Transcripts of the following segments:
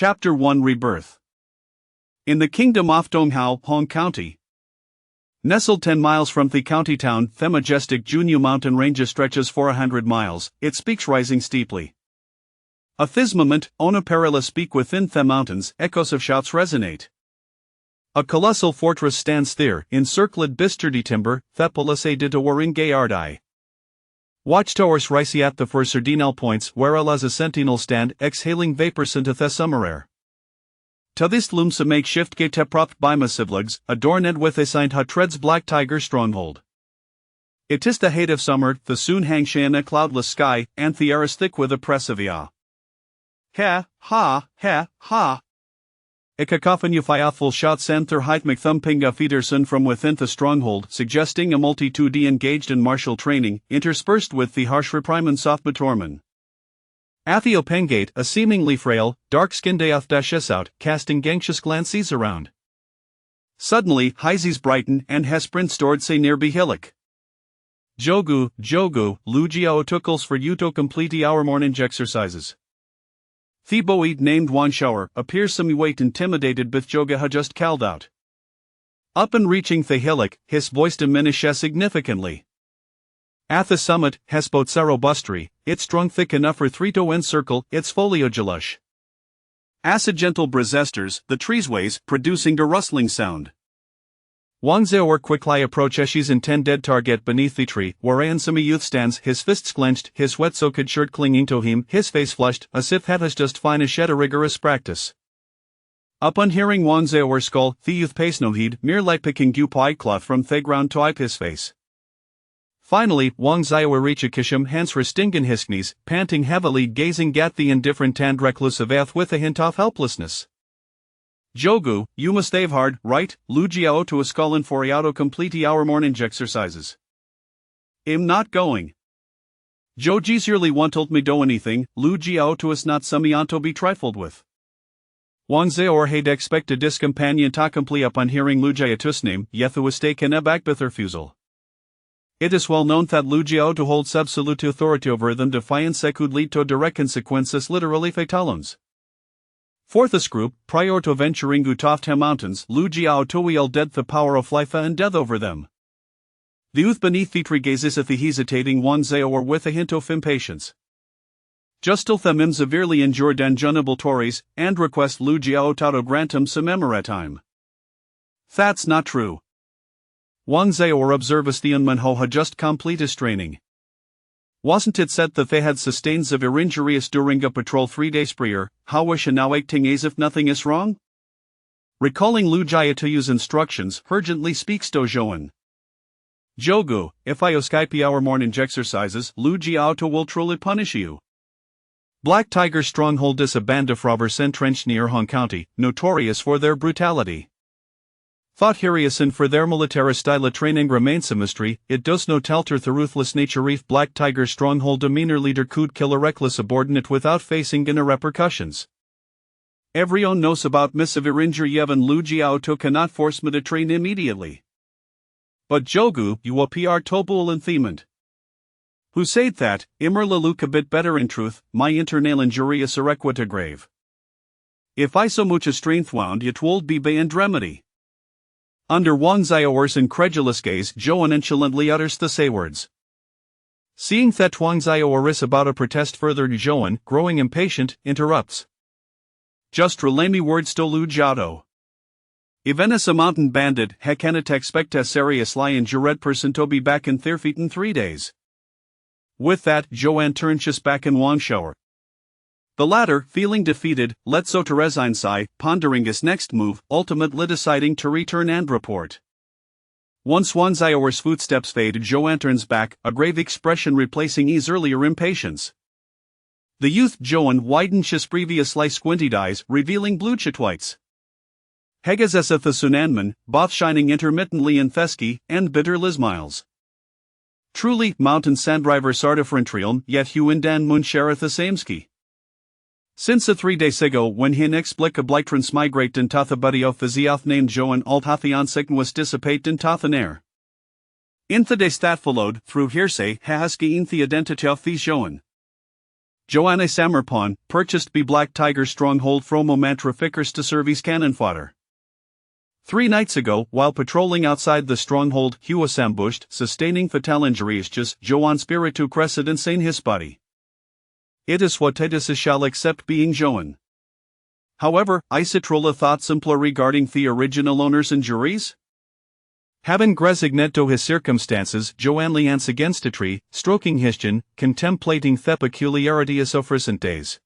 Chapter 1 Rebirth. In the Kingdom of Donghao, Hong County. Nestled 10 miles from the county town, the majestic Junyu mountain range stretches for 100 miles, its peaks rising steeply. At this moment, on a perilous peak within the mountains, echoes of shouts resonate. A colossal fortress stands there, encircled by sturdy timber, the palisade de Warring Gayardai. Watchtowers rise at the four cardinal points whereas a sentinel stand, exhaling vapors into the summer air. To this looms a makeshift gate propped by massive legs, adorned with a sign that treads Black Tiger stronghold. It is the height of summer, the soon hangs in a cloudless sky, and the air is thick with a press of awe. Ha, ha, ha, ha. A cacophony of awful shouts and their height make thumping Peterson from within the stronghold, suggesting a multitude engaged in martial training, interspersed with the harsh reprimand of Matorman. Atheo Pengate, a seemingly frail, dark-skinned Dash out, casting anxious glances around. Suddenly, Hyzes brighten and Hesprint stored say near Behillik. Jogu, Lugia Otukals for you to complete our morning exercises. Theboid named one shower, appears some weight intimidated but Joga had just called out. Up and reaching the hillock, his voice diminishes significantly. At the summit, Hespot Sarobustri, it's strong thick enough for three to encircle its foliage lush. Acid gentle brazesters, the trees ways, producing a rustling sound. Wang Zeor quickly approaches his intended target beneath the tree, where a handsome youth stands, his fists clenched, his wet-soaked shirt clinging to him, his face flushed, as if that has just finished a rigorous practice. Upon hearing Wang Zeor's call, the youth pays no heed, merely picking up white cloth from the ground to wipe his face. Finally, Wang Zeor reaches Kisham hands resting his knees, panting heavily, gazing at the indifferent and recluse Avath with a hint of helplessness. Jogu, you must stave hard, right, Lugiao to a skullin for auto complete our morning exercises. I'm not going. Joji's yearly one told me do anything, Lugiao to us not samianto be trifled with. Wang Zeor had expected his companion to complete upon hearing Lugiatus name, yet was taken aback with her refusal. It is well known that Lugiao to hold absolute authority over them defiance could lead to direct consequences literally fatalones. For this group, prior to venturing out of mountains, Lugiao to wield the power of life and death over them. The youth beneath the tree gazes at the hesitating Wang Zeor with a hint of impatience. Just till them severely injured and junable Tories, and request Lugiao to grant him some time. That's not true. Wang Zeor observes the unman had just complete his training. Wasn't it said that they had sustained severe injuries during a patrol 3 days prior, how was she now acting as if nothing is wrong? Recalling Lugia to use instructions, urgently speaks to Joan. Jogu, if I escape our morning exercises, Lugia to will truly punish you. Black Tiger stronghold is a band of robbers entrenched near Hong County, notorious for their brutality. Thought Harrison for their military style training remains a mystery, it does no tell to the ruthless nature of Black Tiger stronghold demeanor leader could kill a reckless subordinate without facing any repercussions. Everyone knows about severe injury Yevon Lugiao to cannot force me to train immediately. But Jogu, you appear tobul and themant. Who said that, Immerla look a bit better in truth, my internal injury is equita grave. If I so much a strength wound it would be beyond remedy. Under Wang Zeor's incredulous gaze, Joan insolently utters the say words. Seeing that Wang Zeor is about to protest further, Joan, growing impatient, interrupts. Just relay me words to Lugiao. Even as a mountain bandit, he cannot expect a serious lion jured person to be back in their feet in 3 days. With that, Joan turns his back in Wang shower. The latter, feeling defeated, let so to resign sigh, pondering his next move, ultimately deciding to return and report. Once Wang Zeor's footsteps fade, Joan turns back, a grave expression replacing his earlier impatience. The youth Joan widens his previously squinted eyes, revealing blue-chit whites. Hegazeseth the Sunanman, both shining intermittently in Thesky, and bitter Lismiles. Truly, mountain sandrivers artifrentrium, yet Huindan Munshereth the Samesky. Since 3 days ago when he inexplicably transmigrate in the body of Physioth named Joan Althathion Sign was dissipate in Tathaner. In the days that followed, through hearsay, has gained the identity of the Joan. Joanne Samarpon, purchased by Black Tiger stronghold from Mantra Fickers to serve as cannon fodder. 3 nights ago, while patrolling outside the stronghold, he was ambushed, sustaining fatal injuries. Just Joanne Spiritu Crescent insane his body. It is what Titus shall accept being Joan. However, Isatrola thought simpler regarding the original owners and juries? Having resignato his circumstances, Joanne leans against a tree, stroking his chin, contemplating the peculiarities of recent days.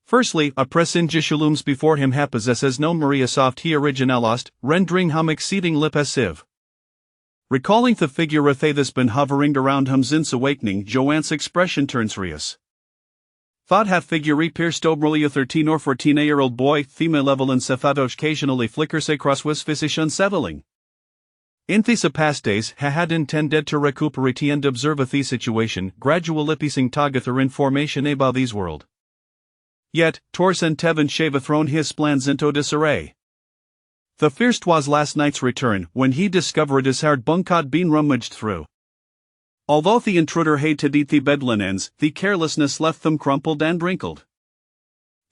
Firstly, a presage looms before him possesses no Maria soft he originalost, rendering him exceedingly passive. Recalling the figure of that's been hovering around him since awakening, Joanne's expression turns serious. Thought have figure pierced obrally a 13 or 14-year-old boy, theme level and cephado occasionally flickers across with physish unsettling. In these past days, had intended to recuperate and observe the situation, gradually piecing together information about this world. Yet, Tors and Tevin Shava thrown his plans into disarray. The first was last night's return, when he discovered his hard bunk had been rummaged through. Although the intruder hated eat the bed linens, the carelessness left them crumpled and wrinkled.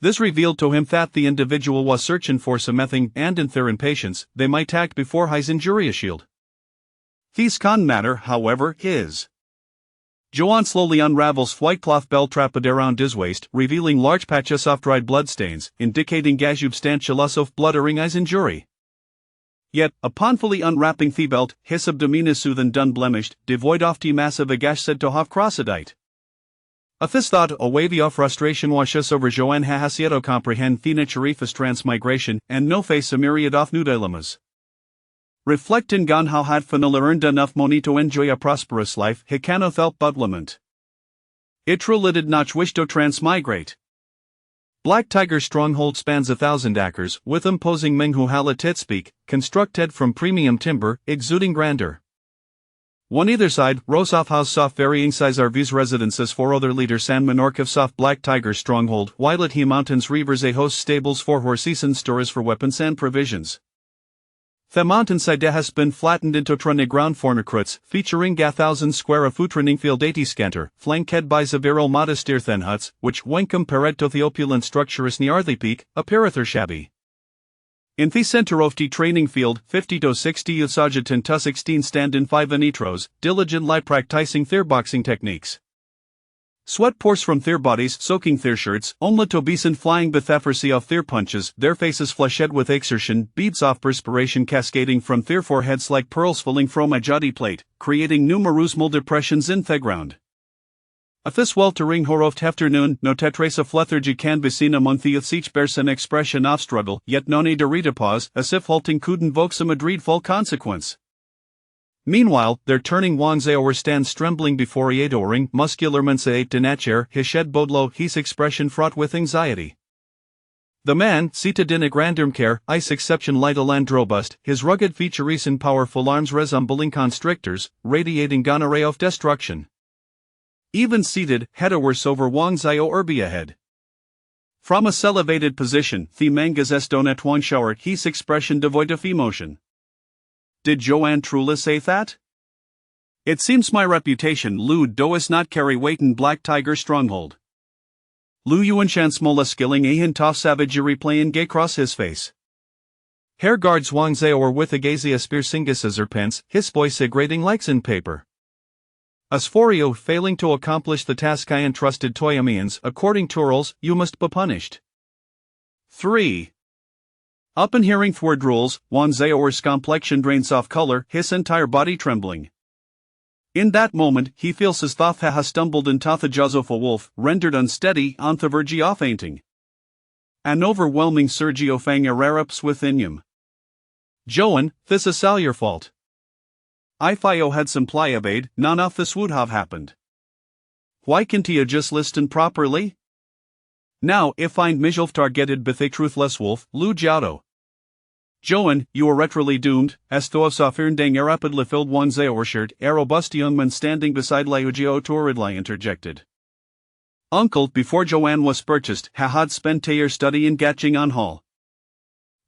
This revealed to him that the individual was searching for something, and in their impatience, they might act before his injury shield. This con matter, however, is. Joanne slowly unravels white cloth belt trapped around his waist, revealing large patches of dried bloodstains, indicating gasubstantialus of bloodering his injury. Yet, upon fully unwrapping the belt, his abdomen is soothed and unblemished, devoid of the massive gash said to have crossedite. A this thought, a wavy of frustration washes over Joanne Hahasieto comprehend the naturifus transmigration, and no face a myriad of new dilemmas. Reflecting on how had Fanula earned enough money to enjoy a prosperous life, he cannot help but lament. It truly did not wish to transmigrate. Black Tiger's stronghold spans 1,000 acres, with imposing Minghu Halatitspeak, constructed from premium timber, exuding grandeur. One either side, rows off house soft varying size RVs residences for other leaders San Menorca soft Black Tiger stronghold, while at he mountains rivers a host stables for horses and stores for weapons and provisions. The mountainside has been flattened into trunny ground for recruits, featuring 1,000 square of foot training field 80 scanter, flanked by several modest earthen huts, which when compared to the opulent structures near the peak, appeareth shabby. In the center of the training field, 50 to 60 usagit to 16 stand in 5 anitros, diligently practicing their boxing techniques. Sweat pours from their bodies, soaking their shirts, only to be seen flying with efficacy of their punches, their faces flushed with exertion, beads of perspiration cascading from their foreheads like pearls falling from a jotty plate, creating numerous small depressions in the ground. At this weltering horoft afternoon, no trace of lethargy can be seen among the youths, each bears an expression of struggle, yet no need to read a pause, as if halting could invoke some dreadful consequence. Meanwhile, their turning Wangzao stands trembling before a adoring, muscular mensaate denature, his shed bodlo, his expression fraught with anxiety. The man, seated in a grandeur care, ice exception little and robust, his rugged features and powerful arms resembling constrictors, radiating an array of destruction. Even seated, head worse over Wangzao Urbia head. From a elevated position, the mangas eston at one shower, his expression devoid of emotion. Did Joanne truly say that? It seems my reputation does not carry weight in Black Tiger stronghold. Lu Yuan Chansmola skilling a hint of savagery playing gay cross his face. Hair guards Wangzao or with a gazy spear singus pence, his voice a grating like sandpaper. Asphorio failing to accomplish the task I entrusted to Yamians, according to rules, you must be punished. 3. Up and hearing thward rules, Wangzao's complexion drains off color, his entire body trembling. In that moment, he feels his thought has stumbled into the jaws of a wolf, rendered unsteady on the verge of fainting. An overwhelming Sergio Fang erupts within him. Joan, this is all your fault. If I had some pliabade, none of this would have happened. Why can't you just listen properly? Now, if I'm Mijolf targeted with a truthless wolf, Lu Jiao. Joan, you are retrally doomed, as though of Safirndang rapidly filled Wangzao shirt, a robust young man standing beside Liugio Torridli interjected. Uncle, before Joanne was purchased, had spent a year studying Gatching on Hall.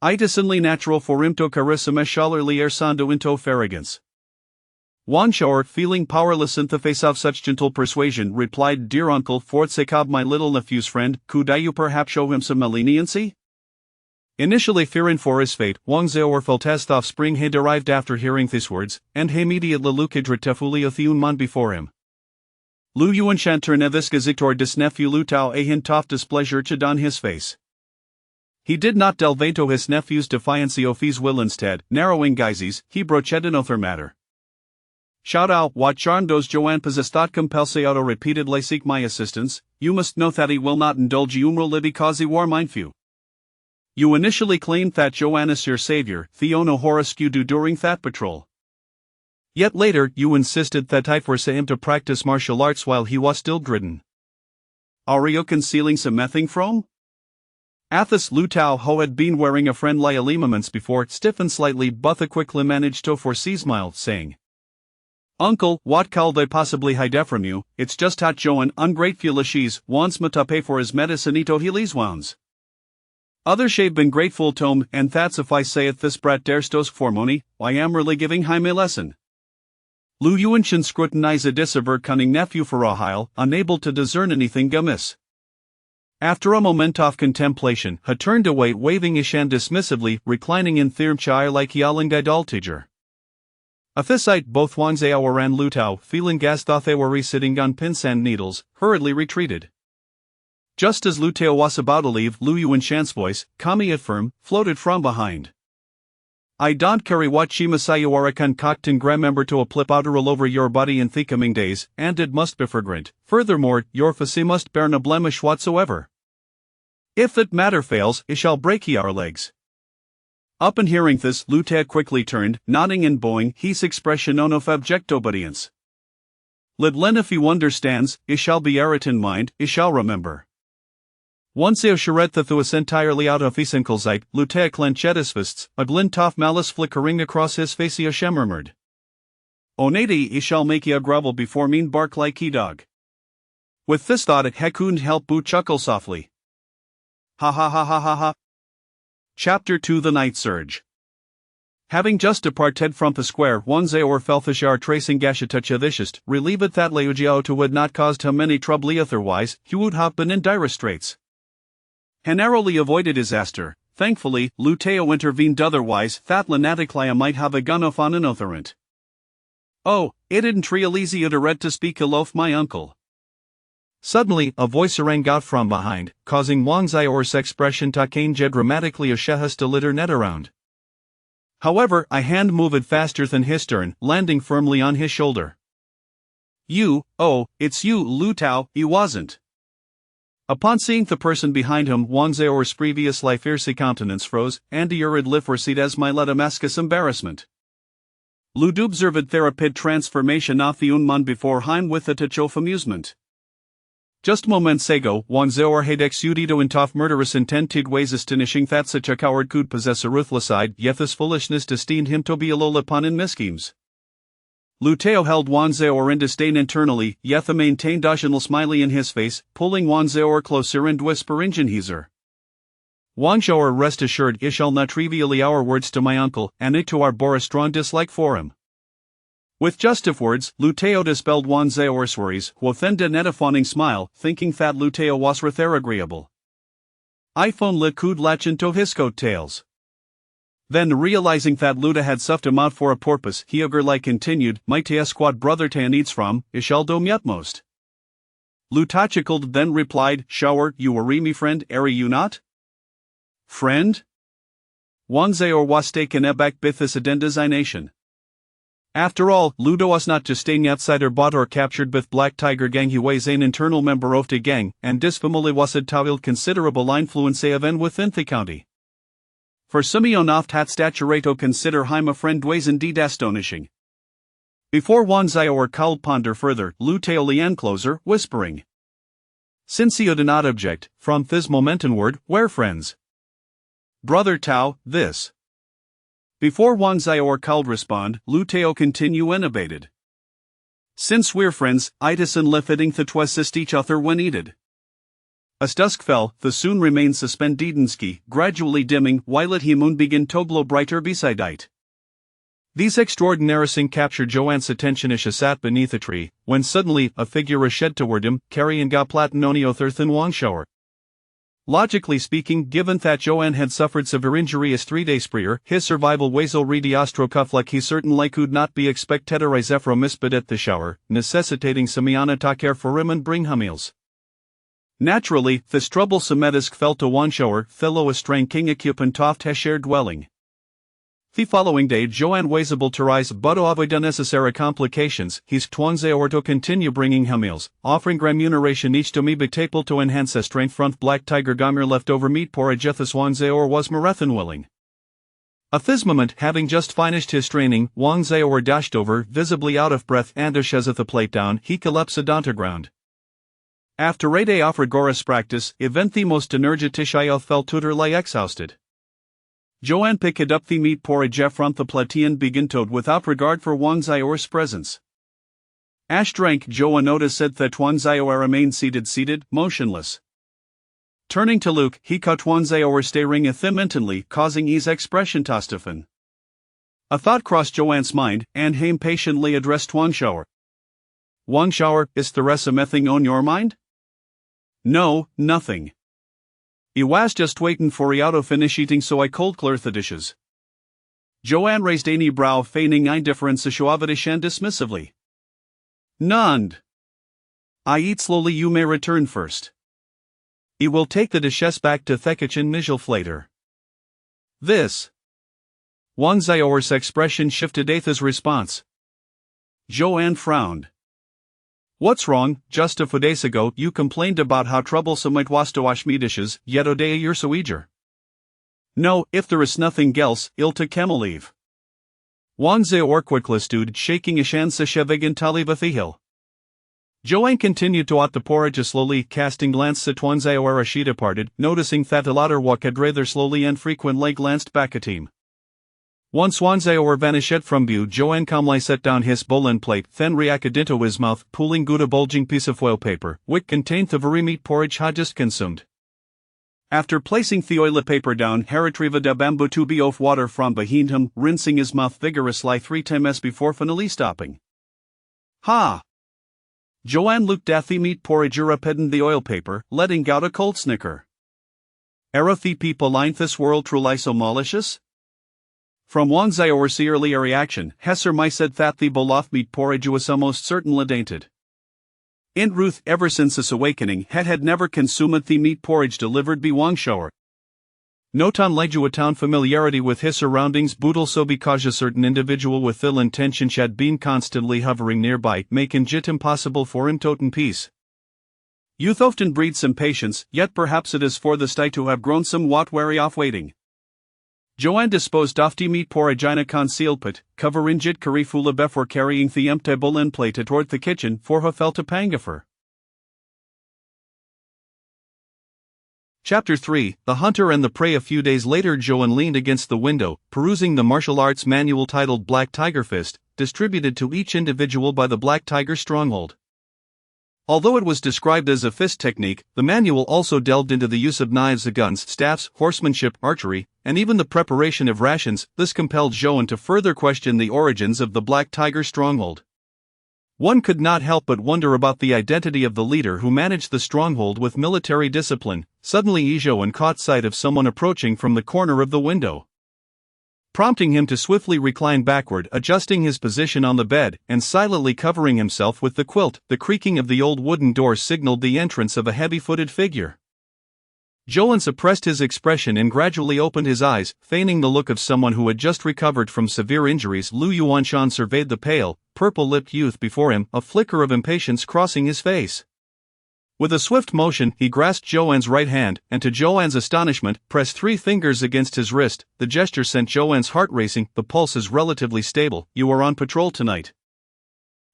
It is only natural for him to carissime scholarly ersando into farragance. Wan Shor, feeling powerless in the face of such gentle persuasion, replied, "Dear uncle, for the sake of my little nephew's friend, could I you perhaps show him some leniency?" Initially fearing for his fate, Wang Zhaor felt as the offspring had arrived after hearing these words, and he immediately looked tefuli of the Unman before him. Lu Yuanshan turned this gazitor dis nephew Lu Tao a hint of displeasure to don his face. He did not delve into his nephew's defiancy of his will, instead, narrowing gizes, he broached another matter. Shout out, what charm does Joanne possess that compels auto repeatedly seek my assistance? You must know that he will not indulge you because he war mindfew. You initially claimed that Joanne is your savior, Theona Horace you do during that patrol. Yet later you insisted that I forced him to practice martial arts while he was still gridden. Are you concealing some mething from? Athos Lu Tao, who had been wearing a friendly aliments before, stiffened slightly but quickly managed to foresee smile, saying, "Uncle, what could they possibly hide from you? It's just that Joan ungrateful she's wants me to pay for his medicine ito he's wounds. Others shave been grateful to him, and that's if I say it this brat dares to for money, I am really giving him a lesson." Lu Yuanshan scrutinized a disavert cunning nephew for a while, unable to discern anything amiss. After a moment of contemplation, he turned away, waving his hand dismissively, reclining in their chair like Yalangai teacher. At this sight, both Wang Zhaor and Lu Tao, feeling as though they were sitting on pins and needles, hurriedly retreated. Just as Lu Tao was about to leave, Lu Yuanshan's voice, calmly yet firm, floated from behind. "I don't carry what Shimasayu are a concocting remember to a plip outer all over your body in the coming days, and it must be fragrant. Furthermore, your face must bear no blemish whatsoever. If that matter fails, it shall break ye our legs." Upon hearing this, Lu Tao quickly turned, nodding and bowing, his expression on of abject obedience. "Let Len if he understands, it shall be it in mind, it shall remember." Once he charette that was entirely out of his uncle's sight, Lu Tao clenched his fists, a glint of malice flickering across his face. He murmured, "Onady, he shall make ye a grovel before mean bark like he dog." With this thought, he couldn't help but chuckle softly. Ha ha ha ha ha ha. Chapter 2: The Night Surge. Having just departed from the square, Wang Zhaor felt the shar tracing Gashitachevishist, relieved that Liujiao would not caused him any trouble otherwise, he would have been in dire straits. He narrowly avoided disaster. Thankfully, Lu Tao intervened, otherwise that lunatic might have a gun off on an otherant. "Oh, it isn't real easy to read to speak ill of my uncle." Suddenly, a voice rang out from behind, causing Wang Zhaor's expression to change dramatically as shehas to litter net around. However, a hand moved faster than his turn, landing firmly on his shoulder. Oh, it's you, Lu Tao, he wasn't." Upon seeing the person behind him, Wang Zhaor's previously fierce countenance froze, and he hurried liferseed as my Damascus embarrassment. Lu observed the rapid transformation of the Unman before him with a touch of amusement. Just moments ago, Wang Zhaor had exuded into murderous intent to ways astonishing that such a coward could possess a ruthless side, yet this foolishness destined him to be a lolipon in misschemes. Lu Tao held Wang Zhaor in disdain internally, yet he maintained a gentle smiley in his face, pulling Wang Zhaor closer and whisper in Jinheezer. "Wang Zhaor, rest assured, I shall not trivially our words to my uncle, and it to our bore a strong dislike for him." With just of words, Lu Tao dispelled Wang Zhaor's worries, with then a fawning smile, thinking that Lu Tao was rather agreeable. iPhone lit could latch into his coat tails. Then, realizing that Luda had stuffed him out for a purpose, he eagerly continued, "Might ask what brother Ta needs from, I shall do utmost." Lu Tachicled then replied, "Shower, you are me friend, are you not?" "Friend?" Wang Zhaor was taken aback by this designation. After all, Ludo was not just staying outsider bought or captured with Black Tiger Gang. He was an internal member of the gang, and this family was a wield considerable influence even within the county. For Simeon oft hat stature to consider him a friend was indeed astonishing. Before Wang Zhaor could ponder further, Lu Tao leaned closer, whispering, "Since you do not object, from this moment onward, we're friends." "Brother Tao, this." Before Wang Zhaor could respond, Lu Tao continued unabated. "Since we're friends, itis and lifting the to assist each other when needed." As dusk fell, the soon remained suspended ski, gradually dimming, while it he moon began to glow brighter beside it. These extraordinary scenes captured Joanne's attention as she sat beneath a tree, when suddenly a figure rushed toward him, carrying a platinonio thirthin wang shower. Logically speaking, given that Joanne had suffered severe injury as 3 days prior, his survival was already astrokuflak he certainly could not be expected to rise from his bed at the shower, necessitating Samiana to care for him and bring him meals. Naturally, this troublesome medisk fell to one shower, fellow a strain king occupant of his shared dwelling. The following day Joanne was able to rise but to avoid unnecessary complications, his twanze or to continue bringing him meals, offering remuneration each to me betable to enhance a strength front black tiger gamer leftover meat porridge ethis wanze or was marathon willing. At this moment, having just finished his training, wanze or dashed over, visibly out of breath and as the plate down, he collapsed onto ground. After a day of rigorous practice, event the most energetic I felt tutor lay exhausted. Joanne picked up the meat porridge front the plate and began to without regard for Wang Xiao's presence. Ash drank. Joanne noticed that Wang Xiao remained seated, motionless. Turning to Luke, he caught Wang Xiao staring at him intently, causing his expression to stiffen. A thought crossed Joanne's mind, and he impatiently addressed Wang Xiao. Wang Xiao, is there anything on your mind? No, nothing. I was just waiting for you to finish eating so I could clear the dishes. Joanne raised any brow feigning indifference suavitish and dismissively. None. I eat slowly, you may return first. I will take the dishes back to the kitchen later. This. Wang Xiao's expression shifted at his response. Joanne frowned. What's wrong? Just a few days ago you complained about how troublesome it was to wash me dishes, yet today you're so eager. No, if there is nothing else, I'll take leave. Wang Xiao quickly stood, shaking his hands shevig talivahil. Joanne continued to eat the porridge slowly, casting glance at Wang Xiao as she departed, noticing that the latter walked rather slowly and frequently glanced back at him. Once Wang Xiao vanished from view, Joanne calmly set down his bowl and plate, then reacted into his mouth, pulling out a bulging piece of oil paper, which contained the very meat porridge had just consumed. After placing the oil paper down, he retrieved a bamboo tube of water from behind him, rinsing his mouth vigorously 3 times before finally stopping. Ha! Joanne looked at the meat porridge in the oil paper, letting out a cold snicker. Are the people in this world truly so malicious? From Wang Xiao's earlier reaction, he surmised that the bowl of meat porridge was almost certainly tainted. In Ruth, ever since his awakening, had never consumed the meat porridge delivered by Wang Xiao. Not unlike a town familiarity with his surroundings, but also because a certain individual with ill intentions had been constantly hovering nearby, making it impossible for him to eat in peace. Youth often breeds some patience, yet perhaps it is for the sty to have grown somewhat weary of waiting. Joanne disposed of the meat porridge in a concealed pit, covering it carefully before carrying the empty bowl and plate toward the kitchen for her felt a pangifer. Chapter 3, The Hunter and the Prey. A few days later Joanne leaned against the window, perusing the martial arts manual titled Black Tiger Fist, distributed to each individual by the Black Tiger Stronghold. Although it was described as a fist technique, the manual also delved into the use of knives, guns, staffs, horsemanship, archery, and even the preparation of rations. This compelled Joanne to further question the origins of the Black Tiger Stronghold. One could not help but wonder about the identity of the leader who managed the stronghold with military discipline. Suddenly Joanne caught sight of someone approaching from the corner of the window. Prompting him to swiftly recline backward, adjusting his position on the bed, and silently covering himself with the quilt, the creaking of the old wooden door signaled the entrance of a heavy-footed figure. Joanne suppressed his expression and gradually opened his eyes, feigning the look of someone who had just recovered from severe injuries. Lu Yuanshan surveyed the pale, purple-lipped youth before him, a flicker of impatience crossing his face. With a swift motion, he grasped Joanne's right hand, and to Joanne's astonishment, pressed 3 fingers against his wrist. The gesture sent Joanne's heart racing. The pulse is relatively stable. You are on patrol tonight.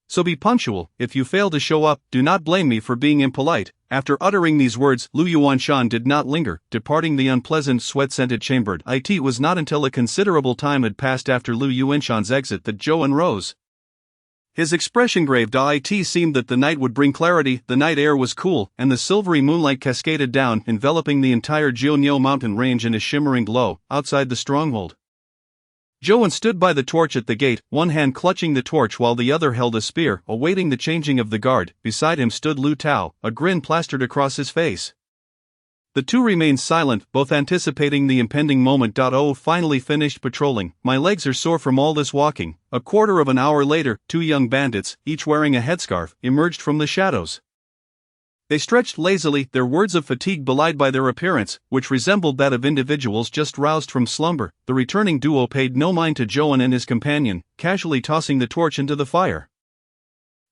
So be punctual. If you fail to show up, do not blame me for being impolite. After uttering these words, Lu Yuanshan did not linger, departing the unpleasant, sweat-scented chamber. It was not until a considerable time had passed after Lu Yuanshan's exit that Joanne rose. His expression graved. It seemed that the night would bring clarity. The night air was cool, and the silvery moonlight cascaded down, enveloping the entire Jianyo mountain range in a shimmering glow, outside the stronghold. Joan stood by the torch at the gate, one hand clutching the torch while the other held a spear, awaiting the changing of the guard. Beside him stood Lu Tao, a grin plastered across his face. The two remained silent, both anticipating the impending moment. Oh, finally finished patrolling. My legs are sore from all this walking. A quarter of an hour later, two young bandits, each wearing a headscarf, emerged from the shadows. They stretched lazily, their words of fatigue belied by their appearance, which resembled that of individuals just roused from slumber. The returning duo paid no mind to Joan and his companion, casually tossing the torch into the fire.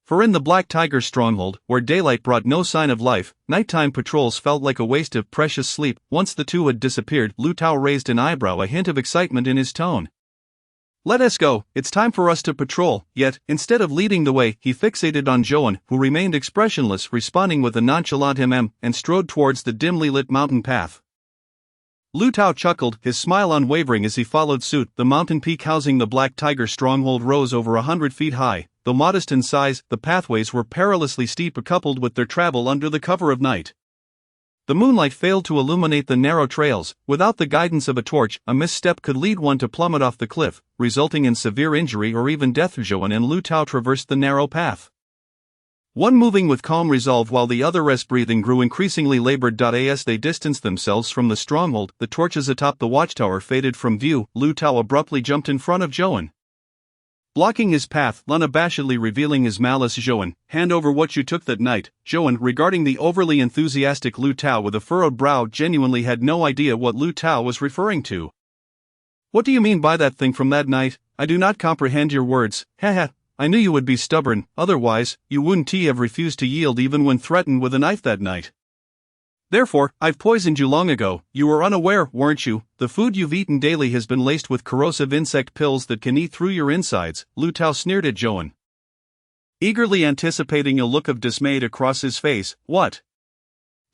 For in the Black Tiger stronghold, where daylight brought no sign of life, nighttime patrols felt like a waste of precious sleep. Once the two had disappeared, Lu Tao raised an eyebrow, a hint of excitement in his tone. "Let us go, it's time for us to patrol." Yet, instead of leading the way, he fixated on Joan, who remained expressionless, responding with a nonchalant and strode towards the dimly lit mountain path. Lu Tao chuckled, his smile unwavering as he followed suit. The mountain peak housing the Black Tiger stronghold rose over 100 feet high. Though modest in size, the pathways were perilously steep, coupled with their travel under the cover of night. The moonlight failed to illuminate the narrow trails. Without the guidance of a torch, a misstep could lead one to plummet off the cliff, resulting in severe injury or even death. Joan and Lu Tao traversed the narrow path, one moving with calm resolve while the other's breathing grew increasingly labored. As they distanced themselves from the stronghold, the torches atop the watchtower faded from view. Lu Tao abruptly jumped in front of Joan, blocking his path, unabashedly revealing his malice. "Joan, hand over what you took that night." Joan, regarding the overly enthusiastic Lu Tao with a furrowed brow, genuinely had no idea what Lu Tao was referring to. "What do you mean by that thing from that night? I do not comprehend your words." "Haha, I knew you would be stubborn, otherwise, you wouldn't have refused to yield even when threatened with a knife that night. Therefore, I've poisoned you long ago. You were unaware, weren't you? The food you've eaten daily has been laced with corrosive insect pills that can eat through your insides." Lu Tao sneered at Joan, eagerly anticipating a look of dismay across his face. "What?"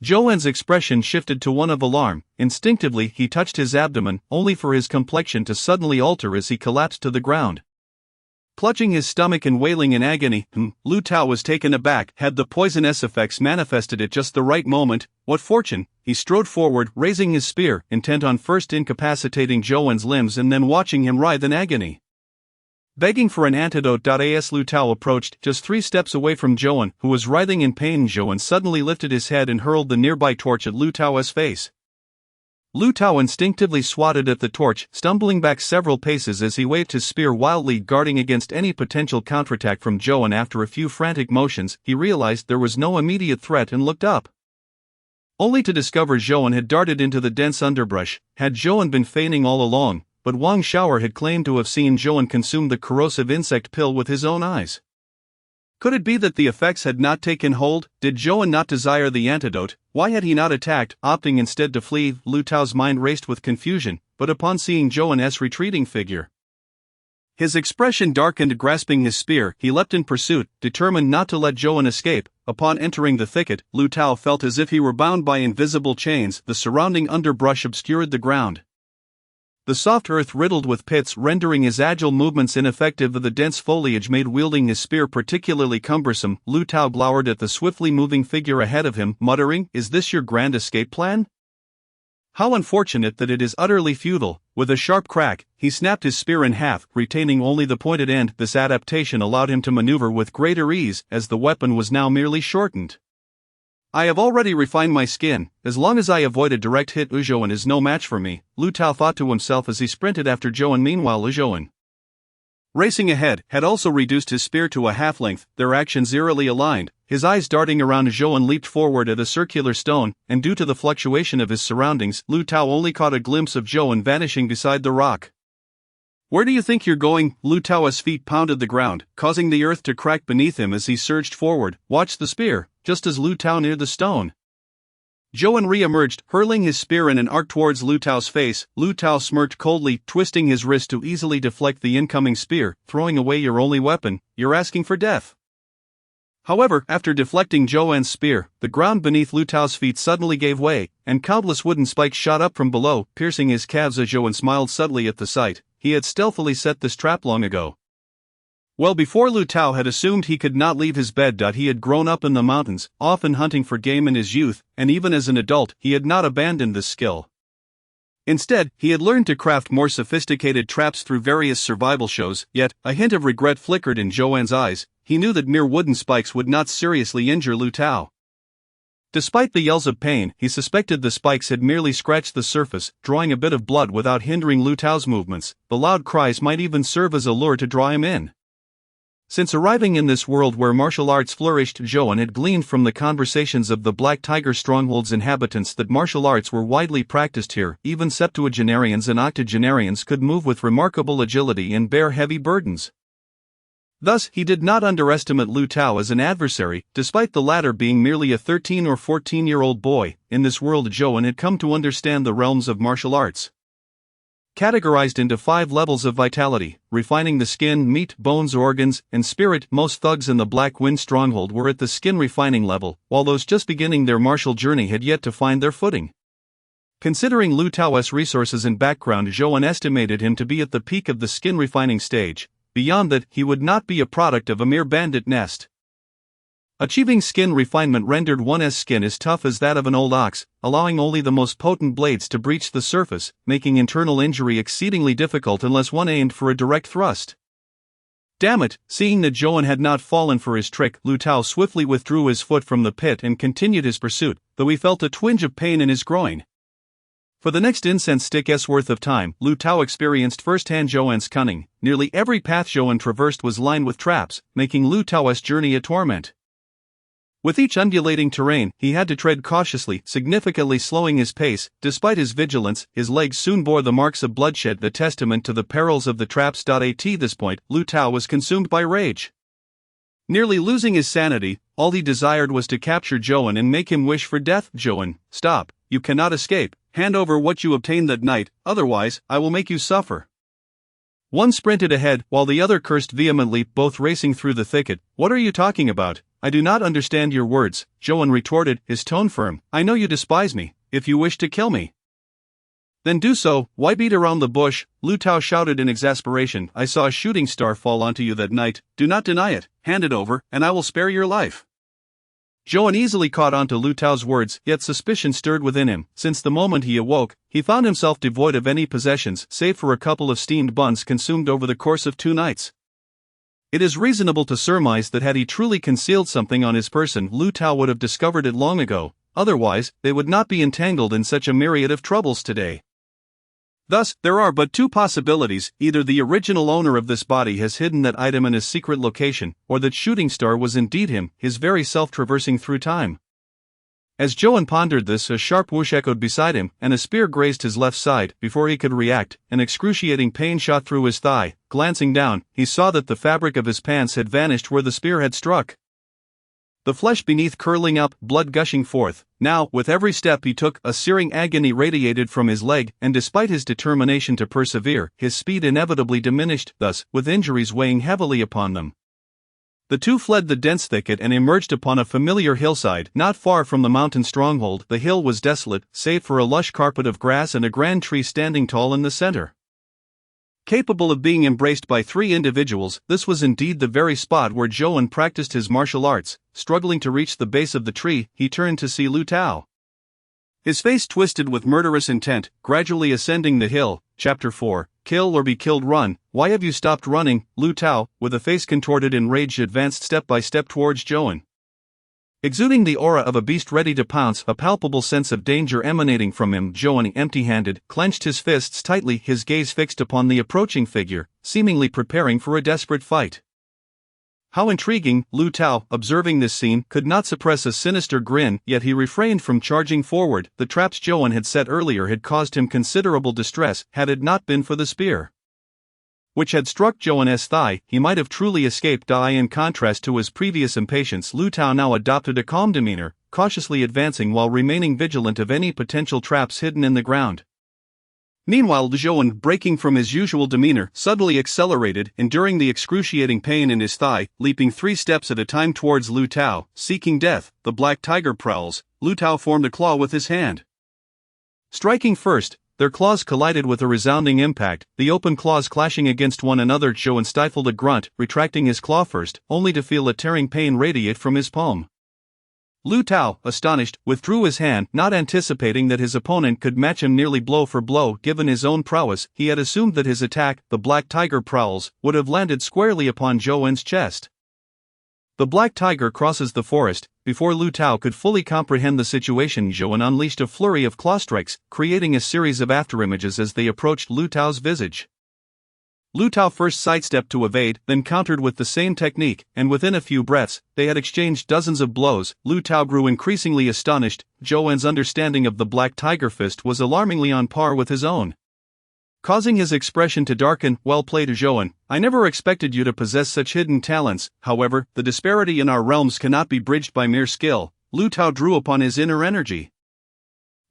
Joan's expression shifted to one of alarm. Instinctively, he touched his abdomen, only for his complexion to suddenly alter as he collapsed to the ground, clutching his stomach and wailing in agony. Lu Tao was taken aback. Had the poisonous effects manifested at just the right moment? What fortune! He strode forward, raising his spear, intent on first incapacitating Joan's limbs and then watching him writhe in agony, begging for an antidote. As Lu Tao approached, just 3 steps away from Joan, who was writhing in pain, Joan suddenly lifted his head and hurled the nearby torch at Lu Tao's face. Lu Tao instinctively swatted at the torch, stumbling back several paces as he waved his spear wildly, guarding against any potential counterattack from Joan. After a few frantic motions, he realized there was no immediate threat and looked up, only to discover Joan had darted into the dense underbrush. Had Joan been feigning all along? But Wang Shaoer had claimed to have seen Joan consume the corrosive insect pill with his own eyes. Could it be that the effects had not taken hold? Did Joan not desire the antidote? Why had he not attacked, opting instead to flee? Lu Tao's mind raced with confusion, but upon seeing Joan's retreating figure, his expression darkened. Grasping his spear, he leapt in pursuit, determined not to let Joan escape. Upon entering the thicket, Lu Tao felt as if he were bound by invisible chains. The surrounding underbrush obscured the ground, the soft earth riddled with pits, rendering his agile movements ineffective. The dense foliage made wielding his spear particularly cumbersome. Lu Tao glowered at the swiftly moving figure ahead of him, muttering, "Is this your grand escape plan? How unfortunate that it is utterly futile." With a sharp crack, he snapped his spear in half, retaining only the pointed end. This adaptation allowed him to maneuver with greater ease, as the weapon was now merely shortened. "I have already refined my skin. As long as I avoid a direct hit, Joan is no match for me," Lu Tao thought to himself as he sprinted after Joan. Meanwhile, Joan, racing ahead, had also reduced his spear to a half-length, their actions eerily aligned. His eyes darting around, Joan leaped forward at a circular stone, and due to the fluctuation of his surroundings, Lu Tao only caught a glimpse of Joan vanishing beside the rock. "Where do you think you're going?" Lu Tao's feet pounded the ground, causing the earth to crack beneath him as he surged forward. "Watch the spear." Just as Lu Tao neared the stone, Joan re-emerged, hurling his spear in an arc towards Lu Tao's face. Lu Tao smirked coldly, twisting his wrist to easily deflect the incoming spear. "Throwing away your only weapon? You're asking for death." However, after deflecting Joan's spear, the ground beneath Lu Tao's feet suddenly gave way, and countless wooden spikes shot up from below, piercing his calves. Joan smiled subtly at the sight. He had stealthily set this trap long ago, well before Lu Tao had assumed he could not leave his bed. He had grown up in the mountains, often hunting for game in his youth, and even as an adult, he had not abandoned this skill. Instead, he had learned to craft more sophisticated traps through various survival shows, yet, a hint of regret flickered in Zhou eyes. He knew that mere wooden spikes would not seriously injure Lu Tao. Despite the yells of pain, he suspected the spikes had merely scratched the surface, drawing a bit of blood without hindering Lu Tao's movements. The loud cries might even serve as a lure to draw him in. Since arriving in this world where martial arts flourished, Zhou had gleaned from the conversations of the Black Tiger Stronghold's inhabitants that martial arts were widely practiced here. Even septuagenarians and octogenarians could move with remarkable agility and bear heavy burdens. Thus, he did not underestimate Lu Tao as an adversary, despite the latter being merely a 13 or 14-year-old boy. In this world, Zhou had come to understand the realms of martial arts. Categorized into 5 levels of vitality, refining the skin, meat, bones, organs, and spirit, most thugs in the Black Wind Stronghold were at the skin refining level, while those just beginning their martial journey had yet to find their footing. Considering Lu Tao's resources and background, Zhou estimated him to be at the peak of the skin refining stage. Beyond that, he would not be a product of a mere bandit nest. Achieving skin refinement rendered one's skin as tough as that of an old ox, allowing only the most potent blades to breach the surface, making internal injury exceedingly difficult unless one aimed for a direct thrust. Damn it, seeing that Zhou had not fallen for his trick, Lu Tao swiftly withdrew his foot from the pit and continued his pursuit, though he felt a twinge of pain in his groin. For the next incense stick's worth of time, Lu Tao experienced firsthand Zhou's cunning. Nearly every path Zhou traversed was lined with traps, making Lu Tao's journey a torment. With each undulating terrain, he had to tread cautiously, significantly slowing his pace. Despite his vigilance, his legs soon bore the marks of bloodshed, the testament to the perils of the traps. At this point, Lu Tao was consumed by rage. Nearly losing his sanity, all he desired was to capture Zhou and make him wish for death. Zhou, stop, you cannot escape. Hand over what you obtained that night, otherwise, I will make you suffer. One sprinted ahead, while the other cursed vehemently, both racing through the thicket. What are you talking about? I do not understand your words, Zhou retorted, his tone firm. I know you despise me. If you wish to kill me, then do so. Why beat around the bush? Lu Tao shouted in exasperation. I saw a shooting star fall onto you that night. Do not deny it. Hand it over, and I will spare your life. Zhou easily caught on to Lu Tao's words, yet suspicion stirred within him. Since the moment he awoke, he found himself devoid of any possessions, save for a couple of steamed buns consumed over the course of 2 nights. It is reasonable to surmise that had he truly concealed something on his person, Lu Tao would have discovered it long ago. Otherwise, they would not be entangled in such a myriad of troubles today. Thus, there are but 2 possibilities: either the original owner of this body has hidden that item in a secret location, or that shooting star was indeed him, his very self traversing through time. As Zhou pondered this, a sharp whoosh echoed beside him, and a spear grazed his left side. Before he could react, an excruciating pain shot through his thigh. Glancing down, he saw that the fabric of his pants had vanished where the spear had struck. The flesh beneath curling up, blood gushing forth. Now, with every step he took, a searing agony radiated from his leg, and despite his determination to persevere, his speed inevitably diminished, thus, with injuries weighing heavily upon them. The 2 fled the dense thicket and emerged upon a familiar hillside, not far from the mountain stronghold. The hill was desolate, save for a lush carpet of grass and a grand tree standing tall in the center. Capable of being embraced by 3 individuals, this was indeed the very spot where Zhou practiced his martial arts. Struggling to reach the base of the tree, he turned to see Lu Tao. His face twisted with murderous intent, gradually ascending the hill. Chapter 4, Kill or be killed. Run. Why have you stopped running? Lu Tao, with a face contorted in rage, advanced step by step towards Zhou. Exuding the aura of a beast ready to pounce, a palpable sense of danger emanating from him, Zhou, empty-handed, clenched his fists tightly, his gaze fixed upon the approaching figure, seemingly preparing for a desperate fight. How intriguing! Lu Tao, observing this scene, could not suppress a sinister grin, yet he refrained from charging forward. The traps Zhou had set earlier had caused him considerable distress. Had it not been for the spear which had struck Zhou's thigh, he might have truly escaped. In contrast to his previous impatience, Lu Tao now adopted a calm demeanor, cautiously advancing while remaining vigilant of any potential traps hidden in the ground. Meanwhile, Zhou, breaking from his usual demeanor, suddenly accelerated, enduring the excruciating pain in his thigh, leaping 3 steps at a time towards Lu Tao, seeking death. The black tiger prowls. Lu Tao formed a claw with his hand. Striking first, their claws collided with a resounding impact, the open claws clashing against one another. Zhou stifled a grunt, retracting his claw first, only to feel a tearing pain radiate from his palm. Lu Tao, astonished, withdrew his hand, not anticipating that his opponent could match him nearly blow for blow. Given his own prowess, he had assumed that his attack, the Black Tiger Prowls, would have landed squarely upon Zhou En's chest. The Black Tiger crosses the forest. Before Lu Tao could fully comprehend the situation, Zhou En unleashed a flurry of claw strikes, creating a series of afterimages as they approached Lu Tao's visage. Lu Tao first sidestepped to evade, then countered with the same technique, and within a few breaths, they had exchanged dozens of blows. Lu Tao grew increasingly astonished. Zhou En's understanding of the Black Tiger Fist was alarmingly on par with his own. Causing his expression to darken, "Well played, Zhou En. I never expected you to possess such hidden talents. However, the disparity in our realms cannot be bridged by mere skill." Lu Tao drew upon his inner energy,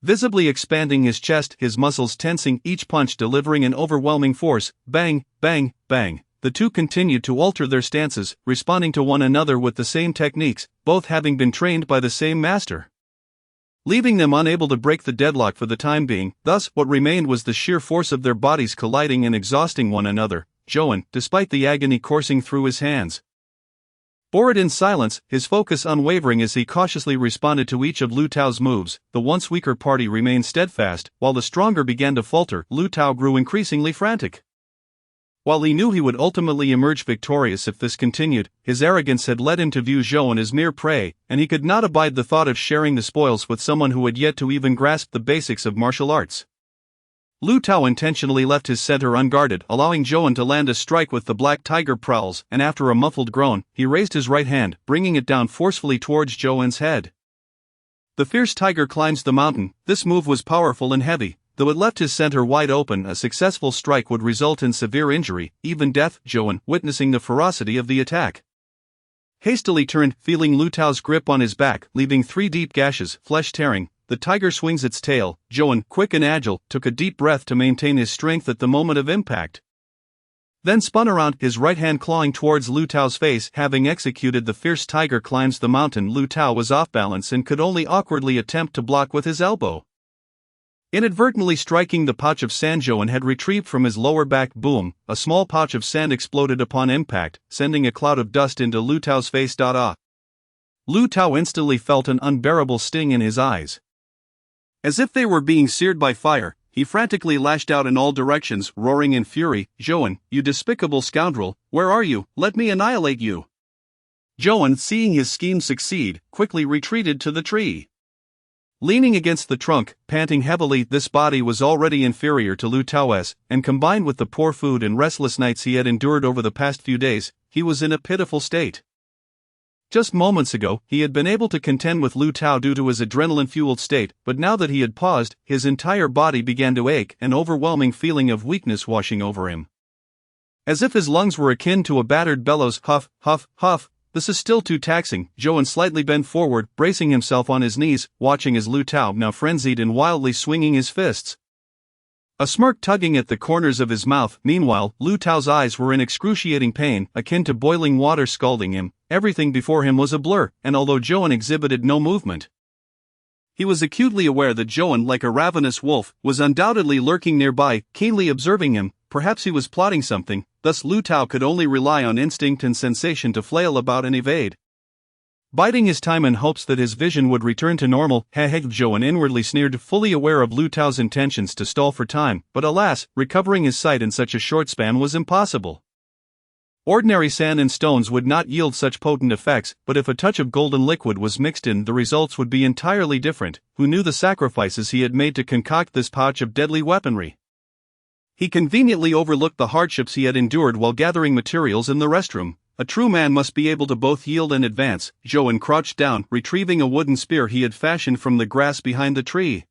visibly expanding his chest, his muscles tensing, each punch delivering an overwhelming force. Bang, bang, bang. The two continued to alter their stances, responding to one another with the same techniques, both having been trained by the same master, leaving them unable to break the deadlock for the time being. Thus, what remained was the sheer force of their bodies colliding and exhausting one another. Zhou En, despite the agony coursing through his hands, bore it in silence, his focus unwavering as he cautiously responded to each of Lu Tao's moves. The once weaker party remained steadfast, while the stronger began to falter. Lu Tao grew increasingly frantic. While he knew he would ultimately emerge victorious if this continued, his arrogance had led him to view Zhou En as mere prey, and he could not abide the thought of sharing the spoils with someone who had yet to even grasp the basics of martial arts. Lu Tao intentionally left his center unguarded, allowing Zhou En to land a strike with the Black Tiger Prowls, and after a muffled groan, he raised his right hand, bringing it down forcefully towards Zhou En's head. The fierce tiger climbs the mountain. This move was powerful and heavy. Though it left his center wide open, a successful strike would result in severe injury, even death. Zhou En, witnessing the ferocity of the attack, hastily turned, feeling Lu Tao's grip on his back, leaving 3 deep gashes, flesh tearing. The tiger swings its tail. Zhou En, quick and agile, took a deep breath to maintain his strength at the moment of impact, then spun around, his right hand clawing towards Lu Tao's face. Having executed the fierce tiger climbs the mountain, Lu Tao was off balance and could only awkwardly attempt to block with his elbow, inadvertently striking the pouch of sand Zhou En had retrieved from his lower back. Boom! A small pouch of sand exploded upon impact, sending a cloud of dust into Lu Tao's face. Lu Tao instantly felt an unbearable sting in his eyes, as if they were being seared by fire. He frantically lashed out in all directions, roaring in fury, "Zhou En, you despicable scoundrel, where are you? Let me annihilate you!" Zhou En, seeing his scheme succeed, quickly retreated to the tree. Leaning against the trunk, panting heavily, this body was already inferior to Lu Tao's, and combined with the poor food and restless nights he had endured over the past few days, he was in a pitiful state. Just moments ago, he had been able to contend with Lu Tao due to his adrenaline-fueled state, but now that he had paused, his entire body began to ache, an overwhelming feeling of weakness washing over him, as if his lungs were akin to a battered bellows. Huff, huff, huff. This is still too taxing. Zhou En slightly bent forward, bracing himself on his knees, watching as Lu Tao, now frenzied and wildly swinging his fists, a smirk tugging at the corners of his mouth. Meanwhile, Lu Tao's eyes were in excruciating pain, akin to boiling water scalding him. Everything before him was a blur, and although Zhou En exhibited no movement, he was acutely aware that Zhou En, like a ravenous wolf, was undoubtedly lurking nearby, keenly observing him. Perhaps he was plotting something. Thus Lu Tao could only rely on instinct and sensation to flail about and evade, biding his time in hopes that his vision would return to normal. Zhou En inwardly sneered, fully aware of Lu Tao's intentions to stall for time, but alas, recovering his sight in such a short span was impossible. Ordinary sand and stones would not yield such potent effects, but if a touch of golden liquid was mixed in, the results would be entirely different. Who knew the sacrifices he had made to concoct this pouch of deadly weaponry? He conveniently overlooked the hardships he had endured while gathering materials in the restroom. A true man must be able to both yield and advance. Zhou En crouched down, retrieving a wooden spear he had fashioned from the grass behind the tree.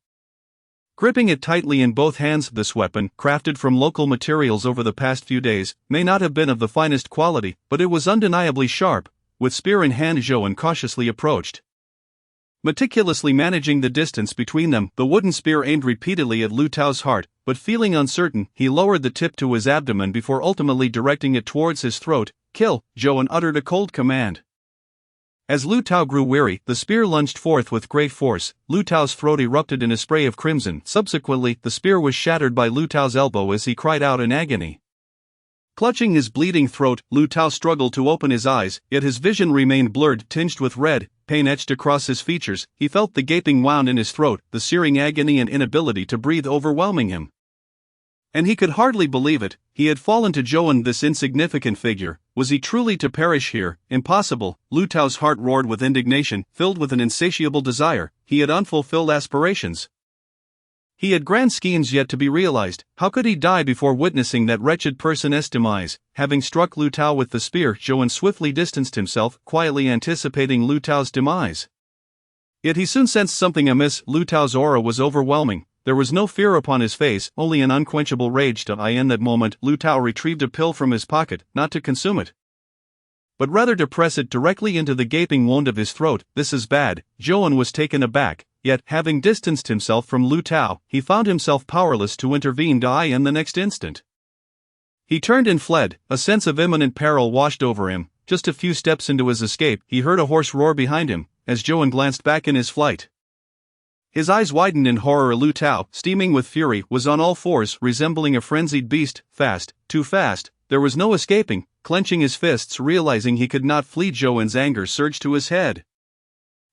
Gripping it tightly in both hands, this weapon, crafted from local materials over the past few days, may not have been of the finest quality, but it was undeniably sharp. With spear in hand, Zhou En cautiously approached, meticulously managing the distance between them. The wooden spear aimed repeatedly at Lu Tao's heart, but feeling uncertain, he lowered the tip to his abdomen before ultimately directing it towards his throat. "Kill!" Zhou En uttered a cold command. As Lu Tao grew weary, the spear lunged forth with great force. Lu Tao's throat erupted in a spray of crimson. Subsequently, the spear was shattered by Lu Tao's elbow as he cried out in agony. Clutching his bleeding throat, Lu Tao struggled to open his eyes, yet his vision remained blurred, tinged with red. pain etched across his features, he felt the gaping wound in his throat, the searing agony and inability to breathe overwhelming him. And he could hardly believe it, he had fallen to Joan, this insignificant figure. Was he truly to perish here? Impossible. Lu Tao's heart roared with indignation, filled with an insatiable desire. He had unfulfilled aspirations. He had grand schemes yet to be realized. How could he die before witnessing that wretched person's demise? Having struck Lu Tao with the spear, Joan swiftly distanced himself, quietly anticipating Lu Tao's demise. Yet he soon sensed something amiss. Lu Tao's aura was overwhelming. There was no fear upon his face, only an unquenchable rage. In that moment, Lu Tao retrieved a pill from his pocket, not to consume it, but rather to press it directly into the gaping wound of his throat. This is bad. Joan was taken aback, yet, having distanced himself from Lu Tao, he found himself powerless to intervene. In the next instant, he turned and fled. A sense of imminent peril washed over him. Just a few steps into his escape, he heard a hoarse roar behind him, as Joan glanced back in his flight. His eyes widened in horror. Lu Tao, steaming with fury, was on all fours, resembling a frenzied beast, fast, too fast. There was no escaping. Clenching his fists, realizing he could not flee, Joan's anger surged to his head,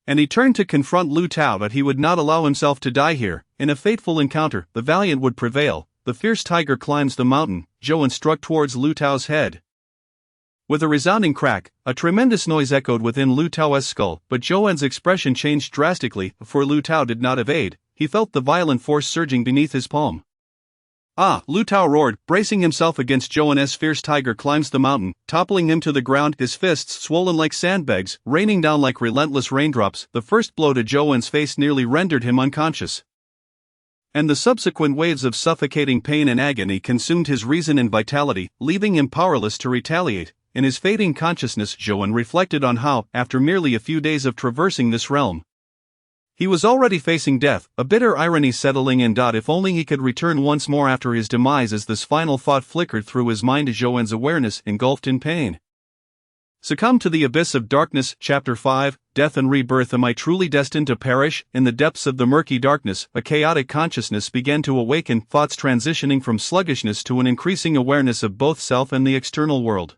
and he turned to confront Lu Tao. But he would not allow himself to die here. In a fateful encounter, the valiant would prevail. The fierce tiger climbs the mountain. Joan struck towards Lu Tao's head. With a resounding crack, a tremendous noise echoed within Lu Tao's skull, but Joan's expression changed drastically, for Lu Tao did not evade. He felt the violent force surging beneath his palm. Ah! Lu Tao roared, bracing himself against Joan's fierce tiger climbs the mountain, toppling him to the ground, his fists swollen like sandbags, raining down like relentless raindrops. The first blow to Joan's face nearly rendered him unconscious, and the subsequent waves of suffocating pain and agony consumed his reason and vitality, leaving him powerless to retaliate. In his fading consciousness, Joan reflected on how, after merely a few days of traversing this realm, he was already facing death, a bitter irony settling in. If only he could return once more after his demise. As this final thought flickered through his mind, Joan's awareness, engulfed in pain, succumbed to the abyss of darkness. Chapter 5, Death and Rebirth. Am I truly destined to perish? In the depths of the murky darkness, a chaotic consciousness began to awaken, thoughts transitioning from sluggishness to an increasing awareness of both self and the external world.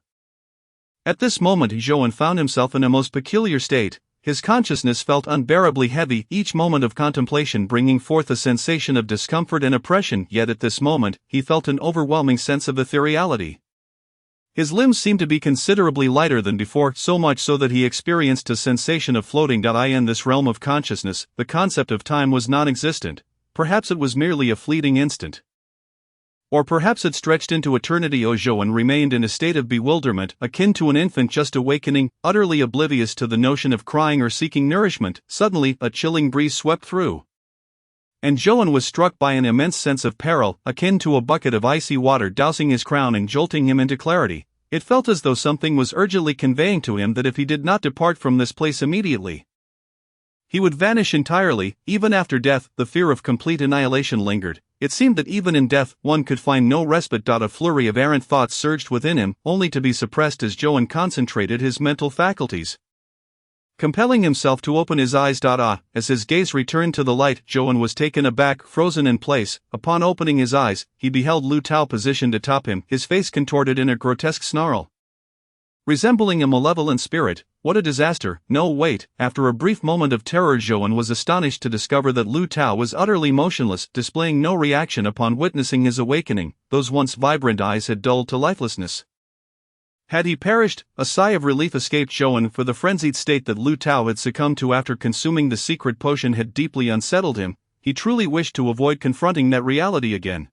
At this moment, Joan found himself in a most peculiar state. His consciousness felt unbearably heavy, each moment of contemplation bringing forth a sensation of discomfort and oppression. Yet at this moment, he felt an overwhelming sense of ethereality. His limbs seemed to be considerably lighter than before, so much so that he experienced a sensation of floating. In this realm of consciousness, the concept of time was non-existent. Perhaps it was merely a fleeting instant, or perhaps it stretched into eternity. Joan remained in a state of bewilderment, akin to an infant just awakening, utterly oblivious to the notion of crying or seeking nourishment. Suddenly, a chilling breeze swept through, and Joan was struck by an immense sense of peril, akin to a bucket of icy water dousing his crown and jolting him into clarity. It felt as though something was urgently conveying to him that if he did not depart from this place immediately, he would vanish entirely. Even after death, the fear of complete annihilation lingered. It seemed that even in death, one could find no respite. A flurry of errant thoughts surged within him, only to be suppressed as Joan concentrated his mental faculties, compelling himself to open his eyes. As his gaze returned to the light, Joan was taken aback, frozen in place. Upon opening his eyes, he beheld Lu Tao positioned atop him, his face contorted in a grotesque snarl, resembling a malevolent spirit. What a disaster! No, wait. After a brief moment of terror, Joan was astonished to discover that Lu Tao was utterly motionless, displaying no reaction upon witnessing his awakening. Those once vibrant eyes had dulled to lifelessness. Had he perished? A sigh of relief escaped Joan, for the frenzied state that Lu Tao had succumbed to after consuming the secret potion had deeply unsettled him. He truly wished to avoid confronting that reality again.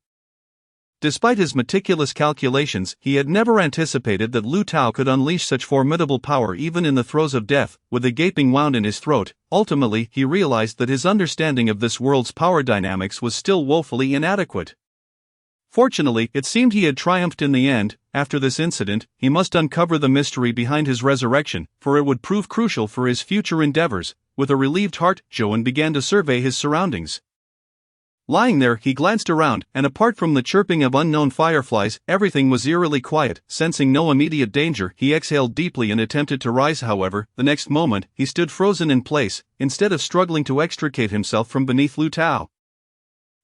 Despite his meticulous calculations, he had never anticipated that Lu Tao could unleash such formidable power even in the throes of death, with a gaping wound in his throat. Ultimately, he realized that his understanding of this world's power dynamics was still woefully inadequate. Fortunately, it seemed he had triumphed in the end. After this incident, he must uncover the mystery behind his resurrection, for it would prove crucial for his future endeavors. With a relieved heart, Joan began to survey his surroundings. Lying there, he glanced around, and apart from the chirping of unknown fireflies, everything was eerily quiet. Sensing no immediate danger, he exhaled deeply and attempted to rise. However, the next moment, he stood frozen in place, instead of struggling to extricate himself from beneath Lu Tao.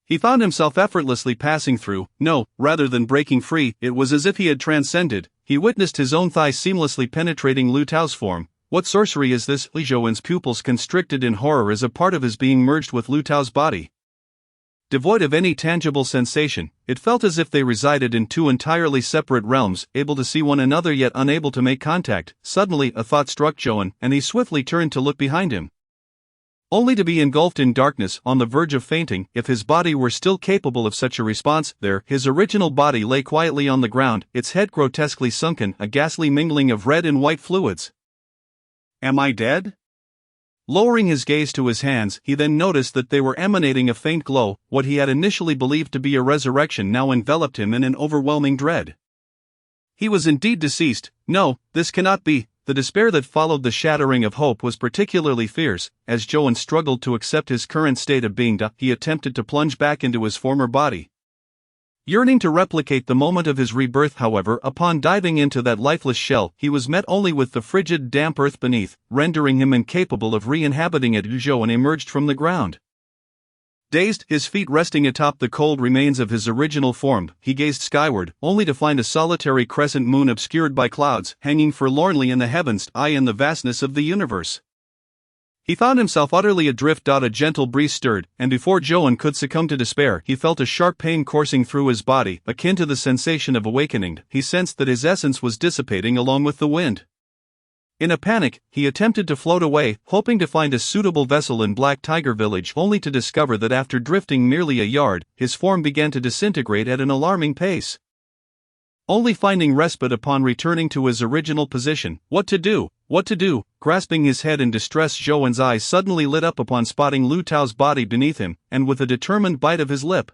He found himself effortlessly passing through. No, rather than breaking free, it was as if he had transcended. He witnessed his own thighs seamlessly penetrating Lu Tao's form, What sorcery is this? Li Zhouwen's pupils constricted in horror as a part of his being merged with Lu Tao's body. Devoid of any tangible sensation, it felt as if they resided in two entirely separate realms, able to see one another yet unable to make contact. Suddenly a thought struck Zhouwen, and he swiftly turned to look behind him. Only to be engulfed in darkness, on the verge of fainting. If his body were still capable of such a response, there, his original body lay quietly on the ground, its head grotesquely sunken, a ghastly mingling of red and white fluids. Am I dead? Lowering his gaze to his hands, he then noticed that they were emanating a faint glow. What he had initially believed to be a resurrection now enveloped him in an overwhelming dread. He was indeed deceased. No, this cannot be. The despair that followed the shattering of hope was particularly fierce. As Zhouwen struggled to accept his current state of being, he attempted to plunge back into his former body. Yearning to replicate the moment of his rebirth, however, upon diving into that lifeless shell, he was met only with the frigid, damp earth beneath, rendering him incapable of re-inhabiting it. Zhouwen emerged from the ground. Dazed, his feet resting atop the cold remains of his original form, he gazed skyward, only to find a solitary crescent moon obscured by clouds, hanging forlornly in the heavens, in the vastness of the universe. He found himself utterly adrift. A gentle breeze stirred, and before Zhouwen could succumb to despair, he felt a sharp pain coursing through his body, akin to the sensation of awakening. He sensed that his essence was dissipating along with the wind. In a panic, he attempted to float away, hoping to find a suitable vessel in Black Tiger Village, only to discover that after drifting merely a yard, his form began to disintegrate at an alarming pace. Only finding respite upon returning to his original position. What to do? What to do? Grasping his head in distress, Zhouwen's eyes suddenly lit up upon spotting Lu Tao's body beneath him, and with a determined bite of his lip,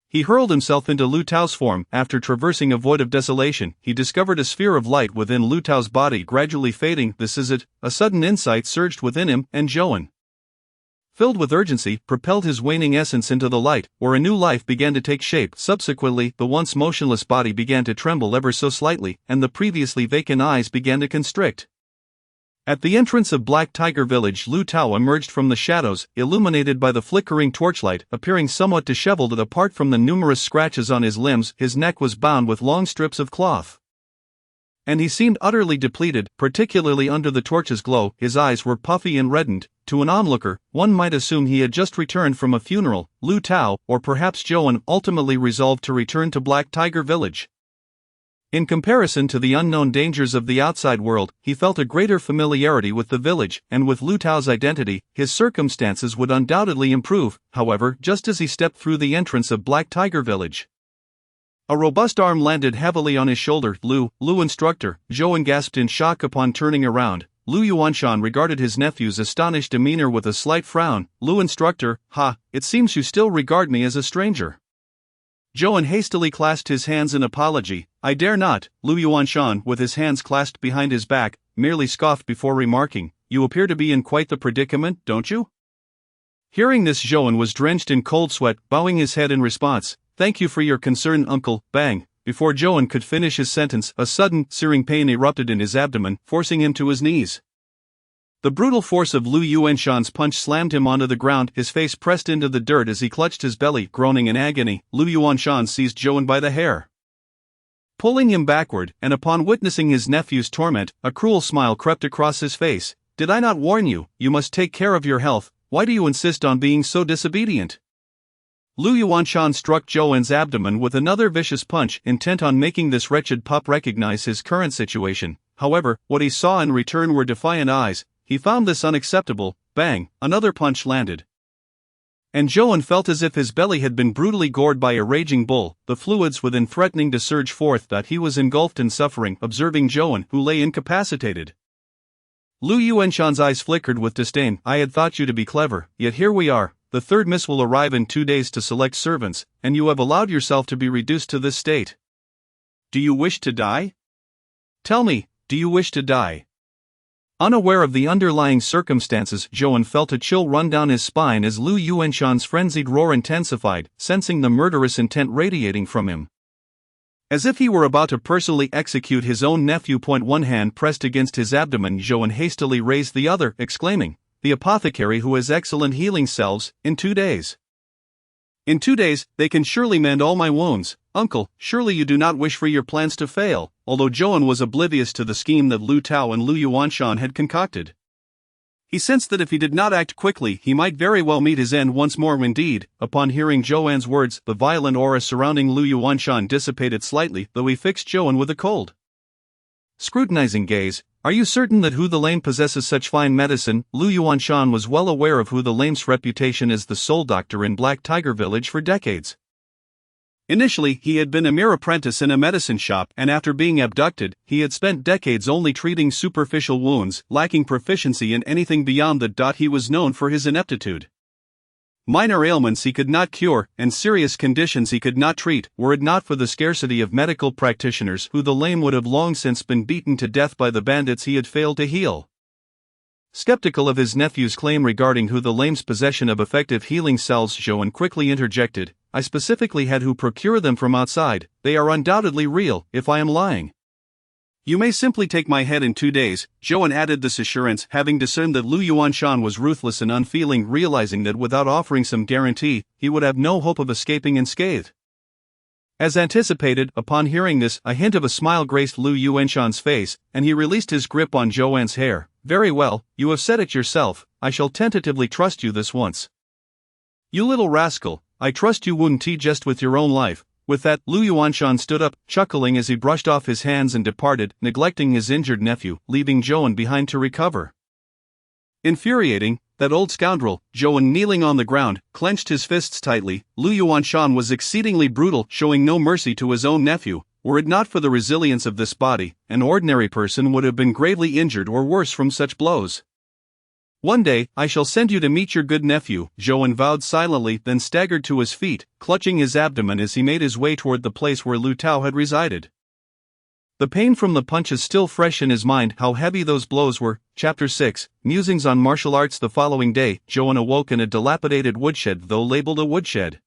he hurled himself into Lu Tao's form. After traversing a void of desolation, he discovered a sphere of light within Lu Tao's body gradually fading. This is it. A sudden insight surged within him, and Zhouwen, filled with urgency, propelled his waning essence into the light, where a new life began to take shape. Subsequently, the once motionless body began to tremble ever so slightly, and the previously vacant eyes began to constrict. At the entrance of Black Tiger Village, Lu Tao emerged from the shadows, illuminated by the flickering torchlight, appearing somewhat disheveled. Apart from the numerous scratches on his limbs, his neck was bound with long strips of cloth, and he seemed utterly depleted, particularly under the torch's glow. His eyes were puffy and reddened. To an onlooker, one might assume he had just returned from a funeral. Lu Tao, or perhaps Zhouwen, ultimately resolved to return to Black Tiger Village. In comparison to the unknown dangers of the outside world, he felt a greater familiarity with the village, and with Lu Tao's identity, his circumstances would undoubtedly improve. However, just as he stepped through the entrance of Black Tiger Village, a robust arm landed heavily on his shoulder. Lu instructor, Zhouwen gasped in shock upon turning around. Lu Yuanshan regarded his nephew's astonished demeanor with a slight frown. Lu instructor, it seems you still regard me as a stranger. Zhouwen hastily clasped his hands in apology. I dare not. Lu Yuanshan, with his hands clasped behind his back, merely scoffed before remarking, you appear to be in quite the predicament, don't you? Hearing this, Zhouwen was drenched in cold sweat, bowing his head in response. Thank you for your concern, uncle. Bang! Before Zhouwen could finish his sentence, a sudden, searing pain erupted in his abdomen, forcing him to his knees. The brutal force of Lu Yuanshan's punch slammed him onto the ground, his face pressed into the dirt as he clutched his belly, groaning in agony. Lu Yuanshan seized Zhouwen by the hair, pulling him backward, and upon witnessing his nephew's torment, a cruel smile crept across his face. Did I not warn you? You must take care of your health. Why do you insist on being so disobedient? Lu Yuanshan struck Zhouwen's abdomen with another vicious punch, intent on making this wretched pup recognize his current situation. However, what he saw in return were defiant eyes. He found this unacceptable. Bang! Another punch landed, and Zhouwen felt as if his belly had been brutally gored by a raging bull, the fluids within threatening to surge forth. That he was engulfed in suffering, observing Zhouwen, who lay incapacitated. Lu Yuanshan's eyes flickered with disdain. I had thought you to be clever, yet here we are. The third miss will arrive in 2 days to select servants, and you have allowed yourself to be reduced to this state. Do you wish to die? Tell me, do you wish to die? Unaware of the underlying circumstances, Zhouwen felt a chill run down his spine as Lu Yuanshan's frenzied roar intensified, sensing the murderous intent radiating from him. As if he were about to personally execute his own nephew. One hand pressed against his abdomen, Zhouwen hastily raised the other, exclaiming, the apothecary who has excellent healing salves, in 2 days. In 2 days, they can surely mend all my wounds. Uncle, surely you do not wish for your plans to fail, although Zhou was oblivious to the scheme that Lu Tao and Lu Yuanshan had concocted. He sensed that if he did not act quickly, he might very well meet his end once more. Indeed, upon hearing Zhouan's words, the violent aura surrounding Lu Yuanshan dissipated slightly, though he fixed Zhouan with a cold, scrutinizing gaze. Are you certain that Hu the Lame possesses such fine medicine? Lu Yuanshan was well aware of Hu the Lame's reputation as the sole doctor in Black Tiger Village for decades. Initially, he had been a mere apprentice in a medicine shop, and after being abducted, he had spent decades only treating superficial wounds, lacking proficiency in anything beyond that. He was known for his ineptitude. Minor ailments he could not cure, and serious conditions he could not treat. Were it not for the scarcity of medical practitioners, Hu the Lame would have long since been beaten to death by the bandits he had failed to heal. Skeptical of his nephew's claim regarding Hu the Lame's possession of effective healing salves, Zhouan quickly interjected, I specifically had Hu procure them from outside. They are undoubtedly real, if I am lying. You may simply take my head in 2 days, Zhouan added this assurance, having discerned that Lu Yuanshan was ruthless and unfeeling, realizing that without offering some guarantee, he would have no hope of escaping unscathed. As anticipated, upon hearing this, a hint of a smile graced Lu Yuanshan's face, and he released his grip on Zhouan's hair. Very well, you have said it yourself, I shall tentatively trust you this once. You little rascal, I trust you wouldn't jest with your own life. With that, Lu Yuanshan stood up, chuckling as he brushed off his hands and departed, neglecting his injured nephew, leaving Zhouan behind to recover. Infuriating, that old scoundrel, Zhouan, kneeling on the ground, clenched his fists tightly. Lu Yuanshan was exceedingly brutal, showing no mercy to his own nephew. Were it not for the resilience of this body, an ordinary person would have been gravely injured or worse from such blows. One day, I shall send you to meet your good nephew, Zhouan vowed silently, then staggered to his feet, clutching his abdomen as he made his way toward the place where Lu Tao had resided. The pain from the punches still fresh in his mind, how heavy those blows were. Chapter 6, Musings on Martial Arts. The following day, Zhouan awoke in a dilapidated woodshed, though labeled a woodshed.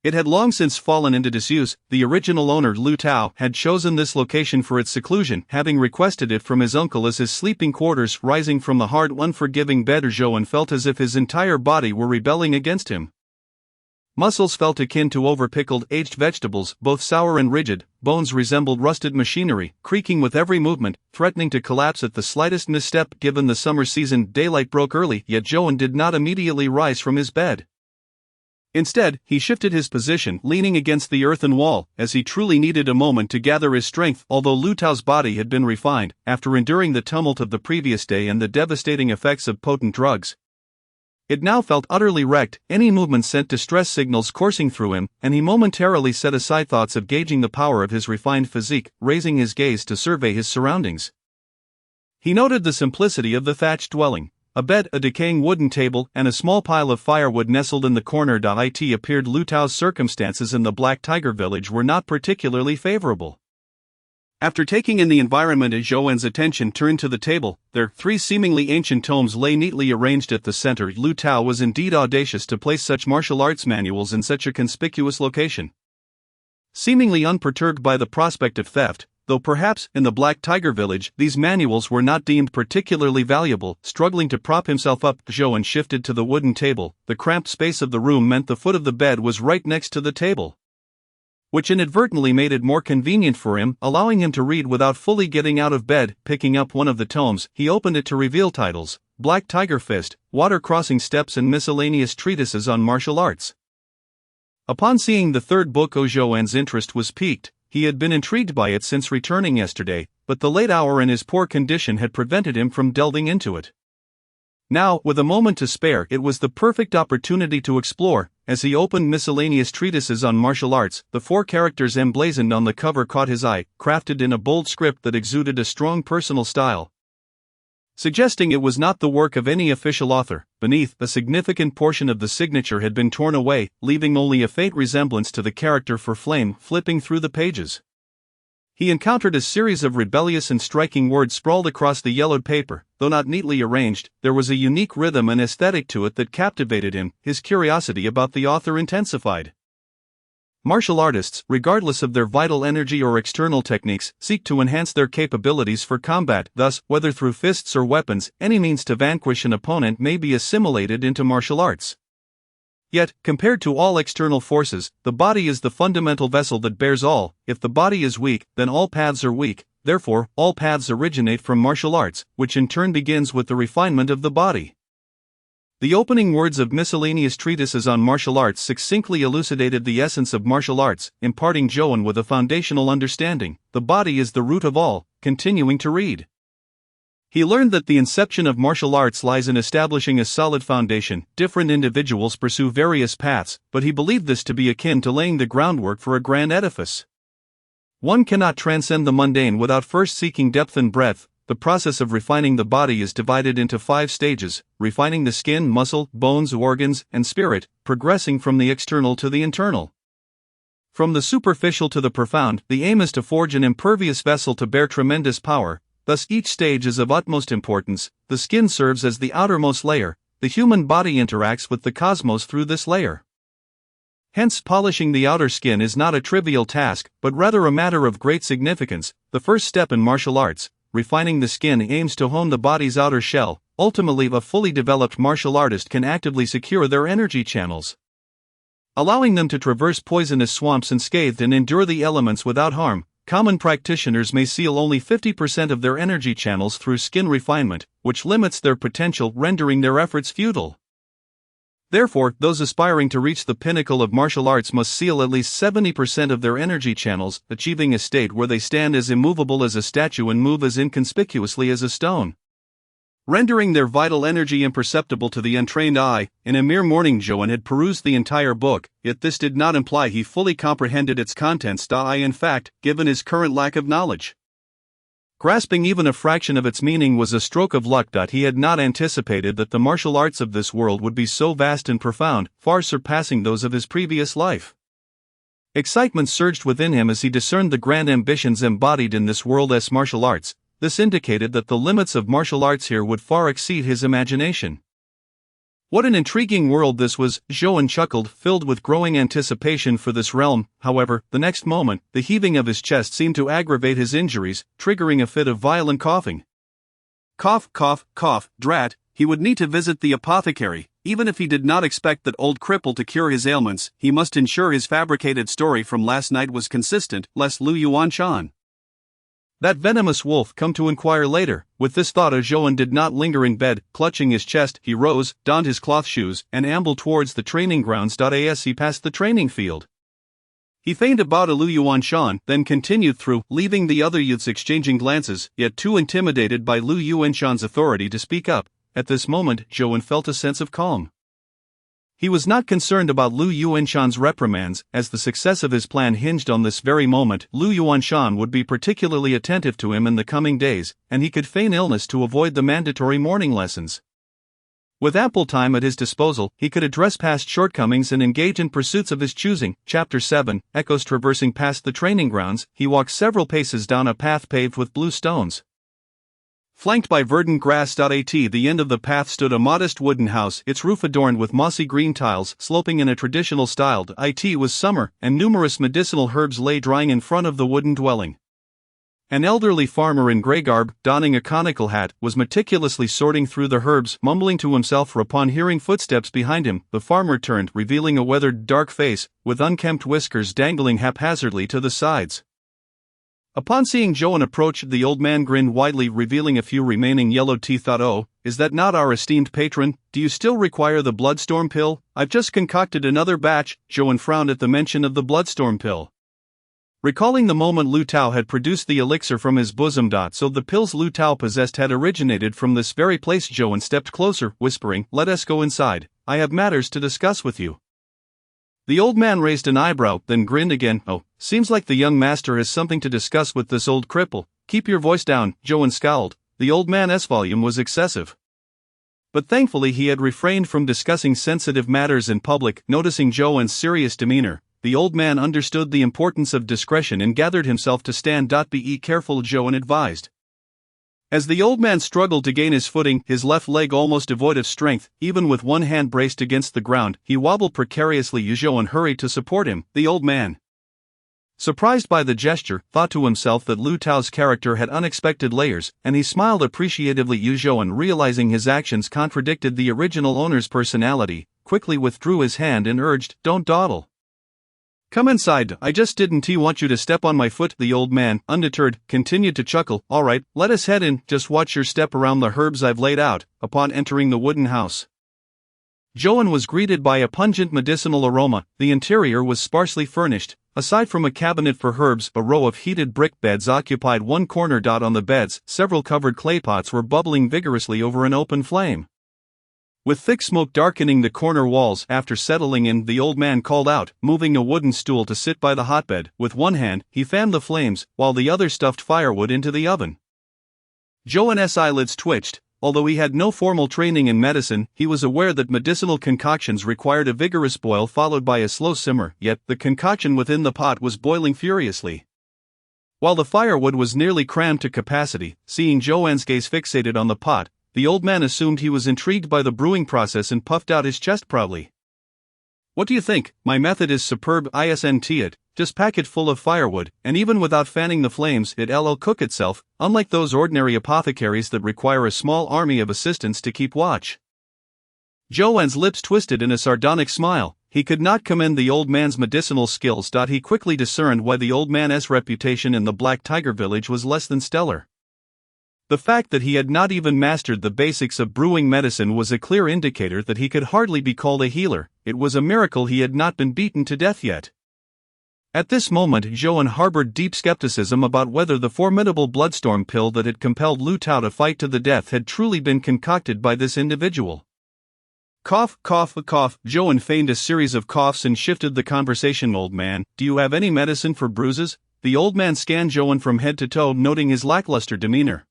It had long since fallen into disuse. The original owner, Lu Tao, had chosen this location for its seclusion, having requested it from his uncle as his sleeping quarters. Rising from the hard, unforgiving bed, Zhouan felt as if his entire body were rebelling against him. Muscles felt akin to overpickled, aged vegetables, both sour and rigid. Bones resembled rusted machinery, creaking with every movement, threatening to collapse at the slightest misstep. Given the summer season, daylight broke early, yet Zhouan did not immediately rise from his bed. Instead, he shifted his position, leaning against the earthen wall, as he truly needed a moment to gather his strength. Although Lu Tao's body had been refined, after enduring the tumult of the previous day and the devastating effects of potent drugs, it now felt utterly wrecked. Any movement sent distress signals coursing through him, and he momentarily set aside thoughts of gauging the power of his refined physique, raising his gaze to survey his surroundings. He noted the simplicity of the thatched dwelling. A bed, a decaying wooden table, and a small pile of firewood nestled in the corner. It appeared Lu Tao's circumstances in the Black Tiger Village were not particularly favorable. After taking in the environment, Zhouan's attention turned to the table. There, 3 seemingly ancient tomes lay neatly arranged at the center. Lu Tao was indeed audacious to place such martial arts manuals in such a conspicuous location. Seemingly unperturbed by the prospect of theft, though perhaps, in the Black Tiger Village, these manuals were not deemed particularly valuable. Struggling to prop himself up, Zhouan shifted to the wooden table. The cramped space of the room meant the foot of the bed was right next to the table, which inadvertently made it more convenient for him, allowing him to read without fully getting out of bed. Picking up one of the tomes, he opened it to reveal titles: Black Tiger Fist, Water Crossing Steps, and miscellaneous treatises on martial arts. Upon seeing the third book, Zhouan's interest was piqued. He had been intrigued by it since returning yesterday, but the late hour and his poor condition had prevented him from delving into it. Now, with a moment to spare, it was the perfect opportunity to explore. As he opened miscellaneous treatises on martial arts, the 4 characters emblazoned on the cover caught his eye, crafted in a bold script that exuded a strong personal style, suggesting it was not the work of any official author. Beneath, a significant portion of the signature had been torn away, leaving only a faint resemblance to the character for flame. Flipping through the pages, he encountered a series of rebellious and striking words sprawled across the yellowed paper. Though not neatly arranged, there was a unique rhythm and aesthetic to it that captivated him. His curiosity about the author intensified. Martial artists, regardless of their vital energy or external techniques, seek to enhance their capabilities for combat. Thus, whether through fists or weapons, any means to vanquish an opponent may be assimilated into martial arts. Yet, compared to all external forces, the body is the fundamental vessel that bears all. If the body is weak, then all paths are weak. Therefore, all paths originate from martial arts, which in turn begins with the refinement of the body. The opening words of miscellaneous treatises on martial arts succinctly elucidated the essence of martial arts, imparting Joan with a foundational understanding. The body is the root of all. Continuing to read, he learned that the inception of martial arts lies in establishing a solid foundation. Different individuals pursue various paths, but he believed this to be akin to laying the groundwork for a grand edifice. One cannot transcend the mundane without first seeking depth and breadth. The process of refining the body is divided into 5 stages: refining the skin, muscle, bones, organs, and spirit, progressing from the external to the internal. From the superficial to the profound, the aim is to forge an impervious vessel to bear tremendous power. Thus each stage is of utmost importance. The skin serves as the outermost layer. The human body interacts with the cosmos through this layer. Hence, polishing the outer skin is not a trivial task, but rather a matter of great significance. The first step in martial arts, refining the skin, aims to hone the body's outer shell. Ultimately, a fully developed martial artist can actively secure their energy channels, allowing them to traverse poisonous swamps unscathed and endure the elements without harm. Common practitioners may seal only 50% of their energy channels through skin refinement, which limits their potential, rendering their efforts futile. Therefore, those aspiring to reach the pinnacle of martial arts must seal at least 70% of their energy channels, achieving a state where they stand as immovable as a statue and move as inconspicuously as a stone, rendering their vital energy imperceptible to the untrained eye. In a mere morning, Joan had perused the entire book, yet this did not imply he fully comprehended its contents. In fact, given his current lack of knowledge, grasping even a fraction of its meaning was a stroke of luck. He had not anticipated that the martial arts of this world would be so vast and profound, far surpassing those of his previous life. Excitement surged within him as he discerned the grand ambitions embodied in this world's martial arts. This indicated that the limits of martial arts here would far exceed his imagination. What an intriguing world this was, Joan chuckled, filled with growing anticipation for this realm. However, the next moment, the heaving of his chest seemed to aggravate his injuries, triggering a fit of violent coughing. Cough, cough, cough, drat, he would need to visit the apothecary. Even if he did not expect that old cripple to cure his ailments, he must ensure his fabricated story from last night was consistent, lest Lu Yuanshan, that venomous wolf, come to inquire later. With this thought, Joan did not linger in bed. Clutching his chest, he rose, donned his cloth shoes, and ambled towards the training grounds. As he passed the training field, he feigned a bow to Lu Yuanshan, then continued through, leaving the other youths exchanging glances, yet too intimidated by Lu Yuanshan's authority to speak up. At this moment, Joan felt a sense of calm. He was not concerned about Lu Yuanshan's reprimands, as the success of his plan hinged on this very moment. Lu Yuanshan would be particularly attentive to him in the coming days, and he could feign illness to avoid the mandatory morning lessons. With ample time at his disposal, he could address past shortcomings and engage in pursuits of his choosing. Chapter 7, Echoes. Traversing past the training grounds, he walked several paces down a path paved with blue stones, flanked by verdant grass. At the end of the path stood a modest wooden house, its roof adorned with mossy green tiles, sloping in a traditional style. It was summer, and numerous medicinal herbs lay drying in front of the wooden dwelling. An elderly farmer in grey garb, donning a conical hat, was meticulously sorting through the herbs, mumbling to himself. Upon hearing footsteps behind him, the farmer turned, revealing a weathered, dark face, with unkempt whiskers dangling haphazardly to the sides. Upon seeing Joan approach, the old man grinned widely, revealing a few remaining yellow teeth. Oh, is that not our esteemed patron? Do you still require the bloodstorm pill? I've just concocted another batch. Joan frowned at the mention of the bloodstorm pill, recalling the moment Lu Tao had produced the elixir from his bosom. So the pills Lu Tao possessed had originated from this very place. Joan stepped closer, whispering, "Let us go inside. I have matters to discuss with you." The old man raised an eyebrow, then grinned again. "Oh, seems like the young master has something to discuss with this old cripple. Keep your voice down." Joan scowled. The old man's volume was excessive, but thankfully he had refrained from discussing sensitive matters in public. Noticing Joan's serious demeanor, the old man understood the importance of discretion and gathered himself to stand. Be careful, Joan advised. As the old man struggled to gain his footing, his left leg almost devoid of strength, even with one hand braced against the ground, he wobbled precariously. Joan hurried to support him. The old man, surprised by the gesture, thought to himself that Lu Tao's character had unexpected layers, and he smiled appreciatively. Joan, realizing his actions contradicted the original owner's personality, quickly withdrew his hand and urged, "Don't dawdle. Come inside, I just didn't want you to step on my foot." The old man, undeterred, continued to chuckle. "All right, let us head in, just watch your step around the herbs I've laid out." Upon entering the wooden house, Joan was greeted by a pungent medicinal aroma. The interior was sparsely furnished. Aside from a cabinet for herbs, a row of heated brick beds occupied one corner. On the beds, several covered clay pots were bubbling vigorously over an open flame, with thick smoke darkening the corner walls. After settling in, the old man called out, moving a wooden stool to sit by the hotbed. With one hand, he fanned the flames, while the other stuffed firewood into the oven. Joan's eyelids twitched. Although he had no formal training in medicine, he was aware that medicinal concoctions required a vigorous boil followed by a slow simmer, yet the concoction within the pot was boiling furiously, while the firewood was nearly crammed to capacity. Seeing Joan's gaze fixated on the pot, the old man assumed he was intrigued by the brewing process and puffed out his chest proudly. "What do you think? My method is superb. Isn't it? Just pack it full of firewood, and even without fanning the flames, it'll cook itself, unlike those ordinary apothecaries that require a small army of assistants to keep watch." Joan's lips twisted in a sardonic smile. He could not commend the old man's medicinal skills. He quickly discerned why the old man's reputation in the Black Tiger village was less than stellar. The fact that he had not even mastered the basics of brewing medicine was a clear indicator that he could hardly be called a healer. It was a miracle he had not been beaten to death yet. At this moment, Joan harbored deep skepticism about whether the formidable bloodstorm pill that had compelled Lu Tao to fight to the death had truly been concocted by this individual. Cough, cough, cough. Joan feigned a series of coughs and shifted the conversation. "Old man, do you have any medicine for bruises?" The old man scanned Joan from head to toe, noting his lackluster demeanor,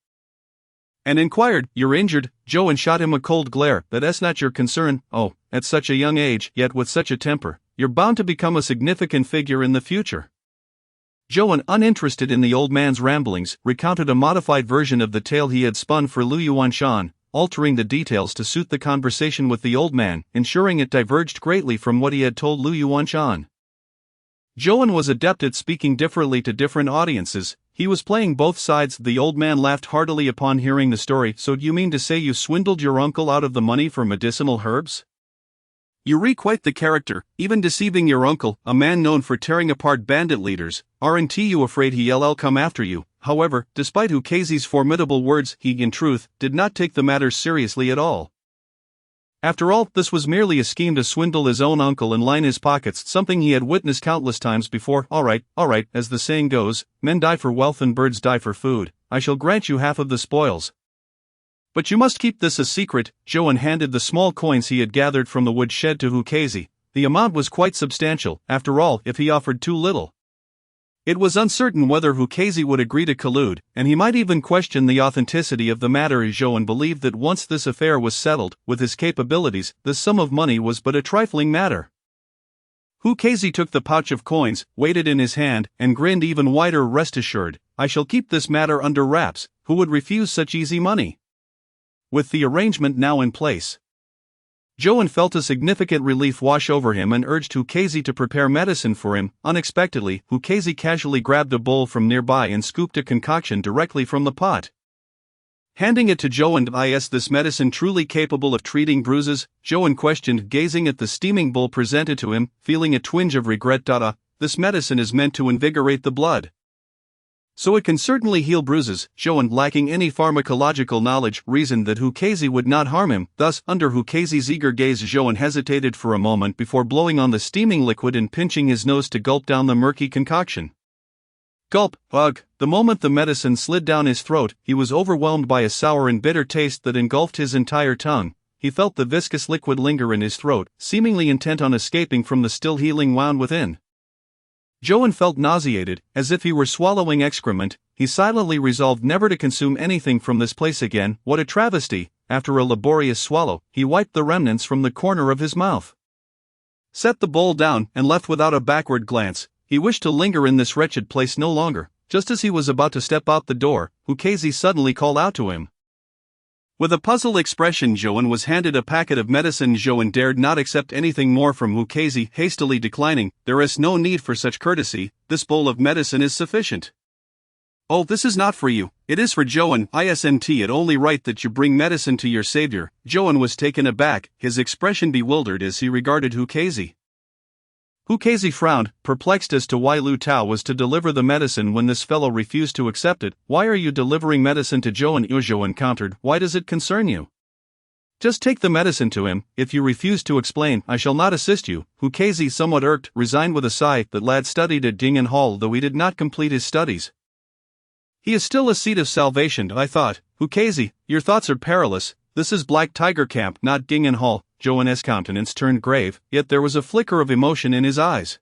and inquired. "You're injured?" Joan shot him a cold glare. "That's not your concern. Oh, at such a young age, yet with such a temper. You're bound to become a significant figure in the future." Joan, uninterested in the old man's ramblings, recounted a modified version of the tale he had spun for Lu Yuanshan, altering the details to suit the conversation with the old man, ensuring it diverged greatly from what he had told Lu Yuanshan. Joan was adept at speaking differently to different audiences. He was playing both sides. The old man laughed heartily upon hearing the story. "So you mean to say you swindled your uncle out of the money for medicinal herbs? You quite the character, even deceiving your uncle, a man known for tearing apart bandit leaders. Aren't you afraid he'll come after you?" However, despite Hukazi's formidable words, he, in truth, did not take the matter seriously at all. After all, this was merely a scheme to swindle his own uncle and line his pockets, something he had witnessed countless times before. All right, as the saying goes, men die for wealth and birds die for food. I shall grant you half of the spoils, but you must keep this a secret." Joan handed the small coins he had gathered from the woodshed to Hukazi. The amount was quite substantial. After all, if he offered too little, it was uncertain whether Hukazi would agree to collude, and he might even question the authenticity of the matter. Joan believed that once this affair was settled, with his capabilities, the sum of money was but a trifling matter. Hukazi took the pouch of coins, weighed it in his hand, and grinned even wider. "Rest assured, I shall keep this matter under wraps. Who would refuse such easy money?" With the arrangement now in place, Joan felt a significant relief wash over him and urged Hukazi to prepare medicine for him. Unexpectedly, Hukazi casually grabbed a bowl from nearby and scooped a concoction directly from the pot, handing it to Joan. "Is this medicine truly capable of treating bruises?" Joan questioned, gazing at the steaming bowl presented to him, feeling a twinge of regret. "This medicine is meant to invigorate the blood, so it can certainly heal bruises." Joan, lacking any pharmacological knowledge, reasoned that Hukazi would not harm him. Thus, under Hukazi's eager gaze, Joan hesitated for a moment before blowing on the steaming liquid and pinching his nose to gulp down the murky concoction. Gulp, ugh! The moment the medicine slid down his throat, he was overwhelmed by a sour and bitter taste that engulfed his entire tongue. He felt the viscous liquid linger in his throat, seemingly intent on escaping from the still healing wound within. Joan felt nauseated, as if he were swallowing excrement. He silently resolved never to consume anything from this place again. What a travesty! After a laborious swallow, he wiped the remnants from the corner of his mouth, set the bowl down, and left without a backward glance. He wished to linger in this wretched place no longer. Just as he was about to step out the door, Hukazi suddenly called out to him. With a puzzled expression, Joan was handed a packet of medicine. Joan dared not accept anything more from Hukazi, hastily declining. "There is no need for such courtesy, this bowl of medicine is sufficient." Oh, this is not for you, it is for Joan. Isn't it only right that you bring medicine to your savior? Joan was taken aback, his expression bewildered as he regarded Hukazi. Hukazi frowned, perplexed as to why Lu Tao was to deliver the medicine when this fellow refused to accept it. Why are you delivering medicine to Joan? Joan countered. Why does it concern you? Just take the medicine to him. If you refuse to explain, I shall not assist you. Hukazi, somewhat irked, resigned with a sigh. That lad studied at Dingen Hall, though he did not complete his studies. He is still a seed of salvation, I thought. Hukazi, your thoughts are perilous. This is Black Tiger Camp, not Dingen Hall. Joan's countenance turned grave, yet there was a flicker of emotion in his eyes.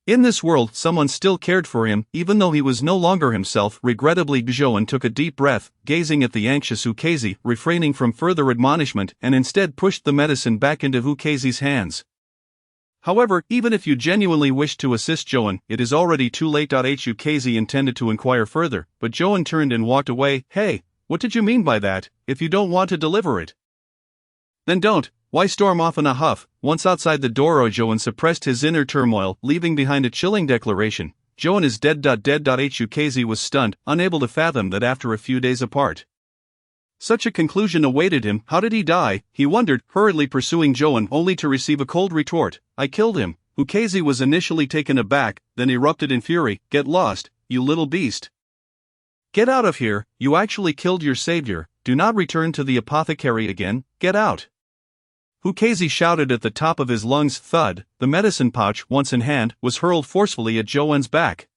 In this world, someone still cared for him, even though he was no longer himself. Regrettably, Joan took a deep breath, gazing at the anxious Hukazi, refraining from further admonishment, and instead pushed the medicine back into Hukazi's hands. However, even if you genuinely wish to assist Joan, it is already too late. Hukazi intended to inquire further, but Joan turned and walked away. Hey, what did you mean by that? If you don't want to deliver it, then don't. Why storm off in a huff? Once outside the door, Joan suppressed his inner turmoil, leaving behind a chilling declaration. Joan is dead. Hukazi was stunned, unable to fathom that after a few days apart, such a conclusion awaited him. How did he die? He wondered, hurriedly pursuing Joan only to receive a cold retort. I killed him. Hukazi was initially taken aback, then erupted in fury. Get lost, you little beast. Get out of here, you actually killed your savior. Do not return to the apothecary again, get out. Hukazi shouted at the top of his lungs. Thud, the medicine pouch, once in hand, was hurled forcefully at Joan's back,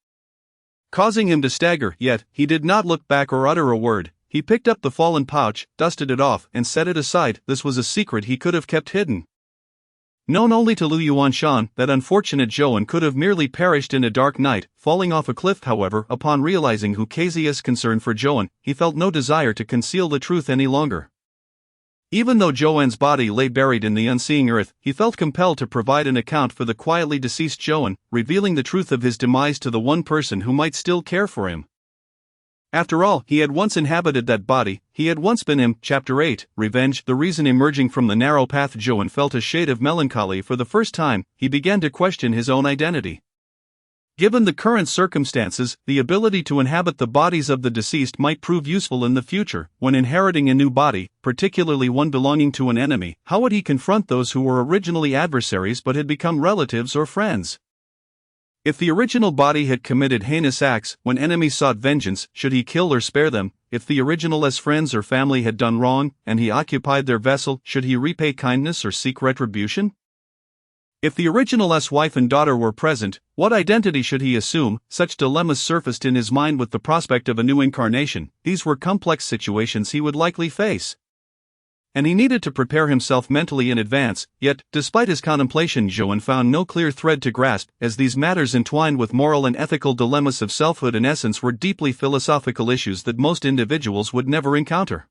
causing him to stagger, yet he did not look back or utter a word. He picked up the fallen pouch, dusted it off, and set it aside. This was a secret he could have kept hidden, known only to Lu Yuanshan. That unfortunate Joan could have merely perished in a dark night, falling off a cliff. However, upon realizing Hukazi's concern for Joan, he felt no desire to conceal the truth any longer. Even though Joan's body lay buried in the unseeing earth, he felt compelled to provide an account for the quietly deceased Joan, revealing the truth of his demise to the one person who might still care for him. After all, he had once inhabited that body, he had once been him. Chapter 8, Revenge. The reason emerging from the narrow path, Joan felt a shade of melancholy. For the first time, he began to question his own identity. Given the current circumstances, the ability to inhabit the bodies of the deceased might prove useful in the future. When inheriting a new body, particularly one belonging to an enemy, how would he confront those who were originally adversaries but had become relatives or friends? If the original body had committed heinous acts, when enemies sought vengeance, should he kill or spare them? If the original's friends or family had done wrong, and he occupied their vessel, should he repay kindness or seek retribution? If the original's wife and daughter were present, what identity should he assume? Such dilemmas surfaced in his mind with the prospect of a new incarnation. These were complex situations he would likely face, and he needed to prepare himself mentally in advance. Yet, despite his contemplation, Joan found no clear thread to grasp, as these matters entwined with moral and ethical dilemmas of selfhood. In essence, were deeply philosophical issues that most individuals would never encounter.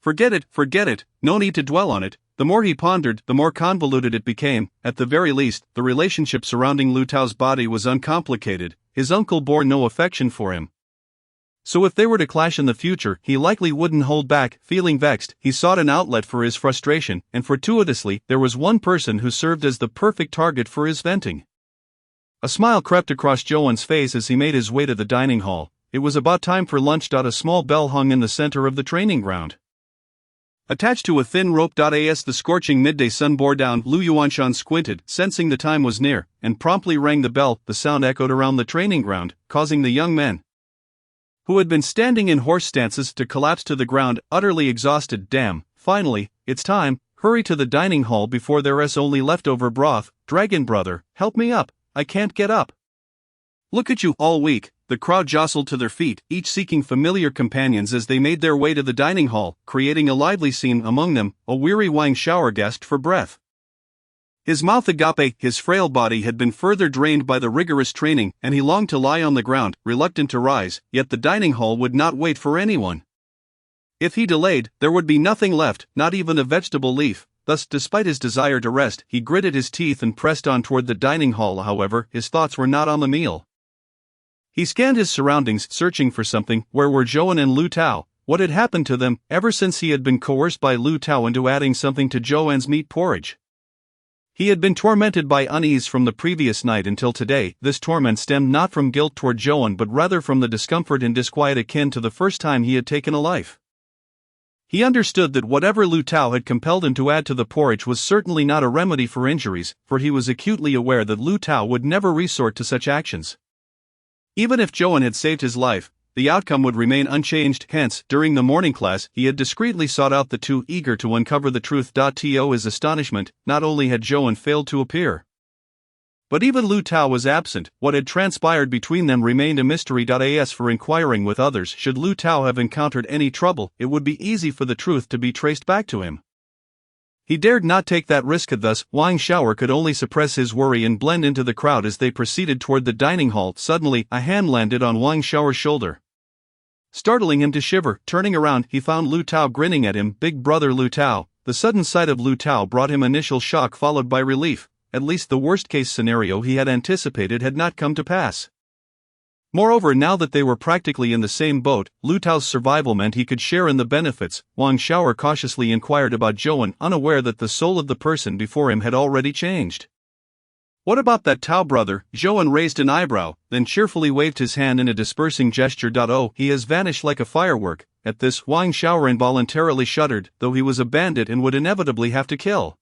Forget it, no need to dwell on it. The more he pondered, the more convoluted it became. At the very least, the relationship surrounding Lu Tao's body was uncomplicated. His uncle bore no affection for him, so if they were to clash in the future, he likely wouldn't hold back. Feeling vexed, he sought an outlet for his frustration, and fortuitously, there was one person who served as the perfect target for his venting. A smile crept across Joan's face as he made his way to the dining hall. It was about time for lunch. A small bell hung in the center of the training ground, attached to a thin rope. As the scorching midday sun bore down, Lu Yuanshan squinted, sensing the time was near, and promptly rang the bell. The sound echoed around the training ground, causing the young men who had been standing in horse stances to collapse to the ground, utterly exhausted. Damn, finally, it's time. Hurry to the dining hall before there's only leftover broth. Dragon brother, help me up, I can't get up. Look at you, all weak. The crowd jostled to their feet, each seeking familiar companions as they made their way to the dining hall, creating a lively scene. Among them, a weary Wang shower gasped for breath. His mouth agape, his frail body had been further drained by the rigorous training, and he longed to lie on the ground, reluctant to rise, yet the dining hall would not wait for anyone. If he delayed, there would be nothing left, not even a vegetable leaf. Thus, despite his desire to rest, he gritted his teeth and pressed on toward the dining hall. However, his thoughts were not on the meal. He scanned his surroundings, searching for something. Where were Joan and Lu Tao? What had happened to them? Ever since he had been coerced by Lu Tao into adding something to Joan's meat porridge, He had been tormented by unease from the previous night until today. This torment stemmed not from guilt toward Joan but rather from the discomfort and disquiet akin to the first time he had taken a life. He understood that whatever Lu Tao had compelled him to add to the porridge was certainly not a remedy for injuries, for he was acutely aware that Lu Tao would never resort to such actions. Even if Joan had saved his life, the outcome would remain unchanged. Hence, during the morning class, he had discreetly sought out the two, eager to uncover the truth. To his astonishment, not only had Joan failed to appear, but even Lu Tao was absent. What had transpired between them remained a mystery. As for inquiring with others, should Lu Tao have encountered any trouble, it would be easy for the truth to be traced back to him. He dared not take that risk. Thus, Wang Xiaoer could only suppress his worry and blend into the crowd as they proceeded toward the dining hall. Suddenly, a hand landed on Wang Xiaoer's shoulder, startling him to shiver. Turning around, he found Lu Tao grinning at him. Big brother Lu Tao. The sudden sight of Lu Tao brought him initial shock followed by relief. At least the worst-case scenario he had anticipated had not come to pass. Moreover, now that they were practically in the same boat, Lu Tao's survival meant he could share in the benefits. Wang Xiaoer cautiously inquired about Joan, unaware that the soul of the person before him had already changed. "What about that Tao brother?" Joan raised an eyebrow, then cheerfully waved his hand in a dispersing gesture. "Oh, he has vanished like a firework." At this, Wang Xiaoer involuntarily shuddered, though he was a bandit and would inevitably have to kill.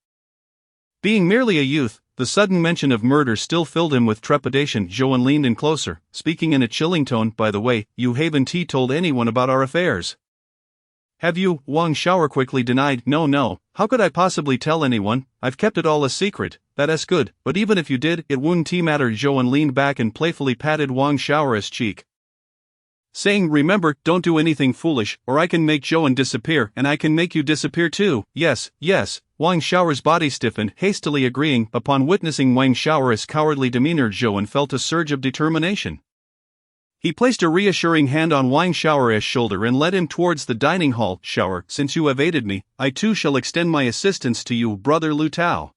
Being merely a youth, the sudden mention of murder still filled him with trepidation. Joan leaned in closer, speaking in a chilling tone. "By the way, you haven't told anyone about our affairs, have you?" Wang Xiaoer quickly denied. No, how could I possibly tell anyone? I've kept it all a secret." "That's good, but even if you did, it wouldn't matter." Joan leaned back and playfully patted Wang Xiaoer's cheek, saying, "Remember, don't do anything foolish, or I can make Joan disappear, and I can make you disappear too." Yes. Wang Xiaoer's body stiffened, hastily agreeing. Upon witnessing Wang Xiaoer's cowardly demeanor, Joan felt a surge of determination. He placed a reassuring hand on Wang Xiaoer's shoulder and led him towards the dining hall. "Xiaoer, since you have aided me, I too shall extend my assistance to you, brother Lu Tao."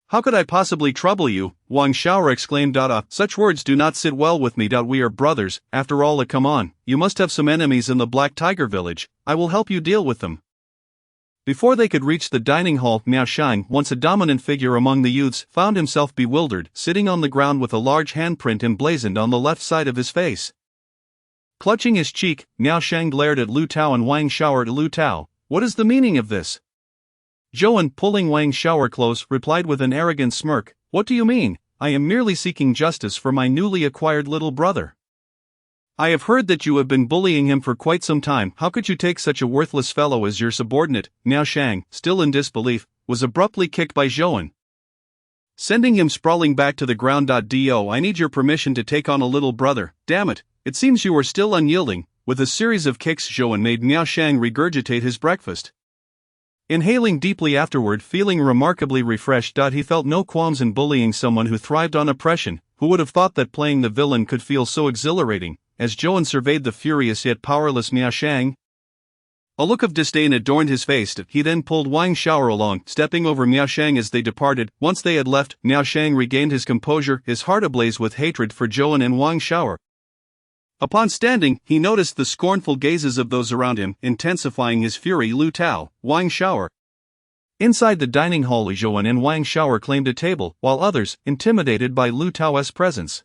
"How could I possibly trouble you?" Wang Xiaoer exclaimed. "Such words do not sit well with me. We are brothers, after all. Come on, you must have some enemies in the Black Tiger village. I will help you deal with them." Before they could reach the dining hall, Miao Shang, once a dominant figure among the youths, found himself bewildered, sitting on the ground with a large handprint emblazoned on the left side of his face. Clutching his cheek, Miao Shang glared at Lu Tao and Wang Xiaoer. "Lu Tao, what is the meaning of this?" Joan, pulling Wang Xiaoer close, replied with an arrogant smirk, "What do you mean? I am merely seeking justice for my newly acquired little brother. I have heard that you have been bullying him for quite some time. How could you take such a worthless fellow as your subordinate?" Miao Shang, still in disbelief, was abruptly kicked by Joan, sending him sprawling back to the ground. "I need your permission to take on a little brother. Damn it, it seems you are still unyielding." With a series of kicks, Joan made Miao Shang regurgitate his breakfast. Inhaling deeply afterward, feeling remarkably refreshed, he felt no qualms in bullying someone who thrived on oppression. Who would have thought that playing the villain could feel so exhilarating? As Joan surveyed the furious yet powerless Miao Shang, a look of disdain adorned his face. He then pulled Wang Xiaoer along, stepping over Miao Shang as they departed. Once they had left, Miao Shang regained his composure, his heart ablaze with hatred for Joan and Wang Xiaoer. Upon standing, he noticed the scornful gazes of those around him, intensifying his fury. Lu Tao, Wang Xiaoer. Inside the dining hall, Joan and Wang Xiaoer claimed a table, while others, intimidated by Lu Tao's presence,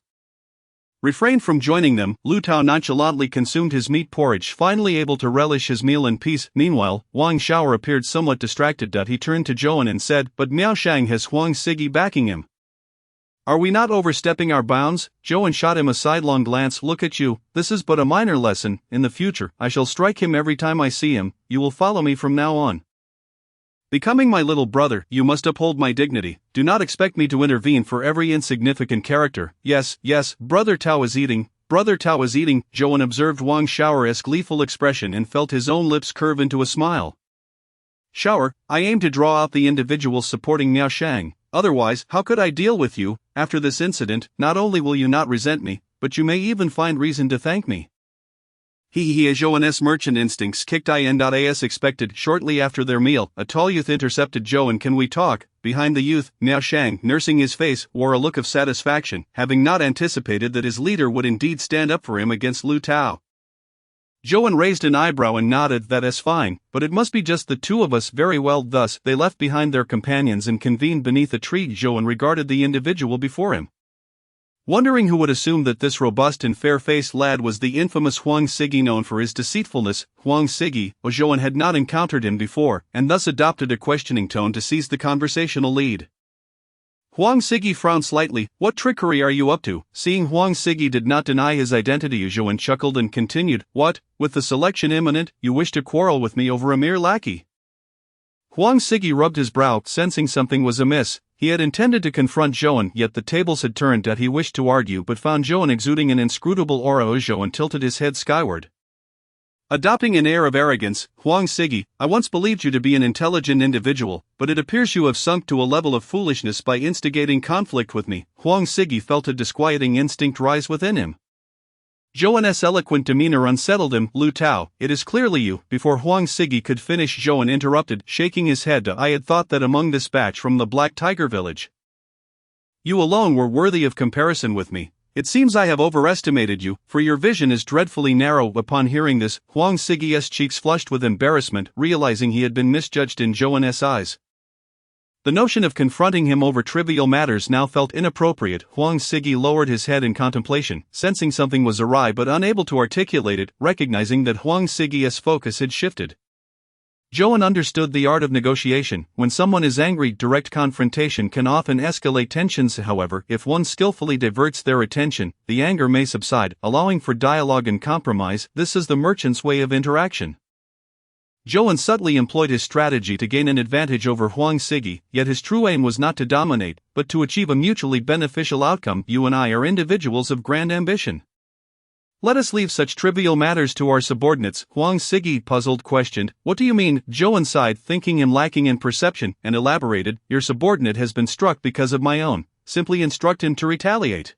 refrained from joining them. Lu Tao nonchalantly consumed his meat porridge, finally able to relish his meal in peace. Meanwhile, Wang Xiaoer appeared somewhat distracted. He turned to Joan and said, "But Miao Shang has Huang Sigi backing him. Are we not overstepping our bounds?" Joan shot him a sidelong glance. "Look at you, this is but a minor lesson. In the future, I shall strike him every time I see him. You will follow me from now on. Becoming my little brother, you must uphold my dignity. Do not expect me to intervene for every insignificant character." Yes, brother Tao is eating. Brother Tao is eating. Joan observed Wang Xiaoer's gleeful expression and felt his own lips curve into a smile. "Xiaoer, I aim to draw out the individual supporting Miao Shang. Otherwise, how could I deal with you? After this incident, not only will you not resent me, but you may even find reason to thank me." Joan's merchant instincts kicked in. As expected, shortly after their meal, a tall youth intercepted Joan. "Can we talk?" Behind the youth, Miao Shang, nursing his face, wore a look of satisfaction, having not anticipated that his leader would indeed stand up for him against Lu Tao. Joan raised an eyebrow and nodded. That's fine, but it must be just the two of us. Very well. Thus, they left behind their companions and convened beneath a tree. Joan regarded the individual before him, wondering who would assume that this robust and fair-faced lad was the infamous Huang Sigi, known for his deceitfulness. Huang Sigi, Joan had not encountered him before, and thus adopted a questioning tone to seize the conversational lead. Huang Sigi frowned slightly. What trickery are you up to? Seeing Huang Sigi did not deny his identity, Joan chuckled and continued, What, with the selection imminent, you wish to quarrel with me over a mere lackey? Huang Sigi rubbed his brow, sensing something was amiss. He had intended to confront Joan, yet the tables had turned that he wished to argue but found Joan exuding an inscrutable aura. Joan tilted his head skyward, adopting an air of arrogance. Huang Sigi, I once believed you to be an intelligent individual, but it appears you have sunk to a level of foolishness by instigating conflict with me. Huang Sigi felt a disquieting instinct rise within him. Joan's eloquent demeanor unsettled him. Lu Tao, it is clearly you. Before Huang Sigi could finish, Joan interrupted, shaking his head. I had thought that among this batch from the Black Tiger village, you alone were worthy of comparison with me. It seems I have overestimated you, for your vision is dreadfully narrow. Upon hearing this, Huang Sigi's cheeks flushed with embarrassment, realizing he had been misjudged in Joan's eyes. The notion of confronting him over trivial matters now felt inappropriate. Huang Sigi lowered his head in contemplation, sensing something was awry but unable to articulate it, recognizing that Huang Sigi's focus had shifted. Joan understood the art of negotiation. When someone is angry, direct confrontation can often escalate tensions. However, if one skillfully diverts their attention, the anger may subside, allowing for dialogue and compromise. This is the merchant's way of interaction. Joan subtly employed his strategy to gain an advantage over Huang Sigi, yet his true aim was not to dominate, but to achieve a mutually beneficial outcome. You and I are individuals of grand ambition. Let us leave such trivial matters to our subordinates. Huang Sigi, puzzled, questioned, What do you mean? Joan sighed, thinking him lacking in perception, and elaborated, Your subordinate has been struck because of my own. Simply instruct him to retaliate.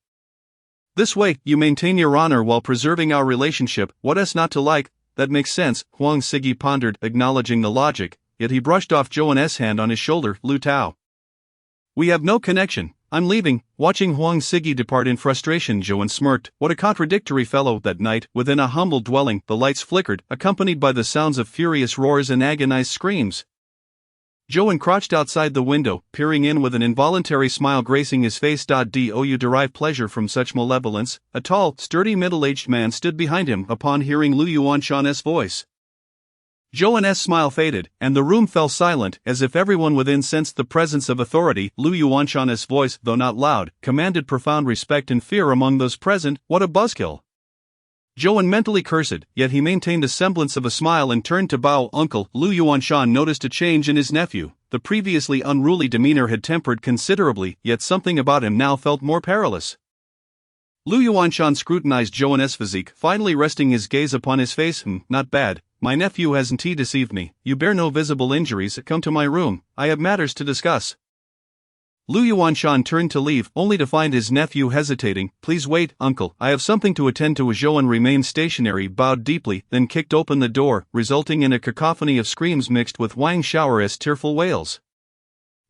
This way, you maintain your honor while preserving our relationship. What is not to like? That makes sense, Huang Sigi pondered, acknowledging the logic, yet he brushed off Joan's hand on his shoulder. Lu Tao, we have no connection. I'm leaving. Watching Huang Sigi depart in frustration, Joan smirked. What a contradictory fellow. That night, within a humble dwelling, the lights flickered, accompanied by the sounds of furious roars and agonized screams. Joan crouched outside the window, peering in with an involuntary smile gracing his face. Do you derive pleasure from such malevolence? A tall, sturdy middle-aged man stood behind him upon hearing Lu Yuanshan's voice. Joan's smile faded, and the room fell silent, as if everyone within sensed the presence of authority. Lu Yuanshan's voice, though not loud, commanded profound respect and fear among those present. What a buzzkill! Joan mentally cursed, yet he maintained a semblance of a smile and turned to bow. Uncle. Lu Yuanshan noticed a change in his nephew. The previously unruly demeanor had tempered considerably, yet something about him now felt more perilous. Lu Yuanshan scrutinized Joan's physique, finally resting his gaze upon his face. Not bad. My nephew hasn't deceived me. You bear no visible injuries. Come to my room. I have matters to discuss. Lu Yuanshan turned to leave, only to find his nephew hesitating. Please wait, uncle. I have something to attend to. Joan remained stationary, bowed deeply, then kicked open the door, resulting in a cacophony of screams mixed with Wang Xiao's tearful wails.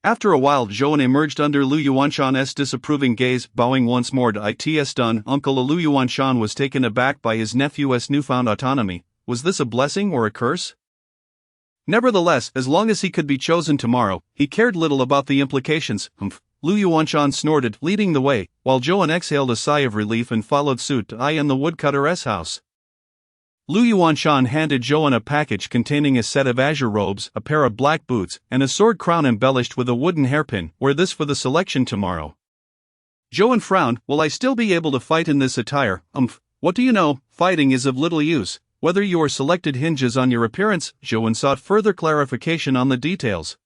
After a while, Joan emerged under Lu Yuanshan's disapproving gaze, bowing once more. It's done, uncle. Lu Yuanshan was taken aback by his nephew's newfound autonomy. Was this a blessing or a curse? Nevertheless, as long as he could be chosen tomorrow, he cared little about the implications. Lu Yuanshan snorted, leading the way, while Joan exhaled a sigh of relief and followed suit. I am the woodcutter's house. Lu Yuanshan handed Joan a package containing a set of azure robes, a pair of black boots, and a sword crown embellished with a wooden hairpin. Wear this for the selection tomorrow. Joan frowned. Will I still be able to fight in this attire? What do you know? Fighting is of little use. Whether you are selected hinges on your appearance. Joan sought further clarification on the details,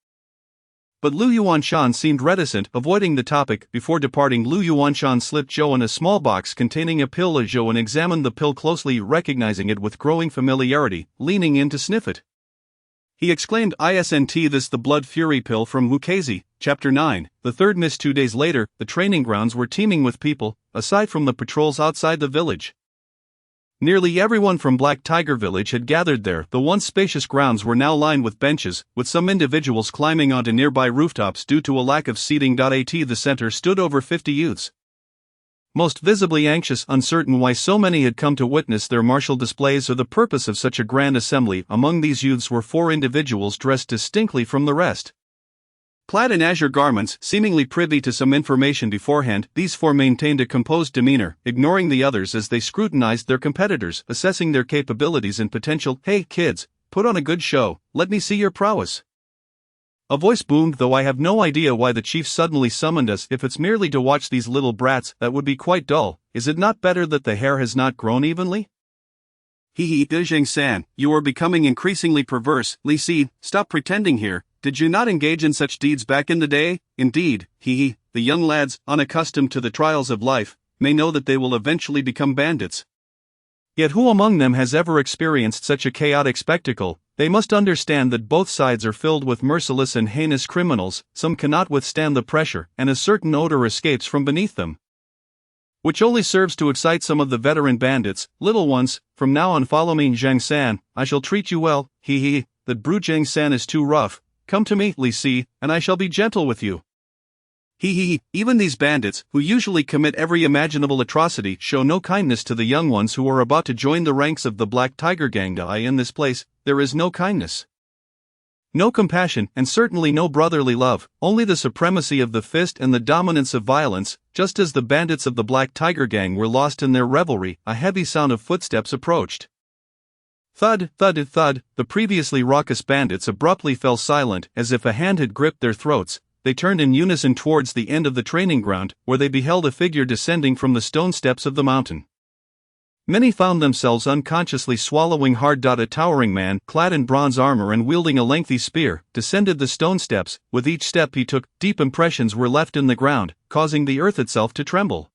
but Lu Yuanshan seemed reticent, avoiding the topic. Before departing, Lu Yuanshan slipped Joan a small box containing a pill. Joan examined the pill closely, recognizing it with growing familiarity, leaning in to sniff it. He exclaimed, Isn't this the blood fury pill from Wukazi? Chapter 9. The third missed 2 days later. The training grounds were teeming with people, aside from the patrols outside the village. Nearly everyone from Black Tiger Village had gathered there. The once spacious grounds were now lined with benches, with some individuals climbing onto nearby rooftops due to a lack of seating. At the center stood over 50 youths, most visibly anxious, uncertain why so many had come to witness their martial displays or the purpose of such a grand assembly. Among these youths were 4 individuals dressed distinctly from the rest. Clad in azure garments, seemingly privy to some information beforehand, these 4 maintained a composed demeanor, ignoring the others as they scrutinized their competitors, assessing their capabilities and potential. "Hey, kids, put on a good show, let me see your prowess." A voice boomed. "Though I have no idea why the chief suddenly summoned us. If it's merely to watch these little brats, that would be quite dull. Is it not better that the hair has not grown evenly?" "Hee Zhang-san, you are becoming increasingly perverse. Li Si, stop pretending here. Did you not engage in such deeds back in the day?" "Indeed, the young lads, unaccustomed to the trials of life, may know that they will eventually become bandits. Yet who among them has ever experienced such a chaotic spectacle? They must understand that both sides are filled with merciless and heinous criminals. Some cannot withstand the pressure, and a certain odor escapes from beneath them, which only serves to excite some of the veteran bandits. Little ones, from now on follow me, Zhang-san, I shall treat you well. That brute Zhang-san is too rough. Come to me, Li Si, and I shall be gentle with you." Even these bandits, who usually commit every imaginable atrocity, show no kindness to the young ones who are about to join the ranks of the Black Tiger Gang. In this place, there is no kindness, no compassion, and certainly no brotherly love, only the supremacy of the fist and the dominance of violence. Just as the bandits of the Black Tiger Gang were lost in their revelry, a heavy sound of footsteps approached. Thud, thud, thud. The previously raucous bandits abruptly fell silent, as if a hand had gripped their throats. They turned in unison towards the end of the training ground, where they beheld a figure descending from the stone steps of the mountain. Many found themselves unconsciously swallowing hard. A towering man, clad in bronze armor and wielding a lengthy spear, descended the stone steps. With each step he took, deep impressions were left in the ground, causing the earth itself to tremble.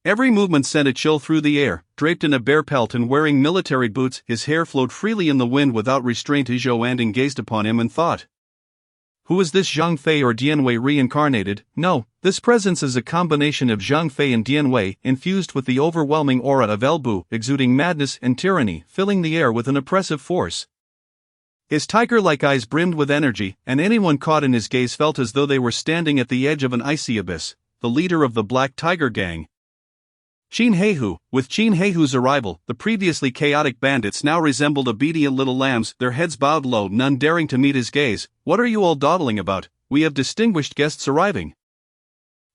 Every movement sent a chill through the air. Draped in a bear pelt and wearing military boots, his hair flowed freely in the wind without restraint. Zhou Anding gazed upon him and thought, "Who is this, Zhang Fei or Dian Wei reincarnated?" No, this presence is a combination of Zhang Fei and Dian Wei, infused with the overwhelming aura of El Bu, exuding madness and tyranny, filling the air with an oppressive force. His tiger-like eyes brimmed with energy, and anyone caught in his gaze felt as though they were standing at the edge of an icy abyss. The leader of the Black Tiger Gang, Qin Heihu. With Qin Heihu's arrival, the previously chaotic bandits now resembled obedient little lambs, their heads bowed low, none daring to meet his gaze. "What are you all dawdling about? We have distinguished guests arriving.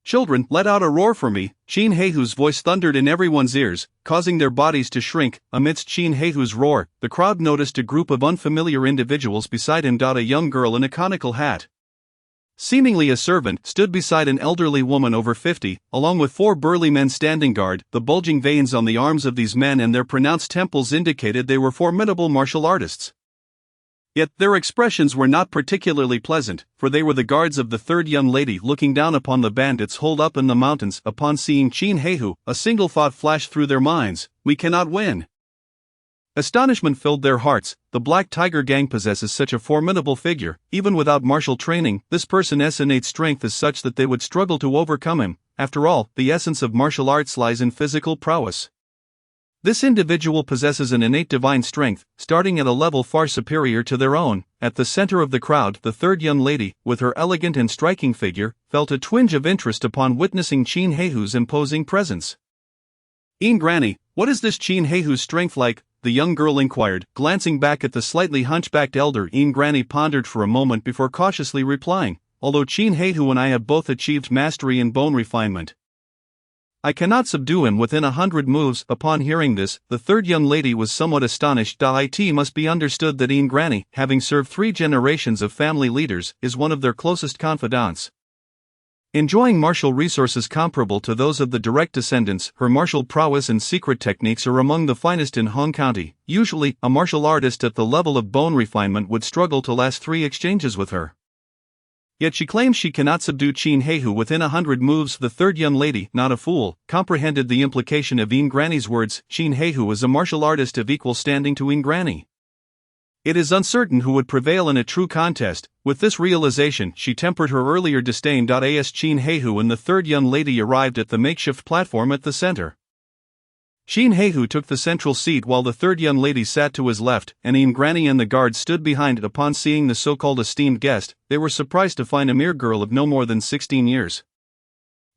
Children, let out a roar for me." Qin Heihu's voice thundered in everyone's ears, causing their bodies to shrink. Amidst Qin Heihu's roar, the crowd noticed a group of unfamiliar individuals beside him. A young girl in a conical hat, seemingly a servant, stood beside an elderly woman over 50, along with 4 burly men standing guard. The bulging veins on the arms of these men and their pronounced temples indicated they were formidable martial artists. Yet their expressions were not particularly pleasant, for they were the guards of the third young lady looking down upon the bandits holed up in the mountains. Upon seeing Qin Heihu, a single thought flashed through their minds: "We cannot win." Astonishment filled their hearts. The Black Tiger Gang possesses such a formidable figure. Even without martial training, this person's innate strength is such that they would struggle to overcome him. After all, the essence of martial arts lies in physical prowess. This individual possesses an innate divine strength, starting at a level far superior to their own. At the center of the crowd, the third young lady, with her elegant and striking figure, felt a twinge of interest upon witnessing Qin Heihu's imposing presence. "Granny, what is this Qin Heihu's strength like?" the young girl inquired, glancing back at the slightly hunchbacked elder. Granny pondered for a moment before cautiously replying, "Although Qin Heihu and I have both achieved mastery in bone refinement, I cannot subdue him within 100 moves." Upon hearing this, the third young lady was somewhat astonished. It must be understood that Granny, having served 3 generations of family leaders, is one of their closest confidants. Enjoying martial resources comparable to those of the direct descendants, her martial prowess and secret techniques are among the finest in Hong County. Usually, a martial artist at the level of bone refinement would struggle to last 3 exchanges with her. Yet she claims she cannot subdue Qin Heihu within 100 moves. The third young lady, not a fool, comprehended the implication of Granny's words. Qin Heihu is a martial artist of equal standing to Granny. It is uncertain who would prevail in a true contest. With this realization, she tempered her earlier disdain. As Qin Heihu and the third young lady arrived at the makeshift platform at the center, Qin Heihu took the central seat while the third young lady sat to his left, and Granny and the guards stood behind. Upon seeing the so-called esteemed guest, they were surprised to find a mere girl of no more than 16 years.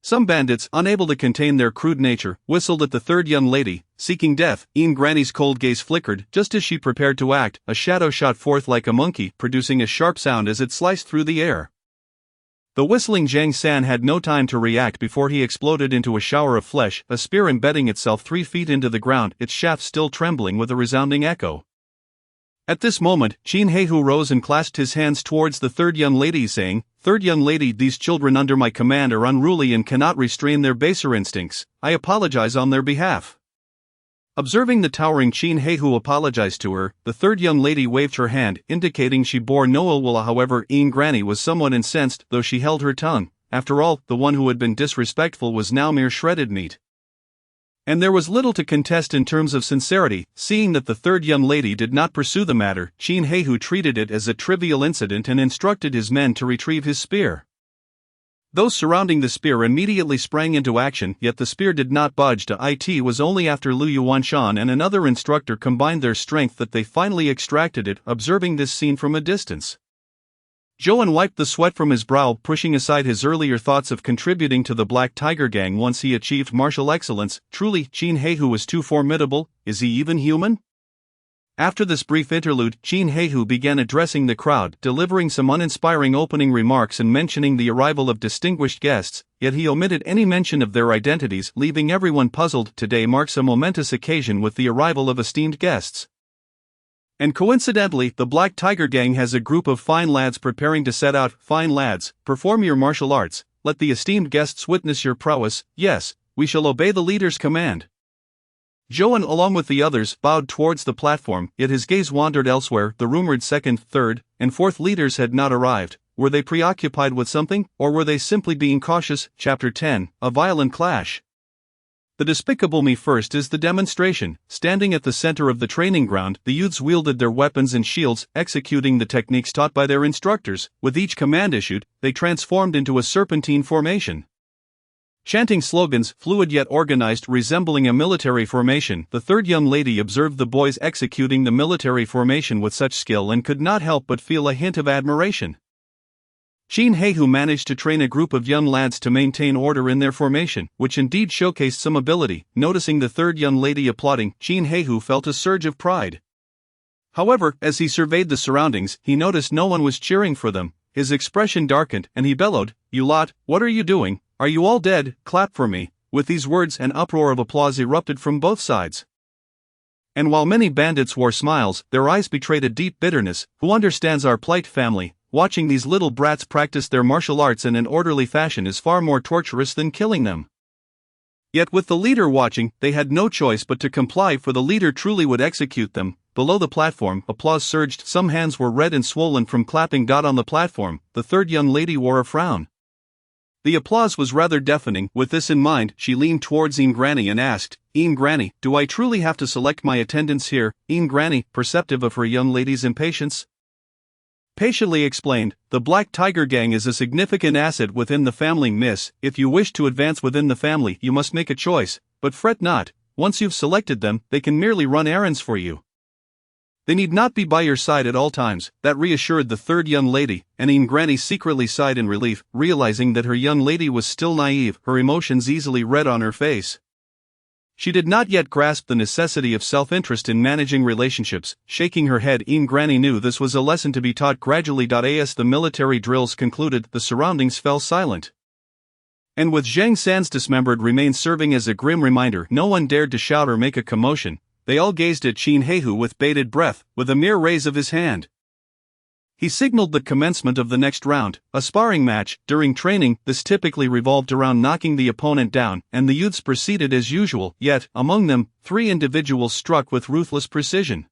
Some bandits, unable to contain their crude nature, whistled at the third young lady, seeking death. Granny's cold gaze flickered. Just as she prepared to act, a shadow shot forth like a monkey, producing a sharp sound as it sliced through the air. The whistling Zhang San had no time to react before he exploded into a shower of flesh, a spear embedding itself 3 feet into the ground, its shaft still trembling with a resounding echo. At this moment, Qin Heihu rose and clasped his hands towards the third young lady, saying, "Third young lady, these children under my command are unruly and cannot restrain their baser instincts. I apologize on their behalf." Observing the towering Qin Heihu apologized to her, the third young lady waved her hand, indicating she bore no ill will. However, Granny was somewhat incensed, though she held her tongue. After all, the one who had been disrespectful was now mere shredded meat. And there was little to contest in terms of sincerity. Seeing that the third young lady did not pursue the matter, Qin Heihu treated it as a trivial incident and instructed his men to retrieve his spear. Those surrounding the spear immediately sprang into action, yet the spear did not budge. It was only after Lu Yuanshan and another instructor combined their strength that they finally extracted it. Observing this scene from a distance, Zhouan wiped the sweat from his brow, pushing aside his earlier thoughts of contributing to the Black Tiger Gang once he achieved martial excellence. Truly, Qin Heihu is too formidable. Is he even human? After this brief interlude, Qin Heihu began addressing the crowd, delivering some uninspiring opening remarks and mentioning the arrival of distinguished guests, yet he omitted any mention of their identities, leaving everyone puzzled. Today marks a momentous occasion with the arrival of esteemed guests. And coincidentally, the Black Tiger Gang has a group of fine lads preparing to set out. Fine lads, perform your martial arts, let the esteemed guests witness your prowess. Yes, we shall obey the leader's command. Zhouan, along with the others, bowed towards the platform, yet his gaze wandered elsewhere. The rumored second, third, and fourth leaders had not arrived. Were they preoccupied with something, or were they simply being cautious? Chapter 10, A Violent Clash. The Despicable Me. First is the demonstration. Standing at the center of the training ground, the youths wielded their weapons and shields, executing the techniques taught by their instructors. With each command issued, they transformed into a serpentine formation. Chanting slogans, fluid yet organized, resembling a military formation, the third young lady observed the boys executing the military formation with such skill and could not help but feel a hint of admiration. Qin Heihu managed to train a group of young lads to maintain order in their formation, which indeed showcased some ability. Noticing the third young lady applauding, Qin Heihu felt a surge of pride. However, as he surveyed the surroundings, he noticed no one was cheering for them. His expression darkened, and he bellowed, "You lot, what are you doing? Are you all dead? Clap for me." With these words, an uproar of applause erupted from both sides. And while many bandits wore smiles, their eyes betrayed a deep bitterness. Who understands our plight, family? Watching these little brats practice their martial arts in an orderly fashion is far more torturous than killing them. Yet with the leader watching, they had no choice but to comply, for the leader truly would execute them. Below the platform, applause surged. Some hands were red and swollen from clapping. On the platform, the third young lady wore a frown. The applause was rather deafening. With this in mind, she leaned towards Granny and asked, "Granny, do I truly have to select my attendants here?" Granny, perceptive of her young lady's impatience, patiently explained, "The Black Tiger Gang is a significant asset within the family, miss. If you wish to advance within the family, you must make a choice, but fret not. Once you've selected them, they can merely run errands for you. They need not be by your side at all times." That reassured the third young lady, and Granny secretly sighed in relief, realizing that her young lady was still naive, her emotions easily read on her face. She did not yet grasp the necessity of self-interest in managing relationships. Shaking her head, Granny knew this was a lesson to be taught gradually. As the military drills concluded, the surroundings fell silent. And with Zhang San's dismembered remains serving as a grim reminder, no one dared to shout or make a commotion. They all gazed at Qin Heihu with bated breath. With a mere raise of his hand, he signaled the commencement of the next round, a sparring match. During training, this typically revolved around knocking the opponent down, and the youths proceeded as usual, yet, among them, 3 individuals struck with ruthless precision,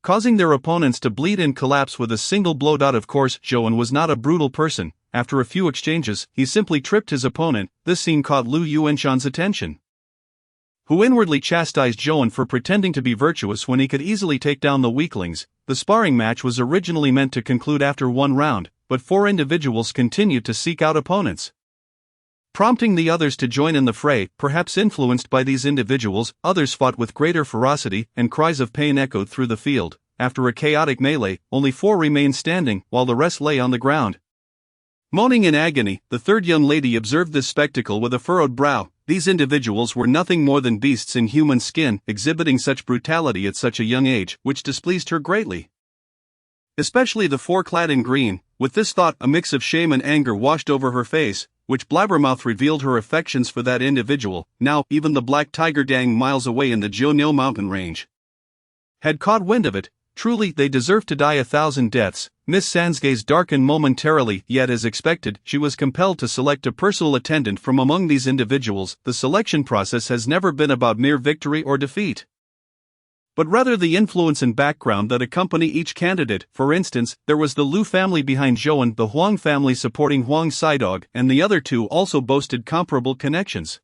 causing their opponents to bleed and collapse with a single blow. Of course, Zhouan was not a brutal person. After a few exchanges, he simply tripped his opponent. This scene caught Lu Yuanshan's attention, who inwardly chastised Zhouan for pretending to be virtuous when he could easily take down the weaklings. The sparring match was originally meant to conclude after 1 round, but 4 individuals continued to seek out opponents, prompting the others to join in the fray. Perhaps influenced by these individuals, others fought with greater ferocity, and cries of pain echoed through the field. After a chaotic melee, only 4 remained standing, while the rest lay on the ground. Moaning in agony, the third young lady observed this spectacle with a furrowed brow. These individuals were nothing more than beasts in human skin, exhibiting such brutality at such a young age, which displeased her greatly. Especially the four clad in green. With this thought, a mix of shame and anger washed over her face, which blabbermouth revealed her affections for that individual. Now, even the black tiger dang miles away in the Jonil mountain range had caught wind of it. Truly, they deserve to die 1,000 deaths. Miss San's gaze darkened momentarily, yet as expected, she was compelled to select a personal attendant from among these individuals. The selection process has never been about mere victory or defeat, but rather the influence and background that accompany each candidate. For instance, there was the Lu family behind Zhouan, the Huang family supporting Huang Sidog, and the other two also boasted comparable connections.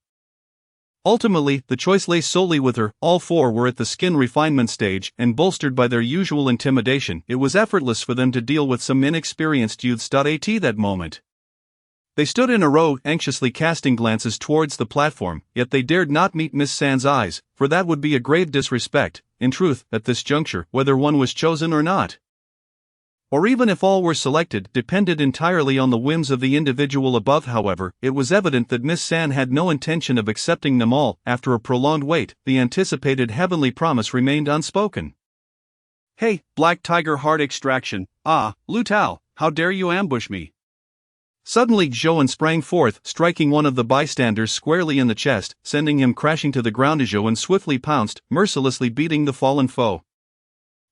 Ultimately, the choice lay solely with her. All four were at the skin refinement stage, and bolstered by their usual intimidation, it was effortless for them to deal with some inexperienced youths. At that moment, they stood in a row, anxiously casting glances towards the platform, yet they dared not meet Miss San's eyes, for that would be a grave disrespect. In truth, at this juncture, whether one was chosen or not, or even if all were selected, depended entirely on the whims of the individual above. However, it was evident that Miss San had no intention of accepting them all. After a prolonged wait, the anticipated heavenly promise remained unspoken. "Hey, Black Tiger Heart Extraction, Lu Tao, how dare you ambush me?" Suddenly Zhouan sprang forth, striking one of the bystanders squarely in the chest, sending him crashing to the ground. Zhouan swiftly pounced, mercilessly beating the fallen foe.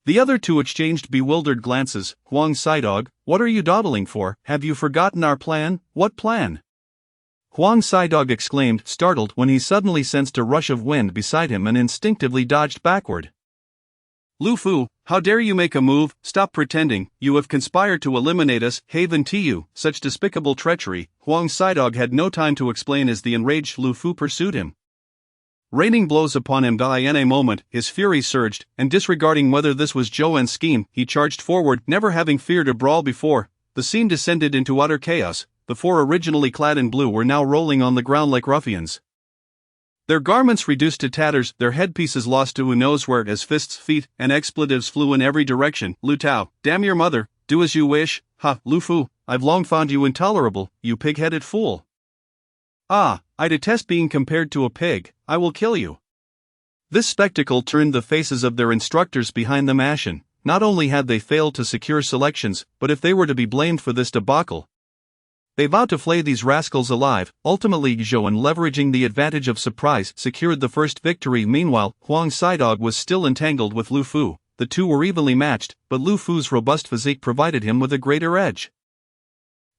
The other two exchanged bewildered glances. "Huang Sidog, what are you dawdling for? Have you forgotten our plan?" "What plan?" Huang Sidog exclaimed, startled, when he suddenly sensed a rush of wind beside him and instinctively dodged backward. "Lu Fu, how dare you make a move? Stop pretending, you have conspired to eliminate us. Haven to you, such despicable treachery." Huang Sidog had no time to explain as the enraged Lu Fu pursued him, raining blows upon him. In a moment, his fury surged, and disregarding whether this was Zhouan's scheme, he charged forward. Never having feared a brawl before, the scene descended into utter chaos. The four originally clad in blue were now rolling on the ground like ruffians, their garments reduced to tatters, their headpieces lost to who knows where, as fists, feet, and expletives flew in every direction. "Lu Tao, damn your mother, do as you wish." "Ha, Lu Fu, I've long found you intolerable, you pig-headed fool." I detest being compared to a pig, I will kill you." This spectacle turned the faces of their instructors behind them ashen. Not only had they failed to secure selections, but if they were to be blamed for this debacle, they vowed to flay these rascals alive. Ultimately, Zhouan, leveraging the advantage of surprise, secured the first victory. Meanwhile, Huang Sidog was still entangled with Lu Fu. The two were evenly matched, but Lu Fu's robust physique provided him with a greater edge.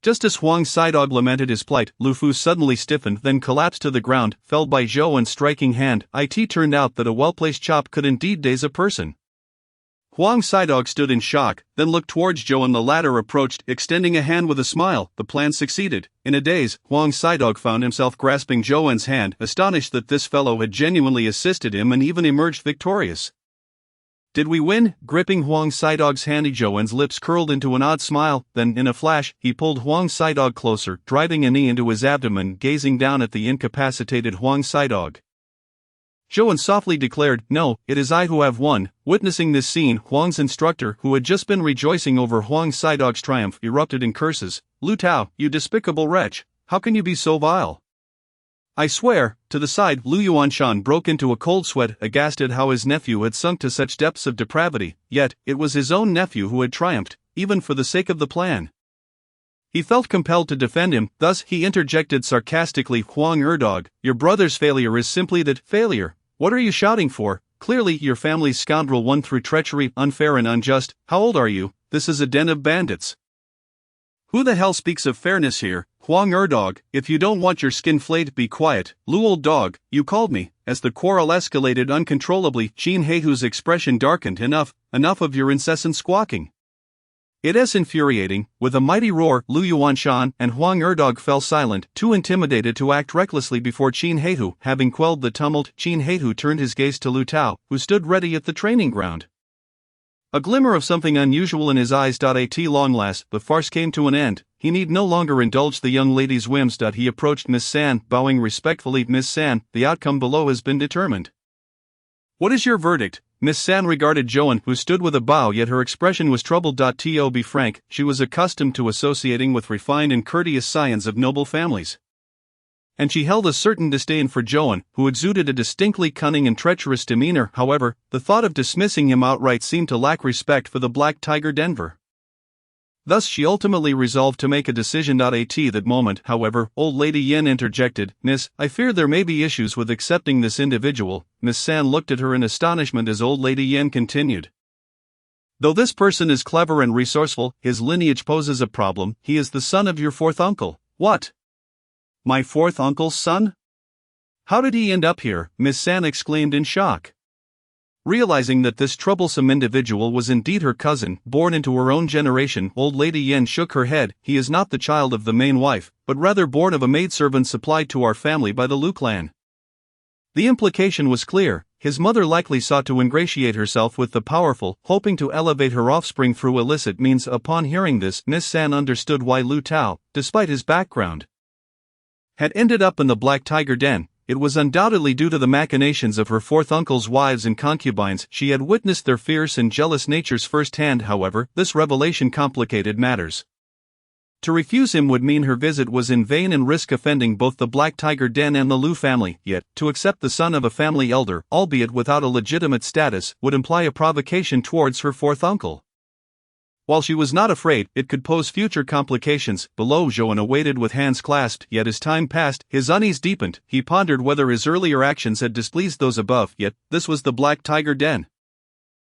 Just as Huang Sidog lamented his plight, Lu Fu suddenly stiffened, then collapsed to the ground, felled by Zhouan's striking hand. It turned out that a well-placed chop could indeed daze a person. Huang Sidog stood in shock, then looked towards Zhouan. The latter approached, extending a hand with a smile. The plan succeeded. In a daze, Huang Sidog found himself grasping Zhouan's hand, astonished that this fellow had genuinely assisted him and even emerged victorious. "Did we win?" Gripping Huang Sidog's hand, Zhouan's lips curled into an odd smile. Then, in a flash, he pulled Huang Sidog closer, driving a knee into his abdomen. Gazing down at the incapacitated Huang Sidog, Zhouan softly declared, "No, it is I who have won." Witnessing this scene, Huang's instructor, who had just been rejoicing over Huang Sidog's triumph, erupted in curses. "Lu Tao, you despicable wretch, how can you be so vile? I swear." To the side, Lu Yuanshan broke into a cold sweat, aghast at how his nephew had sunk to such depths of depravity. Yet, it was his own nephew who had triumphed, even for the sake of the plan. He felt compelled to defend him, thus he interjected sarcastically, "Huang Erdog, your brother's failure is simply that failure. What are you shouting for? Clearly your family's scoundrel won through treachery, unfair and unjust. How old are you? This is a den of bandits. Who the hell speaks of fairness here? Huang Erdog, if you don't want your skin flayed, be quiet." "Lu old dog, you called me." As the quarrel escalated uncontrollably, Qin Heihu's expression darkened. Enough of your incessant squawking. It is infuriating." With a mighty roar, Lu Yuanshan and Huang Erdog fell silent, too intimidated to act recklessly before Qin Heihu. Having quelled the tumult, Qin Heihu turned his gaze to Lu Tao, who stood ready at the training ground, a glimmer of something unusual in his eyes. At long last, the farce came to an end. He need no longer indulge the young lady's whims. He approached Miss San, bowing respectfully. "Miss San, the outcome below has been determined." "What is your verdict?" Miss San regarded Joan, who stood with a bow, yet her expression was troubled. To be frank, she was accustomed to associating with refined and courteous scions of noble families, and she held a certain disdain for Joan, who exuded a distinctly cunning and treacherous demeanor. However, the thought of dismissing him outright seemed to lack respect for the Black Tiger Denver. Thus she ultimately resolved to make a decision. At that moment, however, old Lady Yen interjected, "Miss, I fear there may be issues with accepting this individual." Miss San looked at her in astonishment as old Lady Yen continued. "Though this person is clever and resourceful, his lineage poses a problem. He is the son of your fourth uncle." "What? My fourth uncle's son? How did he end up here?" Miss San exclaimed in shock. Realizing that this troublesome individual was indeed her cousin, born into her own generation, old Lady Yen shook her head. "He is not the child of the main wife, but rather born of a maidservant supplied to our family by the Lu clan." The implication was clear. His mother likely sought to ingratiate herself with the powerful, hoping to elevate her offspring through illicit means. Upon hearing this, Miss San understood why Lu Tao, despite his background, had ended up in the Black Tiger Den. It was undoubtedly due to the machinations of her fourth uncle's wives and concubines. She had witnessed their fierce and jealous natures firsthand. However, this revelation complicated matters. To refuse him would mean her visit was in vain and risk offending both the Black Tiger Den and the Lu family, yet, to accept the son of a family elder, albeit without a legitimate status, would imply a provocation towards her fourth uncle. While she was not afraid it could pose future complications, below Joan awaited with hands clasped. Yet as time passed, his unease deepened. He pondered whether his earlier actions had displeased those above. Yet, this was the Black Tiger Den.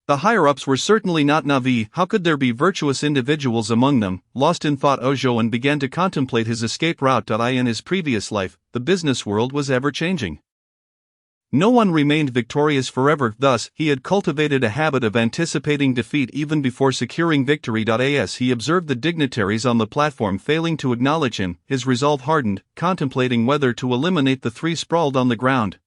The higher-ups were certainly not naive. How could there be virtuous individuals among them? Lost in thought, Joan began to contemplate his escape route. In his previous life, the business world was ever-changing. No one remained victorious forever, thus, he had cultivated a habit of anticipating defeat even before securing victory. As he observed the dignitaries on the platform failing to acknowledge him, his resolve hardened, contemplating whether to eliminate the three sprawled on the ground.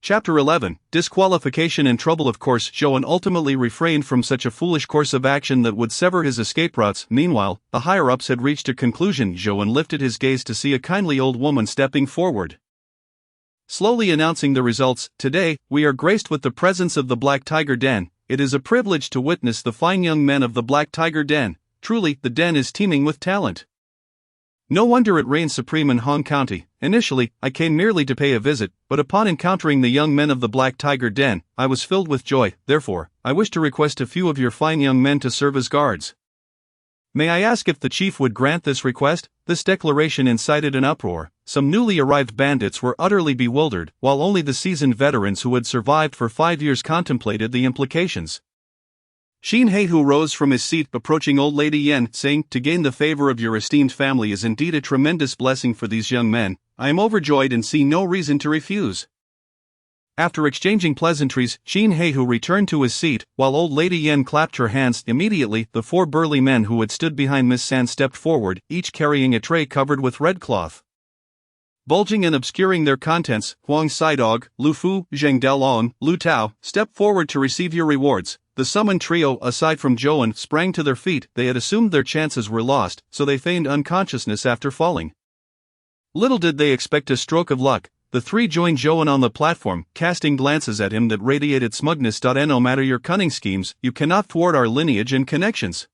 Chapter 11, Disqualification and Trouble. Of course, Joan ultimately refrained from such a foolish course of action that would sever his escape routes. Meanwhile, the higher-ups had reached a conclusion. Joan lifted his gaze to see a kindly old woman stepping forward, slowly announcing the results. "Today, we are graced with the presence of the Black Tiger Den. It is a privilege to witness the fine young men of the Black Tiger Den. Truly, the den is teeming with talent. No wonder it reigns supreme in Hong County. Initially, I came merely to pay a visit, but upon encountering the young men of the Black Tiger Den, I was filled with joy. Therefore, I wish to request a few of your fine young men to serve as guards. May I ask if the chief would grant this request?" This declaration incited an uproar. Some newly arrived bandits were utterly bewildered, while only the seasoned veterans who had survived for 5 years contemplated the implications. Shin Heihu rose from his seat, approaching old Lady Yen, saying, "To gain the favor of your esteemed family is indeed a tremendous blessing for these young men. I am overjoyed and see no reason to refuse." After exchanging pleasantries, Shin Heihu returned to his seat, while old Lady Yen clapped her hands. Immediately, the 4 burly men who had stood behind Miss San stepped forward, each carrying a tray covered with red cloth. Bulging and obscuring their contents, Huang Sidog, Lu Fu, Zheng Dalong, Lu Tao, step forward to receive your rewards. The summoned trio, aside from Joan, sprang to their feet. They had assumed their chances were lost, so they feigned unconsciousness after falling. Little did they expect a stroke of luck. The 3 joined Joan on the platform, casting glances at him that radiated smugness. No matter your cunning schemes, you cannot thwart our lineage and connections.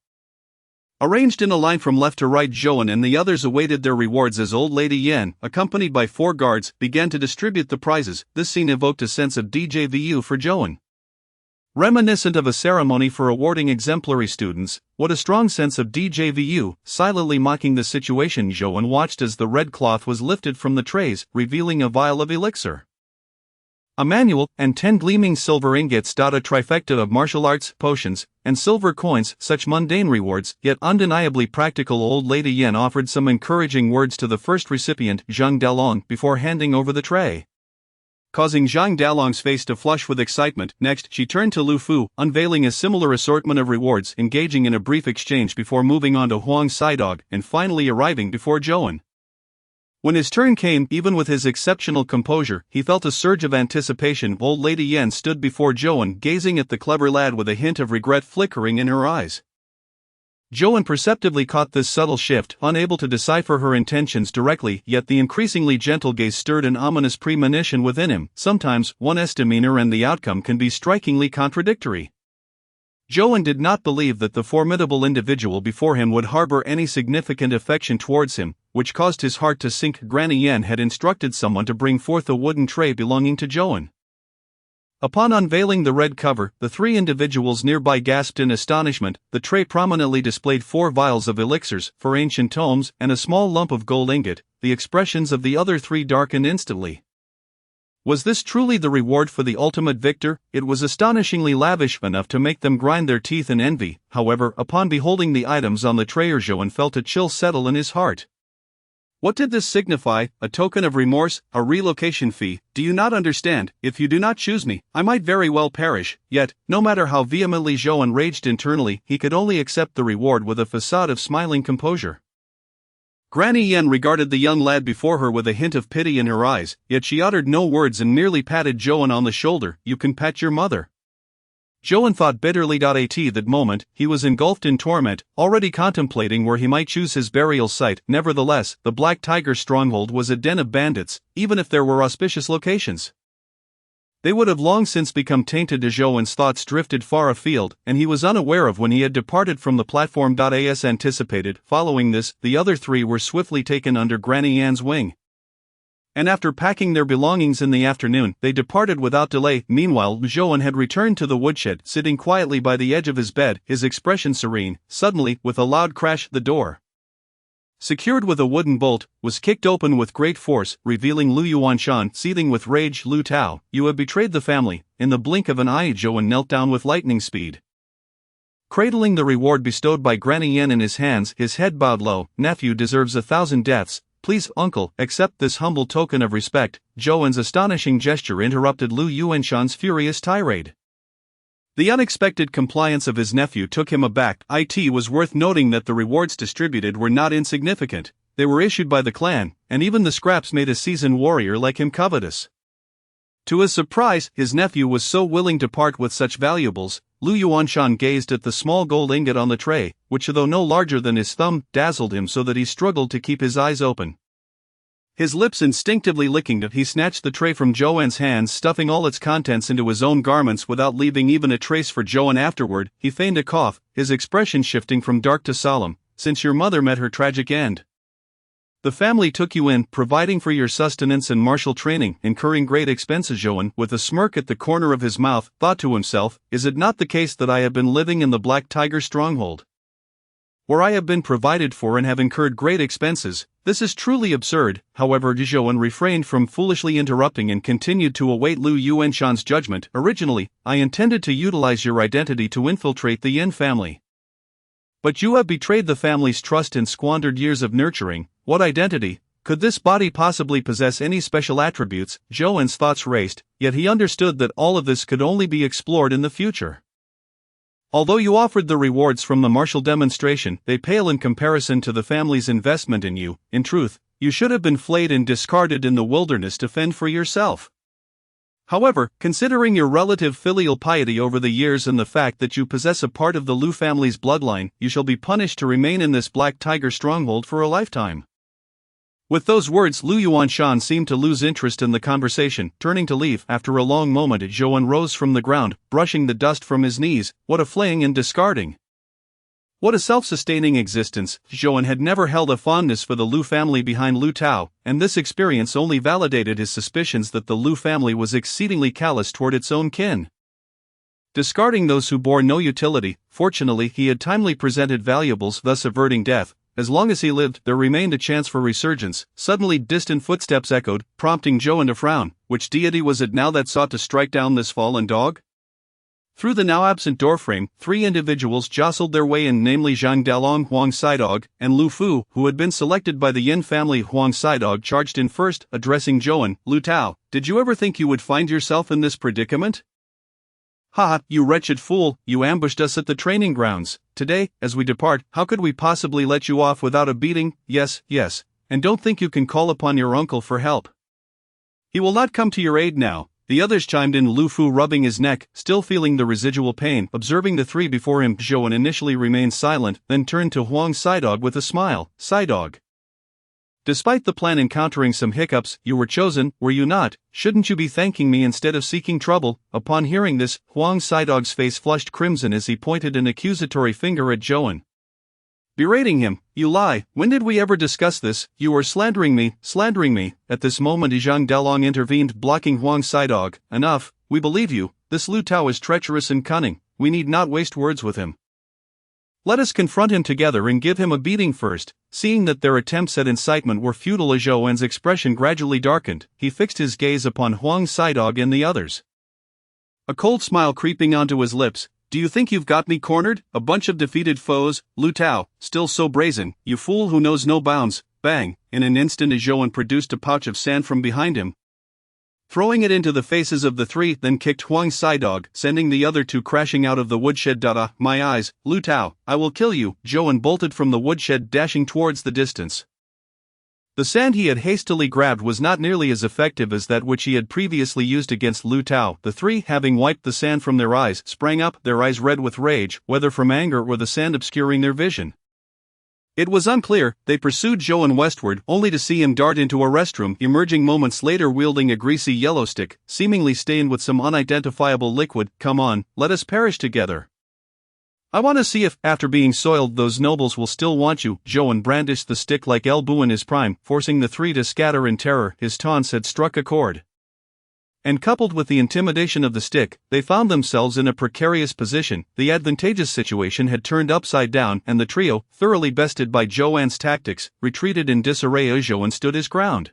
Arranged in a line from left to right, Joan and the others awaited their rewards as old Lady Yen, accompanied by 4 guards, began to distribute the prizes. This scene evoked a sense of déjà vu for Joan. Reminiscent of a ceremony for awarding exemplary students, what a strong sense of déjà vu. Silently mocking the situation, Joan watched as the red cloth was lifted from the trays, revealing a vial of elixir, a manual, and 10 gleaming silver ingots. A trifecta of martial arts, potions, and silver coins. Such mundane rewards, yet undeniably practical. Old Lady Yen offered some encouraging words to the first recipient, Zhang Dalong, before handing over the tray, causing Zhang Dalong's face to flush with excitement. Next, she turned to Lu Fu, unveiling a similar assortment of rewards, engaging in a brief exchange before moving on to Huang Sidog, and finally arriving before Joan. When his turn came, even with his exceptional composure, he felt a surge of anticipation. Old Lady Yen stood before Joan, gazing at the clever lad with a hint of regret flickering in her eyes. Zhou perceptively caught this subtle shift, unable to decipher her intentions directly, yet the increasingly gentle gaze stirred an ominous premonition within him. Sometimes, one's demeanor and the outcome can be strikingly contradictory. Zhou did not believe that the formidable individual before him would harbor any significant affection towards him, which caused his heart to sink. Granny Yan had instructed someone to bring forth a wooden tray belonging to Zhou. Upon unveiling the red cover, the three individuals nearby gasped in astonishment. The tray prominently displayed 4 vials of elixirs, 4 ancient tomes, and a small lump of gold ingot. The expressions of the other 3 darkened instantly. Was this truly the reward for the ultimate victor? It was astonishingly lavish enough to make them grind their teeth in envy. However, upon beholding the items on the tray, Zhou felt a chill settle in his heart. What did this signify? A token of remorse? A relocation fee? Do you not understand? If you do not choose me, I might very well perish. Yet, no matter how vehemently Zhou raged internally, he could only accept the reward with a facade of smiling composure. Granny Yan regarded the young lad before her with a hint of pity in her eyes, yet she uttered no words and merely patted Zhou on the shoulder. You can pat your mother. Zhou thought bitterly. At that moment, he was engulfed in torment, already contemplating where he might choose his burial site. Nevertheless, the Black Tiger stronghold was a den of bandits, even if there were auspicious locations. They would have long since become tainted. Zhou's thoughts drifted far afield, and he was unaware of when he had departed from the platform. As anticipated, following this, the other 3 were swiftly taken under Granny Yan's wing. And after packing their belongings in the afternoon, they departed without delay. Meanwhile, Zhou had returned to the woodshed, sitting quietly by the edge of his bed, his expression serene. Suddenly, with a loud crash, the door, secured with a wooden bolt, was kicked open with great force, revealing Lu Yuanshan, seething with rage. Lu Tao, you have betrayed the family. In the blink of an eye, Zhou knelt down with lightning speed. Cradling the reward bestowed by Granny Yan in his hands, his head bowed low. Nephew deserves 1,000 deaths. Please, uncle, accept this humble token of respect. Zhou's astonishing gesture interrupted Lu Yuanshan's furious tirade. The unexpected compliance of his nephew took him aback. It was worth noting that the rewards distributed were not insignificant. They were issued by the clan, and even the scraps made a seasoned warrior like him covetous. To his surprise, his nephew was so willing to part with such valuables. Lu Yuanshan gazed at the small gold ingot on the tray, which, though no larger than his thumb, dazzled him so that he struggled to keep his eyes open. His lips instinctively licking it, he snatched the tray from Zhou's hands, stuffing all its contents into his own garments without leaving even a trace for Zhou. Afterward, he feigned a cough, his expression shifting from dark to solemn. Since your mother met her tragic end, the family took you in, providing for your sustenance and martial training, incurring great expenses. Zhou, with a smirk at the corner of his mouth, thought to himself, is it not the case that I have been living in the Black Tiger stronghold, where I have been provided for and have incurred great expenses? This is truly absurd. However, Zhou refrained from foolishly interrupting and continued to await Lu Yuanshan's judgment. Originally, I intended to utilize your identity to infiltrate the Yin family. But you have betrayed the family's trust and squandered years of nurturing. What identity? Could this body possibly possess any special attributes? Zhou's thoughts raced, yet he understood that all of this could only be explored in the future. Although you offered the rewards from the martial demonstration, they pale in comparison to the family's investment in you. In truth, you should have been flayed and discarded in the wilderness to fend for yourself. However, considering your relative filial piety over the years and the fact that you possess a part of the Lu family's bloodline, you shall be punished to remain in this Black Tiger stronghold for a lifetime. With those words, Lu Yuanshan seemed to lose interest in the conversation. Turning to leave, after a long moment, Zhou rose from the ground, brushing the dust from his knees. What a flaying and discarding! What a self-sustaining existence! Zhou had never held a fondness for the Lu family behind Lu Tao, and this experience only validated his suspicions that the Lu family was exceedingly callous toward its own kin, discarding those who bore no utility. Fortunately, he had timely presented valuables, thus averting death. As long as he lived, there remained a chance for resurgence. Suddenly, distant footsteps echoed, prompting Zhou to frown. Which deity was it now that sought to strike down this fallen dog? Through the now absent doorframe, 3 individuals jostled their way in, namely Zhang Dalong, Huang Saidog, and Lu Fu, who had been selected by the Yin family. Huang Saidog charged in first, addressing Zhou. Lu Tao, did you ever think you would find yourself in this predicament? Ha, you wretched fool, you ambushed us at the training grounds. Today, as we depart, how could we possibly let you off without a beating? Yes, and don't think you can call upon your uncle for help. He will not come to your aid now. The others chimed in, Lu Fu rubbing his neck, still feeling the residual pain. Observing the three before him, Zhou initially remained silent, then turned to Huang Saidog with a smile. Saidog, despite the plan encountering some hiccups, you were chosen, were you not? Shouldn't you be thanking me instead of seeking trouble? Upon hearing this, Huang Saidog's face flushed crimson as he pointed an accusatory finger at Zhou, berating him. You lie, when did we ever discuss this? You are slandering me. At this moment Zhang Dalong intervened, blocking Huang Saidog. Enough, we believe you, this Lu Tao is treacherous and cunning, we need not waste words with him. Let us confront him together and give him a beating first. Seeing that their attempts at incitement were futile, Zhou's expression gradually darkened. He fixed his gaze upon Huang Saidog and the others, a cold smile creeping onto his lips. Do you think you've got me cornered? A bunch of defeated foes, Lu Tao, still so brazen, you fool who knows no bounds. Bang! In an instant Zhou produced a pouch of sand from behind him, throwing it into the faces of the three, then kicked Huang Saidog, sending the other two crashing out of the woodshed. My eyes, Lu Tao, I will kill you. Zhou bolted from the woodshed, dashing towards the distance. The sand he had hastily grabbed was not nearly as effective as that which he had previously used against Lu Tao. The three, having wiped the sand from their eyes, sprang up, their eyes red with rage, whether from anger or the sand obscuring their vision. It was unclear. They pursued Zhou westward, only to see him dart into a restroom, emerging moments later wielding a greasy yellow stick, seemingly stained with some unidentifiable liquid. Come on, let us perish together. I want to see if, after being soiled, those nobles will still want you. Zhou brandished the stick like El Bu in his prime, forcing the three to scatter in terror. His taunts had struck a chord, and coupled with the intimidation of the stick, they found themselves in a precarious position. The advantageous situation had turned upside down, and the trio, thoroughly bested by Zhou's tactics, retreated in disarray. Zhou stood his ground,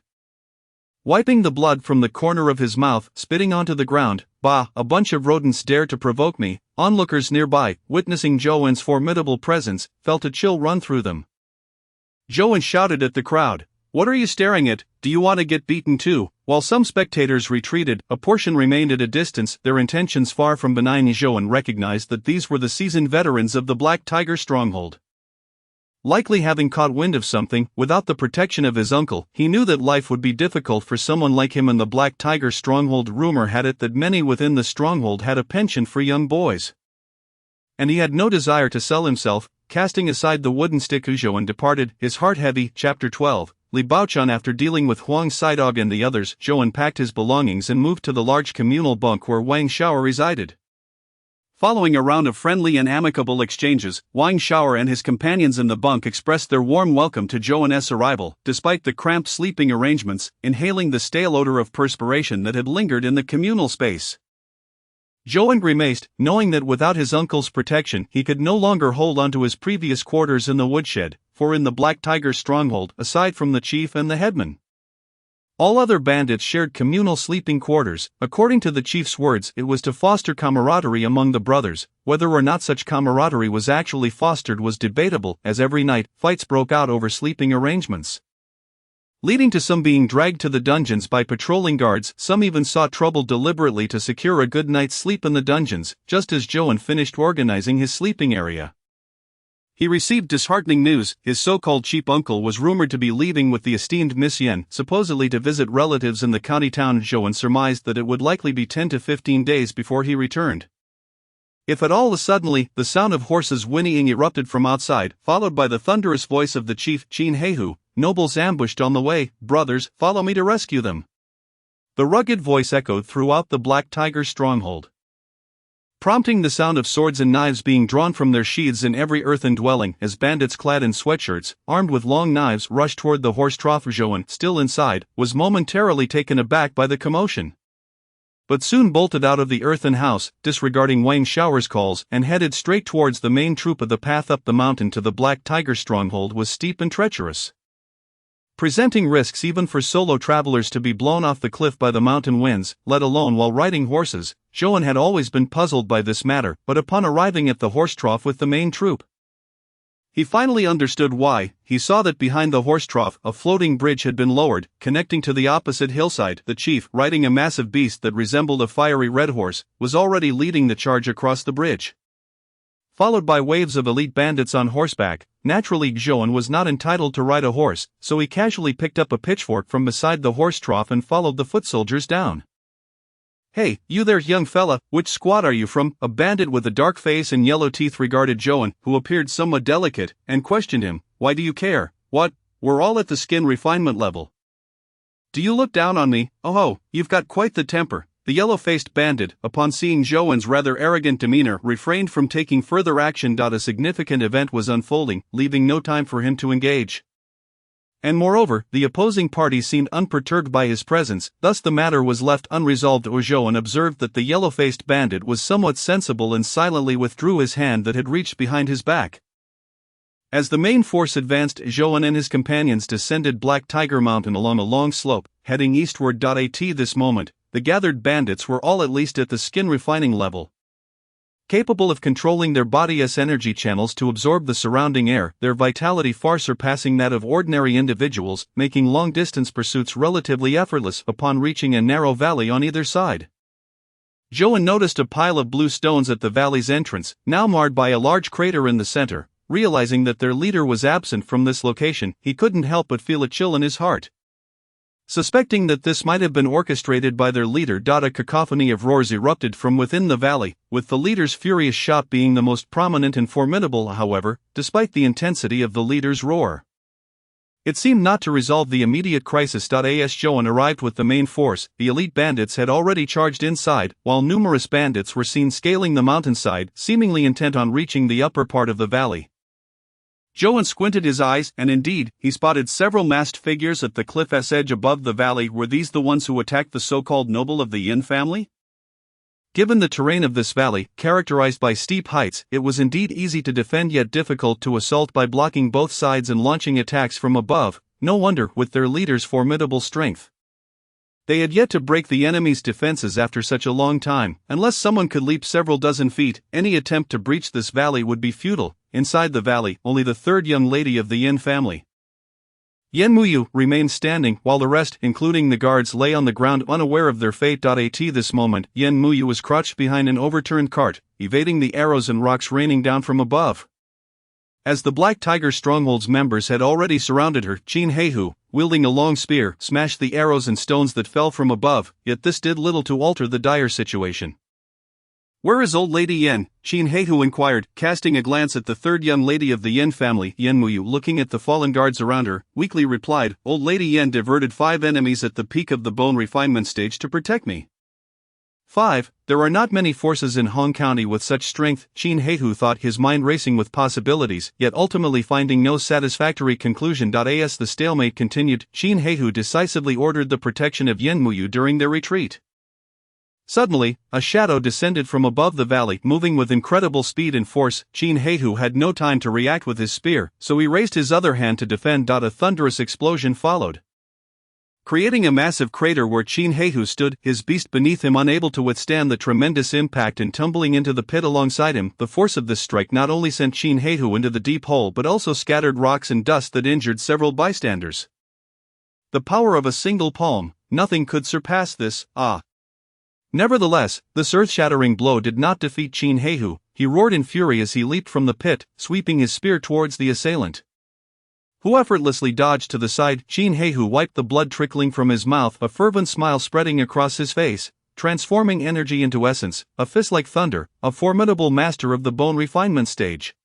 wiping the blood from the corner of his mouth, spitting onto the ground. Bah, a bunch of rodents dare to provoke me. Onlookers nearby, witnessing Zhou's formidable presence, felt a chill run through them. Zhou shouted at the crowd, what are you staring at? Do you want to get beaten too? While some spectators retreated, a portion remained at a distance, their intentions far from benign. Zhou recognized that these were the seasoned veterans of the Black Tiger stronghold. Likely having caught wind of something, without the protection of his uncle, he knew that life would be difficult for someone like him in the Black Tiger stronghold. Rumor had it that many within the stronghold had a penchant for young boys, and he had no desire to sell himself. Casting aside the wooden stick, Zhou departed, his heart heavy. Chapter 12. Li Baochan. After dealing with Huang Saidog and the others, Zhou packed his belongings and moved to the large communal bunk where Wang Xiao resided. Following a round of friendly and amicable exchanges, Wang Xiao and his companions in the bunk expressed their warm welcome to Zhou's arrival. Despite the cramped sleeping arrangements, inhaling the stale odor of perspiration that had lingered in the communal space, Zhou grimaced, knowing that without his uncle's protection he could no longer hold on to his previous quarters in the woodshed, for in the Black Tiger stronghold, aside from the chief and the headman, all other bandits shared communal sleeping quarters. According to the chief's words, it was to foster camaraderie among the brothers. Whether or not such camaraderie was actually fostered was debatable, as every night, fights broke out over sleeping arrangements, leading to some being dragged to the dungeons by patrolling guards. Some even sought trouble deliberately to secure a good night's sleep in the dungeons. Just as Zhou finished organizing his sleeping area, he received disheartening news. His so-called cheap uncle was rumored to be leaving with the esteemed Miss Yen, supposedly to visit relatives in the county town. Zhou surmised that it would likely be 10 to 15 days before he returned. If at all, suddenly, the sound of horses whinnying erupted from outside, followed by the thunderous voice of the chief, Qin Heihu. Nobles ambushed on the way, brothers, follow me to rescue them. The rugged voice echoed throughout the Black Tiger stronghold, prompting the sound of swords and knives being drawn from their sheaths in every earthen dwelling, as bandits clad in sweatshirts, armed with long knives, rushed toward the horse trough. Zhou, still inside, was momentarily taken aback by the commotion, but soon bolted out of the earthen house, disregarding Wang Xiao's calls, and headed straight towards the main troop. The path up the mountain to the Black Tiger stronghold was steep and treacherous, presenting risks even for solo travelers to be blown off the cliff by the mountain winds, let alone while riding horses. Zhou had always been puzzled by this matter, but upon arriving at the horse trough with the main troop, he finally understood why. He saw that behind the horse trough a floating bridge had been lowered, connecting to the opposite hillside. The chief, riding a massive beast that resembled a fiery red horse, was already leading the charge across the bridge, followed by waves of elite bandits on horseback. Naturally, Zhou was not entitled to ride a horse, so he casually picked up a pitchfork from beside the horse trough and followed the foot soldiers down. "Hey, you there, young fella, which squad are you from?" A bandit with a dark face and yellow teeth regarded Joan, who appeared somewhat delicate, and questioned him. "Why do you care? What? We're all at the skin refinement level. Do you look down on me? Oh, you've got quite the temper." The yellow-faced bandit, upon seeing Joan's rather arrogant demeanor, refrained from taking further action. A significant event was unfolding, leaving no time for him to engage. And moreover, the opposing party seemed unperturbed by his presence, thus the matter was left unresolved. Joan observed that the yellow-faced bandit was somewhat sensible and silently withdrew his hand that had reached behind his back. As the main force advanced, Joan and his companions descended Black Tiger Mountain along a long slope, heading eastward. At this moment, the gathered bandits were all at least at the skin refining level. Capable of controlling their body's energy channels to absorb the surrounding air, their vitality far surpassing that of ordinary individuals, making long-distance pursuits relatively effortless upon reaching a narrow valley on either side. Joan noticed a pile of blue stones at the valley's entrance, now marred by a large crater in the center. Realizing that their leader was absent from this location, he couldn't help but feel a chill in his heart. Suspecting that this might have been orchestrated by their leader, a cacophony of roars erupted from within the valley, with the leader's furious shout being the most prominent and formidable. However, despite the intensity of the leader's roar, it seemed not to resolve the immediate crisis. As Joan arrived with the main force, the elite bandits had already charged inside, while numerous bandits were seen scaling the mountainside, seemingly intent on reaching the upper part of the valley. Joan squinted his eyes, and indeed, he spotted several masked figures at the cliff's edge above the valley. Were these the ones who attacked the so-called noble of the Yin family? Given the terrain of this valley, characterized by steep heights, it was indeed easy to defend yet difficult to assault by blocking both sides and launching attacks from above. No wonder, with their leader's formidable strength, they had yet to break the enemy's defenses after such a long time. Unless someone could leap several dozen feet, any attempt to breach this valley would be futile. Inside the valley, only the third young lady of the Yin family, Yen Muyu, remained standing, while the rest, including the guards, lay on the ground unaware of their fate. At this moment, Yen Muyu was crouched behind an overturned cart, evading the arrows and rocks raining down from above. As the Black Tiger Stronghold's members had already surrounded her, Qin Heihu, wielding a long spear, smashed the arrows and stones that fell from above, yet this did little to alter the dire situation. "Where is old lady Yen?" Qin Heihu inquired, casting a glance at the third young lady of the Yen family. Yen Muyu, looking at the fallen guards around her, weakly replied, "Old lady Yen diverted 5 enemies at the peak of the bone refinement stage to protect me." 5. There are not many forces in Hong County with such strength. Qin Heihu thought, his mind racing with possibilities, yet ultimately finding no satisfactory conclusion. As the stalemate continued, Qin Heihu decisively ordered the protection of Yen Muyu during their retreat. Suddenly, a shadow descended from above the valley, moving with incredible speed and force. Qin Heihu had no time to react with his spear, so he raised his other hand to defend. A thunderous explosion followed, creating a massive crater where Qin Heihu stood, his beast beneath him unable to withstand the tremendous impact and tumbling into the pit alongside him. The force of this strike not only sent Qin Heihu into the deep hole but also scattered rocks and dust that injured several bystanders. The power of a single palm, nothing could surpass this. Nevertheless, this earth-shattering blow did not defeat Qin Heihu. He roared in fury as he leaped from the pit, sweeping his spear towards the assailant, who effortlessly dodged to the side. Qin Heihu wiped the blood trickling from his mouth, a fervent smile spreading across his face, transforming energy into essence, a fist like thunder, a formidable master of the bone refinement stage.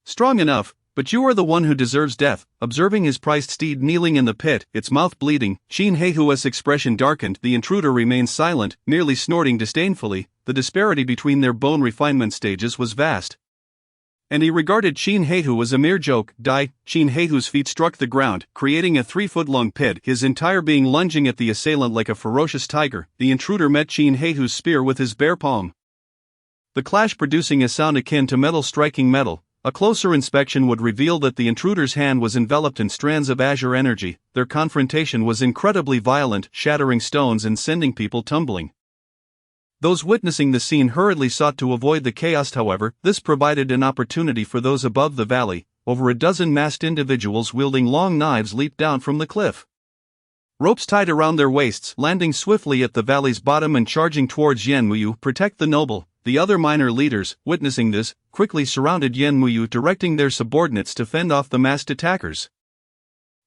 "Strong enough, but you are the one who deserves death." Observing his prized steed kneeling in the pit, its mouth bleeding, Qin Heihu's expression darkened. The intruder remained silent, merely snorting disdainfully. The disparity between their bone refinement stages was vast, and he regarded Qin Heihu as a mere joke. Qin Heihu's feet struck the ground, creating a 3-foot-long pit, his entire being lunging at the assailant like a ferocious tiger. The intruder met Qin Heihu's spear with his bare palm, the clash producing a sound akin to metal striking metal. A closer inspection would reveal that the intruder's hand was enveloped in strands of azure energy. Their confrontation was incredibly violent, shattering stones and sending people tumbling. Those witnessing the scene hurriedly sought to avoid the chaos. However, this provided an opportunity for those above the valley. Over a dozen masked individuals wielding long knives leaped down from the cliff, ropes tied around their waists, landing swiftly at the valley's bottom and charging towards Yen Muyu. "Protect the noble." The other minor leaders, witnessing this, quickly surrounded Yen Muyu, directing their subordinates to fend off the masked attackers.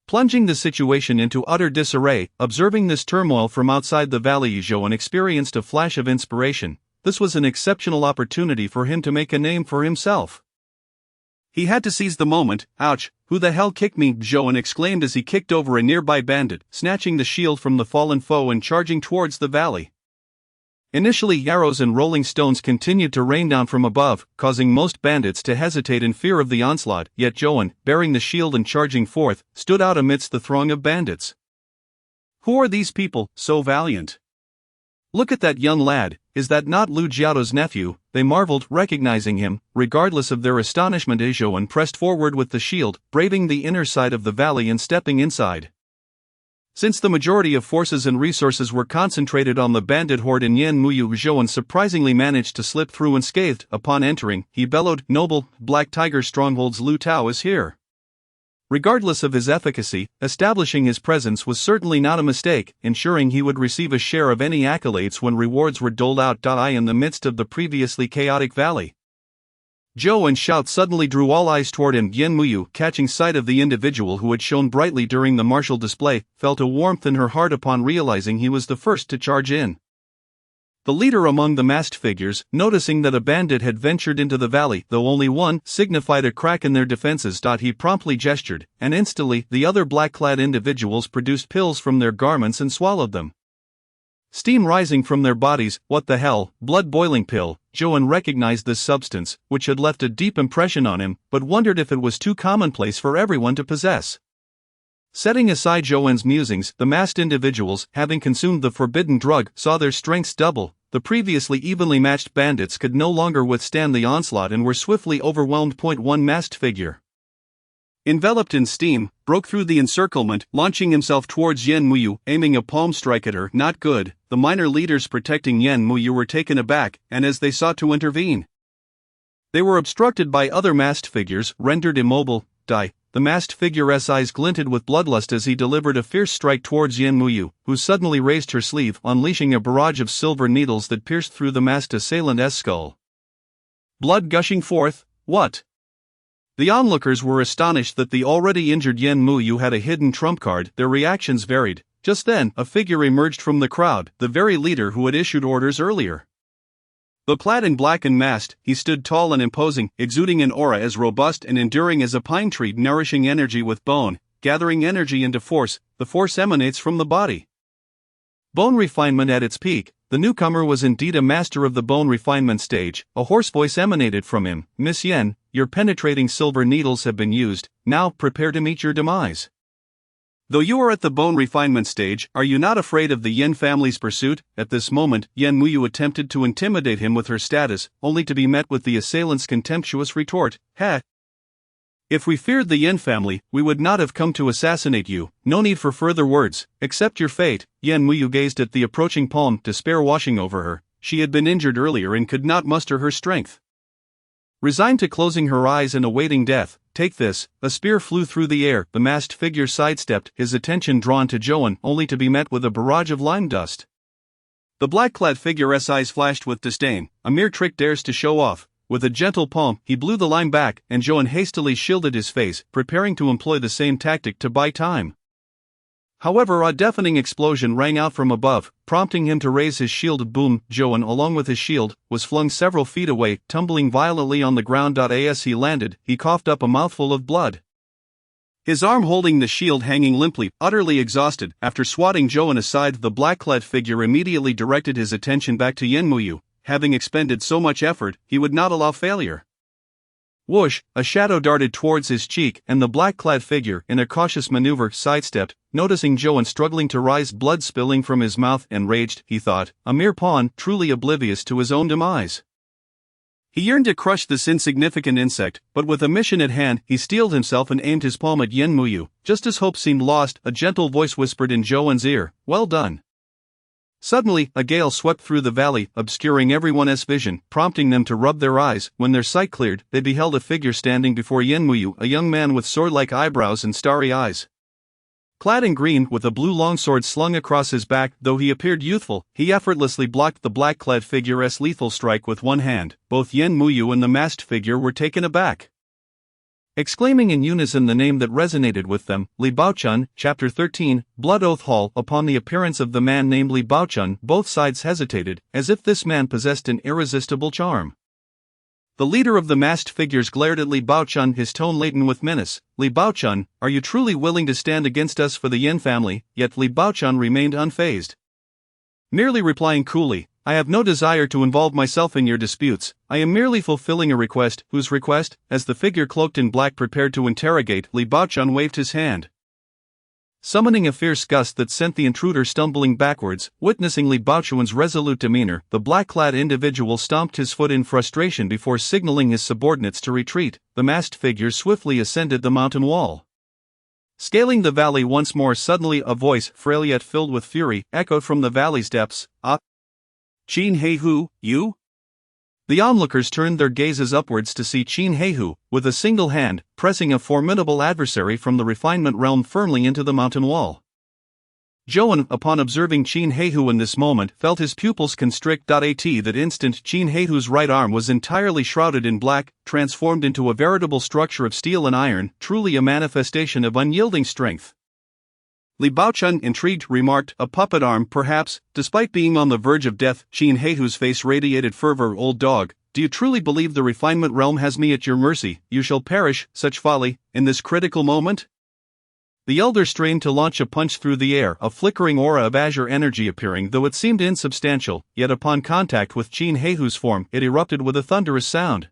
Plunging the situation into utter disarray, observing this turmoil from outside the valley, Joan experienced a flash of inspiration. This was an exceptional opportunity for him to make a name for himself. He had to seize the moment. Ouch, who the hell kicked me? Joan exclaimed as he kicked over a nearby bandit, snatching the shield from the fallen foe and charging towards the valley. Initially, arrows and rolling stones continued to rain down from above, causing most bandits to hesitate in fear of the onslaught, yet Joan, bearing the shield and charging forth, stood out amidst the throng of bandits. Who are these people, so valiant? Look at that young lad, is that not Lu Jiao's nephew? They marveled, recognizing him. Regardless of their astonishment, Joan pressed forward with the shield, braving the inner side of the valley and stepping inside. Since the majority of forces and resources were concentrated on the bandit horde in Yanmuyu, Joan surprisingly managed to slip through unscathed. Upon entering, he bellowed, "Noble, Black Tiger strongholds, Lu Tao is here." Regardless of his efficacy, establishing his presence was certainly not a mistake, ensuring he would receive a share of any accolades when rewards were doled out. In the midst of the previously chaotic valley, Joan's shout suddenly drew all eyes toward him. Yanmuyu, catching sight of the individual who had shone brightly during the martial display, felt a warmth in her heart upon realizing he was the first to charge in. The leader among the masked figures, noticing that a bandit had ventured into the valley, though only one, signified a crack in their defenses. He promptly gestured, and instantly the other black-clad individuals produced pills from their garments and swallowed them. Steam rising from their bodies. What the hell? Blood-boiling pill. Joan recognized this substance, which had left a deep impression on him, but wondered if it was too commonplace for everyone to possess. Setting aside Joan's musings, the masked individuals, having consumed the forbidden drug, saw their strengths double. The previously evenly matched bandits could no longer withstand the onslaught and were swiftly overwhelmed. One masked figure, enveloped in steam, broke through the encirclement, launching himself towards Yanmuyu, aiming a palm strike at her. Not good. The minor leaders protecting Yanmuyu were taken aback, and as they sought to intervene, they were obstructed by other masked figures, rendered immobile. The masked figure's eyes glinted with bloodlust as he delivered a fierce strike towards Yanmuyu, who suddenly raised her sleeve, unleashing a barrage of silver needles that pierced through the masked assailant's skull. Blood gushing forth. What? The onlookers were astonished that the already injured Yanmuyu had a hidden trump card. Their reactions varied. Just then, a figure emerged from the crowd, the very leader who had issued orders earlier. Though clad in black and masked, he stood tall and imposing, exuding an aura as robust and enduring as a pine tree, nourishing energy with bone, gathering energy into force. The force emanates from the body. Bone refinement at its peak. The newcomer was indeed a master of the bone refinement stage. A hoarse voice emanated from him. "Miss Yen, your penetrating silver needles have been used. Now prepare to meet your demise." Though you are at the bone refinement stage, are you not afraid of the Yen family's pursuit? At this moment, Yanmuyu attempted to intimidate him with her status, only to be met with the assailant's contemptuous retort, "Heh! If we feared the Yen family, we would not have come to assassinate you. No need for further words. Accept your fate." Yanmuyu gazed at the approaching palm, despair washing over her. She had been injured earlier and could not muster her strength. Resigned to closing her eyes and awaiting death, "Take this." A spear flew through the air. The masked figure sidestepped, his attention drawn to Joan, only to be met with a barrage of lime dust. The black-clad figure's eyes flashed with disdain. A mere trick dares to show off. With a gentle palm, he blew the lime back, and Joan hastily shielded his face, preparing to employ the same tactic to buy time. However, a deafening explosion rang out from above, prompting him to raise his shield. Boom! Joan, along with his shield, was flung several feet away, tumbling violently on the ground. As he landed, he coughed up a mouthful of blood, his arm holding the shield hanging limply. Utterly exhausted, after swatting Joan aside, the black-clad figure immediately directed his attention back to Yanmuyu. Having expended so much effort, he would not allow failure. Whoosh! A shadow darted towards his cheek, and the black-clad figure, in a cautious maneuver, sidestepped. Noticing Joan struggling to rise, blood spilling from his mouth, enraged, he thought, a mere pawn, truly oblivious to his own demise. He yearned to crush this insignificant insect, but with a mission at hand, he steeled himself and aimed his palm at Yanmuyu. Just as hope seemed lost, a gentle voice whispered in Joan's ear, "Well done." Suddenly, a gale swept through the valley, obscuring everyone's vision, prompting them to rub their eyes. When their sight cleared, they beheld a figure standing before Yanmuyu, a young man with sword-like eyebrows and starry eyes. Clad in green, with a blue longsword slung across his back, though he appeared youthful, he effortlessly blocked the black-clad figure's lethal strike with one hand. Both Yanmuyu and the masked figure were taken aback. Exclaiming in unison the name that resonated with them, Li Baochun, Chapter 13, Blood Oath Hall. Upon the appearance of the man named Li Baochun, both sides hesitated, as if this man possessed an irresistible charm. The leader of the masked figures glared at Li Baochun, his tone laden with menace. Li Baochun, are you truly willing to stand against us for the Yin family? Yet Li Baochun remained unfazed. Merely replying coolly, I have no desire to involve myself in your disputes, I am merely fulfilling a request. Whose request? As the figure cloaked in black prepared to interrogate, Li Baochun waved his hand, summoning a fierce gust that sent the intruder stumbling backwards. Witnessing Li Baochun's resolute demeanor, the black-clad individual stomped his foot in frustration before signaling his subordinates to retreat. The masked figure swiftly ascended the mountain wall. Scaling the valley once more, suddenly a voice, frail yet filled with fury, echoed from the valley's depths. Ah! Qin Heihu, you? The onlookers turned their gazes upwards to see Qin Heihu, with a single hand, pressing a formidable adversary from the refinement realm firmly into the mountain wall. Zhouan, upon observing Qin Heihu in this moment, felt his pupils constrict. At that instant, Qin Heihu's right arm was entirely shrouded in black, transformed into a veritable structure of steel and iron, truly a manifestation of unyielding strength. Li Baochun, intrigued, remarked, a puppet arm, perhaps. Despite being on the verge of death, Qin Heihu's face radiated fervor. Old dog, do you truly believe the refinement realm has me at your mercy? You shall perish, such folly, in this critical moment? The elder strained to launch a punch through the air, a flickering aura of azure energy appearing, though it seemed insubstantial, yet upon contact with Qin Heihu's form, it erupted with a thunderous sound,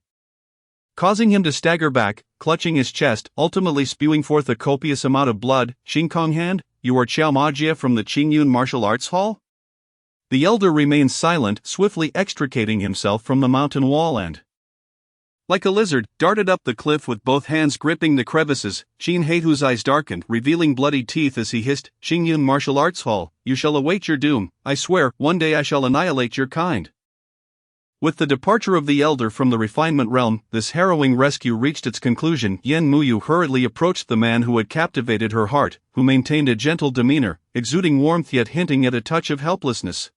causing him to stagger back, clutching his chest, ultimately spewing forth a copious amount of blood. Xingkonghand, you are Qiao Majia from the Qingyun Martial Arts Hall? The elder remained silent, swiftly extricating himself from the mountain wall and, like a lizard, darted up the cliff with both hands gripping the crevices. Qin Heihu's eyes darkened, revealing bloody teeth as he hissed, Qingyun Martial Arts Hall, you shall await your doom. I swear, one day I shall annihilate your kind. With the departure of the elder from the refinement realm, this harrowing rescue reached its conclusion. Yen Muyu hurriedly approached the man who had captivated her heart, who maintained a gentle demeanor, exuding warmth yet hinting at a touch of helplessness.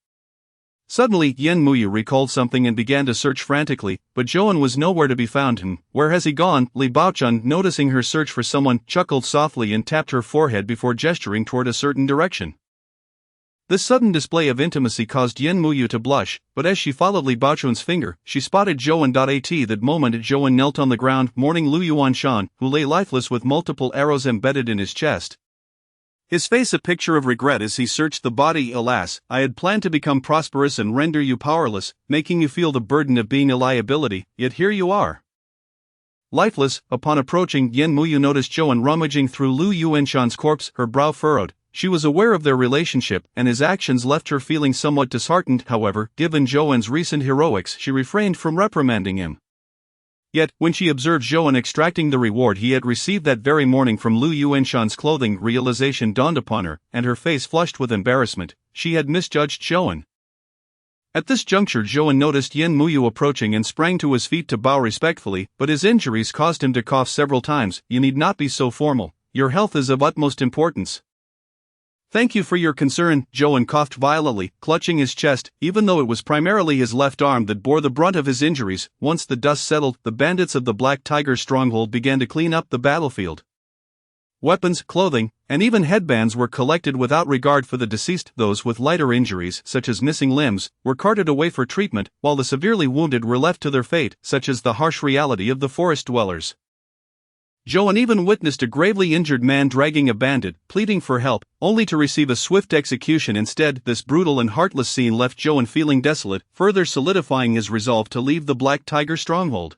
Suddenly, Yen Muyu recalled something and began to search frantically, but Zhouan was nowhere to be found. Where has he gone? Li Baochun, noticing her search for someone, chuckled softly and tapped her forehead before gesturing toward a certain direction. This sudden display of intimacy caused Yen Muyu to blush, but as she followed Li Baochun's finger, she spotted Zhouan. At that moment Zhouan knelt on the ground, mourning Lu Yuanshan, who lay lifeless with multiple arrows embedded in his chest. His face a picture of regret as he searched the body. Alas, I had planned to become prosperous and render you powerless, making you feel the burden of being a liability, yet here you are. Lifeless. Upon approaching, Yen Muyu noticed Zhouan rummaging through Lu Yuanshan's corpse, her brow furrowed. She was aware of their relationship, and his actions left her feeling somewhat disheartened. However, given Zhouan's recent heroics, she refrained from reprimanding him. Yet, when she observed Zhouan extracting the reward he had received that very morning from Lu Yuanshan's clothing, realization dawned upon her, and her face flushed with embarrassment. She had misjudged Zhouan. At this juncture Zhouan noticed Yen Muyu approaching and sprang to his feet to bow respectfully, but his injuries caused him to cough several times. You need not be so formal. Your health is of utmost importance. Thank you for your concern. Zhouan coughed violently, clutching his chest, even though it was primarily his left arm that bore the brunt of his injuries. Once the dust settled, the bandits of the Black Tiger stronghold began to clean up the battlefield. Weapons, clothing, and even headbands were collected without regard for the deceased. Those with lighter injuries, such as missing limbs, were carted away for treatment, while the severely wounded were left to their fate, such as the harsh reality of the forest dwellers. Zhouan even witnessed a gravely injured man dragging a bandit, pleading for help, only to receive a swift execution instead. This brutal and heartless scene left Zhouan feeling desolate, further solidifying his resolve to leave the Black Tiger stronghold.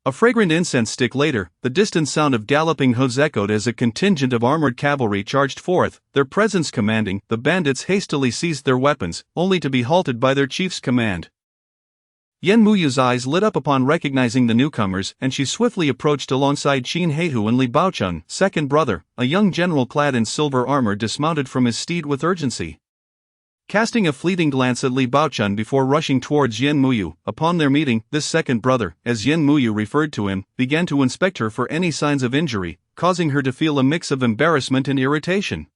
A fragrant incense stick later, the distant sound of galloping hooves echoed as a contingent of armored cavalry charged forth, their presence commanding. The bandits hastily seized their weapons, only to be halted by their chief's command. Yen Muyu's eyes lit up upon recognizing the newcomers, and she swiftly approached alongside Qin Heihu and Li Baochun, second brother, a young general clad in silver armor dismounted from his steed with urgency. Casting a fleeting glance at Li Baochun before rushing towards Yen Muyu, upon their meeting, this second brother, as Yen Muyu referred to him, began to inspect her for any signs of injury, causing her to feel a mix of embarrassment and irritation.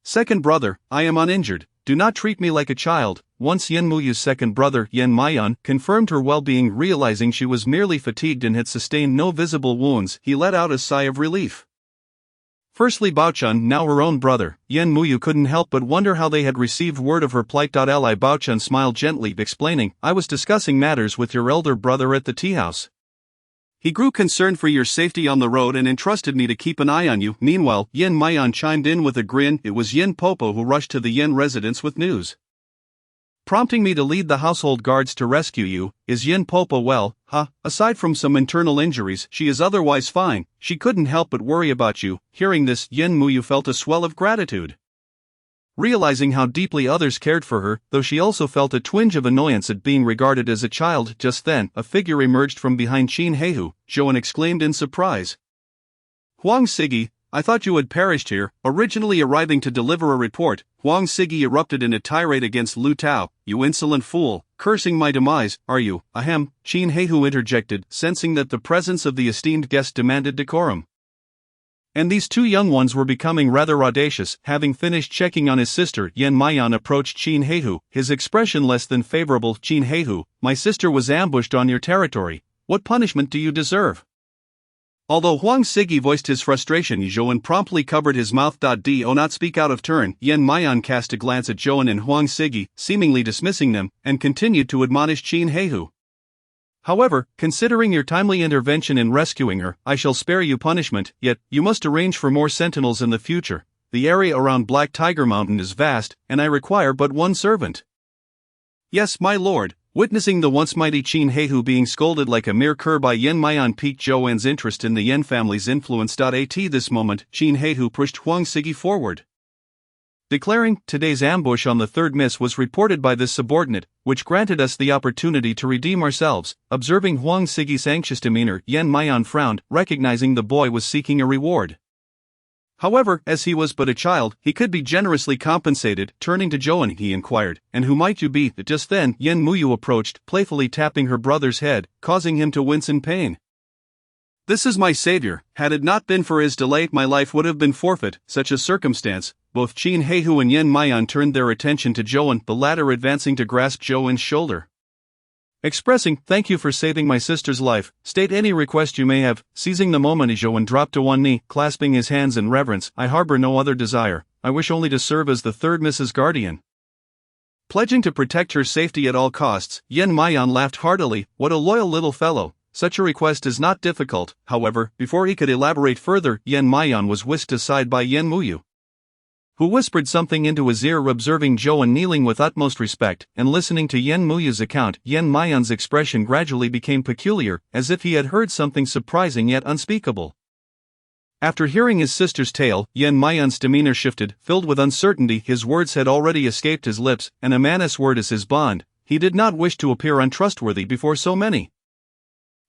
Second brother, I am uninjured, do not treat me like a child. Once Yen Muyu's second brother, Yen Mayan, confirmed her well-being, realizing she was merely fatigued and had sustained no visible wounds, he let out a sigh of relief. Firstly, Baochun, now her own brother, Yen Muyu, couldn't help but wonder how they had received word of her plight. Li Baochun smiled gently, explaining, I was discussing matters with your elder brother at the tea house. He grew concerned for your safety on the road and entrusted me to keep an eye on you. Meanwhile, Yen Mayan chimed in with a grin. It was Yen Popo who rushed to the Yen residence with news, prompting me to lead the household guards to rescue you. Is Yen Popo well? Aside from some internal injuries, she is otherwise fine. She couldn't help but worry about you. Hearing this, Yen Muyu felt a swell of gratitude, realizing how deeply others cared for her, though she also felt a twinge of annoyance at being regarded as a child. Just then, a figure emerged from behind Qin Heihu. Zhouan exclaimed in surprise. Huang Sigi, I thought you had perished here. Originally arriving to deliver a report, Huang Sigi erupted in a tirade against Lu Tao. You insolent fool, cursing my demise, are you? Ahem, Qin Heihu interjected, sensing that the presence of the esteemed guest demanded decorum. And these two young ones were becoming rather audacious. Having finished checking on his sister, Yen Mayan approached Qin Heihu, his expression less than favorable. Qin Heihu, my sister was ambushed on your territory. What punishment do you deserve? Although Huang Sigi voiced his frustration, Zhouan promptly covered his mouth. Do not speak out of turn. Yen Mayan cast a glance at Zhouan and Huang Sigi, seemingly dismissing them, and continued to admonish Qin Heihu. However, considering your timely intervention in rescuing her, I shall spare you punishment, yet, you must arrange for more sentinels in the future. The area around Black Tiger Mountain is vast, and I require but one servant. Yes, my lord. Witnessing the once mighty Qin Heihu being scolded like a mere cur by Yen Mayan piqued Zhouan's interest in the Yen family's influence. At this moment, Qin Heihu pushed Huang Sigi forward, declaring, today's ambush on the third miss was reported by this subordinate, which granted us the opportunity to redeem ourselves. Observing Huang Sigi's anxious demeanor, Yen Mayan frowned, recognizing the boy was seeking a reward. However, as he was but a child, he could be generously compensated. Turning to Zhouan, he inquired, and who might you be? Just then, Yen Muyu approached, playfully tapping her brother's head, causing him to wince in pain. This is my savior. Had it not been for his delay, my life would have been forfeit. Such a circumstance. Both Qin Heihu and Yen Mayan turned their attention to Zhouan, the latter advancing to grasp Zhouan's shoulder, expressing, thank you for saving my sister's life. State any request you may have. Seizing the moment, Zhouan dropped to one knee, clasping his hands in reverence. I harbor no other desire. I wish only to serve as the third Mrs. Guardian. Pledging to protect her safety at all costs, Yen Mayan laughed heartily. What a loyal little fellow. Such a request is not difficult. However, before he could elaborate further, Yen Mayan was whisked aside by Yen Muyu, who whispered something into his ear. Observing Zhouan kneeling with utmost respect, and listening to Yen Muyu's account, Yen Mayan's expression gradually became peculiar, as if he had heard something surprising yet unspeakable. After hearing his sister's tale, Yen Mayan's demeanor shifted, filled with uncertainty. His words had already escaped his lips, and a man's word is his bond. He did not wish to appear untrustworthy before so many.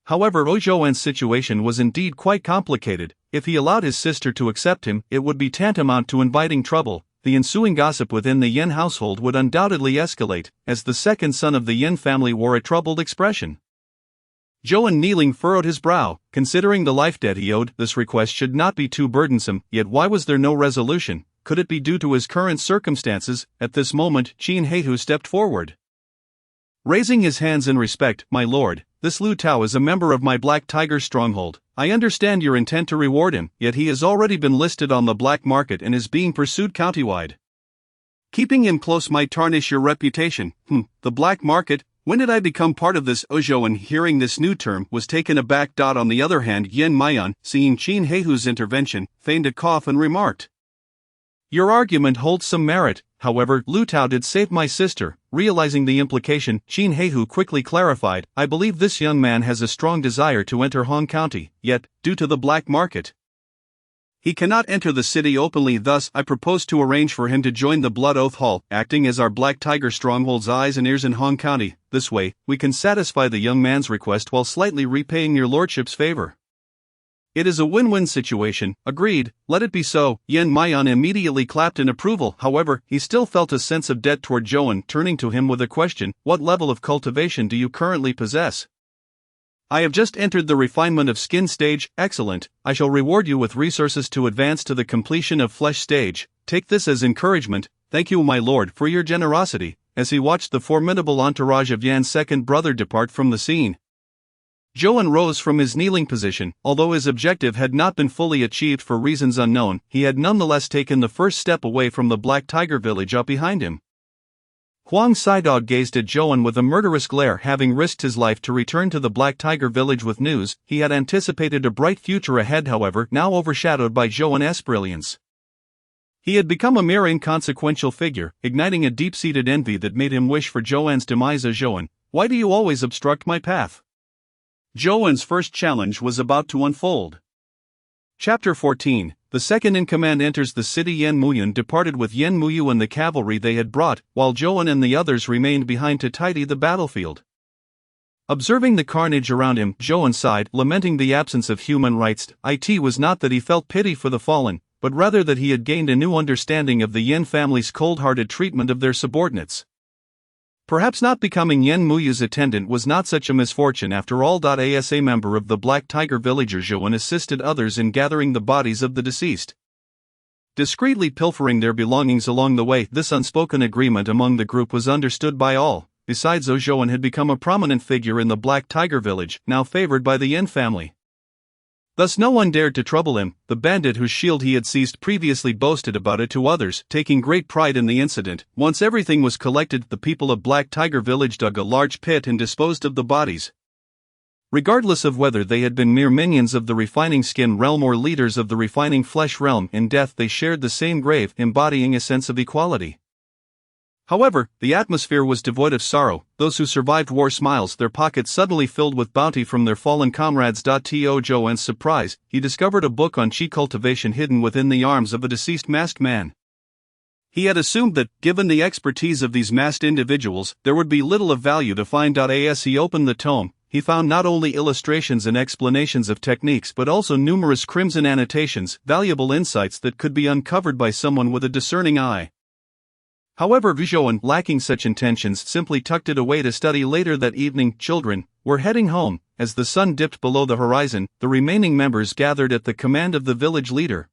However, Zhouan's situation was indeed quite complicated. If he allowed his sister to accept him, it would be tantamount to inviting trouble. The ensuing gossip within the Yen household would undoubtedly escalate, as the second son of the Yen family wore a troubled expression. Zhouan, kneeling, furrowed his brow. Considering the life debt he owed, this request should not be too burdensome, yet why was there no resolution? Could it be due to his current circumstances? At this moment, Qin Heihu stepped forward, raising his hands in respect. My lord, this Lu Tao is a member of my Black Tiger stronghold. I understand your intent to reward him, yet he has already been listed on the black market and is being pursued countywide. Keeping him close might tarnish your reputation. The black market? When did I become part of this? Zhouan, hearing this new term, was taken aback. On the other hand, Yen Mayan, seeing Qin Heihu's intervention, feigned a cough and remarked, your argument holds some merit. However, Lu Tao did save my sister. Realizing the implication, Qin Heihu quickly clarified, I believe this young man has a strong desire to enter Hong County, yet, due to the black market, he cannot enter the city openly. Thus, I propose to arrange for him to join the Blood Oath Hall, acting as our Black Tiger stronghold's eyes and ears in Hong County. This way, we can satisfy the young man's request while slightly repaying your lordship's favor. It is a win-win situation. Agreed, let it be so. Yen Mayan immediately clapped in approval. However, he still felt a sense of debt toward Zhouan, turning to him with a question, what level of cultivation do you currently possess? I have just entered the refinement of skin stage, excellent, I shall reward you with resources to advance to the completion of flesh stage, take this as encouragement, thank you my lord for your generosity, as he watched the formidable entourage of Yan's second brother depart from the scene. Joan rose from his kneeling position, although his objective had not been fully achieved for reasons unknown, he had nonetheless taken the first step away from the Black Tiger village up behind him. Huang Sidog gazed at Joan with a murderous glare. Having risked his life to return to the Black Tiger village with news, he had anticipated a bright future ahead, however, now overshadowed by Joan's brilliance. He had become a mere inconsequential figure, igniting a deep-seated envy that made him wish for Joan's demise. Joan, why do you always obstruct my path? Joan's first challenge was about to unfold. Chapter 14. The second-in-command enters the city. Yan Muyan departed with Yan Muyu and the cavalry they had brought, while Joan and the others remained behind to tidy the battlefield. Observing the carnage around him, Joan sighed, lamenting the absence of human rights. It was not that he felt pity for the fallen, but rather that he had gained a new understanding of the Yan family's cold-hearted treatment of their subordinates. Perhaps not becoming Yan Muyu's attendant was not such a misfortune after all. As a member of the Black Tiger villagers, Joan assisted others in gathering the bodies of the deceased, discreetly pilfering their belongings along the way. This unspoken agreement among the group was understood by all. Besides, Joan had become a prominent figure in the Black Tiger village, now favored by the Yan family. Thus no one dared to trouble him. The bandit whose shield he had seized previously boasted about it to others, taking great pride in the incident. Once everything was collected, the people of Black Tiger village dug a large pit and disposed of the bodies. Regardless of whether they had been mere minions of the refining skin realm or leaders of the refining flesh realm, in death they shared the same grave, embodying a sense of equality. However, the atmosphere was devoid of sorrow. Those who survived wore smiles, their pockets suddenly filled with bounty from their fallen comrades. To Joan's surprise, he discovered a book on chi cultivation hidden within the arms of a deceased masked man. He had assumed that, given the expertise of these masked individuals, there would be little of value to find. As he opened the tome, he found not only illustrations and explanations of techniques but also numerous crimson annotations, valuable insights that could be uncovered by someone with a discerning eye. However, Joan, lacking such intentions, simply tucked it away to study later that evening. Children were heading home. As the sun dipped below the horizon, the remaining members gathered at the command of the village leader.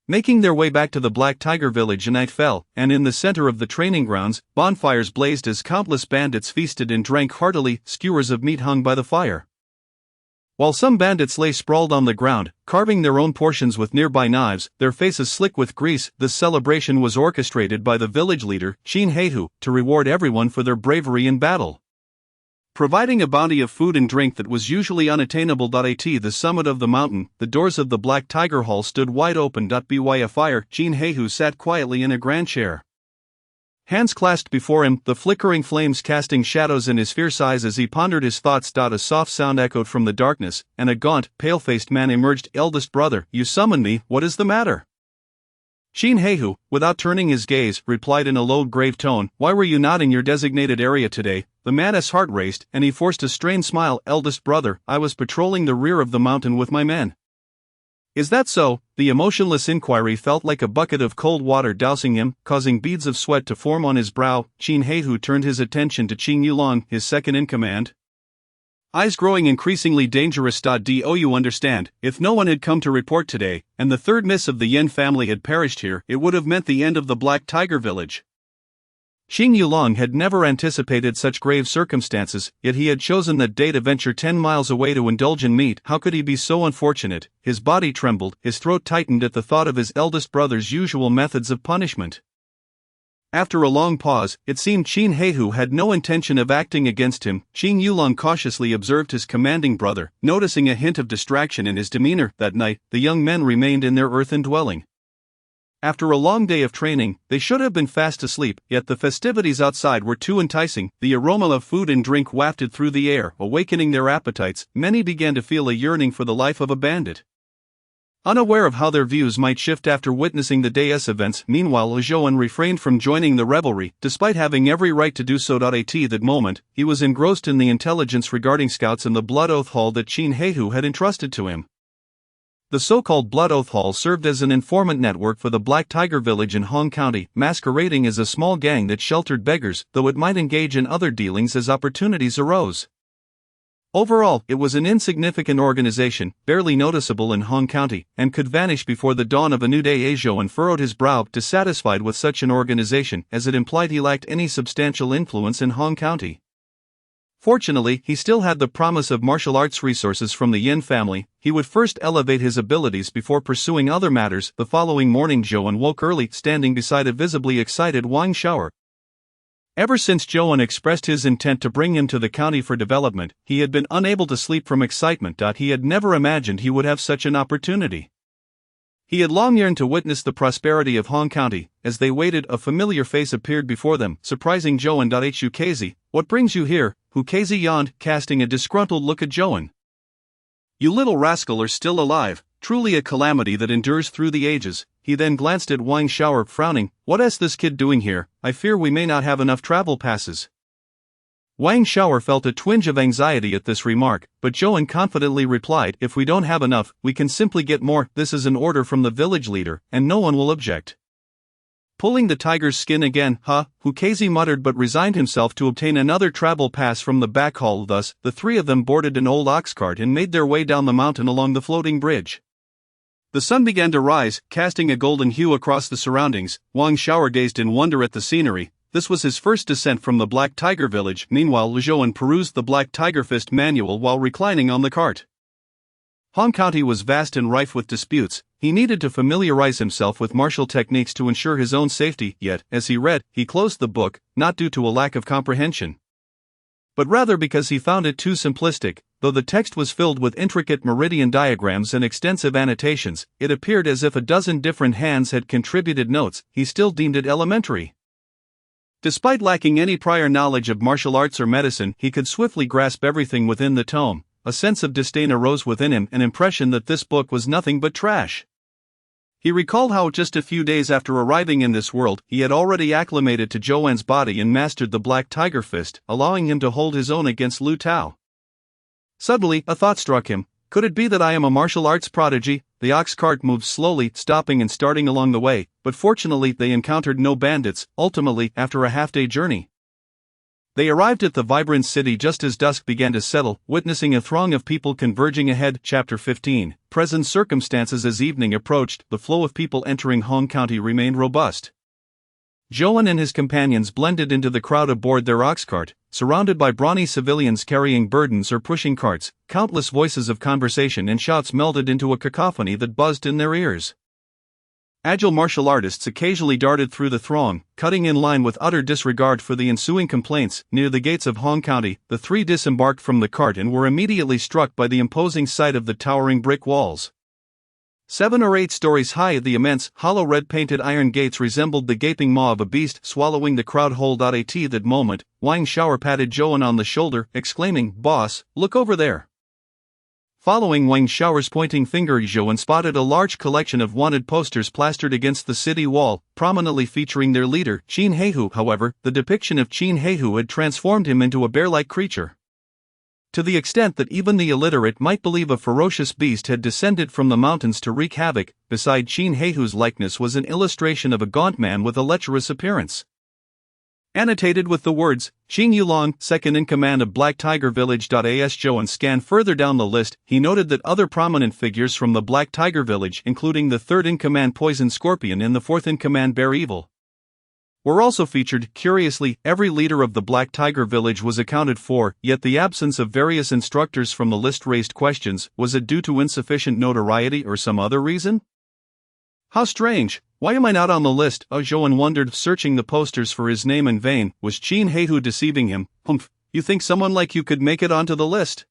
Making their way back to the Black Tiger village, night fell, and in the center of the training grounds, bonfires blazed as countless bandits feasted and drank heartily. Skewers of meat hung by the fire, while some bandits lay sprawled on the ground, carving their own portions with nearby knives, their faces slick with grease. This celebration was orchestrated by the village leader, Qin Heihu, to reward everyone for their bravery in battle, providing a bounty of food and drink that was usually unattainable. At the summit of the mountain, the doors of the Black Tiger Hall stood wide open. By a fire, Qin Heihu sat quietly in a grand chair, hands clasped before him, the flickering flames casting shadows in his fierce eyes as he pondered his thoughts. A soft sound echoed from the darkness, and a gaunt, pale-faced man emerged. Eldest brother, you summoned me, what is the matter? Qin Heihu, without turning his gaze, replied in a low, grave tone, why were you not in your designated area today? The man's heart raced, and he forced a strained smile. Eldest brother, I was patrolling the rear of the mountain with my men. Is that so? The emotionless inquiry felt like a bucket of cold water dousing him, causing beads of sweat to form on his brow. Qin Heihu turned his attention to Qin Yulong, his second-in-command, eyes growing increasingly dangerous. Do you understand, if no one had come to report today, and the third miss of the Yan family had perished here, it would have meant the end of the Black Tiger village. Qin Yulong had never anticipated such grave circumstances, yet he had chosen that day to venture 10 miles away to indulge in meat. How could he be so unfortunate? His body trembled, his throat tightened at the thought of his eldest brother's usual methods of punishment. After a long pause, it seemed Qin Heihu had no intention of acting against him. Qin Yulong cautiously observed his commanding brother, noticing a hint of distraction in his demeanor. That night, the young men remained in their earthen dwelling. After a long day of training, they should have been fast asleep, yet the festivities outside were too enticing. The aroma of food and drink wafted through the air, awakening their appetites. Many began to feel a yearning for the life of a bandit, unaware of how their views might shift after witnessing the day's events. Meanwhile, Joan refrained from joining the revelry, despite having every right to do so. At that moment, he was engrossed in the intelligence regarding scouts in the Blood Oath Hall that Qin Heihu had entrusted to him. The so-called Blood Oath Hall served as an informant network for the Black Tiger village in Hong County, masquerading as a small gang that sheltered beggars, though it might engage in other dealings as opportunities arose. Overall, it was an insignificant organization, barely noticeable in Hong County, and could vanish before the dawn of a new day. Zhou furrowed his brow, dissatisfied with such an organization, as it implied he lacked any substantial influence in Hong County. Fortunately, he still had the promise of martial arts resources from the Yin family. He would first elevate his abilities before pursuing other matters. The following morning, Zhou woke early, standing beside a visibly excited Wang Shower. Ever since Zhou expressed his intent to bring him to the county for development, he had been unable to sleep from excitement. He had never imagined he would have such an opportunity. He had long yearned to witness the prosperity of Hong County. As they waited, a familiar face appeared before them, surprising Zhou. Hu Kazi, what brings you here? Hu Kazi yawned, casting a disgruntled look at Zhou. You little rascal are still alive, truly a calamity that endures through the ages. He then glanced at Wang Shower, frowning. What is this kid doing here? I fear we may not have enough travel passes. Wang Shower felt a twinge of anxiety at this remark, but Zhou confidently replied, if we don't have enough, we can simply get more. This is an order from the village leader, and no one will object. Pulling the tiger's skin again, Hu Kazi muttered, but resigned himself to obtain another travel pass from the back hall. Thus, the three of them boarded an old ox cart and made their way down the mountain along the floating bridge. The sun began to rise, casting a golden hue across the surroundings. Wang Shower gazed in wonder at the scenery. This was his first descent from the Black Tiger village. Meanwhile, Zhou perused the Black Tiger Fist manual while reclining on the cart. Hong County was vast and rife with disputes. He needed to familiarize himself with martial techniques to ensure his own safety, yet, as he read, he closed the book, not due to a lack of comprehension, but rather because he found it too simplistic. Though the text was filled with intricate meridian diagrams and extensive annotations, it appeared as if a dozen different hands had contributed notes. He still deemed it elementary. Despite lacking any prior knowledge of martial arts or medicine, he could swiftly grasp everything within the tome. A sense of disdain arose within him, an impression that this book was nothing but trash. He recalled how just a few days after arriving in this world, he had already acclimated to Zhou's body and mastered the Black Tiger Fist, allowing him to hold his own against Lu Tao. Suddenly, a thought struck him. Could it be that I am a martial arts prodigy? The ox cart moved slowly, stopping and starting along the way, but fortunately they encountered no bandits. Ultimately, after a half-day journey, they arrived at the vibrant city just as dusk began to settle, witnessing a throng of people converging ahead. Chapter 15. Present circumstances. As evening approached, the flow of people entering Hong County remained robust. Zhou and his companions blended into the crowd aboard their ox cart, surrounded by brawny civilians carrying burdens or pushing carts. Countless voices of conversation and shouts melded into a cacophony that buzzed in their ears. Agile martial artists occasionally darted through the throng, cutting in line with utter disregard for the ensuing complaints. Near the gates of Hong County, the three disembarked from the cart and were immediately struck by the imposing sight of the towering brick walls. 7 or 8 stories high, the immense, hollow red-painted iron gates resembled the gaping maw of a beast swallowing the crowd whole. At that moment, Wang Shower patted Zhou on the shoulder, exclaiming, "Boss, look over there." Following Wang Shower's pointing finger, Zhou spotted a large collection of wanted posters plastered against the city wall, prominently featuring their leader, Qin Heihu. However, the depiction of Qin Heihu had transformed him into a bear-like creature, to the extent that even the illiterate might believe a ferocious beast had descended from the mountains to wreak havoc. Beside Qin Heihu's likeness was an illustration of a gaunt man with a lecherous appearance, annotated with the words, Qin Yulong, second in command of Black Tiger Village. As Zhou scanned further down the list, he noted that other prominent figures from the Black Tiger Village, including the third in command Poison Scorpion and the fourth in command Bear Evil, were also featured. Curiously, every leader of the Black Tiger Village was accounted for, yet the absence of various instructors from the list raised questions. Was it due to insufficient notoriety or some other reason? How strange! Why am I not on the list? Zhou wondered, searching the posters for his name in vain. Was Qin Heihu deceiving him? Humph, you think someone like you could make it onto the list?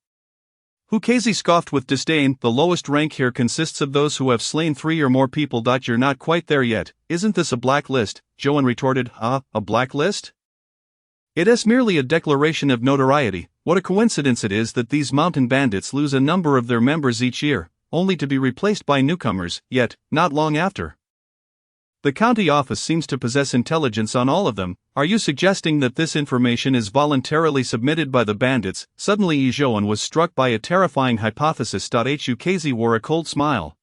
Hu Kazi scoffed with disdain. The lowest rank here consists of those who have slain 3 or more people. You're not quite there yet. Isn't this a black list? Zhou retorted. A black list? It is merely a declaration of notoriety. What a coincidence it is that these mountain bandits lose a number of their members each year, only to be replaced by newcomers, yet, not long after. The county office seems to possess intelligence on all of them. Are you suggesting that this information is voluntarily submitted by the bandits? Suddenly Zhou was struck by a terrifying hypothesis. Hu Kazi wore a cold smile,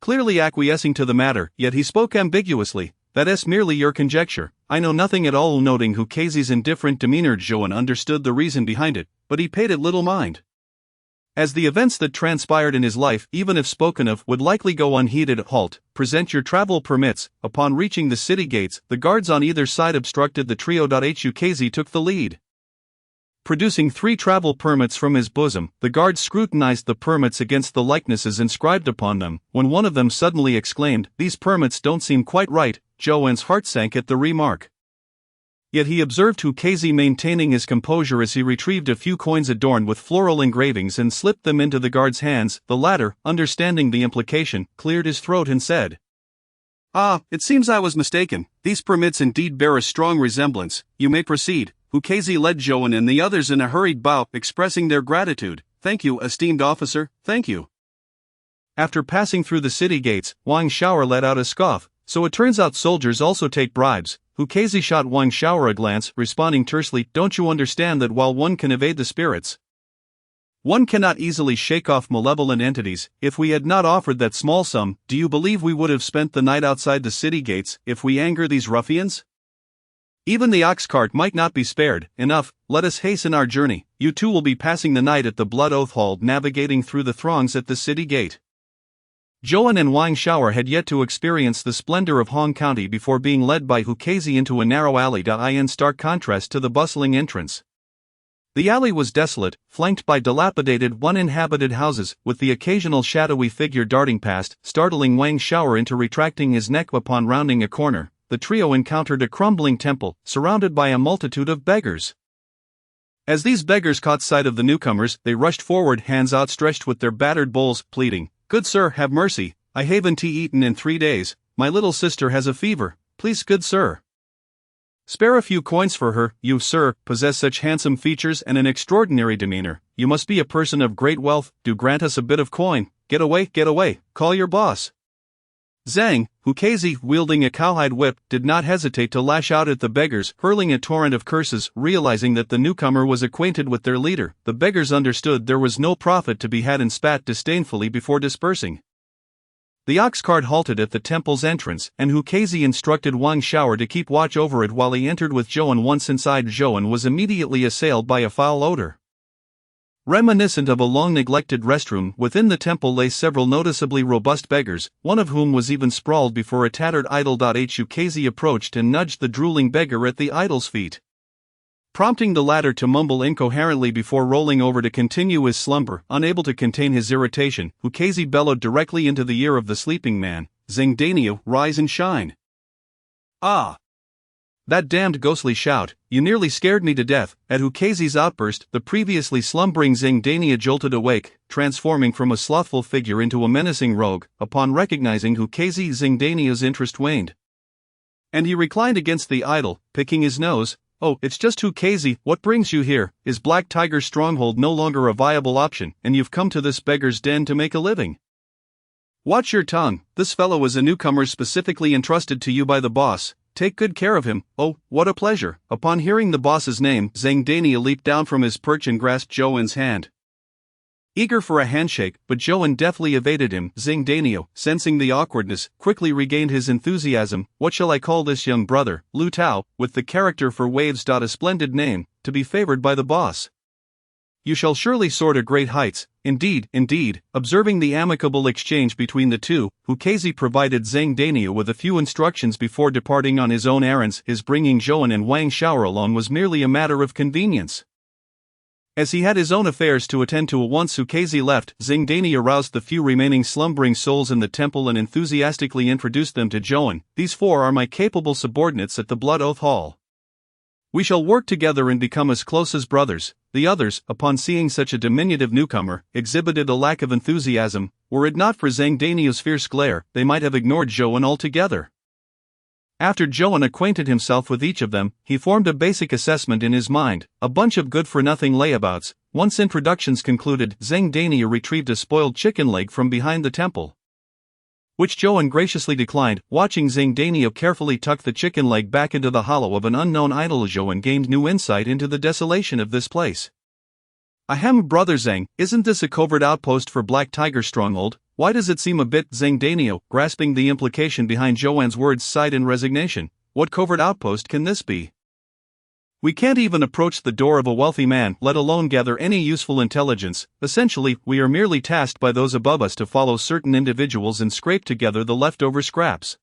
clearly acquiescing to the matter, yet he spoke ambiguously. That is merely your conjecture. I know nothing at all. Noting Hu Kazi's indifferent demeanor, Zhou understood the reason behind it. but he paid it little mind. As the events that transpired in his life, even if spoken of, would likely go unheeded. Halt, present your travel permits. Upon reaching the city gates, the guards on either side obstructed the trio. Ukaz took the lead. Producing 3 travel permits from his bosom, the guard scrutinized the permits against the likenesses inscribed upon them, when one of them suddenly exclaimed, "These permits don't seem quite right." Joan's heart sank at the remark. Yet he observed Ukaz maintaining his composure as he retrieved a few coins adorned with floral engravings and slipped them into the guard's hands. The latter, understanding the implication, cleared his throat and said, "Ah, it seems I was mistaken. These permits indeed bear a strong resemblance. You may proceed." Ukaz led Joan and the others in a hurried bow, expressing their gratitude. "Thank you, esteemed officer, thank you." After passing through the city gates, Wang Xiao let out a scoff. "So it turns out soldiers also take bribes." Ukaz shot Wang Xiao a glance, responding tersely, "Don't you understand that while one can evade the spirits, one cannot easily shake off malevolent entities? If we had not offered that small sum, do you believe we would have spent the night outside the city gates, if we anger these ruffians? Even the ox cart might not be spared. Enough, let us hasten our journey. You two will be passing the night at the Blood Oath Hall, navigating through the throngs at the city gate." Joan and Wang Xiao had yet to experience the splendor of Hong County before being led by Ukaz into a narrow alley. In stark contrast to the bustling entrance, the alley was desolate, flanked by dilapidated, uninhabited houses, with the occasional shadowy figure darting past, startling Wang Xiao into retracting his neck. Upon rounding a corner, the trio encountered a crumbling temple, surrounded by a multitude of beggars. As these beggars caught sight of the newcomers, they rushed forward, hands outstretched with their battered bowls, pleading, "Good sir, have mercy. I haven't tea eaten in 3 days. My little sister has a fever. Please, good sir, spare a few coins for her. You, sir, possess such handsome features and an extraordinary demeanor. You must be a person of great wealth. Do grant us a bit of coin. Get away, call your boss." Zhang, Ukaz, wielding a cowhide whip, did not hesitate to lash out at the beggars, hurling a torrent of curses. Realizing that the newcomer was acquainted with their leader, the beggars understood there was no profit to be had and spat disdainfully before dispersing. The ox cart halted at the temple's entrance, and Ukaz instructed Wang Xiao to keep watch over it while he entered with Joan. Once inside, Joan was immediately assailed by a foul odor. Reminiscent of a long-neglected restroom, within the temple lay several noticeably robust beggars, one of whom was even sprawled before a tattered idol. Ukaz approached and nudged the drooling beggar at the idol's feet, prompting the latter to mumble incoherently before rolling over to continue his slumber. Unable to contain his irritation, Ukaz bellowed directly into the ear of the sleeping man, "Zhang, rise and shine." "Ah! That damned ghostly shout, you nearly scared me to death." At Ukaz's outburst, the previously slumbering Zhang jolted awake, transforming from a slothful figure into a menacing rogue. Upon recognizing Ukaz, Zhang's interest waned, and he reclined against the idol, picking his nose. "Oh, it's just Ukaz, what brings you here? Is Black Tiger's stronghold no longer a viable option, and you've come to this beggar's den to make a living? Watch your tongue, this fellow is a newcomer specifically entrusted to you by the boss. Take good care of him." "Oh, what a pleasure." Upon hearing the boss's name, Zhang leaped down from his perch and grasped Joan's hand, eager for a handshake, but Joan deftly evaded him. Zhang, sensing the awkwardness, quickly regained his enthusiasm. "What shall I call this young brother?" "Lu Tao, with the character for waves. A splendid name, to be favored by the boss. You shall surely soar to great heights." Indeed. Observing the amicable exchange between the two, Ukaz provided Zhang with a few instructions before departing on his own errands. His bringing Joan and Wang Xiao along was merely a matter of convenience, as he had his own affairs to attend to. Once Ukaz left, Zhang aroused the few remaining slumbering souls in the temple and enthusiastically introduced them to Joan. "These 4 are my capable subordinates at the Blood Oath Hall. We shall work together and become as close as brothers." The others, upon seeing such a diminutive newcomer, exhibited a lack of enthusiasm. Were it not for Zhang's fierce glare, they might have ignored Joan altogether. After Joan acquainted himself with each of them, he formed a basic assessment in his mind, a bunch of good-for-nothing layabouts. Once introductions concluded, Zhang retrieved a spoiled chicken leg from behind the temple, which Joan graciously declined. Watching Zhang carefully tuck the chicken leg back into the hollow of an unknown idol, Joan gained new insight into the desolation of this place. "Ahem, brother Zhang, isn't this a covert outpost for Black Tiger's stronghold? Why does it seem a bit?" Zhang, grasping the implication behind Joan's words, sighed in resignation. "What covert outpost can this be?" We can't even approach the door of a wealthy man, let alone gather any useful intelligence. Essentially, we are merely tasked by those above us to follow certain individuals and scrape together the leftover scraps.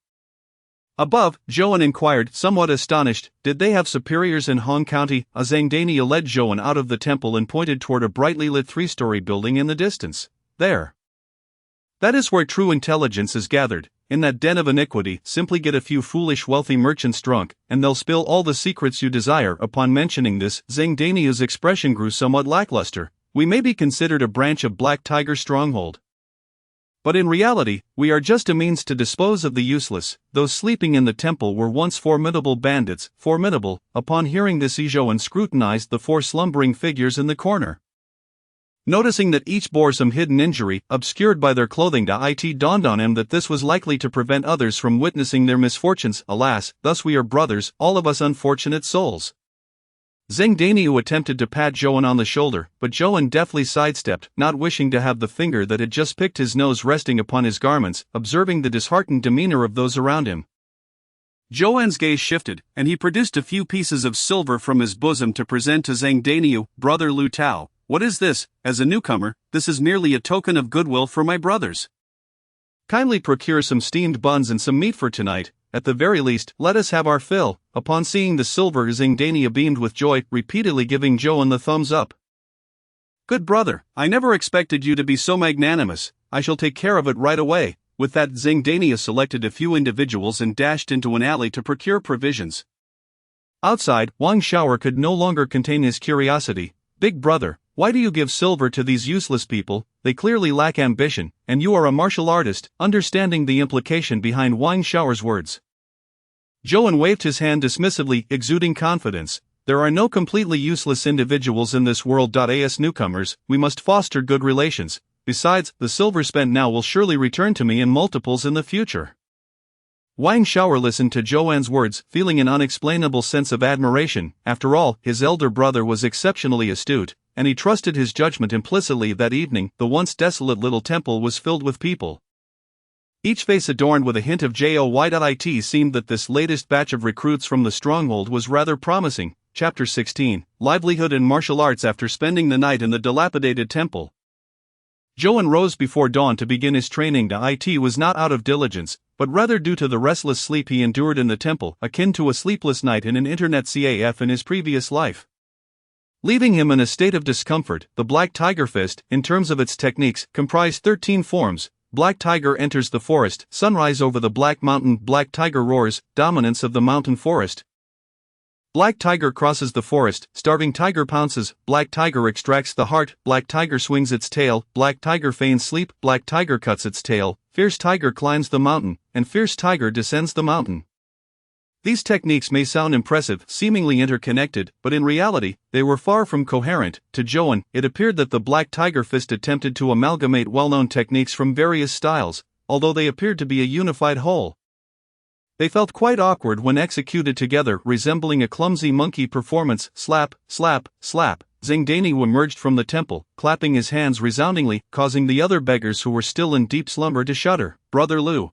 Above, Joan inquired, somewhat astonished, did they have superiors in Hong County? Zhangdania led Joan out of the temple and pointed toward a brightly lit three-story building in the distance. There. That is where true intelligence is gathered. In that den of iniquity, simply get a few foolish wealthy merchants drunk, and they'll spill all the secrets you desire. Upon mentioning this, Zhangdania's expression grew somewhat lackluster. We may be considered a branch of Black Tiger's stronghold. But in reality, we are just a means to dispose of the useless. Those sleeping in the temple were once formidable bandits, formidable. Upon hearing this, Joan scrutinized the 4 slumbering figures in the corner. Noticing that each bore some hidden injury, obscured by their clothing, it dawned on him that this was likely to prevent others from witnessing their misfortunes. Alas, thus we are brothers, all of us unfortunate souls. Zhangdania attempted to pat Joan on the shoulder, but Joan deftly sidestepped, not wishing to have the finger that had just picked his nose resting upon his garments, observing the disheartened demeanor of those around him. Joan's gaze shifted, and he produced a few pieces of silver from his bosom to present to Zhangdania. Brother Lu Tao, what is this? As a newcomer, this is merely a token of goodwill for my brothers. Kindly procure some steamed buns and some meat for tonight. At the very least, let us have our fill. Upon seeing the silver, Zhangdania beamed with joy, repeatedly giving Joan the thumbs up. Good brother, I never expected you to be so magnanimous. I shall take care of it right away. With that, Zhangdania selected a few individuals and dashed into an alley to procure provisions. Outside, Wang Shower could no longer contain his curiosity. Big brother, why do you give silver to these useless people? They clearly lack ambition, and you are a martial artist. Understanding the implication behind Wang Shower's words, Joan waved his hand dismissively, exuding confidence. There are no completely useless individuals in this world. As newcomers, we must foster good relations. Besides, the silver spent now will surely return to me in multiples in the future. Wang Shower listened to Joan's words, feeling an unexplainable sense of admiration. After all, his elder brother was exceptionally astute, and he trusted his judgment implicitly. That evening, the once desolate little temple was filled with people, each face adorned with a hint of joy. It seemed that this latest batch of recruits from the stronghold was rather promising. Chapter 16, Livelihood and Martial Arts. After spending the night in the dilapidated temple, Joan rose before dawn to begin his training. It was not out of diligence, but rather due to the restless sleep he endured in the temple, akin to a sleepless night in an internet CAF in his previous life. Leaving him in a state of discomfort, the Black Tiger Fist, in terms of its techniques, comprised 13 forms. Black Tiger enters the forest, sunrise over the Black Mountain. Black Tiger roars, dominance of the mountain forest. Black Tiger crosses the forest, starving tiger pounces. Black Tiger extracts the heart. Black Tiger swings its tail. Black Tiger feigns sleep. Black Tiger cuts its tail. Fierce Tiger climbs the mountain, and Fierce Tiger descends the mountain. These techniques may sound impressive, seemingly interconnected, but in reality, they were far from coherent. To Joan, it appeared that the Black Tiger Fist attempted to amalgamate well-known techniques from various styles, although they appeared to be a unified whole. They felt quite awkward when executed together, resembling a clumsy monkey performance. Slap, slap, slap. Zhangdania emerged from the temple, clapping his hands resoundingly, causing the other beggars who were still in deep slumber to shudder. Brother Lu,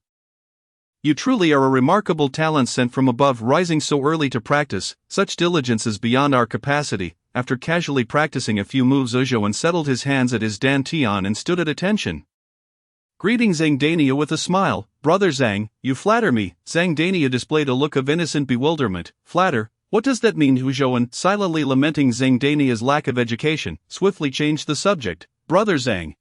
you truly are a remarkable talent sent from above. Rising so early to practice, such diligence is beyond our capacity. After casually practicing a few moves, Joan settled his hands at his dantian and stood at attention. Greeting Zhangdania with a smile. Brother Zhang, you flatter me. Zhangdania displayed a look of innocent bewilderment. Flatter? What does that mean? Joan, silently lamenting Zhangdania's lack of education, swiftly changed the subject. Brother Zhang,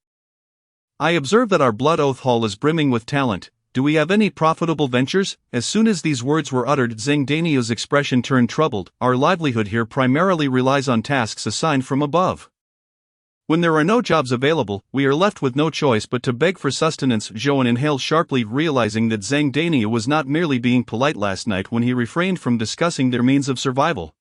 I observe that our Blood Oath Hall is brimming with talent. Do we have any profitable ventures? As soon as these words were uttered, Zhangdania's expression turned troubled. Our livelihood here primarily relies on tasks assigned from above. When there are no jobs available, we are left with no choice but to beg for sustenance. Joan inhaled sharply, realizing that Zhangdania was not merely being polite last night when he refrained from discussing their means of survival.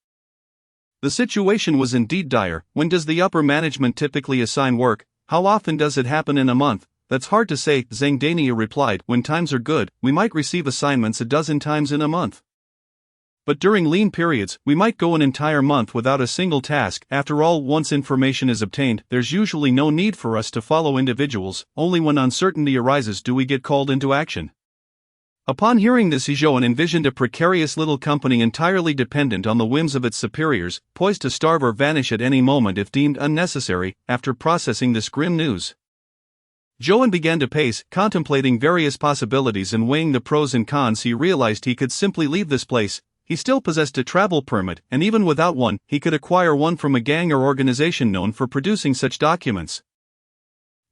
The situation was indeed dire. When does the upper management typically assign work? How often does it happen in a month? That's hard to say, Zhangdania replied. When times are good, we might receive assignments a dozen times in a month. But during lean periods, we might go an entire month without a single task. After all, once information is obtained, there's usually no need for us to follow individuals. Only when uncertainty arises do we get called into action. Upon hearing this, Joan envisioned a precarious little company entirely dependent on the whims of its superiors, poised to starve or vanish at any moment if deemed unnecessary. After processing this grim news, Joan began to pace, contemplating various possibilities and weighing the pros and cons. He realized he could simply leave this place. He still possessed a travel permit, and even without one, he could acquire one from a gang or organization known for producing such documents.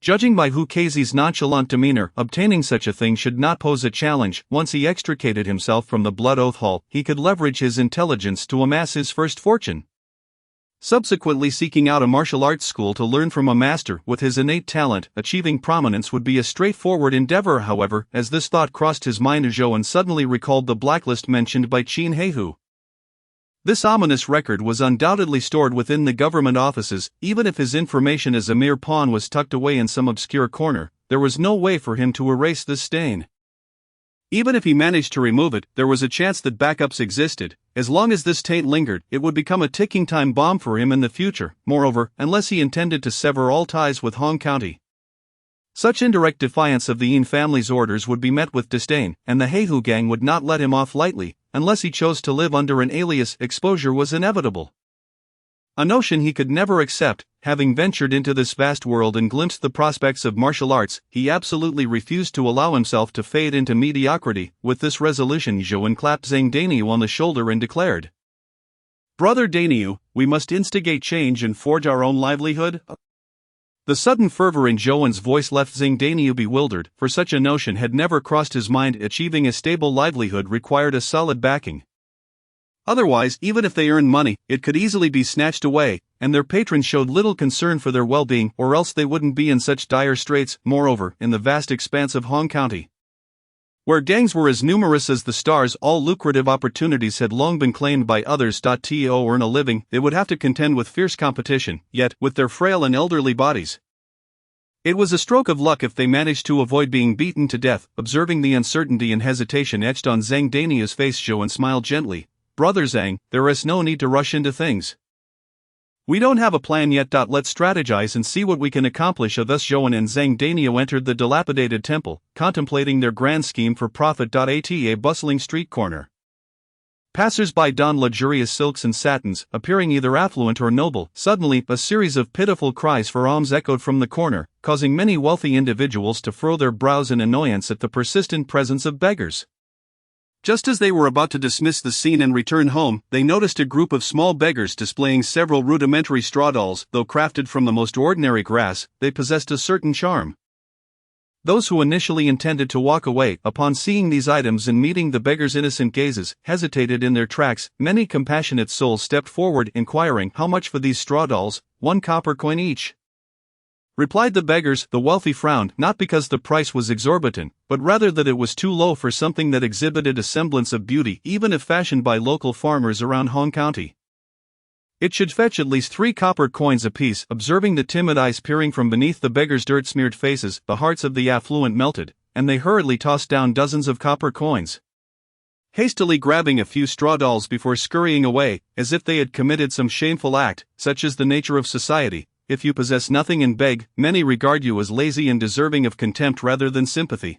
Judging by Hukazi's nonchalant demeanor, obtaining such a thing should not pose a challenge. Once he extricated himself from the Blood Oath Hall, he could leverage his intelligence to amass his first fortune. Subsequently, seeking out a martial arts school to learn from a master with his innate talent, achieving prominence would be a straightforward endeavor. However, as this thought crossed his mind, Joan suddenly recalled the blacklist mentioned by Chin Heihu. This ominous record was undoubtedly stored within the government offices. Even if his information as a mere pawn was tucked away in some obscure corner, there was no way for him to erase this stain. Even if he managed to remove it, there was a chance that backups existed. As long as this taint lingered, it would become a ticking time bomb for him in the future. Moreover, unless he intended to sever all ties with Hong County, such indirect defiance of the Yin family's orders would be met with disdain, and the Heihu gang would not let him off lightly. Unless he chose to live under an alias, exposure was inevitable. A notion he could never accept. Having ventured into this vast world and glimpsed the prospects of martial arts, he absolutely refused to allow himself to fade into mediocrity. With this resolution, Joan clapped Zhang Daniu on the shoulder and declared, "Brother Daniu, we must instigate change and forge our own livelihood." The sudden fervor in Joan's voice left Zhang Daniu bewildered, for such a notion had never crossed his mind. Achieving a stable livelihood required a solid backing. Otherwise, even if they earned money, it could easily be snatched away, and their patrons showed little concern for their well-being, or else they wouldn't be in such dire straits. Moreover, in the vast expanse of Hong County, where gangs were as numerous as the stars, all lucrative opportunities had long been claimed by others. To earn a living, they would have to contend with fierce competition, yet, with their frail and elderly bodies, it was a stroke of luck if they managed to avoid being beaten to death. Observing the uncertainty and hesitation etched on Zhang Daniu's face, Joan smiled gently. "Brother Zhang, there is no need to rush into things. We don't have a plan yet. Let's strategize and see what we can accomplish." Thus Joan and Zhang Daniu entered the dilapidated temple, contemplating their grand scheme for profit. At a bustling street corner, passers-by donned luxurious silks and satins, appearing either affluent or noble. Suddenly, a series of pitiful cries for alms echoed from the corner, causing many wealthy individuals to furrow their brows in annoyance at the persistent presence of beggars. Just as they were about to dismiss the scene and return home, they noticed a group of small beggars displaying several rudimentary straw dolls. Though crafted from the most ordinary grass, they possessed a certain charm. Those who initially intended to walk away, upon seeing these items and meeting the beggars' innocent gazes, hesitated in their tracks. Many compassionate souls stepped forward, inquiring, "How much for these straw dolls?" "1 copper coin each," replied the beggars. The wealthy frowned, not because the price was exorbitant, but rather that it was too low for something that exhibited a semblance of beauty, even if fashioned by local farmers around Hong County. It should fetch at least 3 copper coins apiece. Observing the timid eyes peering from beneath the beggars' dirt-smeared faces, the hearts of the affluent melted, and they hurriedly tossed down dozens of copper coins, hastily grabbing a few straw dolls before scurrying away, as if they had committed some shameful act. Such is the nature of society. If you possess nothing and beg, many regard you as lazy and deserving of contempt rather than sympathy.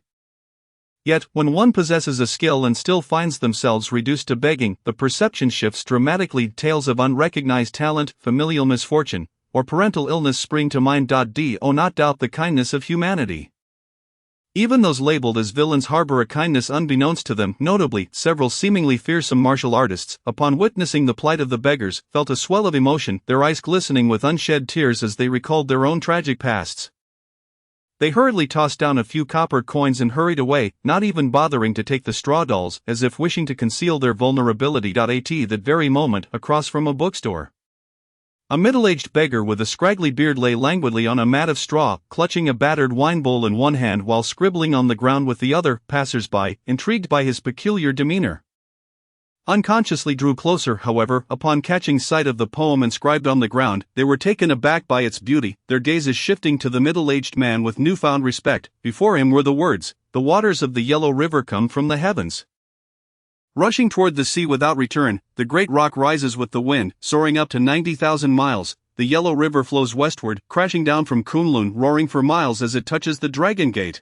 Yet, when one possesses a skill and still finds themselves reduced to begging, the perception shifts dramatically. Tales of unrecognized talent, familial misfortune, or parental illness spring to mind. Do not doubt the kindness of humanity. Even those labeled as villains harbor a kindness unbeknownst to them. Notably, several seemingly fearsome martial artists, upon witnessing the plight of the beggars, felt a swell of emotion, their eyes glistening with unshed tears as they recalled their own tragic pasts. They hurriedly tossed down a few copper coins and hurried away, not even bothering to take the straw dolls, as if wishing to conceal their vulnerability. At that very moment, across from a bookstore, a middle-aged beggar with a scraggly beard lay languidly on a mat of straw, clutching a battered wine bowl in one hand while scribbling on the ground with the other. Passers-by, intrigued by his peculiar demeanor, unconsciously drew closer. However, upon catching sight of the poem inscribed on the ground, they were taken aback by its beauty, their gazes shifting to the middle-aged man with newfound respect. Before him were the words, "The waters of the Yellow River come from the heavens, rushing toward the sea without return. The great rock rises with the wind, soaring up to 90,000 miles. The Yellow River flows westward, crashing down from Kunlun, roaring for miles as it touches the Dragon Gate."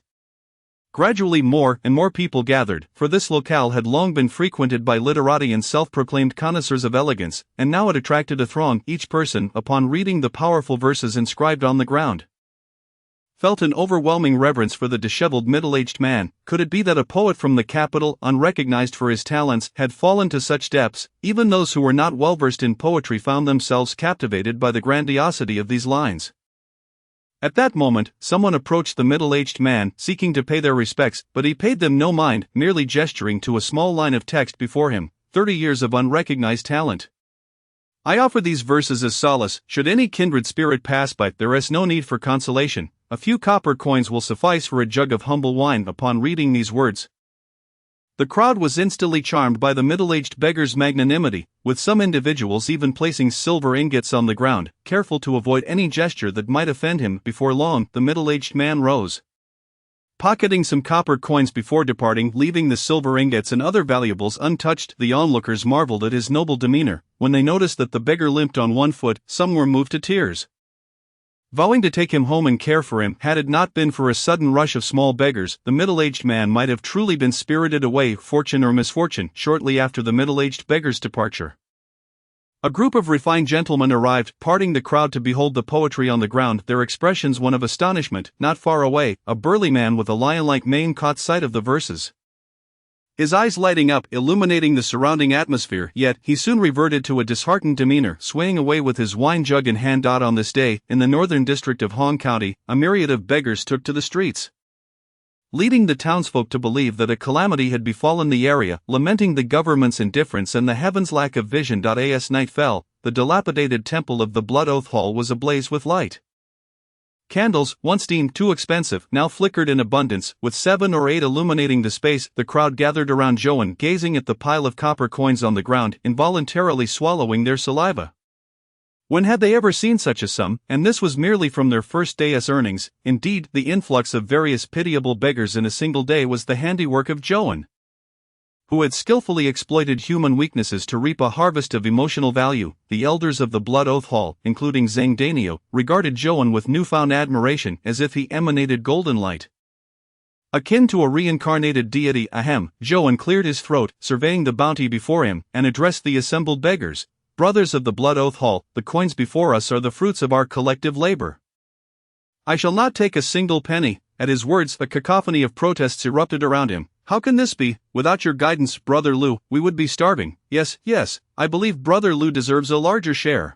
Gradually more and more people gathered, for this locale had long been frequented by literati and self-proclaimed connoisseurs of elegance, and now it attracted a throng. Each person, upon reading the powerful verses inscribed on the ground, felt an overwhelming reverence for the disheveled middle-aged man. Could it be that a poet from the capital, unrecognized for his talents, had fallen to such depths? Even those who were not well-versed in poetry found themselves captivated by the grandiosity of these lines. At that moment, someone approached the middle-aged man, seeking to pay their respects, but he paid them no mind, merely gesturing to a small line of text before him. 30 years of unrecognized talent. I offer these verses as solace. Should any kindred spirit pass by, there is no need for consolation. A few copper coins will suffice for a jug of humble wine. Upon reading these words, the crowd was instantly charmed by the middle-aged beggar's magnanimity, with some individuals even placing silver ingots on the ground, careful to avoid any gesture that might offend him. Before long, the middle-aged man rose, pocketing some copper coins before departing, leaving the silver ingots and other valuables untouched. The onlookers marveled at his noble demeanor. When they noticed that the beggar limped on one foot, some were moved to tears, vowing to take him home and care for him. Had it not been for a sudden rush of small beggars, the middle-aged man might have truly been spirited away, fortune or misfortune. Shortly after the middle-aged beggar's departure, a group of refined gentlemen arrived, parting the crowd to behold the poetry on the ground, their expressions one of astonishment. Not far away, a burly man with a lion-like mane caught sight of the verses, his eyes lighting up, illuminating the surrounding atmosphere. Yet, he soon reverted to a disheartened demeanor, swaying away with his wine jug in hand. On this day, in the northern district of Hong County, a myriad of beggars took to the streets, leading the townsfolk to believe that a calamity had befallen the area, lamenting the government's indifference and the heavens' lack of vision. As night fell, the dilapidated temple of the Blood Oath Hall was ablaze with light. Candles, once deemed too expensive, now flickered in abundance, with 7 or 8 illuminating the space. The crowd gathered around Joan, gazing at the pile of copper coins on the ground, involuntarily swallowing their saliva. When had they ever seen such a sum? And this was merely from their first day's earnings. Indeed, the influx of various pitiable beggars in a single day was the handiwork of Joan, who had skillfully exploited human weaknesses to reap a harvest of emotional value. The elders of the Blood Oath Hall, including Zhang Danio, regarded Joan with newfound admiration, as if he emanated golden light, akin to a reincarnated deity. Joan cleared his throat, surveying the bounty before him, and addressed the assembled beggars. Brothers of the Blood Oath Hall, the coins before us are the fruits of our collective labor. I shall not take a single penny. At his words, a cacophony of protests erupted around him. How can this be? Without your guidance, Brother Lu, we would be starving. Yes, I believe Brother Lu deserves a larger share.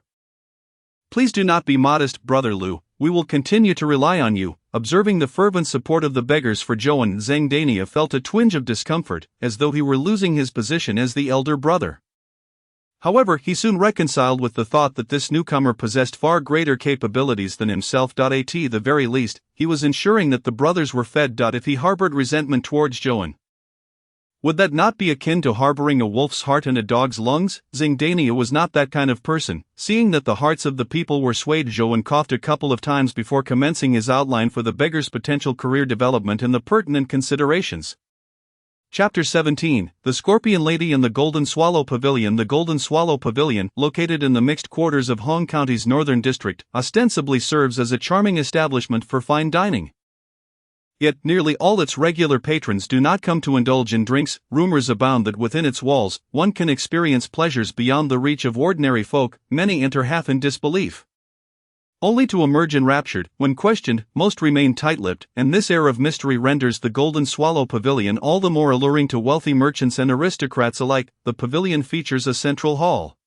Please do not be modest, Brother Lu, we will continue to rely on you. Observing the fervent support of the beggars for Joan, Zhang Dania felt a twinge of discomfort, as though he were losing his position as the elder brother. However, he soon reconciled with the thought that this newcomer possessed far greater capabilities than himself. At the very least, he was ensuring that the brothers were fed. If he harbored resentment towards Joan, would that not be akin to harboring a wolf's heart in a dog's lungs? Zingdania was not that kind of person. Seeing that the hearts of the people were swayed, Joan coughed a couple of times before commencing his outline for the beggar's potential career development and the pertinent considerations. Chapter 17, The Scorpion Lady and the Golden Swallow Pavilion. The Golden Swallow Pavilion, located in the mixed quarters of Hong County's northern district, ostensibly serves as a charming establishment for fine dining. Yet, nearly all its regular patrons do not come to indulge in drinks. Rumors abound that within its walls, one can experience pleasures beyond the reach of ordinary folk. Many enter half in disbelief, only to emerge enraptured. When questioned, most remain tight-lipped, and this air of mystery renders the Golden Swallow Pavilion all the more alluring to wealthy merchants and aristocrats alike. The pavilion features a central hall,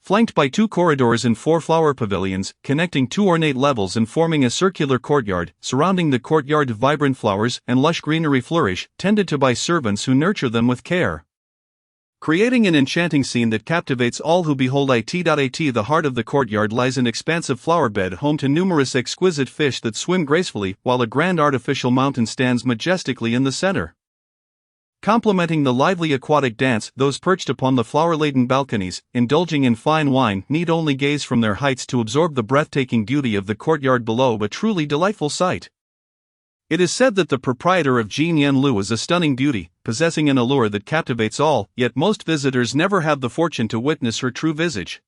flanked by 2 corridors and 4 flower pavilions, connecting 2 ornate levels and forming a circular courtyard. Surrounding the courtyard, vibrant flowers and lush greenery flourish, tended to by servants who nurture them with care, creating an enchanting scene that captivates all who behold it. The heart of the courtyard lies an expansive flowerbed home to numerous exquisite fish that swim gracefully, while a grand artificial mountain stands majestically in the center. Complementing the lively aquatic dance, those perched upon the flower-laden balconies, indulging in fine wine, need only gaze from their heights to absorb the breathtaking beauty of the courtyard below, a truly delightful sight. It is said that the proprietor of Jin Yen Lu is a stunning beauty, possessing an allure that captivates all, yet most visitors never have the fortune to witness her true visage.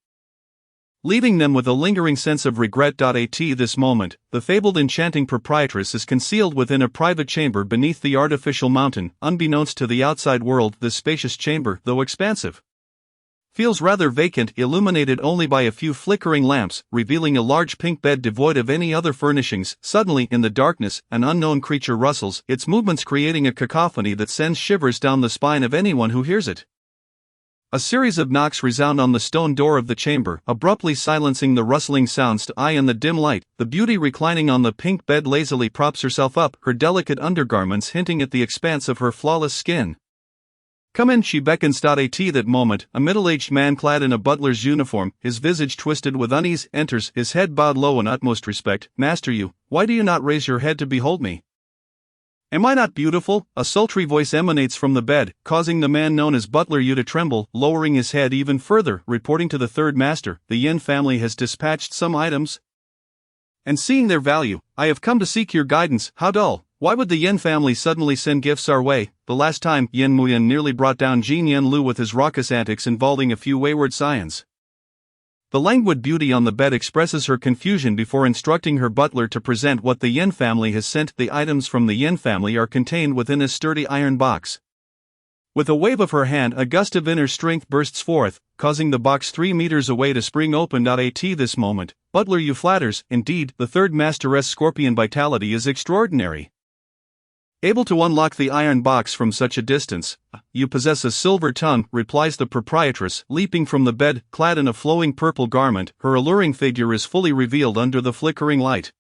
leaving them with a lingering sense of regret. At this moment, the fabled enchanting proprietress is concealed within a private chamber beneath the artificial mountain. Unbeknownst to the outside world, this spacious chamber, though expansive, feels rather vacant, illuminated only by a few flickering lamps, revealing a large pink bed devoid of any other furnishings. Suddenly, in the darkness, an unknown creature rustles, its movements creating a cacophony that sends shivers down the spine of anyone who hears it. A series of knocks resound on the stone door of the chamber, abruptly silencing the rustling sounds to eye in the dim light. The beauty reclining on the pink bed lazily props herself up, her delicate undergarments hinting at the expanse of her flawless skin. "Come in," she beckons. At that moment, a middle-aged man clad in a butler's uniform, his visage twisted with unease, enters, his head bowed low in utmost respect. "Master, why do you not raise your head to behold me? Am I not beautiful?" A sultry voice emanates from the bed, causing the man known as Butler Yu to tremble. Lowering his head even further, reporting to the third master, "The Yin family has dispatched some items, and seeing their value, I have come to seek your guidance." "How dull! Why would the Yin family suddenly send gifts our way? The last time, Yin Muyan nearly brought down Jin Yen Lu with his raucous antics involving a few wayward scions." The languid beauty on the bed expresses her confusion before instructing her butler to present what the Yin family has sent. The items from the Yin family are contained within a sturdy iron box. With a wave of her hand, a gust of inner strength bursts forth, causing the box 3 meters away to spring open. At this moment, Butler Yu flatters. Indeed, the third masteress' scorpion vitality is extraordinary. Able to unlock the iron box from such a distance. "You possess a silver tongue," replies the proprietress, leaping from the bed, clad in a flowing purple garment. Her alluring figure is fully revealed under the flickering light,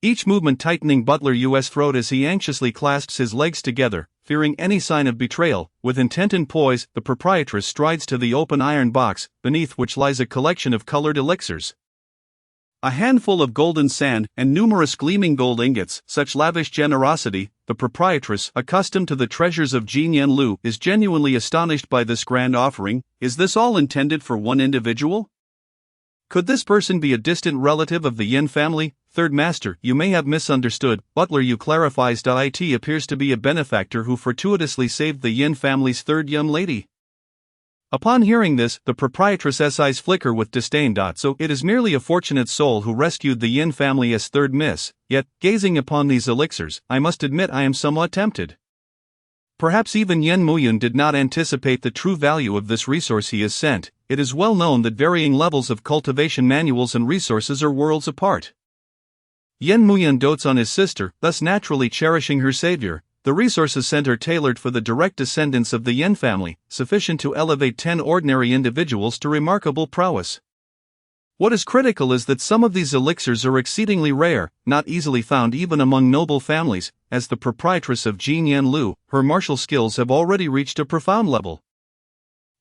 each movement tightening Butler Yu's throat as he anxiously clasps his legs together, fearing any sign of betrayal. With intent and poise, the proprietress strides to the open iron box, beneath which lies a collection of colored elixirs, a handful of golden sand, and numerous gleaming gold ingots. Such lavish generosity! The proprietress, accustomed to the treasures of Jin Yen Lu, is genuinely astonished by this grand offering. Is this all intended for one individual? Could this person be a distant relative of the Yin family? "Third master, you may have misunderstood," Butler Yu clarifies. "It appears to be a benefactor who fortuitously saved the Yin family's third young lady." Upon hearing this, the proprietress's eyes flicker with disdain. "So it is merely a fortunate soul who rescued the Yin family as third miss. Yet, gazing upon these elixirs, I must admit I am somewhat tempted." Perhaps even Yen Muyun did not anticipate the true value of this resource he has sent. It is well known that varying levels of cultivation manuals and resources are worlds apart. Yen Muyun dotes on his sister, thus naturally cherishing her savior. The resources sent are tailored for the direct descendants of the Yin family, sufficient to elevate 10 ordinary individuals to remarkable prowess. What is critical is that some of these elixirs are exceedingly rare, not easily found even among noble families. As the proprietress of Jin Yen Lu, her martial skills have already reached a profound level,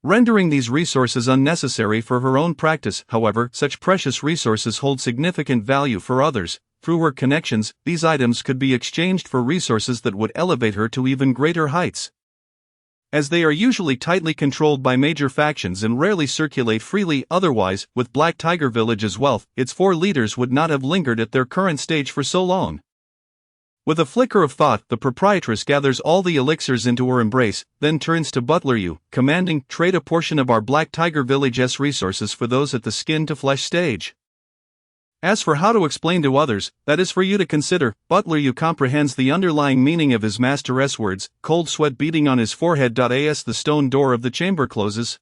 rendering these resources unnecessary for her own practice. However, such precious resources hold significant value for others. Through her connections, these items could be exchanged for resources that would elevate her to even greater heights. As they are usually tightly controlled by major factions and rarely circulate freely otherwise, with Black Tiger Village's wealth, its 4 leaders would not have lingered at their current stage for so long. With a flicker of thought, the proprietress gathers all the elixirs into her embrace, then turns to Butler Yu, commanding, "Trade a portion of our Black Tiger Village's resources for those at the skin-to-flesh stage. As for how to explain to others, that is for you to consider." Butler Yu comprehends the underlying meaning of his master's words, cold sweat beating on his forehead. As the stone door of the chamber closes,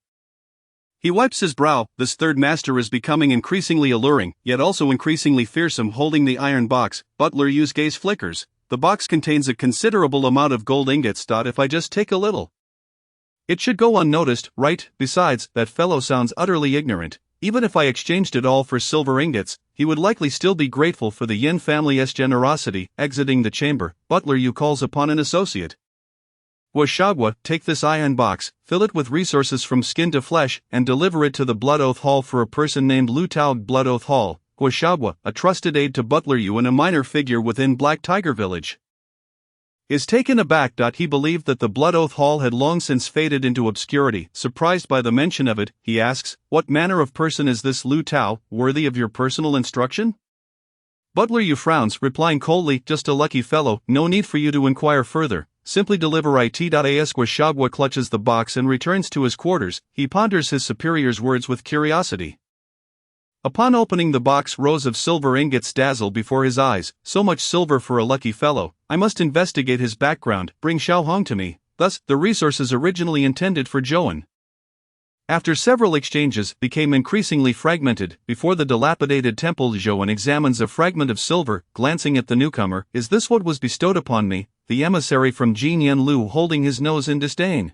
he wipes his brow. This third master is becoming increasingly alluring, yet also increasingly fearsome. Holding the iron box, Butler Yu's gaze flickers. The box contains a considerable amount of gold ingots. If I just take a little, it should go unnoticed, right? Besides, that fellow sounds utterly ignorant. Even if I exchanged it all for silver ingots, he would likely still be grateful for the Yin family's generosity. Exiting the chamber, Butler Yu calls upon an associate. "Guashagua, take this iron box, fill it with resources from skin to flesh, and deliver it to the Blood Oath Hall for a person named Lu Tao." Blood Oath Hall. Guashagua, a trusted aide to Butler Yu and a minor figure within Black Tiger Village, is taken aback. He believed that the Blood Oath Hall had long since faded into obscurity. Surprised by the mention of it, he asks, "What manner of person is this Lu Tao, worthy of your personal instruction?" Butler Yu frowns, replying coldly, "Just a lucky fellow, no need for you to inquire further. Simply deliver it." As Guashagua clutches the box and returns to his quarters, he ponders his superior's words with curiosity. Upon opening the box, rows of silver ingots dazzle before his eyes. So much silver for a lucky fellow. I must investigate his background. Bring Xiao Hong to me. Thus, the resources originally intended for Zhouan, after several exchanges, became increasingly fragmented. Before the dilapidated temple, Zhouan examines a fragment of silver, glancing at the newcomer. Is this what was bestowed upon me? The emissary from Jinyan Lu, holding his nose in disdain,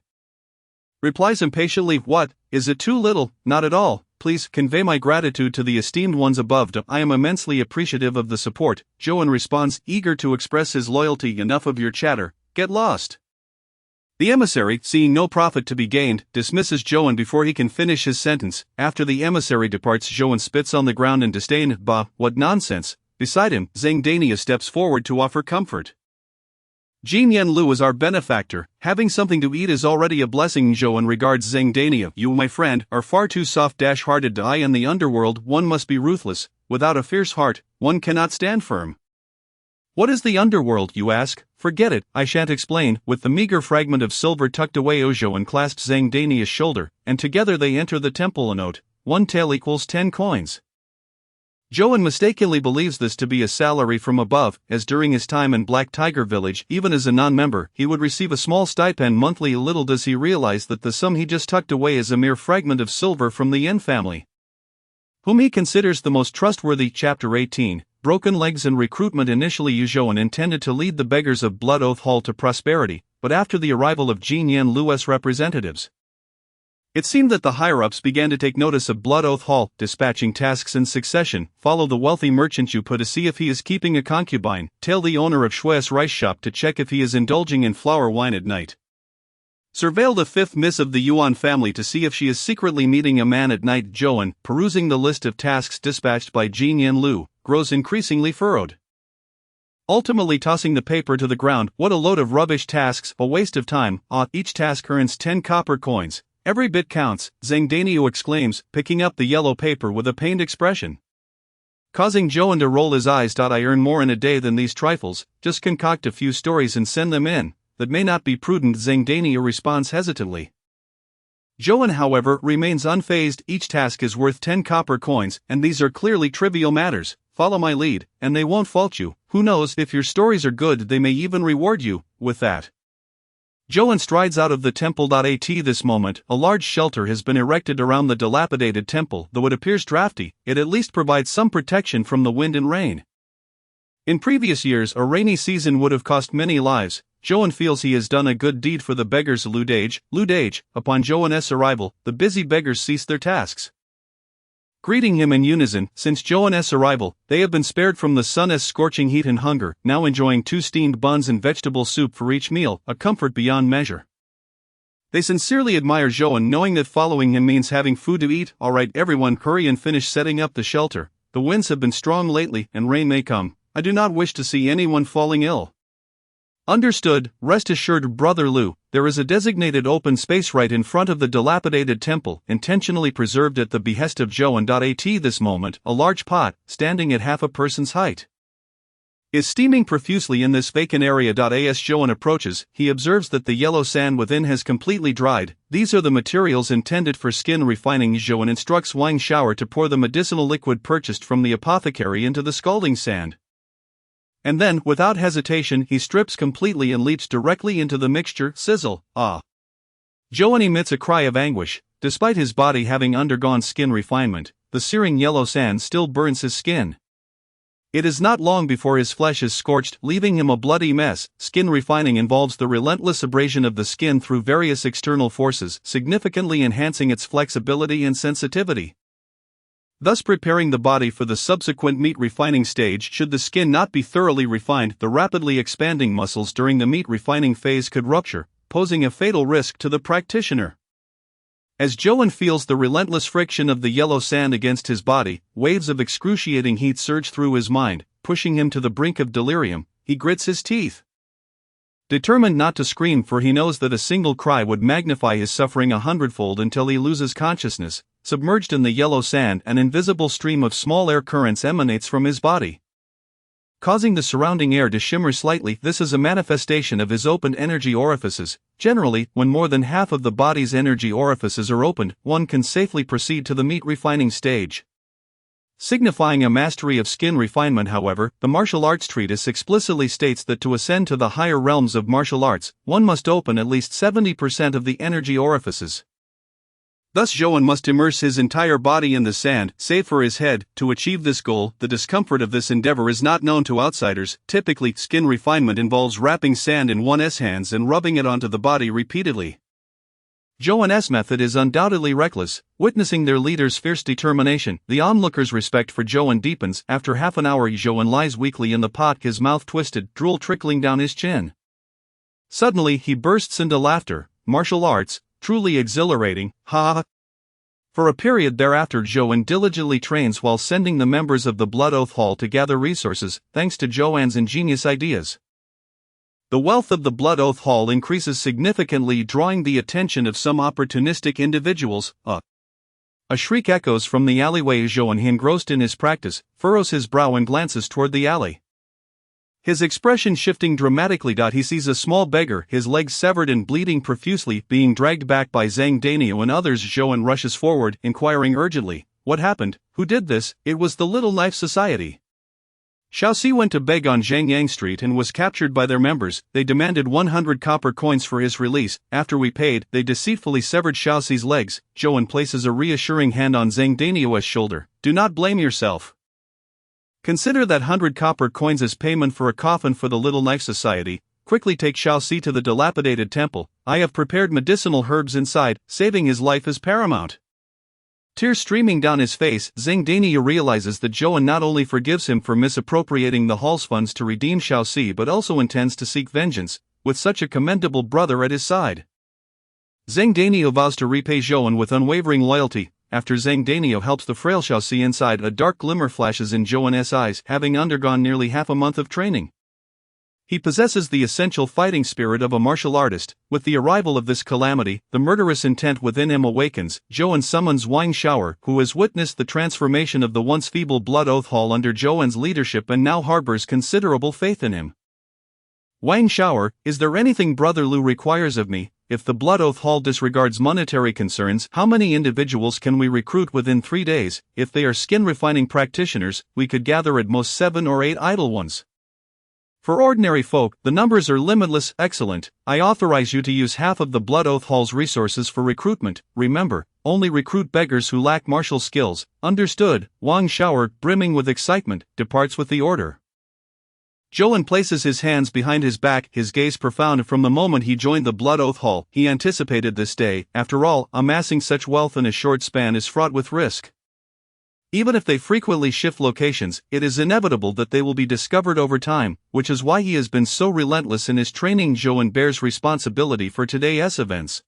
replies impatiently, what? Is it too little? Not at all. Please convey my gratitude to the esteemed ones above. I am immensely appreciative of the support. Zhouan responds, eager to express his loyalty. Enough of your chatter. Get lost. The emissary, seeing no profit to be gained, dismisses Zhouan before he can finish his sentence. After the emissary departs, Zhouan spits on the ground in disdain. Bah, what nonsense. Beside him, Zhang Dania steps forward to offer comfort. Jinyan Lu is our benefactor. Having something to eat is already a blessing. Zhouan regards Zhang Dania. You, my friend, are far too soft-hearted. I in the underworld, one must be ruthless. Without a fierce heart, one cannot stand firm. What is the underworld, you ask? Forget it, I shan't explain. With the meager fragment of silver tucked away, Zhouan clasps Zhang Dania's shoulder, and together they enter the temple. A note. 1 tael equals 10 coins. Zhouan mistakenly believes this to be a salary from above, as during his time in Black Tiger Village, even as a non-member, he would receive a small stipend monthly. Little does he realize that the sum he just tucked away is a mere fragment of silver from the Yin family, whom he considers the most trustworthy. Chapter 18. Broken legs and recruitment. Initially, Zhouan intended to lead the beggars of Blood Oath Hall to prosperity, but after the arrival of Jinyan Lu's representatives, it seemed that the higher-ups began to take notice of Blood Oath Hall, dispatching tasks in succession. Follow the wealthy merchant Yu to see if he is keeping a concubine. Tell the owner of Shui's rice shop to check if he is indulging in flour wine at night. Surveil the 5th miss of the Yuan family to see if she is secretly meeting a man at night. Zhouan, perusing the list of tasks dispatched by Jinyan Lu, grows increasingly furrowed, ultimately tossing the paper to the ground. What a load of rubbish tasks, a waste of time. Each task earns 10 copper coins. Every bit counts, Zhang Daniu exclaims, picking up the yellow paper with a pained expression, causing Zhouan to roll his eyes. I earn more in a day than these trifles. Just concoct a few stories and send them in. That may not be prudent, Zhang Daniu responds hesitantly. Zhouan, however, remains unfazed. Each task is worth 10 copper coins, and these are clearly trivial matters. Follow my lead, and they won't fault you. Who knows, if your stories are good, they may even reward you. With that, Zhouan strides out of the temple. At this moment, a large shelter has been erected around the dilapidated temple. Though it appears drafty, it at least provides some protection from the wind and rain. In previous years, a rainy season would have cost many lives. Zhouan feels he has done a good deed for the beggars. Ludage. Upon Zhouan's arrival, the busy beggars cease their tasks, greeting him in unison. Since Zhouan's arrival, they have been spared from the sun's scorching heat and hunger, now enjoying 2 steamed buns and vegetable soup for each meal, a comfort beyond measure. They sincerely admire Zhouan, knowing that following him means having food to eat. Alright everyone, hurry and finish setting up the shelter. The winds have been strong lately, and rain may come. I do not wish to see anyone falling ill. Understood. Rest assured, Brother Lu, there is a designated open space right in front of the dilapidated temple, intentionally preserved at the behest of Zhouan. At this moment, a large pot, standing at half a person's height, is steaming profusely in this vacant area. As Zhouan approaches, he observes that the yellow sand within has completely dried. These are the materials intended for skin refining. Zhouan instructs Wang Shower to pour the medicinal liquid purchased from the apothecary into the scalding sand. And then, without hesitation, he strips completely and leaps directly into the mixture. Sizzle. Zhouan emits a cry of anguish. Despite his body having undergone skin refinement, the searing yellow sand still burns his skin. It is not long before his flesh is scorched, leaving him a bloody mess. Skin refining involves the relentless abrasion of the skin through various external forces, significantly enhancing its flexibility and sensitivity, thus preparing the body for the subsequent meat refining stage. Should the skin not be thoroughly refined, the rapidly expanding muscles during the meat refining phase could rupture, posing a fatal risk to the practitioner. As Zhouan feels the relentless friction of the yellow sand against his body, waves of excruciating heat surge through his mind, pushing him to the brink of delirium. He grits his teeth, determined not to scream, for he knows that a single cry would magnify his suffering 100-fold until he loses consciousness. Submerged in the yellow sand, an invisible stream of small air currents emanates from his body, causing the surrounding air to shimmer slightly. This is a manifestation of his opened energy orifices. Generally, when more than half of the body's energy orifices are opened, one can safely proceed to the meat refining stage. Signifying a mastery of skin refinement, however, the martial arts treatise explicitly states that to ascend to the higher realms of martial arts, one must open at least 70% of the energy orifices. Thus Joan must immerse his entire body in the sand, save for his head. To achieve this goal, the discomfort of this endeavor is not known to outsiders. Typically, skin refinement involves wrapping sand in one's hands and rubbing it onto the body repeatedly. Joan's method is undoubtedly reckless. Witnessing their leader's fierce determination, the onlookers' respect for Joan deepens. After half an hour, Joan lies weakly in the pot, his mouth twisted, drool trickling down his chin. Suddenly, he bursts into laughter. Martial arts, truly exhilarating, ha ha. For a period thereafter, Joan diligently trains while sending the members of the Blood Oath Hall to gather resources, thanks to Joan's ingenious ideas. The wealth of the Blood Oath Hall increases significantly, drawing the attention of some opportunistic individuals. A shriek echoes from the alleyway as Joan, engrossed in his practice, furrows his brow and glances toward the alley. His expression shifting dramatically. He sees a small beggar, his legs severed and bleeding profusely, being dragged back by Zhang Danio and others. Joan rushes forward, inquiring urgently, "What happened? Who did this?" "It was the Little Knife Society. Shaoxi went to beg on Zhangyang Street and was captured by their members. They demanded 100 copper coins for his release. After we paid, they deceitfully severed Shaoxi's legs." Joan places a reassuring hand on Zhang Danio's shoulder. "Do not blame yourself. Consider that 100 copper coins as payment for a coffin for the Little Knife Society. Quickly take Shaoxi to the dilapidated temple. I have prepared medicinal herbs inside. Saving his life is paramount." Tears streaming down his face, Zhang Danio realizes that Joan not only forgives him for misappropriating the hall's funds to redeem Shaoxi but also intends to seek vengeance, with such a commendable brother at his side. Zhang Danio vows to repay Joan with unwavering loyalty. After Zhang Danio helps the frail Shaoxi inside, a dark glimmer flashes in Joan's eyes, having undergone nearly half a month of training. He possesses the essential fighting spirit of a martial artist. With the arrival of this calamity, the murderous intent within him awakens. Joan summons Wang Shower, who has witnessed the transformation of the once feeble Blood Oath Hall under Joan's leadership and now harbors considerable faith in him. Wang Shower, "Is there anything Brother Lu requires of me? If the Blood Oath Hall disregards monetary concerns, how many individuals can we recruit within 3 days? If they are skin-refining practitioners, we could gather at most 7 or 8 idle ones. For ordinary folk, the numbers are limitless." "Excellent. I authorize you to use half of the Blood Oath Hall's resources for recruitment. Remember, only recruit beggars who lack martial skills." "Understood." Wang Shower, brimming with excitement, departs with the order. Joan places his hands behind his back, his gaze profound. From the moment he joined the Blood Oath Hall, he anticipated this day. After all, amassing such wealth in a short span is fraught with risk. Even if they frequently shift locations, it is inevitable that they will be discovered over time, which is why he has been so relentless in his training. Joan bears responsibility for today's events.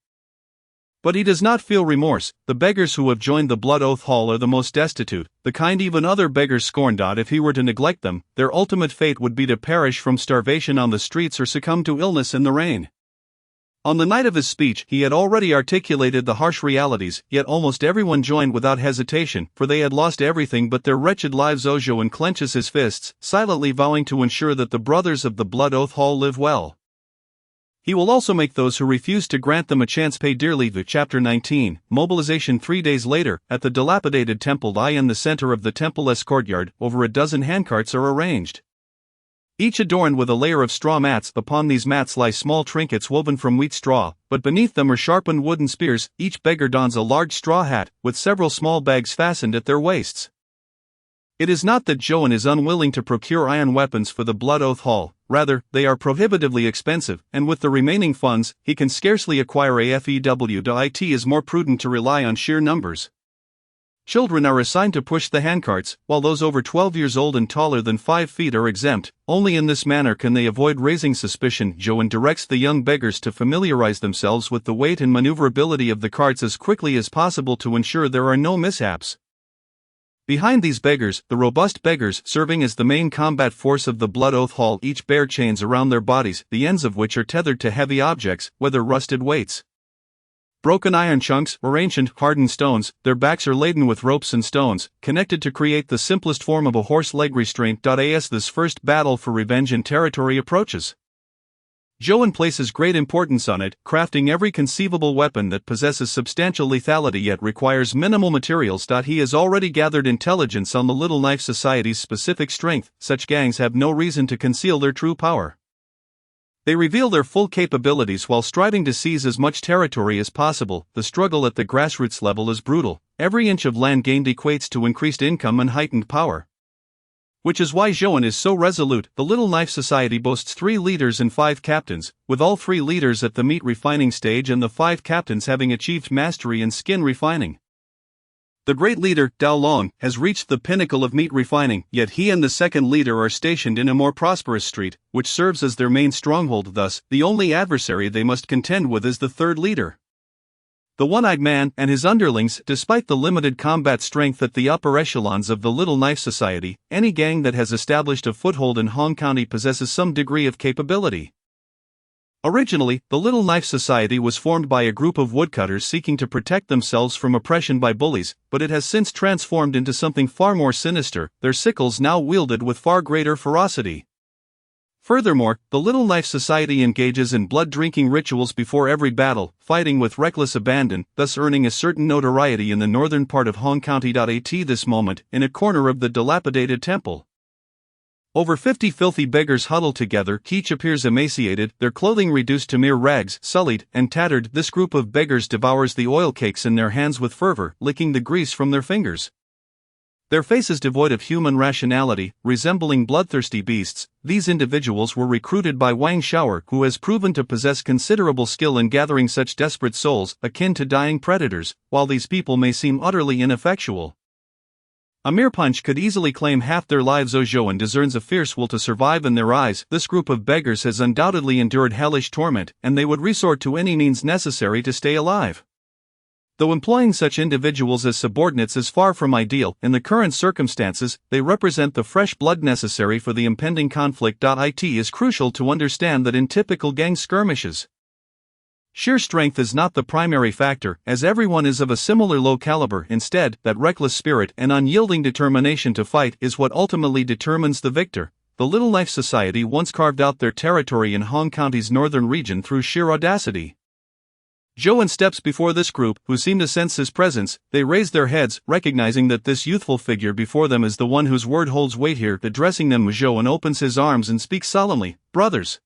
But he does not feel remorse. The beggars who have joined the Blood Oath Hall are the most destitute, the kind even other beggars scorn. If he were to neglect them, their ultimate fate would be to perish from starvation on the streets or succumb to illness in the rain. On the night of his speech, he had already articulated the harsh realities, yet almost everyone joined without hesitation, for they had lost everything but their wretched lives. Joan clenches his fists, silently vowing to ensure that the brothers of the Blood Oath Hall live well. He will also make those who refuse to grant them a chance pay dearly. Chapter 19, Mobilization. 3 days later, at the dilapidated temple in the center of the temple's courtyard, over a dozen handcarts are arranged, each adorned with a layer of straw mats. Upon these mats lie small trinkets woven from wheat straw, but beneath them are sharpened wooden spears. Each beggar dons a large straw hat, with several small bags fastened at their waists. It is not that Joan is unwilling to procure iron weapons for the Blood Oath Hall, rather, they are prohibitively expensive, and with the remaining funds, he can scarcely acquire a FEW. It is more prudent to rely on sheer numbers. Children are assigned to push the handcarts, while those over 12 years old and taller than 5 feet are exempt. Only in this manner can they avoid raising suspicion. Joan directs the young beggars to familiarize themselves with the weight and maneuverability of the carts as quickly as possible to ensure there are no mishaps. Behind these beggars, the robust beggars serving as the main combat force of the Blood Oath Hall each bear chains around their bodies, the ends of which are tethered to heavy objects, whether rusted weights, broken iron chunks, or ancient, hardened stones. Their backs are laden with ropes and stones, connected to create the simplest form of a horse leg restraint. As this first battle for revenge and territory approaches, Zhouan places great importance on it, crafting every conceivable weapon that possesses substantial lethality yet requires minimal materials. He has already gathered intelligence on the Little Knife Society's specific strength. Such gangs have no reason to conceal their true power. They reveal their full capabilities while striving to seize as much territory as possible. The struggle at the grassroots level is brutal. Every inch of land gained equates to increased income and heightened power. Which is why Zhouan is so resolute. The Little Knife Society boasts 3 leaders and 5 captains, with all 3 leaders at the meat refining stage and the 5 captains having achieved mastery in skin refining. The great leader, Dao Long, has reached the pinnacle of meat refining, yet he and the second leader are stationed in a more prosperous street, which serves as their main stronghold. Thus, the only adversary they must contend with is the third leader, the One-Eyed Man, and his underlings. Despite the limited combat strength at the upper echelons of the Little Knife Society, any gang that has established a foothold in Hong County possesses some degree of capability. Originally, the Little Knife Society was formed by a group of woodcutters seeking to protect themselves from oppression by bullies, but it has since transformed into something far more sinister, their sickles now wielded with far greater ferocity. Furthermore, the Little Knife Society engages in blood-drinking rituals before every battle, fighting with reckless abandon, thus earning a certain notoriety in the northern part of Hong County. At this moment, in a corner of the dilapidated temple, over 50 filthy beggars huddle together. Each appears emaciated, their clothing reduced to mere rags, sullied and tattered. This group of beggars devours the oil cakes in their hands with fervor, licking the grease from their fingers. Their faces devoid of human rationality, resembling bloodthirsty beasts. These individuals were recruited by Wang Shaoer, who has proven to possess considerable skill in gathering such desperate souls, akin to dying predators. While these people may seem utterly ineffectual, a mere punch could easily claim half their lives. Zhouan discerns a fierce will to survive in their eyes. This group of beggars has undoubtedly endured hellish torment, and they would resort to any means necessary to stay alive. Though employing such individuals as subordinates is far from ideal, in the current circumstances, they represent the fresh blood necessary for the impending conflict. It is crucial to understand that in typical gang skirmishes, sheer strength is not the primary factor, as everyone is of a similar low caliber. Instead, that reckless spirit and unyielding determination to fight is what ultimately determines the victor. The Little Knife Society once carved out their territory in Hong County's northern region through sheer audacity. Zhouan steps before this group, who seem to sense his presence. They raise their heads, recognizing that this youthful figure before them is the one whose word holds weight here. Addressing them, Zhouan opens his arms and speaks solemnly. Brothers,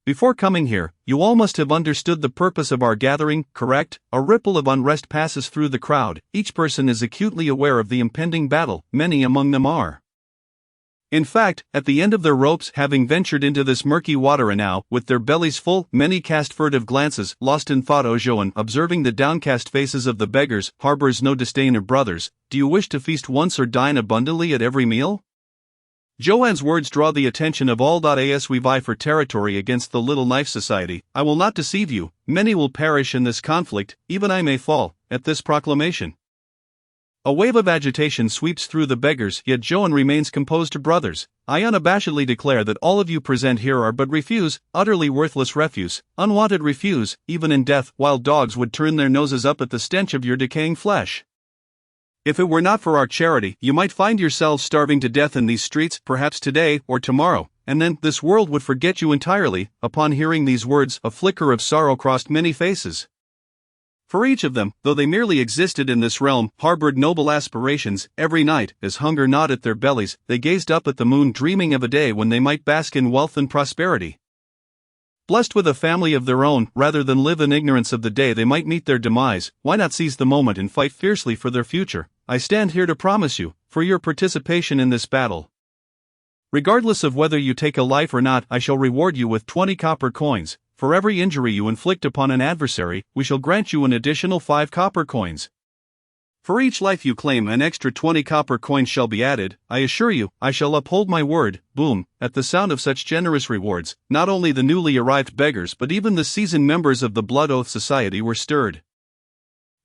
before coming here, you all must have understood the purpose of our gathering, correct? A ripple of unrest passes through the crowd. Each person is acutely aware of the impending battle. Many among them are, in fact, at the end of their ropes, having ventured into this murky water, and now, with their bellies full, many cast furtive glances, lost in thought. Zhouan, observing the downcast faces of the beggars, harbors no disdain of brothers. Do you wish to feast once or dine abundantly at every meal? Zhouan's words draw the attention of all. As we vie for territory against the Little Knife Society, I will not deceive you, many will perish in this conflict, even I may fall. At this proclamation, a wave of agitation sweeps through the beggars, yet Zhouan remains composed. Brothers, I unabashedly declare that all of you present here are but refuse, utterly worthless refuse, unwanted refuse. Even in death, wild dogs would turn their noses up at the stench of your decaying flesh. If it were not for our charity, you might find yourselves starving to death in these streets, perhaps today or tomorrow, and then this world would forget you entirely. Upon hearing these words, a flicker of sorrow crossed many faces. For each of them, though they merely existed in this realm, harbored noble aspirations. Every night, as hunger gnawed at their bellies, they gazed up at the moon, dreaming of a day when they might bask in wealth and prosperity. Blessed with a family of their own, rather than live in ignorance of the day they might meet their demise, why not seize the moment and fight fiercely for their future? I stand here to promise you, for your participation in this battle, regardless of whether you take a life or not, I shall reward you with 20 copper coins. For every injury you inflict upon an adversary, we shall grant you an additional 5 copper coins. For each life you claim, an extra 20 copper coins shall be added. I assure you, I shall uphold my word. Boom! At the sound of such generous rewards, not only the newly arrived beggars but even the seasoned members of the Blood Oath Society were stirred.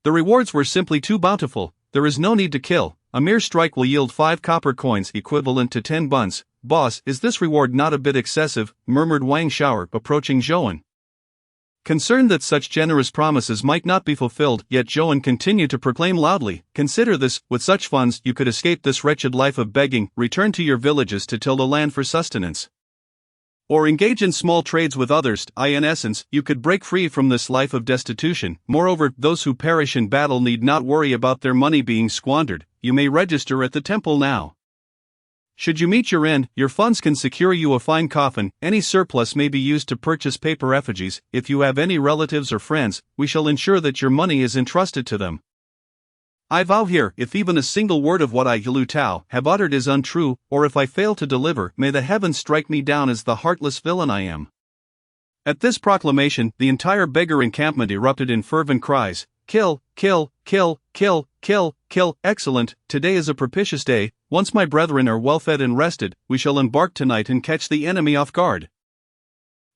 The rewards were simply too bountiful. There is no need to kill. A mere strike will yield 5 copper coins, equivalent to 10 buns. Boss, is this reward not a bit excessive? Murmured Wang Shaoer, approaching Zhouan. Concerned that such generous promises might not be fulfilled, yet Zhouan continued to proclaim loudly, consider this, with such funds you could escape this wretched life of begging, return to your villages to till the land for sustenance. Or engage in small trades with others. In essence, you could break free from this life of destitution. Moreover, those who perish in battle need not worry about their money being squandered. You may register at the temple now. Should you meet your end, your funds can secure you a fine coffin. Any surplus may be used to purchase paper effigies. If you have any relatives or friends, we shall ensure that your money is entrusted to them. I vow here, if even a single word of what I, Lu Tao, have uttered is untrue, or if I fail to deliver, may the heavens strike me down as the heartless villain I am. At this proclamation, the entire beggar encampment erupted in fervent cries. Kill, kill, kill, kill, kill, kill. Excellent, today is a propitious day. Once my brethren are well fed and rested, we shall embark tonight and catch the enemy off guard.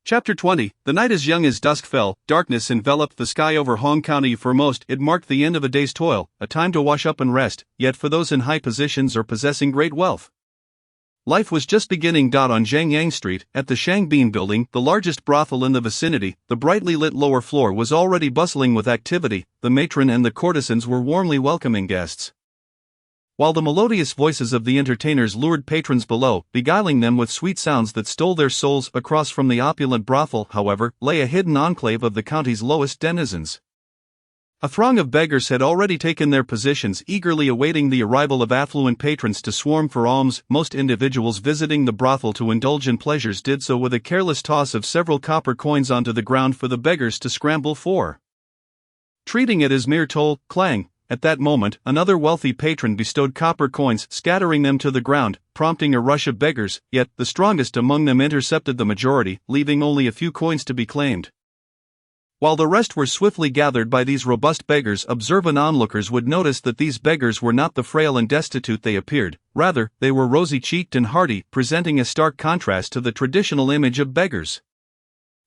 Chapter 20. The night as young as dusk fell, darkness enveloped the sky over Hong County. For most, it marked the end of a day's toil, a time to wash up and rest, yet for those in high positions or possessing great wealth, life was just beginning. On Zhangyang Street, at the Shangbin Building, the largest brothel in the vicinity, the brightly lit lower floor was already bustling with activity. The matron and the courtesans were warmly welcoming guests, while the melodious voices of the entertainers lured patrons below, beguiling them with sweet sounds that stole their souls. Across from the opulent brothel, however, lay a hidden enclave of the county's lowest denizens. A throng of beggars had already taken their positions, eagerly awaiting the arrival of affluent patrons to swarm for alms. Most individuals visiting the brothel to indulge in pleasures did so with a careless toss of several copper coins onto the ground for the beggars to scramble for, treating it as mere toll. Clang! At that moment, another wealthy patron bestowed copper coins, scattering them to the ground, prompting a rush of beggars, yet the strongest among them intercepted the majority, leaving only a few coins to be claimed. While the rest were swiftly gathered by these robust beggars, observant onlookers would notice that these beggars were not the frail and destitute they appeared. Rather, they were rosy-cheeked and hearty, presenting a stark contrast to the traditional image of beggars.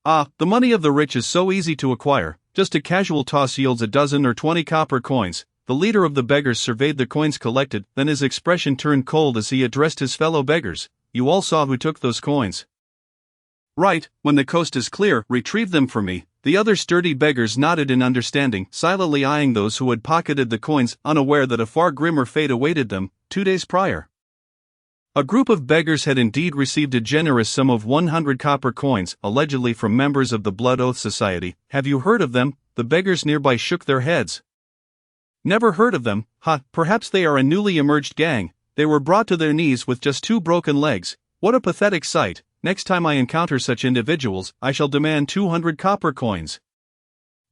Ah, the money of the rich is so easy to acquire. Just a casual toss yields a dozen or 20 copper coins. The leader of the beggars surveyed the coins collected, then his expression turned cold as he addressed his fellow beggars. You all saw who took those coins. Right, when the coast is clear, retrieve them for me. The other sturdy beggars nodded in understanding, silently eyeing those who had pocketed the coins, unaware that a far grimmer fate awaited them. 2 days prior, a group of beggars had indeed received a generous sum of 100 copper coins, allegedly from members of the Blood Oath Society. Have you heard of them? The beggars nearby shook their heads. Never heard of them. Perhaps they are a newly emerged gang. They were brought to their knees with just 2 broken legs. What a pathetic sight. Next time I encounter such individuals, I shall demand 200 copper coins.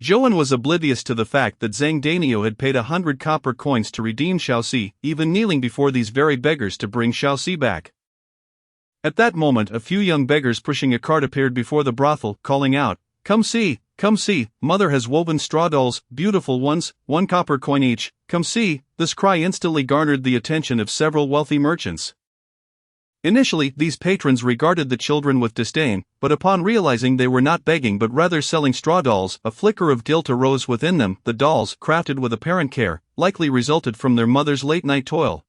Zhouan was oblivious to the fact that Zhang Danio had paid 100 copper coins to redeem Shaoxi, even kneeling before these very beggars to bring Shaoxi back. At that moment, a few young beggars pushing a cart appeared before the brothel, calling out, come see, mother has woven straw dolls, beautiful ones, 1 copper coin each, come see." This cry instantly garnered the attention of several wealthy merchants. Initially, these patrons regarded the children with disdain, but upon realizing they were not begging but rather selling straw dolls, a flicker of guilt arose within them. The dolls, crafted with apparent care, likely resulted from their mother's late-night toil.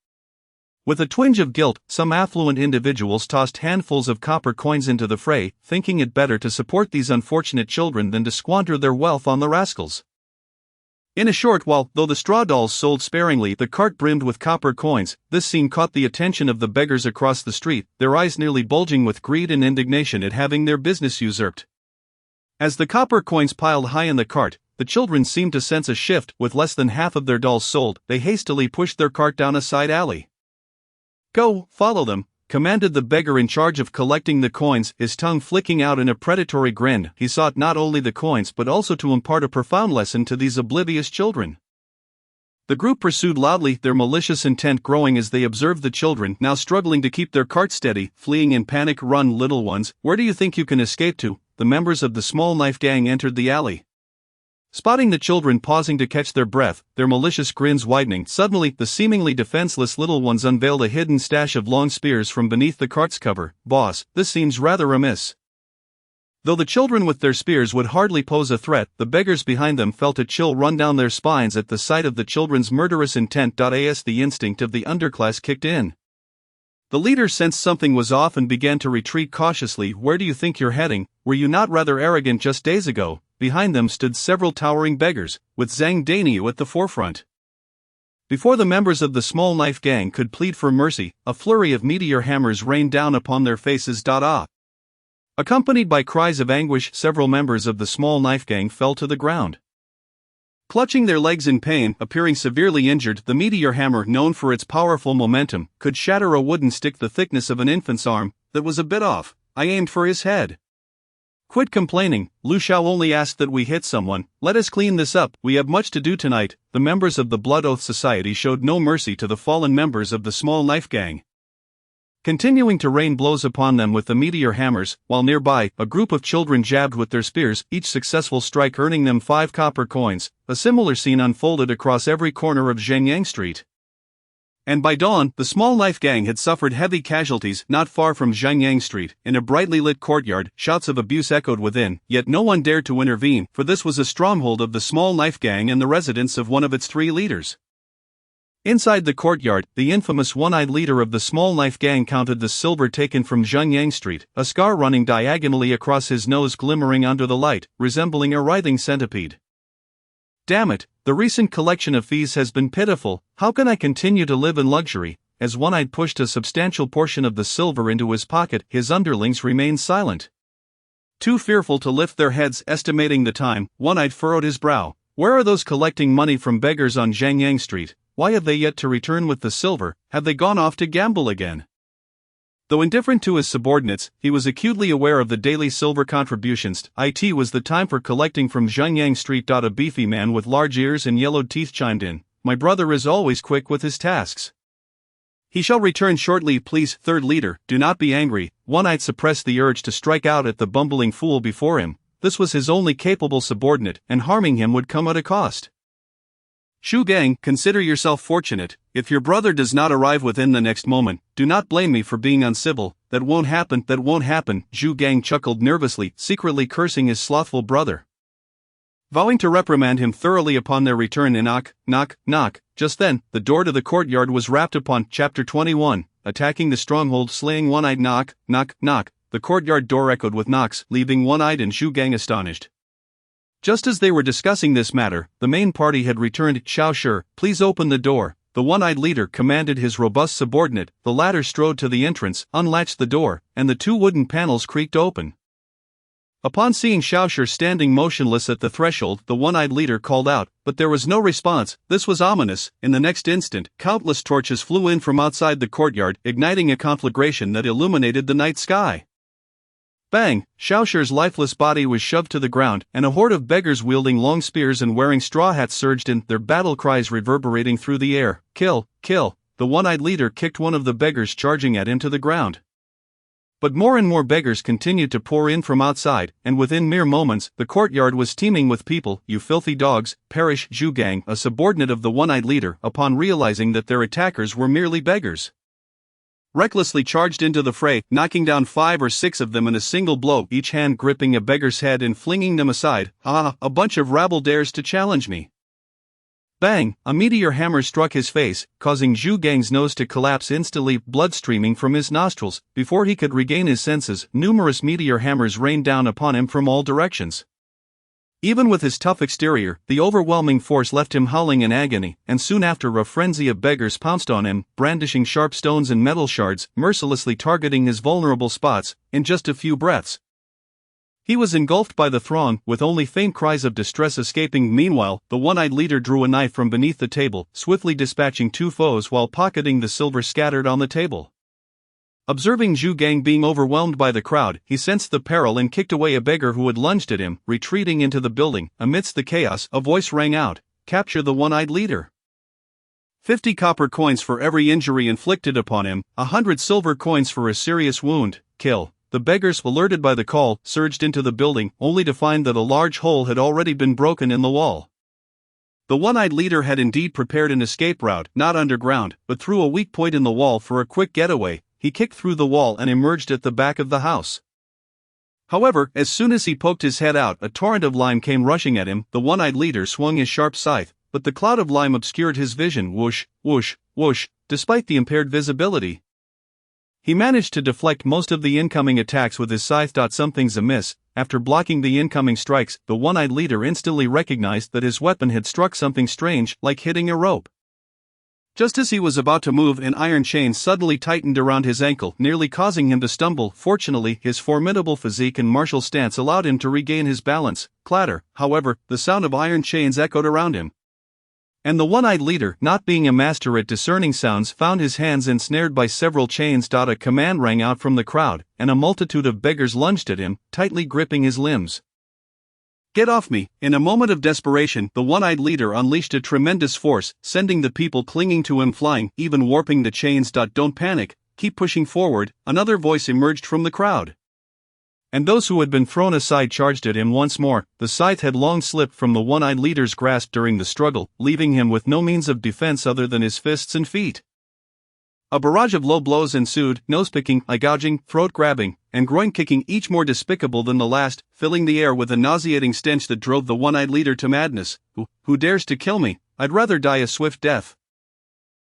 With a twinge of guilt, some affluent individuals tossed handfuls of copper coins into the fray, thinking it better to support these unfortunate children than to squander their wealth on the rascals. In a short while, though the straw dolls sold sparingly, the cart brimmed with copper coins. This scene caught the attention of the beggars across the street, their eyes nearly bulging with greed and indignation at having their business usurped. As the copper coins piled high in the cart, the children seemed to sense a shift. With less than half of their dolls sold, they hastily pushed their cart down a side alley. "Go, follow them," commanded the beggar in charge of collecting the coins, his tongue flicking out in a predatory grin. He sought not only the coins but also to impart a profound lesson to these oblivious children. The group pursued loudly, their malicious intent growing as they observed the children, now struggling to keep their cart steady, fleeing in panic. "Run, little ones, where do you think you can escape to?" The members of the small knife gang entered the alley. Spotting the children pausing to catch their breath, their malicious grins widening, suddenly the seemingly defenseless little ones unveiled a hidden stash of long spears from beneath the cart's cover. "Boss, this seems rather amiss." Though the children with their spears would hardly pose a threat, the beggars behind them felt a chill run down their spines at the sight of the children's murderous intent. As the instinct of the underclass kicked in, the leader sensed something was off and began to retreat cautiously. "Where do you think you're heading? Were you not rather arrogant just days ago?" Behind them stood several towering beggars, with Zhang Danio at the forefront. Before the members of the small knife gang could plead for mercy, a flurry of meteor hammers rained down upon their faces. Accompanied by cries of anguish, several members of the small knife gang fell to the ground. Clutching their legs in pain, appearing severely injured, the meteor hammer, known for its powerful momentum, could shatter a wooden stick the thickness of an infant's arm. That was a bit off. I aimed for his head. Quit complaining, Lu Xiao only asked that we hit someone. Let us clean this up, we have much to do tonight. The members of the Blood Oath Society showed no mercy to the fallen members of the small knife gang, continuing to rain blows upon them with the meteor hammers, while nearby, a group of children jabbed with their spears, each successful strike earning them 5 copper coins. A similar scene unfolded across every corner of Zhenyang Street. And by dawn, the small knife gang had suffered heavy casualties. Not far from Zhenyang Street, in a brightly lit courtyard, shouts of abuse echoed within, yet no one dared to intervene, for this was a stronghold of the small knife gang and the residence of one of its 3 leaders. Inside the courtyard, the infamous one-eyed leader of the small knife gang counted the silver taken from Zhenyang Street, a scar running diagonally across his nose glimmering under the light, resembling a writhing centipede. Damn it, the recent collection of fees has been pitiful. How can I continue to live in luxury? As one-eyed pushed a substantial portion of the silver into his pocket, his underlings remained silent. Too fearful to lift their heads. Estimating the time, one-eyed furrowed his brow. Where are those collecting money from beggars on Zhenyang Street? Why have they yet to return with the silver? Have they gone off to gamble again? Though indifferent to his subordinates, he was acutely aware of the daily silver contributions. It was the time for collecting from Zhenyang Street. A beefy man with large ears and yellowed teeth chimed in. My brother is always quick with his tasks. He shall return shortly, please. Third leader, do not be angry. One-eyed suppressed the urge to strike out at the bumbling fool before him. This was his only capable subordinate, and harming him would come at a cost. Shu Gang, consider yourself fortunate. If your brother does not arrive within the next moment, do not blame me for being uncivil. That won't happen. Zhu Gang chuckled nervously, secretly cursing his slothful brother, vowing to reprimand him thoroughly upon their return. And knock. Just then, the door to the courtyard was rapped upon. Chapter 21, Attacking the Stronghold, Slaying One-Eyed. Knock. The courtyard door echoed with knocks, leaving One-Eyed and Zhu Gang astonished. Just as they were discussing this matter, the main party had returned. Xiao Shi, please open the door, the one-eyed leader commanded his robust subordinate. The latter strode to the entrance, unlatched the door, and the 2 wooden panels creaked open. Upon seeing Xiao Shi standing motionless at the threshold, the one-eyed leader called out, but there was no response. This was ominous. In the next instant, countless torches flew in from outside the courtyard, igniting a conflagration that illuminated the night sky. Bang! Xiao Shi's lifeless body was shoved to the ground, and a horde of beggars wielding long spears and wearing straw hats surged in, their battle cries reverberating through the air. Kill! The one-eyed leader kicked one of the beggars charging at him to the ground. But more and more beggars continued to pour in from outside, and within mere moments, the courtyard was teeming with people. You filthy dogs, perish! Zhu Gang, a subordinate of the one-eyed leader, upon realizing that their attackers were merely beggars, recklessly charged into the fray, knocking down 5 or 6 of them in a single blow, each hand gripping a beggar's head and flinging them aside. A bunch of rabble dares to challenge me. Bang! A meteor hammer struck his face, causing Zhu Gang's nose to collapse instantly, blood streaming from his nostrils. Before he could regain his senses, numerous meteor hammers rained down upon him from all directions. Even with his tough exterior, the overwhelming force left him howling in agony, and soon after a frenzy of beggars pounced on him, brandishing sharp stones and metal shards, mercilessly targeting his vulnerable spots. In just a few breaths, he was engulfed by the throng, with only faint cries of distress escaping. Meanwhile, the one-eyed leader drew a knife from beneath the table, swiftly dispatching 2 foes while pocketing the silver scattered on the table. Observing Zhu Gang being overwhelmed by the crowd, he sensed the peril and kicked away a beggar who had lunged at him. Retreating into the building, amidst the chaos, a voice rang out, "Capture the one-eyed leader. 50 copper coins for every injury inflicted upon him, 100 silver coins for a serious wound. Kill." The beggars, alerted by the call, surged into the building, only to find that a large hole had already been broken in the wall. The one-eyed leader had indeed prepared an escape route, not underground, but through a weak point in the wall for a quick getaway. He kicked through the wall and emerged at the back of the house. However, as soon as he poked his head out, a torrent of lime came rushing at him. The one-eyed leader swung his sharp scythe, but the cloud of lime obscured his vision. Whoosh, whoosh, whoosh. Despite the impaired visibility, he managed to deflect most of the incoming attacks with his scythe. Something's amiss. After blocking the incoming strikes, the one-eyed leader instantly recognized that his weapon had struck something strange, like hitting a rope. Just as he was about to move, an iron chain suddenly tightened around his ankle, nearly causing him to stumble. Fortunately, his formidable physique and martial stance allowed him to regain his balance. Clatter, however, the sound of iron chains echoed around him. And the one-eyed leader, not being a master at discerning sounds, found his hands ensnared by several chains. A command rang out from the crowd, and a multitude of beggars lunged at him, tightly gripping his limbs. "Get off me!" In a moment of desperation, the one-eyed leader unleashed a tremendous force, sending the people clinging to him flying, even warping the chains. "Don't panic, keep pushing forward," another voice emerged from the crowd. And those who had been thrown aside charged at him once more. The scythe had long slipped from the one-eyed leader's grasp during the struggle, leaving him with no means of defense other than his fists and feet. A barrage of low blows ensued, nose-picking, eye-gouging, throat-grabbing, and groin-kicking, each more despicable than the last, filling the air with a nauseating stench that drove the one-eyed leader to madness. Who dares to kill me? I'd rather die a swift death."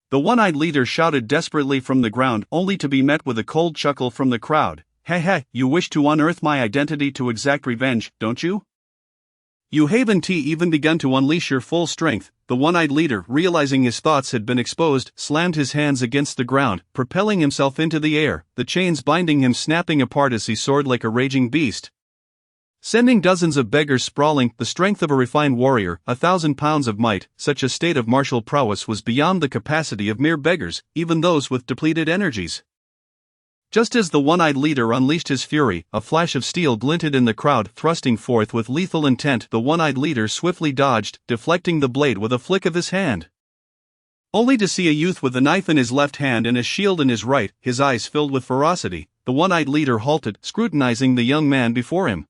The one-eyed leader shouted desperately from the ground, only to be met with a cold chuckle from the crowd. "Heh, you wish to unearth my identity to exact revenge, don't you? You haven't even begun to unleash your full strength." The one-eyed leader, realizing his thoughts had been exposed, slammed his hands against the ground, propelling himself into the air, the chains binding him snapping apart as he soared like a raging beast, sending dozens of beggars sprawling. The strength of a refined warrior, 1,000 pounds of might. Such a state of martial prowess was beyond the capacity of mere beggars, even those with depleted energies. Just as the one-eyed leader unleashed his fury, a flash of steel glinted in the crowd. Thrusting forth with lethal intent, the one-eyed leader swiftly dodged, deflecting the blade with a flick of his hand, only to see a youth with a knife in his left hand and a shield in his right, his eyes filled with ferocity. The one-eyed leader halted, scrutinizing the young man before him.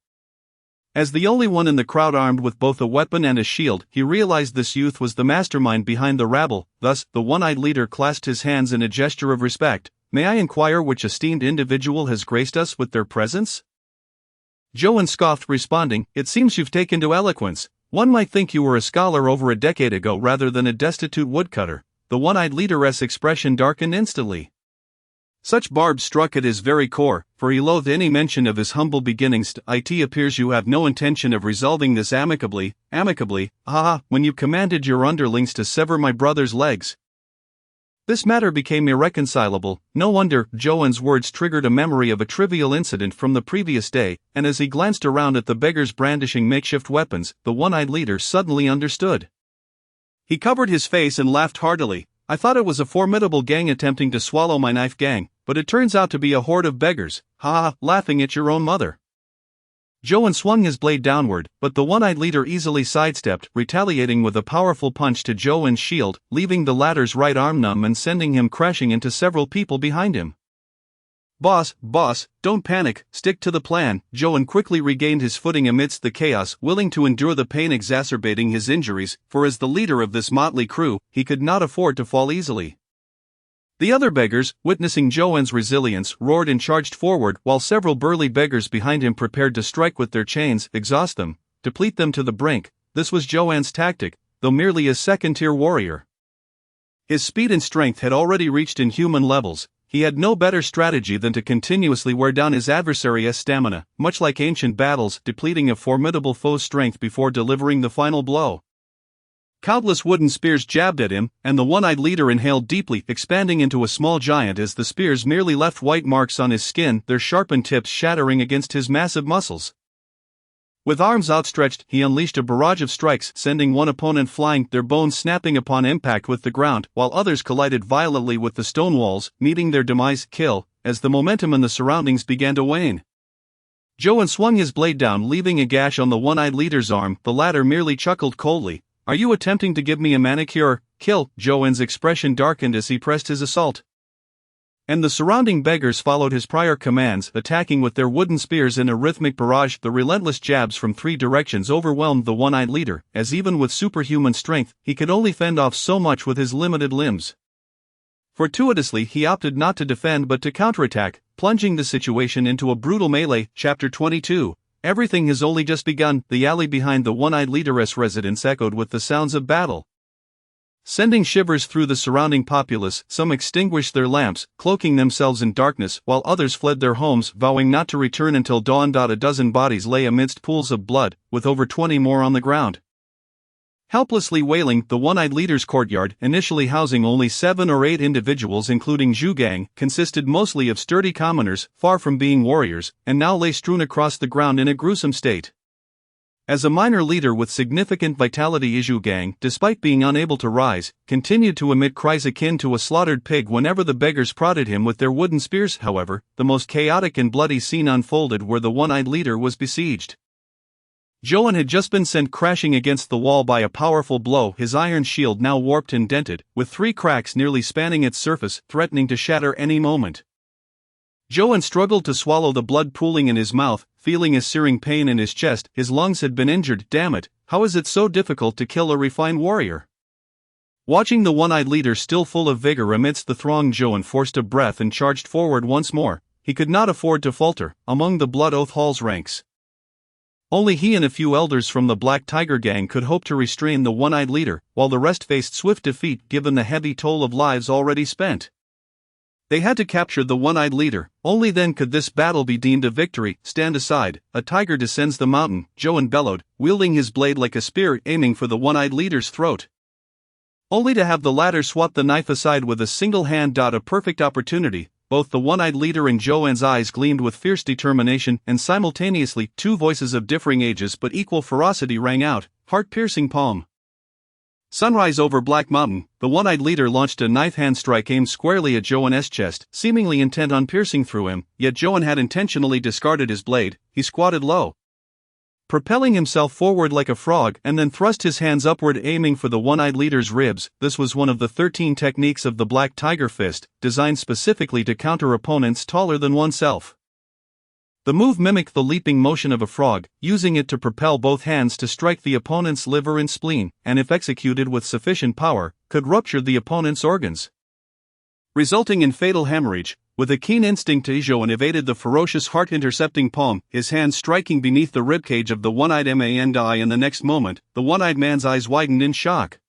As the only one in the crowd armed with both a weapon and a shield, he realized this youth was the mastermind behind the rabble. Thus, the one-eyed leader clasped his hands in a gesture of respect. "May I inquire which esteemed individual has graced us with their presence?" Joan scoffed, responding, "It seems you've taken to eloquence. One might think you were a scholar over a decade ago rather than a destitute woodcutter." The one-eyed leader's expression darkened instantly. Such barbs struck at his very core, for he loathed any mention of his humble beginnings. "It appears you have no intention of resolving this amicably." When you commanded your underlings to sever my brother's legs, this matter became irreconcilable." No wonder. Joan's words triggered a memory of a trivial incident from the previous day, and as he glanced around at the beggars brandishing makeshift weapons, the one-eyed leader suddenly understood. He covered his face and laughed heartily. "I thought it was a formidable gang attempting to swallow my knife gang, but it turns out to be a horde of beggars. Laughing at your own mother." Joan swung his blade downward, but the one-eyed leader easily sidestepped, retaliating with a powerful punch to Joan's shield, leaving the latter's right arm numb and sending him crashing into several people behind him. Boss, don't panic, stick to the plan." Joan quickly regained his footing amidst the chaos, willing to endure the pain exacerbating his injuries, for as the leader of this motley crew, he could not afford to fall easily. The other beggars, witnessing Joan's resilience, roared and charged forward, while several burly beggars behind him prepared to strike with their chains, exhaust them, deplete them to the brink. This was Joan's tactic, though merely a second-tier warrior. His speed and strength had already reached inhuman levels. He had no better strategy than to continuously wear down his adversary's stamina, much like ancient battles, depleting a formidable foe's strength before delivering the final blow. Countless wooden spears jabbed at him, and the one-eyed leader inhaled deeply, expanding into a small giant as the spears merely left white marks on his skin, their sharpened tips shattering against his massive muscles. With arms outstretched, he unleashed a barrage of strikes, sending one opponent flying, their bones snapping upon impact with the ground, while others collided violently with the stone walls, meeting their demise. Kill, as the momentum in the surroundings began to wane. Joan swung his blade down, leaving a gash on the one-eyed leader's arm. The latter merely chuckled coldly. "Are you attempting to give me a manicure?" "Kill." Joan's expression darkened as he pressed his assault. And the surrounding beggars followed his prior commands, attacking with their wooden spears in a rhythmic barrage. The relentless jabs from three directions overwhelmed the one-eyed leader, as even with superhuman strength, he could only fend off so much with his limited limbs. Fortuitously, he opted not to defend but to counterattack, plunging the situation into a brutal melee. Chapter 22. Everything has only just begun. The alley behind the one-eyed leader's residence echoed with the sounds of battle, sending shivers through the surrounding populace. Some extinguished their lamps, cloaking themselves in darkness, while others fled their homes, vowing not to return until dawn. A dozen bodies lay amidst pools of blood, with over 20 more on the ground. Helplessly wailing, the one-eyed leader's courtyard, initially housing only 7 or 8 individuals including Zhu Gang, consisted mostly of sturdy commoners, far from being warriors, and now lay strewn across the ground in a gruesome state. As a minor leader with significant vitality, Zhu Gang, despite being unable to rise, continued to emit cries akin to a slaughtered pig whenever the beggars prodded him with their wooden spears. However, the most chaotic and bloody scene unfolded where the one-eyed leader was besieged. Zhou had just been sent crashing against the wall by a powerful blow, his iron shield now warped and dented, with 3 cracks nearly spanning its surface, threatening to shatter any moment. Zhou struggled to swallow the blood pooling in his mouth, feeling a searing pain in his chest. His lungs had been injured. Damn it, how is it so difficult to kill a refined warrior? Watching the one-eyed leader still full of vigor amidst the throng, Zhou forced a breath and charged forward once more. He could not afford to falter among the Blood Oath Hall's ranks. Only he and a few elders from the Black Tiger Gang could hope to restrain the one-eyed leader, while the rest faced swift defeat given the heavy toll of lives already spent. They had to capture the one-eyed leader, only then could this battle be deemed a victory. Stand aside, a tiger descends the mountain, Zhou bellowed, wielding his blade like a spear, aiming for the one-eyed leader's throat. Only to have the latter swat the knife aside with a single hand. A perfect opportunity. Both the one-eyed leader and Zhou's eyes gleamed with fierce determination, and simultaneously, 2 voices of differing ages but equal ferocity rang out, heart-piercing palm. Sunrise over Black Mountain, the one-eyed leader launched a knife-hand strike aimed squarely at Zhou's chest, seemingly intent on piercing through him, yet Zhou had intentionally discarded his blade. He squatted low, propelling himself forward like a frog, and then thrust his hands upward, aiming for the one-eyed leader's ribs. This was one of the 13 techniques of the Black Tiger Fist, designed specifically to counter opponents taller than oneself. The move mimicked the leaping motion of a frog, using it to propel both hands to strike the opponent's liver and spleen, and if executed with sufficient power, could rupture the opponent's organs, resulting in fatal hemorrhage. With a keen instinct, Zhou evaded the ferocious heart-intercepting palm, his hand striking beneath the ribcage of the one-eyed man. In the next moment, the one-eyed man's eyes widened in shock,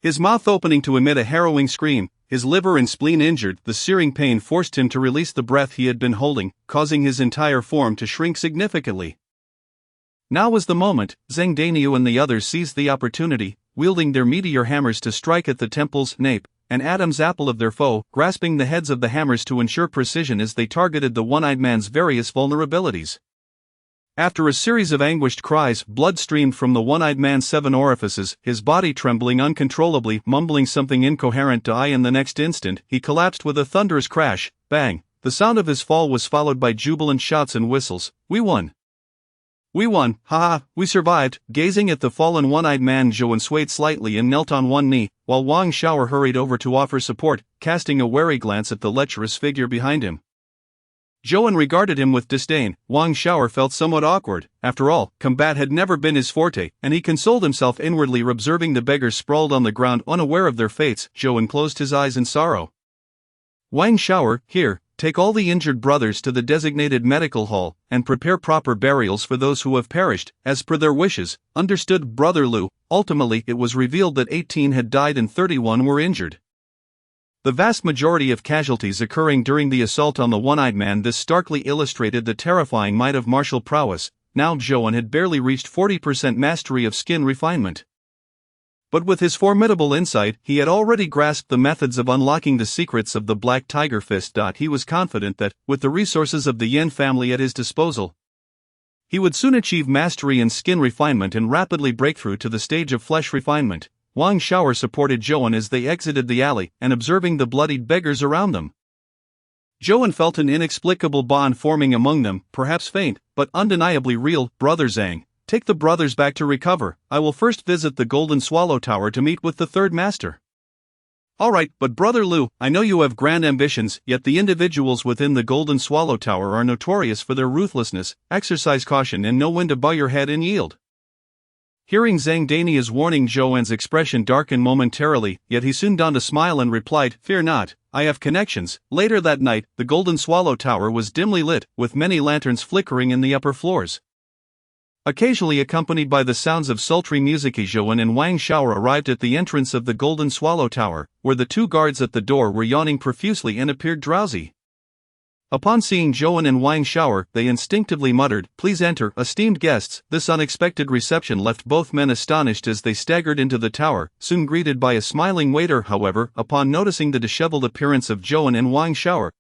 his mouth opening to emit a harrowing scream. His liver and spleen injured, the searing pain forced him to release the breath he had been holding, causing his entire form to shrink significantly. Now was the moment. Zhang Daniu and the others seized the opportunity, wielding their meteor hammers to strike at the temple's nape, an Adam's apple of their foe, grasping the heads of the hammers to ensure precision as they targeted the one-eyed man's various vulnerabilities. After a series of anguished cries, blood streamed from the one-eyed man's 7 orifices, his body trembling uncontrollably, mumbling something incoherent. In the next instant, he collapsed with a thunderous crash. Bang! The sound of his fall was followed by jubilant shouts and whistles. We won! We won! Ha ha! We survived! Gazing at the fallen one-eyed man, Zhou swayed slightly and knelt on one knee, while Wang Xiao hurried over to offer support, casting a wary glance at the lecherous figure behind him. Zhou regarded him with disdain. Wang Xiao felt somewhat awkward. After all, combat had never been his forte, and he consoled himself inwardly observing the beggars sprawled on the ground unaware of their fates. Zhou closed his eyes in sorrow. Wang Xiao, here, take all the injured brothers to the designated medical hall, and prepare proper burials for those who have perished, as per their wishes. Understood, Brother Lu. Ultimately, it was revealed that 18 had died and 31 were injured. The vast majority of casualties occurring during the assault on the one-eyed man. This starkly illustrated the terrifying might of martial prowess. Now Zhou had barely reached 40% mastery of skin refinement. But with his formidable insight, he had already grasped the methods of unlocking the secrets of the Black Tiger Fist. He was confident that, with the resources of the Yin family at his disposal, he would soon achieve mastery in skin refinement and rapidly break through to the stage of flesh refinement. Wang Xiao supported Zhou as they exited the alley, and observing the bloodied beggars around them, Zhou felt an inexplicable bond forming among them, perhaps faint, but undeniably real. Brother Zhang, take the brothers back to recover. I will first visit the Golden Swallow Tower to meet with the third master. Alright, but Brother Lu, I know you have grand ambitions, yet the individuals within the Golden Swallow Tower are notorious for their ruthlessness. Exercise caution and know when to bow your head and yield. Hearing Zhang Dania's warning, Zhou's expression darkened momentarily, yet he soon donned a smile and replied, Fear not, I have connections. Later that night, the Golden Swallow Tower was dimly lit, with many lanterns flickering in the upper floors. Occasionally accompanied by the sounds of sultry music, Zhou and Wang Xiao arrived at the entrance of the Golden Swallow Tower, where the 2 guards at the door were yawning profusely and appeared drowsy. Upon seeing Zhou and Wang shower, they instinctively muttered, "Please enter, esteemed guests." This unexpected reception left both men astonished as they staggered into the tower, soon greeted by a smiling waiter. However, upon noticing the disheveled appearance of Zhou and Wang shower,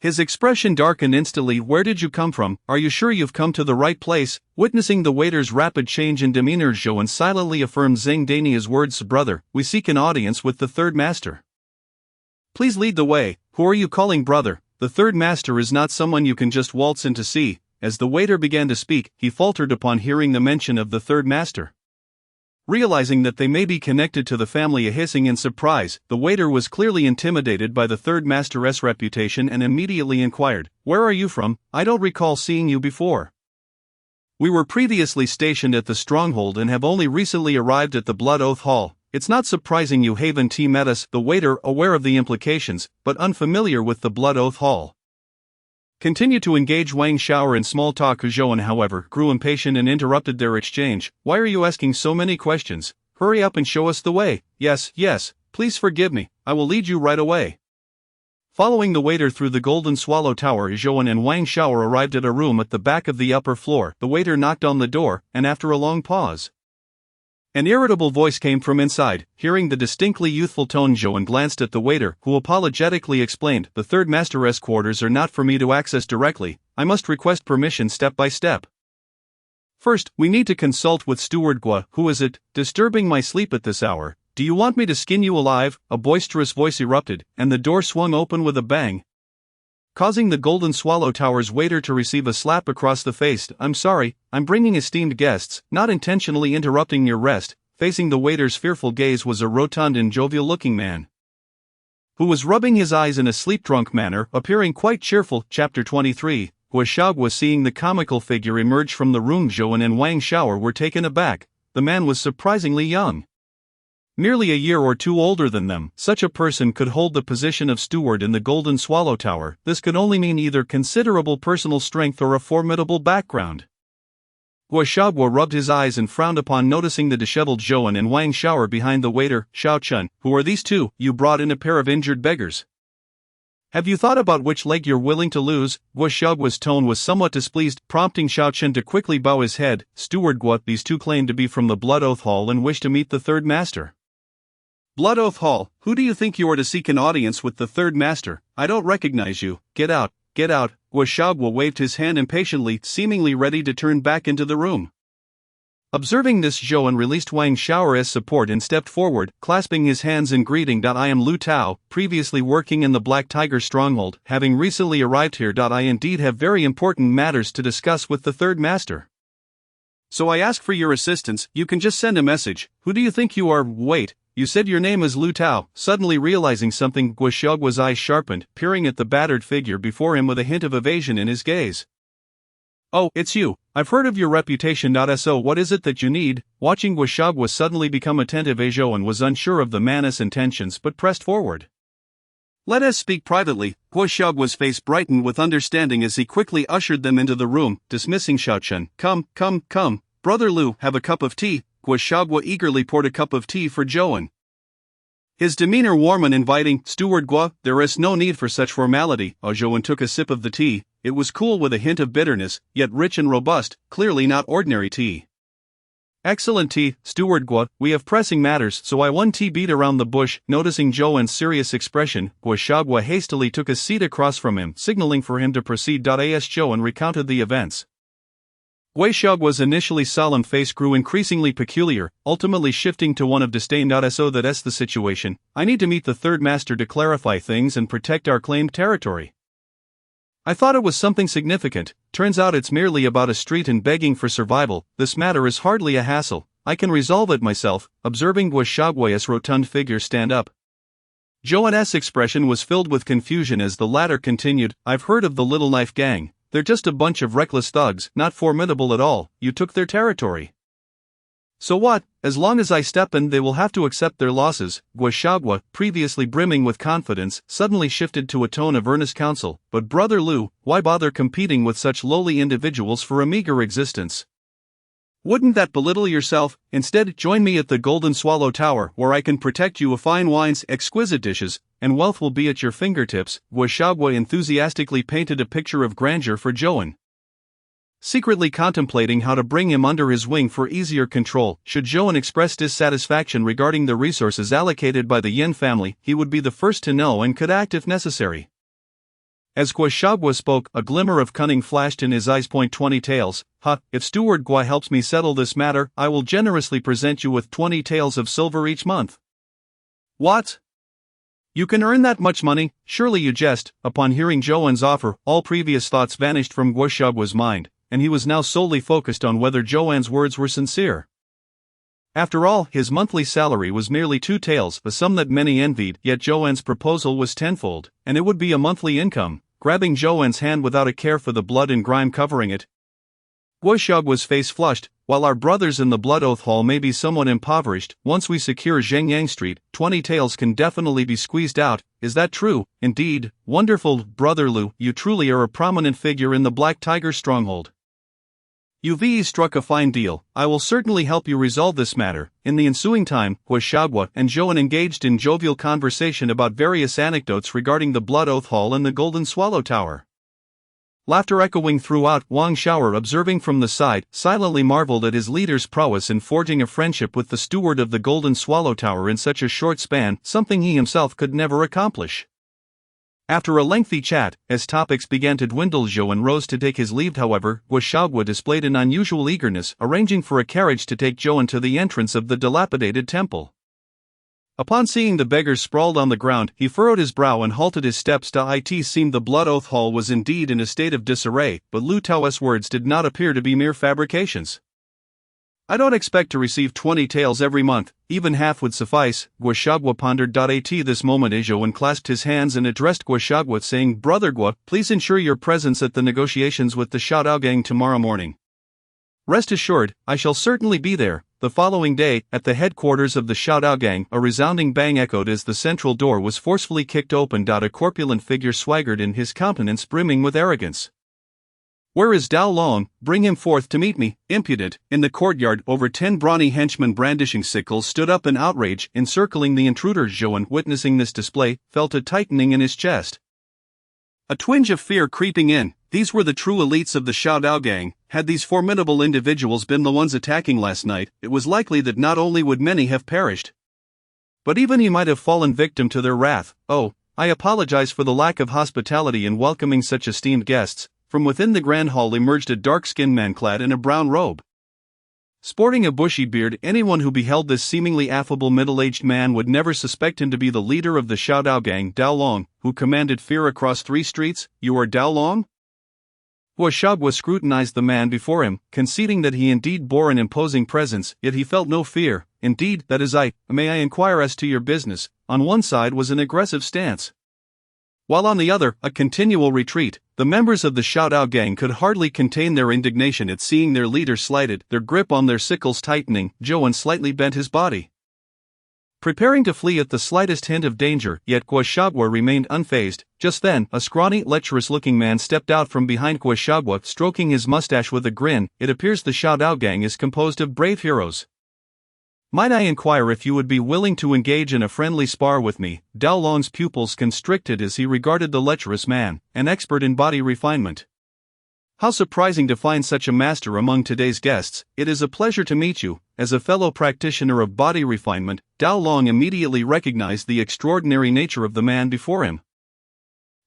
his expression darkened instantly. "Where did you come from? Are you sure you've come to the right place?" Witnessing the waiter's rapid change in demeanor, Zhou silently affirmed Zhang Dania's words, "Brother, we seek an audience with the third master. Please lead the way." "Who are you calling brother? The third master is not someone you can just waltz in to see." As the waiter began to speak, he faltered upon hearing the mention of the third master. Realizing that they may be connected to the family, hissing in surprise, the waiter was clearly intimidated by the third master's reputation and immediately inquired, "Where are you from? I don't recall seeing you before." "We were previously stationed at the stronghold and have only recently arrived at the Blood Oath Hall. It's not surprising you haven't met us." The waiter, aware of the implications, but unfamiliar with the Blood Oath Hall, continued to engage Wang shower in small talk. Zhou, however, grew impatient and interrupted their exchange. "Why are you asking so many questions? Hurry up and show us the way." Yes, please forgive me, I will lead you right away." Following the waiter through the Golden Swallow Tower, Zhou and Wang shower arrived at a room at the back of the upper floor. The waiter knocked on the door, and after a long pause, an irritable voice came from inside. Hearing the distinctly youthful tone, Zhou glanced at the waiter, who apologetically explained, "The third master's quarters are not for me to access directly. I must request permission step by step. First, we need to consult with Steward Gua." "Who is it, disturbing my sleep at this hour? Do you want me to skin you alive?" a boisterous voice erupted, and the door swung open with a bang, causing the Golden Swallow Tower's waiter to receive a slap across the face. "I'm sorry, I'm bringing esteemed guests, not intentionally interrupting your rest." Facing the waiter's fearful gaze was a rotund and jovial-looking man, who was rubbing his eyes in a sleep-drunk manner, appearing quite cheerful. Chapter 23. Gua Xiaoguo, seeing the comical figure emerge from the room, Zhou and Wang shower were taken aback. The man was surprisingly young, merely a year or two older than them. Such a person could hold the position of steward in the Golden Swallow Tower. This could only mean either considerable personal strength or a formidable background. Gua Xiaoguo rubbed his eyes and frowned upon noticing the disheveled Zhou and Wang shower behind the waiter. "Xiao Chun, who are these two? You brought in a pair of injured beggars. Have you thought about which leg you're willing to lose?" Gua Xiaoguo's tone was somewhat displeased, prompting Xiao Chun to quickly bow his head. "Steward Gua, these two claim to be from the Blood Oath Hall and wish to meet the third master." "Blood Oath Hall? Who do you think you are to seek an audience with the third master? I don't recognize you. Get out, get out." Gua Xiaoguo waved his hand impatiently, seemingly ready to turn back into the room. Observing this, Zhou released Wang shower as support and stepped forward, clasping his hands in greeting. "I am Lu Tao, previously working in the Black Tiger stronghold, having recently arrived here. I indeed have very important matters to discuss with the third master. So I ask for your assistance. You can just send a message. Who do you think you are?" "Wait, you said your name is Lu Tao." Suddenly realizing something, Gua Xiaoguo's eyes sharpened, peering at the battered figure before him with a hint of evasion in his gaze. "Oh, it's you. I've heard of your reputation. So what is it that you need?" Watching Gua Xiaoguo suddenly become attentive, Zhou was unsure of the man's intentions but pressed forward. "Let us speak privately." Gua Xiaoguo's face brightened with understanding as he quickly ushered them into the room, dismissing Xiao Chun. Come, Brother Lu, have a cup of tea." Gua Xiaoguo eagerly poured a cup of tea for Zhou, his demeanor warm and inviting. "Steward Gua, there is no need for such formality." Zhou took a sip of the tea. It was cool with a hint of bitterness, yet rich and robust, clearly not ordinary tea. "Excellent tea, Steward Gua. We have pressing matters, so I one tea beat around the bush." Noticing Zhou's serious expression, Gua Xiaoguo hastily took a seat across from him, signaling for him to proceed. As Zhou recounted the events, Gua Xiaoguo's initially solemn face grew increasingly peculiar, ultimately shifting to one of disdain. "So that's the situation. I need to meet the third master to clarify things and protect our claimed territory. I thought it was something significant. Turns out it's merely about a street and begging for survival. This matter is hardly a hassle. I can resolve it myself." Observing Gua Xiaoguo's rotund figure stand up, Zhou's expression was filled with confusion as the latter continued. "I've heard of the Little Knife Gang. They're just a bunch of reckless thugs, not formidable at all. You took their territory. So what? As long as I step in, they will have to accept their losses." Gua Xiaoguo, previously brimming with confidence, suddenly shifted to a tone of earnest counsel. "But Brother Lu, why bother competing with such lowly individuals for a meager existence? Wouldn't that belittle yourself? Instead, join me at the Golden Swallow Tower, where I can protect you with fine wines, exquisite dishes, and wealth will be at your fingertips." Gauchagua enthusiastically painted a picture of grandeur for Joan, secretly contemplating how to bring him under his wing for easier control. Should Joan express dissatisfaction regarding the resources allocated by the Yin family, he would be the first to know and could act if necessary. As Gauchagua spoke, a glimmer of cunning flashed in his eyes. 20 taels. If Steward Gua helps me settle this matter, I will generously present you with 20 taels of silver each month. What? You can earn that much money? Surely you jest. Upon hearing Joan's offer, all previous thoughts vanished from Gauchagua's mind, and he was now solely focused on whether Joan's words were sincere. After all, his monthly salary was merely 2 taels, a sum that many envied, yet Joan's proposal was tenfold, and it would be a monthly income. Grabbing Joan's hand without a care for the blood and grime covering it, Gauchagua's face flushed. While our brothers in the Blood Oath Hall may be somewhat impoverished, once we secure Zhengyang Street, 20 taels can definitely be squeezed out. Is that true? Indeed. Wonderful, Brother Lu, you truly are a prominent figure in the Black Tiger stronghold. You've struck a fine deal. I will certainly help you resolve this matter. In the ensuing time, Gauchagua and Joan engaged in jovial conversation about various anecdotes regarding the Blood Oath Hall and the Golden Swallow Tower. Laughter echoing throughout. Wang Xiaoer, observing from the side, silently marveled at his leader's prowess in forging a friendship with the steward of the Golden Swallow Tower in such a short span, something he himself could never accomplish. After a lengthy chat, as topics began to dwindle, Joan rose to take his leave. However, Gauchagua displayed an unusual eagerness, arranging for a carriage to take Joan to the entrance of the dilapidated temple. Upon seeing the beggars sprawled on the ground, he furrowed his brow and halted his steps. It seemed the Blood Oath Hall was indeed in a state of disarray, but Lu Tao's words did not appear to be mere fabrications. "I don't expect to receive 20 taels every month, even half would suffice," Gauchagua pondered. At this moment Joan clasped his hands and addressed Gauchagua, saying, "Brother Gua, please ensure your presence at the negotiations with the Xiaodao gang tomorrow morning." "Rest assured, I shall certainly be there." The following day, at the headquarters of the Xiaodao gang, a resounding bang echoed as the central door was forcefully kicked open. A corpulent figure swaggered in, his countenance brimming with arrogance. "Where is Dao Long? Bring him forth to meet me." Impudent. In the courtyard, over 10 brawny henchmen brandishing sickles stood up in outrage, encircling the intruder. Joan, witnessing this display, felt a tightening in his chest, a twinge of fear creeping in. These were the true elites of the Xiaodao gang. Had these formidable individuals been the ones attacking last night, it was likely that not only would many have perished, but even he might have fallen victim to their wrath. "Oh, I apologize for the lack of hospitality in welcoming such esteemed guests." From within the grand hall emerged a dark-skinned man clad in a brown robe, sporting a bushy beard. Anyone who beheld this seemingly affable middle-aged man would never suspect him to be the leader of the Xiaodao gang, Dao Long, who commanded fear across 3 streets. "You are Dao Long?" Gauchagua scrutinized the man before him, conceding that he indeed bore an imposing presence, yet he felt no fear. "Indeed, that is I. May I inquire as to your business?" On one side was an aggressive stance, while on the other, a continual retreat. The members of the Xiaodao gang could hardly contain their indignation at seeing their leader slighted, their grip on their sickles tightening. Joan slightly bent his body, preparing to flee at the slightest hint of danger, yet Gauchagua remained unfazed. Just then, a scrawny, lecherous-looking man stepped out from behind Gauchagua, stroking his mustache with a grin. "It appears the Xiaodao gang is composed of brave heroes. Might I inquire if you would be willing to engage in a friendly spar with me?" Dao Long's pupils constricted as he regarded the lecherous man, an expert in body refinement. "How surprising to find such a master among today's guests. It is a pleasure to meet you." As a fellow practitioner of body refinement, Dao Long immediately recognized the extraordinary nature of the man before him.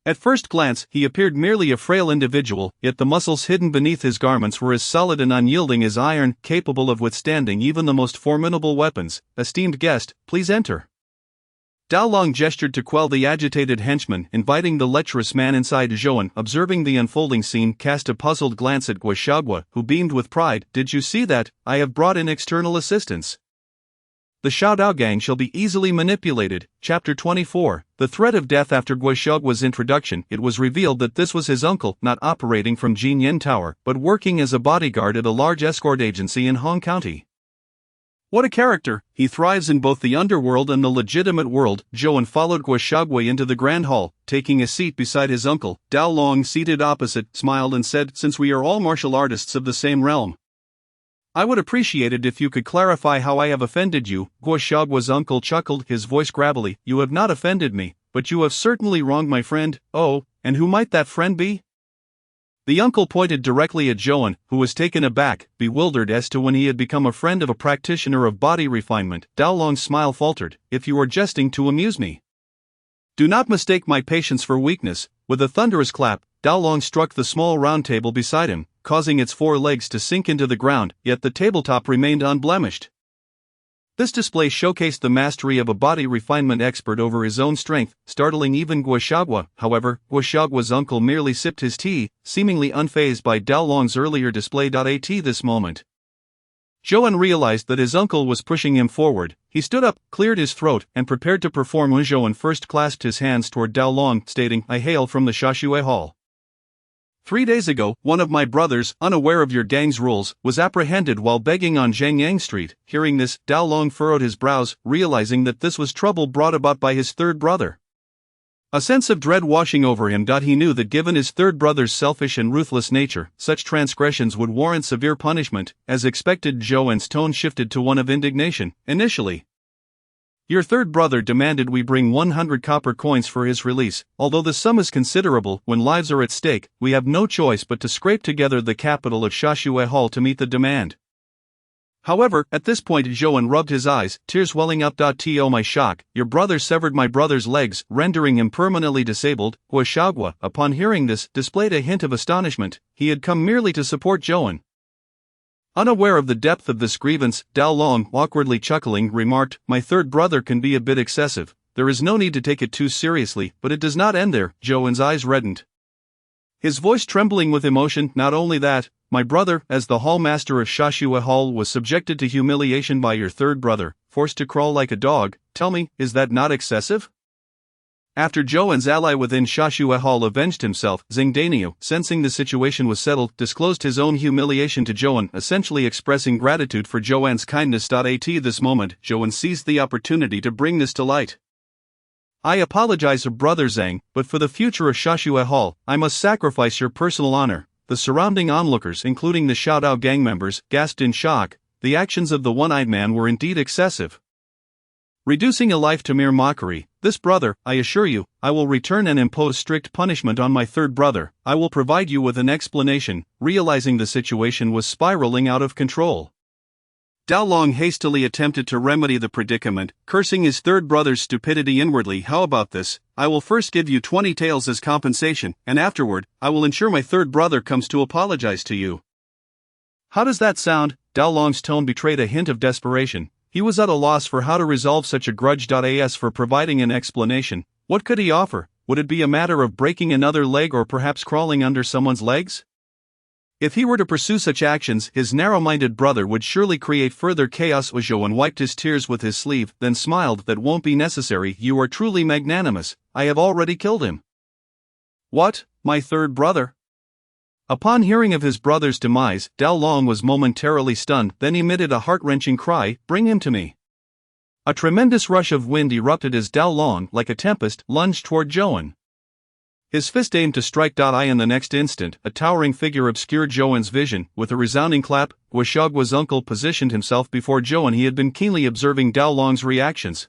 At first glance, he appeared merely a frail individual, yet the muscles hidden beneath his garments were as solid and unyielding as iron, capable of withstanding even the most formidable weapons. "Esteemed guest, please enter." Dao Long gestured to quell the agitated henchman, inviting the lecherous man inside. Joan, observing the unfolding scene, cast a puzzled glance at Gauchagua, who beamed with pride. "Did you see that? I have brought in external assistance. The Xiaodao gang shall be easily manipulated." Chapter 24. The threat of death. After Guoshuagua's introduction, it was revealed that this was his uncle, not operating from Jinyan Tower, but working as a bodyguard at a large escort agency in Hong County. What a character! He thrives in both the underworld and the legitimate world. Joan followed Gauchagua into the grand hall, taking a seat beside his uncle. Dao Long, seated opposite, smiled and said, "Since we are all martial artists of the same realm, I would appreciate it if you could clarify how I have offended you. Guoshuagua's uncle chuckled, his voice gravelly. You have not offended me, but you have certainly wronged my friend. Oh, and who might that friend be? The uncle pointed directly at Zhouan, who was taken aback, bewildered as to when he had become a friend of a practitioner of body refinement. Dao Long's smile faltered. If you are jesting to amuse me. Do not mistake my patience for weakness. With a thunderous clap, Dao Long struck the small round table beside him, causing its 4 legs to sink into the ground, yet the tabletop remained unblemished. This display showcased the mastery of a body refinement expert over his own strength, startling even Guoshuagua. However, Guoshuagua's uncle merely sipped his tea, seemingly unfazed by Dao Long's earlier display. At this moment, Zhouan realized that his uncle was pushing him forward. He stood up, cleared his throat, and prepared to perform. When Zhouan first clasped his hands toward Dao Long, stating, I hail from the Shashui Hall. 3 days ago, one of my brothers, unaware of your gang's rules, was apprehended while begging on Zhangyang Street. Hearing this, Dao Long furrowed his brows, realizing that this was trouble brought about by his third brother. A sense of dread washing over him. He knew that given his third brother's selfish and ruthless nature, such transgressions would warrant severe punishment. As expected, Zhouan's tone shifted to one of indignation. Initially, your third brother demanded we bring 100 copper coins for his release. Although the sum is considerable, when lives are at stake, we have no choice but to scrape together the capital of Shashui Hall to meet the demand. However, at this point Zhouan rubbed his eyes, tears welling up. To my shock, your brother severed my brother's legs, rendering him permanently disabled. Guoshuagua, upon hearing this, displayed a hint of astonishment. He had come merely to support Zhouan. Unaware of the depth of this grievance, Dao Long, awkwardly chuckling, remarked, my third brother can be a bit excessive. There is no need to take it too seriously, but it does not end there. Zhouan's eyes reddened, his voice trembling with emotion. Not only that, my brother, as the hall master of Shashui Hall, was subjected to humiliation by your third brother, forced to crawl like a dog. Tell me, is that not excessive? After Zhouan's ally within Shashui Hall avenged himself, Zhengdanyu, sensing the situation was settled, disclosed his own humiliation to Zhouan, essentially expressing gratitude for Zhouan's kindness. At this moment, Zhouan seized the opportunity to bring this to light. I apologize, brother Zhang, but for the future of Shashui Hall, I must sacrifice your personal honor. The surrounding onlookers, including the Xiaodao gang members, gasped in shock. The actions of the one-eyed man were indeed excessive. Reducing a life to mere mockery, this brother, I assure you, I will return and impose strict punishment on my third brother. I will provide you with an explanation. Realizing the situation was spiraling out of control, Dao Long hastily attempted to remedy the predicament, cursing his third brother's stupidity inwardly. How about this? I will first give you 20 taels as compensation, and afterward, I will ensure my third brother comes to apologize to you. How does that sound? Dao Long's tone betrayed a hint of desperation. He was at a loss for how to resolve such a grudge. As for providing an explanation, what could he offer? Would it be a matter of breaking another leg or perhaps crawling under someone's legs? If he were to pursue such actions, his narrow-minded brother would surely create further chaos. Zhouan wiped his tears with his sleeve, then smiled. That won't be necessary. You are truly magnanimous. I have already killed him. What? My third brother? Upon hearing of his brother's demise, Dao Long was momentarily stunned, then emitted a heart-wrenching cry, bring him to me. A tremendous rush of wind erupted as Dao Long, like a tempest, lunged toward Zhouan. His fist aimed to strike. In the next instant, a towering figure obscured Zhouan's vision. With a resounding clap, Guoshuagua's uncle positioned himself before Zhouan. He had been keenly observing Dao Long's reactions,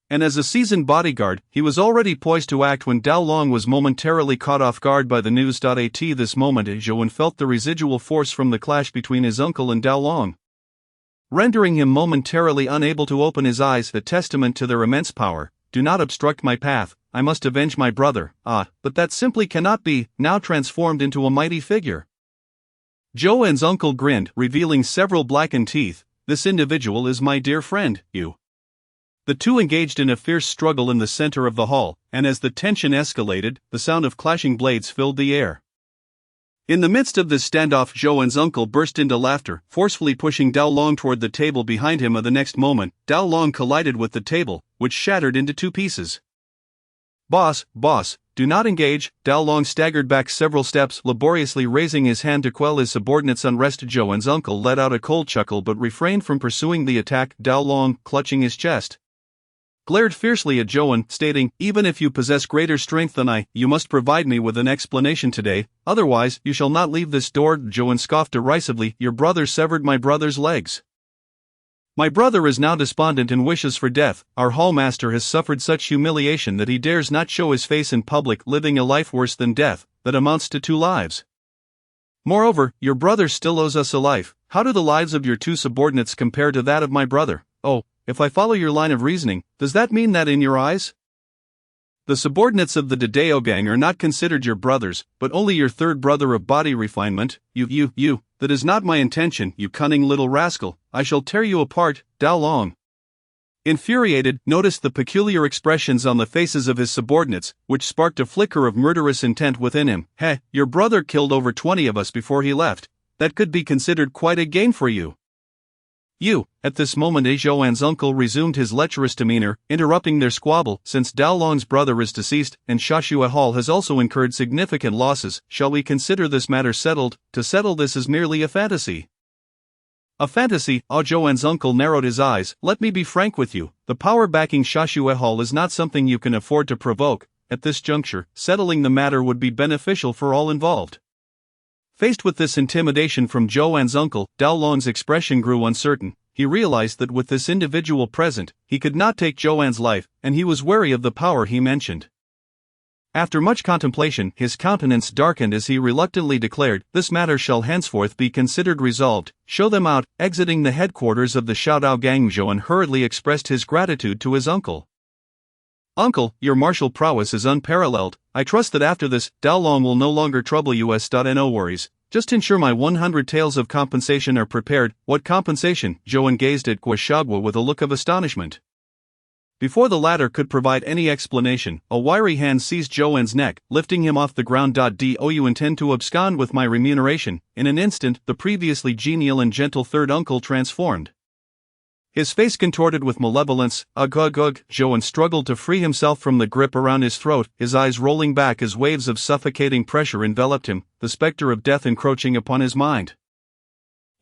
and as a seasoned bodyguard, he was already poised to act when Dao Long was momentarily caught off guard by the news. At this moment, Zhouan felt the residual force from the clash between his uncle and Dao Long, rendering him momentarily unable to open his eyes, a testament to their immense power. Do not obstruct my path, I must avenge my brother. But that simply cannot be. Now transformed into a mighty figure, Zhouan's uncle grinned, revealing several blackened teeth. This individual is my dear friend, Yu. The two engaged in a fierce struggle in the center of the hall, and as the tension escalated, the sound of clashing blades filled the air. In the midst of this standoff, Zhouan's uncle burst into laughter, forcefully pushing Dao Long toward the table behind him. The next moment, Dao Long collided with the table, which shattered into 2 pieces. Boss, do not engage. Dao Long staggered back several steps, laboriously raising his hand to quell his subordinate's unrest. Zhouan's uncle let out a cold chuckle but refrained from pursuing the attack. Dao Long, clutching his chest, glared fiercely at Joan, stating, "Even if you possess greater strength than I, you must provide me with an explanation today, otherwise you shall not leave this door." Joan scoffed derisively, "Your brother severed my brother's legs. My brother is now despondent and wishes for death. Our hallmaster has suffered such humiliation that he dares not show his face in public, living a life worse than death, that amounts to 2 lives. Moreover, your brother still owes us a life. How do the lives of your 2 subordinates compare to that of my brother? Oh, if I follow your line of reasoning, does that mean that in your eyes, the subordinates of the Dideo gang are not considered your brothers, but only your 3rd brother of body refinement? You, that is not my intention, you cunning little rascal. I shall tear you apart." Dao Long, infuriated, noticed the peculiar expressions on the faces of his subordinates, which sparked a flicker of murderous intent within him. "Heh, your brother killed over 20 of us before he left. That could be considered quite a gain for you." "You." At this moment Zhouan's uncle resumed his lecherous demeanor, interrupting their squabble. "Since Dao Long's brother is deceased, and Shashua Hall has also incurred significant losses, shall we consider this matter settled? To settle this is merely a fantasy." "A fantasy?" Zhouan's uncle narrowed his eyes. "Let me be frank with you, the power backing Shashua Hall is not something you can afford to provoke. At this juncture, settling the matter would be beneficial for all involved." Faced with this intimidation from Zhouan's uncle, Dao Long's expression grew uncertain. He realized that with this individual present, he could not take Zhouan's life, and he was wary of the power he mentioned. After much contemplation, his countenance darkened as he reluctantly declared, "This matter shall henceforth be considered resolved. Show them out." Exiting the headquarters of the Xiaodao gang, Zhouan hurriedly expressed his gratitude to his uncle. "Uncle, your martial prowess is unparalleled. I trust that after this, Dao Long will no longer trouble you. No worries. Just ensure my 100 taels of compensation are prepared." "What compensation?" Zhouan gazed at Guoshagua with a look of astonishment. Before the latter could provide any explanation, a wiry hand seized Zhouan's neck, lifting him off the ground. "Do you intend to abscond with my remuneration?" In an instant, the previously genial and gentle 3rd uncle transformed. His face contorted with malevolence. Ugh. Zhouan struggled to free himself from the grip around his throat, his eyes rolling back as waves of suffocating pressure enveloped him, the specter of death encroaching upon his mind.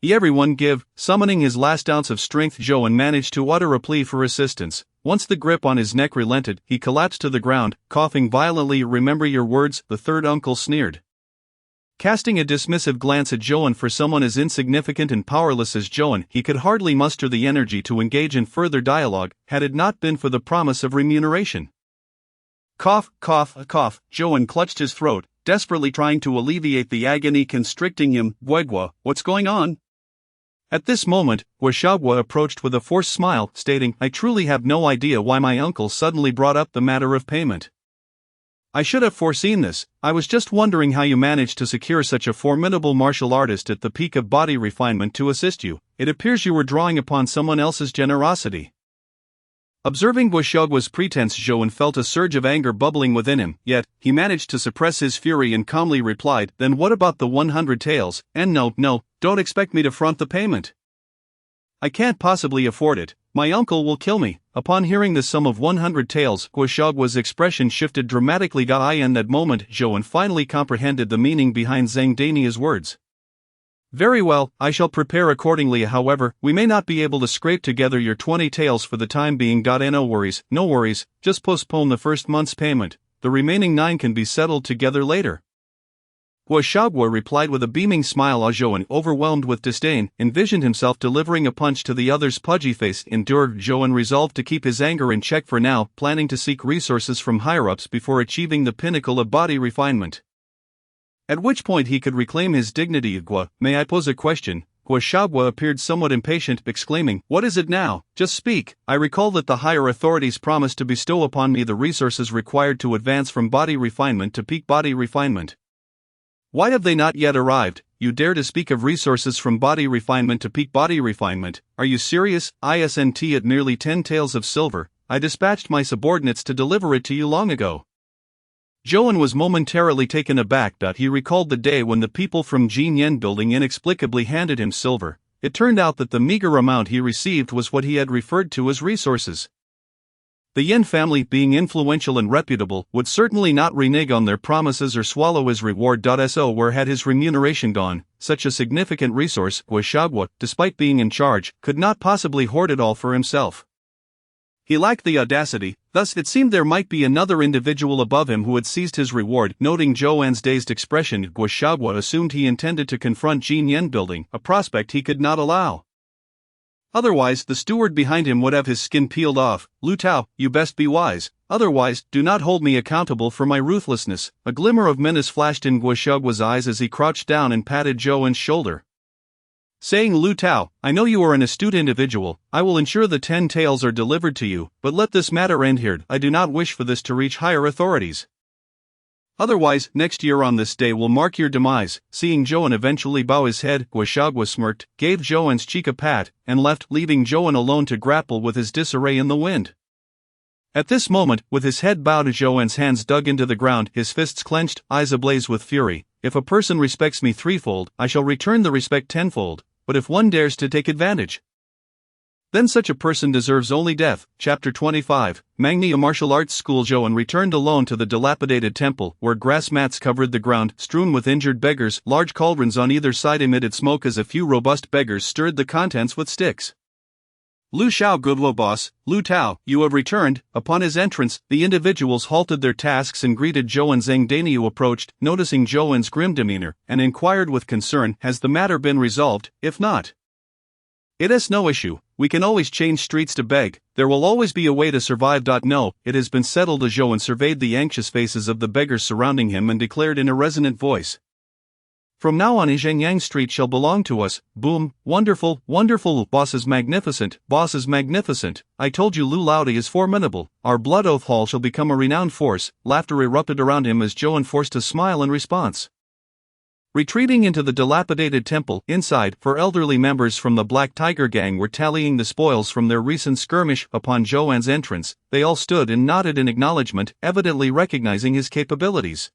"Everyone give." Summoning his last ounce of strength, Zhouan managed to utter a plea for assistance. Once the grip on his neck relented, he collapsed to the ground, coughing violently. "Remember your words," the 3rd uncle sneered. Casting a dismissive glance at Zhouan, for someone as insignificant and powerless as Zhouan, he could hardly muster the energy to engage in further dialogue, had it not been for the promise of remuneration. Cough. Zhouan clutched his throat, desperately trying to alleviate the agony constricting him. "Guegua, what's going on?" At this moment, Guoshagua approached with a forced smile, stating, "I truly have no idea why my uncle suddenly brought up the matter of payment. I should have foreseen this. I was just wondering how you managed to secure such a formidable martial artist at the peak of body refinement to assist you. It appears you were drawing upon someone else's generosity." Observing Guoshagua's pretense, Zhouan felt a surge of anger bubbling within him, yet, he managed to suppress his fury and calmly replied, "Then what about the 100 taels? And no, don't expect me to front the payment. I can't possibly afford it. My uncle will kill me." Upon hearing the sum of 100 taels, Guoshagua's expression shifted dramatically. In that moment, Zhouan finally comprehended the meaning behind Zhang Dania's words. "Very well, I shall prepare accordingly. However, we may not be able to scrape together your 20 taels for the time being. No worries, just postpone the first month's payment. The remaining 9 can be settled together later." Guoshagua replied with a beaming smile. Zhouan, overwhelmed with disdain, envisioned himself delivering a punch to the other's pudgy face. Zhouan resolved to keep his anger in check for now, planning to seek resources from higher-ups before achieving the pinnacle of body refinement. At which point he could reclaim his dignity. "Gua, may I pose a question?" Guoshagua appeared somewhat impatient, exclaiming, "What is it now? Just speak. I recall that the higher authorities promised to bestow upon me the resources required to advance from body refinement to peak body refinement. Why have they not yet arrived? You dare to speak of resources from body refinement to peak body refinement? Are you serious? Isn't at merely 10 taels of silver. I dispatched my subordinates to deliver it to you long ago." Zhouan was momentarily taken aback. He recalled the day when the people from Jin Yen building inexplicably handed him silver. It turned out that the meager amount he received was what he had referred to as resources. The Yen family, being influential and reputable, would certainly not renege on their promises or swallow his reward. So where had his remuneration gone? Such a significant resource, Guoshagua, despite being in charge, could not possibly hoard it all for himself. He lacked the audacity, thus it seemed there might be another individual above him who had seized his reward. Noting Zhou dazed expression, Guoxiagua assumed he intended to confront Jin Yan building, a prospect he could not allow. Otherwise, the steward behind him would have his skin peeled off. Lu Tao, you best be wise, otherwise, do not hold me accountable for my ruthlessness. A glimmer of menace flashed in Guoxiagua's eyes as he crouched down and patted Zhou shoulder. Saying, Lu Tao, I know you are an astute individual, I will ensure the 10 taels are delivered to you, but let this matter end here. I do not wish for this to reach higher authorities. Otherwise, next year on this day will mark your demise. Seeing Zhou eventually bow his head, Guoxiagua smirked, gave Zhou's cheek a pat, and left, leaving Zhou alone to grapple with his disarray in the wind. At this moment, with his head bowed, Zhou's hands dug into the ground, his fists clenched, eyes ablaze with fury. If a person respects me threefold, I shall return the respect tenfold, but if one dares to take advantage, then such a person deserves only death. Chapter 25, Magnia Martial Arts School. Zhou returned alone to the dilapidated temple, where grass mats covered the ground, strewn with injured beggars. Large cauldrons on either side emitted smoke as a few robust beggars stirred the contents with sticks. Lu Xiao, good boss, Lu Tao, you have returned. Upon his entrance, the individuals halted their tasks and greeted Zhou. Zhang Daniu approached, noticing Zhou's grim demeanor, and inquired with concern, has the matter been resolved? If not, it is no issue, we can always change streets to beg, there will always be a way to survive. No, it has been settled. Zhou surveyed the anxious faces of the beggars surrounding him and declared in a resonant voice. From now on Zhengyang Street shall belong to us. Boom, wonderful, wonderful, boss is magnificent, I told you Lu Laodi is formidable, our Blood Oath Hall shall become a renowned force. Laughter erupted around him as Zhou forced a smile in response. Retreating into the dilapidated temple, inside, 4 elderly members from the Black Tiger Gang were tallying the spoils from their recent skirmish. Upon Zhou's entrance, they all stood and nodded in acknowledgement, evidently recognizing his capabilities.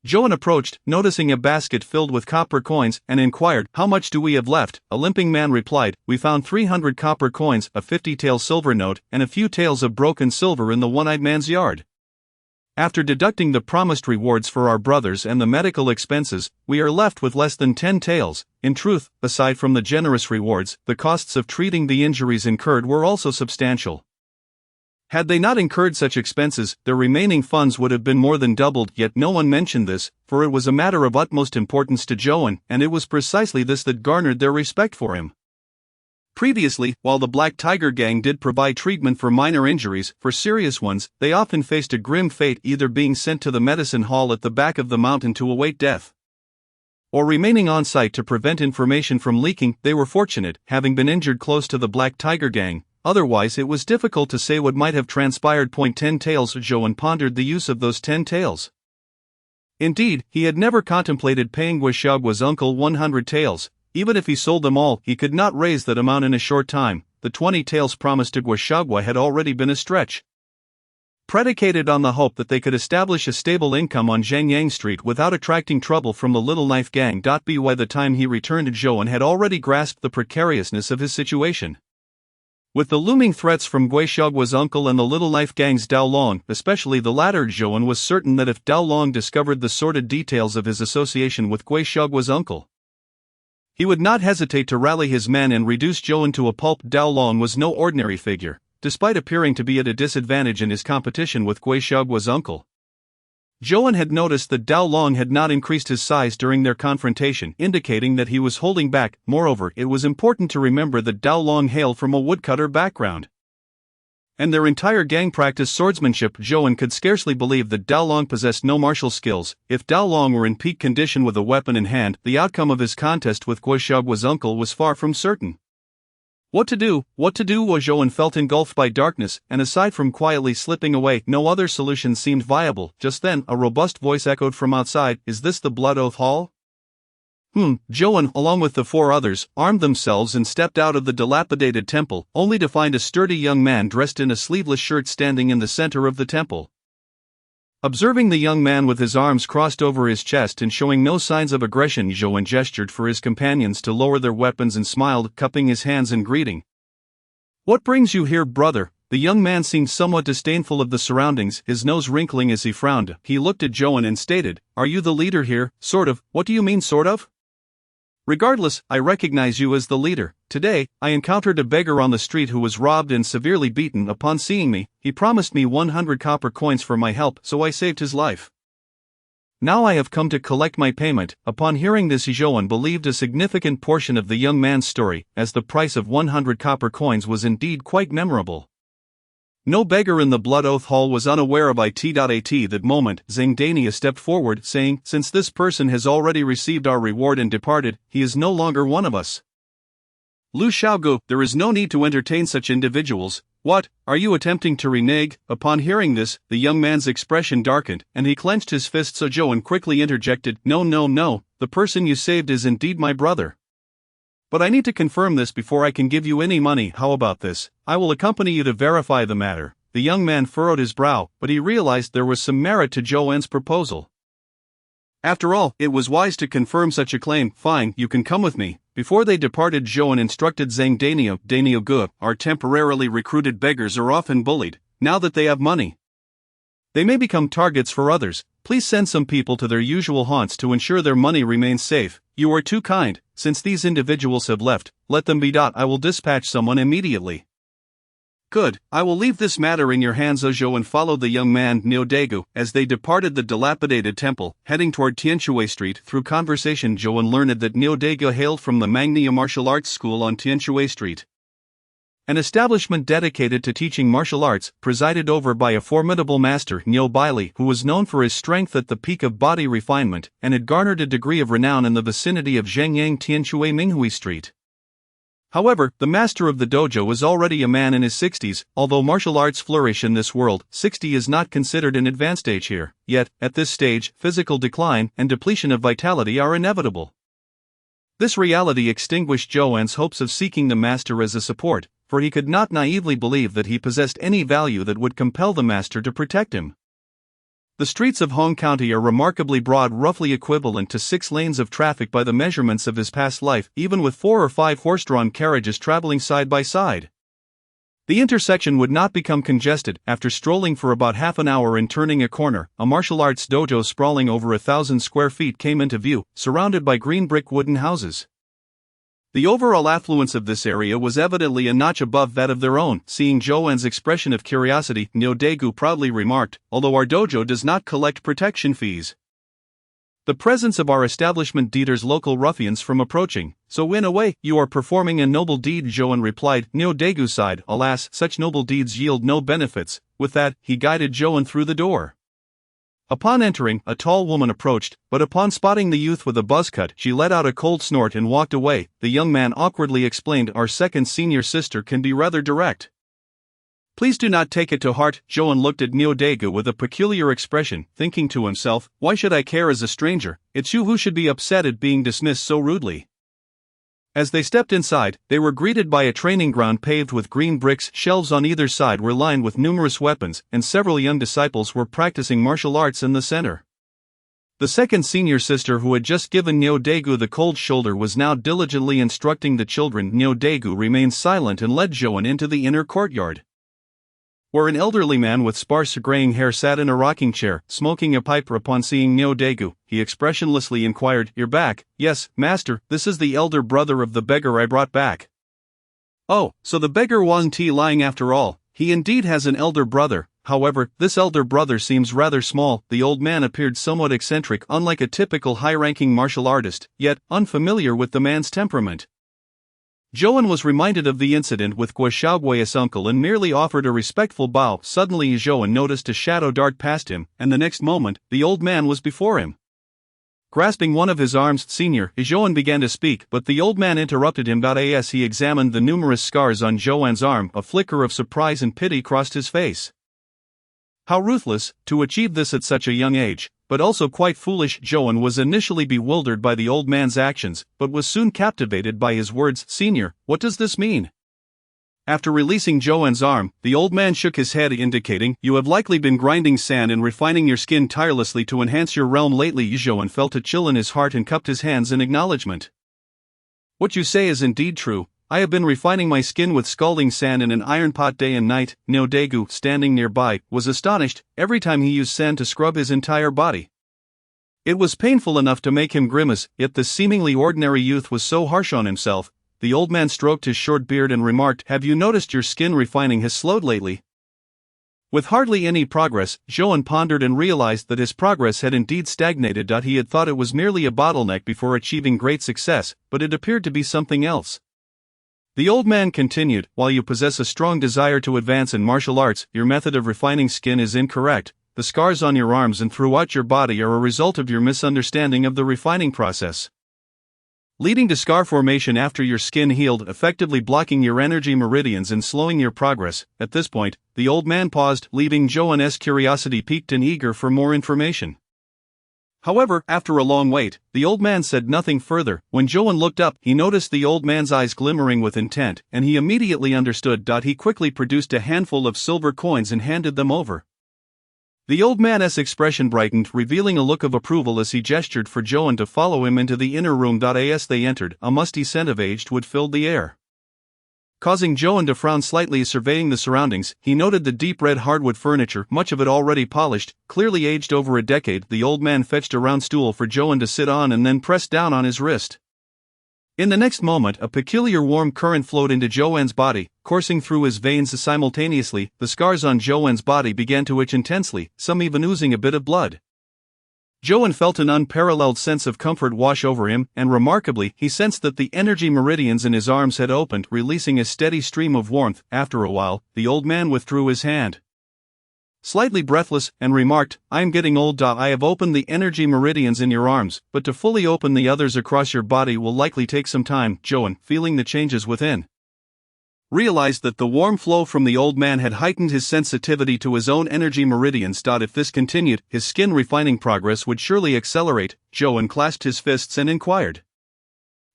Zhou approached, noticing a basket filled with copper coins, and inquired, how much do we have left? A limping man replied, we found 300 copper coins, a 50-tael silver note, and a few taels of broken silver in the one-eyed man's yard. After deducting the promised rewards for our brothers and the medical expenses, we are left with less than 10 taels. In truth, aside from the generous rewards, the costs of treating the injuries incurred were also substantial. Had they not incurred such expenses, their remaining funds would have been more than doubled, yet no one mentioned this, for it was a matter of utmost importance to Zhou, and it was precisely this that garnered their respect for him. Previously, while the Black Tiger Gang did provide treatment for minor injuries, for serious ones, they often faced a grim fate, either being sent to the medicine hall at the back of the mountain to await death, or remaining on site to prevent information from leaking. They were fortunate, having been injured close to the Black Tiger Gang, otherwise it was difficult to say what might have transpired. 10 taels. Zhou pondered the use of those 10 taels. Indeed, he had never contemplated paying Guoxiagua's uncle 100 taels. Even if he sold them all, he could not raise that amount in a short time. The 20 taels promised to Guoxiagua had already been a stretch. Predicated on the hope that they could establish a stable income on Zhengyang Street without attracting trouble from the Little Knife Gang. By the time he returned, Zhou had already grasped the precariousness of his situation. With the looming threats from Guoxiagua's uncle and the Little Knife Gang's Dao Long, especially the latter, Zhou was certain that if Dao Long discovered the sordid details of his association with Guoxiagua's uncle, he would not hesitate to rally his men and reduce Zhou to a pulp. Dao Long was no ordinary figure, despite appearing to be at a disadvantage in his competition with Guoxiagua's uncle. Zhou had noticed that Dao Long had not increased his size during their confrontation, indicating that he was holding back. Moreover, it was important to remember that Dao Long hailed from a woodcutter background, and their entire gang practiced swordsmanship. Zhou could scarcely believe that Dao Long possessed no martial skills. If Dao Long were in peak condition with a weapon in hand, the outcome of his contest with Guoxiagua's uncle was far from certain. What to do? Zhou felt engulfed by darkness, and aside from quietly slipping away, no other solution seemed viable. Just then, a robust voice echoed from outside, is this the Blood Oath Hall? Zhou, along with the 4 others, armed themselves and stepped out of the dilapidated temple, only to find a sturdy young man dressed in a sleeveless shirt standing in the center of the temple. Observing the young man with his arms crossed over his chest and showing no signs of aggression, Zhou gestured for his companions to lower their weapons and smiled, cupping his hands in greeting. What brings you here, brother? The young man seemed somewhat disdainful of the surroundings, his nose wrinkling as he frowned. He looked at Zhou and stated, are you the leader here? Sort of. What do you mean, sort of? Regardless, I recognize you as the leader. Today, I encountered a beggar on the street who was robbed and severely beaten. Upon seeing me, he promised me 100 copper coins for my help, so I saved his life. Now I have come to collect my payment." Upon hearing this, Zhouan believed a significant portion of the young man's story, as the price of 100 copper coins was indeed quite memorable. No beggar in the Blood Oath Hall was unaware of it. At that moment, Zhangdania stepped forward, saying, "Since this person has already received our reward and departed, he is no longer one of us. Lu Xiaogu, there is no need to entertain such individuals. What, are you attempting to renege?" Upon hearing this, the young man's expression darkened, and he clenched his fists. So Zhouan quickly interjected, No, the person you saved is indeed my brother. But I need to confirm this before I can give you any money. How about this? I will accompany you to verify the matter." The young man furrowed his brow, but he realized there was some merit to Zhouan's proposal. After all, it was wise to confirm such a claim. "Fine, you can come with me." Before they departed, Zhouan instructed Zhangdania, "Daniel, our temporarily recruited beggars are often bullied. Now that they have money, they may become targets for others. Please send some people to their usual haunts to ensure their money remains safe. You are too kind. Since these individuals have left, let them be. I will dispatch someone immediately." "Good, I will leave this matter in your hands." Zhouan followed the young man, Niodegu, as they departed the dilapidated temple, heading toward Tianshui Street. Through conversation, Zhouan learned that Niodegu hailed from the Mangnia Martial Arts School on Tianshui Street, an establishment dedicated to teaching martial arts, presided over by a formidable master, Niu Baili, who was known for his strength at the peak of body refinement, and had garnered a degree of renown in the vicinity of Zhengyang Tianshui Minghui Street. However, the master of the dojo was already a man in his 60s. Although martial arts flourish in this world, 60 is not considered an advanced age here. Yet, at this stage, physical decline and depletion of vitality are inevitable. This reality extinguished Zhouan's hopes of seeking the master as a support, for he could not naively believe that he possessed any value that would compel the master to protect him. The streets of Hong County are remarkably broad, roughly equivalent to 6 lanes of traffic by the measurements of his past life, even with 4 or 5 horse-drawn carriages traveling side by side. The intersection would not become congested. After strolling for about half an hour and turning a corner, a martial arts dojo sprawling over 1,000 square feet came into view, surrounded by green brick wooden houses. The overall affluence of this area was evidently a notch above that of their own. Seeing Zhouan's expression of curiosity, Niodegu proudly remarked, "Although our dojo does not collect protection fees, the presence of our establishment deters local ruffians from approaching, so in a way, you are performing a noble deed." Zhouan replied. Niodegu sighed, "Alas, such noble deeds yield no benefits." With that, he guided Zhouan through the door. Upon entering, a tall woman approached, but upon spotting the youth with a buzz cut, she let out a cold snort and walked away. The young man awkwardly explained, "Our second senior sister can be rather direct. Please do not take it to heart." Zhouan looked at Niodegu with a peculiar expression, thinking to himself, "Why should I care as a stranger? It's you who should be upset at being dismissed so rudely." As they stepped inside, they were greeted by a training ground paved with green bricks. Shelves on either side were lined with numerous weapons, and several young disciples were practicing martial arts in the center. The second senior sister, who had just given Niodegu the cold shoulder, was now diligently instructing the children. Niodegu remained silent and led Zhouan into the inner courtyard, where an elderly man with sparse graying hair sat in a rocking chair, smoking a pipe. Upon seeing Niodegu, he expressionlessly inquired, "You're back?" "Yes, master, this is the elder brother of the beggar I brought back." "Oh, so the beggar wasn't lying after all. He indeed has an elder brother. However, this elder brother seems rather small." The old man appeared somewhat eccentric, unlike a typical high-ranking martial artist, yet unfamiliar with the man's temperament. Zhouan was reminded of the incident with Guo Xiaogui's uncle and merely offered a respectful bow. Suddenly Zhouan noticed a shadow dart past him, and the next moment, the old man was before him. Grasping one of his arms, "Senior," Zhouan began to speak, but the old man interrupted him. As he examined the numerous scars on Zhouan's arm, a flicker of surprise and pity crossed his face. How ruthless, to achieve this at such a young age, but also quite foolish. Zhouan was initially bewildered by the old man's actions, but was soon captivated by his words. "Senior, what does this mean?" After releasing Zhouan's arm, the old man shook his head, indicating, "You have likely been grinding sand and refining your skin tirelessly to enhance your realm lately." Zhouan felt a chill in his heart and cupped his hands in acknowledgement. "What you say is indeed true. I have been refining my skin with scalding sand in an iron pot day and night." Niodegu, standing nearby, was astonished. Every time he used sand to scrub his entire body, It was painful enough to make him grimace, yet the seemingly ordinary youth was so harsh on himself. The old man stroked his short beard and remarked, "Have you noticed your skin refining has slowed lately?" With hardly any progress, Joan pondered and realized that his progress had indeed stagnated. He had thought it was merely a bottleneck before achieving great success, but it appeared to be something else. The old man continued, "While you possess a strong desire to advance in martial arts, your method of refining skin is incorrect. The scars on your arms and throughout your body are a result of your misunderstanding of the refining process, leading to scar formation after your skin healed, effectively blocking your energy meridians and slowing your progress." At this point, the old man paused, leaving Joan's curiosity piqued and eager for more information. However, after a long wait, the old man said nothing further. When Joan looked up, he noticed the old man's eyes glimmering with intent, and he immediately understood. He quickly produced a handful of silver coins and handed them over. The old man's expression brightened, revealing a look of approval as he gestured for Joan to follow him into the inner room. As they entered, a musty scent of aged wood filled the air, causing Joan to frown slightly. Surveying the surroundings, he noted the deep red hardwood furniture, much of it already polished, clearly aged over a decade. The old man fetched a round stool for Joan to sit on and then pressed down on his wrist. In the next moment, a peculiar warm current flowed into Joan's body, coursing through his veins simultaneously. The scars on Joan's body began to itch intensely, some even oozing a bit of blood. Joan felt an unparalleled sense of comfort wash over him, and remarkably, he sensed that the energy meridians in his arms had opened, releasing a steady stream of warmth. After a while, the old man withdrew his hand, slightly breathless, and remarked, "I am getting old. I have opened the energy meridians in your arms, but to fully open the others across your body will likely take some time." Joan, feeling the changes within, realized that the warm flow from the old man had heightened his sensitivity to his own energy meridians. If this continued, his skin refining progress would surely accelerate. Joan clasped his fists and inquired,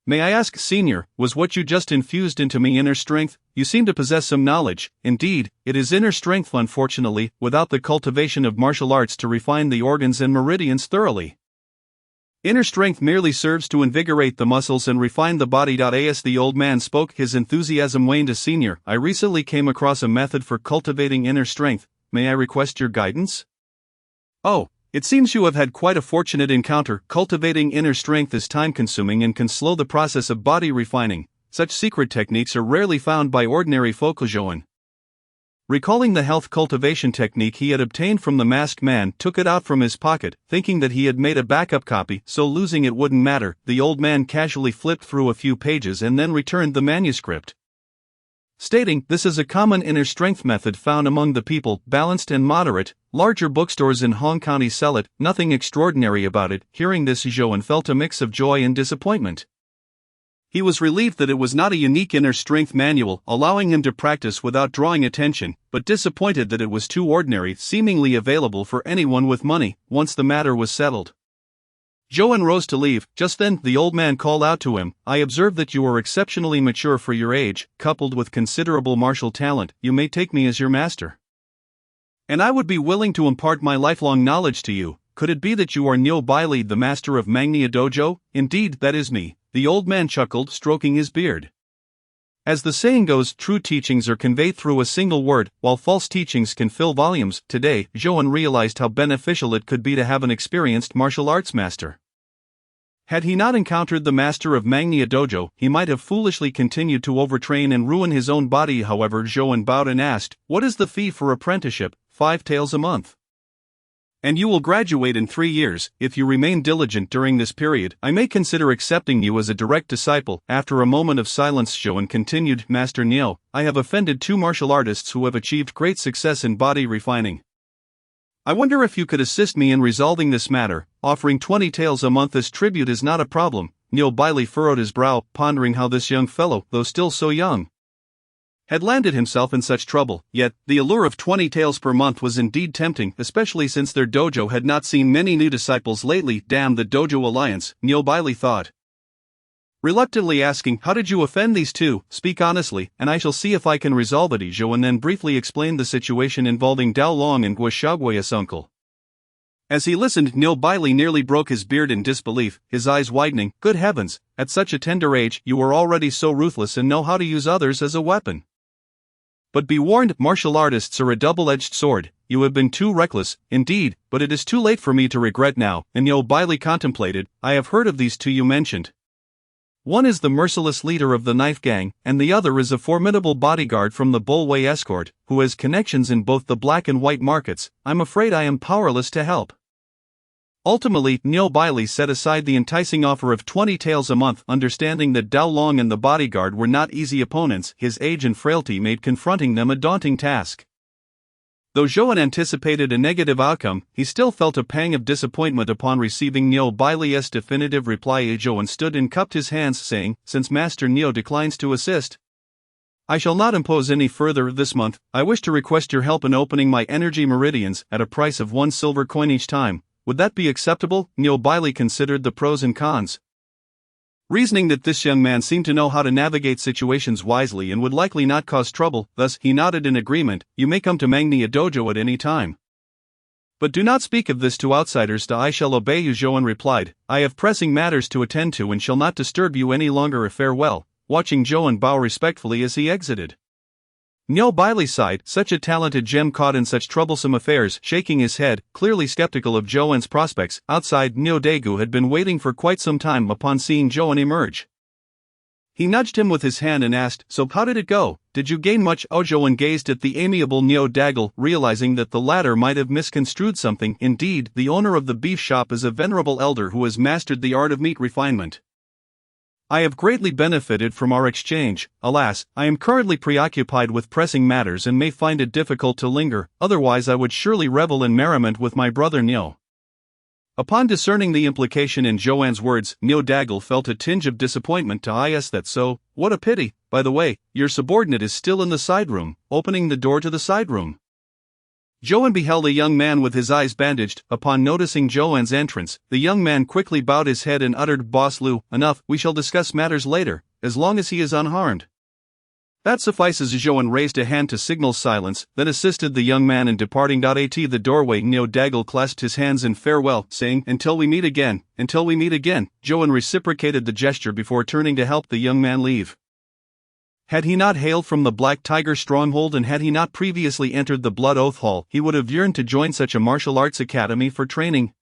"May I ask, Senior, was what you just infused into me inner strength? You seem to possess some knowledge." "Indeed, it is inner strength. Unfortunately, without the cultivation of martial arts to refine the organs and meridians thoroughly, inner strength merely serves to invigorate the muscles and refine the body." As the old man spoke, his enthusiasm waned. "Senior, I recently came across a method for cultivating inner strength. May I request your guidance?" "Oh, it seems you have had quite a fortunate encounter. Cultivating inner strength is time-consuming and can slow the process of body refining. Such secret techniques are rarely found by ordinary folk." Joan, recalling the health cultivation technique he had obtained from the masked man, took it out from his pocket, thinking that he had made a backup copy, so losing it wouldn't matter. The old man casually flipped through a few pages and then returned the manuscript, stating, "This is a common inner strength method found among the people, balanced and moderate. Larger bookstores in Hong County sell it, nothing extraordinary about it." Hearing this, Joan felt a mix of joy and disappointment. He was relieved that it was not a unique inner strength manual, allowing him to practice without drawing attention, but disappointed that it was too ordinary, seemingly available for anyone with money. Once the matter was settled, Joan rose to leave. Just then, the old man called out to him, "I observe that you are exceptionally mature for your age, coupled with considerable martial talent. You may take me as your master, and I would be willing to impart my lifelong knowledge to you. Could it be that you are Neil Bailey, the master of Magnia Dojo?" "Indeed, that is me," the old man chuckled, stroking his beard. As the saying goes, true teachings are conveyed through a single word, while false teachings can fill volumes. Today, Joan realized how beneficial it could be to have an experienced martial arts master. Had he not encountered the master of Magnia Dojo, he might have foolishly continued to overtrain and ruin his own body. However, Joan bowed and asked, "What is the fee for apprenticeship?" "5 taels a month. And you will graduate in 3 years. If you remain diligent during this period, I may consider accepting you as a direct disciple." After a moment of silence, Joan continued, "Master Niel, I have offended 2 martial artists who have achieved great success in body refining. I wonder if you could assist me in resolving this matter. Offering 20 taels a month as tribute is not a problem." Neil Bailey furrowed his brow, pondering how this young fellow, though still so young, had landed himself in such trouble. Yet, the allure of 20 taels per month was indeed tempting, especially since their dojo had not seen many new disciples lately. Damn the dojo alliance, Neil Bailey thought, reluctantly asking, "How did you offend these 2? Speak honestly, and I shall see if I can resolve it." Joan then briefly explained the situation involving Dao Long and Guashagwaya's uncle. As he listened, Neil Bailey nearly broke his beard in disbelief, his eyes widening. "Good heavens, at such a tender age, you are already so ruthless and know how to use others as a weapon. But be warned, martial artists are a double-edged sword. You have been too reckless, indeed, but it is too late for me to regret now. Nyo Bailey contemplated. I have heard of these two you mentioned. One is the merciless leader of the knife gang, and the other is a formidable bodyguard from the Bulway escort, who has connections in both the black and white markets. I'm afraid I am powerless to help. Ultimately, Nyo Bailey set aside the enticing offer of 20 taels a month, understanding that Dao Long and the bodyguard were not easy opponents. His age and frailty made confronting them a daunting task. Though Zhouan anticipated a negative outcome, he still felt a pang of disappointment upon receiving Nyo Bailey's definitive reply. Zhouan stood and cupped his hands, saying, "Since Master Nyo declines to assist, I shall not impose any further this month. I wish to request your help in opening my energy meridians at a price of 1 silver coin each time. Would that be acceptable?" Nyo Bailey considered the pros and cons, reasoning that this young man seemed to know how to navigate situations wisely and would likely not cause trouble. Thus, he nodded in agreement. "You may come to Mangnia Dojo at any time. But do not speak of this to outsiders." "I shall obey you," Zhouan replied. "I have pressing matters to attend to and shall not disturb you any longer. Farewell," watching Zhouan bow respectfully as he exited. Nyo Bailey sighed, such a talented gem caught in such troublesome affairs, shaking his head, clearly skeptical of Zhouan's prospects. Outside, Nyo Daegu had been waiting for quite some time upon seeing Zhouan emerge. He nudged him with his hand and asked, "So how did it go? Did you gain much?" Zhouan gazed at the amiable Nyo Daegu, realizing that the latter might have misconstrued something. Indeed, the owner of the beef shop is a venerable elder who has mastered the art of meat refinement. "I have greatly benefited from our exchange. Alas, I am currently preoccupied with pressing matters and may find it difficult to linger, otherwise I would surely revel in merriment with my brother Nyo." Upon discerning the implication in Zhouan's words, Nyo Daegu felt a tinge of disappointment. "Is that so? What a pity. By the way, your subordinate is still in the side room," opening the door to the side room. Zhouan beheld a young man with his eyes bandaged. Upon noticing Zhouan's entrance, the young man quickly bowed his head and uttered, "Boss Lu, enough, we shall discuss matters later, as long as he is unharmed." "That suffices." Zhouan raised a hand to signal silence, then assisted the young man in departing. At the doorway, Nyo Daegu clasped his hands in farewell, saying, "Until we meet again, until we meet again." Zhouan reciprocated the gesture before turning to help the young man leave. Had he not hailed from the Black Tiger stronghold and had he not previously entered the Blood Oath Hall, he would have yearned to join such a martial arts academy for training.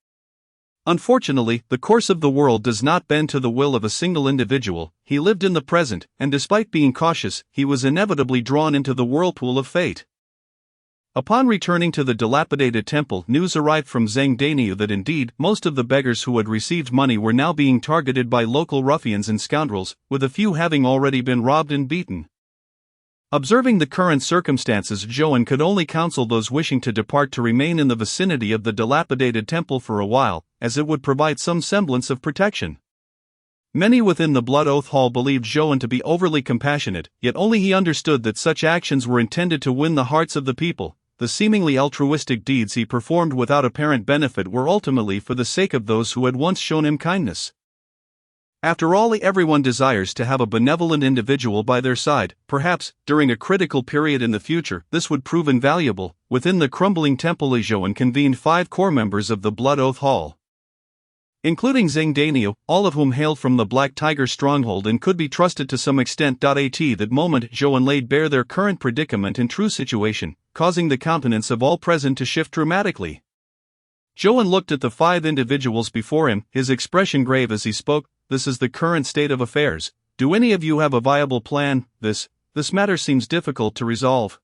Unfortunately, the course of the world does not bend to the will of a single individual. He lived in the present, and despite being cautious, he was inevitably drawn into the whirlpool of fate. Upon returning to the dilapidated temple, news arrived from Zhang Dainyu that indeed, most of the beggars who had received money were now being targeted by local ruffians and scoundrels, with a few having already been robbed and beaten. Observing the current circumstances, Zhouan could only counsel those wishing to depart to remain in the vicinity of the dilapidated temple for a while, as it would provide some semblance of protection. Many within the Blood Oath Hall believed Zhouan to be overly compassionate, yet only he understood that such actions were intended to win the hearts of the people. The seemingly altruistic deeds he performed without apparent benefit were ultimately for the sake of those who had once shown him kindness. After all, everyone desires to have a benevolent individual by their side. Perhaps, during a critical period in the future, this would prove invaluable. Within the crumbling temple, Zhouan convened 5 core members of the Blood Oath Hall, including Zhang Dainyu, all of whom hailed from the Black Tiger stronghold and could be trusted to some extent. At that moment, Zhouan laid bare their current predicament and true situation, causing the countenance of all present to shift dramatically. Zhouan looked at the 5 individuals before him, his expression grave as he spoke. "This is the current state of affairs. Do any of you have a viable plan? This matter seems difficult to resolve."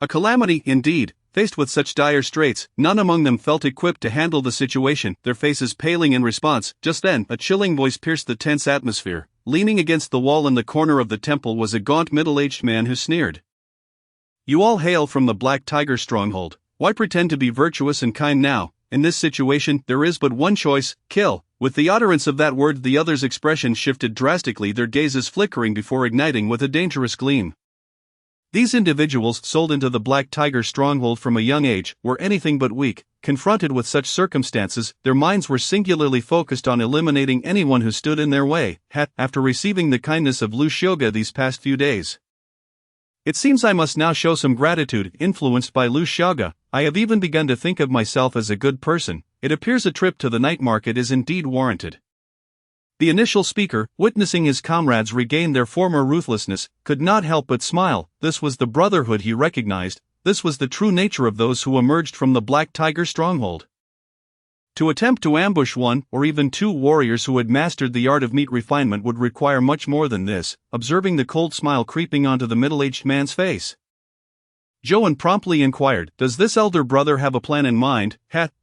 A calamity, indeed. Faced with such dire straits, none among them felt equipped to handle the situation, their faces paling in response. Just then, a chilling voice pierced the tense atmosphere. Leaning against the wall in the corner of the temple was a gaunt middle-aged man who sneered. "You all hail from the Black Tiger stronghold. Why pretend to be virtuous and kind now? In this situation, there is but one choice: kill." With the utterance of that word, the others' expression shifted drastically, their gazes flickering before igniting with a dangerous gleam. These individuals, sold into the Black Tiger stronghold from a young age, were anything but weak. Confronted with such circumstances, their minds were singularly focused on eliminating anyone who stood in their way. After receiving the kindness of Lu Xiaoga these past few days, it seems I must now show some gratitude. Influenced by Lu Xiaoga, I have even begun to think of myself as a good person. It appears a trip to the night market is indeed warranted. The initial speaker, witnessing his comrades regain their former ruthlessness, could not help but smile. This was the brotherhood he recognized. This was the true nature of those who emerged from the Black Tiger stronghold. To attempt to ambush one, or even two warriors who had mastered the art of meat refinement would require much more than this, observing the cold smile creeping onto the middle-aged man's face. Joan promptly inquired, "Does this elder brother have a plan in mind?"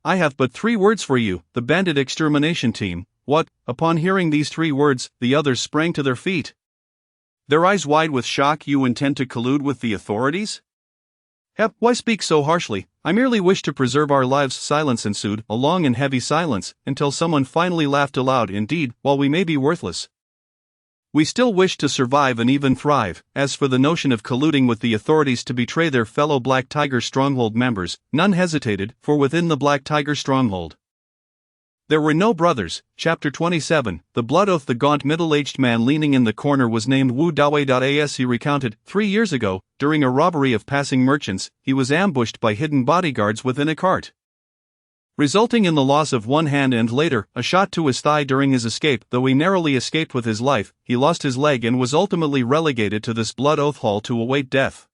I have but 3 words for you, the bandit extermination team." What? Upon hearing these 3 words, the others sprang to their feet, their eyes wide with shock. "You intend to collude with the authorities?" Why speak so harshly? I merely wish to preserve our lives." Silence ensued, a long and heavy silence, until someone finally laughed aloud. "Indeed, while we may be worthless, we still wish to survive and even thrive. As for the notion of colluding with the authorities to betray their fellow Black Tiger stronghold members," none hesitated, for within the Black Tiger stronghold there were no brothers. Chapter 27, The Blood Oath. The gaunt middle-aged man leaning in the corner was named Wu Dawei. As he recounted, 3 years ago, during a robbery of passing merchants, he was ambushed by hidden bodyguards within a cart, resulting in the loss of one hand and later, a shot to his thigh during his escape. Though he narrowly escaped with his life, he lost his leg and was ultimately relegated to this Blood Oath hall to await death.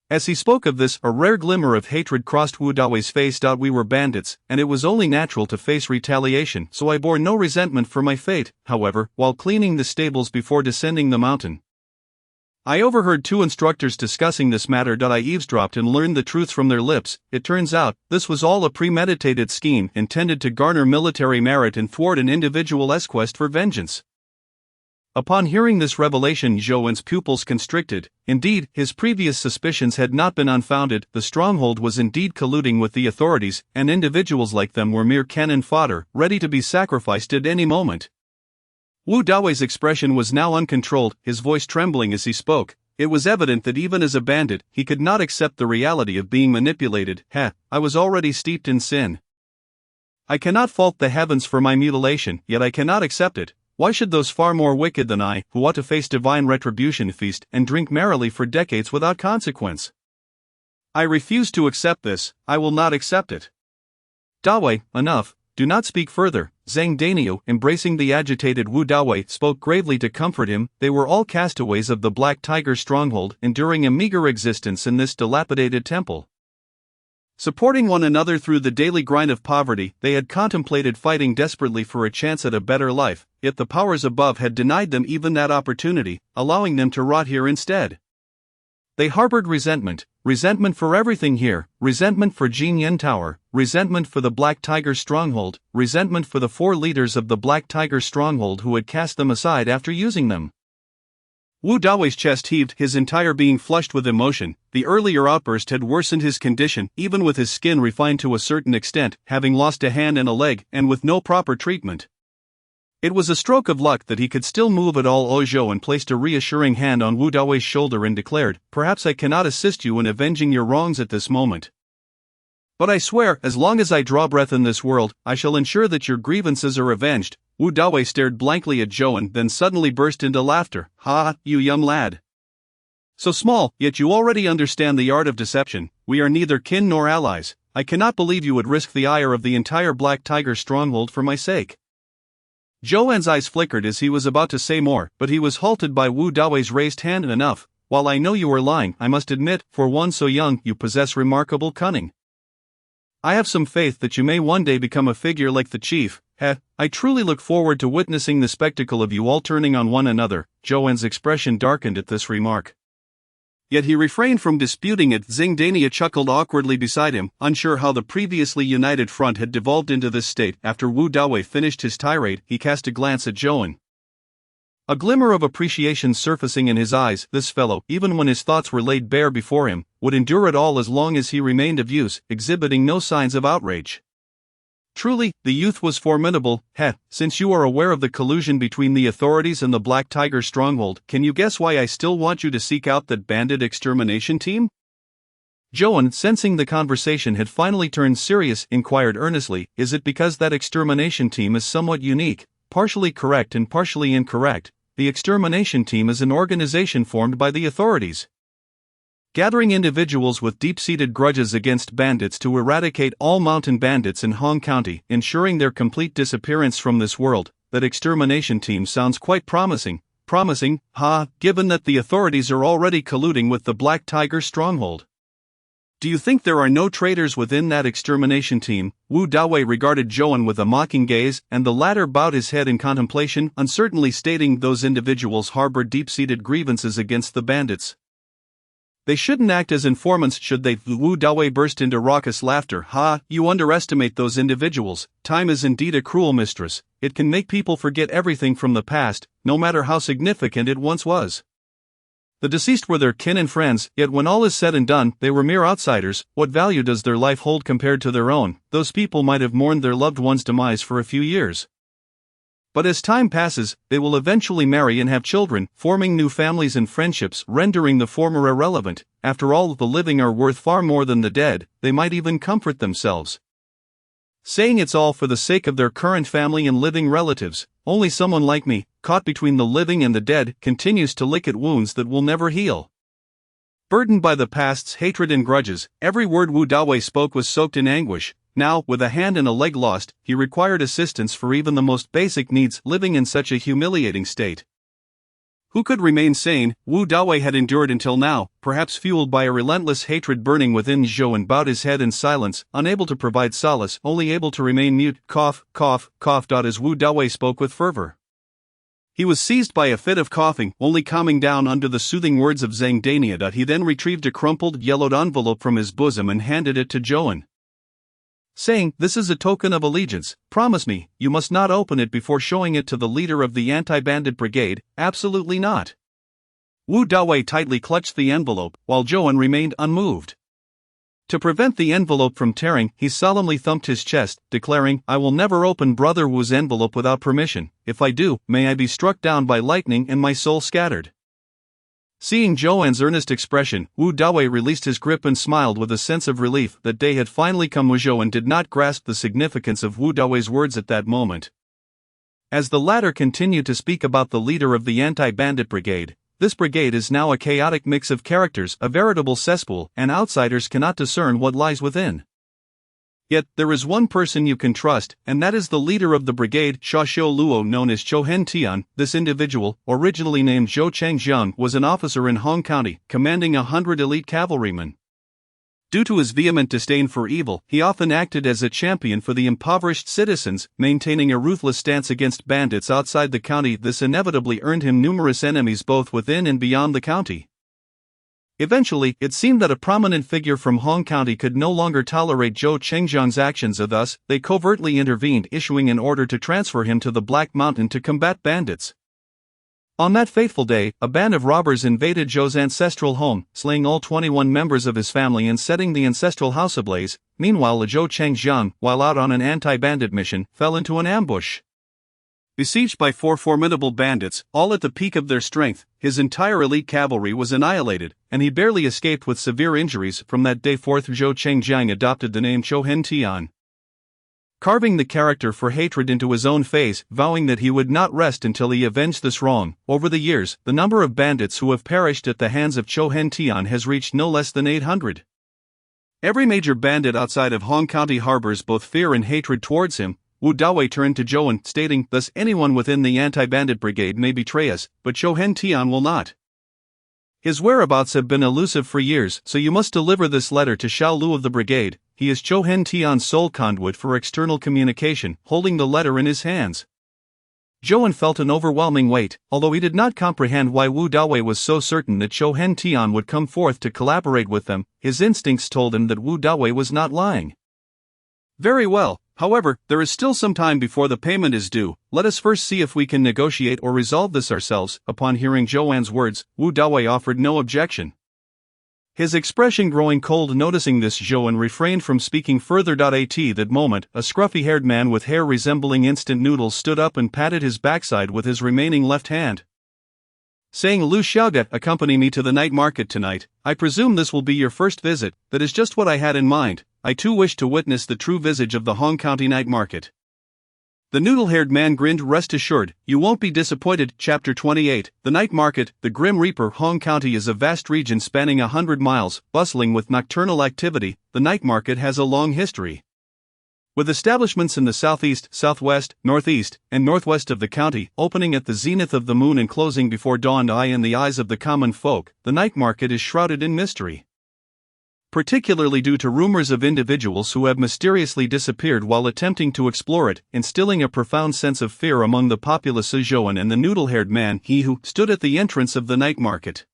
As he spoke of this, a rare glimmer of hatred crossed Wu Dawei's face. "We were bandits, and it was only natural to face retaliation, so I bore no resentment for my fate. However, while cleaning the stables before descending the mountain, I overheard 2 instructors discussing this matter. I eavesdropped and learned the truth from their lips. It turns out, this was all a premeditated scheme intended to garner military merit and thwart an individual's quest for vengeance." Upon hearing this revelation, Joan's pupils constricted. Indeed, his previous suspicions had not been unfounded. The stronghold was indeed colluding with the authorities, and individuals like them were mere cannon fodder, ready to be sacrificed at any moment. Wu Dawei's expression was now uncontrolled, his voice trembling as he spoke. It was evident that even as a bandit, he could not accept the reality of being manipulated. "I was already steeped in sin. I cannot fault the heavens for my mutilation, yet I cannot accept it. Why should those far more wicked than I, who ought to face divine retribution, feast and drink merrily for decades without consequence? I refuse to accept this. I will not accept it." "Dawei, enough. Do not speak further." Zhang Daniu, embracing the agitated Wu Dawei, spoke gravely to comfort him. They were all castaways of the Black Tiger stronghold, enduring a meager existence in this dilapidated temple. Supporting one another through the daily grind of poverty, they had contemplated fighting desperately for a chance at a better life, yet the powers above had denied them even that opportunity, allowing them to rot here instead. They harbored resentment for everything here, resentment for Jin Yen Tower, resentment for the Black Tiger stronghold, resentment for the 4 leaders of the Black Tiger stronghold who had cast them aside after using them. Wu Dawei's chest heaved, his entire being flushed with emotion. The earlier outburst had worsened his condition, even with his skin refined to a certain extent, having lost a hand and a leg, and with no proper treatment. It was a stroke of luck that he could still move at all. Zhou placed a reassuring hand on Wu Dawei's shoulder and declared, "Perhaps I cannot assist you in avenging your wrongs at this moment. But I swear, as long as I draw breath in this world, I shall ensure that your grievances are avenged." Wu Dawei stared blankly at Zhou, then suddenly burst into laughter. "Ha, you young lad. So small, yet you already understand the art of deception. We are neither kin nor allies. I cannot believe you would risk the ire of the entire Black Tiger stronghold for my sake." Zhou's eyes flickered as he was about to say more, but he was halted by Wu Dawei's raised hand. "Enough. While I know you are lying, I must admit, for one so young, you possess remarkable cunning. I have some faith that you may one day become a figure like the chief. I truly look forward to witnessing the spectacle of you all turning on one another." Zhou's expression darkened at this remark. Yet he refrained from disputing it. Zhang Dania chuckled awkwardly beside him, unsure how the previously united front had devolved into this state. After Wu Dawei finished his tirade, he cast a glance at Zhou. A glimmer of appreciation surfacing in his eyes. This fellow, even when his thoughts were laid bare before him, would endure it all as long as he remained of use, exhibiting no signs of outrage. Truly, the youth was formidable. Since you are aware of the collusion between the authorities and the Black Tiger stronghold, can you guess why I still want you to seek out that bandit extermination team? Zhou, sensing the conversation had finally turned serious, inquired earnestly, "Is it because that extermination team is somewhat unique, partially correct and partially incorrect? The extermination team is an organization formed by the authorities, gathering individuals with deep-seated grudges against bandits to eradicate all mountain bandits in Hong County, ensuring their complete disappearance from this world. that extermination team sounds quite promising. Promising, given that the authorities are already colluding with the Black Tiger stronghold. Do you think there are no traitors within that extermination team? Wu Dawei regarded Zhou with a mocking gaze, and the latter bowed his head in contemplation, uncertainly stating those individuals harbor deep-seated grievances against the bandits. They shouldn't act as informants, should they? Wu Dawei burst into raucous laughter. You underestimate those individuals. Time is indeed a cruel mistress. It can make people forget everything from the past, no matter how significant it once was. The deceased were their kin and friends, yet when all is said and done, they were mere outsiders. What value does their life hold compared to their own? Those people might have mourned their loved one's demise for a few years. But as time passes, they will eventually marry and have children, forming new families and friendships, rendering the former irrelevant. After all, the living are worth far more than the dead. They might even comfort themselves, saying it's all for the sake of their current family and living relatives. Only someone like me, caught between the living and the dead, continues to lick at wounds that will never heal. Burdened by the past's hatred and grudges, every word Wu Dawei spoke was soaked in anguish. Now, with a hand and a leg lost, he required assistance for even the most basic needs, living in such a humiliating state. Who could remain sane? Wu Dawei had endured until now, perhaps fueled by a relentless hatred burning within Zhou, and bowed his head in silence, unable to provide solace, only able to remain mute. Cough. As Wu Dawei spoke with fervor. He was seized by a fit of coughing, only calming down under the soothing words of Zhang Dania. He then retrieved a crumpled, yellowed envelope from his bosom and handed it to Zhou, saying, "This is a token of allegiance. Promise me, you must not open it before showing it to the leader of the anti-bandit brigade." "Absolutely not." Wu Dawei tightly clutched the envelope, while Zhou remained unmoved. To prevent the envelope from tearing, he solemnly thumped his chest, declaring, "I will never open Brother Wu's envelope without permission. If I do, may I be struck down by lightning and my soul scattered." Seeing Zhou's earnest expression, Wu Dawei released his grip and smiled with a sense of relief. That day had finally come. Zhou did not grasp the significance of Wu Dawei's words at that moment. As the latter continued to speak about the leader of the anti-bandit brigade, "This brigade is now a chaotic mix of characters, a veritable cesspool, and outsiders cannot discern what lies within. Yet, there is one person you can trust, and that is the leader of the brigade, Xiaoxiu Luo, known as Zhou Hentian. This individual, originally named Zhou Chengjiang, was an officer in Hong County, commanding 100 elite cavalrymen. Due to his vehement disdain for evil, he often acted as a champion for the impoverished citizens, maintaining a ruthless stance against bandits outside the county. This inevitably earned him numerous enemies both within and beyond the county. Eventually, it seemed that a prominent figure from Hong County could no longer tolerate Zhou Chengjiang's actions, and thus, they covertly intervened, issuing an order to transfer him to the Black Mountain to combat bandits. On that fateful day, a band of robbers invaded Zhou's ancestral home, slaying all 21 members of his family and setting the ancestral house ablaze. Meanwhile, Zhou Chengjiang, while out on an anti-bandit mission, fell into an ambush. Besieged by 4 formidable bandits, all at the peak of their strength, his entire elite cavalry was annihilated, and he barely escaped with severe injuries. From that day forth, Zhou Chengjiang adopted the name Zhou Hentian, carving the character for hatred into his own face, vowing that he would not rest until he avenged this wrong. Over the years, the number of bandits who have perished at the hands of Zhou Hentian has reached no less than 800. Every major bandit outside of Hong County harbors both fear and hatred towards him. Wu Dawei turned to Zhou, stating, "Thus anyone within the anti-bandit brigade may betray us, but Zhou Hentian will not. His whereabouts have been elusive for years, so you must deliver this letter to Xiao Lu of the brigade. He is Zhou Hentian's sole conduit for external communication." Holding the letter in his hands, Zhou felt an overwhelming weight. Although he did not comprehend why Wu Dawei was so certain that Zhou Hentian would come forth to collaborate with them, his instincts told him that Wu Dawei was not lying. "Very well. However, there is still some time before the payment is due. Let us first see if we can negotiate or resolve this ourselves." Upon hearing Zhou's words, Wu Dawei offered no objection. His expression growing cold. Noticing this, Zhou refrained from speaking further. At that moment, a scruffy-haired man with hair resembling instant noodles stood up and patted his backside with his remaining left hand, saying, "Lu Xiaoge, accompany me to the night market tonight. I presume this will be your first visit." "That is just what I had in mind. I too wish to witness the true visage of the Hong County night market." The noodle-haired man grinned. "Rest assured, you won't be disappointed." Chapter 28. The Night Market. The Grim Reaper. Hong County is a vast region spanning 100 miles, bustling with nocturnal activity. The night market has a long history. With establishments in the southeast, southwest, northeast, and northwest of the county, opening at the zenith of the moon and closing before dawn, in the eyes of the common folk, the night market is shrouded in mystery. Particularly due to rumors of individuals who have mysteriously disappeared while attempting to explore it, instilling a profound sense of fear among the populace. Joan and the noodle-haired man, he who stood at the entrance of the night market.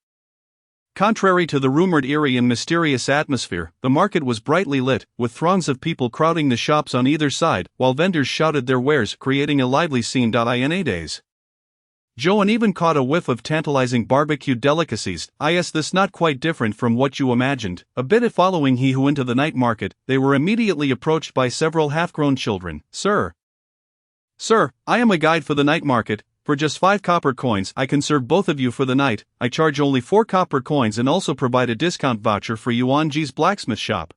Contrary to the rumored eerie and mysterious atmosphere, the market was brightly lit, with throngs of people crowding the shops on either side, while vendors shouted their wares, creating a lively scene. In a days, Joan even caught a whiff of tantalizing barbecued delicacies. This not quite different from what you imagined. A bit following he who into the night market, they were immediately approached by several half-grown children. Sir, I am a guide for the night market. For just 5 copper coins, I can serve both of you for the night. I charge only 4 copper coins and also provide a discount voucher for you on G's blacksmith shop.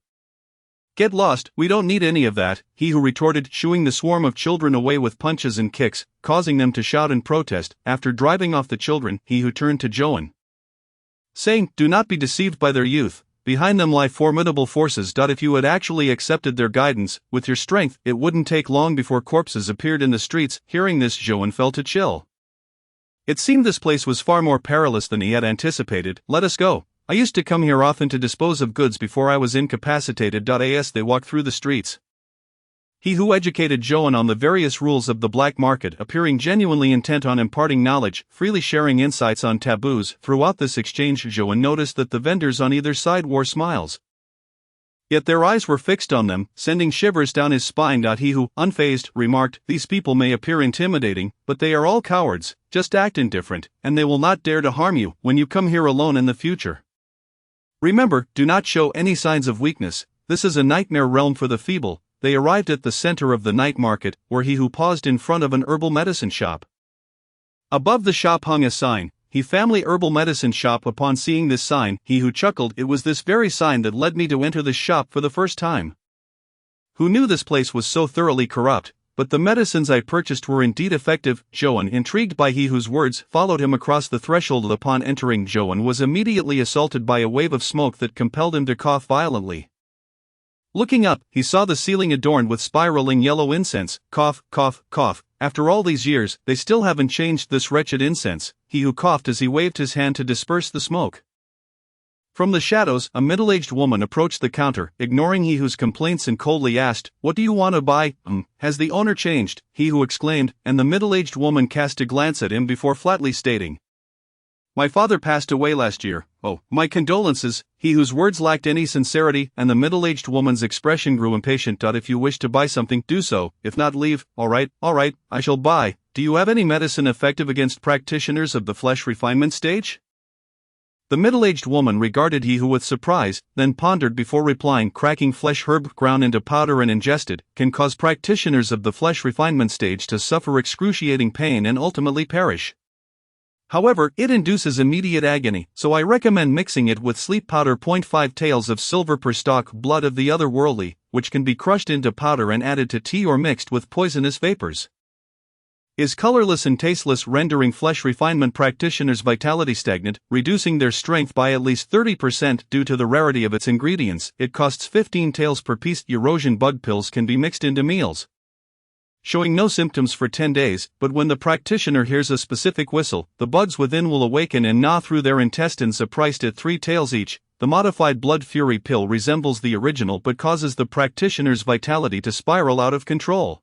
Get lost, we don't need any of that, he who retorted, shooing the swarm of children away with punches and kicks, causing them to shout in protest. After driving off the children, he who turned to Joan, saying, "Do not be deceived by their youth. Behind them lie formidable forces. If you had actually accepted their guidance, with your strength, it wouldn't take long before corpses appeared in the streets." Hearing this, Joan fell to chill. It seemed this place was far more perilous than he had anticipated. "Let us go. I used to come here often to dispose of goods before I was incapacitated." As they walked through the streets, he who educated Joan on the various rules of the black market, appearing genuinely intent on imparting knowledge, freely sharing insights on taboos. Throughout this exchange, Joan noticed that the vendors on either side wore smiles. Yet their eyes were fixed on them, sending shivers down his spine. He who, unfazed, remarked, "These people may appear intimidating, but they are all cowards. Just act indifferent, and they will not dare to harm you when you come here alone in the future. Remember, do not show any signs of weakness. This is a nightmare realm for the feeble." They arrived at the center of the night market, where he who paused in front of an herbal medicine shop. Above the shop hung a sign, "He Family Herbal Medicine Shop." Upon seeing this sign, he who chuckled, "It was this very sign that led me to enter this shop for the first time. Who knew this place was so thoroughly corrupt? But the medicines I purchased were indeed effective." Joan, intrigued by he whose words, followed him across the threshold. Upon entering, Joan was immediately assaulted by a wave of smoke that compelled him to cough violently. Looking up, he saw the ceiling adorned with spiraling yellow incense. Cough, cough, cough. "After all these years, they still haven't changed this wretched incense," he who coughed as he waved his hand to disperse the smoke. From the shadows, a middle-aged woman approached the counter, ignoring he whose complaints, and coldly asked, "What do you want to buy?" Has the owner changed?" he who exclaimed, and the middle-aged woman cast a glance at him before flatly stating, "My father passed away last year." "Oh, my condolences," he whose words lacked any sincerity, and the middle-aged woman's expression grew impatient. "If you wish to buy something, do so. If not, leave." All right, I shall buy. Do you have any medicine effective against practitioners of the flesh refinement stage?" The middle-aged woman regarded he who with surprise, then pondered before replying. "Cracking flesh herb ground into powder and ingested can cause practitioners of the flesh refinement stage to suffer excruciating pain and ultimately perish. However, it induces immediate agony, so I recommend mixing it with sleep powder. 0.5 taels of silver per stalk, blood of the otherworldly, which can be crushed into powder and added to tea or mixed with poisonous vapors. Is colorless and tasteless, rendering flesh refinement practitioners' vitality stagnant, reducing their strength by at least 30% due to the rarity of its ingredients. It costs 15 taels per piece. Erosion bug pills can be mixed into meals, showing no symptoms for 10 days, but when the practitioner hears a specific whistle, the bugs within will awaken and gnaw through their intestines. Priced at 3 taels each, the modified blood fury pill resembles the original but causes the practitioner's vitality to spiral out of control,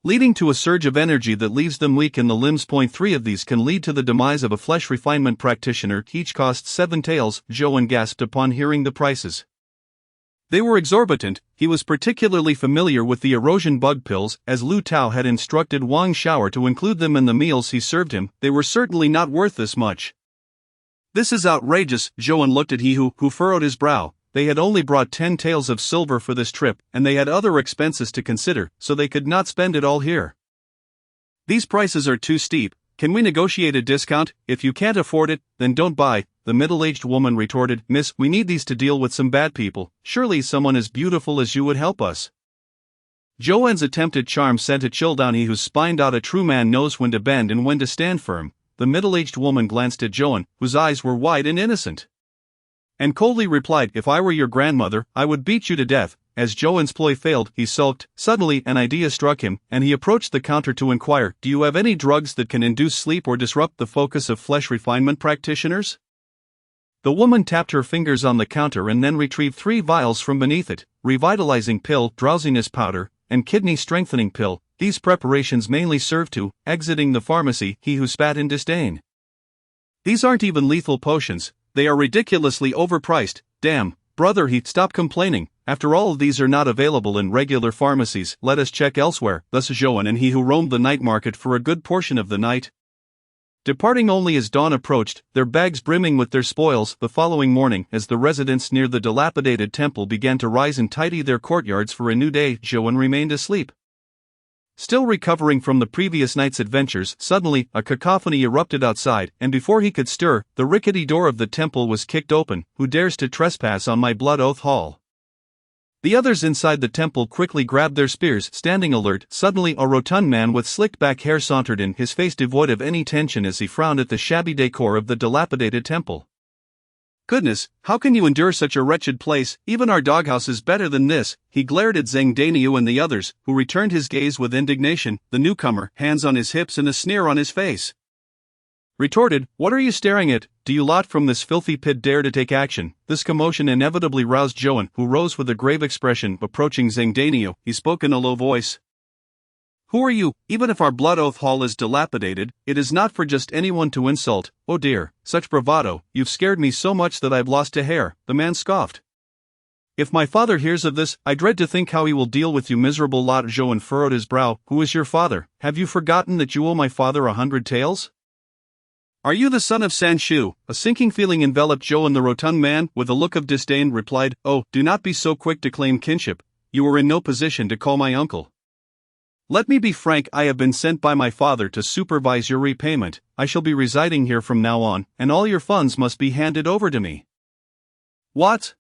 leading to a surge of energy that leaves them weak in the limbs. 3 of these can lead to the demise of a flesh refinement practitioner. Each costs 7 taels. Joan gasped upon hearing the prices. They were exorbitant. He was particularly familiar with the erosion bug pills, as Lu Tao had instructed Wang Xiaoer to include them in the meals he served him. They were certainly not worth this much. "This is outrageous." Joan looked at he who furrowed his brow. They had only brought 10 taels of silver for this trip, and they had other expenses to consider, so they could not spend it all here. "These prices are too steep. Can we negotiate a discount? If you can't afford it, then don't buy," the middle-aged woman retorted. "Miss, we need these to deal with some bad people. Surely someone as beautiful as you would help us." Joan's attempted charm sent a chill down he whose spine. A true man knows when to bend and when to stand firm. The middle-aged woman glanced at Joan, whose eyes were wide and innocent, and coldly replied, "If I were your grandmother, I would beat you to death." as Zhouan's ploy failed, he sulked. Suddenly, an idea struck him, and he approached the counter to inquire, "Do you have any drugs that can induce sleep or disrupt the focus of flesh refinement practitioners?" The woman tapped her fingers on the counter and then retrieved 3 vials from beneath it: revitalizing pill, drowsiness powder, and kidney strengthening pill. These preparations mainly serve to, exiting the pharmacy, he who spat in disdain. "These aren't even lethal potions, they are ridiculously overpriced." "Damn, brother, stop complaining. After all, these are not available in regular pharmacies, let us check elsewhere." Thus Zhouan and he who roamed the night market for a good portion of the night, departing only as dawn approached, their bags brimming with their spoils. The following morning, as the residents near the dilapidated temple began to rise and tidy their courtyards for a new day, Zhouan remained asleep. Still recovering from the previous night's adventures, suddenly, a cacophony erupted outside, and before he could stir, the rickety door of the temple was kicked open. "Who dares to trespass on my blood oath hall?" The others inside the temple quickly grabbed their spears, standing alert. Suddenly, a rotund man with slicked back hair sauntered in, his face devoid of any tension as he frowned at the shabby decor of the dilapidated temple. "Goodness, how can you endure such a wretched place? Even our doghouse is better than this." He glared at Zhang Daniu and the others, who returned his gaze with indignation. The newcomer, hands on his hips and a sneer on his face, retorted, "What are you staring at? Do you lot from this filthy pit dare to take action?" This commotion inevitably roused Zhouan, who rose with a grave expression. Approaching Zhang Daniu, he spoke in a low voice. "Who are you? Even if our blood oath hall is dilapidated, it is not for just anyone to insult." "Oh dear, such bravado, you've scared me so much that I've lost a hair," the man scoffed. "If my father hears of this, I dread to think how he will deal with you, miserable lot." Zhouan furrowed his brow. "Who is your father? Have you forgotten that you owe my father 100 taels? Are you the son of Sanshu?" A sinking feeling enveloped Zhouan. The rotund man, with a look of disdain, replied, "Oh, do not be so quick to claim kinship. You are in no position to call my uncle. Let me be frank, I have been sent by my father to supervise your repayment. I shall be residing here from now on, and all your funds must be handed over to me." "What?"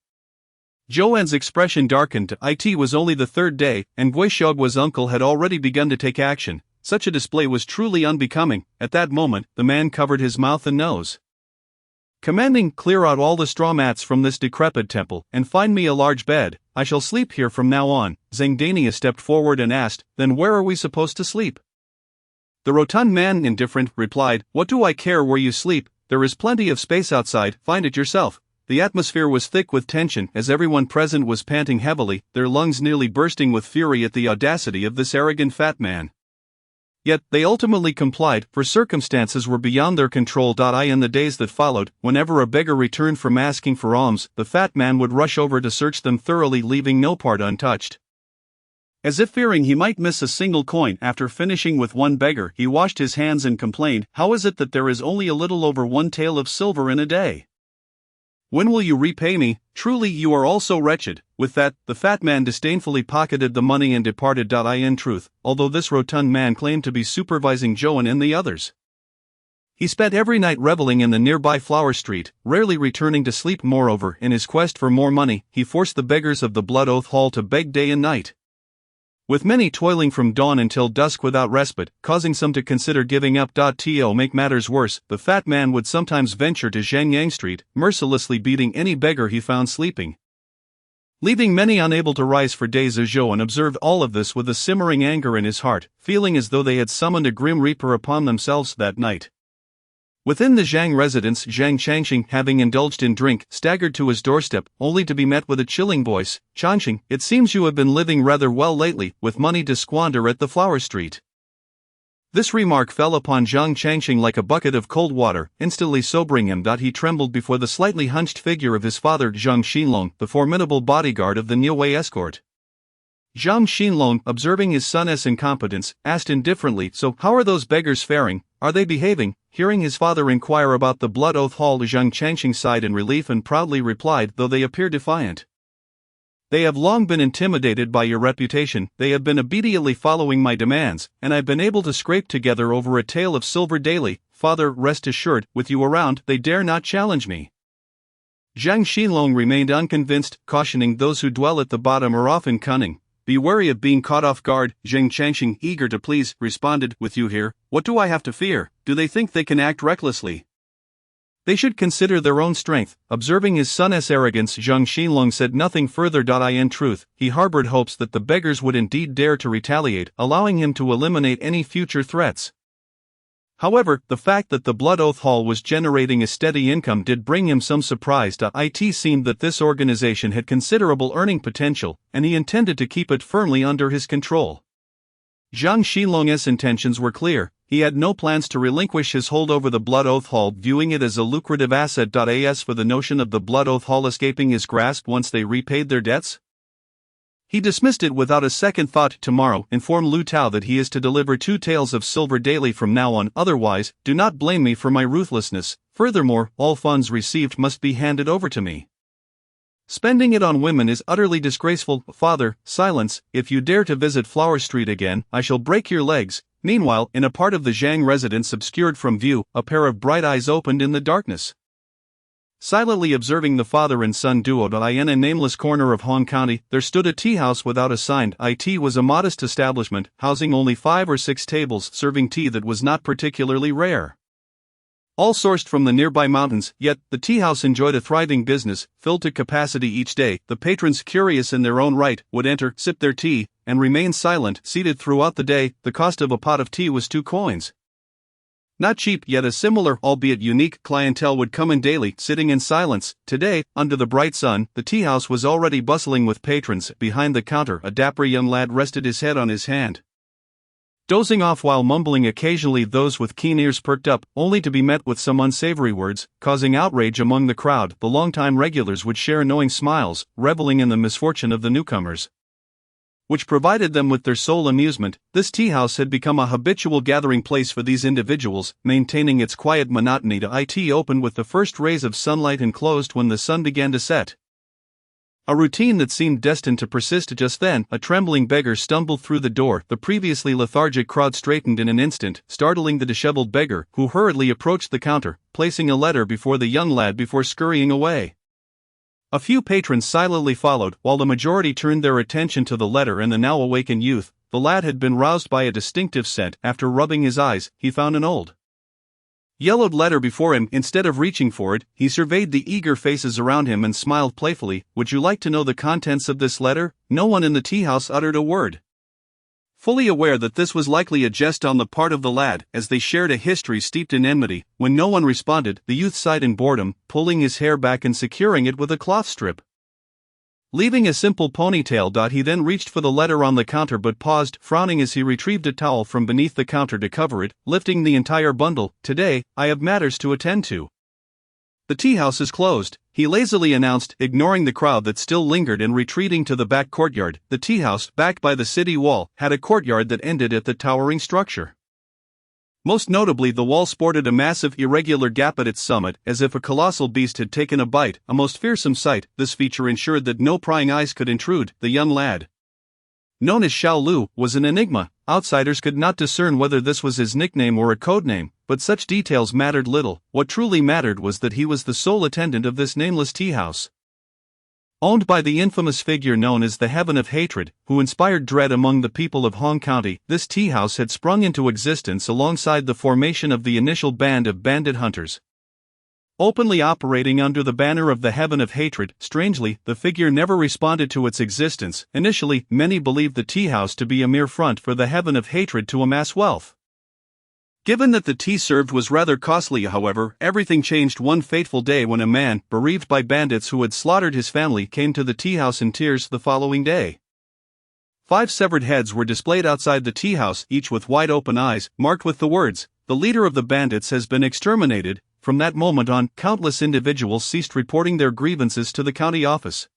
Zhouan's expression darkened. It was only the 3rd day, and Guishuogua's uncle had already begun to take action. Such a display was truly unbecoming. At that moment, the man covered his mouth and nose, commanding, "Clear out all the straw mats from this decrepit temple, and find me a large bed. I shall sleep here from now on." Zhang Daniu stepped forward and asked, "Then where are we supposed to sleep?" The rotund man, indifferent, replied, "What do I care where you sleep? There is plenty of space outside, find it yourself." The atmosphere was thick with tension, as everyone present was panting heavily, their lungs nearly bursting with fury at the audacity of this arrogant fat man. Yet, they ultimately complied, for circumstances were beyond their control. In the days that followed, whenever a beggar returned from asking for alms, the fat man would rush over to search them thoroughly, leaving no part untouched. As if fearing he might miss a single coin, after finishing with one beggar, he washed his hands and complained, "How is it that there is only a little over 1 tael of silver in a day? When will you repay me? Truly you are all so wretched." With that, the fat man disdainfully pocketed the money and departed. In truth, although this rotund man claimed to be supervising Zhouan and the others, he spent every night reveling in the nearby flower street, rarely returning to sleep. Moreover, in his quest for more money, he forced the beggars of the Blood Oath Hall to beg day and night, with many toiling from dawn until dusk without respite, causing some to consider giving up. To make matters worse, the fat man would sometimes venture to Zhangyang Street, mercilessly beating any beggar he found sleeping, leaving many unable to rise for days. Zhouan observed all of this with a simmering anger in his heart, feeling as though they had summoned a grim reaper upon themselves that night. Within the Zhang residence, Zhang Changxing, having indulged in drink, staggered to his doorstep, only to be met with a chilling voice. "Changxing, it seems you have been living rather well lately, with money to squander at the flower street." This remark fell upon Zhang Changxing like a bucket of cold water, instantly sobering him. He trembled before the slightly hunched figure of his father Zhang Xinlong, the formidable bodyguard of the Niuwei escort. Zhang Xinlong, observing his son's incompetence, asked indifferently, "So, how are those beggars faring? Are they behaving?" Hearing his father inquire about the Blood Oath Hall, Zhang Changxing sighed in relief and proudly replied, though they appear defiant, "They have long been intimidated by your reputation, they have been obediently following my demands, and I've been able to scrape together over a tael of silver daily. Father, rest assured, with you around, they dare not challenge me." Zhang Xinlong remained unconvinced, cautioning, "Those who dwell at the bottom are often cunning. Be wary of being caught off guard." Zhang Changxing, eager to please, responded, "With you here, what do I have to fear? Do they think they can act recklessly? They should consider their own strength. Observing his son's arrogance, Zhang Xinlong said nothing further. In truth, he harbored hopes that the beggars would indeed dare to retaliate, allowing him to eliminate any future threats. However, the fact that the Blood Oath Hall was generating a steady income did bring him some surprise. It seemed that this organization had considerable earning potential, and he intended to keep it firmly under his control. Zhang Xinlong's intentions were clear. He had no plans to relinquish his hold over the Blood Oath Hall, viewing it as a lucrative asset. As for the notion of the Blood Oath Hall escaping his grasp once they repaid their debts, he dismissed it without a second thought. Tomorrow, inform Lu Tao that he is to deliver 2 taels of silver daily from now on, otherwise, do not blame me for my ruthlessness. Furthermore, all funds received must be handed over to me. Spending it on women is utterly disgraceful. Father, silence. If you dare to visit Flower Street again, I shall break your legs. Meanwhile, in a part of the Zhang residence obscured from view, a pair of bright eyes opened in the darkness. Silently observing the father and son duo in a nameless corner of Hong County, there stood a tea house without a sign. It was a modest establishment, housing only 5 or 6 tables, serving tea that was not particularly rare. All sourced from the nearby mountains, yet the tea house enjoyed a thriving business, filled to capacity each day. The patrons, curious in their own right, would enter, sip their tea, and remain silent, seated throughout the day. The cost of a pot of tea was 2 coins. Not cheap, yet a similar, albeit unique, clientele would come in daily, sitting in silence. Today, under the bright sun, the tea house was already bustling with patrons. Behind the counter, a dapper young lad rested his head on his hand, dozing off while mumbling occasionally. Those with keen ears perked up, only to be met with some unsavory words, causing outrage among the crowd. The longtime regulars would share knowing smiles, reveling in the misfortune of the newcomers, which provided them with their sole amusement. This tea house had become a habitual gathering place for these individuals, maintaining its quiet monotony. It opened with the first rays of sunlight and closed when the sun began to set. A routine that seemed destined to persist. Just then, a trembling beggar stumbled through the door. The previously lethargic crowd straightened in an instant, startling the disheveled beggar, who hurriedly approached the counter, placing a letter before the young lad before scurrying away. A few patrons silently followed, while the majority turned their attention to the letter and the now awakened youth. The lad had been roused by a distinctive scent. After rubbing his eyes, he found an old, yellowed letter before him. Instead of reaching for it, he surveyed the eager faces around him and smiled playfully. Would you like to know the contents of this letter? No one in the tea house uttered a word, fully aware that this was likely a jest on the part of the lad, as they shared a history steeped in enmity. When no one responded, the youth sighed in boredom, pulling his hair back and securing it with a cloth strip, leaving a simple ponytail. He then reached for the letter on the counter but paused, frowning as he retrieved a towel from beneath the counter to cover it, lifting the entire bundle. Today, I have matters to attend to. The tea house is closed, he lazily announced, ignoring the crowd that still lingered and retreating to the back courtyard. The tea house, backed by the city wall, had a courtyard that ended at the towering structure. Most notably, the wall sported a massive irregular gap at its summit, as if a colossal beast had taken a bite, a most fearsome sight. This feature ensured that no prying eyes could intrude. The young lad, known as Xiao Lu, was an enigma. Outsiders could not discern whether this was his nickname or a codename, but such details mattered little. What truly mattered was that he was the sole attendant of this nameless tea house, owned by the infamous figure known as the Heaven of Hatred, who inspired dread among the people of Hong County. This tea house had sprung into existence alongside the formation of the initial band of bandit hunters, openly operating under the banner of the Heaven of Hatred. Strangely, the figure never responded to its existence. Initially, many believed the tea house to be a mere front for the Heaven of Hatred to amass wealth. Given that the tea served was rather costly, however, everything changed one fateful day when a man, bereaved by bandits who had slaughtered his family, came to the tea house in tears. The following day, 5 severed heads were displayed outside the tea house, each with wide open eyes, marked with the words, "The leader of the bandits has been exterminated." From that moment on, countless individuals ceased reporting their grievances to the county office,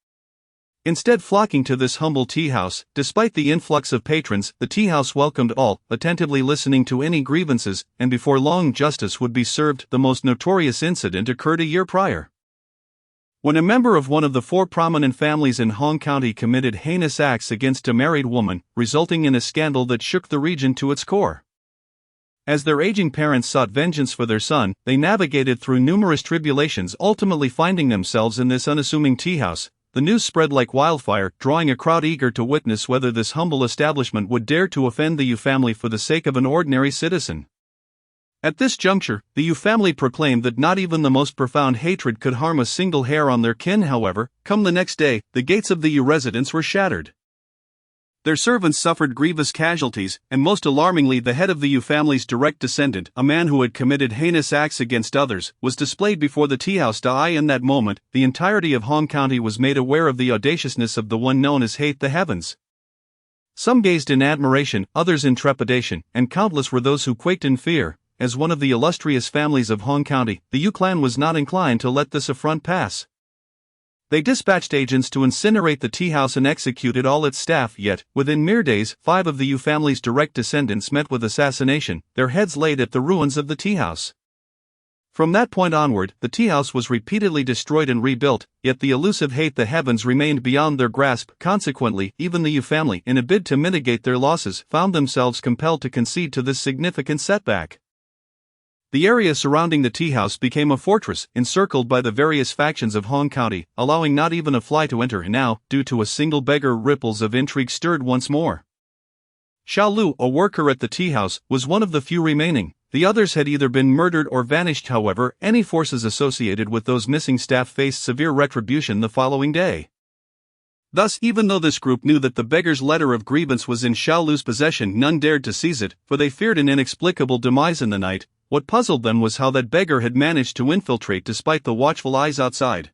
instead flocking to this humble tea house. Despite the influx of patrons, the tea house welcomed all, attentively listening to any grievances, and before long justice would be served. The most notorious incident occurred a year prior, when a member of one of the 4 prominent families in Hong County committed heinous acts against a married woman, resulting in a scandal that shook the region to its core. As their aging parents sought vengeance for their son, they navigated through numerous tribulations, ultimately finding themselves in this unassuming tea house. The news spread like wildfire, drawing a crowd eager to witness whether this humble establishment would dare to offend the Yu family for the sake of an ordinary citizen. At this juncture, the Yu family proclaimed that not even the most profound hatred could harm a single hair on their kin. However, come the next day, the gates of the Yu residence were shattered. Their servants suffered grievous casualties, and most alarmingly the head of the Yu family's direct descendant, a man who had committed heinous acts against others, was displayed before the tea house. In that moment, the entirety of Hong County was made aware of the audaciousness of the one known as Hate the Heavens. Some gazed in admiration, others in trepidation, and countless were those who quaked in fear. As one of the illustrious families of Hong County, the Yu clan was not inclined to let this affront pass. They dispatched agents to incinerate the tea house and executed all its staff. Yet, within mere days, 5 of the Yu family's direct descendants met with assassination, their heads laid at the ruins of the tea house. From that point onward, the tea house was repeatedly destroyed and rebuilt, yet the elusive Hate the Heavens remained beyond their grasp. Consequently, even the Yu family, in a bid to mitigate their losses, found themselves compelled to concede to this significant setback. The area surrounding the tea house became a fortress, encircled by the various factions of Hong County, allowing not even a fly to enter. And now, due to a single beggar, ripples of intrigue stirred once more. Xiao Lu, a worker at the tea house, was one of the few remaining. The others had either been murdered or vanished. However, any forces associated with those missing staff faced severe retribution the following day. Thus, even though this group knew that the beggar's letter of grievance was in Xiao Lu's possession, none dared to seize it, for they feared an inexplicable demise in the night. What puzzled them was how that beggar had managed to infiltrate despite the watchful eyes outside.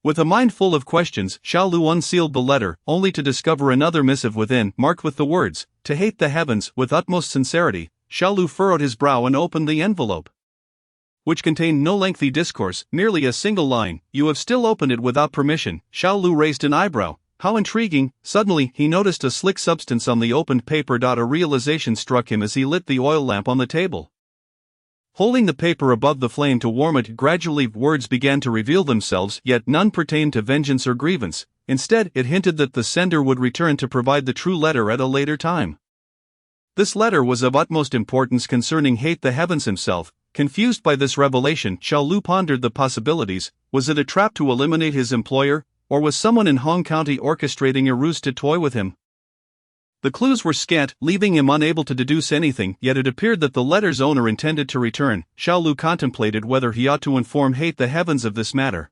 With a mind full of questions, Xiao Lu unsealed the letter, only to discover another missive within, marked with the words, "To hate the heavens." With utmost sincerity, Xiao Lu furrowed his brow and opened the envelope, which contained no lengthy discourse, merely a single line. "You have still opened it without permission." Xiao Lu raised an eyebrow. How intriguing! Suddenly, he noticed a slick substance on the opened paper. A realization struck him as he lit the oil lamp on the table. Holding the paper above the flame to warm it, gradually words began to reveal themselves, yet none pertained to vengeance or grievance. Instead, it hinted that the sender would return to provide the true letter at a later time. This letter was of utmost importance concerning Hate the Heavens himself. Confused by this revelation, Xiao Lu pondered the possibilities. Was it a trap to eliminate his employer, or was someone in Hong County orchestrating a ruse to toy with him? The clues were scant, leaving him unable to deduce anything, yet it appeared that the letter's owner intended to return. Xiao Lu contemplated whether he ought to inform Hate the Heavens of this matter.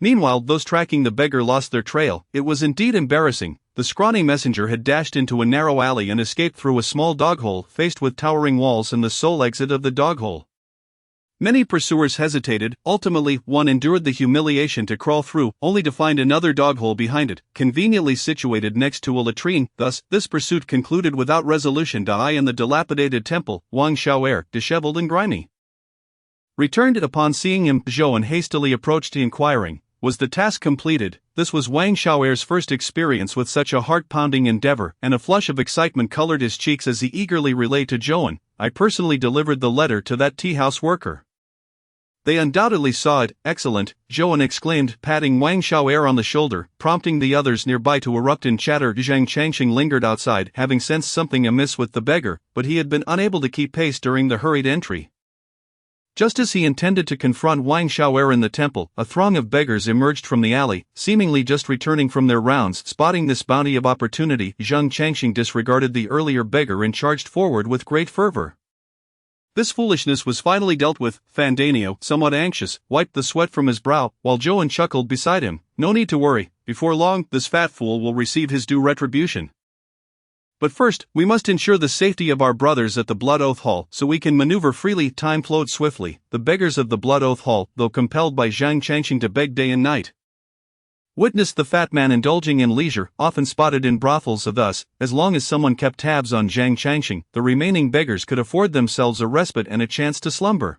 Meanwhile, those tracking the beggar lost their trail. It was indeed embarrassing. The scrawny messenger had dashed into a narrow alley and escaped through a small doghole faced with towering walls and the sole exit of the doghole. Many pursuers hesitated. Ultimately, one endured the humiliation to crawl through, only to find another doghole behind it, conveniently situated next to a latrine. Thus, this pursuit concluded without resolution. In the dilapidated temple, Wang Xiaoer, disheveled and grimy, returned. Upon seeing him, Zhou hastily approached, inquiring, "Was the task completed?" This was Wang Xiaoer's first experience with such a heart-pounding endeavor, and a flush of excitement colored his cheeks as he eagerly relayed to Zhou, "I personally delivered the letter to that tea house worker. They undoubtedly saw it." "Excellent," Zhou exclaimed, patting Wang Xiaoer on the shoulder, prompting the others nearby to erupt in chatter. Zhang Changxing lingered outside, having sensed something amiss with the beggar, but he had been unable to keep pace during the hurried entry. Just as he intended to confront Wang Xiaoer in the temple, a throng of beggars emerged from the alley, seemingly just returning from their rounds. Spotting this bounty of opportunity, Zhang Changxing disregarded the earlier beggar and charged forward with great fervor. This foolishness was finally dealt with. Fan Danio, somewhat anxious, wiped the sweat from his brow, while Zhou chuckled beside him. "No need to worry. Before long, this fat fool will receive his due retribution. But first, we must ensure the safety of our brothers at the Blood Oath Hall, so we can maneuver freely." Time flowed swiftly. The beggars of the Blood Oath Hall, though compelled by Zhang Changxing to beg day and night, witnessed the fat man indulging in leisure, often spotted in brothels. Thus, as long as someone kept tabs on Zhang Changxing, the remaining beggars could afford themselves a respite and a chance to slumber.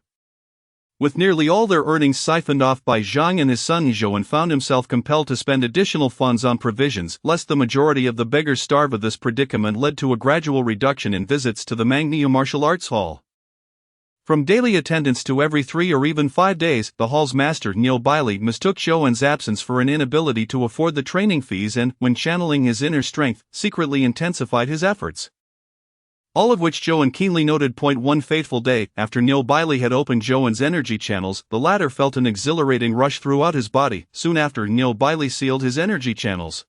With nearly all their earnings siphoned off by Zhang and his son Zhou, found himself compelled to spend additional funds on provisions, lest the majority of the beggars starve. This predicament led to a gradual reduction in visits to the Mangniu Martial Arts Hall. From daily attendance to every 3 or even 5 days, the hall's master Niu Bailey mistook Zhou's absence for an inability to afford the training fees and, when channeling his inner strength, secretly intensified his efforts. All of which Zhou keenly noted. One fateful day, after Niu Bailey had opened Zhou's energy channels, the latter felt an exhilarating rush throughout his body. Soon after, Niu Bailey sealed his energy channels.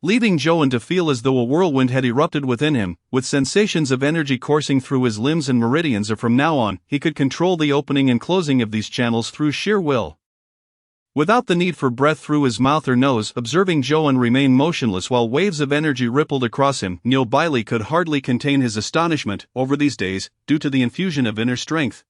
leaving Joan to feel as though a whirlwind had erupted within him, with sensations of energy coursing through his limbs and meridians. Or from now on, he could control the opening and closing of these channels through sheer will. Without the need for breath through his mouth or nose, observing Joan remain motionless while waves of energy rippled across him, Neil Bailey could hardly contain his astonishment over these days, due to the infusion of inner strength.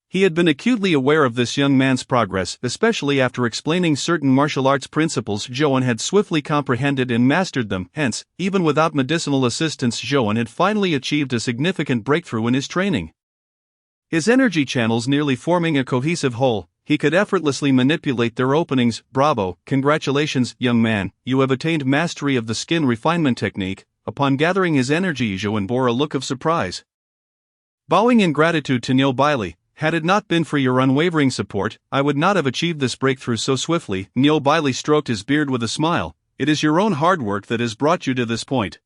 He had been acutely aware of this young man's progress, especially after explaining certain martial arts principles. Joan had swiftly comprehended and mastered them, hence, even without medicinal assistance, Joan had finally achieved a significant breakthrough in his training. His energy channels nearly forming a cohesive whole, he could effortlessly manipulate their openings. Bravo, congratulations, young man, you have attained mastery of the skin refinement technique. Upon gathering his energy, Joan bore a look of surprise. Bowing in gratitude to Neil Bailey, had it not been for your unwavering support, I would not have achieved this breakthrough so swiftly. Neil Bailey stroked his beard with a smile. It is your own hard work that has brought you to this point.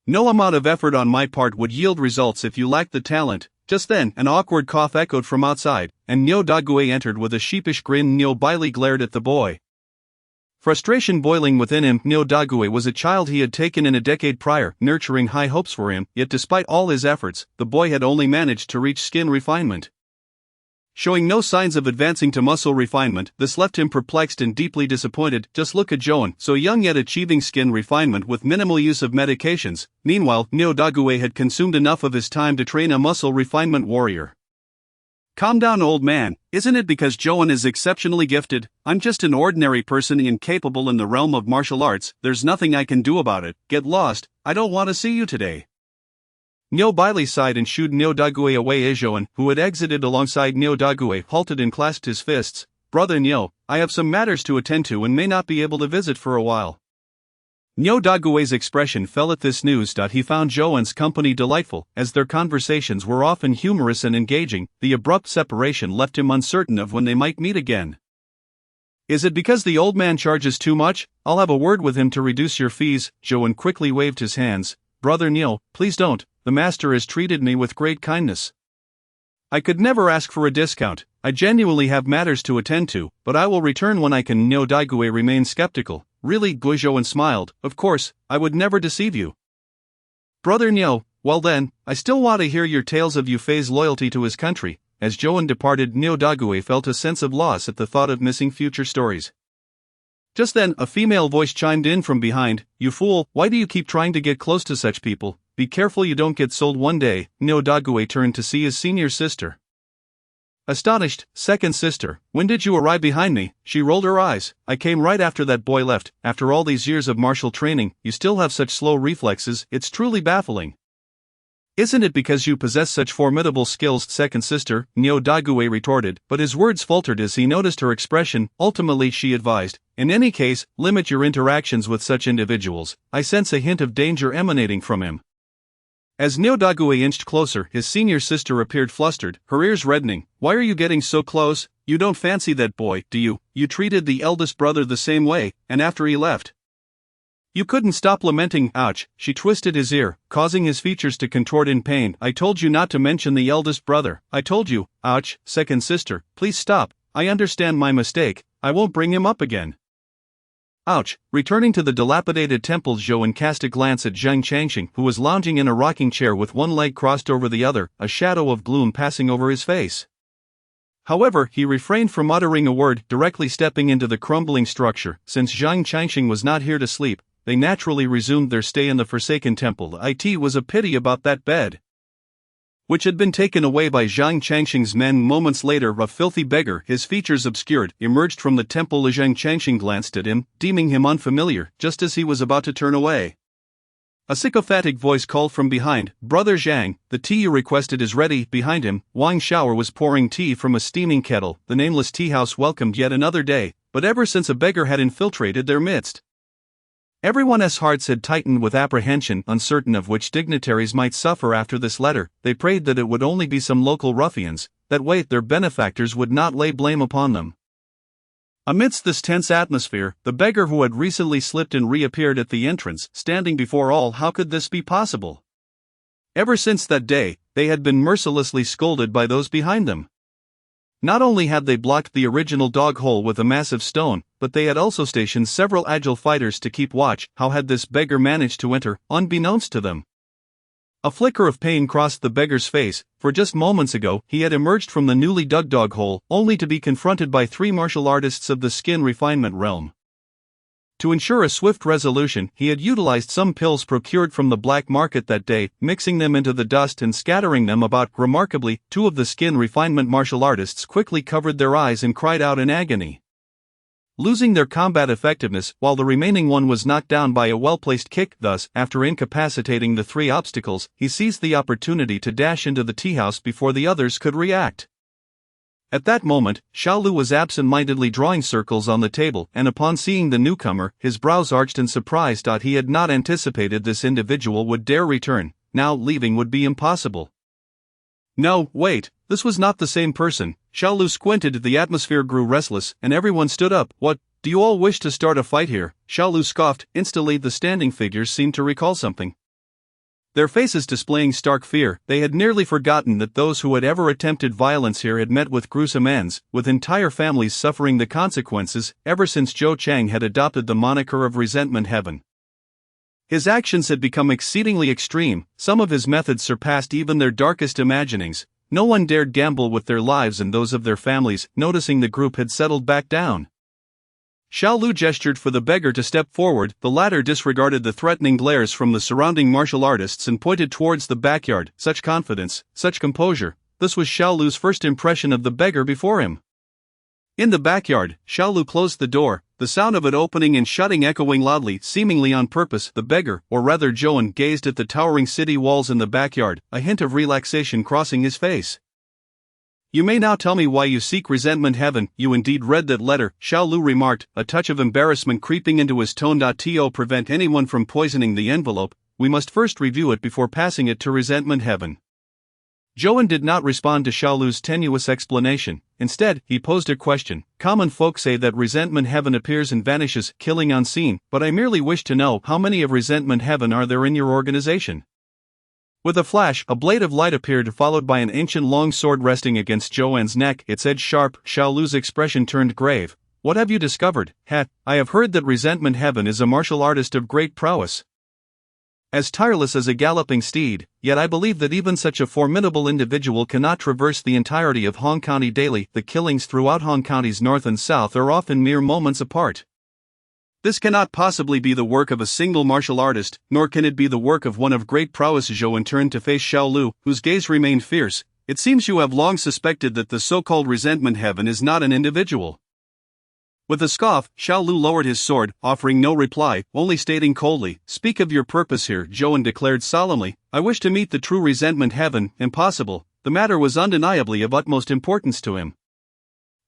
No amount of effort on my part would yield results if you lacked the talent. Just then, an awkward cough echoed from outside, and Nyo Dague entered with a sheepish grin. Neil Bailey glared at the boy. Frustration boiling within him. Nyo Dague was a child he had taken in a decade prior, nurturing high hopes for him, yet despite all his efforts, the boy had only managed to reach skin refinement. Showing no signs of advancing to muscle refinement, this left him perplexed and deeply disappointed. Just look at Joan, so young yet achieving skin refinement with minimal use of medications. Meanwhile, Nyo Dague had consumed enough of his time to train a muscle refinement warrior. Calm down, old man. Isn't it because Joan is exceptionally gifted? I'm just an ordinary person incapable in the realm of martial arts. There's nothing I can do about it. Get lost. I don't want to see you today. Nyo Bailey sighed and shooed Nyo Dague away. Joan, who had exited alongside Nyo Dague, halted and clasped his fists. Brother Nyo, I have some matters to attend to and may not be able to visit for a while. Nyo Dague's expression fell at this news. He found Joan's company delightful, as their conversations were often humorous and engaging. The abrupt separation left him uncertain of when they might meet again. Is it because the old man charges too much? I'll have a word with him to reduce your fees. Joan quickly waved his hands. Brother Nyo, please don't. The master has treated me with great kindness. I could never ask for a discount. I genuinely have matters to attend to, but I will return when I can. Nyo Dague remained skeptical. Really? Joan smiled. Of course, I would never deceive you. Brother Nyo, well then, I still want to hear your tales of Yufei's loyalty to his country. As Joan departed, Nyo Dague felt a sense of loss at the thought of missing future stories. Just then, a female voice chimed in from behind. You fool, why do you keep trying to get close to such people? Be careful you don't get sold one day. Nyo Dague turned to see his senior sister. Astonished, second sister, when did you arrive behind me? She rolled her eyes. I came right after that boy left. After all these years of martial training, you still have such slow reflexes. It's truly baffling. Isn't it because you possess such formidable skills? Second sister, Nyo Dague retorted, but his words faltered as he noticed her expression. Ultimately, she advised, in any case, limit your interactions with such individuals. I sense a hint of danger emanating from him. As Nyo Dague inched closer, his senior sister appeared flustered, her ears reddening. Why are you getting so close? You don't fancy that boy, do you? You treated the eldest brother the same way, and after he left, you couldn't stop lamenting. Ouch, she twisted his ear, causing his features to contort in pain. I told you not to mention the eldest brother. I told you. Ouch, second sister, please stop. I understand my mistake. I won't bring him up again. Ouch. Returning to the dilapidated temple, Joan cast a glance at Zhang Changxing, who was lounging in a rocking chair with one leg crossed over the other, a shadow of gloom passing over his face. However, he refrained from uttering a word. Directly stepping into the crumbling structure. Since Zhang Changxing was not here to sleep, they naturally resumed their stay in the Forsaken Temple. It was a pity about that bed, which had been taken away by Zhang Changxing's men. Moments later, a filthy beggar, his features obscured, emerged from the temple. Zhang Changxing glanced at him, deeming him unfamiliar, just as he was about to turn away. A sycophantic voice called from behind, Brother Zhang, the tea you requested is ready. Behind him, Wang Xiaoer was pouring tea from a steaming kettle. The nameless tea house welcomed yet another day, but ever since a beggar had infiltrated their midst, everyone's hearts had tightened with apprehension. Uncertain of which dignitaries might suffer after this letter, they prayed that it would only be some local ruffians, that way their benefactors would not lay blame upon them. Amidst this tense atmosphere, the beggar who had recently slipped in reappeared at the entrance, standing before all. How could this be possible? Ever since that day, they had been mercilessly scolded by those behind them. Not only had they blocked the original dog hole with a massive stone, but they had also stationed several agile fighters to keep watch. How had this beggar managed to enter, unbeknownst to them? A flicker of pain crossed the beggar's face, for just moments ago he had emerged from the newly dug dog hole, only to be confronted by 3 martial artists of the skin refinement realm. To ensure a swift resolution, he had utilized some pills procured from the black market that day, mixing them into the dust and scattering them about. Remarkably, 2 of the skin refinement martial artists quickly covered their eyes and cried out in agony, losing their combat effectiveness, while the remaining one was knocked down by a well-placed kick. Thus, after incapacitating the 3 obstacles, he seized the opportunity to dash into the teahouse before the others could react. At that moment, Xiaolu was absent-mindedly drawing circles on the table, and upon seeing the newcomer, his brows arched in surprise. He had not anticipated this individual would dare return. Now leaving would be impossible. No, wait, this was not the same person. Xiaolu squinted. The atmosphere grew restless, and everyone stood up. What, do you all wish to start a fight here? Xiaolu scoffed. Instantly the standing figures seemed to recall something, their faces displaying stark fear. They had nearly forgotten that those who had ever attempted violence here had met with gruesome ends, with entire families suffering the consequences, ever since Zhou Chang had adopted the moniker of Resentment Heaven. His actions had become exceedingly extreme, some of his methods surpassed even their darkest imaginings. No one dared gamble with their lives and those of their families. Noticing the group had settled back down, Xiaolu gestured for the beggar to step forward. The latter disregarded the threatening glares from the surrounding martial artists and pointed towards the backyard. Such confidence, such composure, this was Xiaolu's first impression of the beggar before him. In the backyard, Xiaolu closed the door, the sound of it opening and shutting echoing loudly, seemingly on purpose. The beggar, or rather Zhouan, gazed at the towering city walls in the backyard, a hint of relaxation crossing his face. You may now tell me why you seek Resentment Heaven. You indeed read that letter, Xiaolu remarked, a touch of embarrassment creeping into his tone. To prevent anyone from poisoning the envelope, we must first review it before passing it to Resentment Heaven. Zhouan did not respond to Xiaolu's tenuous explanation. Instead, he posed a question. Common folk say that Resentment Heaven appears and vanishes, killing unseen, but I merely wish to know how many of Resentment Heaven are there in your organization? With a flash, a blade of light appeared, followed by an ancient long sword resting against Zhouan's neck, its edge sharp. Xiaolu's expression turned grave. What have you discovered? I have heard that Resentment Heaven is a martial artist of great prowess, as tireless as a galloping steed, yet I believe that even such a formidable individual cannot traverse the entirety of Hong County daily. The killings throughout Hong County's north and south are often mere moments apart. This cannot possibly be the work of a single martial artist, nor can it be the work of one of great prowess. Zhouan turned to face Xiaolu, whose gaze remained fierce. It seems you have long suspected that the so-called Resentment Heaven is not an individual. With a scoff, Xiaolu lowered his sword, offering no reply, only stating coldly, Speak of your purpose here. Zhouan declared solemnly, I wish to meet the true Resentment Heaven. Impossible. The matter was undeniably of utmost importance to him.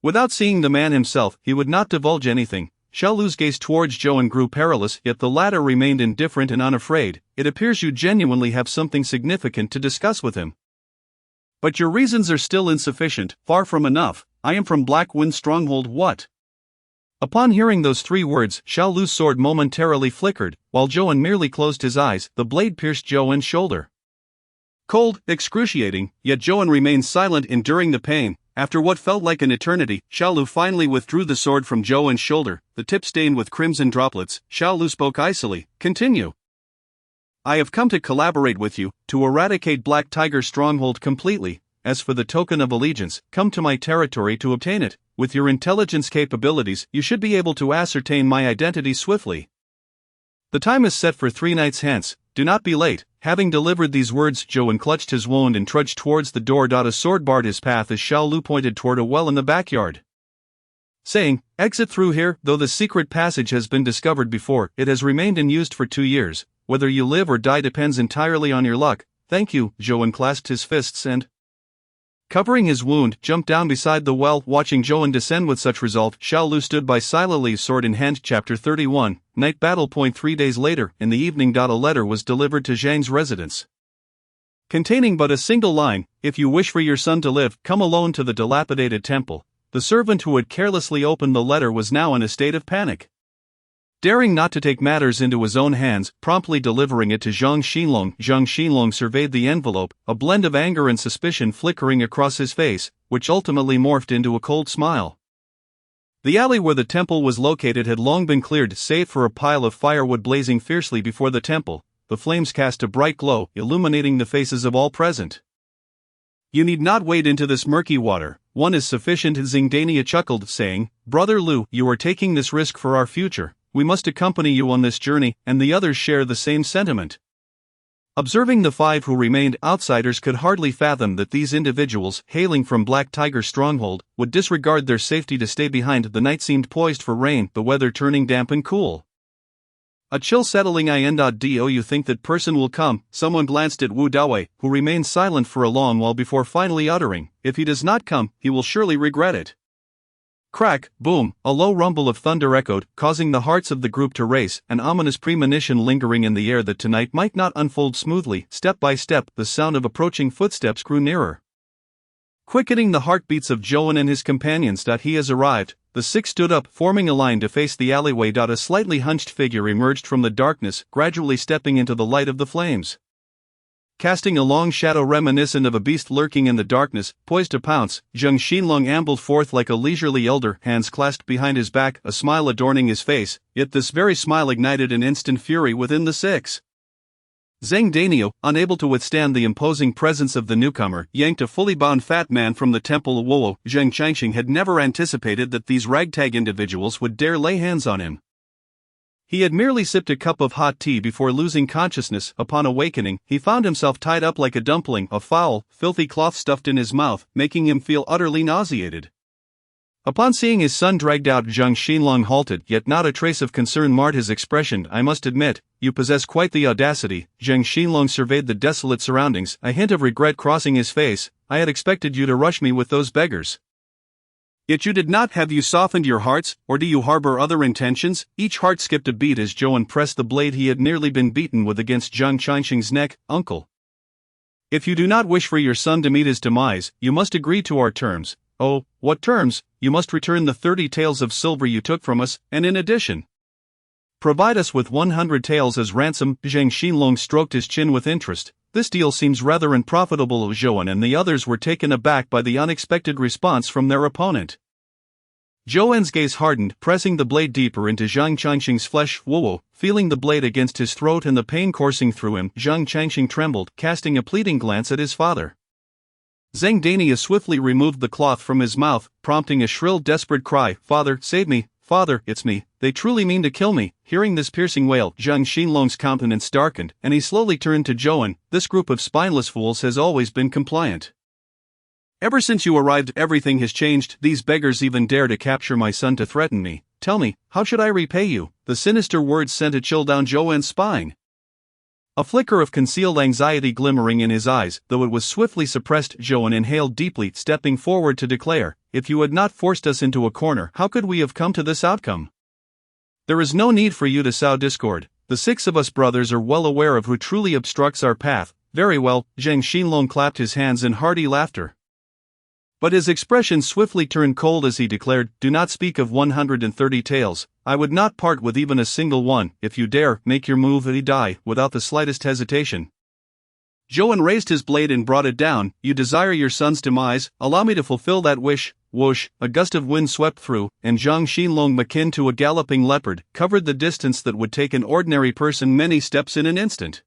Without seeing the man himself, he would not divulge anything. Xiaolu's gaze towards Zhouan grew perilous, yet the latter remained indifferent and unafraid. It appears you genuinely have something significant to discuss with him. But your reasons are still insufficient, far from enough. I am from Black Wind Stronghold. What? Upon hearing those 3 words, Xiaolu's sword momentarily flickered, while Zhouan merely closed his eyes. The blade pierced Zhouan's shoulder. Cold, excruciating, yet Zhouan remained silent, enduring the pain. After what felt like an eternity, Xiaolu finally withdrew the sword from Zhouan's shoulder, the tip stained with crimson droplets. Xiaolu spoke icily, Continue. I have come to collaborate with you, to eradicate Black Tiger Stronghold completely. As for the token of allegiance, come to my territory to obtain it. With your intelligence capabilities, you should be able to ascertain my identity swiftly. The time is set for 3 nights hence. Do not be late. Having delivered these words, Zhouan clutched his wound and trudged towards the door. A sword barred his path as Xiaolu pointed toward a well in the backyard, saying, Exit through here. Though the secret passage has been discovered before, it has remained unused for 2 years. Whether you live or die depends entirely on your luck. Thank you. Zhouan clasped his fists and, covering his wound, jumped down beside the well. Watching Zhouan descend with such resolve, Xiaolu stood by silently, sword in hand. Chapter 31, Night Battle. 3 days later, in the evening. A letter was delivered to Zhang's residence, containing but a single line, If you wish for your son to live, come alone to the dilapidated temple. The servant who had carelessly opened the letter was now in a state of panic. Daring not to take matters into his own hands, promptly delivering it to Zhang Xinlong. Zhang Xinlong surveyed the envelope, a blend of anger and suspicion flickering across his face, which ultimately morphed into a cold smile. The alley where the temple was located had long been cleared, save for a pile of firewood blazing fiercely before the temple. The flames cast a bright glow, illuminating the faces of all present. "You need not wade into this murky water, one is sufficient," Zingdania chuckled, saying, "Brother Lu, you are taking this risk for our future. We must accompany you on this journey," and the others share the same sentiment. Observing the five who remained, outsiders could hardly fathom that these individuals, hailing from Black Tiger's stronghold, would disregard their safety to stay behind. The night seemed poised for rain, the weather turning damp and cool. A chill settling in. Do you think that person will come? Someone glanced at Wu Dawei, who remained silent for a long while before finally uttering, "If he does not come, he will surely regret it." Crack, boom, a low rumble of thunder echoed, causing the hearts of the group to race, an ominous premonition lingering in the air that tonight might not unfold smoothly. Step by step, the sound of approaching footsteps grew nearer, quickening the heartbeats of Zhou and his companions. He has arrived. The six stood up, forming a line to face the alleyway. A slightly hunched figure emerged from the darkness, gradually stepping into the light of the flames, casting a long shadow reminiscent of a beast lurking in the darkness, poised to pounce. Zhang Xinlong ambled forth like a leisurely elder, hands clasped behind his back, a smile adorning his face, yet this very smile ignited an instant fury within the six. Zhang Danio, unable to withstand the imposing presence of the newcomer, yanked a fully bound fat man from the temple. Whoa, Zhang Changxing had never anticipated that these ragtag individuals would dare lay hands on him. He had merely sipped a cup of hot tea before losing consciousness. Upon awakening, he found himself tied up like a dumpling, a foul, filthy cloth stuffed in his mouth, making him feel utterly nauseated. Upon seeing his son dragged out, Zhang Xinlong halted, yet not a trace of concern marred his expression. "I must admit, you possess quite the audacity." Zhang Xinlong surveyed the desolate surroundings, a hint of regret crossing his face. "I had expected you to rush me with those beggars. Yet you did not. Have you softened your hearts, or do you harbor other intentions?" Each heart skipped a beat as Zhou pressed the blade he had nearly been beaten with against Zhang Changxing's neck. "Uncle, if you do not wish for your son to meet his demise, you must agree to our terms." "Oh, what terms?" "You must return the 30 taels of silver you took from us, and in addition, provide us with 100 taels as ransom." Zhang Xinlong stroked his chin with interest. This deal seems rather unprofitable. Zhou and the others were taken aback by the unexpected response from their opponent. Zhou's gaze hardened, pressing the blade deeper into Zhang Changxing's flesh. Whoa, feeling the blade against his throat and the pain coursing through him, Zhang Changxing trembled, casting a pleading glance at his father. Zhang Dania swiftly removed the cloth from his mouth, prompting a shrill, desperate cry. "Father, save me! Father, it's me! They truly mean to kill me." Hearing this piercing wail, Zhang Xinlong's countenance darkened, and he slowly turned to Zhou. "This group of spineless fools has always been compliant. Ever since you arrived, everything has changed. These beggars even dare to capture my son to threaten me. Tell me, how should I repay you?" The sinister words sent a chill down Zhou's spine, a flicker of concealed anxiety glimmering in his eyes. Though it was swiftly suppressed, Zhou inhaled deeply, stepping forward to declare, "If you had not forced us into a corner, how could we have come to this outcome? There is no need for you to sow discord. The six of us brothers are well aware of who truly obstructs our path." "Very well." Zhang Xinlong clapped his hands in hearty laughter, but his expression swiftly turned cold as he declared, "Do not speak of 130 taels. I would not part with even a single one. If you dare, make your move." He died, without the slightest hesitation. Zhou raised his blade and brought it down. "You desire your son's demise, allow me to fulfill that wish." Whoosh, a gust of wind swept through, and Zhang Xinlong, akin to a galloping leopard, covered the distance that would take an ordinary person many steps in an instant.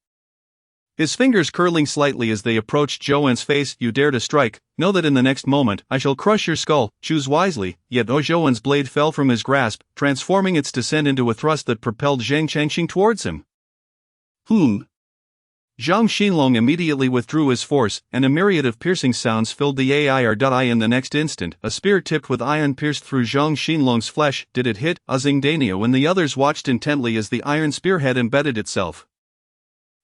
His fingers curling slightly as they approached Zhou's face. "You dare to strike, know that in the next moment I shall crush your skull. Choose wisely." Yet Zhou's blade fell from his grasp, transforming its descent into a thrust that propelled Zhang Changxing towards him. Zhang Xinlong immediately withdrew his force, and a myriad of piercing sounds filled the air. In the next instant, a spear tipped with iron pierced through Zhang Xinlong's flesh. Did it hit? Zingdania and the others watched intently as the iron spearhead embedded itself.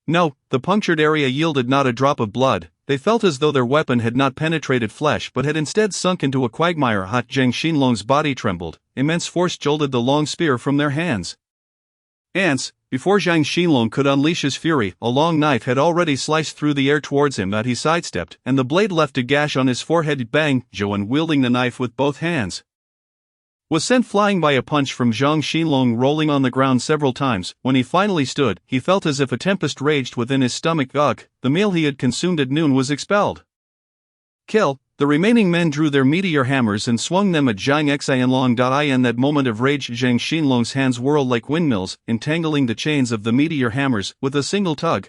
No, the punctured area yielded not a drop of blood. They felt as though their weapon had not penetrated flesh but had instead sunk into a quagmire. Zhang Xinlong's body trembled, immense force jolted the long spear from their hands. Ants! Before Zhang Xinlong could unleash his fury, a long knife had already sliced through the air towards him. He sidestepped, and the blade left a gash on his forehead. Bang! Zhou wielding the knife with both hands, was sent flying by a punch from Zhang Xinlong, rolling on the ground several times. When he finally stood, he felt as if a tempest raged within his stomach. Ugh, the meal he had consumed at noon was expelled. Kill. The remaining men drew their meteor hammers and swung them at Zhang Xianlong. In that moment of rage, Zhang Xinlong's hands whirled like windmills, entangling the chains of the meteor hammers with a single tug.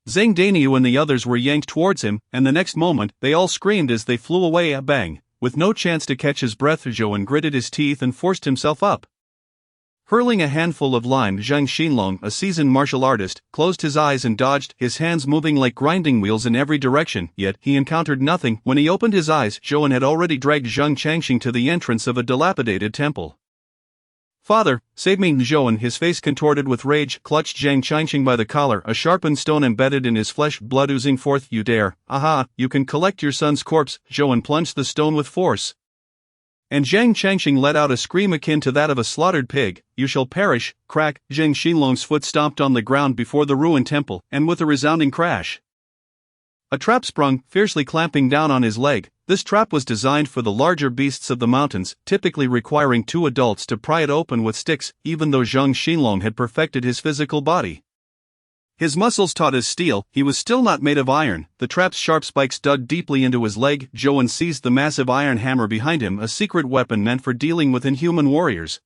Zhang Daniu and the others were yanked towards him, and the next moment, they all screamed as they flew away. A bang. With no chance to catch his breath, Zhouan gritted his teeth and forced himself up. Hurling a handful of lime, Zhang Xinlong, a seasoned martial artist, closed his eyes and dodged, his hands moving like grinding wheels in every direction, yet he encountered nothing. When he opened his eyes, Zhouan had already dragged Zhang Changxing to the entrance of a dilapidated temple. "Father, save me!" Zhouan, his face contorted with rage, clutched Zhang Changxing by the collar, a sharpened stone embedded in his flesh, blood oozing forth. "You dare! Aha, you can collect your son's corpse!" Zhouan plunged the stone with force. And Zhang Changxing let out a scream akin to that of a slaughtered pig. "You shall perish!" Crack! Zhang Xinlong's foot stomped on the ground before the ruined temple, and with a resounding crash, a trap sprung, fiercely clamping down on his leg. This trap was designed for the larger beasts of the mountains, typically requiring 2 adults to pry it open with sticks. Even though Zhang Xinlong had perfected his physical body, his muscles taut as steel, he was still not made of iron. The trap's sharp spikes dug deeply into his leg. Zhouan seized the massive iron hammer behind him, a secret weapon meant for dealing with inhuman warriors.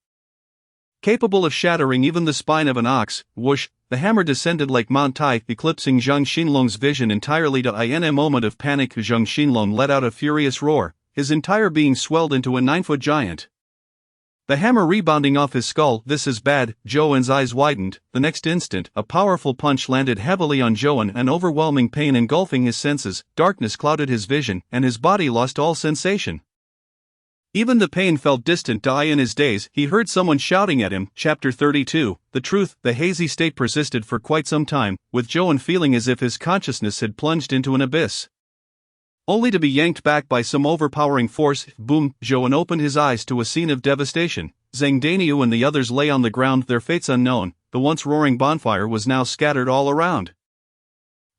Capable of shattering even the spine of an ox, whoosh, the hammer descended like Mount Tai, eclipsing Zhang Xinlong's vision entirely. In a moment of panic, Zhang Xinlong let out a furious roar, his entire being swelled into a 9-foot giant. The hammer rebounding off his skull. "This is bad." Zhouan's eyes widened. The next instant, a powerful punch landed heavily on Zhouan, an overwhelming pain engulfing his senses. Darkness clouded his vision, and his body lost all sensation. Even the pain felt distant. In his daze, he heard someone shouting at him. Chapter 32. The truth. The hazy state persisted for quite some time, with Zhouan feeling as if his consciousness had plunged into an abyss, only to be yanked back by some overpowering force. Boom! Zhouan opened his eyes to a scene of devastation. Zhang Daniu and the others lay on the ground, their fates unknown. The once roaring bonfire was now scattered all around.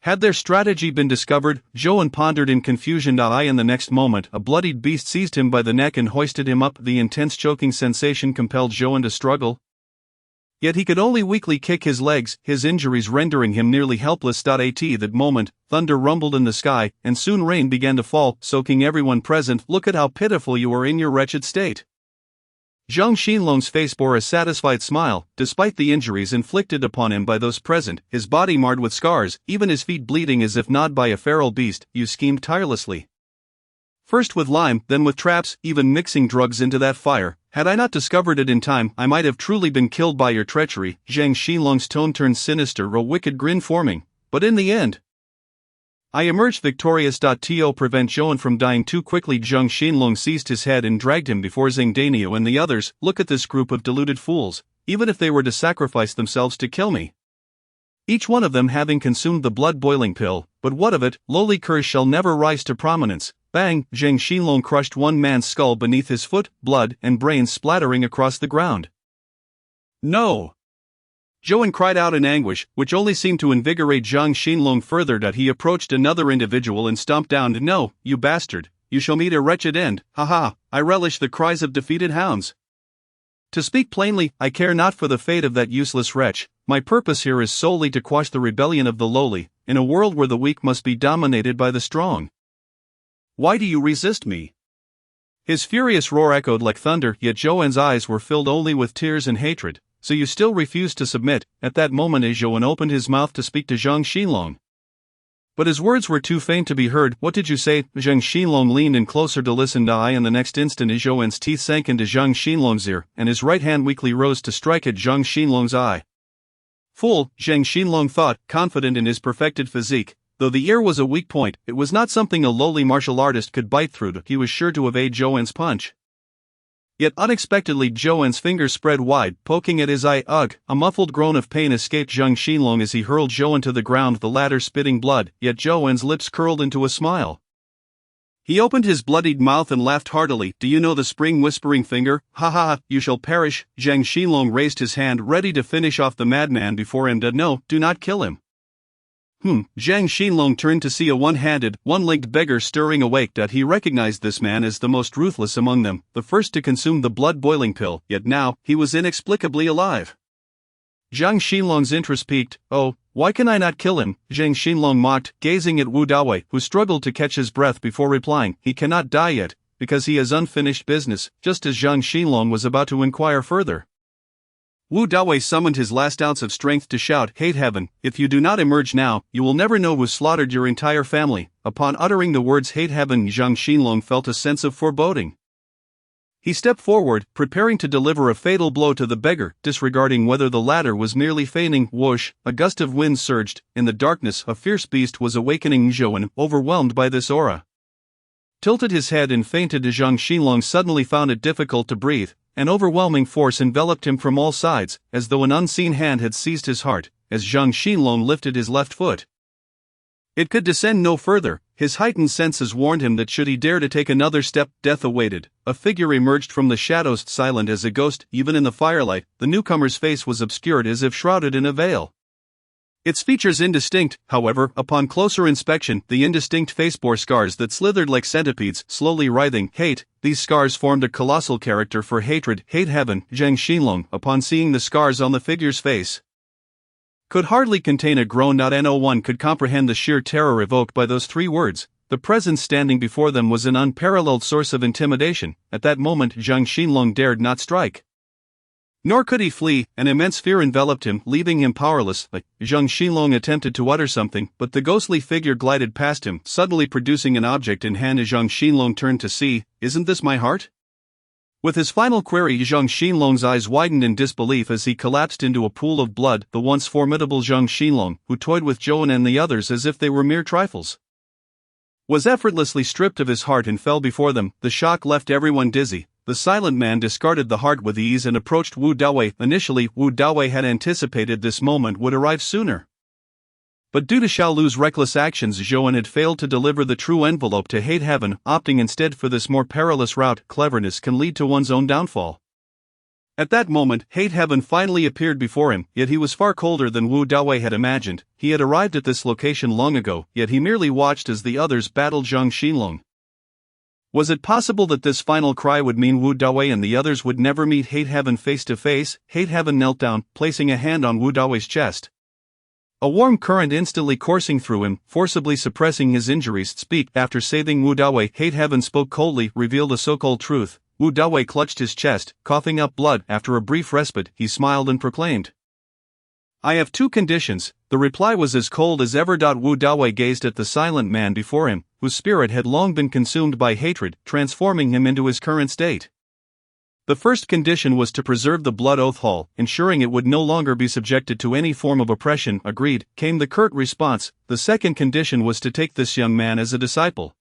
Had their strategy been discovered? Zhouan pondered in confusion. In the next moment, a bloodied beast seized him by the neck and hoisted him up. The intense choking sensation compelled Zhouan to struggle. Yet he could only weakly kick his legs, his injuries rendering him nearly helpless. At that moment, thunder rumbled in the sky, and soon rain began to fall, soaking everyone present. "Look at how pitiful you are in your wretched state." Zhang Xinlong's face bore a satisfied smile. Despite the injuries inflicted upon him by those present, his body marred with scars, even his feet bleeding as if gnawed by a feral beast, "you schemed tirelessly. First with lime, then with traps, even mixing drugs into that fire. Had I not discovered it in time, I might have truly been killed by your treachery." Zhang Xinlong's tone turned sinister, a wicked grin forming. "But in the end, I emerged victorious." To prevent Zhouan from dying too quickly, Zhang Xinlong seized his head and dragged him before Zhang Daniu and the others. "Look at this group of deluded fools. Even if they were to sacrifice themselves to kill me, each one of them having consumed the blood-boiling pill, but what of it? Lowly curs shall never rise to prominence." Bang! Zhang Xinlong crushed one man's skull beneath his foot, blood and brains splattering across the ground. "No!" Zhouan cried out in anguish, which only seemed to invigorate Zhang Xinlong further. He approached another individual and stomped down. "No, you bastard, you shall meet a wretched end. Ha! I relish the cries of defeated hounds. To speak plainly, I care not for the fate of that useless wretch. My purpose here is solely to quash the rebellion of the lowly, in a world where the weak must be dominated by the strong. Why do you resist me?" His furious roar echoed like thunder, yet Zhouan's eyes were filled only with tears and hatred. "So you still refuse to submit?" At that moment Zhouan opened his mouth to speak to Zhang Xinlong, but his words were too faint to be heard. "What did you say?" Zhang Xinlong leaned in closer to listen. In the next instant Zhouan's teeth sank into Zhang Xinlong's ear, and his right hand weakly rose to strike at Zhang Xinlong's eye. Fool, Zhang Xinlong thought, confident in his perfected physique. Though the ear was a weak point, it was not something a lowly martial artist could bite through. He was sure to evade Zhouan's punch. Yet unexpectedly Zhouan's fingers spread wide, poking at his eye. Ugh! A muffled groan of pain escaped Zhang Xinlong as he hurled Zhouan to the ground, the latter spitting blood, yet Zhouan's lips curled into a smile. He opened his bloodied mouth and laughed heartily. "Do you know the spring whispering finger? Ha! You shall perish." Zhang Xinlong raised his hand, ready to finish off the madman before him. "No, do not kill him." Zhang Xinlong turned to see a one-handed, one-legged beggar stirring awake. He recognized this man as the most ruthless among them, the first to consume the blood-boiling pill, yet now, he was inexplicably alive. Zhang Xinlong's interest peaked. Oh, why can I not kill him? Zhang Xinlong mocked, gazing at Wu Dawei, who struggled to catch his breath before replying. He cannot die yet, because he has unfinished business, just as Zhang Xinlong was about to inquire further. Wu Dawei summoned his last ounce of strength to shout, "Hate heaven, if you do not emerge now, you will never know who slaughtered your entire family." Upon uttering the words hate heaven, Zhang Xinlong felt a sense of foreboding. He stepped forward, preparing to deliver a fatal blow to the beggar, disregarding whether the latter was merely feigning. Whoosh, a gust of wind surged. In the darkness, a fierce beast was awakening Zhouan, overwhelmed by this aura. Tilted his head and fainted. Zhang Xinlong suddenly found it difficult to breathe. An overwhelming force enveloped him from all sides, as though an unseen hand had seized his heart, as Zhang Xinlong lifted his left foot. It could descend no further. His heightened senses warned him that should he dare to take another step, death awaited. A figure emerged from the shadows, silent as a ghost. Even in the firelight, the newcomer's face was obscured as if shrouded in a veil. Its features indistinct, however. Upon closer inspection, the indistinct face bore scars that slithered like centipedes, slowly writhing. Hate. These scars formed a colossal character for hatred. Hate heaven. Zhang Xinlong, upon seeing the scars on the figure's face, could hardly contain a groan. No one could comprehend the sheer terror evoked by those three words. The presence standing before them was an unparalleled source of intimidation. At that moment, Zhang Xinlong dared not strike. Nor could he flee. An immense fear enveloped him, leaving him powerless. Zhang Xinlong attempted to utter something, but the ghostly figure glided past him, suddenly producing an object in hand. Zhang Xinlong turned to see. Isn't this my heart? With his final query, Zhang Xinlong's eyes widened in disbelief as he collapsed into a pool of blood. The once formidable Zhang Xinlong, who toyed with Zhouan and the others as if they were mere trifles, was effortlessly stripped of his heart and fell before them. The shock left everyone dizzy. The silent man discarded the heart with ease and approached Wu Dawei. Initially, Wu Dawei had anticipated this moment would arrive sooner. But due to Xiaolu's reckless actions, Zhouan had failed to deliver the true envelope to hate heaven, opting instead for this more perilous route. Cleverness can lead to one's own downfall. At that moment, hate heaven finally appeared before him, yet he was far colder than Wu Dawei had imagined. He had arrived at this location long ago, yet he merely watched as the others battled Zhang Xinlong. Was it possible that this final cry would mean Wu Dawei and the others would never meet hate heaven face to face? Hate heaven knelt down, placing a hand on Wu Dawei's chest. A warm current instantly coursing through him, forcibly suppressing his injuries. Speak. After saving Wu Dawei, hate heaven spoke coldly, revealed the so-called truth. Wu Dawei clutched his chest, coughing up blood. After a brief respite, he smiled and proclaimed, "I have two conditions." The reply was as cold as ever. Wu Dawei gazed at the silent man before him, whose spirit had long been consumed by hatred, transforming him into his current state. The first condition was to preserve the blood oath hall, ensuring it would no longer be subjected to any form of oppression. Agreed, came the curt response. The second condition was to take this young man as a disciple.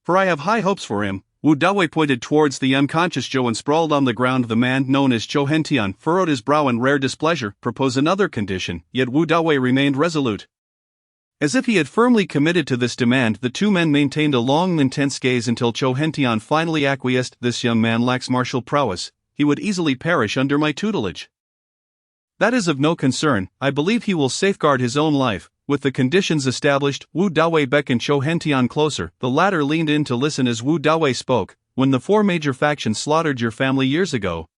For I have high hopes for him. Wu Dawei pointed towards the unconscious Zhouan sprawled on the ground. The man, known as Zhou Hentian, furrowed his brow in rare displeasure, proposed another condition, yet Wu Dawei remained resolute. As if he had firmly committed to this demand, the two men maintained a long, intense gaze until Zhou Hentian finally acquiesced. This young man lacks martial prowess. He would easily perish under my tutelage. That is of no concern. I believe he will safeguard his own life. With the conditions established, Wu Dawei beckoned Zhou Hentian closer. The latter leaned in to listen as Wu Dawei spoke. When the four major factions slaughtered your family years ago,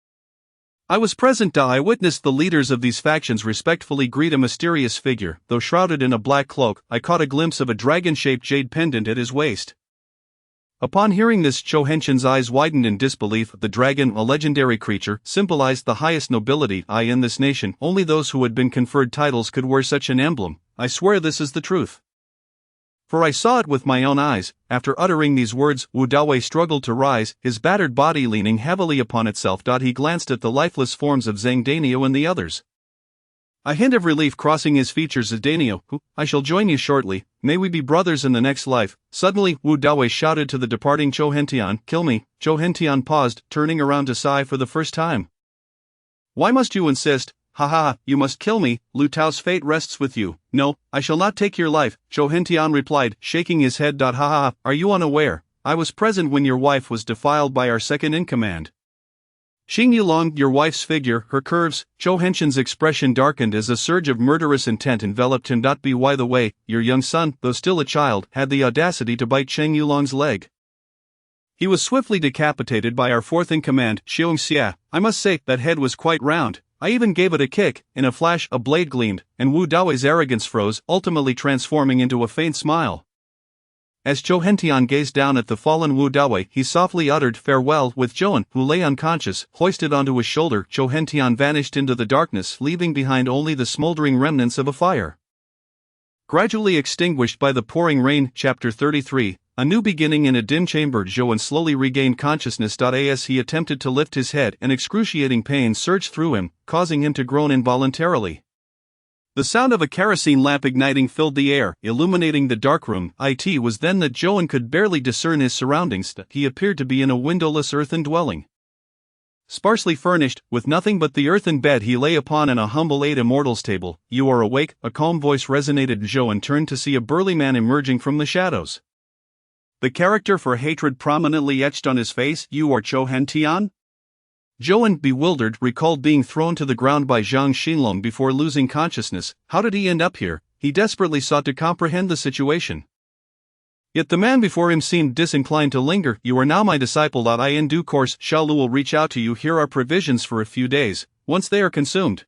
I was present. I witnessed the leaders of these factions respectfully greet a mysterious figure. Though shrouded in a black cloak, I caught a glimpse of a dragon-shaped jade pendant at his waist. Upon hearing this, Zhou Hentian's eyes widened in disbelief. The dragon, a legendary creature, symbolized the highest nobility. In this nation, only those who had been conferred titles could wear such an emblem. I swear this is the truth, for I saw it with my own eyes. After uttering these words, Wu Dawei struggled to rise, his battered body leaning heavily upon itself. He glanced at the lifeless forms of Zhang Danio and the others. A hint of relief crossing his features. Danio, who, I shall join you shortly. May we be brothers in the next life. Suddenly, Wu Dawei shouted to the departing Zhou Hentian, "Kill me." Zhou Hentian paused, turning around to sigh for the first time. "Why must you insist? Ha, you must kill me. Lu Tao's fate rests with you." "No, I shall not take your life," Zhou Hentian replied, shaking his head. Are you unaware? I was present when your wife was defiled by our second-in-command. Xing Yulong, your wife's figure, her curves, Zhou Henshin's expression darkened as a surge of murderous intent enveloped him. By the way, your young son, though still a child, had the audacity to bite Sheng Yulong's leg. He was swiftly decapitated by our fourth-in-command, Xiong Xia. I must say, that head was quite round. I even gave it a kick. In a flash, a blade gleamed, and Wu Daoi's arrogance froze, ultimately transforming into a faint smile. As Zhou Hentian gazed down at the fallen Wu Dawei, he softly uttered farewell, with Zhouan, who lay unconscious, hoisted onto his shoulder. Zhou Hentian vanished into the darkness, leaving behind only the smoldering remnants of a fire. Gradually extinguished by the pouring rain. Chapter 33. A new beginning. In a dim chamber, Zhouan slowly regained consciousness. As he attempted to lift his head, an excruciating pain surged through him, causing him to groan involuntarily. The sound of a kerosene lamp igniting filled the air, illuminating the darkroom. It was then that Zhouan could barely discern his surroundings. He appeared to be in a windowless earthen dwelling. Sparsely furnished, with nothing but the earthen bed he lay upon and a humble 8 immortals table. You are awake, a calm voice resonated. Zhouan turned to see a burly man emerging from the shadows. The character for hatred prominently etched on his face. You are Zhou Hentian? Zhouan, bewildered, recalled being thrown to the ground by Zhang Xinlong before losing consciousness. How did he end up here? He desperately sought to comprehend the situation. Yet the man before him seemed disinclined to linger. You are now my disciple. In due course, Xiaolu will reach out to you. Here are provisions for a few days. Once they are consumed,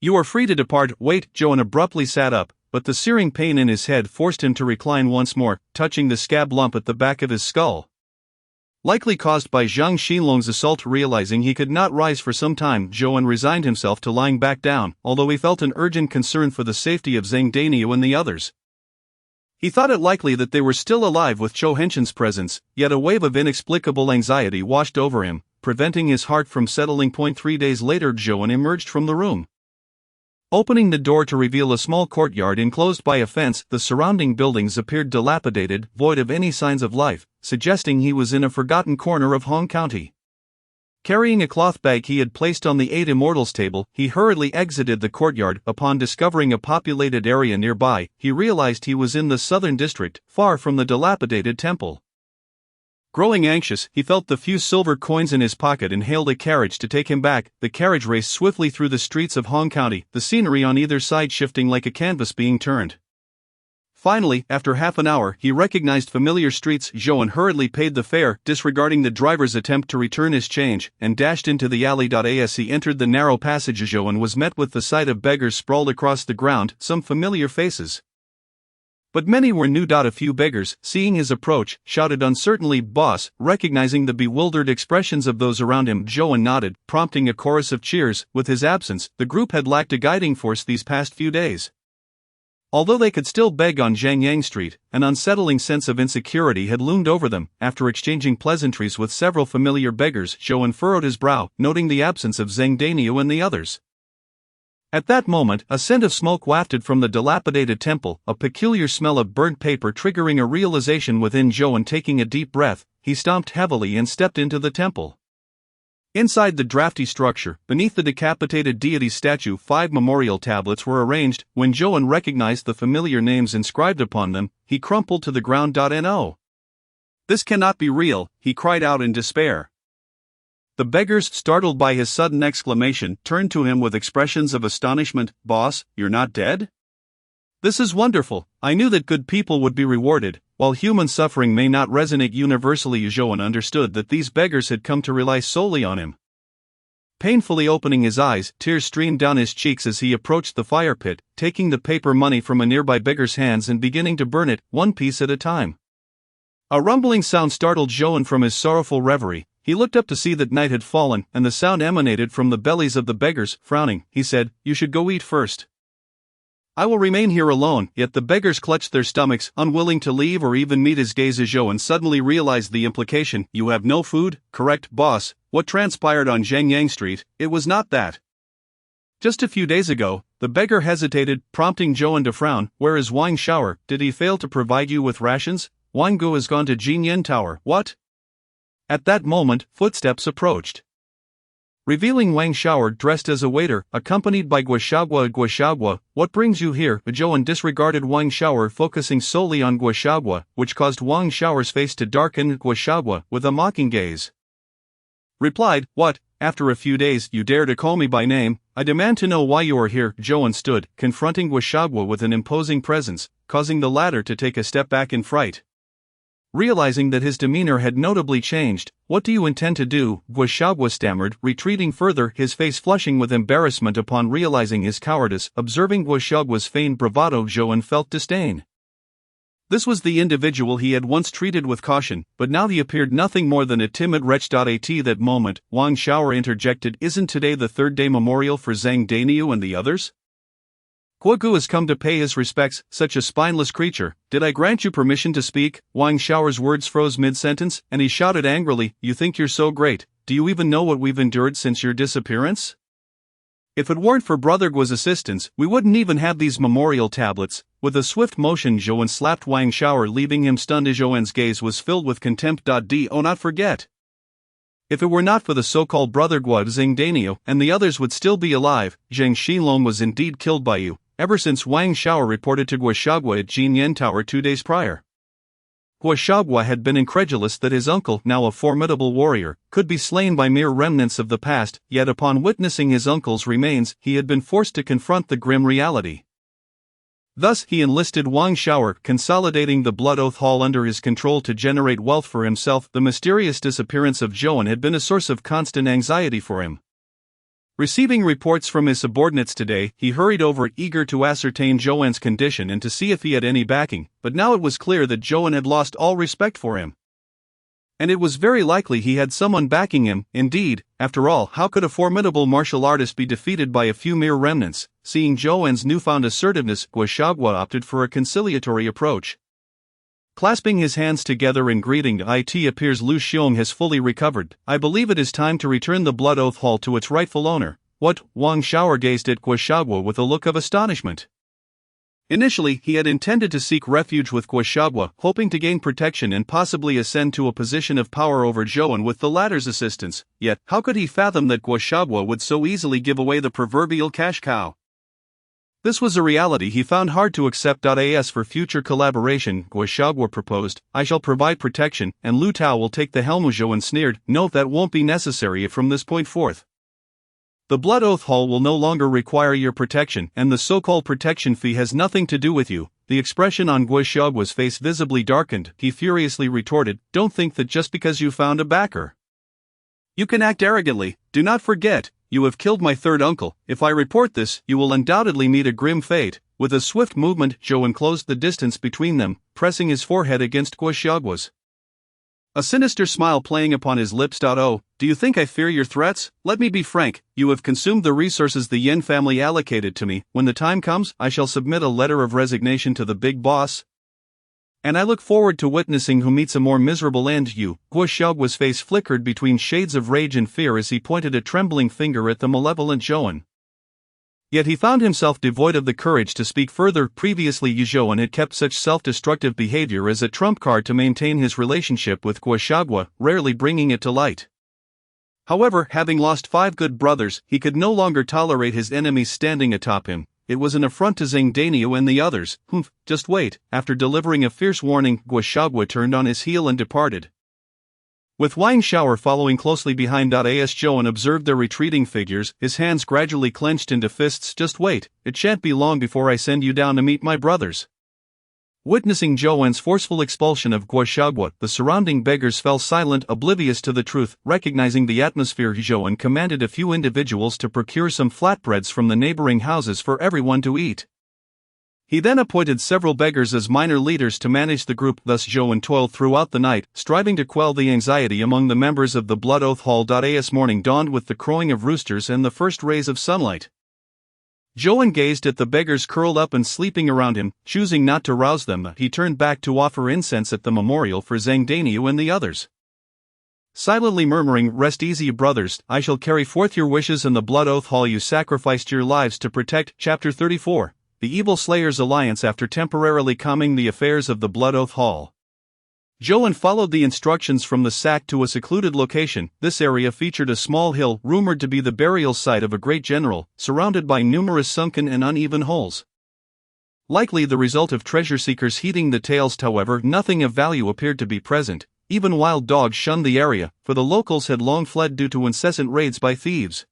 you are free to depart. Wait, Zhouan abruptly sat up, but the searing pain in his head forced him to recline once more, touching the scab lump at the back of his skull. Likely caused by Zhang Xinlong's assault. Realizing he could not rise for some time, Zhouan resigned himself to lying back down, although he felt an urgent concern for the safety of Zhang Daniu and the others. He thought it likely that they were still alive with Zhou Henshin's presence, yet a wave of inexplicable anxiety washed over him, preventing his heart from settling. 3 days later, Zhouan emerged from the room, opening the door to reveal a small courtyard enclosed by a fence. The surrounding buildings appeared dilapidated, void of any signs of life, suggesting he was in a forgotten corner of Hong County. Carrying a cloth bag he had placed on the 8 immortals table, he hurriedly exited the courtyard. Upon discovering a populated area nearby, he realized he was in the southern district, far from the dilapidated temple. Growing anxious, he felt the few silver coins in his pocket and hailed a carriage to take him back. The carriage raced swiftly through the streets of Hong County, the scenery on either side shifting like a canvas being turned. Finally, after half an hour, he recognized familiar streets. Zhouan hurriedly paid the fare, disregarding the driver's attempt to return his change, and dashed into the alley. As he entered the narrow passage, Zhouan was met with the sight of beggars sprawled across the ground, some familiar faces, but many were new. A few beggars, seeing his approach, shouted uncertainly, "Boss." Recognizing the bewildered expressions of those around him, Zhouan nodded, prompting a chorus of cheers. With his absence, the group had lacked a guiding force these past few days. Although they could still beg on Zhangyang Street, an unsettling sense of insecurity had loomed over them. After exchanging pleasantries with several familiar beggars, Zhouan furrowed his brow, noting the absence of Zhang Daniu and the others. At that moment, a scent of smoke wafted from the dilapidated temple, a peculiar smell of burnt paper triggering a realization within Zhouan. Taking a deep breath, he stomped heavily and stepped into the temple. Inside the drafty structure, beneath the decapitated deity's statue, 5 memorial tablets were arranged. When Zhouan recognized the familiar names inscribed upon them, he crumpled to the ground. No. This cannot be real, he cried out in despair. The beggars, startled by his sudden exclamation, turned to him with expressions of astonishment. "Boss, you're not dead? This is wonderful. I knew that good people would be rewarded. While human suffering may not resonate universally, Zhouan understood that these beggars had come to rely solely on him. Painfully opening his eyes, tears streamed down his cheeks as he approached the fire pit, taking the paper money from a nearby beggar's hands and beginning to burn it, one piece at a time. A rumbling sound startled Zhouan from his sorrowful reverie. He looked up to see that night had fallen, and the sound emanated from the bellies of the beggars. Frowning, he said, "You should go eat first. I will remain here alone." Yet the beggars clutched their stomachs, unwilling to leave or even meet his gaze. Zhouan suddenly realized the implication. "You have no food, correct, boss? What transpired on Zhangyang Street, it was not that. Just a few days ago." The beggar hesitated, prompting Zhouan to frown. "Where is Wang Shower? Did he fail to provide you with rations?" "Wang Gu has gone to Jinyan Tower." "What?" At that moment, footsteps approached, revealing Wang Shower dressed as a waiter, accompanied by Guoxiagua. "Guoxiagua, what brings you here?" Zhouan disregarded Wang Shower, focusing solely on Guoxiagua, which caused Wang Shower's face to darken. Guoxiagua, with a mocking gaze, replied, "What? after a few days you dare to call me by name. I demand to know why you are here." Joan stood, confronting Gauchagua with an imposing presence, causing the latter to take a step back in fright. Realizing that his demeanor had notably changed, "What do you intend to do?" Gauchagua stammered, retreating further, his face flushing with embarrassment upon realizing his cowardice. Observing Gauchagua's feigned bravado, Joan felt disdain. This was the individual he had once treated with caution, but now he appeared nothing more than a timid wretch. At that moment, Wang Xiao interjected, "Isn't today the third-day memorial for Zhang Daniu and the others? Guogu has come to pay his respects, such a spineless creature. Did I grant you permission to speak?" Wang Xiao's words froze mid-sentence, and he shouted angrily, "You think you're so great? Do you even know what we've endured since your disappearance? If it weren't for Brother Guo's assistance, we wouldn't even have these memorial tablets." With a swift motion, Zhou slapped Wang Xiao, leaving him stunned. Zhou's gaze was filled with contempt. Do not forget. If it were not for the so-called Brother Guo, Zhang Daniu and the others would still be alive. Zhang Xilong was indeed killed by you, ever since Wang Xiao reported to Gauchagua at Jinyan Tower 2 days prior. Gauchagua had been incredulous that his uncle, now a formidable warrior, could be slain by mere remnants of the past, yet upon witnessing his uncle's remains, he had been forced to confront the grim reality. Thus he enlisted Wang Xiao, consolidating the Blood Oath Hall under his control to generate wealth for himself. The mysterious disappearance of Zhou had been a source of constant anxiety for him. Receiving reports from his subordinates today, he hurried over, eager to ascertain Zhou's condition and to see if he had any backing, but now it was clear that Zhou had lost all respect for him. And it was very likely he had someone backing him. Indeed, after all, how could a formidable martial artist be defeated by a few mere remnants? Seeing Zhou's newfound assertiveness, Gauchagua opted for a conciliatory approach. Clasping his hands together in greeting, "It appears Lu Xiong has fully recovered. I believe it is time to return the Blood Oath Hall to its rightful owner." "What?" Wang Xiao gazed at Gauchagua with a look of astonishment. Initially, he had intended to seek refuge with Gauchagua, hoping to gain protection and possibly ascend to a position of power over Zhou with the latter's assistance. Yet, how could he fathom that Gauchagua would so easily give away the proverbial cash cow? This was a reality he found hard to accept. As for future collaboration, Gauchagua proposed, "I shall provide protection, and Lu Tao will take the helm." Zhou sneered, "No, that won't be necessary from this point forth. The Blood Oath Hall will no longer require your protection, and the so-called protection fee has nothing to do with you." The expression on Gauchagua's face visibly darkened. He furiously retorted, "Don't think that just because you found a backer, you can act arrogantly. Do not forget, you have killed my third uncle. If I report this, you will undoubtedly meet a grim fate." With a swift movement, Zhou closed the distance between them, pressing his forehead against Gauchagua's, a sinister smile playing upon his lips. "Oh, do you think I fear your threats? Let me be frank, you have consumed the resources the Yin family allocated to me. When the time comes, I shall submit a letter of resignation to the big boss, and I look forward to witnessing who meets a more miserable end." Gauchagua's face flickered between shades of rage and fear as he pointed a trembling finger at the malevolent Zhou. Yet he found himself devoid of the courage to speak further. Previously, Zhou had kept such self-destructive behavior as a trump card to maintain his relationship with Gauchagua, rarely bringing it to light. However, having lost 5 good brothers, he could no longer tolerate his enemies standing atop him. It was an affront to Zhang Daniu and the others. Just wait." After delivering a fierce warning, Gauchagua turned on his heel and departed. With Wang Xiao following closely behind. As Zhou observed their retreating figures, his hands gradually clenched into fists. "Just wait, it shan't be long before I send you down to meet my brothers." Witnessing Zhou's forceful expulsion of Gauchagua, the surrounding beggars fell silent, oblivious to the truth. Recognizing the atmosphere, Zhou commanded a few individuals to procure some flatbreads from the neighboring houses for everyone to eat. He then appointed several beggars as minor leaders to manage the group. Thus Zhou toiled throughout the night, striving to quell the anxiety among the members of the Blood Oath Hall. As morning dawned with the crowing of roosters and the first rays of sunlight, Zhou gazed at the beggars curled up and sleeping around him. Choosing not to rouse them, he turned back to offer incense at the memorial for Zhang Daniu and the others. Silently murmuring, "Rest easy, brothers, I shall carry forth your wishes in the Blood Oath Hall you sacrificed your lives to protect." Chapter 34. The Evil Slayers Alliance. After temporarily calming the affairs of the Blood Oath Hall, Zhou followed the instructions from the sack to a secluded location. This area featured a small hill rumored to be the burial site of a great general, surrounded by numerous sunken and uneven holes. Likely the result of treasure seekers heeding the tales. However, nothing of value appeared to be present. even wild dogs shunned the area, for the locals had long fled due to incessant raids by thieves.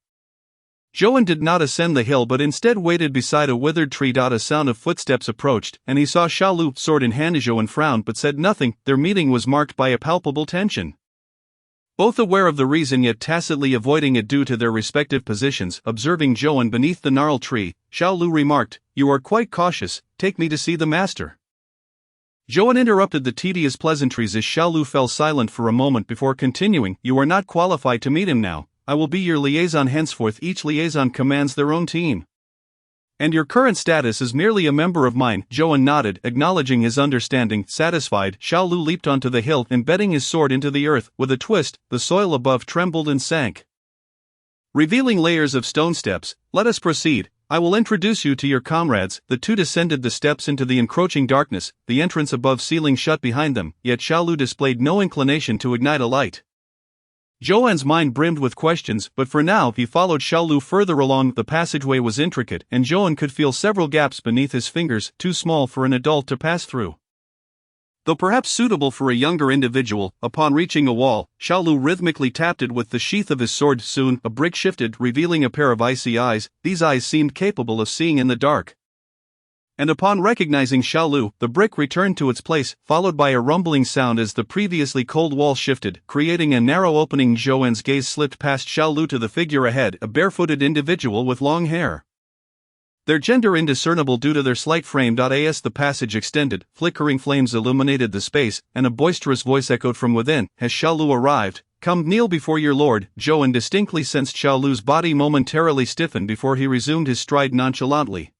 Joan did not ascend the hill but instead waited beside a withered tree. A sound of footsteps approached, and he saw Xiaolu, sword in hand. Joan frowned but said nothing. Their meeting was marked by a palpable tension. Both aware of the reason yet tacitly avoiding it due to their respective positions. Observing Joan beneath the gnarled tree, Xiaolu remarked, "You are quite cautious, take me to see the master." Joan interrupted the tedious pleasantries as Xiaolu fell silent for a moment before continuing, "You are not qualified to meet him now. I will be your liaison henceforth. Each liaison commands their own team. And your current status is merely a member of mine." Joan nodded, acknowledging his understanding. Satisfied, Xiaolu leaped onto the hill, embedding his sword into the earth. With a twist, the soil above trembled and sank, revealing layers of stone steps. "Let us proceed. I will introduce you to your comrades." The two descended the steps into the encroaching darkness, the entrance above ceiling shut behind them, yet Xiaolu displayed no inclination to ignite a light. Joan's mind brimmed with questions, but for now he followed Xiaolu further along. The passageway was intricate, and Joan could feel several gaps beneath his fingers, too small for an adult to pass through, though perhaps suitable for a younger individual. Upon reaching a wall, Xiaolu rhythmically tapped it with the sheath of his sword. Soon, a brick shifted, revealing a pair of icy eyes. These eyes seemed capable of seeing in the dark. And upon recognizing Xiaolu, the brick returned to its place, followed by a rumbling sound as the previously cold wall shifted, creating a narrow opening. Joan's gaze slipped past Xiaolu to the figure ahead, a barefooted individual with long hair, their gender indiscernible due to their slight frame. As the passage extended, flickering flames illuminated the space, and a boisterous voice echoed from within, "Has Xiaolu arrived? Come, kneel before your lord." Joan distinctly sensed Xiaolu's body momentarily stiffen before he resumed his stride nonchalantly.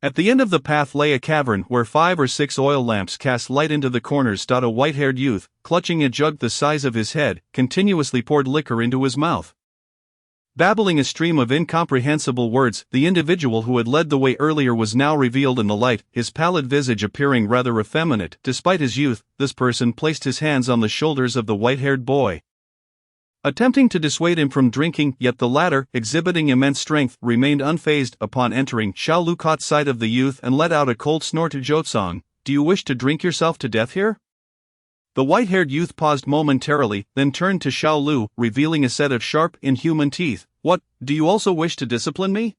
At the end of the path lay a cavern where 5 or 6 oil lamps cast light into the corners. A white-haired youth, clutching a jug the size of his head, continuously poured liquor into his mouth, babbling a stream of incomprehensible words. The individual who had led the way earlier was now revealed in the light, his pallid visage appearing rather effeminate. Despite his youth, this person placed his hands on the shoulders of the white-haired boy, attempting to dissuade him from drinking, yet the latter, exhibiting immense strength, remained unfazed. Upon entering, Xiaolu caught sight of the youth and let out a cold snort. "Jotsong, do you wish to drink yourself to death here?" The white-haired youth paused momentarily, then turned to Xiaolu, revealing a set of sharp, inhuman teeth. "What, do you also wish to discipline me?"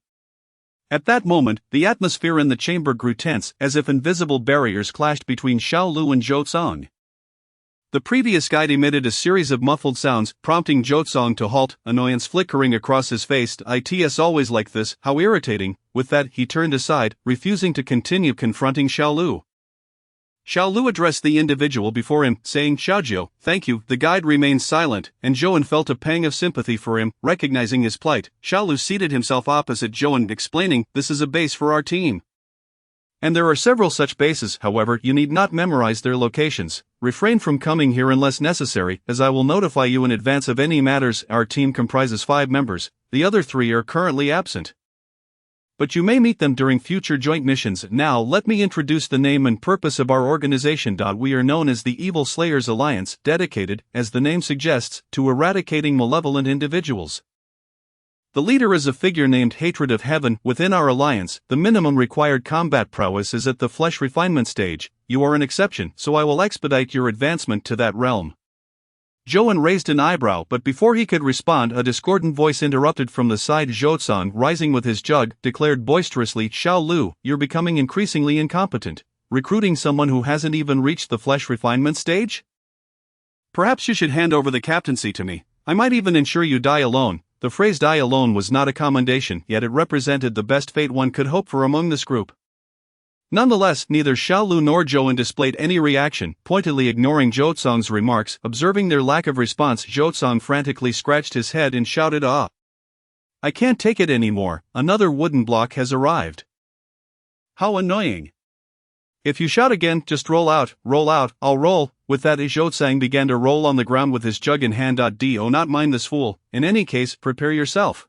At that moment, the atmosphere in the chamber grew tense, as if invisible barriers clashed between Xiaolu and Jotsong. The previous guide emitted a series of muffled sounds, prompting Jotsong to halt, annoyance flickering across his face. "It's always like this, how irritating." With that, he turned aside, refusing to continue confronting Xiaolu. Xiaolu addressed the individual before him, saying, "Xiaojiu, thank you." The guide remained silent, and Joan felt a pang of sympathy for him. Recognizing his plight, Xiaolu seated himself opposite Joan, explaining, "This is a base for our team. And there are several such bases. However, you need not memorize their locations. Refrain from coming here unless necessary, as I will notify you in advance of any matters." Our team comprises 5 members, the other 3 are currently absent, but you may meet them during future joint missions. Now let me introduce the name and purpose of our organization. We are known as the Evil Slayers Alliance, dedicated, as the name suggests, to eradicating malevolent individuals. The leader is a figure named Hatred of Heaven. Within our alliance, the minimum required combat prowess is at the flesh refinement stage. You are an exception, so I will expedite your advancement to that realm. Joan raised an eyebrow, but before he could respond, a discordant voice interrupted from the side. Jotsong, rising with his jug, declared boisterously, "Xiaolu, you're becoming increasingly incompetent. Recruiting someone who hasn't even reached the flesh refinement stage? Perhaps you should hand over the captaincy to me. I might even ensure you die alone." The phrase "die alone" was not a commendation, yet it represented the best fate one could hope for among this group. Nonetheless, neither Xiaolu nor Joan displayed any reaction, pointedly ignoring Jotsong's remarks. Observing their lack of response, Jotsong frantically scratched his head and shouted, "Ah! I can't take it anymore, another wooden block has arrived. How annoying! If you shout again, just roll out, I'll roll." With that, Jotsong began to roll on the ground with his jug in hand. Do not mind this fool, in any case, prepare yourself.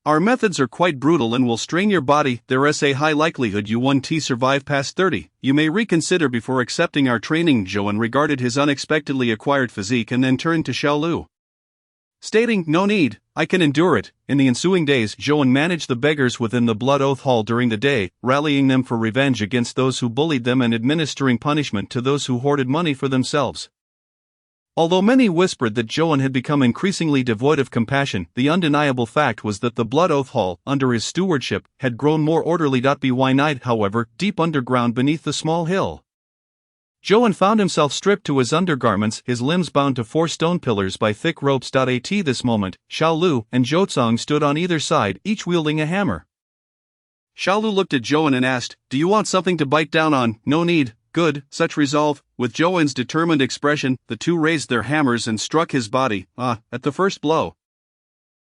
Our methods are quite brutal and will strain your body. There's a high likelihood you won't survive past 30. You may reconsider before accepting our training." Joan regarded his unexpectedly acquired physique and then turned to Xiaolu, stating, "No need, I can endure it." In the ensuing days, Joan managed the beggars within the Blood Oath Hall during the day, rallying them for revenge against those who bullied them and administering punishment to those who hoarded money for themselves. Although many whispered that Joan had become increasingly devoid of compassion, the undeniable fact was that the Blood Oath Hall, under his stewardship, had grown more orderly. By night, however, deep underground beneath the small hill, Joan found himself stripped to his undergarments, his limbs bound to 4 stone pillars by thick ropes. At this moment, Xiao Lu and Zhou stood on either side, each wielding a hammer. Xiao Lu looked at Joan and asked, "Do you want something to bite down on?" "No need." "Good." Such resolve. With Joan's determined expression, the two raised their hammers and struck his body, at the first blow.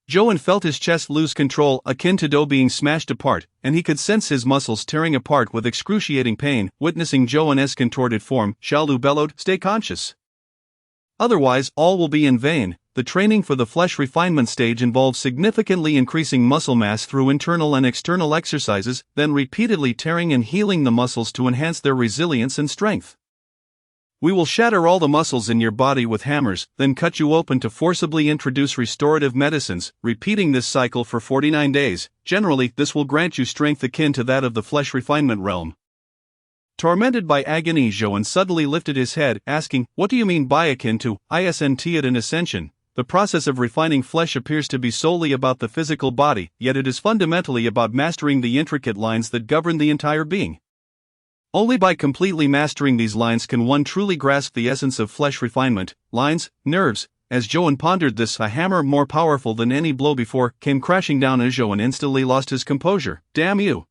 Joan felt his chest lose control, akin to dough being smashed apart, and he could sense his muscles tearing apart with excruciating pain. Witnessing Joan's contorted form, Xiao Lu bellowed, "Stay conscious. Otherwise, all will be in vain." The training for the flesh refinement stage involves significantly increasing muscle mass through internal and external exercises, then repeatedly tearing and healing the muscles to enhance their resilience and strength. "We will shatter all the muscles in your body with hammers, then cut you open to forcibly introduce restorative medicines, repeating this cycle for 49 days. Generally, this will grant you strength akin to that of the flesh refinement realm." Tormented by agony, Joan suddenly lifted his head, asking, "What do you mean by akin to? Isn't it an ascension? The process of refining flesh appears to be solely about the physical body, yet it is fundamentally about mastering the intricate lines that govern the entire being. Only by completely mastering these lines can one truly grasp the essence of flesh refinement. Lines, nerves." As Joan pondered this, a hammer more powerful than any blow before came crashing down, as Joan instantly lost his composure. "Damn you!"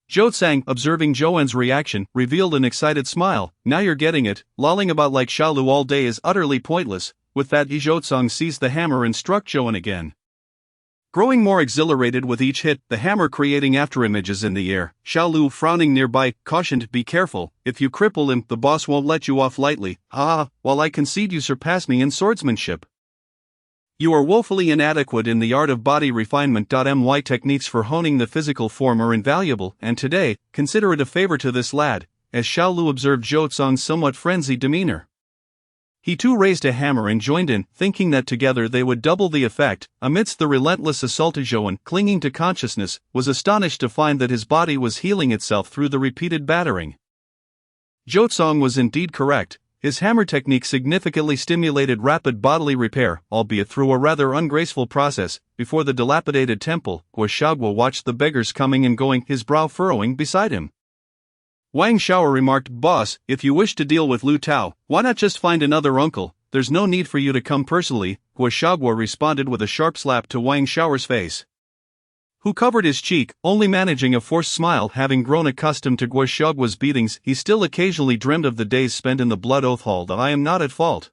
Zhou, observing Joan's reaction, revealed an excited smile. "Now you're getting it. Lolling about like Xiao Lu all day is utterly pointless." With that, Zhou seized the hammer and struck Joan again. Growing more exhilarated with each hit, the hammer creating afterimages in the air, Xiao Lu, frowning nearby, cautioned, "Be careful. If you cripple him, the boss won't let you off lightly." While I concede you surpass me in swordsmanship, you are woefully inadequate in the art of body refinement. My techniques for honing the physical form are invaluable, and today, consider it a favor to this lad," as Xiao Lu observed Zhou somewhat frenzied demeanor. He too raised a hammer and joined in, thinking that together they would double the effect. Amidst the relentless assault, Joan, clinging to consciousness, was astonished to find that his body was healing itself through the repeated battering. Zhou was indeed correct. His hammer technique significantly stimulated rapid bodily repair, albeit through a rather ungraceful process. Before the dilapidated temple, Guo watched the beggars coming and going, his brow furrowing beside him. Wang Xiao remarked, "Boss, if you wish to deal with Lu Tao, why not just find another uncle? There's no need for you to come personally." Guo responded with a sharp slap to Wang Xiao's face, who covered his cheek, only managing a forced smile. Having grown accustomed to Guo's beatings, he still occasionally dreamed of the days spent in the Blood Oath Hall. "I am not at fault."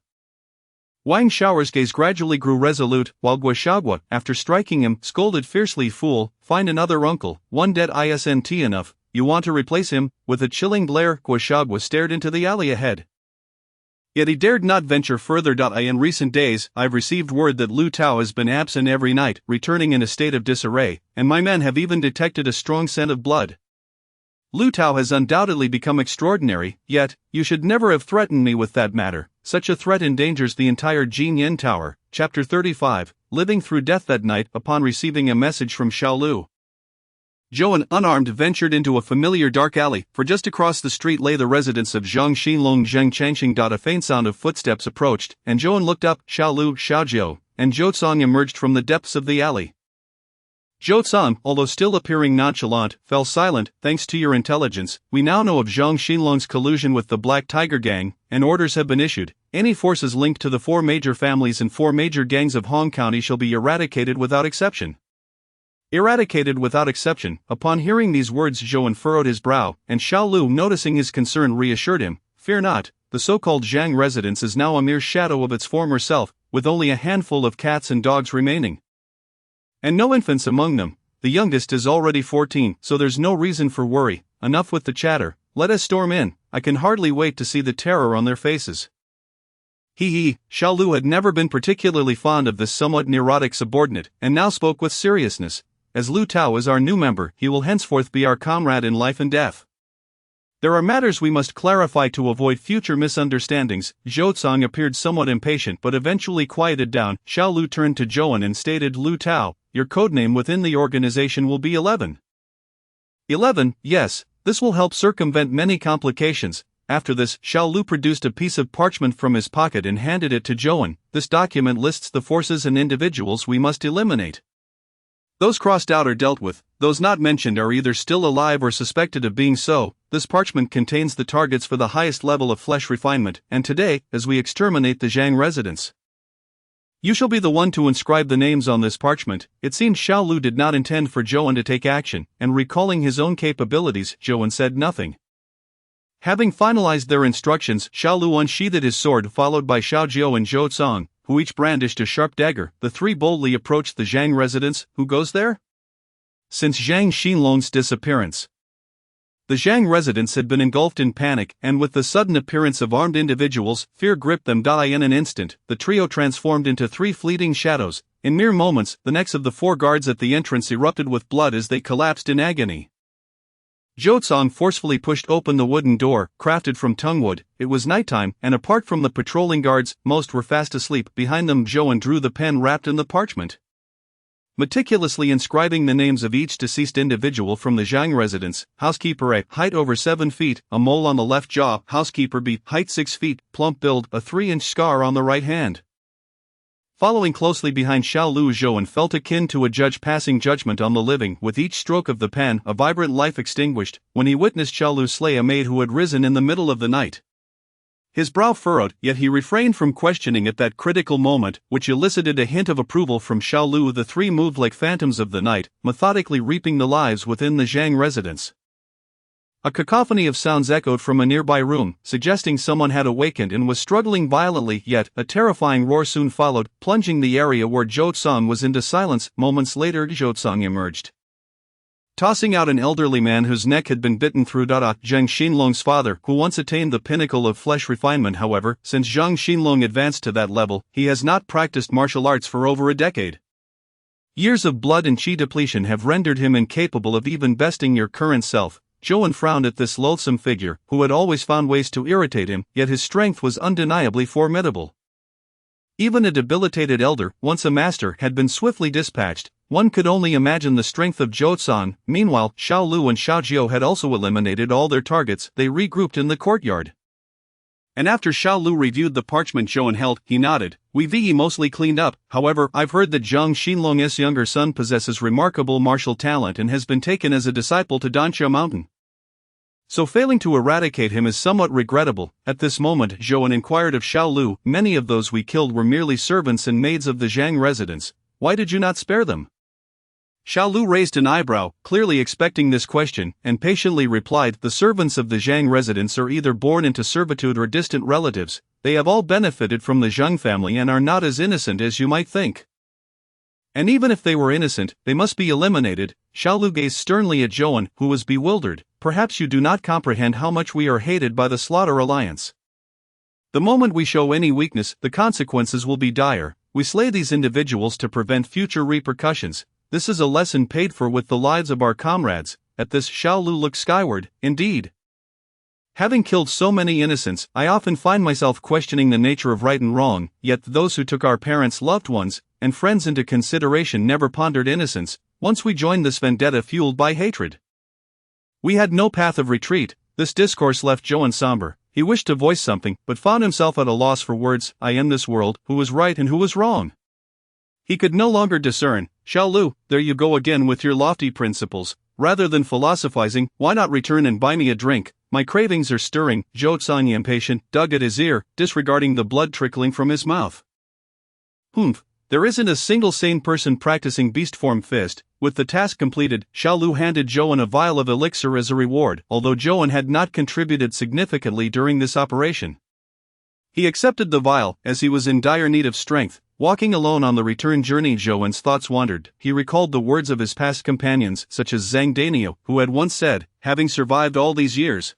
Wang Xiao's gaze gradually grew resolute, while Guo, after striking him, scolded fiercely, "Fool, find another uncle. One dead isn't enough. You want to replace him?" With a chilling glare, Guo stared into the alley ahead. Yet he dared not venture further. In recent days, I've received word that Lu Tao has been absent every night, returning in a state of disarray, and my men have even detected a strong scent of blood. Lu Tao has undoubtedly become extraordinary, yet, you should never have threatened me with that matter. Such a threat endangers the entire Jin Yin Tower. Chapter 35, Living Through Death. That night, upon receiving a message from Xiao Lu, Joan, unarmed, ventured into a familiar dark alley, for just across the street lay the residence of Zhang Xinlong Zheng Changxing. A faint sound of footsteps approached, and Joan looked up. Xiao Lu, Xiaojiu, and Zhou emerged from the depths of the alley. Zhou, although still appearing nonchalant, fell silent. "Thanks to your intelligence, we now know of Zhang Xinlong's collusion with the Black Tiger Gang, and orders have been issued. Any forces linked to the 4 major families and 4 major gangs of Hong County shall be eradicated without exception." Eradicated without exception. Upon hearing these words, Zhou furrowed his brow, and Xiao Lu, noticing his concern, reassured him, "Fear not, the so-called Zhang residence is now a mere shadow of its former self, with only a handful of cats and dogs remaining. And no infants among them. The youngest is already 14, so there's no reason for worry. Enough with the chatter, let us storm in. I can hardly wait to see the terror on their faces." Xiao Lu had never been particularly fond of this somewhat neurotic subordinate, and now spoke with seriousness. "As Lu Tao is our new member, he will henceforth be our comrade in life and death. There are matters we must clarify to avoid future misunderstandings." Zhou appeared somewhat impatient but eventually quieted down. Xiao Lu turned to Joan and stated, "Lu Tao, your codename within the organization will be 11. 11, yes, this will help circumvent many complications. After this, Xiao Lu produced a piece of parchment from his pocket and handed it to Zhou. This document lists the forces and individuals we must eliminate. Those crossed out are dealt with, those not mentioned are either still alive or suspected of being so. This parchment contains the targets for the highest level of flesh refinement, and today, as we exterminate the Zhang residents, you shall be the one to inscribe the names on this parchment. It seemed Xiao Lu did not intend for Zhou to take action, and recalling his own capabilities, Zhou said nothing. Having finalized their instructions, Xiao Lu unsheathed his sword, followed by Xiao Jiao and Zhou Cong, who each brandished a sharp dagger. The three boldly approached the Zhang residence. Who goes there? Since Zhang Xinlong's disappearance, the Zhang residents had been engulfed in panic, and with the sudden appearance of armed individuals, fear gripped them. In an instant, the trio transformed into three fleeting shadows. In mere moments, the necks of the four guards at the entrance erupted with blood as they collapsed in agony. Zhou Cong forcefully pushed open the wooden door, crafted from tungwood. It was nighttime, and apart from the patrolling guards, most were fast asleep. Behind them, Zhou drew the pen wrapped in the parchment, meticulously inscribing the names of each deceased individual from the Zhang residence. Housekeeper A, height over 7 feet, a mole on the left jaw. Housekeeper B, height 6 feet, plump build, a 3-inch scar on the right hand. Following closely behind Xiao Lu, Zhou felt akin to a judge passing judgment on the living. With each stroke of the pen, a vibrant life extinguished, when he witnessed Xiao Lu slay a maid who had risen in the middle of the night. His brow furrowed, yet he refrained from questioning at that critical moment, which elicited a hint of approval from Xiao Lu. The three moved like phantoms of the night, methodically reaping the lives within the Zhang residence. A cacophony of sounds echoed from a nearby room, suggesting someone had awakened and was struggling violently, yet a terrifying roar soon followed, plunging the area where Zhou Cong was into silence. Moments later, Zhou Cong emerged, tossing out an elderly man whose neck had been bitten through. Zhang Xinlong's father, who once attained the pinnacle of flesh refinement. However, since Zhang Xinlong advanced to that level, he has not practiced martial arts for over a decade. Years of blood and qi depletion have rendered him incapable of even besting your current self. Zhou frowned at this loathsome figure, who had always found ways to irritate him, yet his strength was undeniably formidable. Even a debilitated elder, once a master, had been swiftly dispatched. One could only imagine the strength of Zhou Cong. Meanwhile, Xiao Lu and Xiao Jiao had also eliminated all their targets. They regrouped in the courtyard. And after Xiao Lu reviewed the parchment Zhou held, he nodded. We've mostly cleaned up. However, I've heard that Zhang Xinlong's younger son possesses remarkable martial talent and has been taken as a disciple to Danxia Mountain. So failing to eradicate him is somewhat regrettable. At this moment, Zhou inquired of Xiao Lu, many of those we killed were merely servants and maids of the Zhang residence. Why did you not spare them? Xiao Lu raised an eyebrow, clearly expecting this question, and patiently replied, the servants of the Zhang residence are either born into servitude or distant relatives. They have all benefited from the Zhang family and are not as innocent as you might think. And even if they were innocent, they must be eliminated. Xiao Lu gazed sternly at Zhou, who was bewildered. Perhaps you do not comprehend how much we are hated by the Slaughter Alliance. The moment we show any weakness, the consequences will be dire. We slay these individuals to prevent future repercussions. This is a lesson paid for with the lives of our comrades. At this, Xiao Lu looked skyward. Indeed, having killed so many innocents, I often find myself questioning the nature of right and wrong, yet those who took our parents, loved ones, and friends into consideration never pondered innocence. Once we joined this vendetta fueled by hatred, we had no path of retreat. This discourse left Zhou somber. He wished to voice something, but found himself at a loss for words. I am this world, who was right and who was wrong? He could no longer discern. Xiao Lu, there you go again with your lofty principles. Rather than philosophizing, why not return and buy me a drink? My cravings are stirring. Zhou Cong, impatient, dug at his ear, disregarding the blood trickling from his mouth. Humph, there isn't a single sane person practicing beast form fist. With the task completed, Xiao Lu handed Zhou a vial of elixir as a reward. Although Zhou had not contributed significantly during this operation, he accepted the vial, as he was in dire need of strength. Walking alone on the return journey, Zhou's thoughts wandered. He recalled the words of his past companions, such as Zhang Dainio, who had once said, having survived all these years,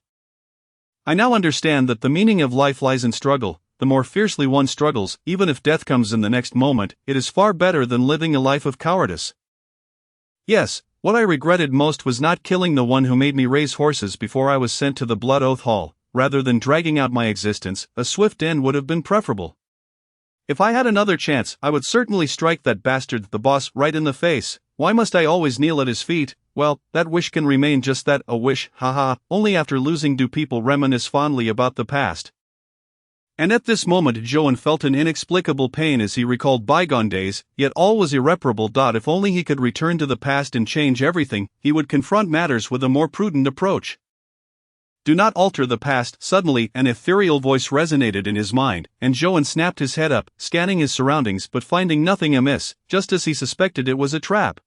I now understand that the meaning of life lies in struggle. The more fiercely one struggles, even if death comes in the next moment, it is far better than living a life of cowardice. Yes, what I regretted most was not killing the one who made me raise horses before I was sent to the Blood Oath Hall. Rather than dragging out my existence, a swift end would have been preferable. If I had another chance, I would certainly strike that bastard, the boss, right in the face. Why must I always kneel at his feet? Well, that wish can remain just that, a wish, haha. Only after losing do people reminisce fondly about the past. And at this moment Joan felt an inexplicable pain as he recalled bygone days, yet all was irreparable. If only he could return to the past and change everything, he would confront matters with a more prudent approach. Do not alter the past. Suddenly, an ethereal voice resonated in his mind, and Joan snapped his head up, scanning his surroundings but finding nothing amiss, just as he suspected it was a trap.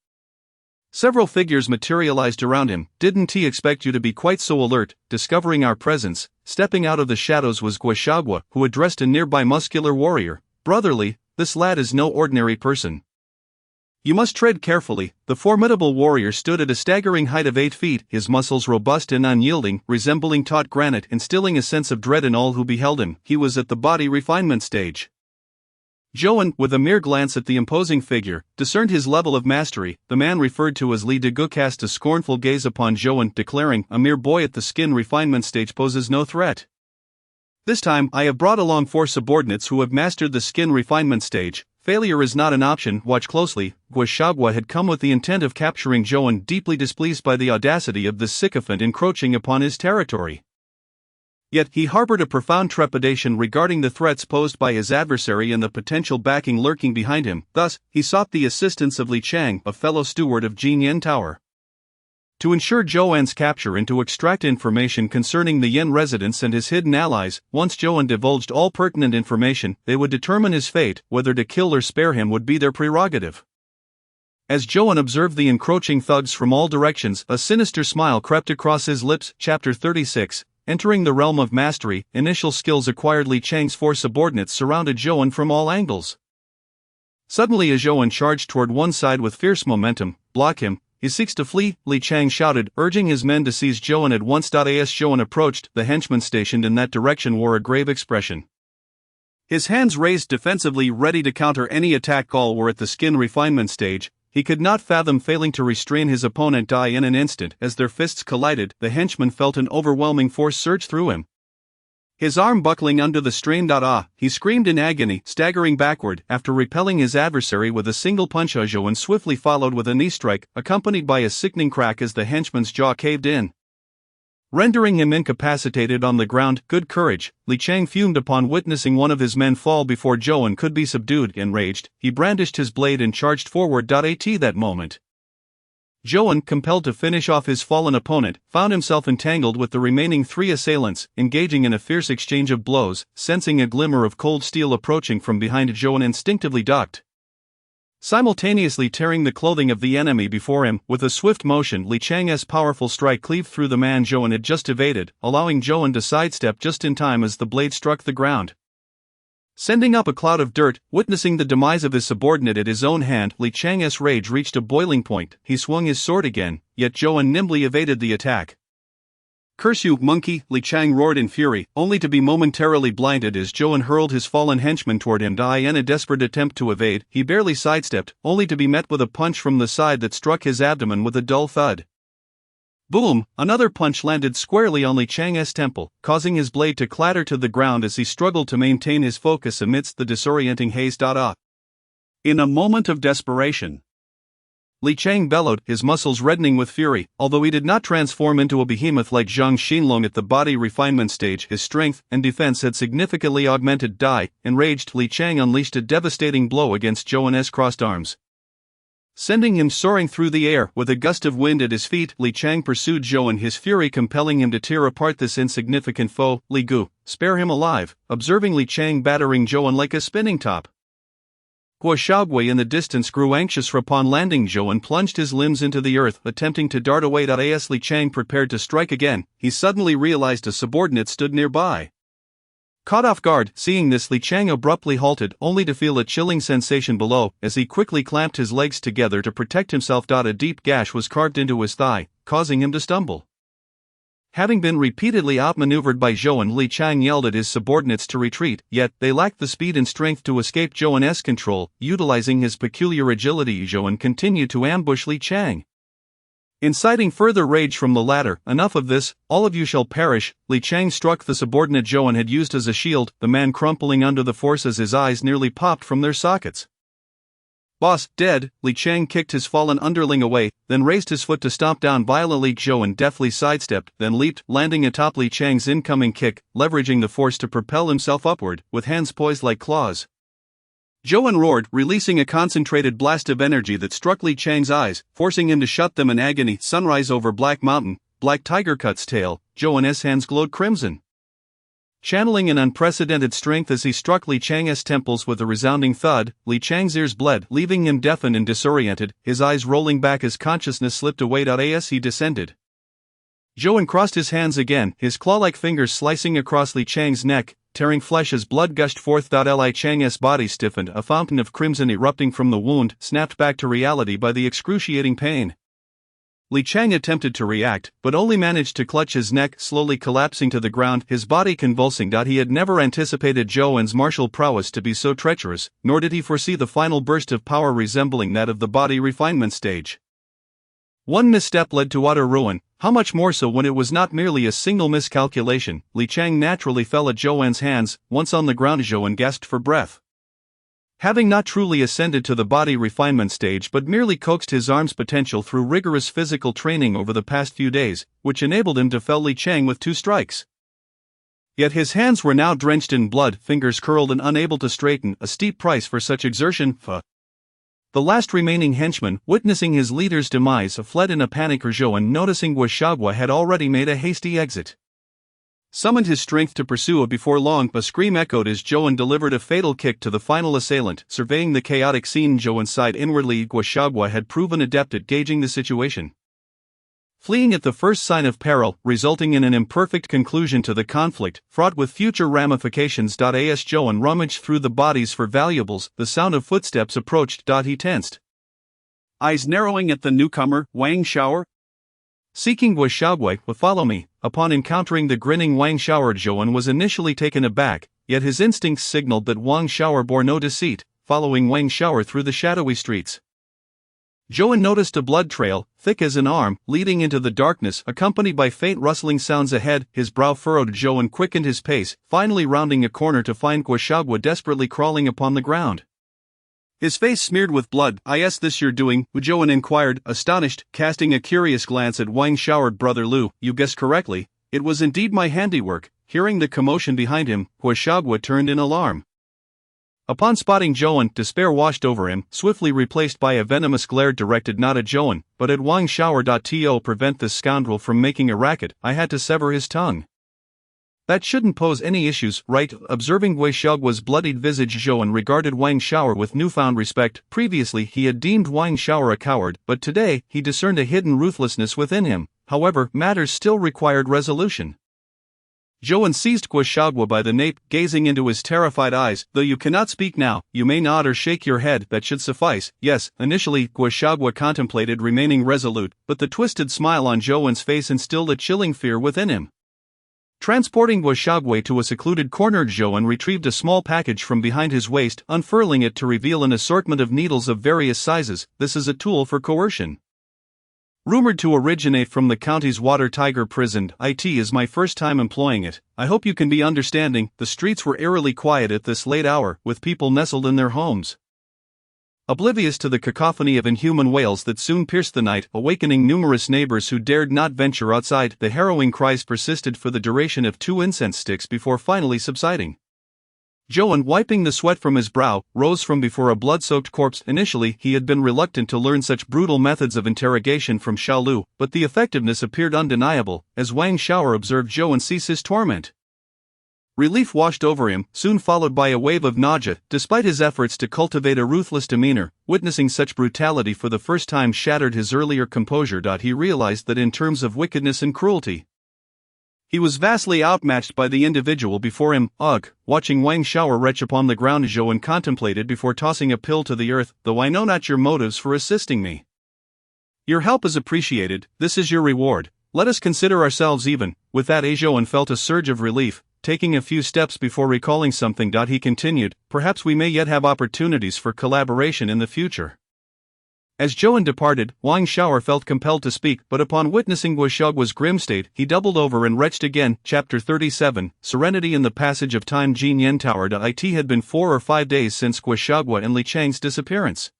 Several figures materialized around him. Didn't he expect you to be quite so alert? Discovering our presence, stepping out of the shadows was Guashagwa, who addressed a nearby muscular warrior. Brotherly, this lad is no ordinary person. You must tread carefully. The formidable warrior stood at a staggering height of 8 feet, his muscles robust and unyielding, resembling taut granite, instilling a sense of dread in all who beheld him. He was at the body refinement stage. Joan, with a mere glance at the imposing figure, discerned his level of mastery. The man referred to as Li Degu cast a scornful gaze upon Joan, declaring, "A mere boy at the skin refinement stage poses no threat. This time, I have brought along 4 subordinates who have mastered the skin refinement stage. Failure is not an option, watch closely." Guashagwa had come with the intent of capturing Joan, deeply displeased by the audacity of this sycophant encroaching upon his territory. Yet he harbored a profound trepidation regarding the threats posed by his adversary and the potential backing lurking behind him. Thus, he sought the assistance of Li Chang, a fellow steward of Jin Yen Tower, to ensure Joan's capture and to extract information concerning the Yen residents and his hidden allies. Once Joan divulged all pertinent information, they would determine his fate. Whether to kill or spare him would be their prerogative. As Joan observed the encroaching thugs from all directions, a sinister smile crept across his lips. Chapter 36. Entering the realm of mastery, initial skills acquired. Li Chang's 4 subordinates surrounded Joan from all angles. Suddenly, as Joan charged toward one side with fierce momentum, "Block him! He seeks to flee," Li Chang shouted, urging his men to seize Joan at once. As Joan approached, the henchman stationed in that direction wore a grave expression. His hands raised defensively, ready to counter any attack. All were at the skin refinement stage. He could not fathom failing to restrain his opponent. In an instant, as their fists collided, the henchman felt an overwhelming force surge through him. His arm buckling under the strain. He screamed in agony, staggering backward. After repelling his adversary with a single punch, Joan swiftly followed with a knee strike, accompanied by a sickening crack as the henchman's jaw caved in, rendering him incapacitated on the ground. Good courage, Li Chang fumed upon witnessing one of his men fall before Joan could be subdued. Enraged, he brandished his blade and charged forward. At that moment, Joan, compelled to finish off his fallen opponent, found himself entangled with the remaining 3 assailants, engaging in a fierce exchange of blows. Sensing a glimmer of cold steel approaching from behind, Joan instinctively ducked, simultaneously tearing the clothing of the enemy before him. With a swift motion, Li Chang's powerful strike cleaved through the man Joan had just evaded, allowing Joan to sidestep just in time as the blade struck the ground, sending up a cloud of dirt. Witnessing the demise of his subordinate at his own hand, Li Chang's rage reached a boiling point. He swung his sword again, yet Joan nimbly evaded the attack. "Curse you, monkey!" Li Chang roared in fury, only to be momentarily blinded as Joan hurled his fallen henchman toward him. In a desperate attempt to evade, he barely sidestepped, only to be met with a punch from the side that struck his abdomen with a dull thud. Boom! Another punch landed squarely on Li Chang's temple, causing his blade to clatter to the ground as he struggled to maintain his focus amidst the disorienting haze. In a moment of desperation, Li Chang bellowed, his muscles reddening with fury. Although he did not transform into a behemoth like Zhang Xinlong at the body refinement stage, his strength and defense had significantly augmented. Enraged, Li Chang unleashed a devastating blow against Joan's crossed arms, sending him soaring through the air. With a gust of wind at his feet, Li Chang pursued Joan, his fury compelling him to tear apart this insignificant foe. "Li Gu, spare him alive!" Observing Li Chang battering Joan like a spinning top, Guashagwa in the distance grew anxious. Upon landing, Joan plunged his limbs into the earth, attempting to dart away. As Li Chang prepared to strike again, he suddenly realized a subordinate stood nearby. Caught off guard, seeing this, Li Chang abruptly halted, only to feel a chilling sensation below. As he quickly clamped his legs together to protect himself, a deep gash was carved into his thigh, causing him to stumble. Having been repeatedly outmaneuvered by Joan, Li Chang yelled at his subordinates to retreat, yet they lacked the speed and strength to escape Joan's control. Utilizing his peculiar agility, Joan continued to ambush Li Chang, inciting further rage from the latter. "Enough of this, all of you shall perish!" Li Chang struck the subordinate Joan had used as a shield, the man crumpling under the force as his eyes nearly popped from their sockets. Boss, dead. Li Chang kicked his fallen underling away, then raised his foot to stomp down violently. Zhou deftly sidestepped, then leaped, landing atop Li Chang's incoming kick, leveraging the force to propel himself upward, with hands poised like claws. Zhou roared, releasing a concentrated blast of energy that struck Li Chang's eyes, forcing him to shut them in agony. Sunrise over Black Mountain, Black Tiger Cut's tail. Zhou's hands glowed crimson, channeling an unprecedented strength as he struck Li Chang's temples with a resounding thud. Li Chang's ears bled, leaving him deafened and disoriented, his eyes rolling back as consciousness slipped away. As he descended, Zhou crossed his hands again, his claw-like fingers slicing across Li Chang's neck, tearing flesh as blood gushed forth. Li Chang's body stiffened, a fountain of crimson erupting from the wound, snapped back to reality by the excruciating pain. Li Chang attempted to react, but only managed to clutch his neck, slowly collapsing to the ground, his body convulsing. He had never anticipated Zhou's martial prowess to be so treacherous, nor did he foresee the final burst of power resembling that of the body refinement stage. One misstep led to utter ruin, how much more so when it was not merely a single miscalculation. Li Chang naturally fell at Zhou's hands. Once on the ground, Zhou gasped for breath. Having not truly ascended to the body refinement stage but merely coaxed his arm's potential through rigorous physical training over the past few days, which enabled him to fell Li Chang with 2 strikes. Yet his hands were now drenched in blood, fingers curled and unable to straighten, a steep price for such exertion. The last remaining henchman, witnessing his leader's demise, fled in a panic. Zhou, noticing Guoxiagua had already made a hasty exit, summoned his strength to pursue. Before long, a scream echoed as Zhou delivered a fatal kick to the final assailant. Surveying the chaotic scene, Zhou sighed inwardly. Guoxiagua had proven adept at gauging the situation, fleeing at the first sign of peril, resulting in an imperfect conclusion to the conflict, fraught with future ramifications. As Zhou rummaged through the bodies for valuables, the sound of footsteps approached. He tensed, eyes narrowing at the newcomer. Wang Xiao'er? Seeking Guoxiagua, follow me. Upon encountering the grinning Wang Xiao'er, Zhou was initially taken aback, yet his instincts signaled that Wang Xiao'er bore no deceit, following Wang Xiao'er through the shadowy streets. Zhou noticed a blood trail, thick as an arm, leading into the darkness, accompanied by faint rustling sounds ahead. His brow furrowed. Zhou quickened his pace, finally rounding a corner to find Guoxiagua desperately crawling upon the ground, his face smeared with blood. "Is this your doing?" Zhou inquired, astonished, casting a curious glance at Wang Xiao'er. "Brother Lu, you guessed correctly, it was indeed my handiwork." Hearing the commotion behind him, Guoxiagua turned in alarm. Upon spotting Zhou, despair washed over him, swiftly replaced by a venomous glare directed not at Zhou, but at Wang Xiao'er. To prevent this scoundrel from making a racket, I had to sever his tongue. That shouldn't pose any issues, right? Observing Guoxiagua's bloodied visage, Zhou regarded Wang Xiao'er with newfound respect. Previously he had deemed Wang Xiao'er a coward, but today he discerned a hidden ruthlessness within him. However, matters still required resolution. Zhou seized Guoxiagua by the nape, gazing into his terrified eyes. "Though you cannot speak now, you may nod or shake your head, that should suffice." "Yes." Initially, Guoxiagua contemplated remaining resolute, but the twisted smile on Zhou's face instilled a chilling fear within him. Transporting Guoxiagua to a secluded corner, Zhou retrieved a small package from behind his waist, unfurling it to reveal an assortment of needles of various sizes. "This is a tool for coercion. Rumored to originate from the county's water tiger prison, it is my first time employing it. I hope you can be understanding." The streets were eerily quiet at this late hour, with people nestled in their homes, oblivious to the cacophony of inhuman wails that soon pierced the night, awakening numerous neighbors who dared not venture outside. The harrowing cries persisted for the duration of 2 incense sticks before finally subsiding. Zhou, wiping the sweat from his brow, rose from before a blood-soaked corpse. Initially, he had been reluctant to learn such brutal methods of interrogation from Xiaolu, but the effectiveness appeared undeniable, as Wang Xiao'er observed Zhou cease his torment. Relief washed over him, soon followed by a wave of nausea. Despite his efforts to cultivate a ruthless demeanor, witnessing such brutality for the first time shattered his earlier composure. He realized that in terms of wickedness and cruelty, he was vastly outmatched by the individual before him. Ugh! Watching Wang Xiao'er retch upon the ground, Zhou contemplated before tossing a pill to the earth. "Though I know not your motives for assisting me, your help is appreciated. This is your reward. Let us consider ourselves even." With that, Zhou felt a surge of relief. Taking a few steps before recalling something, he continued, "Perhaps we may yet have opportunities for collaboration in the future." As Zhou departed, Wang Xiao'er felt compelled to speak, but upon witnessing Guoxiagua's grim state, he doubled over and retched again. Chapter 37, Serenity in the Passage of Time. Jin Yen Tower. It had been 4 or 5 days since Guoxiagua and Li Chang's disappearance.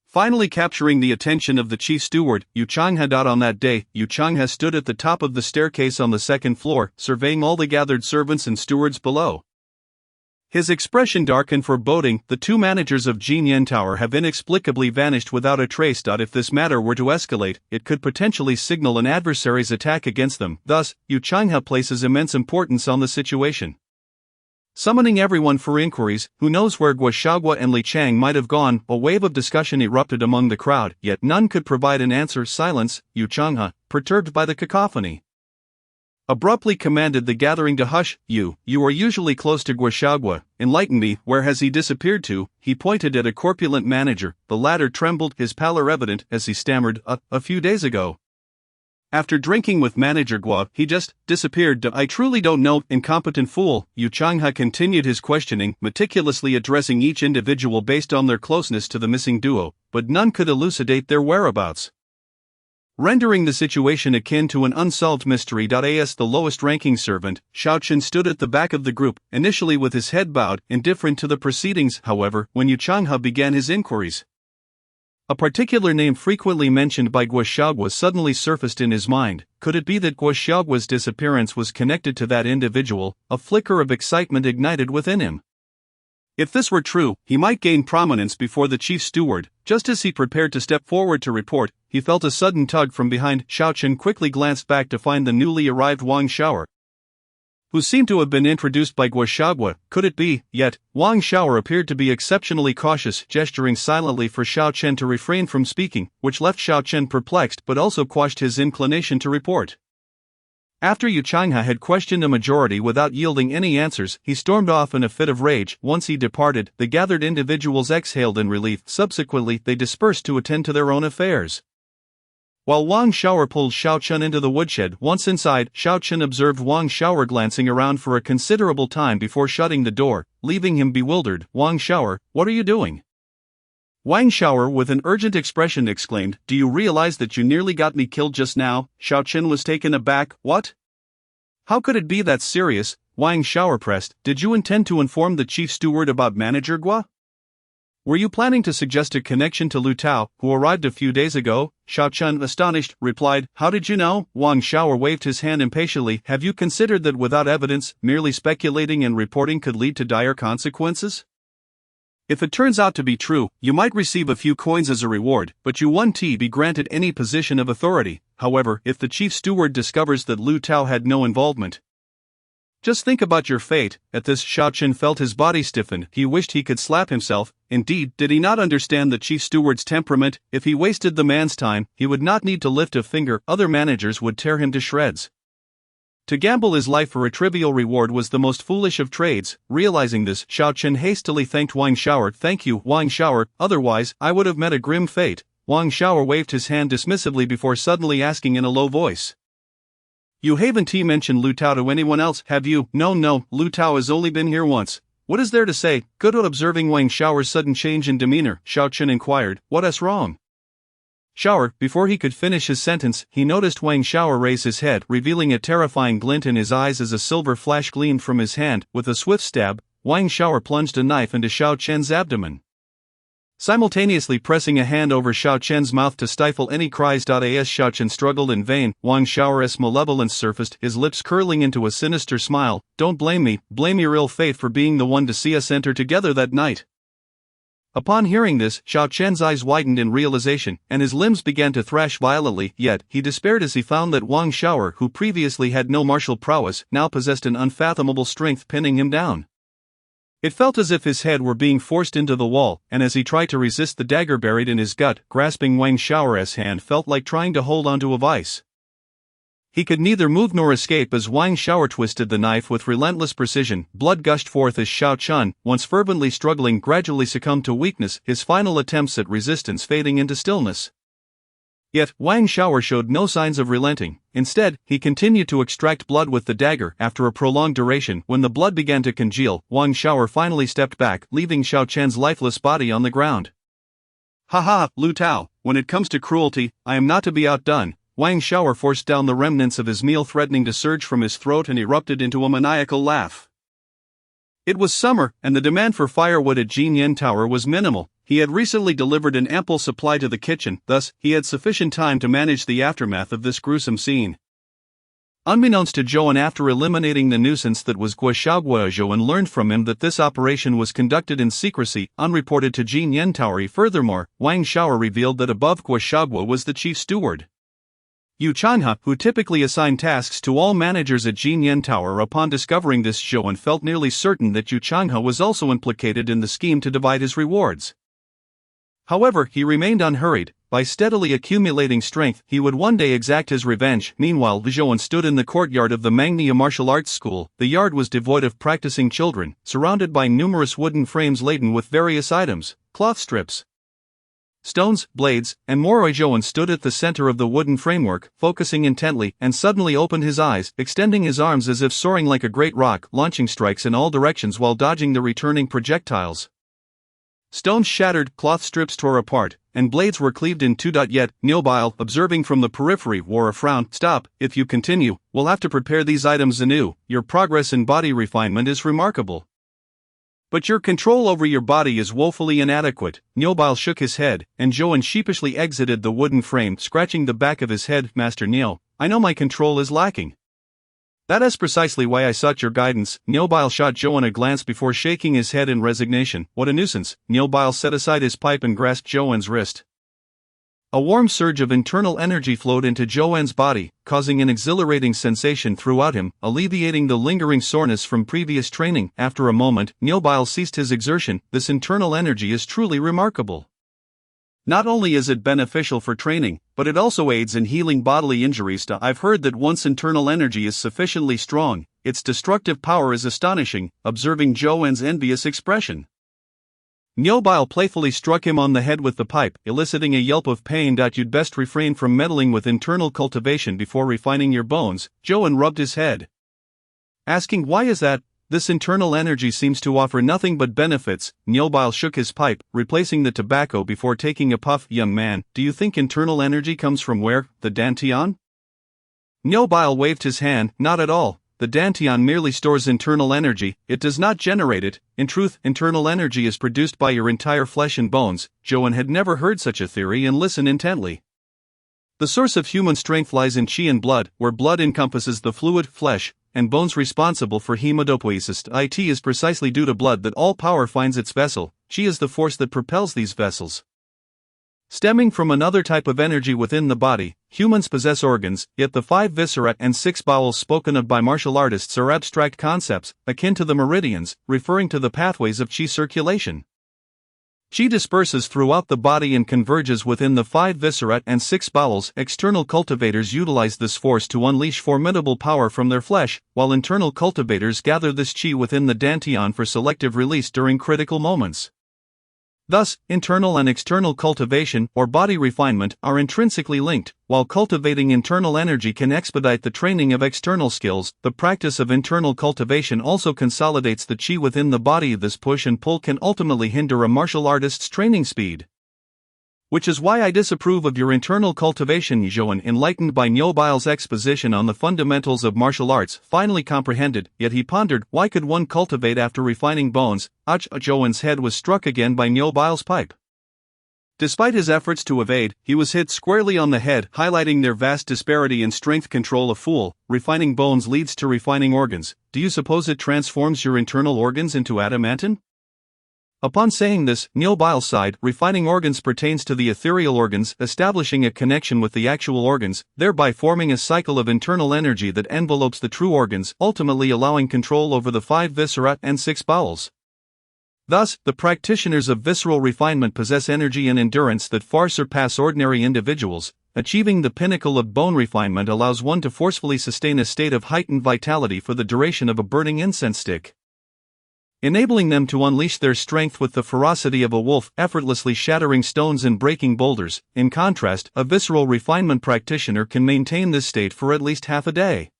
Finally capturing the attention of the chief steward, Yu Changha. On that day, Yu Changha stood at the top of the staircase on the second floor, surveying all the gathered servants and stewards below. His expression dark and foreboding. The two managers of Jinyan Tower have inexplicably vanished without a trace. If this matter were to escalate, it could potentially signal an adversary's attack against them. Thus, Yu Changha places immense importance on the situation. Summoning everyone for inquiries, who knows where Guo Xiaogua and Li Chang might have gone? A wave of discussion erupted among the crowd, yet none could provide an answer. Silence. Yu Changha, perturbed by the cacophony, abruptly commanded the gathering to hush. You are usually close to Guo Xiaogua, enlighten me, where has he disappeared to? He pointed at a corpulent manager. The latter trembled, his pallor evident, as he stammered, a few days ago. After drinking with manager Guo, he just disappeared. I truly don't know, incompetent fool. Yu Changha continued his questioning, meticulously addressing each individual based on their closeness to the missing duo, but none could elucidate their whereabouts, rendering the situation akin to an unsolved mystery. As the lowest-ranking servant, Xiaochen stood at the back of the group, initially with his head bowed, indifferent to the proceedings. However, when Yu Changha began his inquiries, a particular name frequently mentioned by Guo Xiaogua suddenly surfaced in his mind. Could it be that Guo Xiaogua's disappearance was connected to that individual? A flicker of excitement ignited within him. If this were true, he might gain prominence before the chief steward. Just as he prepared to step forward to report, he felt a sudden tug from behind. Xiaochen quickly glanced back to find the newly arrived Wang Xiaoer, who seemed to have been introduced by Guo Xiaogua. Could it be? Yet, Wang Xiaoer appeared to be exceptionally cautious, gesturing silently for Xiaochen to refrain from speaking, which left Xiaochen perplexed but also quashed his inclination to report. After Yu Changha had questioned a majority without yielding any answers, he stormed off in a fit of rage. Once he departed, the gathered individuals exhaled in relief. Subsequently, they dispersed to attend to their own affairs, while Wang Xiaoer pulled Xiaochen into the woodshed. Once inside, Xiaochen observed Wang Xiaoer glancing around for a considerable time before shutting the door, leaving him bewildered. Wang Xiaoer, what are you doing? Wang Xiaoer with an urgent expression exclaimed, do you realize that you nearly got me killed just now? Xiaochen was taken aback. What? How could it be that serious? Wang Xiaoer pressed, did you intend to inform the chief steward about manager Guo? Were you planning to suggest a connection to Lu Tao, who arrived a few days ago? Xiaochen, astonished, replied, how did you know? Wang Xiaoer waved his hand impatiently. Have you considered that without evidence, merely speculating and reporting could lead to dire consequences? If it turns out to be true, you might receive a few coins as a reward, but you won't be granted any position of authority. However, if the chief steward discovers that Lu Tao had no involvement, just think about your fate. At this, Xiaochen felt his body stiffen. He wished he could slap himself. Indeed, did he not understand the chief steward's temperament? If he wasted the man's time, he would not need to lift a finger. Other managers would tear him to shreds. To gamble his life for a trivial reward was the most foolish of trades. Realizing this, Xiaochen hastily thanked Wang Xiaoer. Thank you, Wang Xiaoer, otherwise, I would have met a grim fate. Wang Xiaoer waved his hand dismissively before suddenly asking in a low voice, you haven't mentioned Lu Tao to anyone else, have you? No, Lu Tao has only been here once. What is there to say? Good. Observing Wang Xiaoer's sudden change in demeanor, Xiaochen inquired, what's wrong? Xiaoer, before he could finish his sentence, he noticed Wang Xiaoer raise his head, revealing a terrifying glint in his eyes as a silver flash gleamed from his hand. With a swift stab, Wang Xiaoer plunged a knife into Xiaochen's abdomen, simultaneously pressing a hand over Xiaochen's mouth to stifle any cries. As Xiaochen struggled in vain, Wang Xiaoer's malevolence surfaced, his lips curling into a sinister smile. Don't blame me, blame your ill fate for being the one to see us enter together that night. Upon hearing this, Xiaochen's eyes widened in realization, and his limbs began to thrash violently, yet he despaired as he found that Wang Xiaoer, who previously had no martial prowess, now possessed an unfathomable strength pinning him down. It felt as if his head were being forced into the wall, and as he tried to resist the dagger buried in his gut, grasping Wang Xiaoer's hand felt like trying to hold onto a vice. He could neither move nor escape as Wang Xiaoer twisted the knife with relentless precision. Blood gushed forth as Xiaochen, once fervently struggling, gradually succumbed to weakness, his final attempts at resistance fading into stillness. Yet, Wang Xiaoer showed no signs of relenting. Instead, he continued to extract blood with the dagger. After a prolonged duration, when the blood began to congeal, Wang Xiaoer finally stepped back, leaving Xiaochen's lifeless body on the ground. Ha, Lu Tao, when it comes to cruelty, I am not to be outdone. Wang Xiaoer forced down the remnants of his meal threatening to surge from his throat and erupted into a maniacal laugh. It was summer, and the demand for firewood at Jinyan Tower was minimal. He had recently delivered an ample supply to the kitchen, thus, he had sufficient time to manage the aftermath of this gruesome scene. Unbeknownst to Joan, after eliminating the nuisance that was Guashagua, Joan learned from him that this operation was conducted in secrecy, unreported to Jin Yentauri. Furthermore, Wang Xiao revealed that above Guashagua was the chief steward, Yu Chanha, who typically assigned tasks to all managers at Jin Yen Tower. Upon discovering this, Joan felt nearly certain that Yu Chanha was also implicated in the scheme to divide his rewards. However, he remained unhurried. By steadily accumulating strength, he would one day exact his revenge. Meanwhile, Joan stood in the courtyard of the Mangnia Martial Arts School. The yard was devoid of practicing children, surrounded by numerous wooden frames laden with various items, cloth strips, stones, blades, and more. Joan stood at the center of the wooden framework, focusing intently, and suddenly opened his eyes, extending his arms as if soaring like a great rock, launching strikes in all directions while dodging the returning projectiles. Stones shattered, cloth strips tore apart, and blades were cleaved in two. Yet, Niobile, observing from the periphery, wore a frown. "Stop, if you continue, we'll have to prepare these items anew. Your progress in body refinement is remarkable, but your control over your body is woefully inadequate." Niobile shook his head, and Joan sheepishly exited the wooden frame, scratching the back of his head. "Master Nio, I know my control is lacking. That is precisely why I sought your guidance." Niobile shot Joan a glance before shaking his head in resignation. "What a nuisance." Niobile set aside his pipe and grasped Joan's wrist. A warm surge of internal energy flowed into Joan's body, causing an exhilarating sensation throughout him, alleviating the lingering soreness from previous training. After a moment, Niobile ceased his exertion. "This internal energy is truly remarkable. Not only is it beneficial for training, but it also aids in healing bodily injuries. I've heard that once internal energy is sufficiently strong, its destructive power is astonishing." Observing Joan's envious expression, Niobile playfully struck him on the head with the pipe, eliciting a yelp of pain. "You'd best refrain from meddling with internal cultivation before refining your bones." Joan rubbed his head, asking, "Why is that?" "This internal energy seems to offer nothing but benefits." Niobile shook his pipe, replacing the tobacco before taking a puff. "Young man, do you think internal energy comes from where? The Dantian?" Niobile waved his hand. "Not at all. The Dantian merely stores internal energy, it does not generate it. In truth, internal energy is produced by your entire flesh and bones." Joan had never heard such a theory and listened intently. "The source of human strength lies in qi and blood, where blood encompasses the fluid, flesh, and bones responsible for hematopoiesis. It is precisely due to blood that all power finds its vessel. Qi is the force that propels these vessels. Stemming from another type of energy within the body, humans possess organs, yet the 5 viscera and 6 bowels spoken of by martial artists are abstract concepts, akin to the meridians, referring to the pathways of qi circulation. Qi disperses throughout the body and converges within the 5 viscera and 6 bowels. External cultivators utilize this force to unleash formidable power from their flesh, while internal cultivators gather this qi within the dantian for selective release during critical moments. Thus, internal and external cultivation, or body refinement, are intrinsically linked. While cultivating internal energy can expedite the training of external skills, the practice of internal cultivation also consolidates the qi within the body. This push and pull can ultimately hinder a martial artist's training speed. "Which is why I disapprove of your internal cultivation." Joan, enlightened by Niobile's exposition on the fundamentals of martial arts, finally comprehended, yet he pondered, why could one cultivate after refining bones? Joan's head was struck again by Niobile's pipe. Despite his efforts to evade, he was hit squarely on the head, highlighting their vast disparity in strength control. "A fool, refining bones leads to refining organs. Do you suppose it transforms your internal organs into adamantine?" Upon saying this, Niobile sighed. "Refining organs pertains to the ethereal organs, establishing a connection with the actual organs, thereby forming a cycle of internal energy that envelopes the true organs, ultimately allowing control over the 5 viscera and 6 bowels. Thus, the practitioners of visceral refinement possess energy and endurance that far surpass ordinary individuals. Achieving the pinnacle of bone refinement allows one to forcefully sustain a state of heightened vitality for the duration of a burning incense stick, enabling them to unleash their strength with the ferocity of a wolf, effortlessly shattering stones and breaking boulders. In contrast, a visceral refinement practitioner can maintain this state for at least half a day,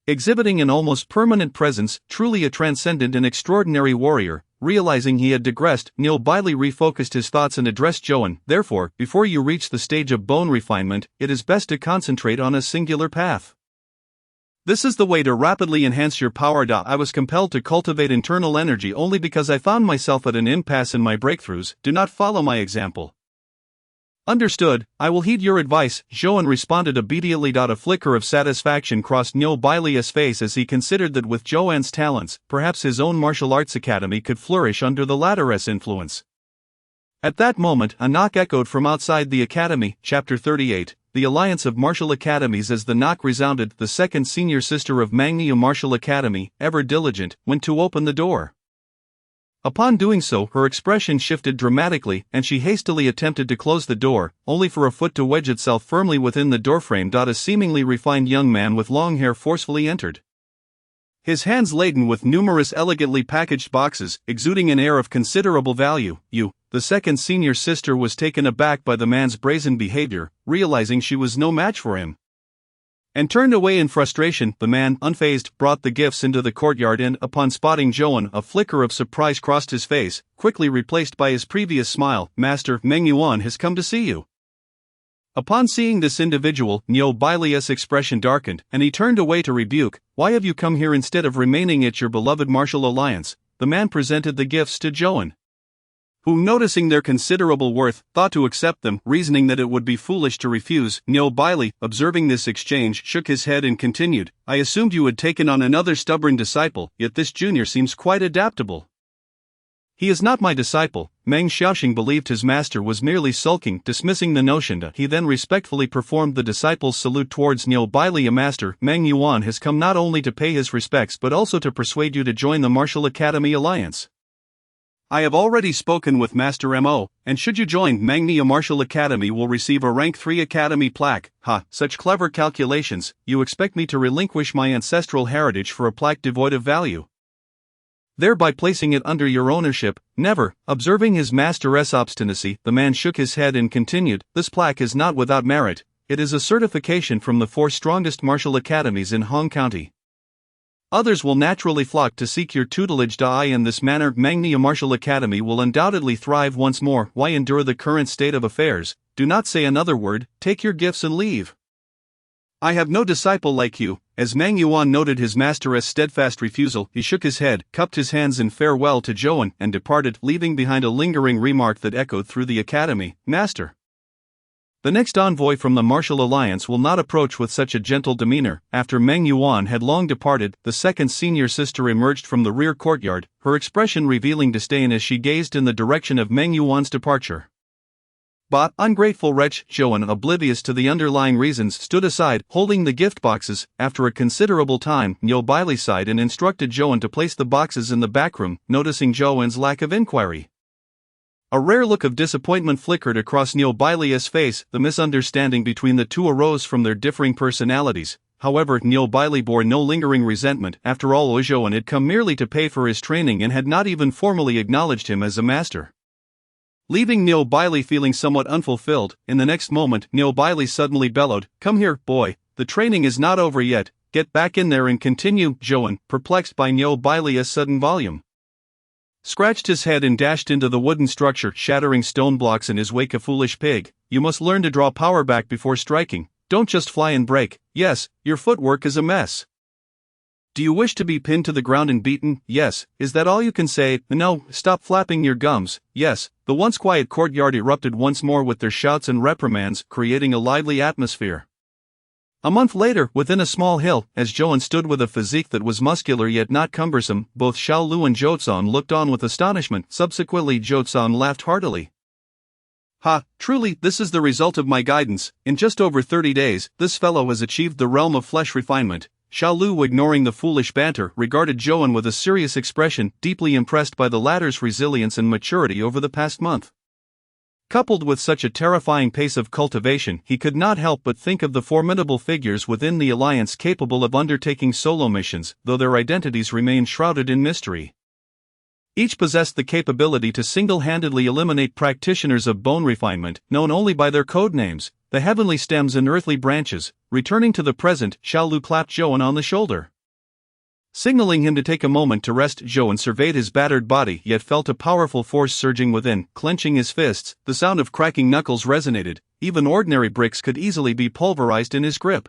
exhibiting an almost permanent presence, truly a transcendent and extraordinary warrior." Realizing he had digressed, Niobile refocused his thoughts and addressed Joan. "Therefore, before you reach the stage of bone refinement, it is best to concentrate on a singular path. This is the way to rapidly enhance your power. I was compelled to cultivate internal energy only because I found myself at an impasse in my breakthroughs. Do not follow my example. Understood, I will heed your advice, Joan responded obediently. A flicker of satisfaction crossed Niall Bailey's face as he considered that with Joanne's talents, perhaps his own martial arts academy could flourish under the latter's influence. At that moment, a knock echoed from outside the academy. Chapter 38, The Alliance of Martial Academies. As the knock resounded, the second senior sister of Magnia Martial Academy, ever diligent, went to open the door. Upon doing so, her expression shifted dramatically, and she hastily attempted to close the door, only for a foot to wedge itself firmly within the doorframe. A seemingly refined young man with long hair forcefully entered. His hands laden with numerous elegantly packaged boxes, exuding an air of considerable value. The second senior sister was taken aback by the man's brazen behavior, realizing she was no match for him, and turned away in frustration. The man, unfazed, brought the gifts into the courtyard and, upon spotting Joan, a flicker of surprise crossed his face, quickly replaced by his previous smile. Master, Meng Yuan has come to see you. Upon seeing this individual, Niall Bailey's expression darkened, and he turned away to rebuke. Why have you come here instead of remaining at your beloved martial alliance? The man presented the gifts to Joan, who, noticing their considerable worth, thought to accept them, reasoning that it would be foolish to refuse. Niall Bailey, observing this exchange, shook his head and continued, I assumed you had taken on another stubborn disciple, yet this junior seems quite adaptable. He is not my disciple. Meng Xiaoxing believed his master was merely sulking, dismissing the notion. He then respectfully performed the disciple's salute towards Niall Bailey. A master, Meng Yuan has come not only to pay his respects but also to persuade you to join the Martial Academy Alliance. I have already spoken with Master Mo, and should you join, Magnia Martial Academy will receive a Rank 3 Academy plaque. Such clever calculations. You expect me to relinquish my ancestral heritage for a plaque devoid of value, thereby placing it under your ownership? Never. Observing his master's obstinacy, the man shook his head and continued, this plaque is not without merit. It is a certification from the 4 strongest martial academies in Hong County. Others will naturally flock to seek your tutelage. In this manner, Magnia Martial Academy will undoubtedly thrive once more. Why endure the current state of affairs? Do not say another word, take your gifts and leave. I have no disciple like you. As Meng Yuan noted his master's steadfast refusal, he shook his head, cupped his hands in farewell to Joan, and departed, leaving behind a lingering remark that echoed through the academy, Master, the next envoy from the Martial Alliance will not approach with such a gentle demeanor. After Meng Yuan had long departed, the second senior sister emerged from the rear courtyard, her expression revealing disdain as she gazed in the direction of Meng Yuan's departure. But, ungrateful wretch, Joan, oblivious to the underlying reasons, stood aside, holding the gift boxes. After a considerable time, Niall Bailey sighed and instructed Joan to place the boxes in the back room, noticing Joan's lack of inquiry. A rare look of disappointment flickered across Niall Bailey's face. The misunderstanding between the two arose from their differing personalities. However, Niall Bailey bore no lingering resentment. After all, Joan had come merely to pay for his training and had not even formally acknowledged him as a master, leaving Niall Bailey feeling somewhat unfulfilled. In the next moment, Niall Bailey suddenly bellowed, Come here, boy, the training is not over yet, get back in there and continue. Joan, perplexed by Niall Bailey's sudden volume, scratched his head and dashed into the wooden structure, shattering stone blocks in his wake. A foolish pig, you must learn to draw power back before striking, don't just fly and break. Yes, your footwork is a mess. Do you wish to be pinned to the ground and beaten? Yes, is that all you can say? No, stop flapping your gums. Yes. The once quiet courtyard erupted once more with their shouts and reprimands, creating a lively atmosphere. A month later, within a small hill, as Joan stood with a physique that was muscular yet not cumbersome, both Xiao Lu and Jotzon looked on with astonishment. Subsequently, Jotzon laughed heartily. Truly, this is the result of my guidance. In just over 30 days, this fellow has achieved the realm of flesh refinement. Xiao Lu, ignoring the foolish banter, regarded Joan with a serious expression, deeply impressed by the latter's resilience and maturity over the past month. Coupled with such a terrifying pace of cultivation, he could not help but think of the formidable figures within the Alliance capable of undertaking solo missions, though their identities remained shrouded in mystery. Each possessed the capability to single-handedly eliminate practitioners of bone refinement, known only by their code names, the heavenly stems and earthly branches. Returning to the present, Xiao Lu clapped Joan on the shoulder, signaling him to take a moment to rest. Joan surveyed his battered body, yet felt a powerful force surging within. Clenching his fists, the sound of cracking knuckles resonated. Even ordinary bricks could easily be pulverized in his grip.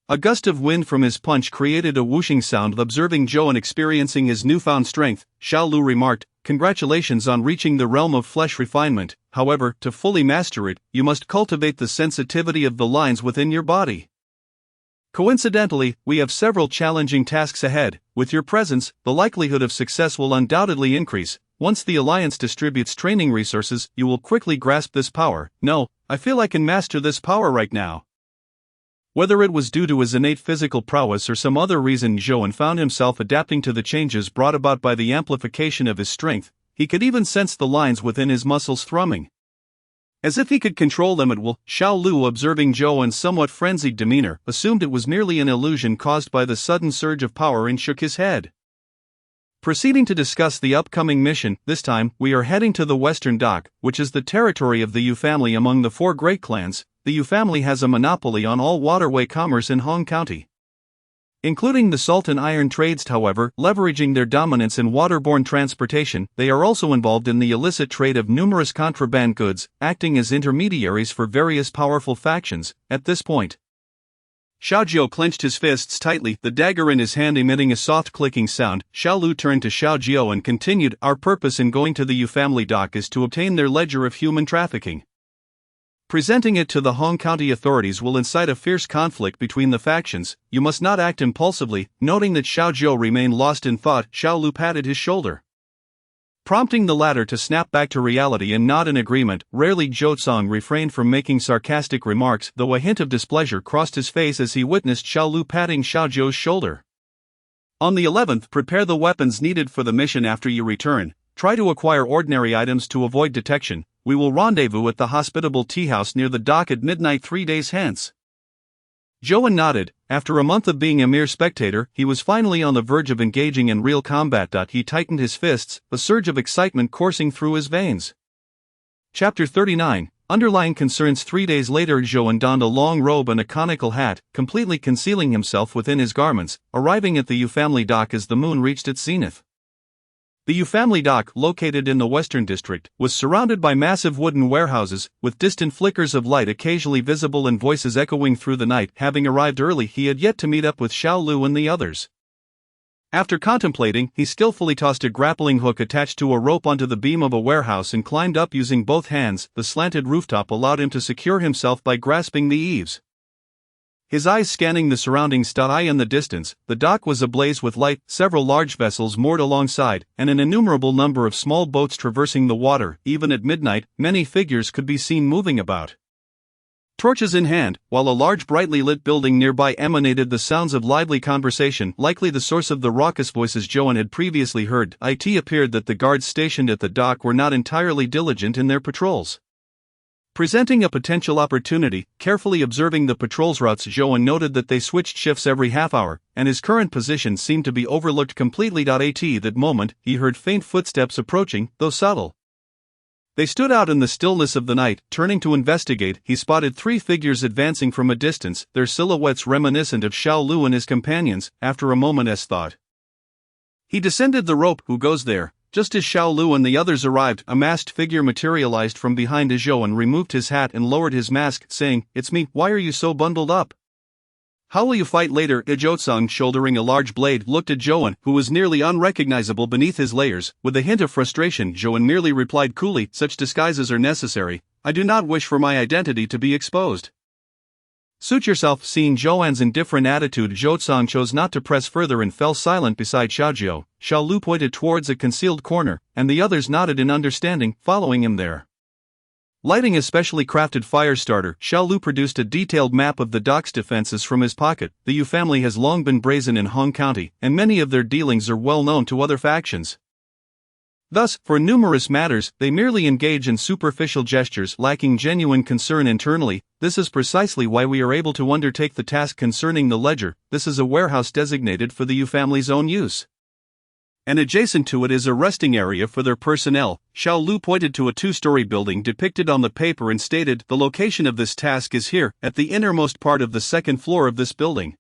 A gust of wind from his punch created a whooshing sound. Observing Zhou and experiencing his newfound strength, Xiao Lu remarked, "Congratulations on reaching the realm of flesh refinement. However, to fully master it, you must cultivate the sensitivity of the lines within your body. Coincidentally, we have several challenging tasks ahead. With your presence, the likelihood of success will undoubtedly increase. Once the Alliance distributes training resources, you will quickly grasp this power." "No, I feel I can master this power right now." Whether it was due to his innate physical prowess or some other reason, Zhou found himself adapting to the changes brought about by the amplification of his strength. He could even sense the lines within his muscles thrumming, as if he could control them at will. Xiao Lu, observing Zhou's somewhat frenzied demeanor, assumed it was merely an illusion caused by the sudden surge of power and shook his head. Proceeding to discuss the upcoming mission, this time, we are heading to the Western Dock, which is the territory of the Yu family among the four great clans. The Yu family has a monopoly on all waterway commerce in Hong County, including the salt and iron trades. However, leveraging their dominance in waterborne transportation, they are also involved in the illicit trade of numerous contraband goods, acting as intermediaries for various powerful factions. At this point, Xiao Jiu clenched his fists tightly, the dagger in his hand emitting a soft clicking sound. Xiao Lu turned to Xiao Jiu and continued, "Our purpose in going to the Yu family dock is to obtain their ledger of human trafficking. Presenting it to the Hong County authorities will incite a fierce conflict between the factions. You must not act impulsively." Noting that Xiao Jiu remained lost in thought, Xiao Lu patted his shoulder, prompting the latter to snap back to reality and nod in agreement. Rarely Zhou Cong refrained from making sarcastic remarks, though a hint of displeasure crossed his face as he witnessed Xiao Lu patting Xiao Jiu's shoulder. "On the 11th, prepare the weapons needed for the mission. After you return, try to acquire ordinary items to avoid detection. We will rendezvous at the hospitable tea house near the dock at midnight 3 days hence." Zhou nodded. After a month of being a mere spectator, he was finally on the verge of engaging in real combat. He tightened his fists, a surge of excitement coursing through his veins. Chapter 39. Underlying concerns. 3 days later, Zhou donned a long robe and a conical hat, completely concealing himself within his garments, arriving at the Yu family dock as the moon reached its zenith. The Yu family dock, located in the Western District, was surrounded by massive wooden warehouses, with distant flickers of light occasionally visible and voices echoing through the night. Having arrived early, he had yet to meet up with Xiao Lu and the others. After contemplating, he skillfully tossed a grappling hook attached to a rope onto the beam of a warehouse and climbed up using both hands. The slanted rooftop allowed him to secure himself by grasping the eaves, his eyes scanning the surroundings. In the distance, the dock was ablaze with light, several large vessels moored alongside, and an innumerable number of small boats traversing the water. Even at midnight, many figures could be seen moving about, torches in hand, while a large brightly lit building nearby emanated the sounds of lively conversation, likely the source of the raucous voices Zhou had previously heard. It appeared that the guards stationed at the dock were not entirely diligent in their patrols, presenting a potential opportunity. Carefully observing the patrol's routes, Zhou noted that they switched shifts every half hour, and his current position seemed to be overlooked completely. At that moment, he heard faint footsteps approaching, though subtle. They stood out in the stillness of the night. Turning to investigate, he spotted 3 figures advancing from a distance, their silhouettes reminiscent of Xiao Lu and his companions. After a moment's thought, he descended the rope. "Who goes there?" Just as Xiao Lu and the others arrived, a masked figure materialized from behind Zhou and removed his hat and lowered his mask, saying, "It's me. Why are you so bundled up? How will you fight later?" Zhou Cong, shouldering a large blade, looked at Zhou, who was nearly unrecognizable beneath his layers. With a hint of frustration, Zhou merely replied coolly, "Such disguises are necessary. I do not wish for my identity to be exposed." "Suit yourself." Seeing Zhou's indifferent attitude, Zhou Cong chose not to press further and fell silent beside Xiao Jiu. Xiao Lu pointed towards a concealed corner, and the others nodded in understanding, following him there. Lighting a specially crafted fire starter, Xiao Lu produced a detailed map of the dock's defenses from his pocket. The Yu family has long been brazen in Hong County, and many of their dealings are well known to other factions. Thus, for numerous matters, they merely engage in superficial gestures, lacking genuine concern internally. This is precisely why we are able to undertake the task concerning the ledger. This is a warehouse designated for the Yu family's own use, and adjacent to it is a resting area for their personnel. Xiao Lu pointed to a 2-story building depicted on the paper and stated, "The location of this task is here, at the innermost part of the 2nd floor of this building,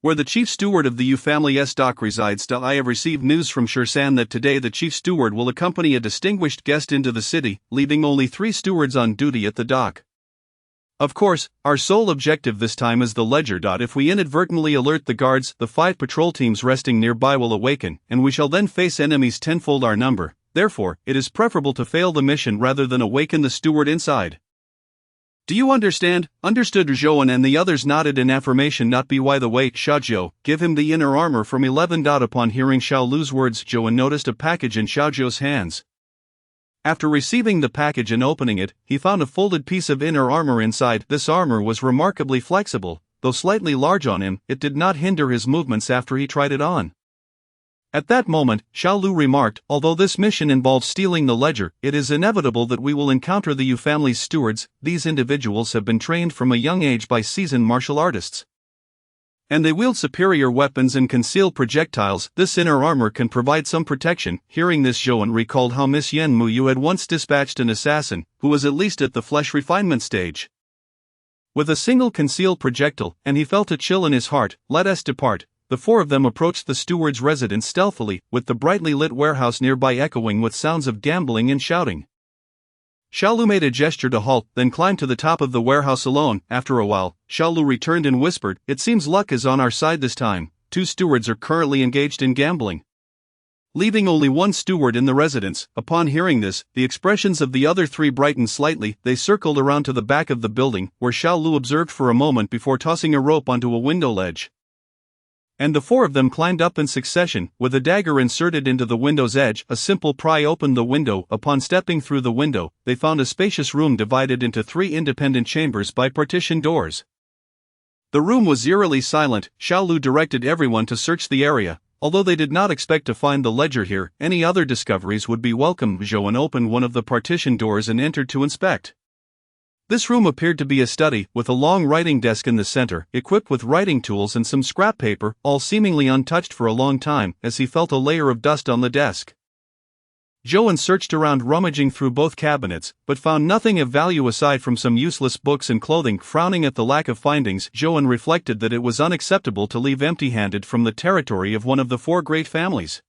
where the chief steward of the Yu family's dock resides." I have received news from Shursan that today the chief steward will accompany a distinguished guest into the city, leaving only 3 stewards on duty at the dock. Of course, our sole objective this time is the ledger. If we inadvertently alert the guards, the 5 patrol teams resting nearby will awaken, and we shall then face enemies tenfold our number. Therefore, it is preferable to fail the mission rather than awaken the steward inside. Do you understand? Understood. Zhou and the others nodded in affirmation. By the way, Xiaozhou, give him the inner armor from 11. Upon hearing Xiao Lu's words, Zhou noticed a package in Xiaozhou's hands. After receiving the package and opening it, he found a folded piece of inner armor inside. This armor was remarkably flexible, though slightly large on him. It did not hinder his movements after he tried it on. At that moment, Xiao Lu remarked, although this mission involves stealing the ledger, it is inevitable that we will encounter the Yu family's stewards. These individuals have been trained from a young age by seasoned martial artists, and they wield superior weapons and conceal projectiles. This inner armor can provide some protection. Hearing this, Zhou recalled how Miss Yen Muyu had once dispatched an assassin, who was at least at the flesh refinement stage, with a single concealed projectile, and he felt a chill in his heart. Let us depart. The 4 of them approached the steward's residence stealthily, with the brightly lit warehouse nearby echoing with sounds of gambling and shouting. Xiao Lu made a gesture to halt, then climbed to the top of the warehouse alone. After a while, Xiao Lu returned and whispered, "It seems luck is on our side this time. 2 stewards are currently engaged in gambling, leaving only 1 steward in the residence." Upon hearing this, the expressions of the other 3 brightened slightly. They circled around to the back of the building, where Xiao Lu observed for a moment before tossing a rope onto a window ledge. And the 4 of them climbed up in succession, with a dagger inserted into the window's edge. A simple pry opened the window. Upon stepping through the window, they found a spacious room divided into 3 independent chambers by partition doors. The room was eerily silent. Xiao Lu directed everyone to search the area. Although they did not expect to find the ledger here, any other discoveries would be welcome. Zhou opened one of the partition doors and entered to inspect. This room appeared to be a study, with a long writing desk in the center, equipped with writing tools and some scrap paper, all seemingly untouched for a long time, as he felt a layer of dust on the desk. Zhou searched around, rummaging through both cabinets, but found nothing of value aside from some useless books and clothing. Frowning at the lack of findings, Zhou reflected that it was unacceptable to leave empty-handed from the territory of one of the 4 great families.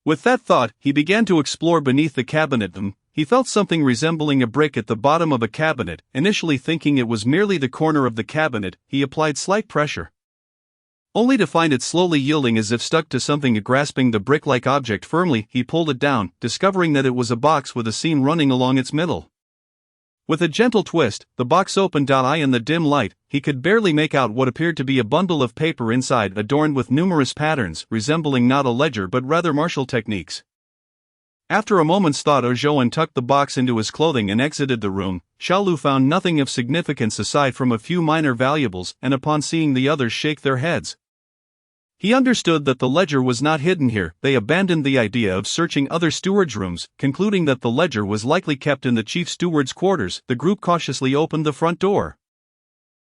With that thought, he began to explore beneath the cabinet. He felt something resembling a brick at the bottom of a cabinet. Initially thinking it was merely the corner of the cabinet, he applied slight pressure, only to find it slowly yielding as if stuck to something. Grasping the brick-like object firmly, he pulled it down, discovering that it was a box with a seam running along its middle. With a gentle twist, the box opened. In the dim light, he could barely make out what appeared to be a bundle of paper inside, adorned with numerous patterns, resembling not a ledger but rather martial techniques. After a moment's thought, Zhou tucked the box into his clothing and exited the room. Xiao Lu found nothing of significance aside from a few minor valuables, and upon seeing the others shake their heads, he understood that the ledger was not hidden here. They abandoned the idea of searching other stewards' rooms, concluding that the ledger was likely kept in the chief steward's quarters. The group cautiously opened the front door.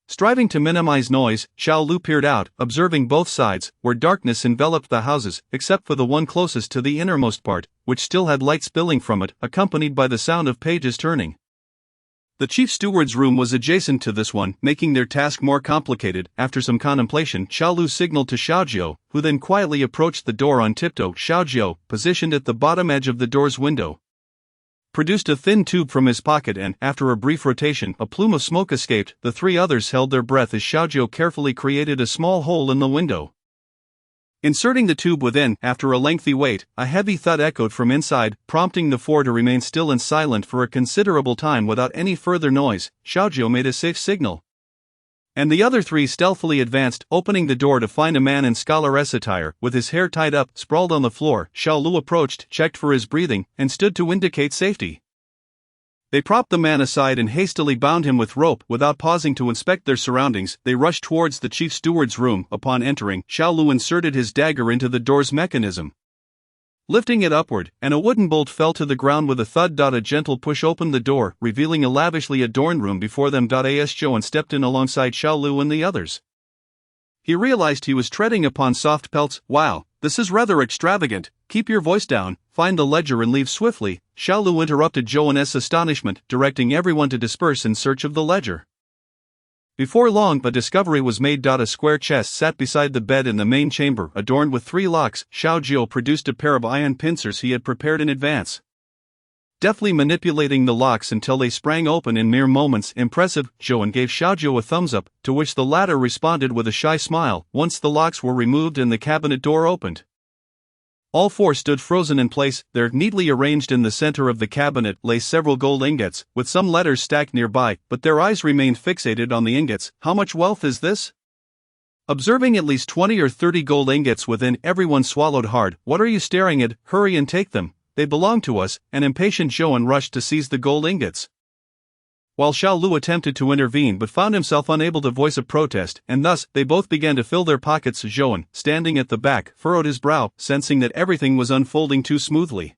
Striving to minimize noise, Xiao Lu peered out, observing both sides, where darkness enveloped the houses, except for the one closest to the innermost part, which still had light spilling from it, accompanied by the sound of pages turning. The chief steward's room was adjacent to this one, making their task more complicated. After some contemplation, Xiao Lu signaled to Xiaozhou, who then quietly approached the door on tiptoe. Xiaozhou, positioned at the bottom edge of the door's window, produced a thin tube from his pocket and, after a brief rotation, a plume of smoke escaped. The 3 others held their breath as Xiaozhou carefully created a small hole in the window. Inserting the tube within, after a lengthy wait, a heavy thud echoed from inside, prompting the 4 to remain still and silent for a considerable time without any further noise. Xiaozhou made a safe signal, and the other 3 stealthily advanced, opening the door to find a man in scholaress attire, with his hair tied up, sprawled on the floor. Xiao Lu approached, checked for his breathing, and stood to indicate safety. They propped the man aside and hastily bound him with rope. Without pausing to inspect their surroundings, they rushed towards the chief steward's room. Upon entering, Xiao Lu inserted his dagger into the door's mechanism, lifting it upward, and a wooden bolt fell to the ground with a thud. A gentle push opened the door, revealing a lavishly adorned room before them. As Zhou stepped in alongside Xiao Lu and the others, he realized he was treading upon soft pelts. "Wow, this is rather extravagant. Keep your voice down, find the ledger and leave swiftly." Xiao Lu interrupted Zhou's astonishment, directing everyone to disperse in search of the ledger. Before long, a discovery was made. A square chest sat beside the bed in the main chamber, adorned with 3 locks. Xiaozhou produced a pair of iron pincers he had prepared in advance. deftly manipulating the locks until they sprang open in mere moments. Impressive, Zhou gave Xiaojiu a thumbs up, to which the latter responded with a shy smile. Once the locks were removed and the cabinet door opened, all four stood frozen in place. There, neatly arranged in the center of the cabinet, lay several gold ingots, with some letters stacked nearby, but their eyes remained fixated on the ingots. How much wealth is this? Observing at least 20 or 30 gold ingots within, everyone swallowed hard. What are you staring at? Hurry and take them. They belong to us. An impatient Zhou rushed to seize the gold ingots, while Xiao Lu attempted to intervene but found himself unable to voice a protest, and thus, they both began to fill their pockets. Zhou, standing at the back, furrowed his brow, sensing that everything was unfolding too smoothly.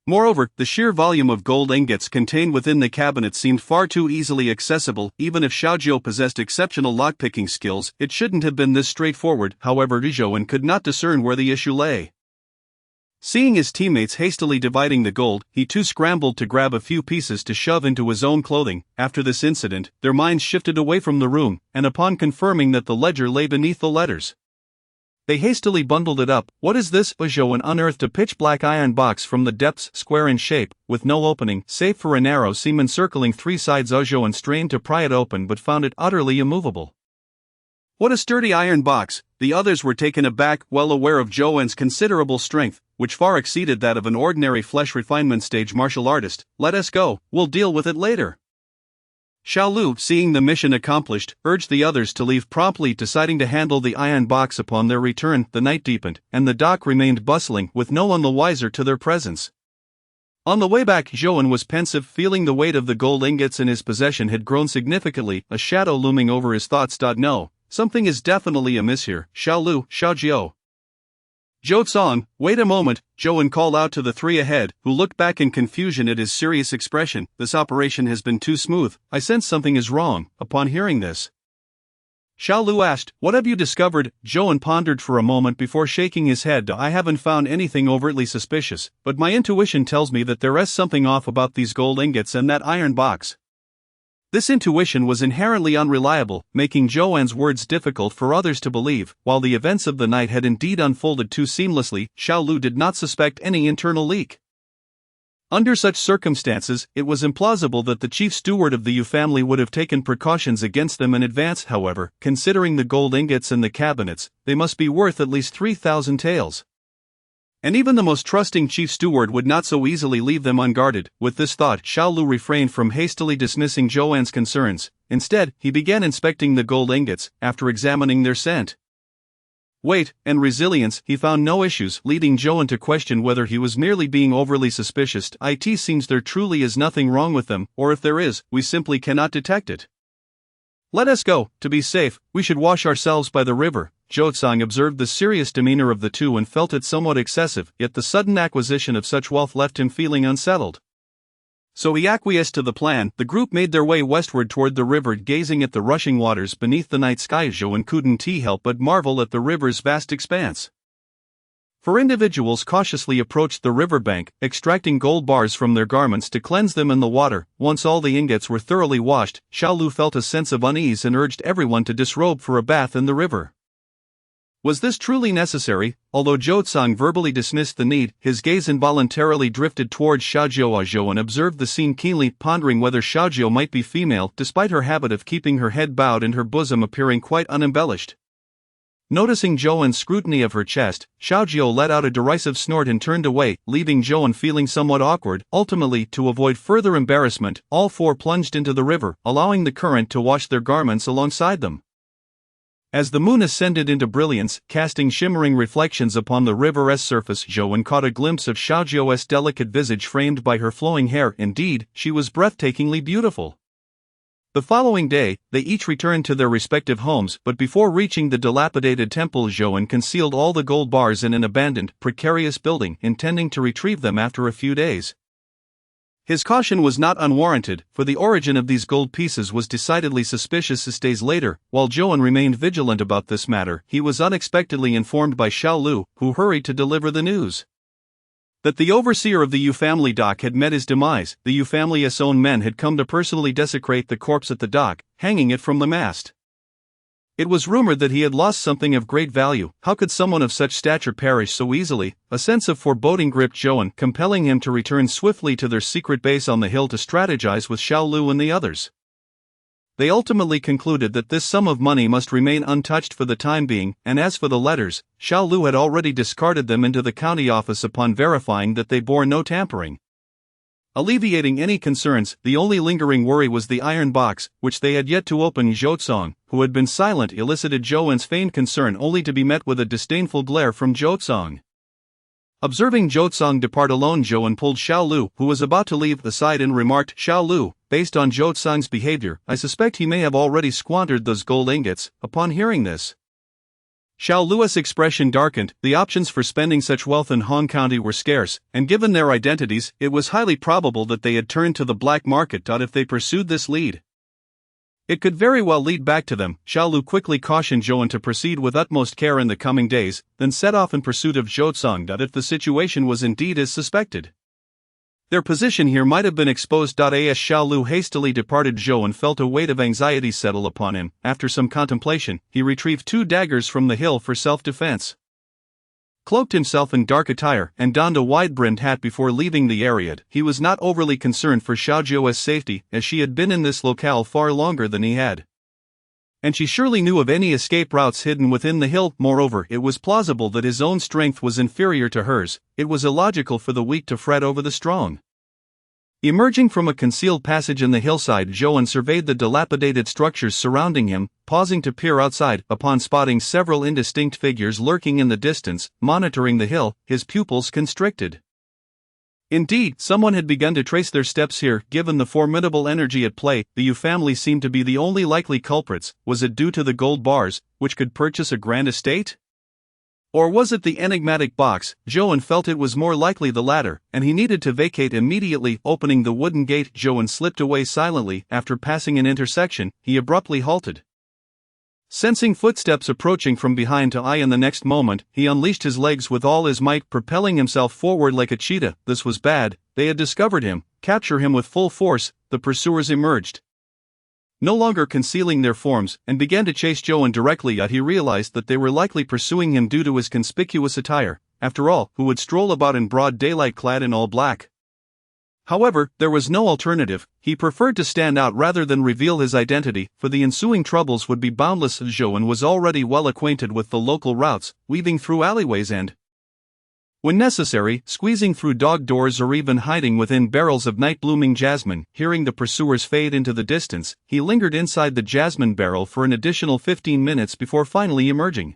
Moreover, the sheer volume of gold ingots contained within the cabinet seemed far too easily accessible. Even if Xiaojiu possessed exceptional lockpicking skills, it shouldn't have been this straightforward. However, Zhou could not discern where the issue lay. Seeing his teammates hastily dividing the gold, he too scrambled to grab a few pieces to shove into his own clothing. After this incident, their minds shifted away from the room, and upon confirming that the ledger lay beneath the letters, they hastily bundled it up. What is this? Zhou unearthed a pitch-black iron box from the depths, square in shape, with no opening, save for a narrow seam encircling three sides. Zhou strained to pry it open but found it utterly immovable. What a sturdy iron box! The others were taken aback, well aware of Zhou's considerable strength, which far exceeded that of an ordinary flesh refinement stage martial artist. Let us go, we'll deal with it later. Xiao Lu, seeing the mission accomplished, urged the others to leave promptly, deciding to handle the iron box upon their return. The night deepened, and the dock remained bustling, with no one the wiser to their presence. On the way back, Zhou was pensive, feeling the weight of the gold ingots in his possession had grown significantly, a shadow looming over his thoughts. No, something is definitely amiss here. Xiao Lu, Xiaojiu, Zhou Cong, wait a moment, Zhou called out to the three ahead, who looked back in confusion at his serious expression. This operation has been too smooth, I sense something is wrong. Upon hearing this, Xiao Lu asked, what have you discovered? Zhou pondered for a moment before shaking his head. I haven't found anything overtly suspicious, but my intuition tells me that there is something off about these gold ingots and that iron box. This intuition was inherently unreliable, making Zhou's words difficult for others to believe. While the events of the night had indeed unfolded too seamlessly, Xiao Lu did not suspect any internal leak. Under such circumstances, it was implausible that the chief steward of the Yu family would have taken precautions against them in advance. However, considering the gold ingots and the cabinets, they must be worth at least 3,000 taels. And even the most trusting chief steward would not so easily leave them unguarded. With this thought, Xiao Lu refrained from hastily dismissing Zhou's concerns. Instead, he began inspecting the gold ingots. After examining their scent, weight, and resilience, he found no issues, leading Zhou to question whether he was merely being overly suspicious. It seems there truly is nothing wrong with them, or if there is, we simply cannot detect it. Let us go. To be safe, we should wash ourselves by the river. Zhou observed the serious demeanor of the two and felt it somewhat excessive, yet the sudden acquisition of such wealth left him feeling unsettled. So he acquiesced to the plan. The group made their way westward toward the river, gazing at the rushing waters beneath the night sky. Zhou couldn't help but marvel at the river's vast expanse. For individuals cautiously approached the riverbank, extracting gold bars from their garments to cleanse them in the water. Once all the ingots were thoroughly washed, Xiao Lu felt a sense of unease and urged everyone to disrobe for a bath in the river. Was this truly necessary? Although Zhou verbally dismissed the need, his gaze involuntarily drifted towards Xiaojiu and observed the scene keenly, pondering whether Xiaojiu might be female, despite her habit of keeping her head bowed and her bosom appearing quite unembellished. Noticing Zhou's scrutiny of her chest, Xiaojiu let out a derisive snort and turned away, leaving Zhou feeling somewhat awkward. Ultimately, to avoid further embarrassment, all four plunged into the river, allowing the current to wash their garments alongside them. As the moon ascended into brilliance, casting shimmering reflections upon the river's surface, Zhou caught a glimpse of Xiaojiu's delicate visage framed by her flowing hair. Indeed, she was breathtakingly beautiful. The following day, they each returned to their respective homes, but before reaching the dilapidated temple, Zhou concealed all the gold bars in an abandoned, precarious building, intending to retrieve them after a few days. His caution was not unwarranted, for the origin of these gold pieces was decidedly suspicious. Days later, while Zhou remained vigilant about this matter, he was unexpectedly informed by Xiao Lu, who hurried to deliver the news that the overseer of the Yu family dock had met his demise. The Yu family's own men had come to personally desecrate the corpse at the dock, hanging it from the mast. It was rumored that he had lost something of great value. How could someone of such stature perish so easily? A sense of foreboding gripped Zhou, compelling him to return swiftly to their secret base on the hill to strategize with Xiao Lu and the others. They ultimately concluded that this sum of money must remain untouched for the time being, and as for the letters, Xiao Lu had already discarded them into the county office upon verifying that they bore no tampering. Alleviating any concerns, the only lingering worry was the iron box, which they had yet to open. Zhou, who had been silent, elicited Zhou's feigned concern only to be met with a disdainful glare from Zhou. Observing Zhou depart alone, Zhou pulled Xiao Lu, who was about to leave, aside and remarked, "Xiao Lu, based on Zhou's behavior, I suspect he may have already squandered those gold ingots." Upon hearing this, Xiao Lu's expression darkened. The options for spending such wealth in Hong County were scarce, and given their identities, it was highly probable that they had turned to the black market. If they pursued this lead, it could very well lead back to them. Xiao Lu quickly cautioned Zhou to proceed with utmost care in the coming days, then set off in pursuit of Zhou. If the situation was indeed as suspected, their position here might have been exposed. As Xiao Lu hastily departed, Zhou felt a weight of anxiety settle upon him. After some contemplation, he retrieved 2 daggers from the hill for self-defense, cloaked himself in dark attire, and donned a wide-brimmed hat before leaving the area. He was not overly concerned for Xiao Zhou's safety, as she had been in this locale far longer than he had, and she surely knew of any escape routes hidden within the hill. Moreover, it was plausible that his own strength was inferior to hers. It was illogical for the weak to fret over the strong. Emerging from a concealed passage in the hillside, Zhou surveyed the dilapidated structures surrounding him, pausing to peer outside. Upon spotting several indistinct figures lurking in the distance, monitoring the hill, his pupils constricted. Indeed, someone had begun to trace their steps here. Given the formidable energy at play, the Yu family seemed to be the only likely culprits. Was it due to the gold bars, which could purchase a grand estate? Or was it the enigmatic box? Zhou felt it was more likely the latter, and he needed to vacate immediately. Opening the wooden gate, Zhou slipped away silently. After passing an intersection, he abruptly halted. Sensing footsteps approaching from behind, in the next moment, he unleashed his legs with all his might, propelling himself forward like a cheetah. This was bad. They had discovered him. Capture him with full force. The pursuers emerged, no longer concealing their forms, and began to chase Zhou directly. Yet he realized that they were likely pursuing him due to his conspicuous attire. After all, who would stroll about in broad daylight clad in all black? However, there was no alternative. He preferred to stand out rather than reveal his identity, for the ensuing troubles would be boundless. Zhou was already well acquainted with the local routes, weaving through alleyways and, when necessary, squeezing through dog doors or even hiding within barrels of night-blooming jasmine. Hearing the pursuers fade into the distance, he lingered inside the jasmine barrel for an additional 15 minutes before finally emerging.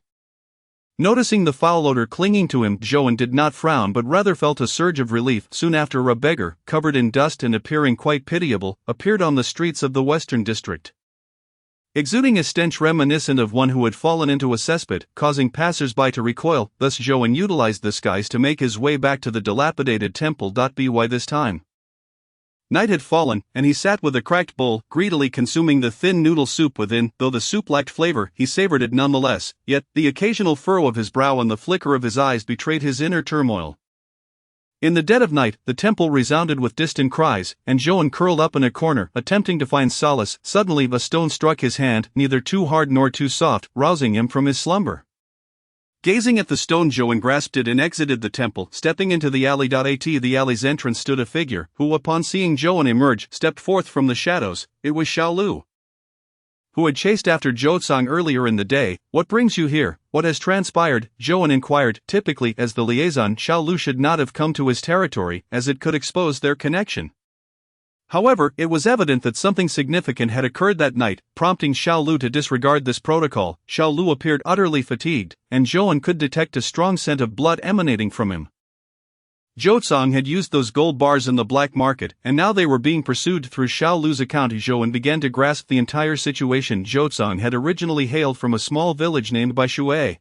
Noticing the foul odor clinging to him, Zhou did not frown but rather felt a surge of relief. Soon after, a beggar, covered in dust and appearing quite pitiable, appeared on the streets of the western district, exuding a stench reminiscent of one who had fallen into a cesspit, causing passers-by to recoil. Thus Zhou utilized this guise to make his way back to the dilapidated temple. By this time, night had fallen, and he sat with a cracked bowl, greedily consuming the thin noodle soup within. Though the soup lacked flavor, he savored it nonetheless, yet the occasional furrow of his brow and the flicker of his eyes betrayed his inner turmoil. In the dead of night, the temple resounded with distant cries, and Zhou curled up in a corner, attempting to find solace. Suddenly a stone struck his hand, neither too hard nor too soft, rousing him from his slumber. Gazing at the stone, Zhou grasped it and exited the temple. Stepping into the alley. At the alley's entrance stood a figure, who, upon seeing Zhou emerge, stepped forth from the shadows. It was Xiao Lu, who had chased after Zhou earlier in the day. "What brings you here? What has transpired?" Zhou inquired. Typically, as the liaison, Xiao Lu should not have come to his territory, as it could expose their connection. However, it was evident that something significant had occurred that night, prompting Xiao Lu to disregard this protocol. Xiao Lu appeared utterly fatigued, and Zhou could detect a strong scent of blood emanating from him. Zhou had used those gold bars in the black market, and now they were being pursued through Xiao Lu's account. Zhou began to grasp the entire situation. Zhou had originally hailed from a small village named Baishui,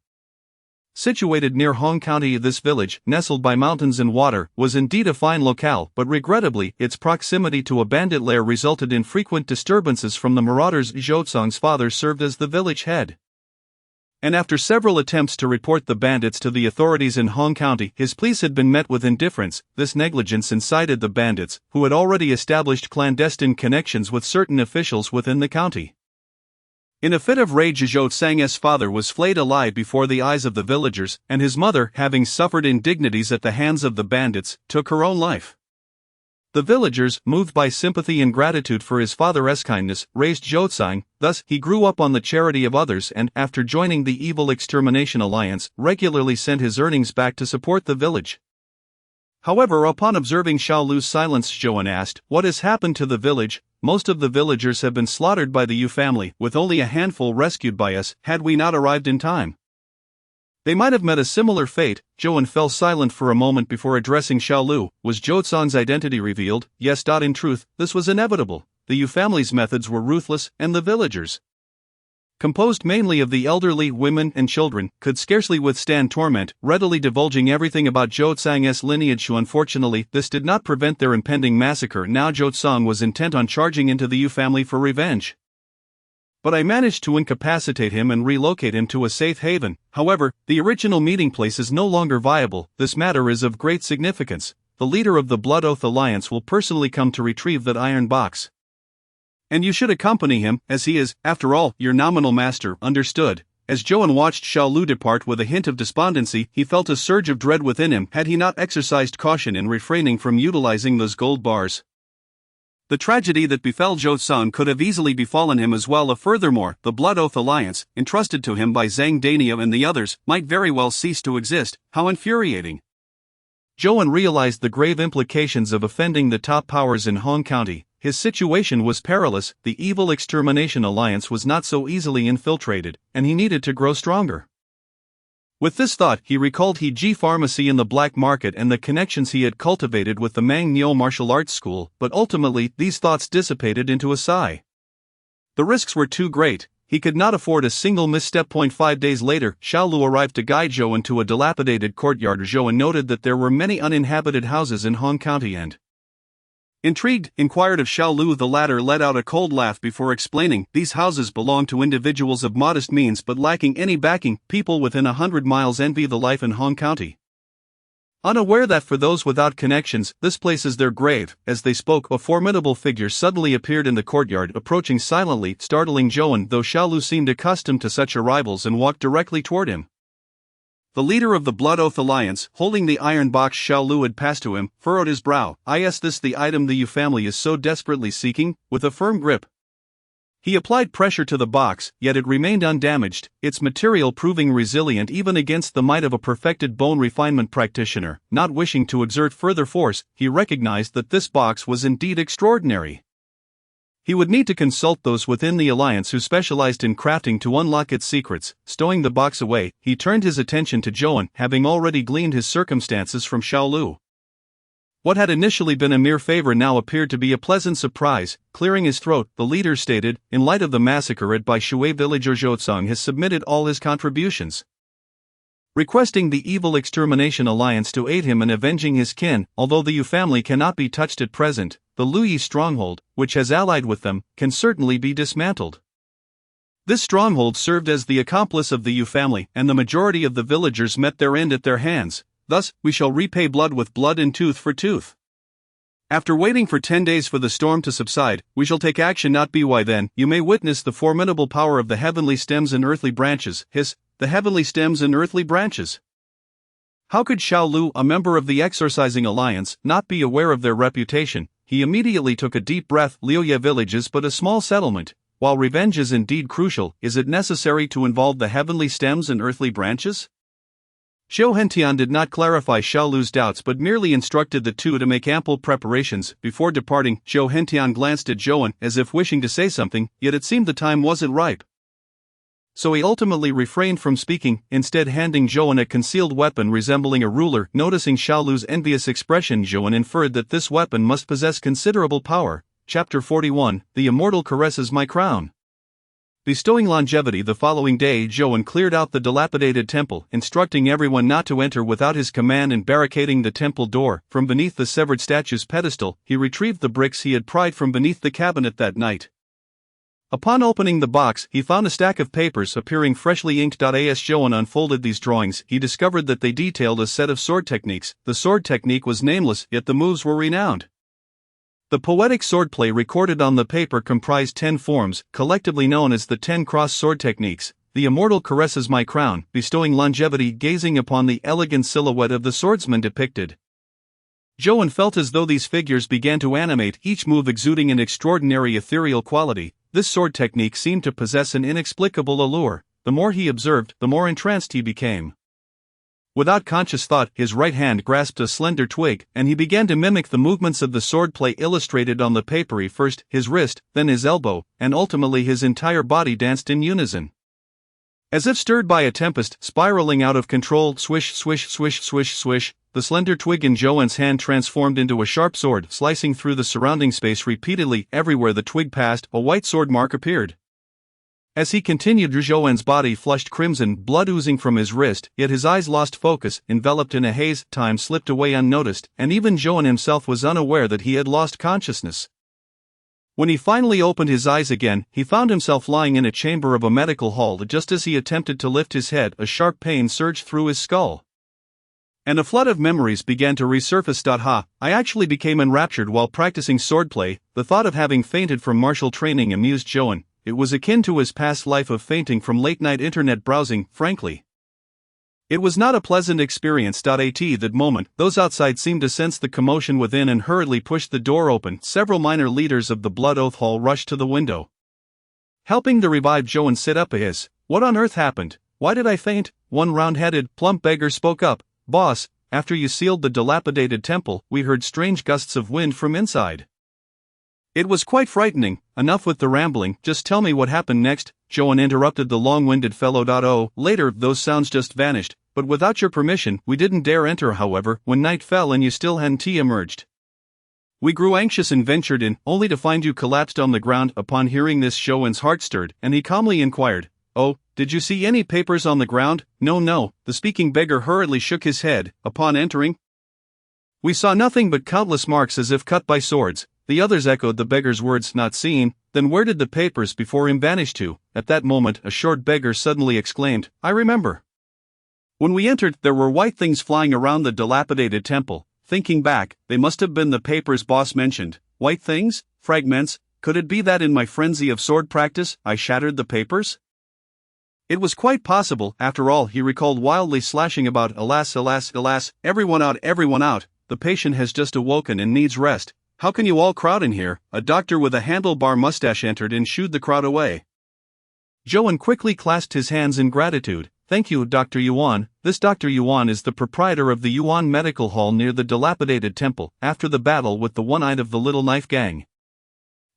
situated near Hong County. This village, nestled by mountains and water, was indeed a fine locale, but regrettably, its proximity to a bandit lair resulted in frequent disturbances from the marauders. Zhou's father served as the village head, and after several attempts to report the bandits to the authorities in Hong County, his pleas had been met with indifference. This negligence incited the bandits, who had already established clandestine connections with certain officials within the county, In a fit of rage, Zhou Tsang's father was flayed alive before the eyes of the villagers, and his mother, having suffered indignities at the hands of the bandits, took her own life. The villagers, moved by sympathy and gratitude for his father's kindness, raised Zhou Tsang. Thus, he grew up on the charity of others and, after joining the Evil Extermination Alliance, regularly sent his earnings back to support the village. However, upon observing Xiaolu's silence, Zhou asked, "What has happened to the village? Most of the villagers have been slaughtered by the Yu family, with only a handful rescued by us, had we not arrived in time." They might have met a similar fate. Zhou fell silent for a moment before addressing Xiaolu. Was Zhou Tsang's identity revealed? Yes. In truth, this was inevitable. The Yu family's methods were ruthless, and the villagers, composed mainly of the elderly, women, and children, could scarcely withstand torment, readily divulging everything about Zhou Tsang's lineage. Unfortunately, this did not prevent their impending massacre. Now Zhou Tsang was intent on charging into the Yu family for revenge. But I managed to incapacitate him and relocate him to a safe haven. However, the original meeting place is no longer viable. This matter is of great significance. The leader of the Blood Oath Alliance will personally come to retrieve that iron box. And you should accompany him, as he is, after all, your nominal master. Understood. As Zhou watched Xiaolu depart with a hint of despondency, he felt a surge of dread within him. Had he not exercised caution in refraining from utilizing those gold bars, the tragedy that befell Zhou Tsang could have easily befallen him as well. Furthermore, the Blood Oath Alliance, entrusted to him by Zhang Dania and the others, might very well cease to exist. How infuriating! Zhou realized the grave implications of offending the top powers in Hong County. His situation was perilous. The Evil Extermination Alliance was not so easily infiltrated, and he needed to grow stronger. With this thought, he recalled He Pharmacy in the black market and the connections he had cultivated with the Mang Nyo martial arts school, but ultimately, these thoughts dissipated into a sigh. The risks were too great. He could not afford a single misstep. 5 days later, Xiaolu arrived to guide Zhou into a dilapidated courtyard. Zhou noted that there were many uninhabited houses in Hong County and, intrigued, inquired of Xiaolu. The latter let out a cold laugh before explaining, "These houses belong to individuals of modest means but lacking any backing. People within 100 miles envy the life in Hong County, unaware that for those without connections, this place is their grave." As they spoke, a formidable figure suddenly appeared in the courtyard, approaching silently, startling Zhou, though Xiaolu seemed accustomed to such arrivals and walked directly toward him. The leader of the Blood Oath Alliance, holding the iron box Xiaolu had passed to him, furrowed his brow. "Is this the item the Yu family is so desperately seeking?" With a firm grip, he applied pressure to the box, yet it remained undamaged, its material proving resilient even against the might of a perfected bone refinement practitioner. Not wishing to exert further force, he recognized that this box was indeed extraordinary. He would need to consult those within the alliance who specialized in crafting to unlock its secrets. Stowing the box away, he turned his attention to Zhou, having already gleaned his circumstances from Xiaolu. What had initially been a mere favor now appeared to be a pleasant surprise. Clearing his throat, the leader stated, "In light of the massacre at Bai Shui villager, Zhou Tsang has submitted all his contributions, requesting the Evil Extermination Alliance to aid him in avenging his kin. Although the Yu family cannot be touched at present, the Luyi stronghold, which has allied with them, can certainly be dismantled." This stronghold served as the accomplice of the Yu family, and the majority of the villagers met their end at their hands. Thus, we shall repay blood with blood and tooth for tooth. After waiting for 10 days for the storm to subside, we shall take action. Not by then, you may witness the formidable power of the heavenly stems and earthly branches. The heavenly stems and earthly branches. How could Xiaolu, a member of the Exorcising Alliance, not be aware of their reputation? He immediately took a deep breath. Liuye village is but a small settlement. While revenge is indeed crucial, is it necessary to involve the heavenly stems and earthly branches? Zhou Hentian did not clarify Xiaolu's doubts but merely instructed the two to make ample preparations. Before departing, Zhou Hentian glanced at Zhou as if wishing to say something, yet it seemed the time wasn't ripe. So he ultimately refrained from speaking, instead handing Zhou a concealed weapon resembling a ruler. Noticing Xiaolu's envious expression, Zhou inferred that this weapon must possess considerable power. Chapter 41, The Immortal Caresses My Crown. Bestowing longevity. The following day, Zhou cleared out the dilapidated temple, instructing everyone not to enter without his command and barricading the temple door. From beneath the severed statue's pedestal, he retrieved the bricks he had pried from beneath the cabinet that night. Upon opening the box, he found a stack of papers appearing freshly inked. As Zhou unfolded these drawings, he discovered that they detailed a set of sword techniques. The sword technique was nameless, yet the moves were renowned. The poetic swordplay recorded on the paper comprised 10 forms, collectively known as the 10 cross sword techniques. The immortal caresses my crown, bestowing longevity, gazing upon the elegant silhouette of the swordsman depicted. Joan felt as though these figures began to animate, each move exuding an extraordinary ethereal quality. This sword technique seemed to possess an inexplicable allure. The more he observed, the more entranced he became. Without conscious thought, his right hand grasped a slender twig, and he began to mimic the movements of the swordplay illustrated on the paper. First his wrist, then his elbow, and ultimately his entire body danced in unison. As if stirred by a tempest, spiraling out of control, swish, swish, swish, swish, swish, the slender twig in Joan's hand transformed into a sharp sword, slicing through the surrounding space repeatedly. Everywhere the twig passed, a white sword mark appeared. As he continued, Joan's body flushed crimson, blood oozing from his wrist, yet his eyes lost focus, enveloped in a haze. Time slipped away unnoticed, and even Joan himself was unaware that he had lost consciousness. When he finally opened his eyes again, he found himself lying in a chamber of a medical hall. Just as he attempted to lift his head, a sharp pain surged through his skull. And a flood of memories began to resurface. I actually became enraptured while practicing swordplay. The thought of having fainted from martial training amused Joan. It was akin to his past life of fainting from late-night internet browsing, frankly. It was not a pleasant experience. At that moment, those outside seemed to sense the commotion within and hurriedly pushed the door open. Several minor leaders of the Blood Oath Hall rushed to the window, helping the revived Joan sit up. What on earth happened? Why did I faint? One round-headed, plump beggar spoke up. Boss, after you sealed the dilapidated temple, we heard strange gusts of wind from inside. It was quite frightening. Enough with the rambling, just tell me what happened next. Joan interrupted the long-winded fellow. Oh, later, those sounds just vanished, but without your permission, we didn't dare enter. However, when night fell and you still hadn't emerged, we grew anxious and ventured in, only to find you collapsed on the ground. Upon hearing this, Joan's heart stirred, and he calmly inquired, "Oh, did you see any papers on the ground?" No, the speaking beggar hurriedly shook his head. Upon entering, we saw nothing but countless marks as if cut by swords. The others echoed the beggar's words. Not seen? Then where did the papers before him vanish to? At that moment, a short beggar suddenly exclaimed, I remember. When we entered, there were white things flying around the dilapidated temple. Thinking back, they must have been the papers boss mentioned. White things? Fragments? Could it be that in my frenzy of sword practice, I shattered the papers? It was quite possible. After all, he recalled wildly slashing about. Alas, alas, alas, everyone out, everyone out. The patient has just awoken and needs rest. How can you all crowd in here? A doctor with a handlebar mustache entered and shooed the crowd away. Joan quickly clasped his hands in gratitude. Thank you, Dr. Yuan. This Dr. Yuan is the proprietor of the Yuan Medical Hall near the dilapidated temple, after the battle with the one-eyed of the Little Knife Gang.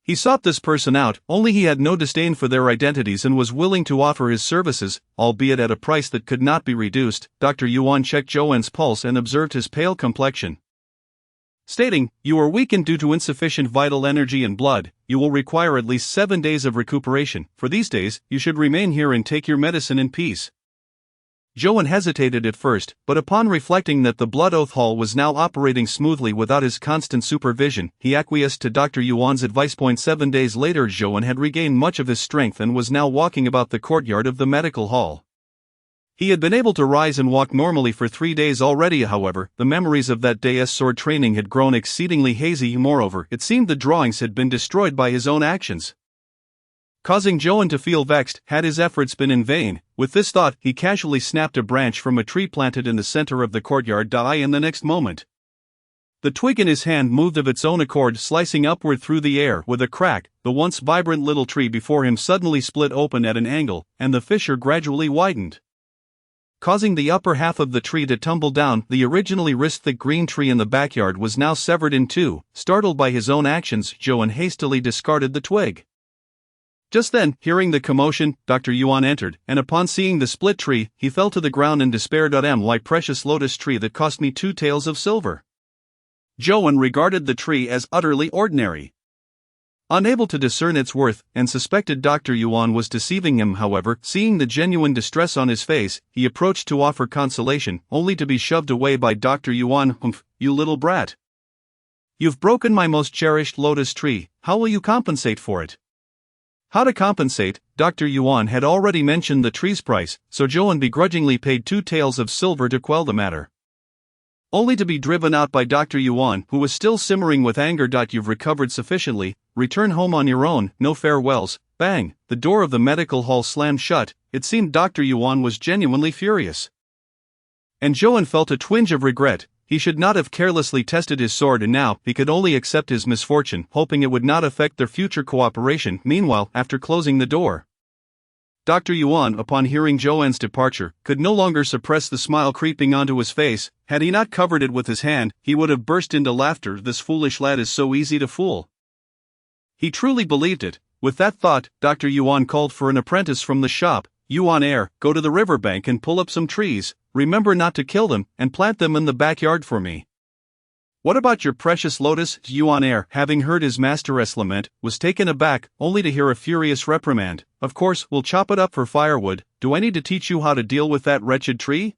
He sought this person out, only he had no disdain for their identities and was willing to offer his services, albeit at a price that could not be reduced. Dr. Yuan checked Joan's pulse and observed his pale complexion, stating, You are weakened due to insufficient vital energy and blood. You will require at least 7 days of recuperation. For these days, you should remain here and take your medicine in peace. Joan hesitated at first, but upon reflecting that the Blood Oath Hall was now operating smoothly without his constant supervision, he acquiesced to Dr. Yuan's advice. 7 days later, Joan had regained much of his strength and was now walking about the courtyard of the medical hall. He had been able to rise and walk normally for 3 days already. However, the memories of that day's sword training had grown exceedingly hazy. Moreover, it seemed the drawings had been destroyed by his own actions, causing Joan to feel vexed. Had his efforts been in vain? With this thought, he casually snapped a branch from a tree planted in the center of the courtyard. In the next moment, the twig in his hand moved of its own accord, slicing upward through the air. With a crack, the once vibrant little tree before him suddenly split open at an angle, and the fissure gradually widened, causing the upper half of the tree to tumble down. The originally wrist-thick green tree in the backyard was now severed in two. Startled by his own actions, Joan hastily discarded the twig. Just then, hearing the commotion, Dr. Yuan entered, and upon seeing the split tree, he fell to the ground in despair. My precious lotus tree that cost me 2 taels of silver. Joan regarded the tree as utterly ordinary, unable to discern its worth, and suspected Dr. Yuan was deceiving him. However, seeing the genuine distress on his face, he approached to offer consolation, only to be shoved away by Dr. Yuan. Humph, you little brat. You've broken my most cherished lotus tree. How will you compensate for it? How to compensate? Dr. Yuan had already mentioned the tree's price, so Joan begrudgingly paid 2 taels of silver to quell the matter. only to be driven out by Dr. Yuan, who was still simmering with anger. You've recovered sufficiently, return home on your own, no farewells. Bang! The door of the medical hall slammed shut. It seemed Dr. Yuan was genuinely furious. And Zhou felt a twinge of regret. He should not have carelessly tested his sword, and now he could only accept his misfortune, hoping it would not affect their future cooperation. Meanwhile, after closing the door, Dr. Yuan, upon hearing Zhou's departure, could no longer suppress the smile creeping onto his face. Had he not covered it with his hand, he would have burst into laughter. This foolish lad is so easy to fool. He truly believed it. With that thought, Dr. Yuan called for an apprentice from the shop. Yuan Air, go to the riverbank and pull up some trees. Remember not to kill them, and plant them in the backyard for me. What about your precious lotus? Yuan Air, having heard his master's lament, was taken aback, only to hear a furious reprimand. Of course, we'll chop it up for firewood. Do I need to teach you how to deal with that wretched tree?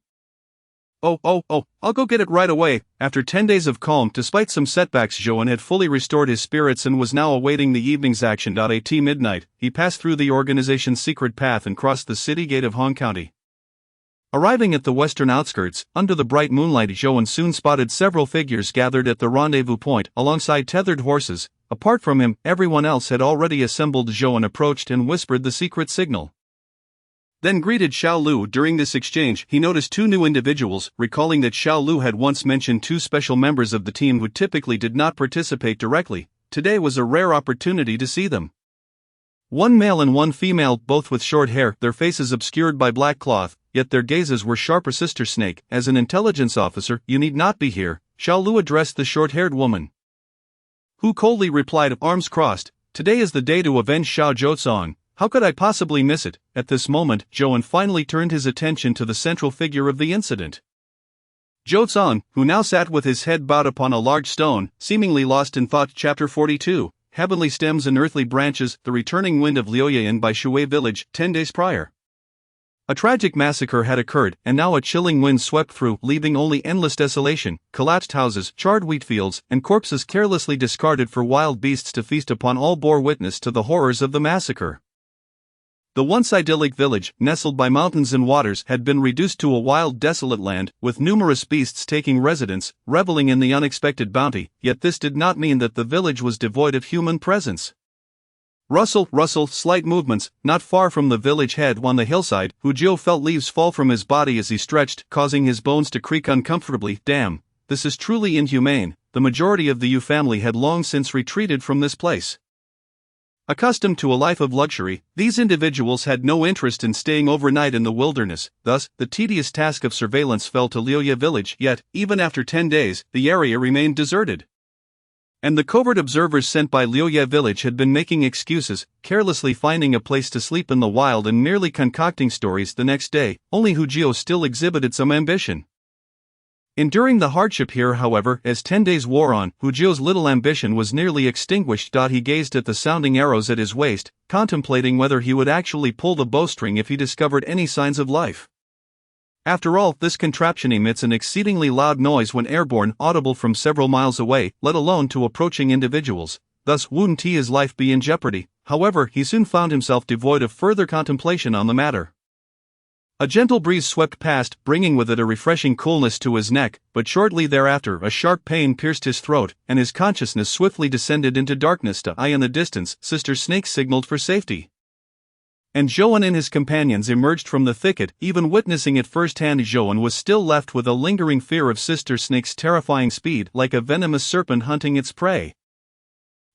Oh, I'll go get it right away. After 10 days of calm, despite some setbacks, Zhou had fully restored his spirits and was now awaiting the evening's action. At midnight, he passed through the organization's secret path and crossed the city gate of Hong County. Arriving at the western outskirts, under the bright moonlight, Zhou soon spotted several figures gathered at the rendezvous point, alongside tethered horses. Apart from him, everyone else had already assembled. Zhou approached and whispered the secret signal, then greeted Xiao Lu. During this exchange, he noticed two new individuals, recalling that Xiao Lu had once mentioned two special members of the team who typically did not participate directly. Today was a rare opportunity to see them. One male and one female, both with short hair, their faces obscured by black cloth, yet their gazes were sharper. Sister Snake, as an intelligence officer, you need not be here, Xiao Lu addressed the short-haired woman, who coldly replied, arms crossed, today is the day to avenge Xiao Zhouzong. How could I possibly miss it? At this moment, Zhou finally turned his attention to the central figure of the incident, Zhouzong, who now sat with his head bowed upon a large stone, seemingly lost in thought. Chapter 42, Heavenly Stems and Earthly Branches, the returning wind of Liuyayan by Shui Village. 10 days prior, a tragic massacre had occurred, and now a chilling wind swept through, leaving only endless desolation, collapsed houses, charred wheat fields, and corpses carelessly discarded for wild beasts to feast upon. All bore witness to the horrors of the massacre. The once idyllic village, nestled by mountains and waters, had been reduced to a wild, desolate land, with numerous beasts taking residence, reveling in the unexpected bounty. Yet this did not mean that the village was devoid of human presence. Rustle, slight movements, not far from the village head on the hillside. Zhou felt leaves fall from his body as he stretched, causing his bones to creak uncomfortably. Damn, this is truly inhumane. The majority of the Yu family had long since retreated from this place. Accustomed to a life of luxury, these individuals had no interest in staying overnight in the wilderness. Thus, the tedious task of surveillance fell to Liuya village. Yet, even after 10 days, the area remained deserted. And the covert observers sent by Liuya village had been making excuses, carelessly finding a place to sleep in the wild and merely concocting stories the next day. Only Zhou still exhibited some ambition. Enduring the hardship here, however, as 10 days wore on, Zhou's little ambition was nearly extinguished. He gazed at the sounding arrows at his waist, contemplating whether he would actually pull the bowstring if he discovered any signs of life. After all, this contraption emits an exceedingly loud noise when airborne, audible from several miles away, let alone to approaching individuals. Thus wouldn't his life be in jeopardy? However, he soon found himself devoid of further contemplation on the matter. A gentle breeze swept past, bringing with it a refreshing coolness to his neck, but shortly thereafter a sharp pain pierced his throat, and his consciousness swiftly descended into darkness. In the distance, Sister Snake signaled for safety, and Zhou and his companions emerged from the thicket. Even witnessing it firsthand, Zhou was still left with a lingering fear of Sister Snake's terrifying speed, like a venomous serpent hunting its prey.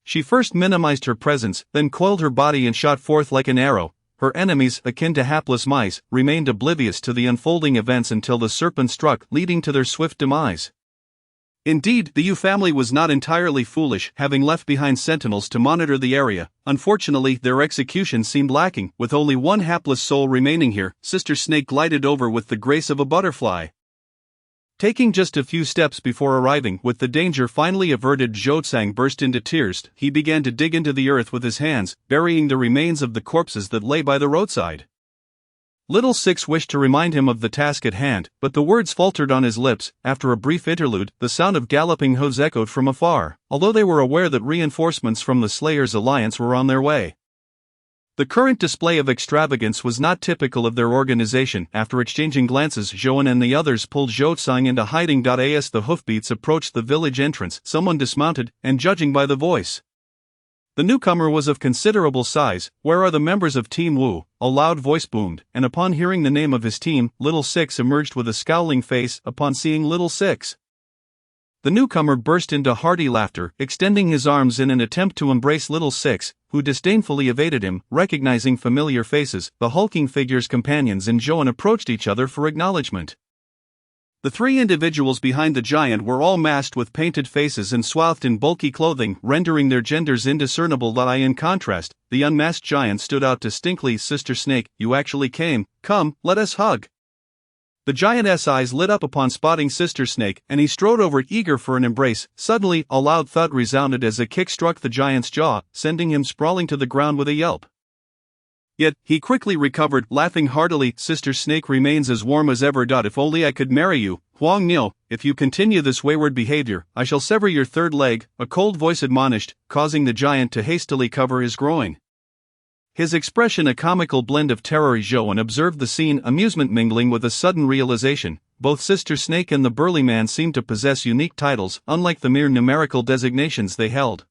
She first minimized her presence, then coiled her body and shot forth like an arrow. Her enemies, akin to hapless mice, remained oblivious to the unfolding events until the serpent struck, leading to their swift demise. Indeed, the Yu family was not entirely foolish, having left behind sentinels to monitor the area. Unfortunately, their execution seemed lacking. With only one hapless soul remaining here, Sister Snake glided over with the grace of a butterfly. Taking just a few steps before arriving, with the danger finally averted, Zhouzong burst into tears. He began to dig into the earth with his hands, burying the remains of the corpses that lay by the roadside. Little Six wished to remind him of the task at hand, but the words faltered on his lips. After a brief interlude, the sound of galloping hooves echoed from afar, although they were aware that reinforcements from the Slayers' alliance were on their way. The current display of extravagance was not typical of their organization. After exchanging glances, Zhou and the others pulled Zhou Tsang into hiding. As the hoofbeats approached the village entrance, someone dismounted, and judging by the voice, the newcomer was of considerable size. "Where are the members of Team Wu?" a loud voice boomed, and upon hearing the name of his team, Little Six emerged with a scowling face. Upon seeing Little Six, the newcomer burst into hearty laughter, extending his arms in an attempt to embrace Little Six, who disdainfully evaded him. Recognizing familiar faces, the hulking figure's companions and Zhou approached each other for acknowledgement. The three individuals behind the giant were all masked with painted faces and swathed in bulky clothing, rendering their genders indiscernible. In contrast, the unmasked giant stood out distinctly. "Sister Snake, you actually came. Come, let us hug." The giant's eyes lit up upon spotting Sister Snake, and he strode over eager for an embrace. Suddenly, a loud thud resounded as a kick struck the giant's jaw, sending him sprawling to the ground with a yelp. Yet, he quickly recovered, laughing heartily. "Sister Snake remains as warm as ever. If only I could marry you, Huang Niu. If you continue this wayward behavior, I shall sever your third leg," a cold voice admonished, causing the giant to hastily cover his groin. His expression a comical blend of terror. Zhou observed the scene, amusement mingling with a sudden realization. Both Sister Snake and the burly man seemed to possess unique titles, unlike the mere numerical designations they held.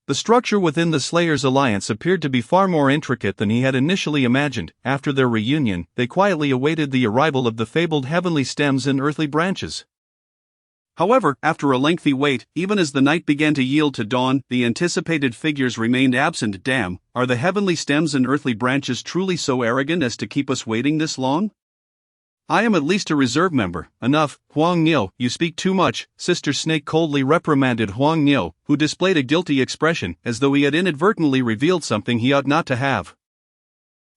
The structure within the Slayers' alliance appeared to be far more intricate than he had initially imagined. After their reunion, they quietly awaited the arrival of the fabled heavenly stems and earthly branches. However, after a lengthy wait, even as the night began to yield to dawn, the anticipated figures remained absent. "Damn, are the heavenly stems and earthly branches truly so arrogant as to keep us waiting this long? I am at least a reserve member." "Enough, Huang Niu, you speak too much," Sister Snake coldly reprimanded Huang Niu, who displayed a guilty expression, as though he had inadvertently revealed something he ought not to have.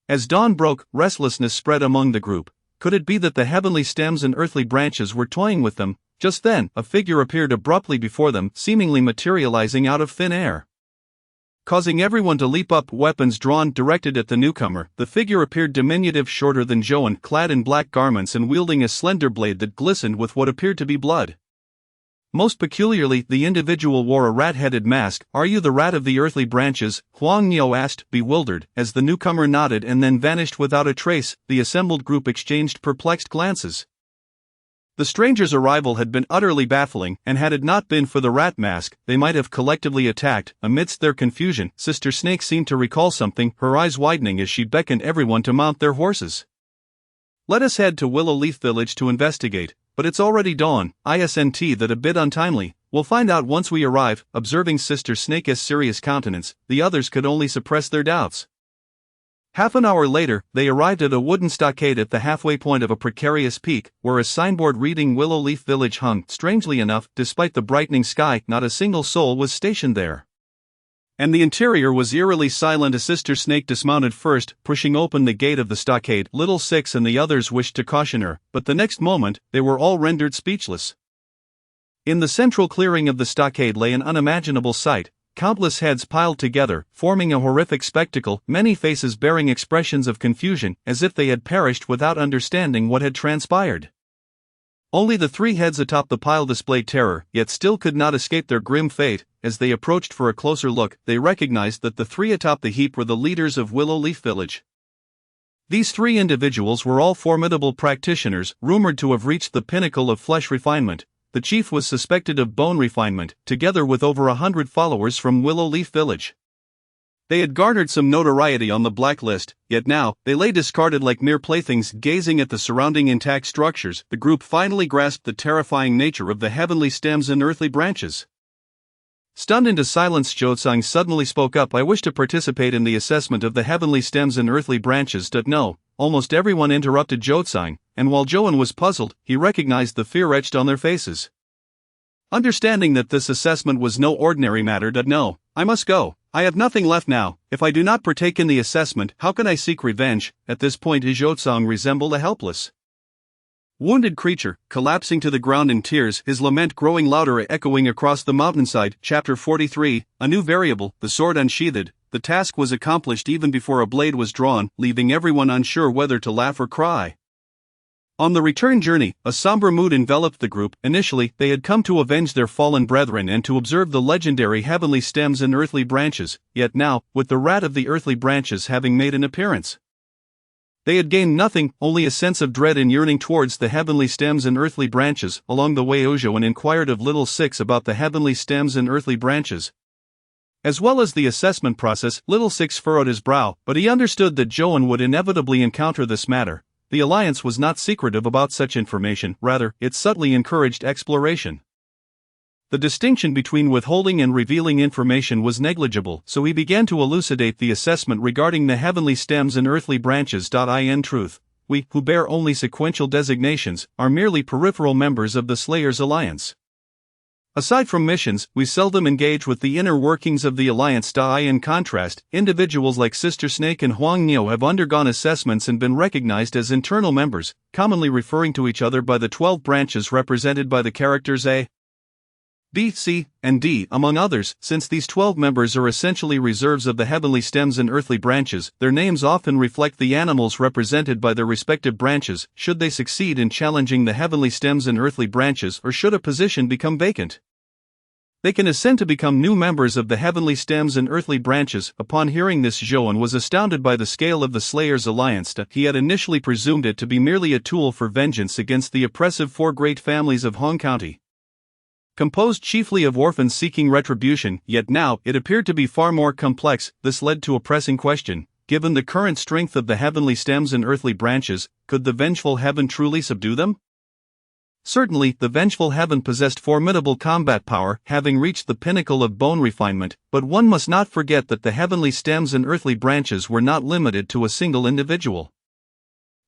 As dawn broke, restlessness spread among the group. Could it be that the heavenly stems and earthly branches were toying with them? Just then, a figure appeared abruptly before them, seemingly materializing out of thin air. Causing everyone to leap up, weapons drawn, directed at the newcomer. The figure appeared diminutive, shorter than Zhou, clad in black garments and wielding a slender blade that glistened with what appeared to be blood. Most peculiarly, the individual wore a rat-headed mask. "Are you the rat of the earthly branches?" Huang Niu asked, bewildered, as the newcomer nodded and then vanished without a trace. The assembled group exchanged perplexed glances. The stranger's arrival had been utterly baffling, and had it not been for the rat mask, they might have collectively attacked. Amidst their confusion, Sister Snake seemed to recall something, her eyes widening as she beckoned everyone to mount their horses. "Let us head to Willow Leaf Village to investigate, but it's already dawn. Isn't that a bit untimely? We'll find out once we arrive." Observing Sister Snake's serious countenance, the others could only suppress their doubts. Half an hour later, they arrived at a wooden stockade at the halfway point of a precarious peak, where a signboard reading Willow Leaf Village hung. Strangely enough, despite the brightening sky, not a single soul was stationed there. And the interior was eerily silent. A Sister Snake dismounted first, pushing open the gate of the stockade. Little Six and the others wished to caution her, but the next moment, they were all rendered speechless. In the central clearing of the stockade lay an unimaginable sight. Countless heads piled together, forming a horrific spectacle, many faces bearing expressions of confusion, as if they had perished without understanding what had transpired. Only the three heads atop the pile displayed terror, yet still could not escape their grim fate. As they approached for a closer look, they recognized that the three atop the heap were the leaders of Willow Leaf Village. These three individuals were all formidable practitioners, rumored to have reached the pinnacle of flesh refinement. The chief was suspected of bone refinement, together with over 100 followers from Willow Leaf Village. They had garnered some notoriety on the blacklist, yet now, they lay discarded like mere playthings. Gazing at the surrounding intact structures, the group finally grasped the terrifying nature of the heavenly stems and earthly branches. Stunned into silence, Zhou Tsang suddenly spoke up. "I wish to participate in the assessment of the heavenly stems and earthly branches." "No." Almost everyone interrupted Zhou Tsang, and while Zhou was puzzled, he recognized the fear etched on their faces. Understanding that this assessment was no ordinary matter, "No, I must go. I have nothing left now. If I do not partake in the assessment, how can I seek revenge?" At this point, Zhou Tsang resembled a helpless, wounded creature, collapsing to the ground in tears, his lament growing louder, echoing across the mountainside. Chapter 43, A New Variable. The sword unsheathed, the task was accomplished even before a blade was drawn, leaving everyone unsure whether to laugh or cry. On the return journey, a somber mood enveloped the group. Initially, they had come to avenge their fallen brethren and to observe the legendary heavenly stems and earthly branches, yet now, with the rat of the earthly branches having made an appearance, they had gained nothing, only a sense of dread and yearning towards the heavenly stems and earthly branches. Along the way, Ojo inquired of Little Six about the heavenly stems and earthly branches, as well as the assessment process. Little Six furrowed his brow, but he understood that Joan would inevitably encounter this matter. The Alliance was not secretive about such information, rather, it subtly encouraged exploration. The distinction between withholding and revealing information was negligible, so he began to elucidate the assessment regarding the heavenly stems and earthly branches. In truth, we, who bear only sequential designations, are merely peripheral members of the Slayers Alliance. Aside from missions, we seldom engage with the inner workings of the Alliance. In contrast, individuals like Sister Snake and Huang Nio have undergone assessments and been recognized as internal members, commonly referring to each other by the 12 branches represented by the characters A, B, C, and D, among others. Since these 12 members are essentially reserves of the heavenly stems and earthly branches, their names often reflect the animals represented by their respective branches, should they succeed in challenging the heavenly stems and earthly branches, or should a position become vacant. They can ascend to become new members of the heavenly stems and earthly branches. Upon hearing this, Joan was astounded by the scale of the Slayers' Alliance. He had initially presumed it to be merely a tool for vengeance against the oppressive 4 great families of Hong County, composed chiefly of orphans seeking retribution, yet now it appeared to be far more complex. This led to a pressing question: given the current strength of the heavenly stems and earthly branches, could the vengeful heaven truly subdue them? Certainly, the vengeful heaven possessed formidable combat power, having reached the pinnacle of bone refinement, but one must not forget that the heavenly stems and earthly branches were not limited to a single individual.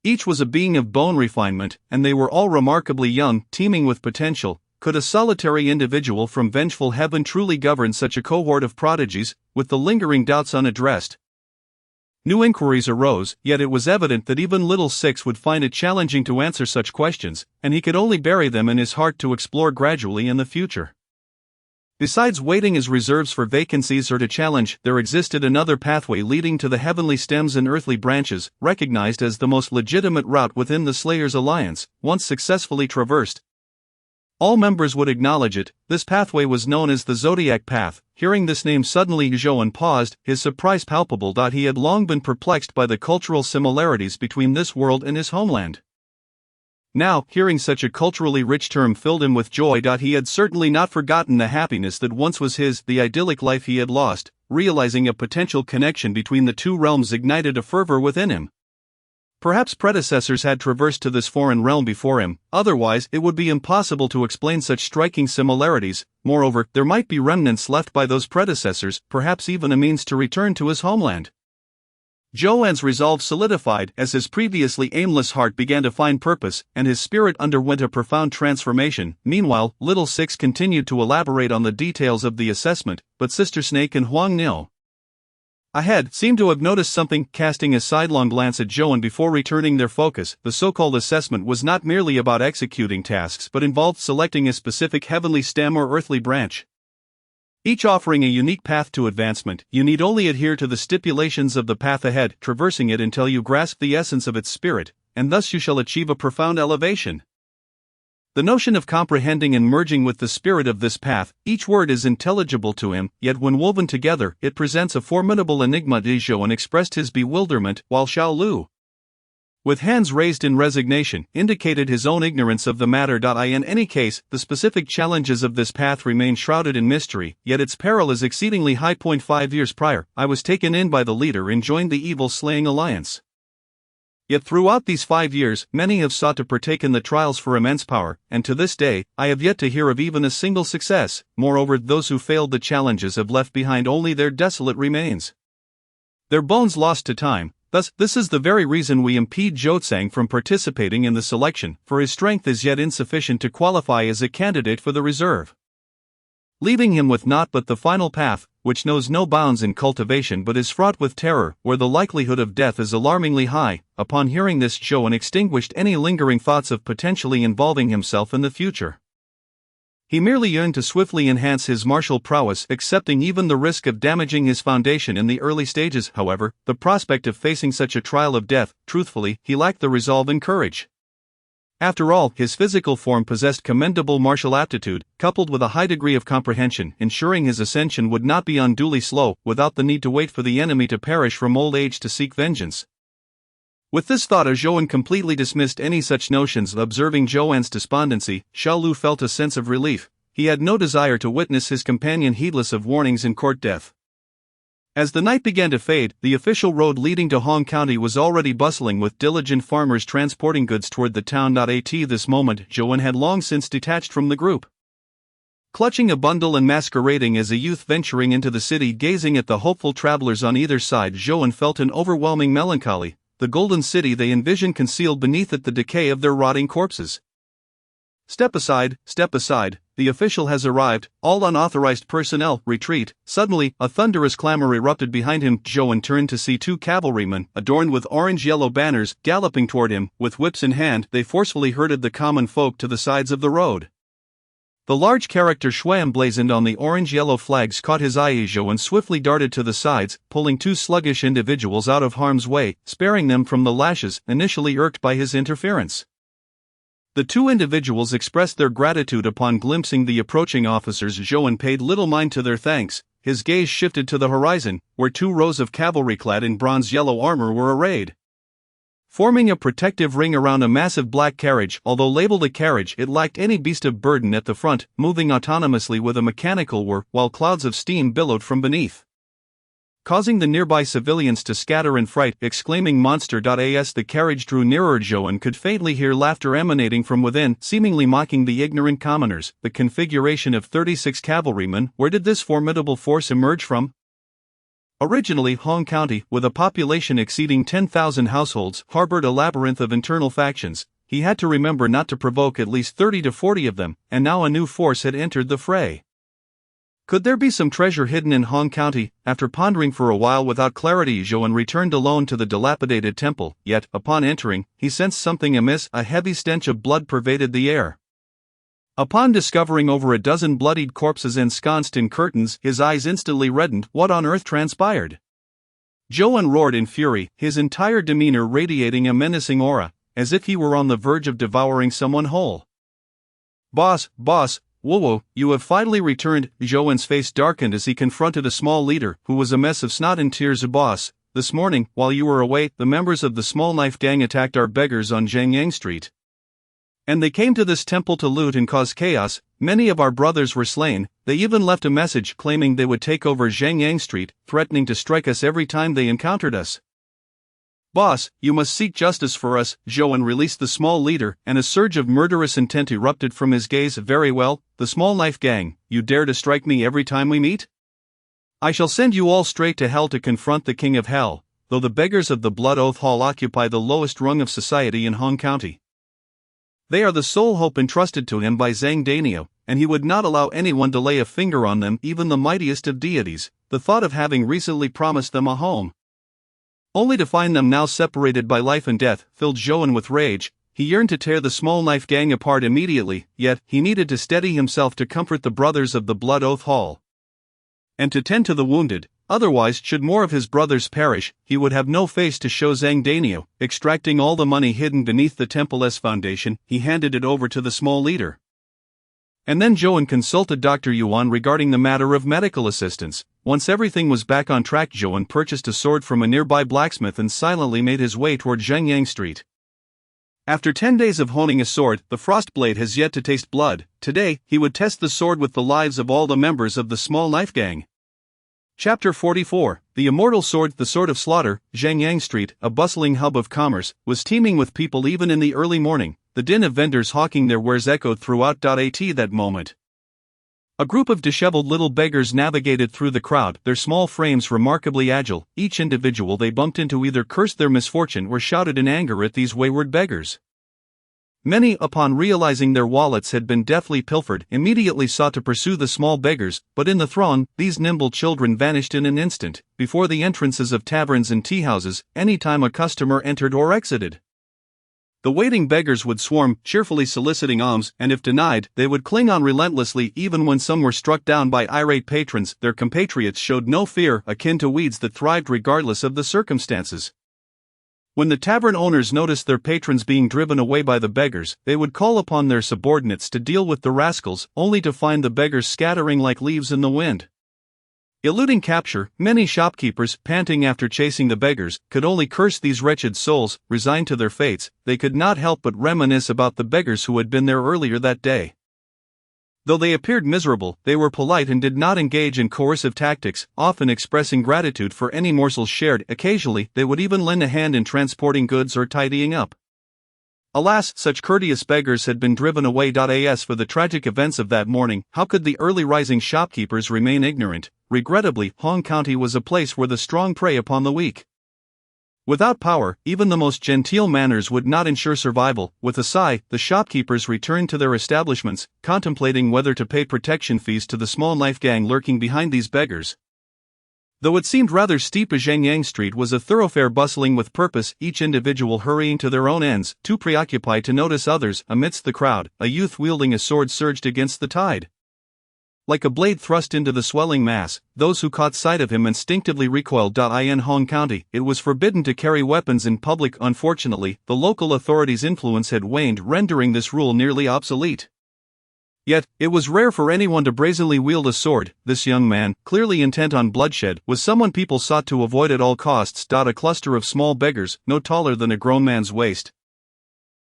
Each was a being of bone refinement, and they were all remarkably young, teeming with potential. Could a solitary individual from vengeful heaven truly govern such a cohort of prodigies? With the lingering doubts unaddressed, new inquiries arose, yet it was evident that even Little Six would find it challenging to answer such questions, and he could only bury them in his heart to explore gradually in the future. Besides waiting as reserves for vacancies or to challenge, there existed another pathway leading to the heavenly stems and earthly branches, recognized as the most legitimate route within the Slayers' Alliance. Once successfully traversed, all members would acknowledge it. This pathway was known as the Zodiac Path. Hearing this name suddenly, Joan paused, his surprise palpable. He had long been perplexed by the cultural similarities between this world and his homeland. Now, hearing such a culturally rich term filled him with joy. He had certainly not forgotten the happiness that once was his. The idyllic life he had lost, realizing a potential connection between the two realms, ignited a fervor within him. Perhaps predecessors had traversed to this foreign realm before him, otherwise it would be impossible to explain such striking similarities. Moreover, there might be remnants left by those predecessors, perhaps even a means to return to his homeland. Joan's resolve solidified as his previously aimless heart began to find purpose, and his spirit underwent a profound transformation. Meanwhile, Little Six continued to elaborate on the details of the assessment, but Sister Snake and Huang Nil ahead seemed to have noticed something. Casting a sidelong glance at Joan before returning their focus, the so-called assessment was not merely about executing tasks but involved selecting a specific heavenly stem or earthly branch, each offering a unique path to advancement. You need only adhere to the stipulations of the path ahead, traversing it until you grasp the essence of its spirit, and thus you shall achieve a profound elevation. The notion of comprehending and merging with the spirit of this path, each word is intelligible to him, yet when woven together, it presents a formidable enigma. Joan expressed his bewilderment, while Xiao Lu, with hands raised in resignation, indicated his own ignorance of the matter. In any case, the specific challenges of this path remain shrouded in mystery, yet its peril is exceedingly high. 5 years prior, I was taken in by the leader and joined the evil-slaying alliance. Yet throughout these 5 years, many have sought to partake in the trials for immense power, and to this day, I have yet to hear of even a single success. Moreover, those who failed the challenges have left behind only their desolate remains, their bones lost to time. Thus, this is the very reason we impede Zhou from participating in the selection, for his strength is yet insufficient to qualify as a candidate for the reserve, leaving him with naught but the final path, which knows no bounds in cultivation but is fraught with terror, where the likelihood of death is alarmingly high. Upon hearing this, Joan extinguished any lingering thoughts of potentially involving himself in the future. He merely yearned to swiftly enhance his martial prowess, accepting even the risk of damaging his foundation in the early stages. However, the prospect of facing such a trial of death, truthfully, he lacked the resolve and courage. After all, his physical form possessed commendable martial aptitude, coupled with a high degree of comprehension, ensuring his ascension would not be unduly slow, without the need to wait for the enemy to perish from old age to seek vengeance. With this thought, as Zhou completely dismissed any such notions. Observing Zhou's despondency, Xiaolu felt a sense of relief. He had no desire to witness his companion heedless of warnings and court death. As the night began to fade, the official road leading to Hong County was already bustling with diligent farmers transporting goods toward the town. At this moment, Zhou had long since detached from the group. Clutching a bundle and masquerading as a youth venturing into the city, gazing at the hopeful travelers on either side, Zhou felt an overwhelming melancholy. The golden city they envisioned concealed beneath it the decay of their rotting corpses. Step aside, the official has arrived, all unauthorized personnel, retreat. Suddenly, a thunderous clamor erupted behind him. Zhou turned to see two cavalrymen, adorned with orange-yellow banners, galloping toward him. With whips in hand, they forcefully herded the common folk to the sides of the road. The large character Shui emblazoned on the orange-yellow flags caught his eye. Zhou swiftly darted to the sides, pulling two sluggish individuals out of harm's way, sparing them from the lashes, initially irked by his interference. The two individuals expressed their gratitude upon glimpsing the approaching officers. Zhou paid little mind to their thanks. His gaze shifted to the horizon, where two rows of cavalry clad in bronze-yellow armor were arrayed, forming a protective ring around a massive black carriage. Although labeled a carriage, it lacked any beast of burden at the front, moving autonomously with a mechanical whir, while clouds of steam billowed from beneath, causing the nearby civilians to scatter in fright, exclaiming monster. As the carriage drew nearer, Zhou could faintly hear laughter emanating from within, seemingly mocking the ignorant commoners. The configuration of 36 cavalrymen. Where did this formidable force emerge from? Originally, Hong County, with a population exceeding 10,000 households, harbored a labyrinth of internal factions. He had to remember not to provoke at least 30 to 40 of them, and now a new force had entered the fray. Could there be some treasure hidden in Hong County? After pondering for a while without clarity, Zhou returned alone to the dilapidated temple. Yet, upon entering, he sensed something amiss. A heavy stench of blood pervaded the air. Upon discovering over a dozen bloodied corpses ensconced in curtains, his eyes instantly reddened. What on earth transpired? Zhou roared in fury, his entire demeanor radiating a menacing aura, as if he were on the verge of devouring someone whole. Boss, whoa, you have finally returned. Zhou's face darkened as he confronted a small leader, who was a mess of snot and tears. Boss, this morning, while you were away, the members of the Small Knife Gang attacked our beggars on Zhangyang Street. And they came to this temple to loot and cause chaos. Many of our brothers were slain. They even left a message claiming they would take over Zhangyang Street, threatening to strike us every time they encountered us. Boss, you must seek justice for us. Zhou released the small leader, and a surge of murderous intent erupted from his gaze. Very well, the Small Knife Gang, you dare to strike me every time we meet? I shall send you all straight to hell to confront the King of Hell. Though the beggars of the Blood Oath Hall occupy the lowest rung of society in Hong County, they are the sole hope entrusted to him by Zhang Dainio, and he would not allow anyone to lay a finger on them, even the mightiest of deities. The thought of having recently promised them a home, only to find them now separated by life and death, filled Zhou with rage. He yearned to tear the Small Knife Gang apart immediately, yet he needed to steady himself to comfort the brothers of the Blood Oath Hall, and to tend to the wounded. Otherwise, should more of his brothers perish, he would have no face to show Zhang Dainio. Extracting all the money hidden beneath the temple's foundation, he handed it over to the small leader. And then Zhou consulted Dr. Yuan regarding the matter of medical assistance. Once everything was back on track, Zhou purchased a sword from a nearby blacksmith and silently made his way toward Zhangyang Street. After 10 days of honing a sword, the frost blade has yet to taste blood. Today, he would test the sword with the lives of all the members of the Small Knife Gang. Chapter 44, The Immortal Sword. The Sword of Slaughter. Zhangyang Street, a bustling hub of commerce, was teeming with people even in the early morning. The din of vendors hawking their wares echoed throughout. That moment, a group of disheveled little beggars navigated through the crowd, their small frames remarkably agile. Each individual they bumped into either cursed their misfortune or shouted in anger at these wayward beggars. Many, upon realizing their wallets had been deftly pilfered, immediately sought to pursue the small beggars, but in the throng, these nimble children vanished in an instant, before the entrances of taverns and tea-houses, any time a customer entered or exited. The waiting beggars would swarm, cheerfully soliciting alms, and if denied, they would cling on relentlessly. Even when some were struck down by irate patrons, their compatriots showed no fear, akin to weeds that thrived regardless of the circumstances. When the tavern owners noticed their patrons being driven away by the beggars, they would call upon their subordinates to deal with the rascals, only to find the beggars scattering like leaves in the wind. Eluding capture, many shopkeepers, panting after chasing the beggars, could only curse these wretched souls. Resigned to their fates, they could not help but reminisce about the beggars who had been there earlier that day. Though they appeared miserable, they were polite and did not engage in coercive tactics, often expressing gratitude for any morsels shared. Occasionally, they would even lend a hand in transporting goods or tidying up. Alas, such courteous beggars had been driven away. As for the tragic events of that morning, how could the early rising shopkeepers remain ignorant? Regrettably, Hong County was a place where the strong prey upon the weak. Without power, even the most genteel manners would not ensure survival. With a sigh, the shopkeepers returned to their establishments, contemplating whether to pay protection fees to the small knife gang lurking behind these beggars. Though it seemed rather steep, Zhengyang Street was a thoroughfare bustling with purpose, each individual hurrying to their own ends, too preoccupied to notice others. Amidst the crowd, a youth wielding a sword surged against the tide. Like a blade thrust into the swelling mass, those who caught sight of him instinctively recoiled. In Hong County, it was forbidden to carry weapons in public. Unfortunately, the local authorities' influence had waned, rendering this rule nearly obsolete. Yet, it was rare for anyone to brazenly wield a sword. This young man, clearly intent on bloodshed, was someone people sought to avoid at all costs. A cluster of small beggars, no taller than a grown man's waist,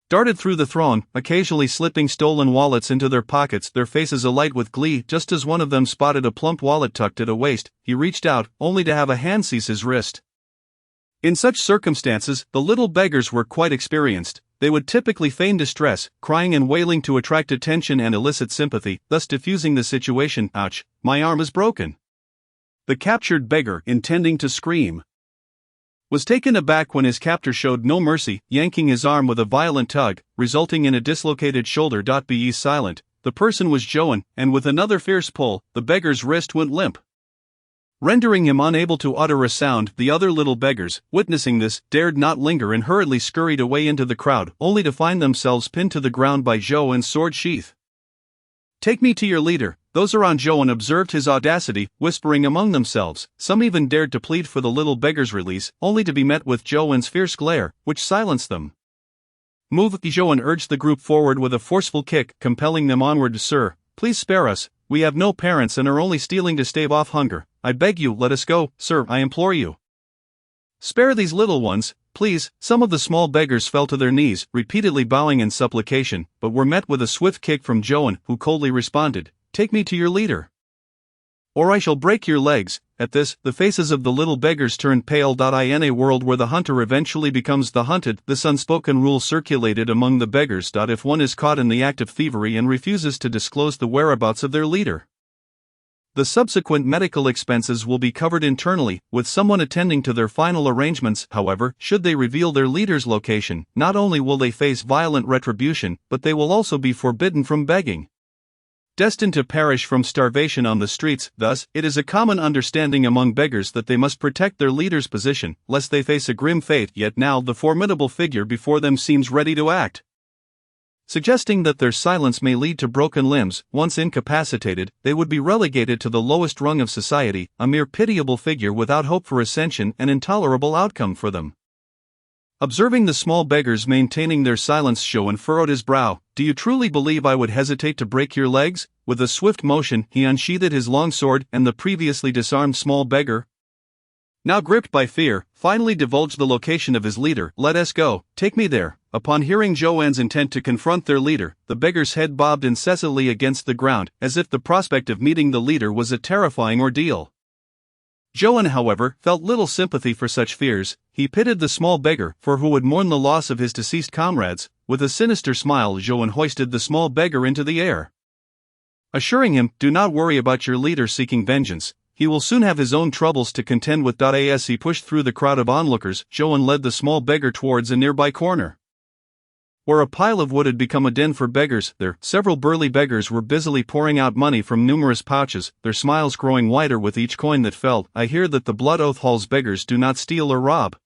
darted through the throng, occasionally slipping stolen wallets into their pockets, their faces alight with glee. Just as one of them spotted a plump wallet tucked at a waist, he reached out, only to have a hand seize his wrist. In such circumstances, the little beggars were quite experienced. They would typically feign distress, crying and wailing to attract attention and elicit sympathy, thus diffusing the situation. Ouch, my arm is broken. The captured beggar, intending to scream, was taken aback when his captor showed no mercy, yanking his arm with a violent tug, resulting in a dislocated shoulder. Be silent. The person was Joan, and with another fierce pull, the beggar's wrist went limp, rendering him unable to utter a sound. The other little beggars, witnessing this, dared not linger and hurriedly scurried away into the crowd, only to find themselves pinned to the ground by Zhou and sword sheath. "Take me to your leader." Those around Zhou observed his audacity, whispering among themselves. Some even dared to plead for the little beggar's release, only to be met with Zhou's fierce glare, which silenced them. "Move!" Zhou urged the group forward with a forceful kick, compelling them onward. "Sir, please spare us. We have no parents and are only stealing to stave off hunger. I beg you, let us go, sir, I implore you. Spare these little ones, please." Some of the small beggars fell to their knees, repeatedly bowing in supplication, but were met with a swift kick from Joan, who coldly responded, "Take me to your leader, or I shall break your legs." At this, the faces of the little beggars turned pale. In a world where the hunter eventually becomes the hunted, this unspoken rule circulated among the beggars. If one is caught in the act of thievery and refuses to disclose the whereabouts of their leader, the subsequent medical expenses will be covered internally, with someone attending to their final arrangements. However, should they reveal their leader's location, not only will they face violent retribution, but they will also be forbidden from begging, destined to perish from starvation on the streets. Thus, it is a common understanding among beggars that they must protect their leader's position, lest they face a grim fate. Yet now the formidable figure before them seems ready to act, suggesting that their silence may lead to broken limbs. Once incapacitated, they would be relegated to the lowest rung of society, a mere pitiable figure without hope for ascension, an intolerable outcome for them. Observing the small beggars maintaining their silence, Zhou furrowed his brow. "Do you truly believe I would hesitate to break your legs?" With a swift motion, he unsheathed his long sword, and the previously disarmed small beggar, now gripped by fear, finally divulged the location of his leader. "Let us go, take me there." Upon hearing Zhou's intent to confront their leader, the beggar's head bobbed incessantly against the ground, as if the prospect of meeting the leader was a terrifying ordeal. Zhou, however, felt little sympathy for such fears. He pitied the small beggar, for who would mourn the loss of his deceased comrades. With a sinister smile, Zhou hoisted the small beggar into the air, assuring him, "Do not worry about your leader seeking vengeance. He will soon have his own troubles to contend with." As he pushed through the crowd of onlookers, Zhou led the small beggar towards a nearby corner, where a pile of wood had become a den for beggars. There, several burly beggars were busily pouring out money from numerous pouches, their smiles growing wider with each coin that fell. "I hear that the Blood Oath Hall's beggars do not steal or rob,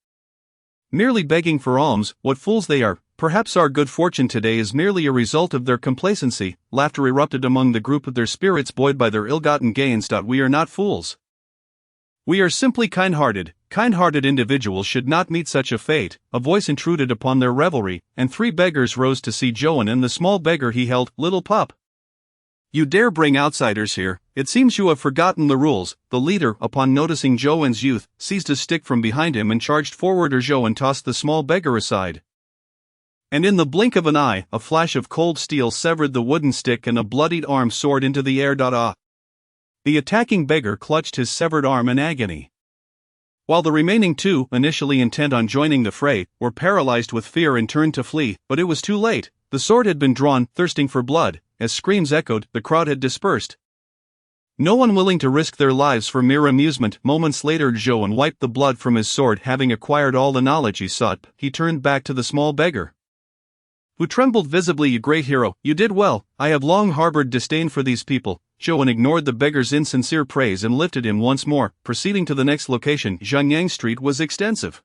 merely begging for alms. What fools they are! Perhaps our good fortune today is merely a result of their complacency." Laughter erupted among the group, their spirits buoyed by their ill-gotten gains. "We are not fools. We are simply kind-hearted. kind-hearted individuals should not meet such a fate. A voice intruded upon their revelry, and 3 beggars rose to see Joan and the small beggar he held, little pup. You dare bring outsiders here, it seems you have forgotten the rules. The leader, upon noticing Joan's youth, seized a stick from behind him and charged forward. Joan tossed the small beggar aside. And in the blink of an eye, a flash of cold steel severed the wooden stick and a bloodied arm soared into the air. The attacking beggar clutched his severed arm in agony, while the remaining 2, initially intent on joining the fray, were paralyzed with fear and turned to flee, but it was too late. The sword had been drawn, thirsting for blood. As screams echoed, the crowd had dispersed, no one willing to risk their lives for mere amusement. Moments later, Joan wiped the blood from his sword. Having acquired all the knowledge he sought, he turned back to the small beggar, who trembled visibly. You great hero, you did well. I have long harbored disdain for these people. Joan ignored the beggar's insincere praise and lifted him once more. Proceeding to the next location, Zhangyang Street was extensive,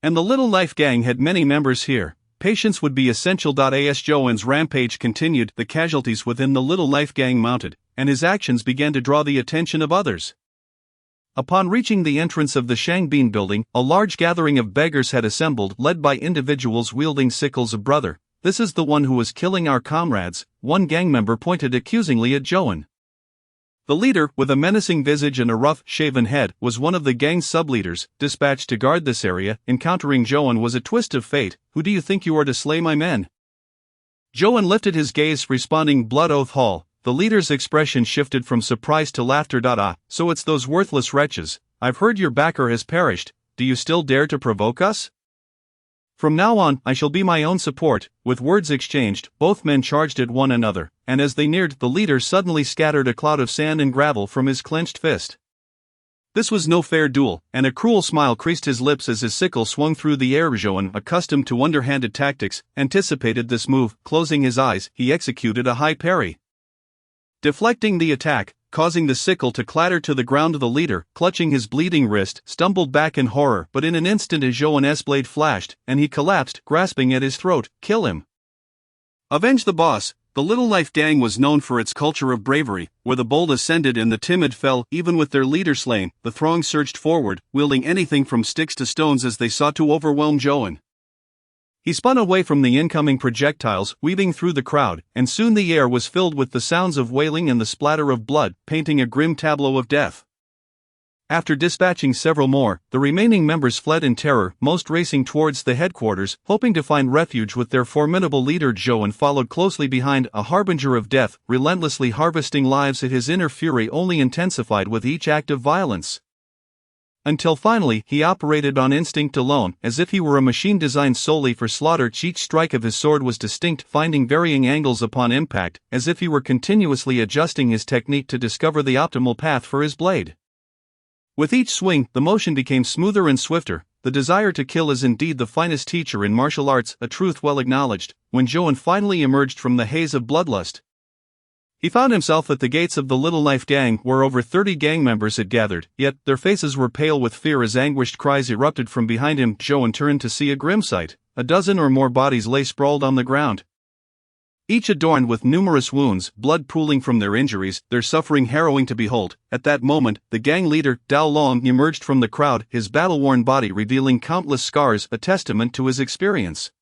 and the Little Knife Gang had many members here. Patience would be essential. As Joan's rampage continued, the casualties within the Little Knife Gang mounted, and his actions began to draw the attention of others. Upon reaching the entrance of the Shangbin building, a large gathering of beggars had assembled, led by individuals wielding sickles. Brother, this is the one who was killing our comrades, one gang member pointed accusingly at Joan. The leader, with a menacing visage and a rough, shaven head, was one of the gang's sub-leaders, dispatched to guard this area. Encountering Joan was a twist of fate. Who do you think you are to slay my men? Joan lifted his gaze, responding, Blood Oath Hall. The leader's expression shifted from surprise to laughter. So it's those worthless wretches. I've heard your backer has perished. Do you still dare to provoke us? From now on, I shall be my own support. With words exchanged, both men charged at one another, and as they neared, the leader suddenly scattered a cloud of sand and gravel from his clenched fist. This was no fair duel, and a cruel smile creased his lips as his sickle swung through the air. Joan, accustomed to underhanded tactics, anticipated this move. Closing his eyes, he executed a high parry, deflecting the attack, causing the sickle to clatter to the ground. The leader, clutching his bleeding wrist, stumbled back in horror, but in an instant Joan's blade flashed, and he collapsed, grasping at his throat. Kill him. Avenge the boss. The Little Knife Gang was known for its culture of bravery, where the bold ascended and the timid fell. Even with their leader slain, the throng surged forward, wielding anything from sticks to stones as they sought to overwhelm Joan. He spun away from the incoming projectiles, weaving through the crowd, and soon the air was filled with the sounds of wailing and the splatter of blood, painting a grim tableau of death. After dispatching several more, the remaining members fled in terror, most racing towards the headquarters, hoping to find refuge with their formidable leader. Joan followed closely behind, a harbinger of death, relentlessly harvesting lives. His inner fury only intensified with each act of violence, until finally he operated on instinct alone, as if he were a machine designed solely for slaughter. Each strike of his sword was distinct, finding varying angles upon impact, as if he were continuously adjusting his technique to discover the optimal path for his blade. With each swing, the motion became smoother and swifter. The desire to kill is indeed the finest teacher in martial arts, a truth well acknowledged. When Joan finally emerged from the haze of bloodlust, he found himself at the gates of the Little Knife Gang, where over 30 gang members had gathered, yet their faces were pale with fear as anguished cries erupted from behind him. Joan turned to see a grim sight. A dozen or more bodies lay sprawled on the ground, each adorned with numerous wounds, blood pooling from their injuries, their suffering harrowing to behold. At that moment, the gang leader, Dao Long, emerged from the crowd, his battle-worn body revealing countless scars, a testament to his experience.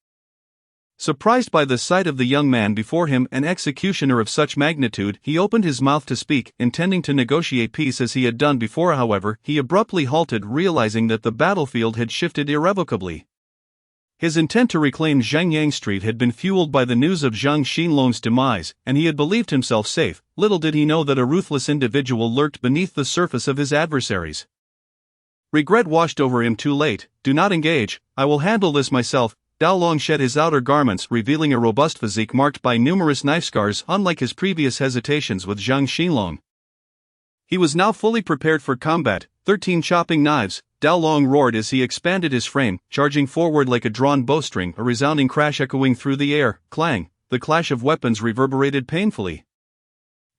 Surprised by the sight of the young man before him, an executioner of such magnitude, he opened his mouth to speak, intending to negotiate peace as he had done before. However, he abruptly halted, realizing that the battlefield had shifted irrevocably. His intent to reclaim Zhangyang Street had been fueled by the news of Zhang Xinlong's demise, and he had believed himself safe. Little did he know that a ruthless individual lurked beneath the surface of his adversaries. Regret washed over him too late. Do not engage, I will handle this myself. Dao Long shed his outer garments, revealing a robust physique marked by numerous knife scars. Unlike his previous hesitations with Zhang Xinlong, he was now fully prepared for combat. 13 chopping knives, Dao Long roared as he expanded his frame, charging forward like a drawn bowstring, a resounding crash echoing through the air. Clang! The clash of weapons reverberated painfully,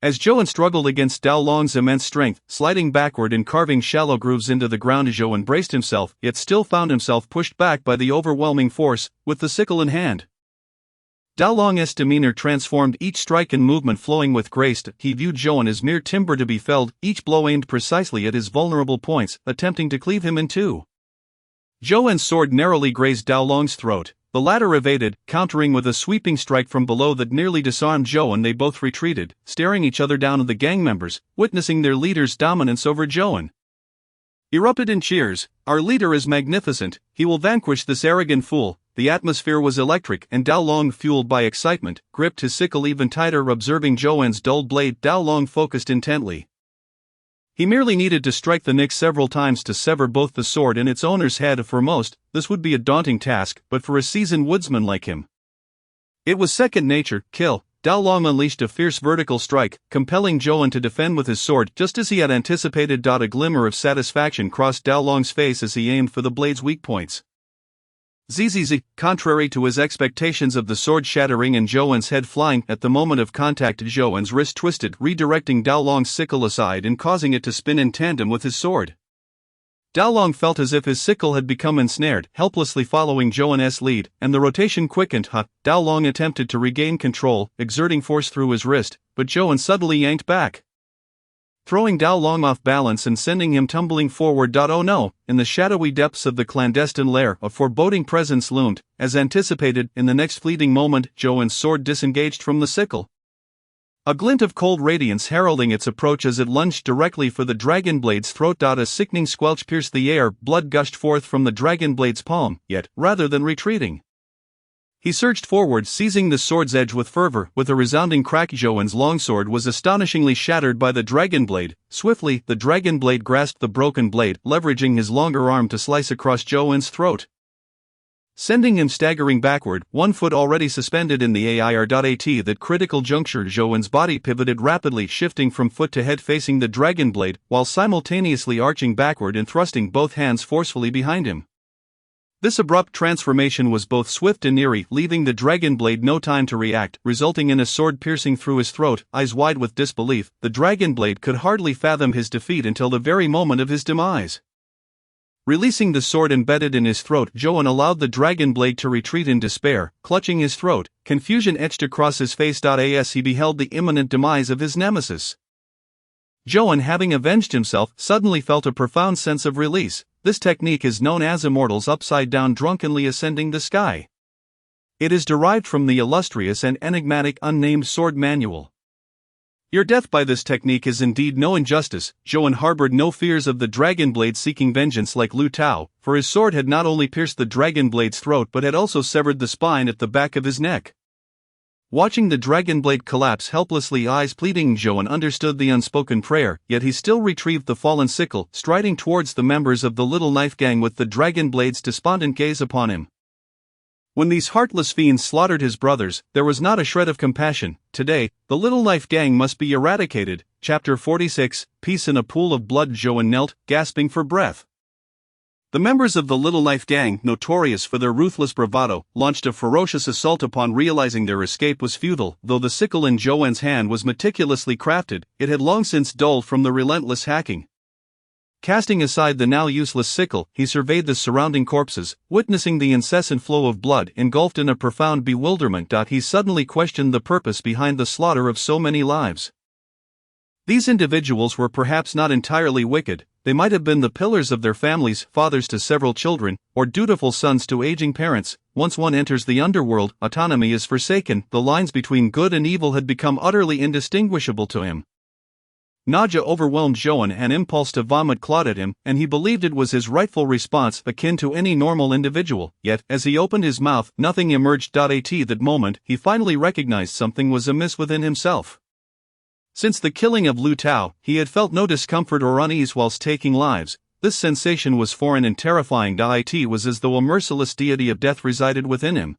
as Joan struggled against Dao Long's immense strength, sliding backward and carving shallow grooves into the ground. Joan braced himself, yet still found himself pushed back by the overwhelming force, with the sickle in hand. Dao Long's demeanor transformed, each strike and movement flowing with grace. He viewed Zhou as mere timber to be felled, each blow aimed precisely at his vulnerable points, attempting to cleave him in two. Zhou's sword narrowly grazed Dao Long's throat. The latter evaded, countering with a sweeping strike from below that nearly disarmed Zhou, and they both retreated, staring each other down at the gang members, witnessing their leader's dominance over Zhou. Erupted in cheers. "Our leader is magnificent, he will vanquish this arrogant fool." The atmosphere was electric, and Dao Long, fueled by excitement, gripped his sickle even tighter. Observing Zhou's dulled blade, Dao Long focused intently. He merely needed to strike the nick several times to sever both the sword and its owner's head. For most, this would be a daunting task, but for a seasoned woodsman like him, it was second nature. Kill. Dao Long unleashed a fierce vertical strike, compelling Zhou to defend with his sword just as he had anticipated. A glimmer of satisfaction crossed Dao Long's face as he aimed for the blade's weak points. Zzz. Contrary to his expectations of the sword shattering and Zhou's head flying, at the moment of contact Zhou's wrist twisted, redirecting Dao Long's sickle aside and causing it to spin in tandem with his sword. Dao Long felt as if his sickle had become ensnared, helplessly following Zhou's lead, and the rotation quickened. Dao Long attempted to regain control, exerting force through his wrist, but Zhou suddenly yanked back, throwing Dao Long off balance and sending him tumbling forward. Oh no! In the shadowy depths of the clandestine lair, a foreboding presence loomed. As anticipated, in the next fleeting moment, Zhou's sword disengaged from the sickle, a glint of cold radiance heralding its approach as it lunged directly for the dragon blade's throat. A sickening squelch pierced the air, blood gushed forth from the dragon blade's palm, yet, rather than retreating, he surged forward, seizing the sword's edge with fervor. With a resounding crack, Zhou's longsword was astonishingly shattered by the dragon blade. Swiftly, the dragon blade grasped the broken blade, leveraging his longer arm to slice across Zhou's throat, sending him staggering backward, 1 foot already suspended in the air. At that critical juncture, Zhou's body pivoted rapidly, shifting from foot to head facing the dragon blade, while simultaneously arching backward and thrusting both hands forcefully behind him. This abrupt transformation was both swift and eerie, leaving the dragon blade no time to react, resulting in a sword piercing through his throat. Eyes wide with disbelief, the dragon blade could hardly fathom his defeat until the very moment of his demise. Releasing the sword embedded in his throat, Zhou allowed the dragon blade to retreat in despair, clutching his throat. Confusion etched across his face. As he beheld the imminent demise of his nemesis, Zhou, having avenged himself, suddenly felt a profound sense of release. This technique is known as Immortals Upside Down, drunkenly ascending the sky. It is derived from the illustrious and enigmatic unnamed sword manual. Your death by this technique is indeed no injustice. Zhou harbored no fears of the dragon blade seeking vengeance like Lu Tao, for his sword had not only pierced the dragon blade's throat but had also severed the spine at the back of his neck. Watching the dragon blade collapse helplessly, eyes pleading, Zhou understood the unspoken prayer, yet he still retrieved the fallen sickle, striding towards the members of the Little Knife Gang with the dragon blade's despondent gaze upon him. When these heartless fiends slaughtered his brothers, there was not a shred of compassion. Today, the Little Knife Gang must be eradicated. Chapter 46, Peace in a Pool of Blood. Zhou knelt, gasping for breath. The members of the Little Knife Gang, notorious for their ruthless bravado, launched a ferocious assault upon realizing their escape was futile. Though the sickle in Zhou's hand was meticulously crafted, it had long since dulled from the relentless hacking. Casting aside the now useless sickle, he surveyed the surrounding corpses, witnessing the incessant flow of blood. Engulfed in a profound bewilderment, he suddenly questioned the purpose behind the slaughter of so many lives. These individuals were perhaps not entirely wicked. They might have been the pillars of their families, fathers to several children, or dutiful sons to aging parents. Once one enters the underworld, autonomy is forsaken. The lines between good and evil had become utterly indistinguishable to him. Nausea overwhelmed Zhou, an impulse to vomit clawed at him, and he believed it was his rightful response, akin to any normal individual. Yet, as he opened his mouth, nothing emerged. At that moment, he finally recognized something was amiss within himself. Since the killing of Lu Tao, he had felt no discomfort or unease whilst taking lives. This sensation was foreign and terrifying. It was as though a merciless deity of death resided within him,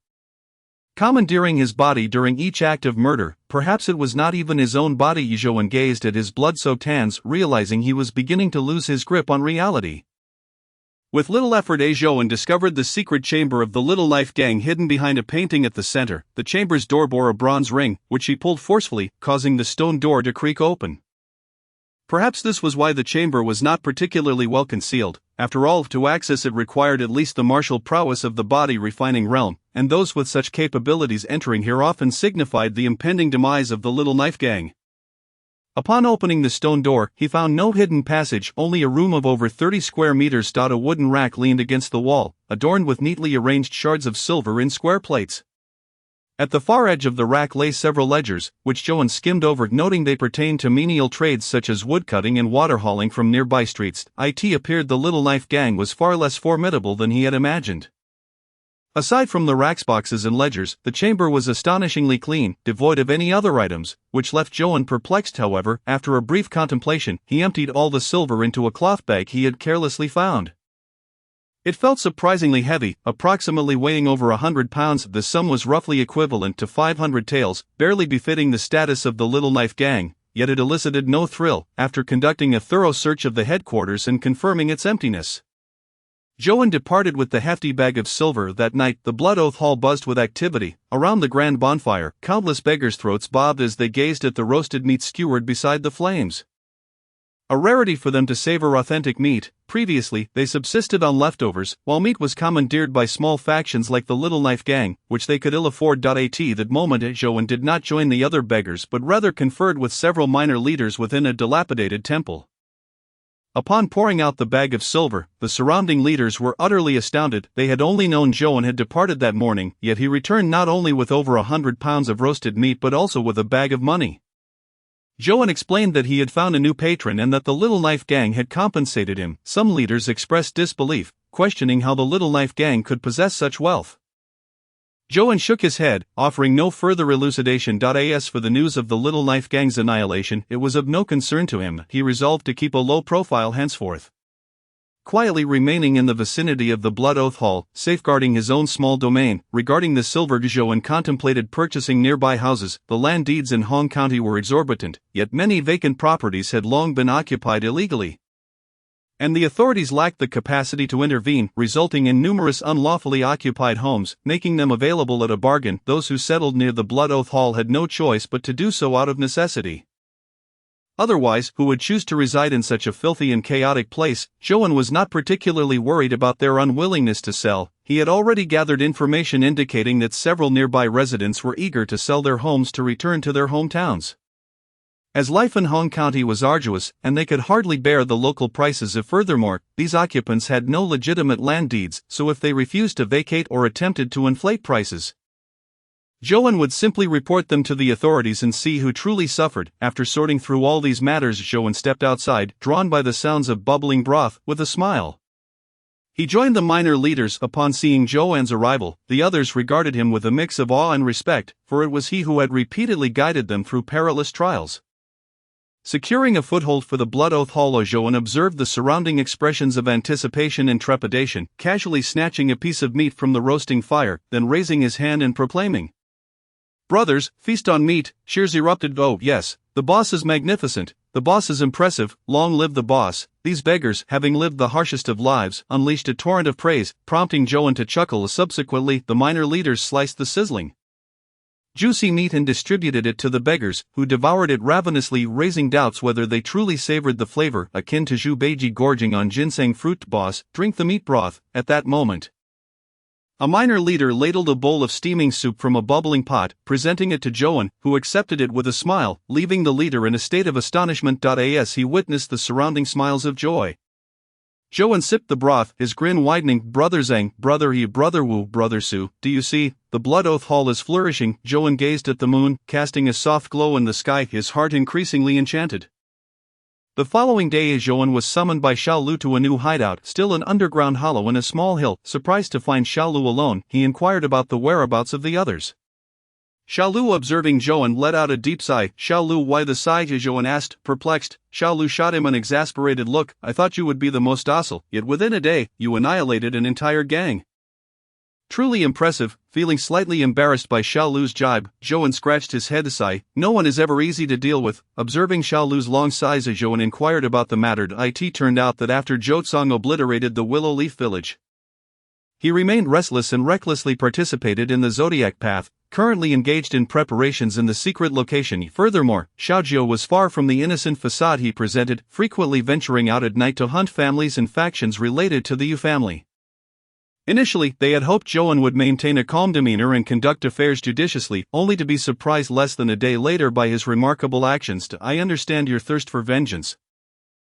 commandeering his body during each act of murder. Perhaps it was not even his own body. Zhou gazed at his blood-soaked hands, realizing he was beginning to lose his grip on reality. With little effort, Zhou discovered the secret chamber of the Little Knife Gang hidden behind a painting at the center. The chamber's door bore a bronze ring, which he pulled forcefully, causing the stone door to creak open. Perhaps this was why the chamber was not particularly well concealed. After all, to access it required at least the martial prowess of the body refining realm, and those with such capabilities entering here often signified the impending demise of the Little Knife Gang. Upon opening the stone door, he found no hidden passage, only a room of over 30 square meters. A wooden rack leaned against the wall, adorned with neatly arranged shards of silver in square plates. At the far edge of the rack lay several ledgers, which Joan skimmed over, noting they pertained to menial trades such as woodcutting and water hauling from nearby streets. It appeared the Little Knife Gang was far less formidable than he had imagined. Aside from the racks, boxes and ledgers, the chamber was astonishingly clean, devoid of any other items, which left Joan perplexed. However, after a brief contemplation, he emptied all the silver into a cloth bag he had carelessly found. It felt surprisingly heavy, approximately weighing over 100 pounds. The sum was roughly equivalent to 500 taels, barely befitting the status of the Little Knife Gang, yet it elicited no thrill. After conducting a thorough search of the headquarters and confirming its emptiness, Joan departed with the hefty bag of silver. That night, the Blood Oath Hall buzzed with activity. Around the grand bonfire, countless beggars' throats bobbed as they gazed at the roasted meat skewered beside the flames. A rarity for them to savor authentic meat. Previously, they subsisted on leftovers, while meat was commandeered by small factions like the Little Knife Gang, which they could ill afford. At that moment, Joan did not join the other beggars but rather conferred with several minor leaders within a dilapidated temple. Upon pouring out the bag of silver, the surrounding leaders were utterly astounded. They had only known Joan had departed that morning, yet he returned not only with over 100 pounds of roasted meat but also with a bag of money. Joan explained that he had found a new patron and that the Little Knife Gang had compensated him. Some leaders expressed disbelief, questioning how the Little Knife Gang could possess such wealth. Joan shook his head, offering no further elucidation. As for the news of the Little Knife Gang's annihilation, it was of no concern to him. He resolved to keep a low profile henceforth. Quietly remaining in the vicinity of the Blood Oath Hall, safeguarding his own small domain. Regarding the silver, Joan contemplated purchasing nearby houses. The land deeds in Hong County were exorbitant, yet many vacant properties had long been occupied illegally, and the authorities lacked the capacity to intervene, resulting in numerous unlawfully occupied homes, making them available at a bargain. Those who settled near the Blood Oath Hall had no choice but to do so out of necessity. Otherwise, who would choose to reside in such a filthy and chaotic place? Joan was not particularly worried about their unwillingness to sell. He had already gathered information indicating that several nearby residents were eager to sell their homes to return to their hometowns. As life in Hong County was arduous, and they could hardly bear the local prices. Furthermore, these occupants had no legitimate land deeds, so if they refused to vacate or attempted to inflate prices, Joan would simply report them to the authorities and see who truly suffered. After sorting through all these matters, Joan stepped outside, drawn by the sounds of bubbling broth, with a smile. He joined the minor leaders. Upon seeing Joan's arrival, the others regarded him with a mix of awe and respect, for it was he who had repeatedly guided them through perilous trials. Securing a foothold for the Blood Oath Hall, Joan observed the surrounding expressions of anticipation and trepidation, casually snatching a piece of meat from the roasting fire, then raising his hand and proclaiming, "Brothers, feast on meat." Cheers erupted. "Oh, yes, the boss is magnificent, the boss is impressive, long live the boss." These beggars, having lived the harshest of lives, unleashed a torrent of praise, prompting Joan to chuckle. Subsequently, the minor leaders sliced the sizzling, juicy meat and distributed it to the beggars, who devoured it ravenously, raising doubts whether they truly savored the flavor akin to Zhu Beiji gorging on ginseng fruit. "Boss, drink the meat broth." At that moment, a minor leader ladled a bowl of steaming soup from a bubbling pot, presenting it to Joan, who accepted it with a smile, leaving the leader in a state of astonishment. As he witnessed the surrounding smiles of joy, Joan sipped the broth, his grin widening. "Brother Zhang, brother He, brother Wu, brother Su, do you see? The Blood Oath Hall is flourishing." Joan gazed at the moon, casting a soft glow in the sky, his heart increasingly enchanted. The following day, Joan was summoned by Xiao Lu to a new hideout, still an underground hollow in a small hill. Surprised to find Xiao Lu alone, he inquired about the whereabouts of the others. Xiao Lu, observing Joan, let out a deep sigh. "Xiao Lu, why the sigh?" Joan asked, perplexed. Xiao Lu shot him an exasperated look. "I thought you would be the most docile, yet within a day, you annihilated an entire gang." Truly impressive. Feeling slightly embarrassed by Xiao Lu's jibe, Joan scratched his head. Sigh. "No one is ever easy to deal with." Observing Xiao Lu's long sighs, Joan inquired about the matter. It turned out that after Zhou obliterated the Willow Leaf village, he remained restless and recklessly participated in the Zodiac Path, currently engaged in preparations in the secret location. Furthermore, Xiaojiu was far from the innocent facade he presented, frequently venturing out at night to hunt families and factions related to the Yu family. Initially, they had hoped Joan would maintain a calm demeanor and conduct affairs judiciously, only to be surprised less than a day later by his remarkable actions. I understand your thirst for vengeance.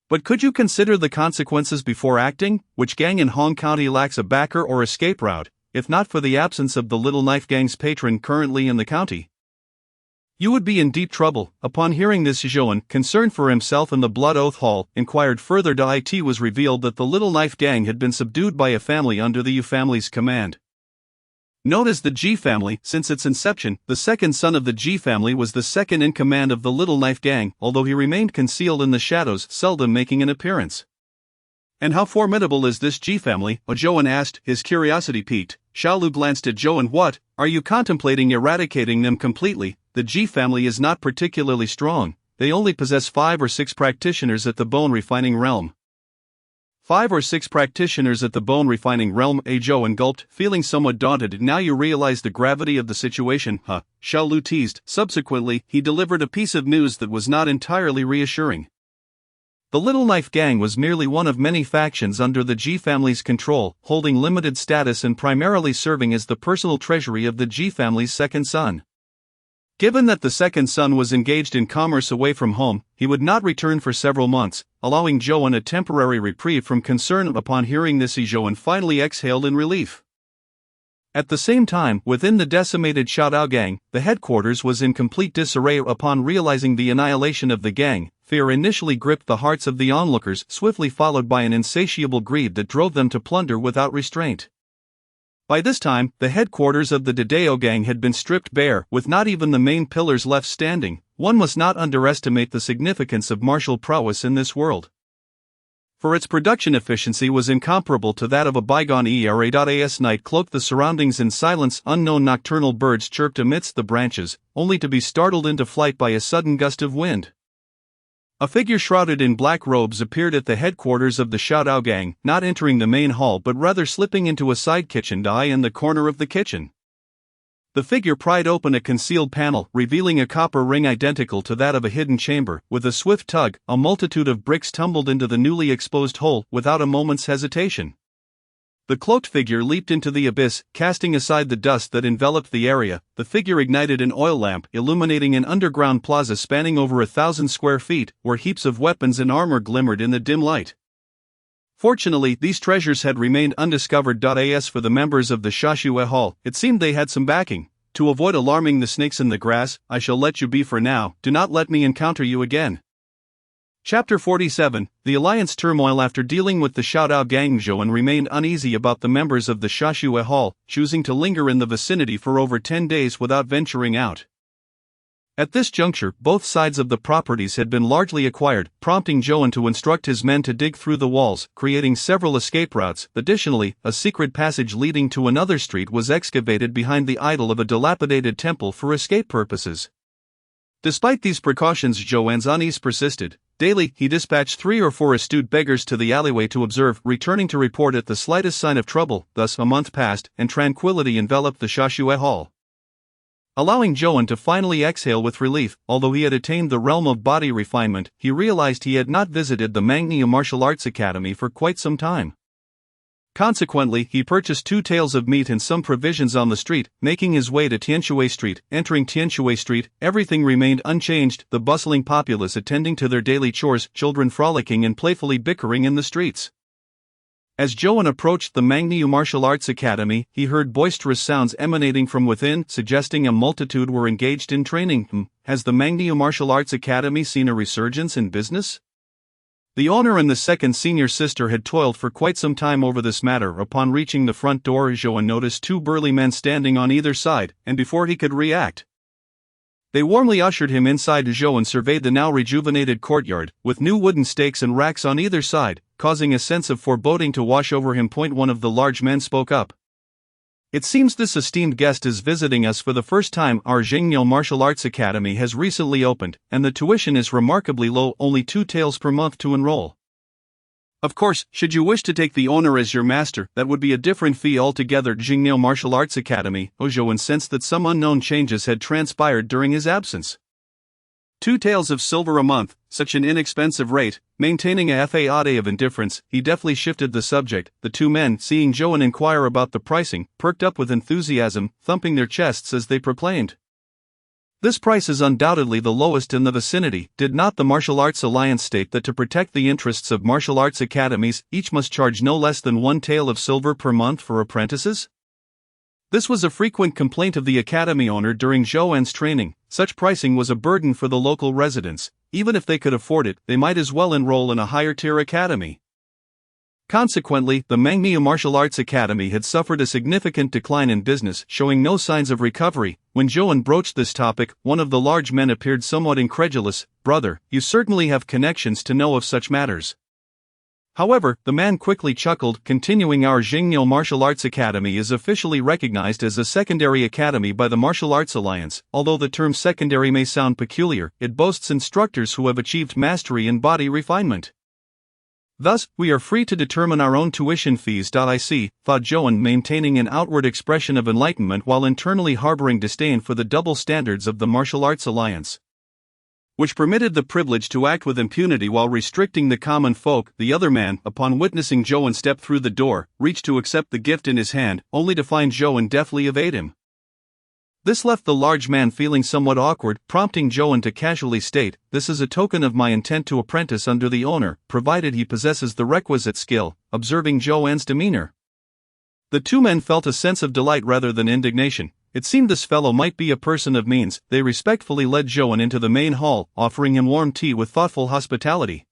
But could you consider the consequences before acting? Which gang in Hong County lacks a backer or escape route, if not for the absence of the Little Knife Gang's patron currently in the county? You would be in deep trouble. Upon hearing this, Joan, concerned for himself and the Blood Oath Hall, inquired further. It was revealed that the Little Knife Gang had been subdued by a family under the U family's command. Known as the G family, since its inception, the second son of the G family was the second in command of the Little Knife Gang, although he remained concealed in the shadows, seldom making an appearance. And how formidable is this G family? Joan asked, his curiosity piqued. Xiaolu glanced at Joan. What, are you contemplating eradicating them completely? The G family is not particularly strong, they only possess 5 or 6 practitioners at the bone refining realm. 5 or 6 practitioners at the bone refining realm? Joan gulped, feeling somewhat daunted. Now you realize the gravity of the situation, huh? Xiaolu teased. Subsequently, he delivered a piece of news that was not entirely reassuring. The Little Knife Gang was merely one of many factions under the G family's control, holding limited status and primarily serving as the personal treasury of the G family's second son. Given that the second son was engaged in commerce away from home, he would not return for several months, allowing Joan a temporary reprieve from concern. Upon hearing this, Joan finally exhaled in relief. At the same time, within the decimated Xiaodao Gang, the headquarters was in complete disarray. Upon realizing the annihilation of the gang, fear initially gripped the hearts of the onlookers, swiftly followed by an insatiable greed that drove them to plunder without restraint. By this time, the headquarters of the Dadao Gang had been stripped bare, with not even the main pillars left standing. One must not underestimate the significance of martial prowess in this world. For its production efficiency was incomparable to that of a bygone era. Night cloaked the surroundings in silence. Unknown nocturnal birds chirped amidst the branches, only to be startled into flight by a sudden gust of wind. A figure shrouded in black robes appeared at the headquarters of the Xiaodao Gang, not entering the main hall but rather slipping into a side kitchen in the corner of the kitchen. The figure pried open a concealed panel, revealing a copper ring identical to that of a hidden chamber. With a swift tug, a multitude of bricks tumbled into the newly exposed hole, without a moment's hesitation. The cloaked figure leaped into the abyss, casting aside the dust that enveloped the area. The figure ignited an oil lamp, illuminating an underground plaza spanning over 1,000 square feet, where heaps of weapons and armor glimmered in the dim light. Fortunately, these treasures had remained undiscovered. As for the members of the Shashue Hall, it seemed they had some backing. To avoid alarming the snakes in the grass, I shall let you be for now. Do not let me encounter you again. Chapter 47, The Alliance Turmoil. After dealing with the Xiaodao Gang, Joan remained uneasy about the members of the Shashue Hall, choosing to linger in the vicinity for over 10 days without venturing out. At this juncture, both sides of the properties had been largely acquired, prompting Joan to instruct his men to dig through the walls, creating several escape routes. Additionally, a secret passage leading to another street was excavated behind the idol of a dilapidated temple for escape purposes. Despite these precautions, Joan's unease persisted. Daily, he dispatched 3 or 4 astute beggars to the alleyway to observe, returning to report at the slightest sign of trouble. Thus, a month passed, and tranquility enveloped the Shashue Hall. Allowing Joan to finally exhale with relief, although he had attained the realm of body refinement, he realized he had not visited the Mangnia Martial Arts Academy for quite some time. Consequently, he purchased 2 tails of meat and some provisions on the street, making his way to Tianshui Street. Entering Tianshui Street, everything remained unchanged, the bustling populace attending to their daily chores, children frolicking and playfully bickering in the streets. As Joan approached the Mangnia Martial Arts Academy, he heard boisterous sounds emanating from within, suggesting a multitude were engaged in training. Has the Mangnia Martial Arts Academy seen a resurgence in business? The owner and the second senior sister had toiled for quite some time over this matter. Upon reaching the front door, Joan noticed 2 burly men standing on either side, and before he could react, they warmly ushered him inside. Joan surveyed the now rejuvenated courtyard, with new wooden stakes and racks on either side, causing a sense of foreboding to wash over him. One of the large men spoke up. It seems this esteemed guest is visiting us for the first time. Our Zhengyao Martial Arts Academy has recently opened, and the tuition is remarkably low, only 2 taels per month to enroll. Of course, should you wish to take the owner as your master, that would be a different fee altogether. Zhengyao Martial Arts Academy. Joan sensed that some unknown changes had transpired during his absence. 2 taels of silver a month, such an inexpensive rate. Maintaining a facade of indifference, he deftly shifted the subject. The two men, seeing Joan inquire about the pricing, perked up with enthusiasm, thumping their chests as they proclaimed, "This price is undoubtedly the lowest in the vicinity. Did not the Martial Arts Alliance state that to protect the interests of martial arts academies, each must charge no less than 1 tael of silver per month for apprentices?" This was a frequent complaint of the academy owner during Joan's training. Such pricing was a burden for the local residents. Even if they could afford it, they might as well enroll in a higher-tier academy. Consequently, the Mangmia Martial Arts Academy had suffered a significant decline in business, showing no signs of recovery. When Joan broached this topic, one of the large men appeared somewhat incredulous. "Brother, you certainly have connections to know of such matters." However, the man quickly chuckled, continuing, "Our Jingyo Martial Arts Academy is officially recognized as a secondary academy by the Martial Arts Alliance. Although the term secondary may sound peculiar, it boasts instructors who have achieved mastery in body refinement. Thus, we are free to determine our own tuition fees. I see," thought Joan, maintaining an outward expression of enlightenment while internally harboring disdain for the double standards of the Martial Arts Alliance, which permitted the privilege to act with impunity while restricting the common folk. The other man, upon witnessing Joan step through the door, reached to accept the gift in his hand, only to find Joan deftly evade him. This left the large man feeling somewhat awkward, prompting Joan to casually state, "This is a token of my intent to apprentice under the owner, provided he possesses the requisite skill." Observing Joan's demeanor, the two men felt a sense of delight rather than indignation. It seemed this fellow might be a person of means. They respectfully led Joan into the main hall, offering him warm tea with thoughtful hospitality.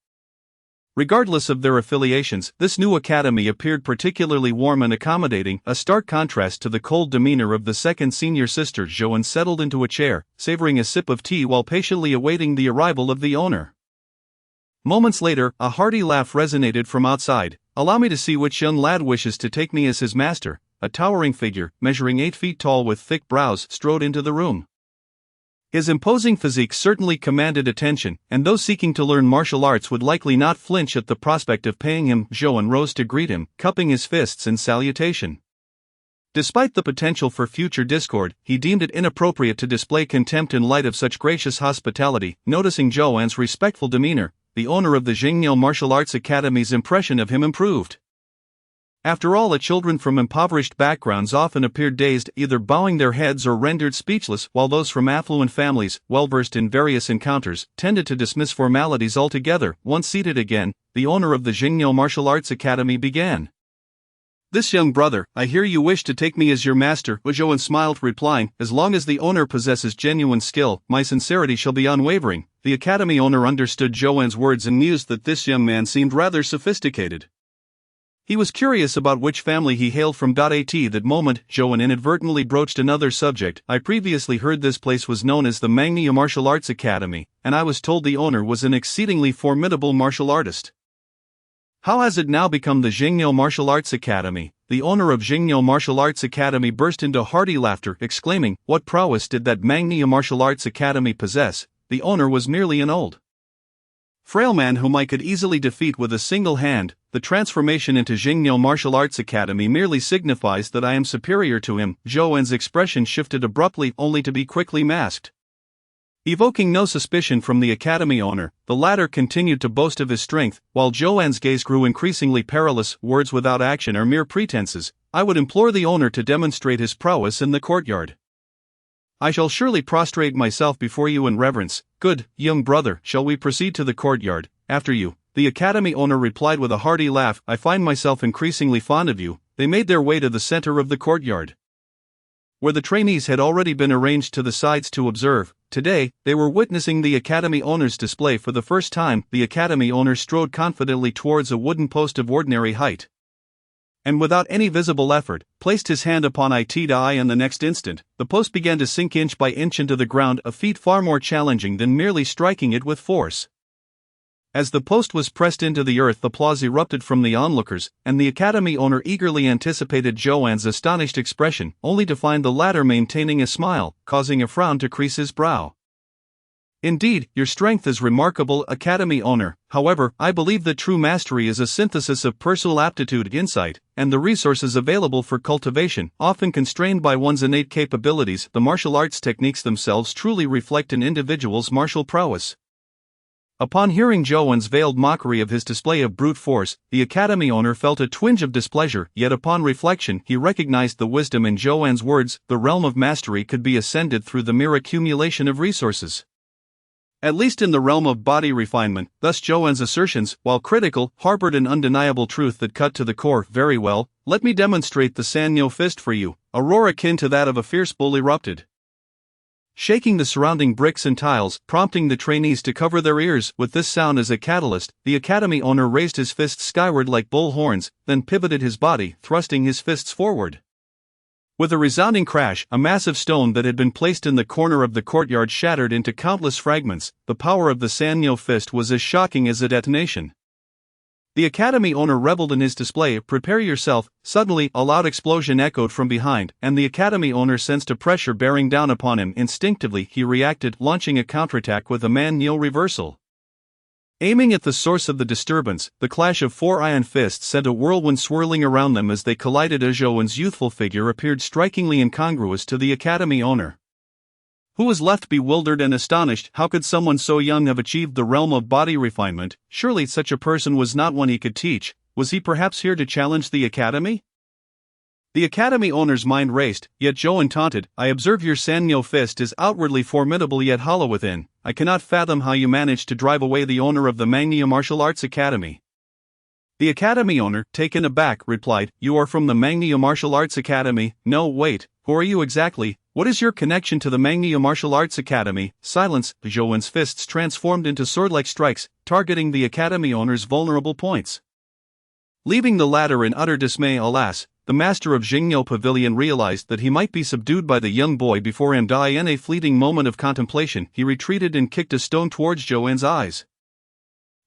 Regardless of their affiliations, this new academy appeared particularly warm and accommodating, a stark contrast to the cold demeanor of the second senior sister. Joan settled into a chair, savoring a sip of tea while patiently awaiting the arrival of the owner. Moments later, a hearty laugh resonated from outside. "Allow me to see which young lad wishes to take me as his master." A towering figure, measuring 8 feet tall with thick brows, strode into the room. His imposing physique certainly commanded attention, and those seeking to learn martial arts would likely not flinch at the prospect of paying him. Joan rose to greet him, cupping his fists in salutation. Despite the potential for future discord, he deemed it inappropriate to display contempt in light of such gracious hospitality. Noticing Joan's respectful demeanor, the owner of the Jingyo Martial Arts Academy's impression of him improved. After all, the children from impoverished backgrounds often appeared dazed, either bowing their heads or rendered speechless, while those from affluent families, well-versed in various encounters, tended to dismiss formalities altogether. Once seated again, the owner of the Jingyo Martial Arts Academy began. "This young brother, I hear you wish to take me as your master." Joan smiled, replying, "As long as the owner possesses genuine skill, my sincerity shall be unwavering." The academy owner understood Joan's words and mused that this young man seemed rather sophisticated. He was curious about which family he hailed from. At that moment, Joan inadvertently broached another subject. "I previously heard this place was known as the Mangmia Martial Arts Academy, and I was told the owner was an exceedingly formidable martial artist. How has it now become the Jingyo Martial Arts Academy?" The owner of Jingyo Martial Arts Academy burst into hearty laughter, exclaiming, "What prowess did that Mangmia Martial Arts Academy possess? The owner was merely an old, frail man whom I could easily defeat with a single hand. The transformation into Jingyo Martial Arts Academy merely signifies that I am superior to him." Joan's expression shifted abruptly, only to be quickly masked. Evoking no suspicion from the academy owner, the latter continued to boast of his strength, while Joan's gaze grew increasingly perilous. "Words without action are mere pretenses. I would implore the owner to demonstrate his prowess in the courtyard. I shall surely prostrate myself before you in reverence." "Good, young brother, shall we proceed to the courtyard?" "After you." The academy owner replied with a hearty laugh, "I find myself increasingly fond of you." They made their way to the center of the courtyard, where the trainees had already been arranged to the sides to observe. Today, they were witnessing the academy owner's display for the first time. The academy owner strode confidently towards a wooden post of ordinary height, and without any visible effort, placed his hand upon it, and the next instant, the post began to sink inch by inch into the ground, a feat far more challenging than merely striking it with force. As the post was pressed into the earth, applause erupted from the onlookers, and the academy owner eagerly anticipated Joan's astonished expression, only to find the latter maintaining a smile, causing a frown to crease his brow. Indeed, your strength is remarkable, Academy owner. However, I believe that true mastery is a synthesis of personal aptitude, insight, and the resources available for cultivation, often constrained by one's innate capabilities. The martial arts techniques themselves truly reflect an individual's martial prowess. Upon hearing Zhouwen's veiled mockery of his display of brute force, the Academy owner felt a twinge of displeasure, yet upon reflection he recognized the wisdom in Zhouwen's words. The realm of mastery could be ascended through the mere accumulation of resources. At least in the realm of body refinement. Thus Zhouwen's assertions, while critical, harbored an undeniable truth that cut to the core. Very well, let me demonstrate the Sannyo fist for you. A roar akin to that of a fierce bull erupted, shaking the surrounding bricks and tiles, prompting the trainees to cover their ears. With this sound as a catalyst, the Academy owner raised his fists skyward like bull horns, then pivoted his body, thrusting his fists forward. With a resounding crash, a massive stone that had been placed in the corner of the courtyard shattered into countless fragments. The power of the Sannyo fist was as shocking as a detonation. The Academy owner reveled in his display. Prepare yourself. Suddenly, a loud explosion echoed from behind, and the Academy owner sensed a pressure bearing down upon him. Instinctively, he reacted, launching a counterattack with a man-neo reversal. Aiming at the source of the disturbance, the clash of four iron fists sent a whirlwind swirling around them as they collided. Zhouwen's youthful figure appeared strikingly incongruous to the Academy owner, who was left bewildered and astonished. How could someone so young have achieved the realm of body refinement? Surely such a person was not one he could teach. Was he perhaps here to challenge the Academy? The Academy owner's mind raced, yet Zhouwen taunted, I observe your Sannyo fist is outwardly formidable yet hollow within. I cannot fathom how you managed to drive away the owner of the Mangnia Martial Arts Academy. The Academy owner, taken aback, replied, You are from the Mangnia Martial Arts Academy? No, wait, who are you exactly? What is your connection to the Mangnia Martial Arts Academy? Silence. Zhouwen's fists transformed into sword-like strikes, targeting the Academy owner's vulnerable points, leaving the latter in utter dismay. Alas, the master of Jingyo Pavilion realized that he might be subdued by the young boy before him. In a fleeting moment of contemplation, he retreated and kicked a stone towards Zhouwen's eyes.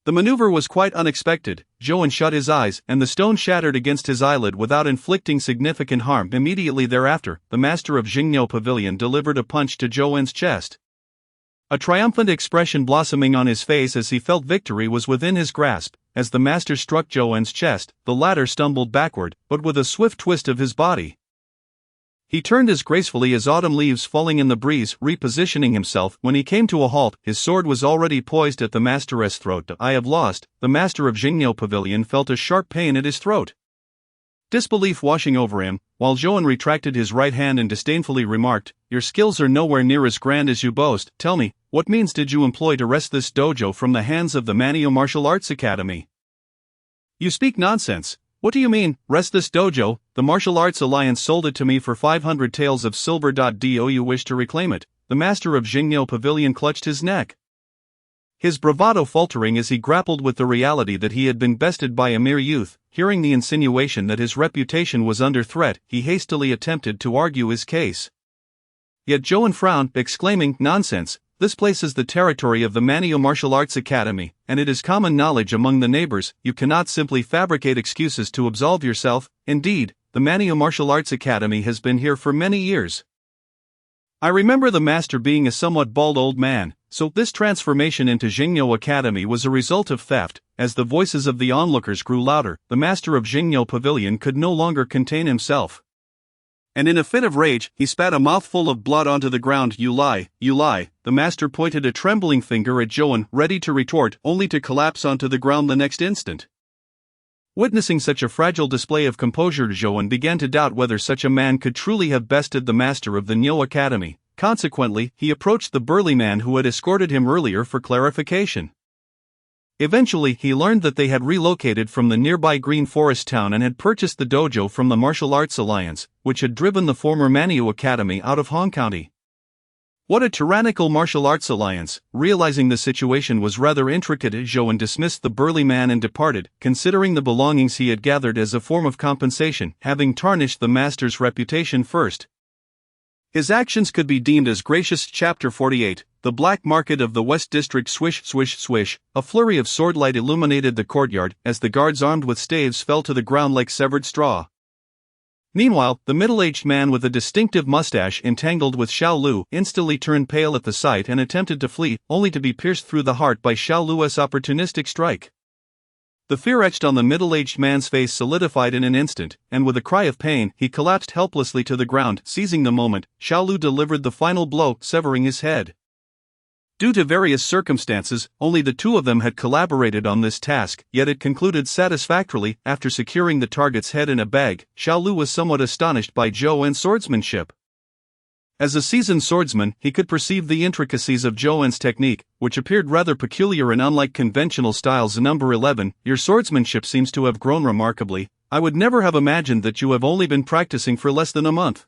The maneuver was quite unexpected. Zhouwen shut his eyes, and the stone shattered against his eyelid without inflicting significant harm. Immediately thereafter, the master of Jingyo Pavilion delivered a punch to Zhouwen's chest. A triumphant expression blossoming on his face as he felt victory was within his grasp. As the master struck Zhouwen's chest, the latter stumbled backward, but with a swift twist of his body, he turned as gracefully as autumn leaves falling in the breeze, repositioning himself. When he came to a halt, his sword was already poised at the master's throat. I have lost. The master of Jingyo Pavilion felt a sharp pain at his throat, disbelief washing over him, while Zhouwen retracted his right hand and disdainfully remarked, Your skills are nowhere near as grand as you boast. Tell me, what means did you employ to wrest this dojo from the hands of the Mangnia Martial Arts Academy? You speak nonsense. What do you mean, wrest this dojo? The Martial Arts Alliance sold it to me for 500 taels of silver. Do you wish to reclaim it? The master of Jingyo Pavilion clutched his neck, his bravado faltering as he grappled with the reality that he had been bested by a mere youth. Hearing the insinuation that his reputation was under threat, he hastily attempted to argue his case. Yet Zhouwen frowned, exclaiming, Nonsense, this place is the territory of the Mangnia Martial Arts Academy, and it is common knowledge among the neighbors. You cannot simply fabricate excuses to absolve yourself. Indeed, the Mangnia Martial Arts Academy has been here for many years. I remember the master being a somewhat bald old man, so this transformation into Jingyo Academy was a result of theft. As the voices of the onlookers grew louder, the master of Jingyo Pavilion could no longer contain himself, and in a fit of rage, he spat a mouthful of blood onto the ground. You lie, you lie. The master pointed a trembling finger at Zhouwen, ready to retort, only to collapse onto the ground the next instant. Witnessing such a fragile display of composure, Zhouwen began to doubt whether such a man could truly have bested the master of the Nyo Academy. Consequently, he approached the burly man who had escorted him earlier for clarification. Eventually, he learned that they had relocated from the nearby Green Forest town and had purchased the dojo from the Martial Arts Alliance, which had driven the former Mangnia Academy out of Hong County. What a tyrannical martial arts alliance! Realizing the situation was rather intricate, Zhouwen dismissed the burly man and departed, considering the belongings he had gathered as a form of compensation, having tarnished the master's reputation first. His actions could be deemed as gracious. Chapter 48, The Black Market of the West District. Swish, swish, swish, a flurry of swordlight illuminated the courtyard, as the guards armed with staves fell to the ground like severed straw. Meanwhile, the middle-aged man with a distinctive mustache entangled with Xiao Lu instantly turned pale at the sight and attempted to flee, only to be pierced through the heart by Xiao Lu's opportunistic strike. The fear etched on the middle-aged man's face solidified in an instant, and with a cry of pain, he collapsed helplessly to the ground. Seizing the moment, Xiao Lu delivered the final blow, severing his head. Due to various circumstances, only the two of them had collaborated on this task, yet it concluded satisfactorily. After securing the target's head in a bag, Xiao Lu was somewhat astonished by Zhou En's swordsmanship. As a seasoned swordsman, he could perceive the intricacies of Zhou En's technique, which appeared rather peculiar and unlike conventional styles. Number 11, your swordsmanship seems to have grown remarkably. I would never have imagined that you have only been practicing for less than a month.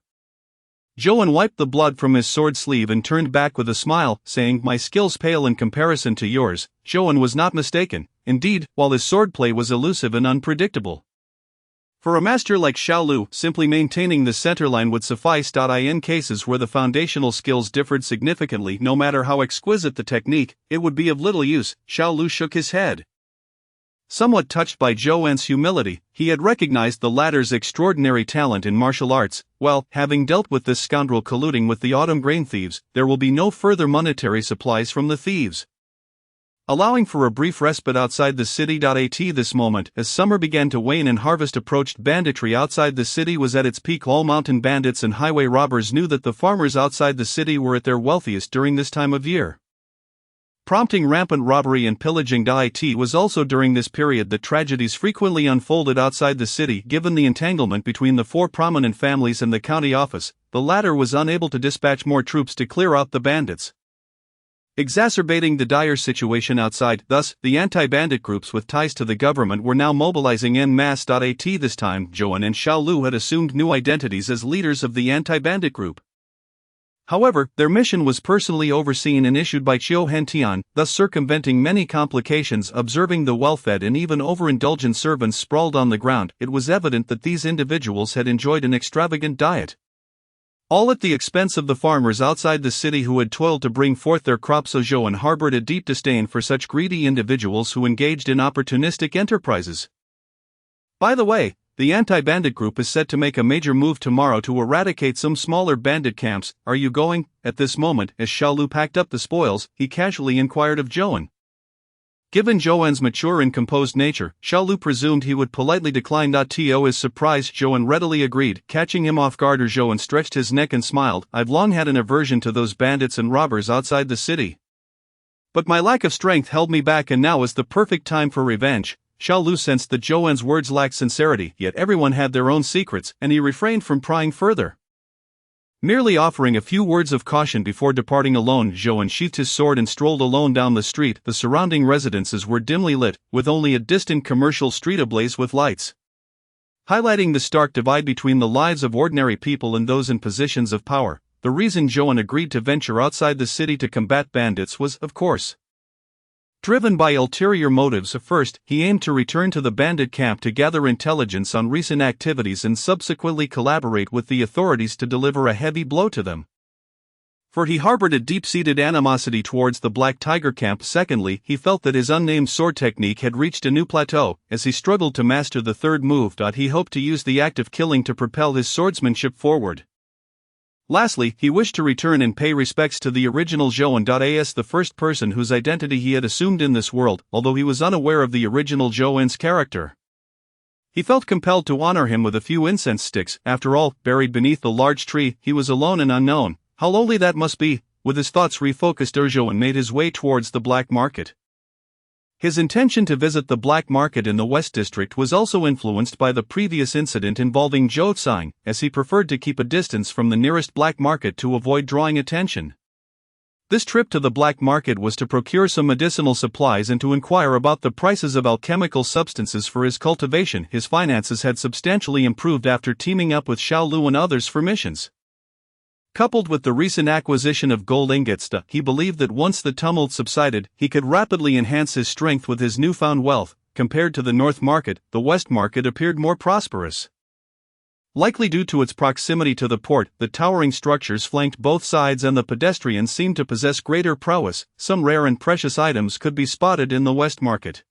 Zhou En wiped the blood from his sword sleeve and turned back with a smile, saying, "My skills pale in comparison to yours." Zhou En was not mistaken. Indeed, while his swordplay was elusive and unpredictable. For a master like Xiao Lu, simply maintaining the center line would suffice. In cases where the foundational skills differed significantly, no matter how exquisite the technique, it would be of little use. Xiao Lu shook his head. Somewhat touched by Zhou En's humility, he had recognized the latter's extraordinary talent in martial arts. Well, having dealt with this scoundrel colluding with the autumn grain thieves, there will be no further monetary supplies from the thieves. Allowing for a brief respite outside the city. At this moment, as summer began to wane and harvest approached, banditry outside the city was at its peak. All mountain bandits and highway robbers knew that the farmers outside the city were at their wealthiest during this time of year, prompting rampant robbery and pillaging. It was also during this period that tragedies frequently unfolded outside the city. Given the entanglement between the four prominent families and the county office, the latter was unable to dispatch more troops to clear out the bandits, exacerbating the dire situation outside. Thus, the anti-bandit groups with ties to the government were now mobilizing en masse. At this time, Zhou En and Xiao Lu had assumed new identities as leaders of the anti-bandit group. However, their mission was personally overseen and issued by Qiu Hentian, thus circumventing many complications. Observing the well-fed and even overindulgent servants sprawled on the ground, it was evident that these individuals had enjoyed an extravagant diet, all at the expense of the farmers outside the city who had toiled to bring forth their crops. Zhou En harbored a deep disdain for such greedy individuals who engaged in opportunistic enterprises. By the way, the anti-bandit group is set to make a major move tomorrow to eradicate some smaller bandit camps. Are you going? At this moment, as Xiao Lu packed up the spoils, he casually inquired of Zhou En. Given Zhou En's mature and composed nature, Xiao Lu presumed he would politely decline. To his surprise, Zhou En readily agreed, catching him off guard. Zhou En stretched his neck and smiled. I've long had an aversion to those bandits and robbers outside the city, but my lack of strength held me back, and now is the perfect time for revenge. Xiao Lu sensed that Zhou En's words lacked sincerity, yet everyone had their own secrets, and he refrained from prying further. Merely offering a few words of caution before departing alone, Zhou En sheathed his sword and strolled alone down the street. The surrounding residences were dimly lit, with only a distant commercial street ablaze with lights, highlighting the stark divide between the lives of ordinary people and those in positions of power. The reason Zhou En agreed to venture outside the city to combat bandits was, of course, driven by ulterior motives. First, he aimed to return to the bandit camp to gather intelligence on recent activities and subsequently collaborate with the authorities to deliver a heavy blow to them, for he harbored a deep-seated animosity towards the Black Tiger camp. Secondly, he felt that his unnamed sword technique had reached a new plateau. As he struggled to master the third move, he hoped to use the act of killing to propel his swordsmanship forward. Lastly, he wished to return and pay respects to the original Zhou En. As the first person whose identity he had assumed in this world, although he was unaware of the original Zhou En's character, he felt compelled to honor him with a few incense sticks. After all, buried beneath the large tree, he was alone and unknown. How lonely that must be. With his thoughts refocused, Zhou En made his way towards the black market. His intention to visit the black market in the West District was also influenced by the previous incident involving Zhou Tsang, as he preferred to keep a distance from the nearest black market to avoid drawing attention. This trip to the black market was to procure some medicinal supplies and to inquire about the prices of alchemical substances for his cultivation. His finances had substantially improved after teaming up with Xiao Lu and others for missions. Coupled with the recent acquisition of gold ingots, he believed that once the tumult subsided, he could rapidly enhance his strength with his newfound wealth. Compared to the North Market, the West Market appeared more prosperous. Likely due to its proximity to the port, the towering structures flanked both sides and the pedestrians seemed to possess greater prowess. Some rare and precious items could be spotted in the West Market.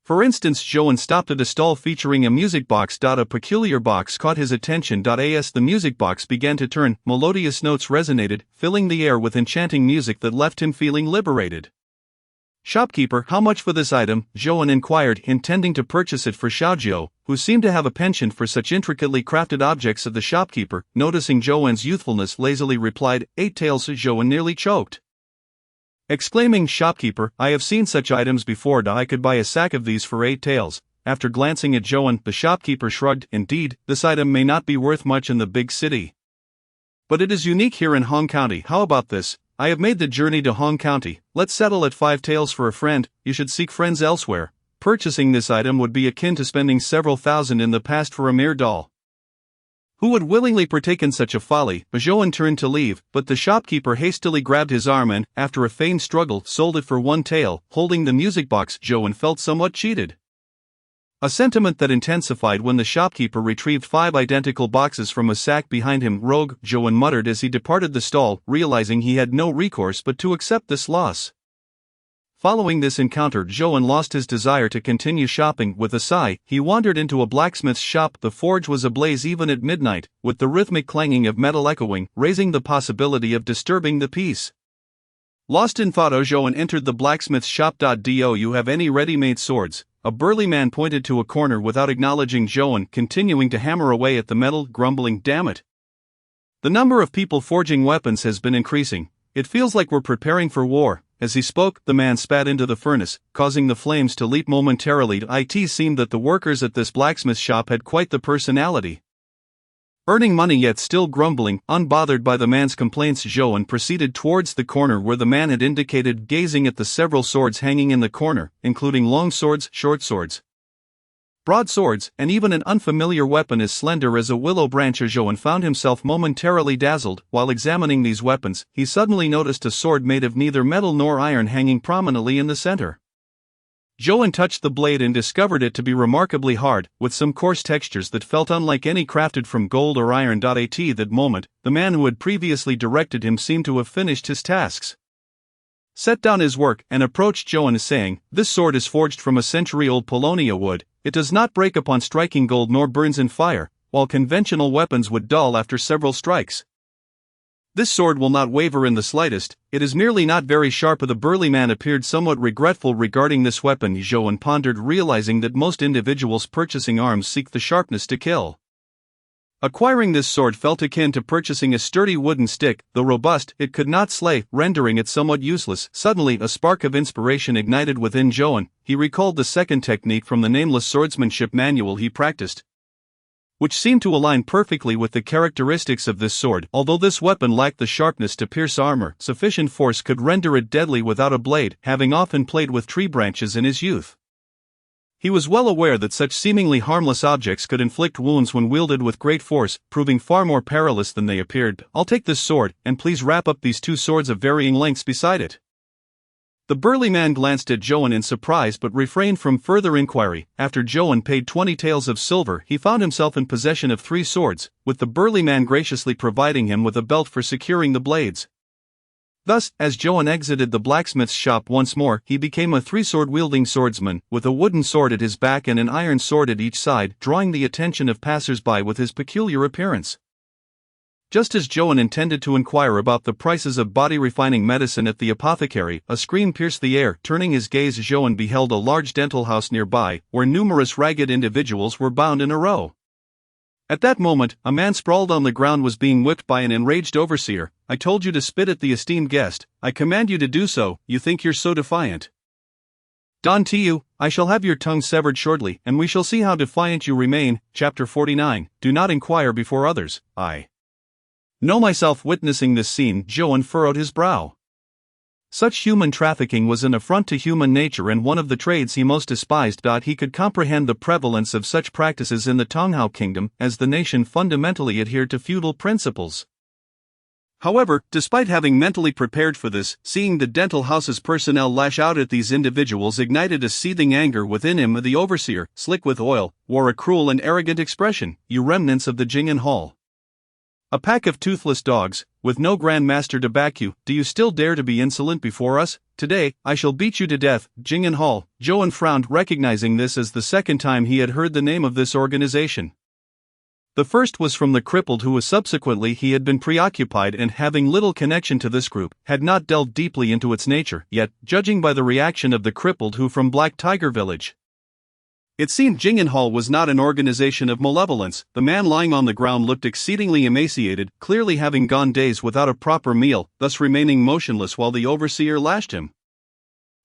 For instance, Zhouan stopped at a stall featuring a music box. A peculiar box caught his attention. As the music box began to turn, melodious notes resonated, filling the air with enchanting music that left him feeling liberated. "Shopkeeper, how much for this item?" Zhouan inquired, intending to purchase it for Xiaojiu, who seemed to have a penchant for such intricately crafted objects. The shopkeeper, noticing Zhouan's youthfulness, lazily replied, 8 taels. Zhouan nearly choked, exclaiming, "Shopkeeper, I have seen such items before. I could buy a sack of these for 8 taels. After glancing at Zhouan, the shopkeeper shrugged. "Indeed, this item may not be worth much in the big city, but it is unique here in Hong County. How about this? I have made the journey to Hong County. Let's settle at 5 taels for a friend. You should seek friends elsewhere." Purchasing this item would be akin to spending several thousand in the past for a mere doll. Who would willingly partake in such a folly? Zhouan turned to leave, but the shopkeeper hastily grabbed his arm and, after a feigned struggle, sold it for 1 tael. Holding the music box, Zhouan felt somewhat cheated, a sentiment that intensified when the shopkeeper retrieved 5 identical boxes from a sack behind him. "Rogue," Zhouan muttered as he departed the stall, realizing he had no recourse but to accept this loss. Following this encounter, Zhouan lost his desire to continue shopping. With a sigh, he wandered into a blacksmith's shop. The forge was ablaze even at midnight, with the rhythmic clanging of metal echoing, raising the possibility of disturbing the peace. Lost in thought, Zhouan entered the blacksmith's shop. "Do you have any ready-made swords?" A burly man pointed to a corner without acknowledging Zhouan, continuing to hammer away at the metal, grumbling, "Damn it! The number of people forging weapons has been increasing. It feels like we're preparing for war." As he spoke, the man spat into the furnace, causing the flames to leap momentarily. It seemed that the workers at this blacksmith shop had quite the personality. Earning money yet still grumbling, unbothered by the man's complaints, Zhouan proceeded towards the corner where the man had indicated, gazing at the several swords hanging in the corner, including long swords, short swords, broadswords, and even an unfamiliar weapon as slender as a willow branch. Zhouan found himself momentarily dazzled. While examining these weapons, he suddenly noticed a sword made of neither metal nor iron hanging prominently in the center. Zhouan touched the blade and discovered it to be remarkably hard, with some coarse textures that felt unlike any crafted from gold or iron. At that moment, the man who had previously directed him seemed to have finished his tasks, set down his work, and approached Zhouan, saying, "This sword is forged from a century-old Polonia wood. It does not break upon striking gold nor burns in fire, while conventional weapons would dull after several strikes. This sword will not waver in the slightest. It is merely not very sharp." The burly man appeared somewhat regretful regarding this weapon. Zhouan pondered, realizing that most individuals purchasing arms seek the sharpness to kill. Acquiring this sword felt akin to purchasing a sturdy wooden stick. Though robust, it could not slay, rendering it somewhat useless. Suddenly, a spark of inspiration ignited within Zhouan. He recalled the second technique from the nameless swordsmanship manual he practiced, which seemed to align perfectly with the characteristics of this sword. Although this weapon lacked the sharpness to pierce armor, sufficient force could render it deadly without a blade, having often played with tree branches in his youth. He was well aware that such seemingly harmless objects could inflict wounds when wielded with great force, proving far more perilous than they appeared. "I'll take this sword, and please wrap up these 2 swords of varying lengths beside it." The burly man glanced at Zhouan in surprise but refrained from further inquiry. After Zhouan paid 20 taels of silver, he found himself in possession of 3 swords, with the burly man graciously providing him with a belt for securing the blades. Thus, as Zhouan exited the blacksmith's shop once more, he became a 3-sword-wielding swordsman, with a wooden sword at his back and an iron sword at each side, drawing the attention of passers-by with his peculiar appearance. Just as Zhouan intended to inquire about the prices of body-refining medicine at the apothecary, a scream pierced the air. Turning his gaze, Zhouan beheld a large dental house nearby, where numerous ragged individuals were bound in a row. At that moment, a man sprawled on the ground was being whipped by an enraged overseer. "I told you to spit at the esteemed guest. I command you to do so. You think you're so defiant? Don Tiu, I shall have your tongue severed shortly, and we shall see how defiant you remain." Chapter 49. Do not inquire before others. I know myself. Witnessing this scene, Zhouan furrowed his brow. Such human trafficking was an affront to human nature and one of the trades he most despised. He could comprehend the prevalence of such practices in the Tonghao kingdom, as the nation fundamentally adhered to feudal principles. However, despite having mentally prepared for this, seeing the dental house's personnel lash out at these individuals ignited a seething anger within him. The overseer, slick with oil, wore a cruel and arrogant expression. "You remnants of the Jing'an Hall, A pack of toothless dogs, with no Grand Master to back you, do you still dare to be insolent before us? Today, I shall beat you to death, Jing and Hall. Joan frowned, recognizing this as the second time he had heard the name of this organization. The first was from the crippled who was subsequently he had been preoccupied and having little connection to this group, had not delved deeply into its nature, yet, judging by the reaction of the crippled who from Black Tiger Village. It seemed Jing and Hall was not an organization of malevolence. The man lying on the ground looked exceedingly emaciated, clearly having gone days without a proper meal, thus remaining motionless while the overseer lashed him.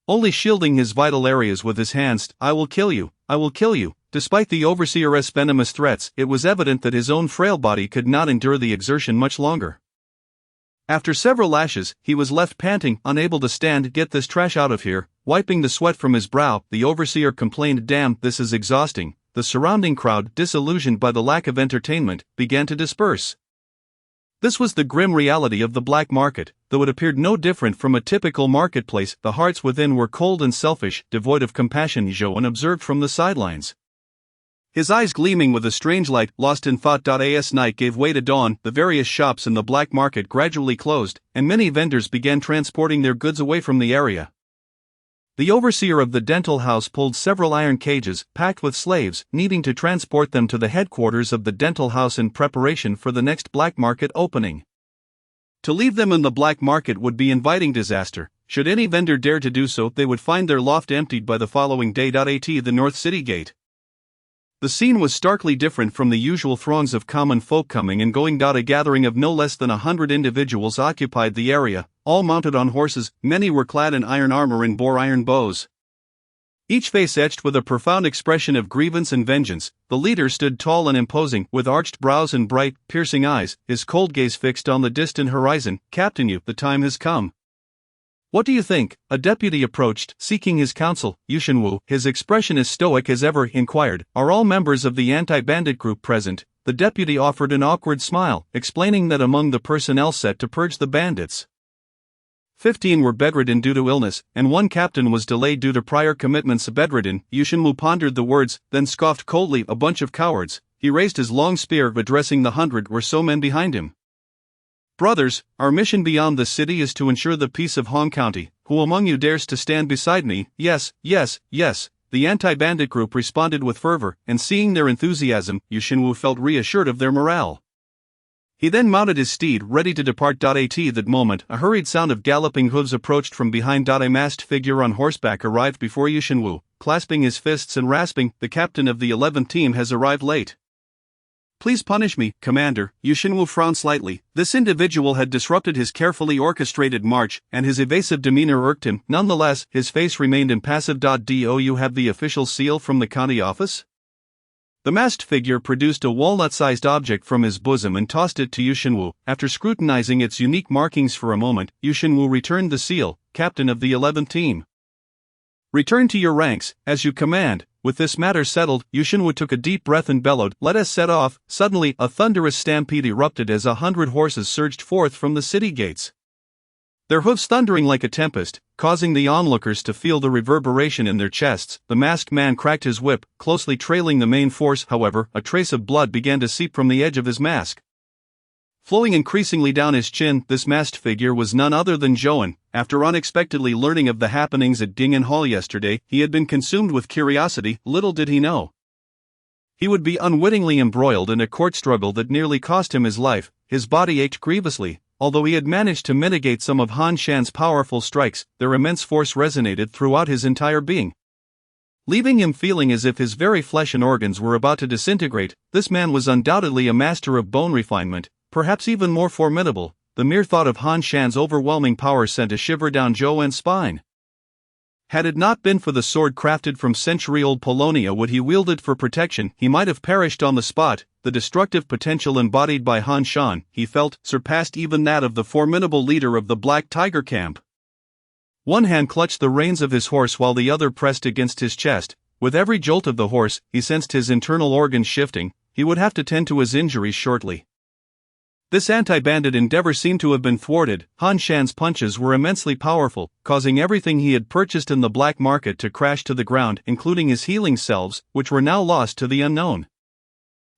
Only shielding his vital areas with his hands, I will kill you, I will kill you. Despite the overseer's venomous threats, it was evident that his own frail body could not endure the exertion much longer. After several lashes, he was left panting, unable to stand. Get this trash out of here. Wiping the sweat from his brow, the overseer complained, damn, this is exhausting. The surrounding crowd, disillusioned by the lack of entertainment, began to disperse. This was the grim reality of the black market. Though it appeared no different from a typical marketplace, the hearts within were cold and selfish, devoid of compassion. Joan observed from the sidelines, his eyes gleaming with a strange light. Lost in thought. As night gave way to dawn, the various shops in the black market gradually closed, and many vendors began transporting their goods away from the area. The overseer of the dental house pulled several iron cages, packed with slaves, needing to transport them to the headquarters of the dental house in preparation for the next black market opening. To leave them in the black market would be inviting disaster. Should any vendor dare to do so, they would find their loft emptied by the following day. At the North City Gate, the scene was starkly different from the usual throngs of common folk coming and going. A gathering of no less than 100 individuals occupied the area, all mounted on horses. Many were clad in iron armor and bore iron bows, each face etched with a profound expression of grievance and vengeance. The leader stood tall and imposing, with arched brows and bright, piercing eyes, his cold gaze fixed on the distant horizon. Captain Yu, the time has come. What do you think? A deputy approached, seeking his counsel. Yushinwu, his expression as stoic as ever, inquired, are all members of the anti-bandit group present? The deputy offered an awkward smile, explaining that among the personnel set to purge the bandits, 15 were bedridden due to illness, and one captain was delayed due to prior commitments. Bedridden. Yushinwu pondered the words, then scoffed coldly, a bunch of cowards. He raised his long spear, addressing the 100 or so men behind him. Brothers, our mission beyond the city is to ensure the peace of Hong County. Who among you dares to stand beside me? Yes, yes, yes. The anti-bandit group responded with fervor, and seeing their enthusiasm, Yushinwu felt reassured of their morale. He then mounted his steed, ready to depart. At that moment, a hurried sound of galloping hooves approached from behind. A masked figure on horseback arrived before Yushinwu, clasping his fists and rasping, the captain of the 11th team has arrived late. Please punish me, Commander. Yushinwu frowned slightly. This individual had disrupted his carefully orchestrated march, and his evasive demeanor irked him. Nonetheless, his face remained impassive. Do you have the official seal from the county office? The masked figure produced a walnut-sized object from his bosom and tossed it to Yushinwu. After scrutinizing its unique markings for a moment, Yushinwu returned the seal. Captain of the 11th team, return to your ranks, as you command. With this matter settled, Yushinwu took a deep breath and bellowed, let us set off. Suddenly, a thunderous stampede erupted as 100 horses surged forth from the city gates, their hooves thundering like a tempest, causing the onlookers to feel the reverberation in their chests. The masked man cracked his whip, closely trailing the main force. However, a trace of blood began to seep from the edge of his mask, flowing increasingly down his chin. This masked figure was none other than Joan. After unexpectedly learning of the happenings at Ding and Hall yesterday, he had been consumed with curiosity. Little did he know, he would be unwittingly embroiled in a court struggle that nearly cost him his life. His body ached grievously. Although he had managed to mitigate some of Han Shan's powerful strikes, their immense force resonated throughout his entire being, leaving him feeling as if his very flesh and organs were about to disintegrate. This man was undoubtedly a master of bone refinement, perhaps even more formidable. The mere thought of Han Shan's overwhelming power sent a shiver down Joan's spine. Had it not been for the sword crafted from century-old Polonia would he wielded for protection, he might have perished on the spot. The destructive potential embodied by Han Shan, he felt, surpassed even that of the formidable leader of the Black Tiger camp. One hand clutched the reins of his horse while the other pressed against his chest. With every jolt of the horse, he sensed his internal organs shifting. He would have to tend to his injuries shortly. This anti-bandit endeavor seemed to have been thwarted. Han Shan's punches were immensely powerful, causing everything he had purchased in the black market to crash to the ground, including his healing salves, which were now lost to the unknown.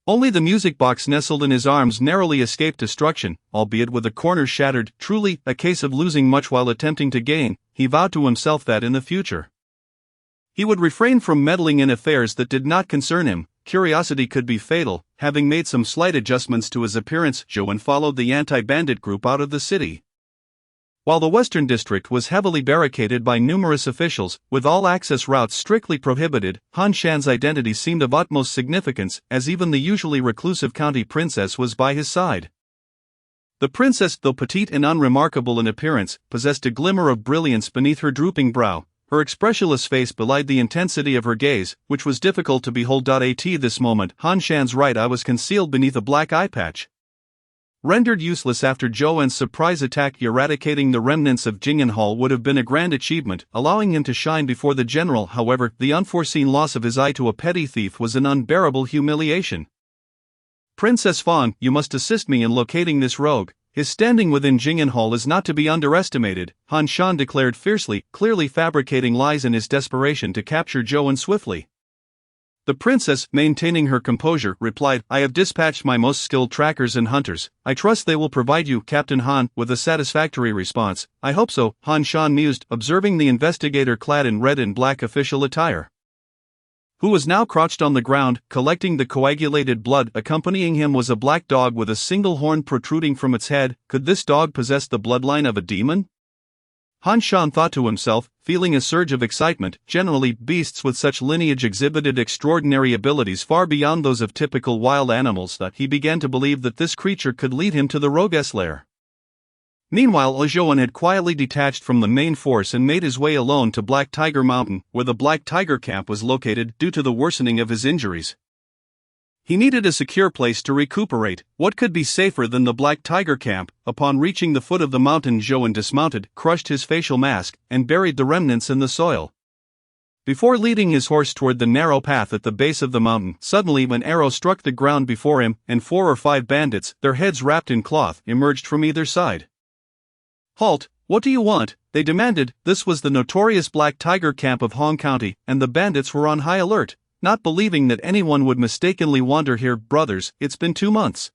Only the music box nestled in his arms narrowly escaped destruction, albeit with the corners shattered. Truly, a case of losing much while attempting to gain. He vowed to himself that in the future he would refrain from meddling in affairs that did not concern him. Curiosity could be fatal. Having made some slight adjustments to his appearance, Joan followed the anti-bandit group out of the city. While the Western District was heavily barricaded by numerous officials, with all access routes strictly prohibited, Han Shan's identity seemed of utmost significance, as even the usually reclusive county princess was by his side. The princess, though petite and unremarkable in appearance, possessed a glimmer of brilliance beneath her drooping brow. Her expressionless face belied the intensity of her gaze, which was difficult to behold. At this moment, Han Shan's right eye was concealed beneath a black eye patch. Rendered useless after Joan's surprise attack, eradicating the remnants of Jingenhall would have been a grand achievement, allowing him to shine before the general. However, the unforeseen loss of his eye to a petty thief was an unbearable humiliation. Princess Fawn, you must assist me in locating this rogue. His standing within Jingenhall is not to be underestimated, Han Shan declared fiercely, clearly fabricating lies in his desperation to capture Joan swiftly. The princess, maintaining her composure, replied, I have dispatched my most skilled trackers and hunters. I trust they will provide you, Captain Han, with a satisfactory response. I hope so, Han Shan mused, observing the investigator clad in red and black official attire, who was now crouched on the ground, collecting the coagulated blood. Accompanying him was a black dog with a single horn protruding from its head. Could this dog possess the bloodline of a demon? Han Shan thought to himself, feeling a surge of excitement. Generally, beasts with such lineage exhibited extraordinary abilities far beyond those of typical wild animals. That he began to believe that this creature could lead him to the rogue's lair. Meanwhile, Joan had quietly detached from the main force and made his way alone to Black Tiger Mountain, where the Black Tiger camp was located. Due to the worsening of his injuries, he needed a secure place to recuperate. What could be safer than the Black Tiger camp? Upon reaching the foot of the mountain, Joan dismounted, crushed his facial mask, and buried the remnants in the soil. Before leading his horse toward the narrow path at the base of the mountain, suddenly an arrow struck the ground before him, and 4 or 5 bandits, their heads wrapped in cloth, emerged from either side. Halt! What do you want? They demanded. This was the notorious Black Tiger camp of Hong County, and the bandits were on high alert, not believing that anyone would mistakenly wander here. Brothers, it's been 2 months.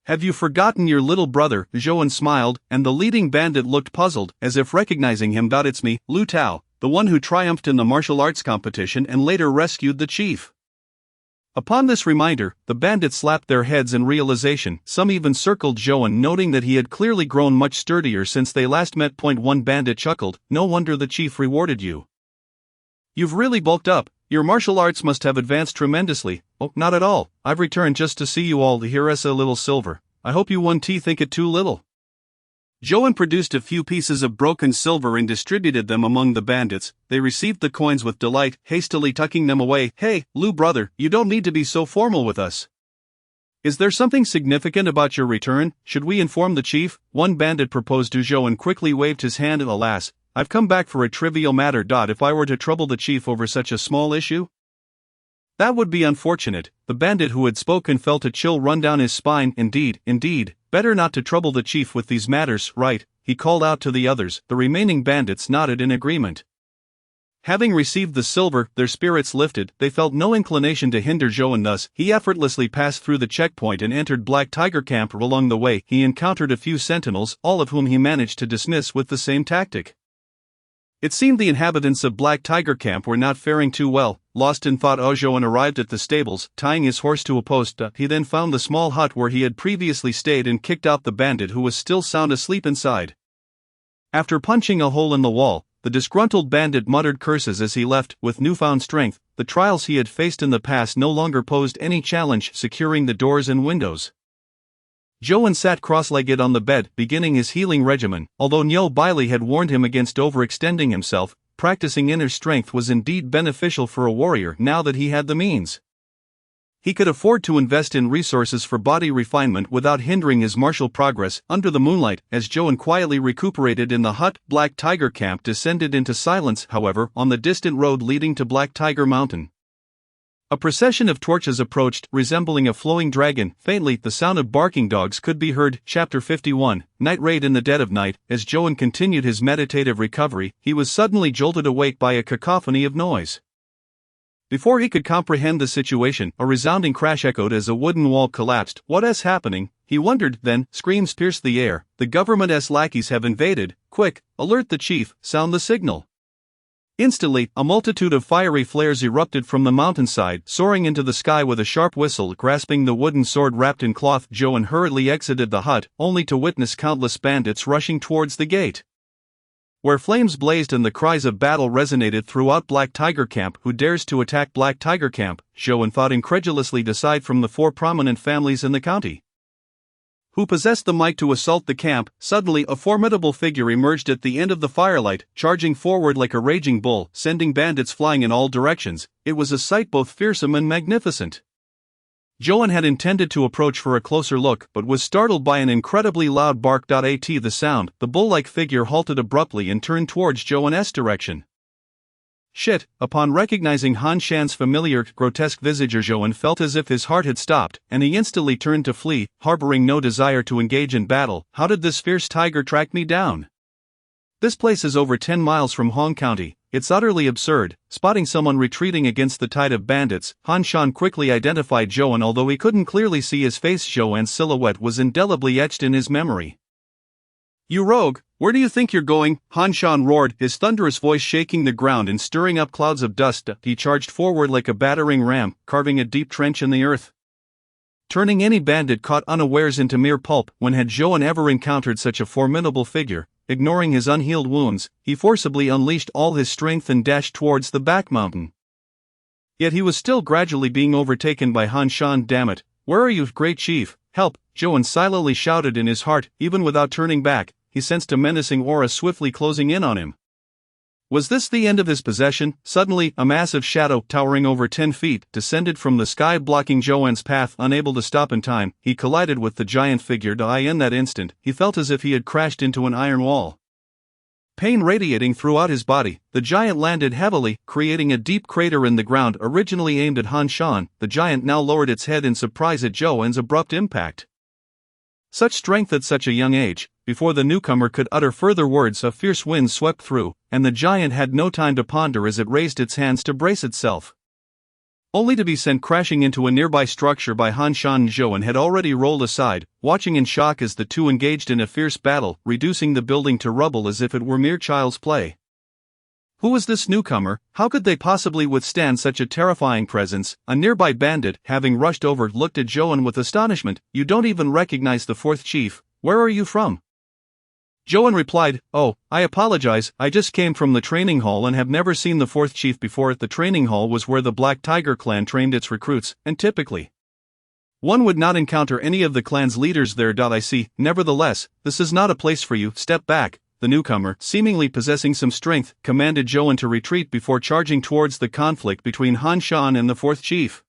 Have you forgotten your little brother? Joan smiled, and the leading bandit looked puzzled, as if recognizing him. It's me, Lu Tao, the one who triumphed in the martial arts competition and later rescued the chief. Upon this reminder, the bandits slapped their heads in realization. Some even circled Joan, noting that he had clearly grown much sturdier since they last met. One bandit chuckled, no wonder the chief rewarded you. You've really bulked up. Your martial arts must have advanced tremendously. Oh, not at all. I've returned just to see you all. Here's a little silver. I hope you won't think it too little. Joan produced a few pieces of broken silver and distributed them among the bandits. They received the coins with delight, hastily tucking them away. Hey, Lu brother, you don't need to be so formal with us. Is there something significant about your return? Should we inform the chief? One bandit proposed. Joan quickly waved his hand. Alas, I've come back for a trivial matter. If I were to trouble the chief over such a small issue, that would be unfortunate. The bandit who had spoken felt a chill run down his spine. Indeed, better not to trouble the chief with these matters, right? He called out to the others. The remaining bandits nodded in agreement. Having received the silver, their spirits lifted. They felt no inclination to hinder Joan. Thus, he effortlessly passed through the checkpoint and entered Black Tiger camp. Along the way, he encountered a few sentinels, all of whom he managed to dismiss with the same tactic. It seemed the inhabitants of Black Tiger camp were not faring too well. Lost in thought, Joan arrived at the stables, tying his horse to a post. He then found the small hut where he had previously stayed and kicked out the bandit who was still sound asleep inside. After punching a hole in the wall, the disgruntled bandit muttered curses as he left. With newfound strength, the trials he had faced in the past no longer posed any challenge, securing the doors and windows. Joan sat cross-legged on the bed, beginning his healing regimen. Although Nyo Bailey had warned him against overextending himself, practicing inner strength was indeed beneficial for a warrior now that he had the means. He could afford to invest in resources for body refinement without hindering his martial progress. Under the moonlight, as Joan quietly recuperated in the hut, Black Tiger camp descended into silence. However, on the distant road leading to Black Tiger Mountain, a procession of torches approached, resembling a flowing dragon. Faintly, the sound of barking dogs could be heard. Chapter 51, Night Raid. In the dead of night, as Joan continued his meditative recovery, he was suddenly jolted awake by a cacophony of noise. Before he could comprehend the situation, a resounding crash echoed as a wooden wall collapsed. "What's happening?" he wondered. Then, screams pierced the air. "The government's lackeys have invaded. Quick, alert the chief, sound the signal." Instantly, a multitude of fiery flares erupted from the mountainside, soaring into the sky with a sharp whistle. Grasping the wooden sword wrapped in cloth, Joan hurriedly exited the hut, only to witness countless bandits rushing towards the gate, where flames blazed and the cries of battle resonated throughout Black Tiger Camp. "Who dares to attack Black Tiger Camp?" Joan thought incredulously. "Decide from the 4 prominent families in the county who possessed the might to assault the camp." Suddenly, a formidable figure emerged at the end of the firelight, charging forward like a raging bull, sending bandits flying in all directions. It was a sight both fearsome and magnificent. Joan had intended to approach for a closer look, but was startled by an incredibly loud bark. At the sound, the bull-like figure halted abruptly and turned towards Joan's direction. "Shit!" Upon recognizing Han Shan's familiar, grotesque visage, Joan felt as if his heart had stopped, and he instantly turned to flee, harboring no desire to engage in battle. "How did this fierce tiger track me down? This place is over 10 miles from Hong County. It's utterly absurd." Spotting someone retreating against the tide of bandits, Han Shan quickly identified Joan. Although he couldn't clearly see his face, Joan's silhouette was indelibly etched in his memory. "You rogue, where do you think you're going?" Han Shan roared, his thunderous voice shaking the ground and stirring up clouds of dust. He charged forward like a battering ram, carving a deep trench in the earth, turning any bandit caught unawares into mere pulp. When had Joan ever encountered such a formidable figure? Ignoring his unhealed wounds, he forcibly unleashed all his strength and dashed towards the back mountain. Yet he was still gradually being overtaken by Han Shan. "Damn it, where are you, great chief? Help!" Joan silently shouted in his heart. Even without turning back, he sensed a menacing aura swiftly closing in on him. Was this the end of his possession? Suddenly, a massive shadow, towering over 10 feet, descended from the sky, blocking Joan's path. Unable to stop in time, he collided with the giant figure. In that instant, he felt as if he had crashed into an iron wall. Pain radiating throughout his body, the giant landed heavily, creating a deep crater in the ground. Originally aimed at Han Shan, the giant now lowered its head in surprise at Joan's abrupt impact. Such strength at such a young age! Before the newcomer could utter further words, a fierce wind swept through, and the giant had no time to ponder as it raised its hands to brace itself, only to be sent crashing into a nearby structure by Han Shan. Joan had already rolled aside, watching in shock as the two engaged in a fierce battle, reducing the building to rubble as if it were mere child's play. Who was this newcomer? How could they possibly withstand such a terrifying presence? A nearby bandit, having rushed over, looked at Joan with astonishment. "You don't even recognize the 4th chief? Where are you from?" Joan replied, "Oh, I apologize, I just came from the training hall and have never seen the 4th chief before." The training hall was where the Black Tiger clan trained its recruits, and typically one would not encounter any of the clan's leaders there. "I see. Nevertheless, this is not a place for you. Step back." The newcomer, seemingly possessing some strength, commanded Joan to retreat before charging towards the conflict between Han Shan and the 4th chief.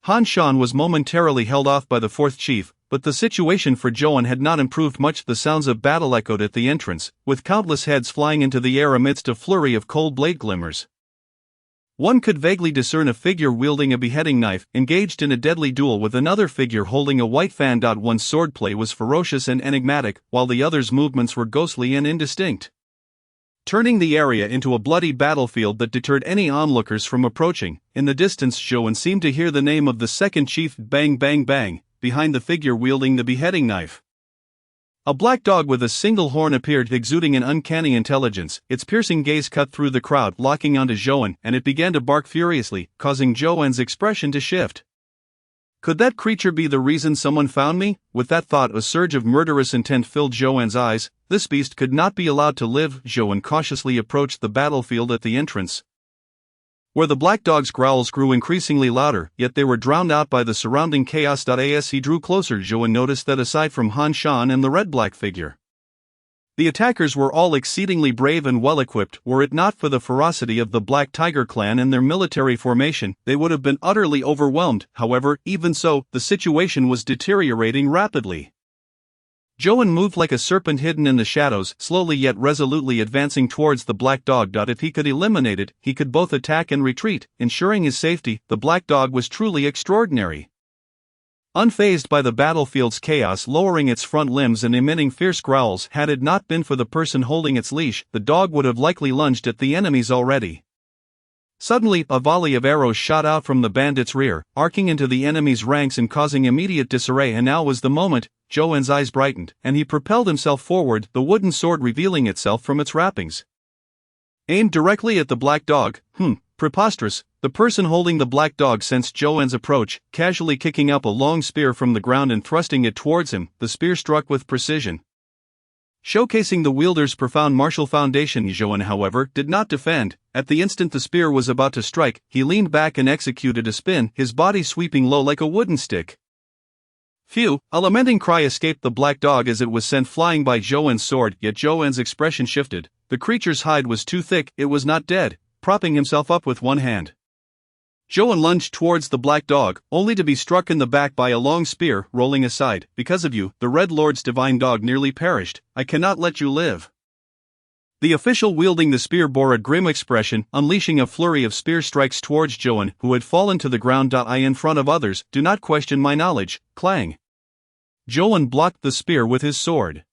Han Shan was momentarily held off by the 4th chief, but the situation for Joan had not improved much. The sounds of battle echoed at the entrance, with countless heads flying into the air amidst a flurry of cold blade glimmers. One could vaguely discern a figure wielding a beheading knife, engaged in a deadly duel with another figure holding a white fan. One's swordplay was ferocious and enigmatic, while the other's movements were ghostly and indistinct, turning the area into a bloody battlefield that deterred any onlookers from approaching. In the distance, Joan seemed to hear the name of the 2nd chief. Bang, bang, bang, behind the figure wielding the beheading knife. A black dog with a single horn appeared, exuding an uncanny intelligence. Its piercing gaze cut through the crowd, locking onto Joan, and it began to bark furiously, causing Joan's expression to shift. Could that creature be the reason someone found me? With that thought, a surge of murderous intent filled Joan's eyes. This beast could not be allowed to live. Joan cautiously approached the battlefield at the entrance, where the black dog's growls grew increasingly louder, yet they were drowned out by the surrounding chaos. As he drew closer, Joan noticed that aside from Han Shan and the red-black figure, the attackers were all exceedingly brave and well-equipped. Were it not for the ferocity of the Black Tiger clan and their military formation, they would have been utterly overwhelmed. However, even so, the situation was deteriorating rapidly. Joan moved like a serpent hidden in the shadows, slowly yet resolutely advancing towards the black dog. If he could eliminate it, he could both attack and retreat, ensuring his safety. The black dog was truly extraordinary. Unfazed by the battlefield's chaos, lowering its front limbs and emitting fierce growls, had it not been for the person holding its leash, the dog would have likely lunged at the enemies already. Suddenly, a volley of arrows shot out from the bandits' rear, arcing into the enemy's ranks and causing immediate disarray, and now was the moment. Johan's eyes brightened, and he propelled himself forward, the wooden sword revealing itself from its wrappings. Aimed directly at the black dog. Preposterous. The person holding the black dog sensed Johan's approach, casually kicking up a long spear from the ground and thrusting it towards him. The spear struck with precision, showcasing the wielder's profound martial foundation. Johan, however, did not defend. At the instant the spear was about to strike, he leaned back and executed a spin, his body sweeping low like a wooden stick. Phew! A lamenting cry escaped the black dog as it was sent flying by Johan's sword, yet Johan's expression shifted. The creature's hide was too thick, it was not dead. Propping himself up with one hand, Johan lunged towards the black dog, only to be struck in the back by a long spear, rolling aside. Because of you, the Red Lord's divine dog nearly perished. I cannot let you live. The official wielding the spear bore a grim expression, unleashing a flurry of spear strikes towards Johan, who had fallen to the ground. In front of others, do not question my knowledge. Clang. Johan blocked the spear with his sword,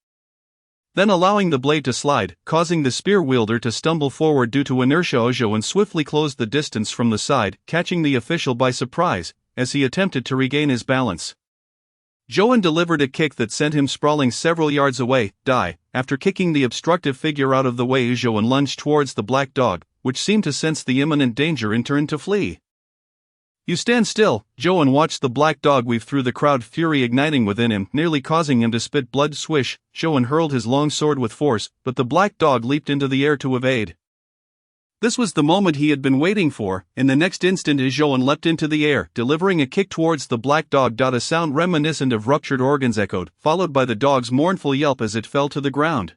then allowing the blade to slide, causing the spear wielder to stumble forward due to inertia. Johan swiftly closed the distance from the side, catching the official by surprise, as he attempted to regain his balance. Johan delivered a kick that sent him sprawling several yards away. After kicking the obstructive figure out of the way, Johan lunged towards the black dog, which seemed to sense the imminent danger and turned to flee. You stand still. Johan watched the black dog weave through the crowd, fury igniting within him, nearly causing him to spit blood. Swish! Johan hurled his long sword with force, but the black dog leaped into the air to evade. This was the moment he had been waiting for. In the next instant, Johan leapt into the air, delivering a kick towards the black dog. A sound reminiscent of ruptured organs echoed, followed by the dog's mournful yelp as it fell to the ground.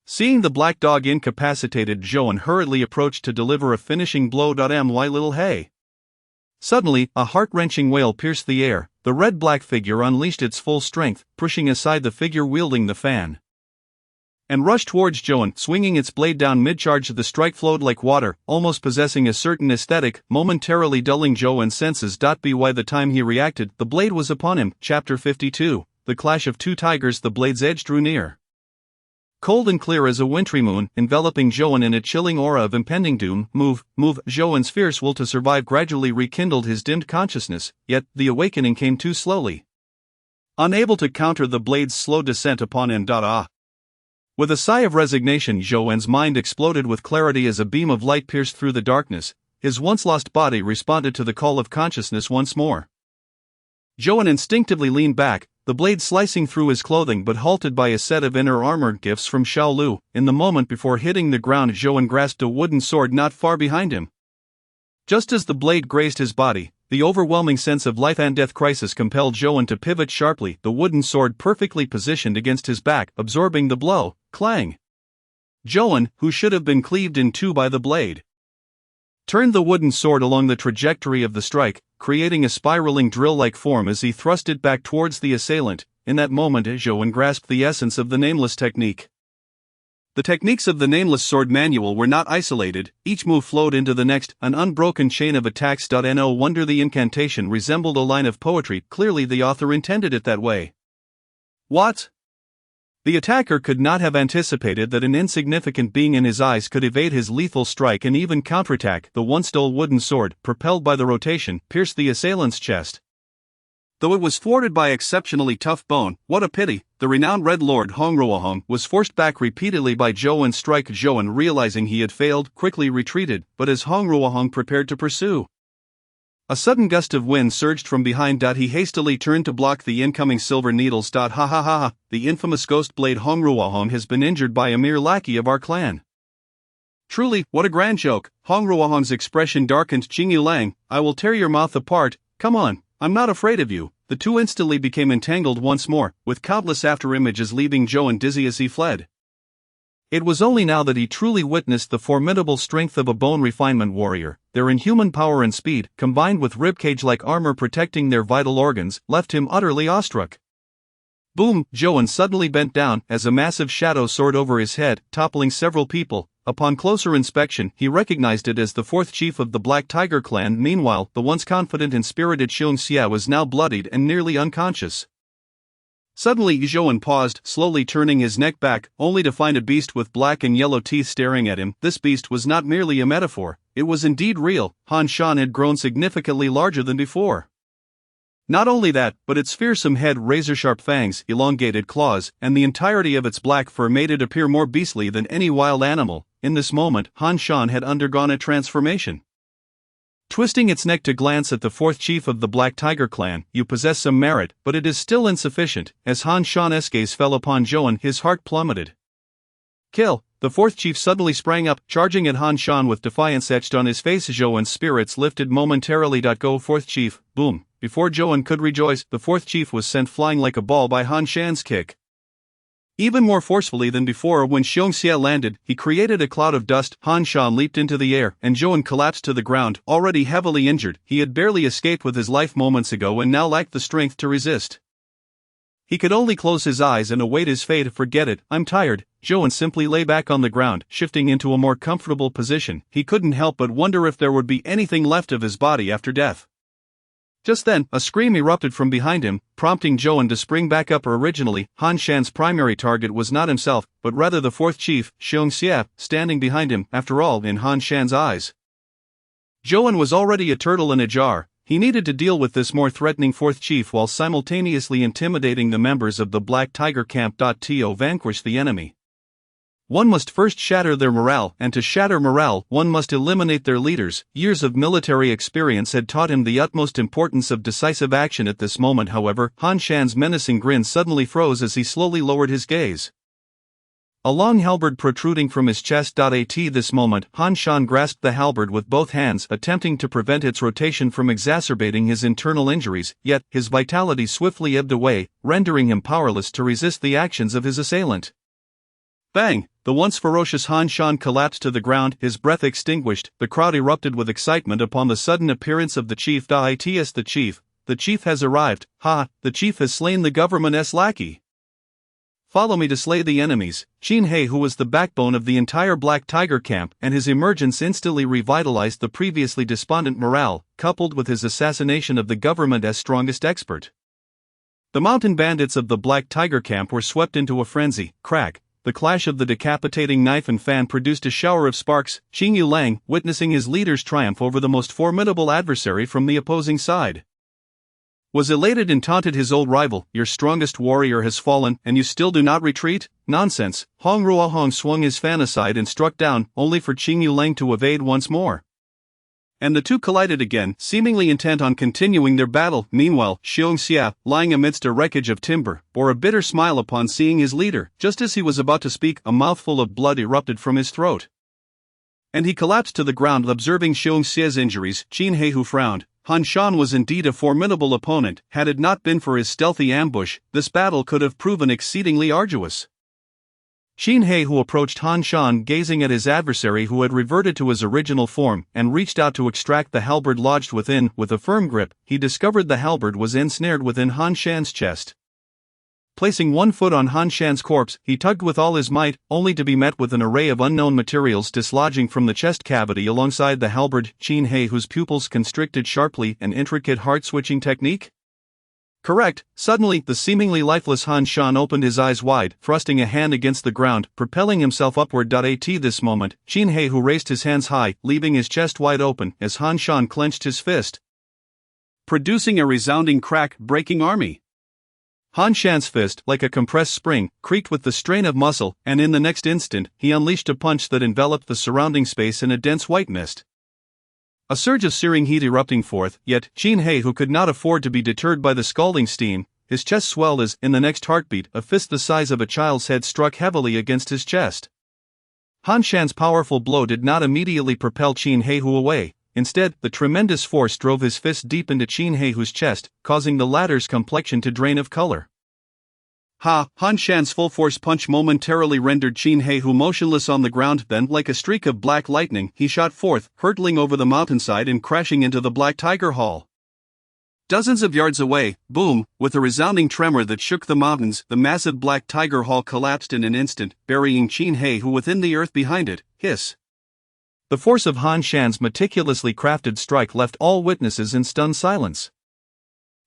Seeing the black dog incapacitated, Johan hurriedly approached to deliver a finishing blow. My little hey! Suddenly, a heart-wrenching wail pierced the air. The red-black figure unleashed its full strength, pushing aside the figure wielding the fan, and rushed towards Johan, swinging its blade down mid-charge. The strike flowed like water, almost possessing a certain aesthetic, momentarily dulling Johan's senses. By the time he reacted, the blade was upon him. Chapter 52. The Clash of Two Tigers. The blade's edge drew near, cold and clear as a wintry moon, enveloping Johan in a chilling aura of impending doom. Move! Johan's fierce will to survive gradually rekindled his dimmed consciousness, yet the awakening came too slowly. Unable to counter the blade's slow descent upon him. With a sigh of resignation, Johan's mind exploded with clarity as a beam of light pierced through the darkness. His once lost body responded to the call of consciousness once more. Johan instinctively leaned back, the blade slicing through his clothing, but halted by a set of inner armor gifts from Shaolu. In the moment before hitting the ground, Johan grasped a wooden sword not far behind him. Just as the blade grazed his body, the overwhelming sense of life and death crisis compelled Johan to pivot sharply, the wooden sword perfectly positioned against his back, absorbing the blow. Clang! Johan, who should have been cleaved in two by the blade, turned the wooden sword along the trajectory of the strike, creating a spiraling drill-like form as he thrust it back towards the assailant. In that moment, Johan grasped the essence of the Nameless technique. The techniques of the Nameless Sword Manual were not isolated, each move flowed into the next, an unbroken chain of attacks. No wonder the incantation resembled a line of poetry, clearly the author intended it that way. What? The attacker could not have anticipated that an insignificant being in his eyes could evade his lethal strike and even counterattack. The once dull wooden sword, propelled by the rotation, pierced the assailant's chest. Though it was thwarted by exceptionally tough bone, what a pity, the renowned Red Lord Hongruohong was forced back repeatedly by Johan's strike. Johan, realizing he had failed, quickly retreated, but as Hongruohong prepared to pursue, a sudden gust of wind surged from behind. He hastily turned to block the incoming silver needles. The infamous ghost blade Hongruohong has been injured by a mere lackey of our clan. Truly, what a grand joke! Hongruohong's expression darkened. Jingyu Lang, I will tear your mouth apart. Come on, I'm not afraid of you. The two instantly became entangled once more, with countless afterimages leaving Johan dizzy as he fled. It was only now that he truly witnessed the formidable strength of a bone refinement warrior. Their inhuman power and speed, combined with ribcage-like armor protecting their vital organs, left him utterly awestruck. Boom! Johan suddenly bent down as a massive shadow soared over his head, toppling several people. Upon closer inspection, he recognized it as the fourth chief of the Black Tiger clan. Meanwhile, the once confident and spirited Xiong Xia was now bloodied and nearly unconscious. Suddenly, Johan paused, slowly turning his neck back, only to find a beast with black and yellow teeth staring at him. This beast was not merely a metaphor. It was indeed real. Han Shan had grown significantly larger than before. Not only that, but its fearsome head, razor-sharp fangs, elongated claws, and the entirety of its black fur made it appear more beastly than any wild animal. In this moment, Han Shan had undergone a transformation. Twisting its neck to glance at the fourth chief of the Black Tiger clan, "You possess some merit, but it is still insufficient." As Han Shan's gaze fell upon Zhou, his heart plummeted. "Kill!" The fourth chief suddenly sprang up, charging at Han Shan with defiance etched on his face. Zhou's spirits lifted momentarily. Go, fourth chief! Boom! Before Zhou could rejoice, the fourth chief was sent flying like a ball by Han Shan's kick. Even more forcefully than before, when Xiongxia landed, he created a cloud of dust. Han Shan leaped into the air, and Zhou collapsed to the ground, already heavily injured. He had barely escaped with his life moments ago and now lacked the strength to resist. He could only close his eyes and await his fate. "Forget it, I'm tired." Zhou simply lay back on the ground, shifting into a more comfortable position. He couldn't help but wonder if there would be anything left of his body after death. Just then, a scream erupted from behind him, prompting Zhou to spring back up. Originally, Han Shan's primary target was not himself, but rather the fourth chief, Xiongxia, standing behind him. After all, in Han Shan's eyes, Zhou was already a turtle in a jar. He needed to deal with this more threatening fourth chief while simultaneously intimidating the members of the Black Tiger camp. To vanquish the enemy, one must first shatter their morale, and to shatter morale, one must eliminate their leaders. Years of military experience had taught him the utmost importance of decisive action. At this moment, however, Han Shan's menacing grin suddenly froze as he slowly lowered his gaze. A long halberd protruding from his chest. At this moment, Han Shan grasped the halberd with both hands, attempting to prevent its rotation from exacerbating his internal injuries, yet, his vitality swiftly ebbed away, rendering him powerless to resist the actions of his assailant. Bang! The once ferocious Han Shan collapsed to the ground, his breath extinguished. The crowd erupted with excitement upon the sudden appearance of the chief. It's the chief. The chief has arrived. Ha! The chief has slain the government's lackey. Follow me to slay the enemies. Qin He, who was the backbone of the entire Black Tiger camp, and his emergence instantly revitalized the previously despondent morale, coupled with his assassination of the government's strongest expert. The mountain bandits of the Black Tiger camp were swept into a frenzy. Crack! The clash of the decapitating knife and fan produced a shower of sparks. Qing Yulang, witnessing his leader's triumph over the most formidable adversary from the opposing side, was elated and taunted his old rival. "Your strongest warrior has fallen, and you still do not retreat? Nonsense!" Hong Ruohong swung his fan aside and struck down, only for Qing Yulang to evade once more. And the two collided again, seemingly intent on continuing their battle. Meanwhile, Xiongxia, lying amidst a wreckage of timber, bore a bitter smile upon seeing his leader. Just as he was about to speak, a mouthful of blood erupted from his throat, and he collapsed to the ground. Observing Xiongxia's injuries, Qin He, who frowned. Han Shan was indeed a formidable opponent. Had it not been for his stealthy ambush, this battle could have proven exceedingly arduous. Qin He, who approached Han Shan, gazing at his adversary who had reverted to his original form, and reached out to extract the halberd lodged within. With a firm grip, he discovered the halberd was ensnared within Han Shan's chest. Placing one foot on Han Shan's corpse, he tugged with all his might, only to be met with an array of unknown materials dislodging from the chest cavity alongside the halberd. Qin He, whose pupils constricted sharply, an intricate heart-switching technique? Correct. Suddenly, the seemingly lifeless Han Shan opened his eyes wide, thrusting a hand against the ground, propelling himself upward. At this moment, Qin He, who raised his hands high, leaving his chest wide open, as Han Shan clenched his fist, producing a resounding crack, breaking army. Han Shan's fist, like a compressed spring, creaked with the strain of muscle, and in the next instant, he unleashed a punch that enveloped the surrounding space in a dense white mist. A surge of searing heat erupting forth, yet, Qin He, who could not afford to be deterred by the scalding steam, his chest swelled as, in the next heartbeat, a fist the size of a child's head struck heavily against his chest. Han Shan's powerful blow did not immediately propel Qin He away. Instead, the tremendous force drove his fist deep into Qin He's chest, causing the latter's complexion to drain of color. Ha! Han Shan's full-force punch momentarily rendered Qin He motionless on the ground. Then, like a streak of black lightning, he shot forth, hurtling over the mountainside and crashing into the Black Tiger Hall. Dozens of yards away, boom, with a resounding tremor that shook the mountains, the massive Black Tiger Hall collapsed in an instant, burying Qin He within the earth behind it. Hiss! The force of Han Shan's meticulously crafted strike left all witnesses in stunned silence.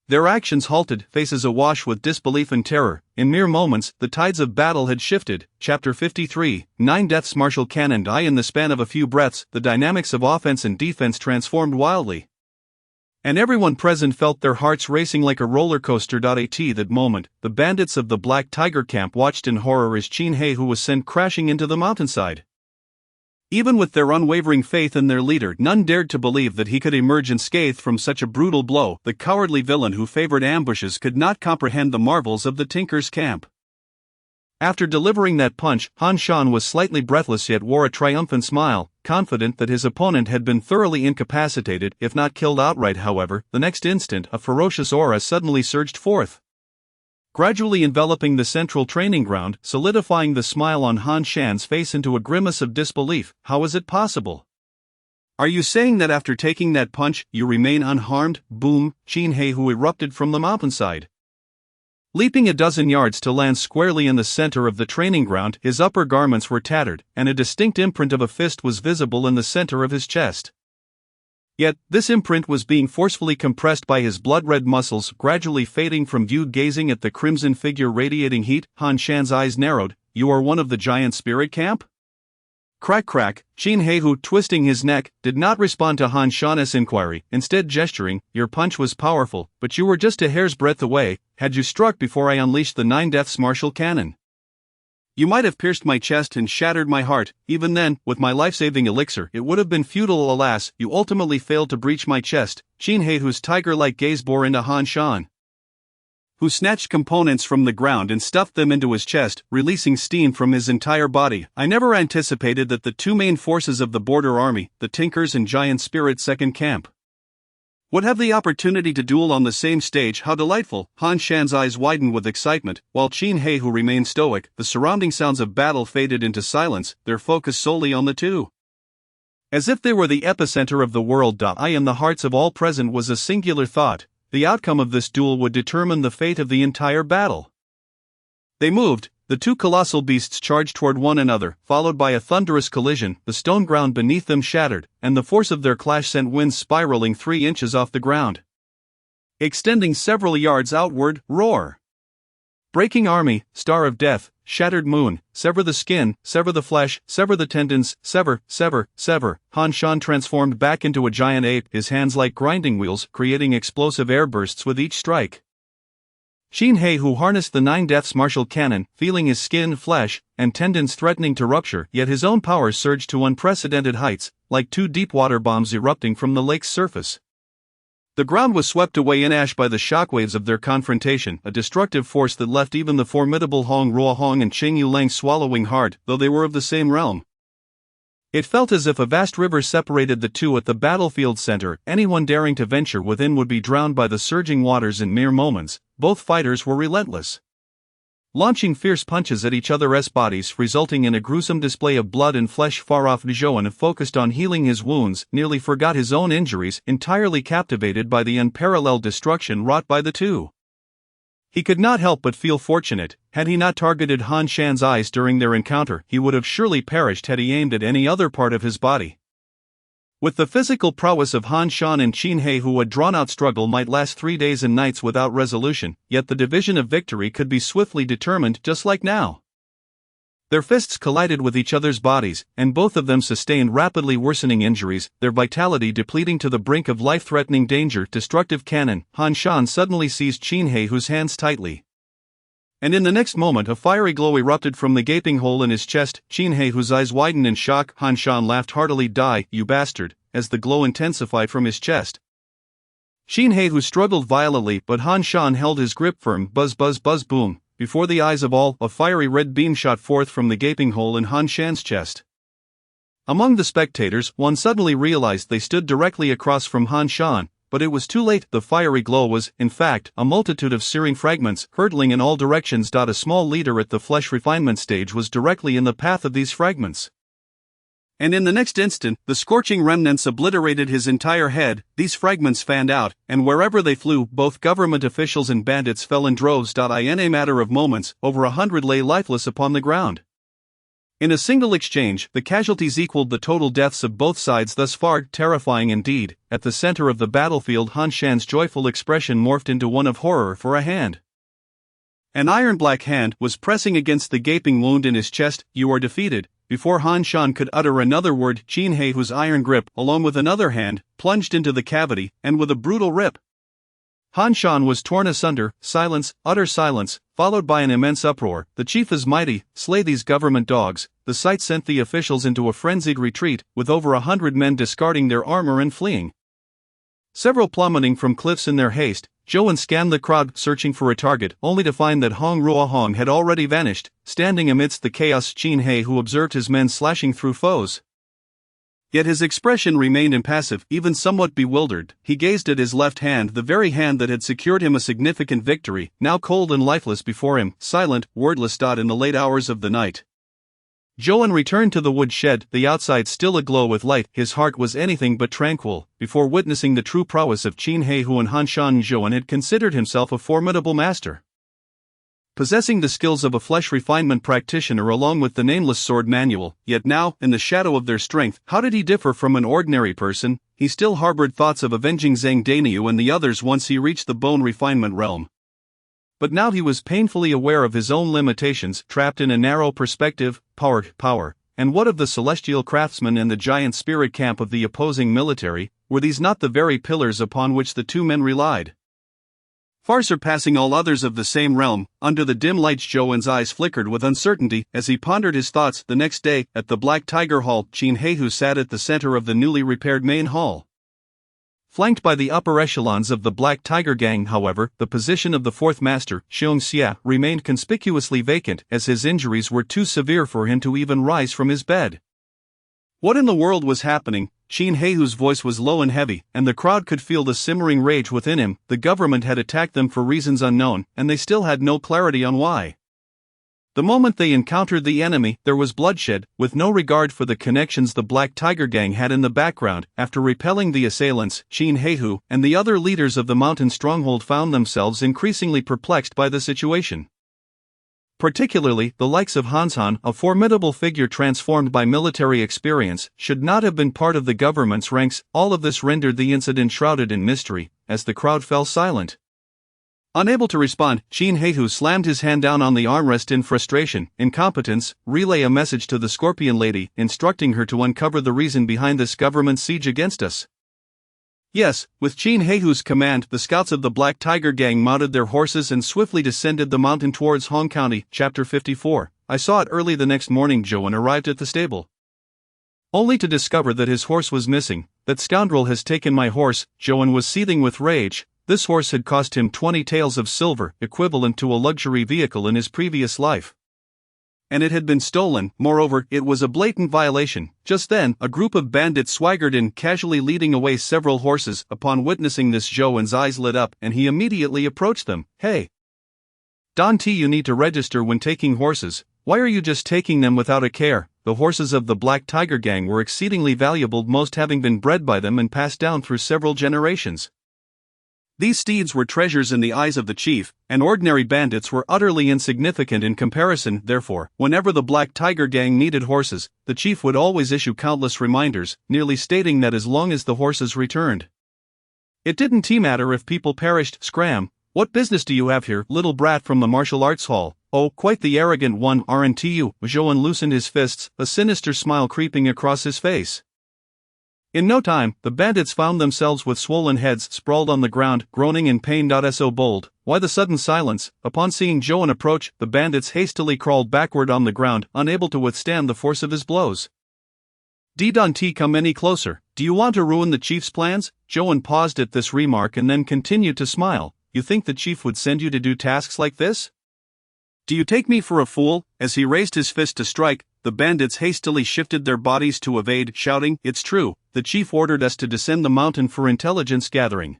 Their actions halted, faces awash with disbelief and terror. In mere moments, the tides of battle had shifted. Chapter 53, 9 Deaths Martial Cannon. In the span of a few breaths, the dynamics of offense and defense transformed wildly. And everyone present felt their hearts racing like a roller coaster. At that moment, the bandits of the Black Tiger camp watched in horror as Chin He was sent crashing into the mountainside. Even with their unwavering faith in their leader, none dared to believe that he could emerge unscathed from such a brutal blow. The cowardly villain who favored ambushes could not comprehend the marvels of the Tinker's camp. After delivering that punch, Han Shan was slightly breathless yet wore a triumphant smile, confident that his opponent had been thoroughly incapacitated, if not killed outright. However, the next instant a ferocious aura suddenly surged forth, gradually enveloping the central training ground, solidifying the smile on Han Shan's face into a grimace of disbelief. How is it possible? Are you saying that after taking that punch, you remain unharmed? Boom! Chin He erupted from the mountainside, leaping a dozen yards to land squarely in the center of the training ground. His upper garments were tattered, and a distinct imprint of a fist was visible in the center of his chest. Yet, this imprint was being forcefully compressed by his blood-red muscles, gradually fading from view. Gazing at the crimson figure radiating heat, Han Shan's eyes narrowed. You are one of the giant spirit camp? Crack crack. Chin He, twisting his neck, did not respond to Han Shan's inquiry, instead gesturing. Your punch was powerful, but you were just a hair's breadth away. Had you struck before I unleashed the 9 Deaths Martial Cannon, you might have pierced my chest and shattered my heart. Even then, with my life-saving elixir, it would have been futile. Alas, you ultimately failed to breach my chest. Chin He's tiger-like gaze bore into Han Shan, who snatched components from the ground and stuffed them into his chest, releasing steam from his entire body. I never anticipated that the two main forces of the Border Army, the Tinkers and Giant Spirit Second Camp, would have the opportunity to duel on the same stage. How delightful! Han Shan's eyes widened with excitement, while Chin He remained stoic. The surrounding sounds of battle faded into silence, their focus solely on the two. As if they were the epicenter of the world. In the hearts of all present was a singular thought: the outcome of this duel would determine the fate of the entire battle. They moved. The two colossal beasts charged toward one another, followed by a thunderous collision. The stone ground beneath them shattered, and the force of their clash sent winds spiraling 3 inches off the ground, extending several yards outward. Roar! Breaking army, star of death, shattered moon, sever the skin, sever the flesh, sever the tendons, sever, sever, sever. Han Shan transformed back into a giant ape, his hands like grinding wheels, creating explosive air bursts with each strike. Chin He harnessed the 9 Deaths Martial Cannon, feeling his skin, flesh, and tendons threatening to rupture, yet his own powers surged to unprecedented heights, like 2 deep water bombs erupting from the lake's surface. The ground was swept away in ash by the shockwaves of their confrontation, a destructive force that left even the formidable Hong Ruohong and Cheng Yulang swallowing hard, though they were of the same realm. It felt as if a vast river separated the two. At the battlefield center, anyone daring to venture within would be drowned by the surging waters in mere moments. Both fighters were relentless, launching fierce punches at each other's bodies, resulting in a gruesome display of blood and flesh. Far off, Zhouan, focused on healing his wounds, nearly forgot his own injuries, entirely captivated by the unparalleled destruction wrought by the two. He could not help but feel fortunate. Had he not targeted Han Shan's eyes during their encounter, he would have surely perished had he aimed at any other part of his body. With the physical prowess of Han Shan and Chin He, a drawn-out struggle might last 3 days and nights without resolution, yet the division of victory could be swiftly determined, just like now. Their fists collided with each other's bodies, and both of them sustained rapidly worsening injuries, their vitality depleting to the brink of life-threatening danger. Destructive cannon. Han Shan suddenly seized Chin He's hands tightly, and in the next moment a fiery glow erupted from the gaping hole in his chest. Chin He's eyes widened in shock. Han Shan laughed heartily. Die, you bastard, as the glow intensified from his chest. Chin He struggled violently, but Han Shan held his grip firm. Buzz buzz buzz boom. Before the eyes of all, a fiery red beam shot forth from the gaping hole in Han Shan's chest. Among the spectators, one suddenly realized they stood directly across from Han Shan, but it was too late. The fiery glow was, in fact, a multitude of searing fragments, hurtling in all directions. A small leader at the flesh refinement stage was directly in the path of these fragments, and in the next instant, the scorching remnants obliterated his entire head. These fragments fanned out, and wherever they flew, both government officials and bandits fell in droves. In a matter of moments, over 100 lay lifeless upon the ground. In a single exchange, the casualties equaled the total deaths of both sides thus far, terrifying indeed. At the center of the battlefield, Han Shan's joyful expression morphed into one of horror, for a hand, an iron-black hand, was pressing against the gaping wound in his chest. "You are defeated." Before Han Shan could utter another word, Qin He, whose iron grip, along with another hand, plunged into the cavity, and with a brutal rip, Han Shan was torn asunder. Silence, utter silence, followed by an immense uproar. "The chief is mighty, slay these government dogs." The sight sent the officials into a frenzied retreat, with over 100 men discarding their armor and fleeing, several plummeting from cliffs in their haste. Zhou scanned the crowd, searching for a target, only to find that Hong Ruohong had already vanished. Standing amidst the chaos, Qin He, who observed his men slashing through foes, yet his expression remained impassive, even somewhat bewildered. He gazed at his left hand, the very hand that had secured him a significant victory, now cold and lifeless before him, silent, wordless. In the late hours of the night, Zhou returned to the woodshed, the outside still aglow with light. His heart was anything but tranquil, before witnessing the true prowess of Qin He, who in Han Shan Zhou had considered himself a formidable master, possessing the skills of a flesh refinement practitioner along with the nameless sword manual. Yet now, in the shadow of their strength, how did he differ from an ordinary person? He still harbored thoughts of avenging Zhang Daniu and the others once he reached the bone refinement realm. But now he was painfully aware of his own limitations, trapped in a narrow perspective. Power. And what of the celestial craftsman and the giant spirit camp of the opposing military? Were these not the very pillars upon which the two men relied? Far surpassing all others of the same realm, under the dim lights Zhou's eyes flickered with uncertainty as he pondered his thoughts. The next day, at the Black Tiger Hall, Qin He, who sat at the center of the newly repaired main hall, flanked by the upper echelons of the Black Tiger Gang. However, the position of the fourth master, Xiong Xia, remained conspicuously vacant, as his injuries were too severe for him to even rise from his bed. What in the world was happening? Qin He, whose voice was low and heavy, and the crowd could feel the simmering rage within him. The government had attacked them for reasons unknown, and they still had no clarity on why. The moment they encountered the enemy, there was bloodshed, with no regard for the connections the Black Tiger Gang had in the background. After repelling the assailants, Qin He and the other leaders of the mountain stronghold found themselves increasingly perplexed by the situation. Particularly, the likes of Hansan, a formidable figure transformed by military experience, should not have been part of the government's ranks. All of this rendered the incident shrouded in mystery, as the crowd fell silent. Unable to respond, Qin He slammed his hand down on the armrest in frustration. "Incompetence, relay a message to the Scorpion Lady, instructing her to uncover the reason behind this government siege against us." Yes, with Qin He's command, the scouts of the Black Tiger Gang mounted their horses and swiftly descended the mountain towards Hong County. Chapter 54. I saw it early the next morning. Zhou arrived at the stable, only to discover that his horse was missing. "That scoundrel has taken my horse." Zhou was seething with rage. This horse had cost him 20 taels of silver, equivalent to a luxury vehicle in his previous life. And it had been stolen. Moreover, it was a blatant violation. Just then, a group of bandits swaggered in, casually leading away several horses. Upon witnessing this, Zhou's eyes lit up, and he immediately approached them. "Hey, Don T, you need to register when taking horses. Why are you just taking them without a care?" The horses of the Black Tiger Gang were exceedingly valuable, most having been bred by them and passed down through several generations. These steeds were treasures in the eyes of the chief, and ordinary bandits were utterly insignificant in comparison. Therefore, whenever the Black Tiger Gang needed horses, the chief would always issue countless reminders, nearly stating that as long as the horses returned, it didn't matter if people perished. "Scram, what business do you have here, little brat from the martial arts hall?" "Oh, quite the arrogant one, aren't you?" Zhou loosened his fists, a sinister smile creeping across his face. In no time, the bandits found themselves with swollen heads sprawled on the ground, groaning in pain. So bold, why the sudden silence? Upon seeing Zhou approach, the bandits hastily crawled backward on the ground, unable to withstand the force of his blows. "Don't come any closer. Do you want to ruin the chief's plans?" Zhou paused at this remark and then continued to smile. "You think the chief would send you to do tasks like this? Do you take me for a fool?" As he raised his fist to strike, the bandits hastily shifted their bodies to evade, shouting, "It's true, the chief ordered us to descend the mountain for intelligence gathering.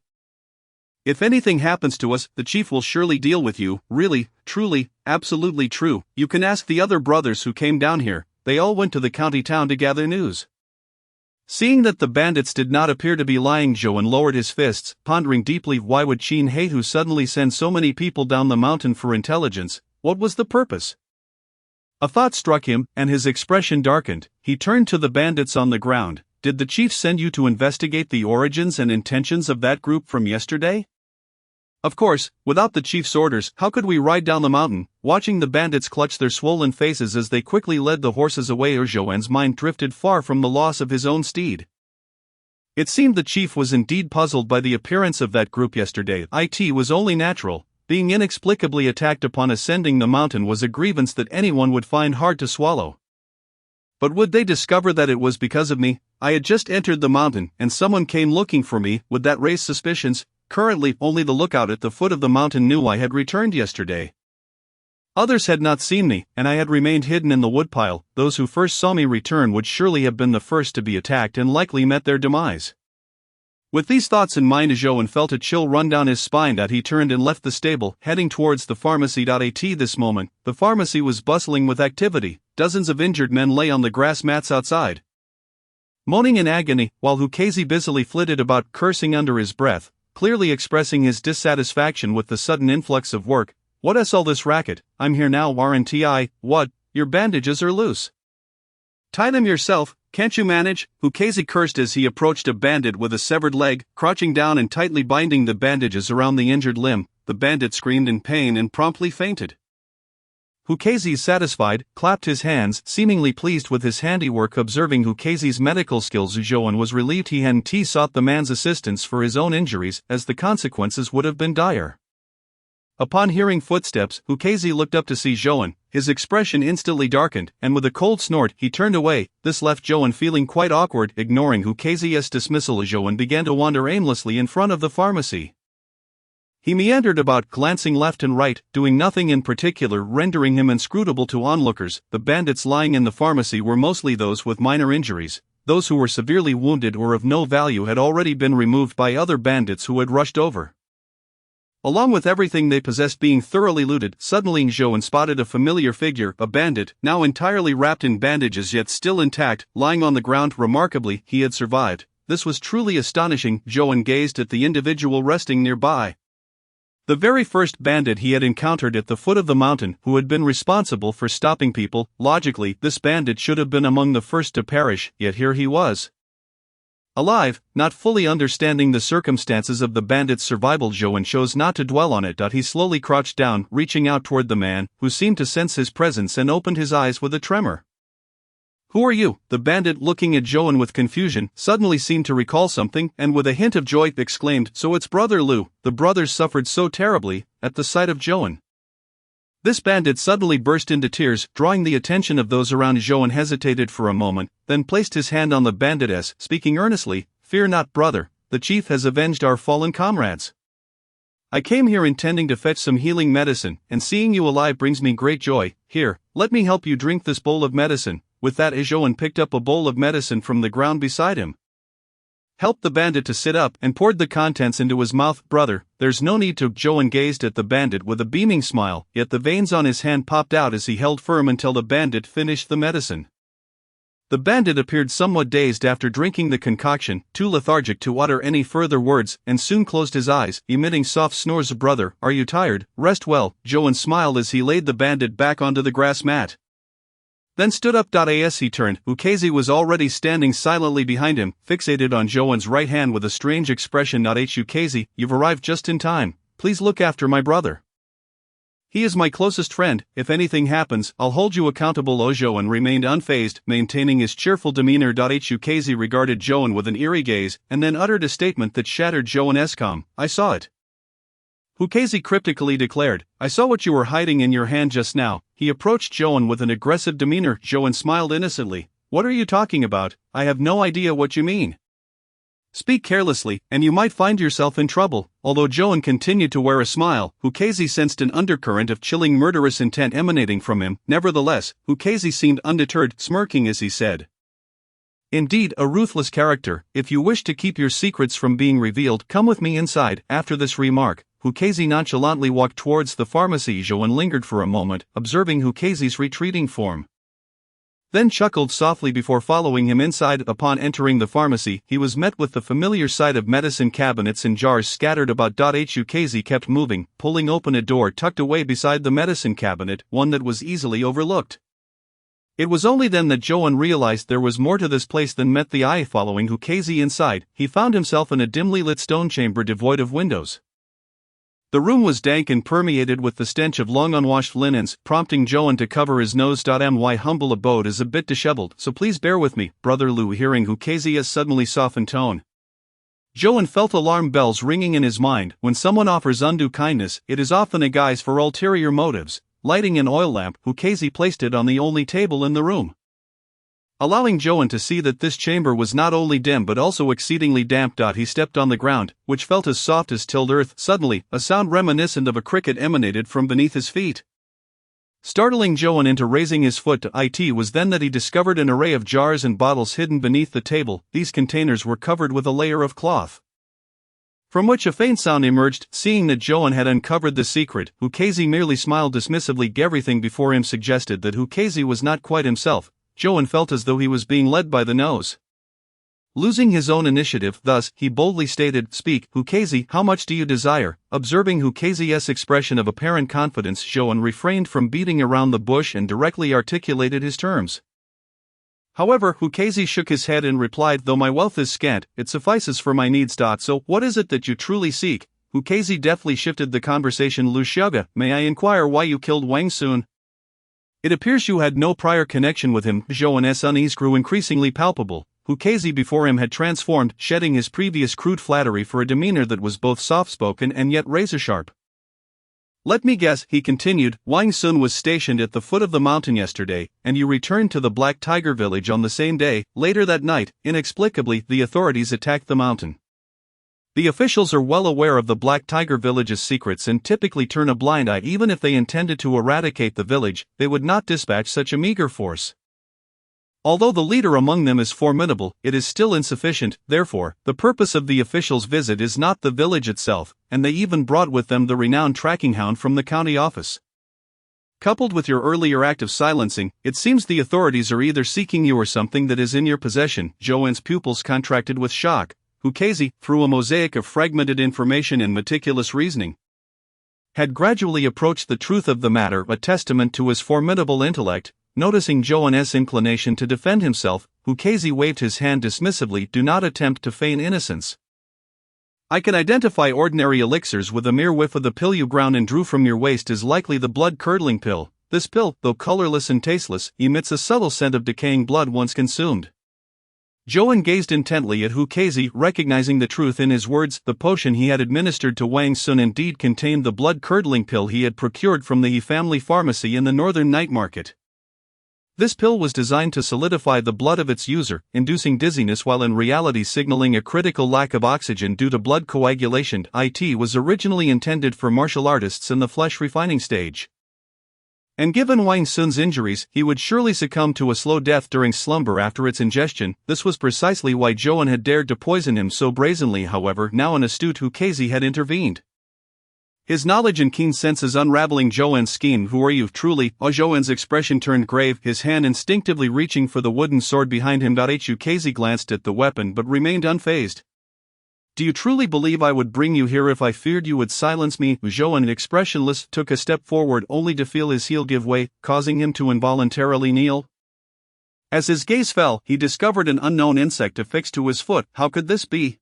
If anything happens to us, the chief will surely deal with you." "Really, truly, absolutely true. You can ask the other brothers who came down here, they all went to the county town to gather news." Seeing that the bandits did not appear to be lying, Zhou lowered his fists, pondering deeply. Why would Qin He suddenly send so many people down the mountain for intelligence? What was the purpose? A thought struck him, and his expression darkened. He turned to the bandits on the ground. Did the chief send you to investigate the origins and intentions of that group from yesterday? Of course, without the chief's orders, how could we ride down the mountain? Watching the bandits clutch their swollen faces as they quickly led the horses away, Joan's mind drifted far from the loss of his own steed. It seemed the chief was indeed puzzled by the appearance of that group yesterday. It was only natural. Being inexplicably attacked upon ascending the mountain was a grievance that anyone would find hard to swallow. But would they discover that it was because of me? I had just entered the mountain, and someone came looking for me. Would that raise suspicions? Currently, only the lookout at the foot of the mountain knew I had returned yesterday. Others had not seen me, and I had remained hidden in the woodpile. Those who first saw me return would surely have been the first to be attacked and likely met their demise. With these thoughts in mind, Joan felt a chill run down his spine. He turned and left the stable, heading towards the pharmacy. At this moment, the pharmacy was bustling with activity. Dozens of injured men lay on the grass mats outside, moaning in agony, while Lucchese busily flitted about, cursing under his breath, clearly expressing his dissatisfaction with the sudden influx of work. What's all this racket? I'm here now, aren't I? What? Your bandages are loose. Tie them yourself, can't you manage? Lucchese cursed as he approached a bandit with a severed leg, crouching down and tightly binding the bandages around the injured limb. The bandit screamed in pain and promptly fainted. Lucchese, satisfied, clapped his hands, seemingly pleased with his handiwork. Observing Lucchese's medical skills, Joan was relieved he hadn't sought the man's assistance for his own injuries, as the consequences would have been dire. Upon hearing footsteps, Lucchese looked up to see Joan. His expression instantly darkened, and with a cold snort, he turned away. This left Joan feeling quite awkward. Ignoring Lucchese's dismissal, Joan began to wander aimlessly in front of the pharmacy. He meandered about, glancing left and right, doing nothing in particular, rendering him inscrutable to onlookers. The bandits lying in the pharmacy were mostly those with minor injuries. Those who were severely wounded or of no value had already been removed by other bandits who had rushed over, along with everything they possessed being thoroughly looted. Suddenly Joan spotted a familiar figure, a bandit, now entirely wrapped in bandages yet still intact, lying on the ground. Remarkably, he had survived. This was truly astonishing. Joan gazed at the individual resting nearby. The very first bandit he had encountered at the foot of the mountain, who had been responsible for stopping people. Logically, this bandit should have been among the first to perish, yet here he was, alive. Not fully understanding the circumstances of the bandit's survival, Joan chose not to dwell on it. He slowly crouched down, reaching out toward the man, who seemed to sense his presence and opened his eyes with a tremor. Who are you? The bandit, looking at Joan with confusion, suddenly seemed to recall something, and with a hint of joy exclaimed, So it's Brother Lou. The brothers suffered so terribly at the sight of Joan. This bandit suddenly burst into tears, drawing the attention of those around. Joan hesitated for a moment, then placed his hand on the bandit's, speaking earnestly, Fear not, brother, the chief has avenged our fallen comrades. I came here intending to fetch some healing medicine, and seeing you alive brings me great joy. Here, let me help you drink this bowl of medicine. With that, Joan picked up a bowl of medicine from the ground beside him, helped the bandit to sit up, and poured the contents into his mouth. Brother, there's no need to. Joan gazed at the bandit with a beaming smile, yet the veins on his hand popped out as he held firm until the bandit finished the medicine. The bandit appeared somewhat dazed after drinking the concoction, too lethargic to utter any further words, and soon closed his eyes, emitting soft snores. Brother, are you tired? Rest well. Joan smiled as he laid the bandit back onto the grass mat, then stood up. As he turned, Lucchese was already standing silently behind him, fixated on Joan's right hand with a strange expression. Lucchese, you've arrived just in time. Please look after my brother. He is my closest friend. If anything happens, I'll hold you accountable. Joan remained unfazed, maintaining his cheerful demeanor. Lucchese regarded Joan with an eerie gaze, and then uttered a statement that shattered Joan's calm. I saw it. Lucchese cryptically declared, I saw what you were hiding in your hand just now. He approached Joan with an aggressive demeanor. Joan smiled innocently. What are you talking about? I have no idea what you mean. Speak carelessly, and you might find yourself in trouble. Although Joan continued to wear a smile, Lucchese sensed an undercurrent of chilling murderous intent emanating from him. Nevertheless, Lucchese seemed undeterred, smirking as he said, Indeed, a ruthless character. If you wish to keep your secrets from being revealed, come with me inside. After this remark, Lucchese nonchalantly walked towards the pharmacy. Joan lingered for a moment, observing Lucchese's retreating form, then chuckled softly before following him inside. Upon entering the pharmacy, he was met with the familiar sight of medicine cabinets and jars scattered about. Lucchese kept moving, pulling open a door tucked away beside the medicine cabinet, one that was easily overlooked. It was only then that Joan realized there was more to this place than met the eye. Following Ukase inside, he found himself in a dimly lit stone chamber devoid of windows. The room was dank and permeated with the stench of long unwashed linens, prompting Joan to cover his nose. My humble abode is a bit disheveled, so please bear with me, Brother Lu. Hearing Ukase's suddenly softened tone, Joan felt alarm bells ringing in his mind. When someone offers undue kindness, it is often a guise for ulterior motives. Lighting an oil lamp, Ukase placed it on the only table in the room, allowing Joan to see that this chamber was not only dim but also exceedingly damp. He stepped on the ground, which felt as soft as tilled earth. Suddenly, a sound reminiscent of a cricket emanated from beneath his feet, startling Joan into raising his foot. It was then that he discovered an array of jars and bottles hidden beneath the table. These containers were covered with a layer of cloth, from which a faint sound emerged. Seeing that Joan had uncovered the secret, Ukase merely smiled dismissively. Everything before him suggested that Ukase was not quite himself. Joan felt as though he was being led by the nose, losing his own initiative. Thus, he boldly stated, "Speak, Ukase, how much do you desire?" Observing Ukase's expression of apparent confidence, Joan refrained from beating around the bush and directly articulated his terms. However, Ukase shook his head and replied, "Though my wealth is scant, it suffices for my needs. So, what is it that you truly seek?" Ukase deftly shifted the conversation. "Lu Xiaoge, may I inquire why you killed Wang Sun? It appears you had no prior connection with him." Joan's unease grew increasingly palpable. Ukase before him had transformed, shedding his previous crude flattery for a demeanor that was both soft-spoken and yet razor-sharp. "Let me guess," he continued, "Wang Sun was stationed at the foot of the mountain yesterday, and you returned to the Black Tiger village on the same day. Later that night, inexplicably, the authorities attacked the mountain. The officials are well aware of the Black Tiger village's secrets and typically turn a blind eye. Even if they intended to eradicate the village, they would not dispatch such a meager force. Although the leader among them is formidable, it is still insufficient. Therefore, the purpose of the officials' visit is not the village itself, and they even brought with them the renowned tracking hound from the county office. Coupled with your earlier act of silencing, it seems the authorities are either seeking you or something that is in your possession." Joan's pupils contracted with shock. Ukase, through a mosaic of fragmented information and meticulous reasoning, had gradually approached the truth of the matter, a testament to his formidable intellect. Noticing Joan's inclination to defend himself, Ukase waved his hand dismissively. "Do not attempt to feign innocence. I can identify ordinary elixirs with a mere whiff of the pill you ground and drew from your waist is likely the blood-curdling pill. This pill, though colorless and tasteless, emits a subtle scent of decaying blood once consumed." Joan gazed intently at Ukase, recognizing the truth in his words. The potion he had administered to Wang Sun indeed contained the blood-curdling pill he had procured from the He family pharmacy in the northern night market. This pill was designed to solidify the blood of its user, inducing dizziness while in reality signaling a critical lack of oxygen due to blood coagulation. It was originally intended for martial artists in the flesh refining stage, and given Wang Sun's injuries, he would surely succumb to a slow death during slumber after its ingestion. This was precisely why Joan had dared to poison him so brazenly. However, now an astute Ukase had intervened, his knowledge and keen senses unraveling Joan's scheme. "Who are you, truly?" Joan's expression turned grave, his hand instinctively reaching for the wooden sword behind him. Ukase glanced at the weapon but remained unfazed. "Do you truly believe I would bring you here if I feared you would silence me?" Joan, expressionless, took a step forward only to feel his heel give way, causing him to involuntarily kneel. As his gaze fell, he discovered an unknown insect affixed to his foot. How could this be?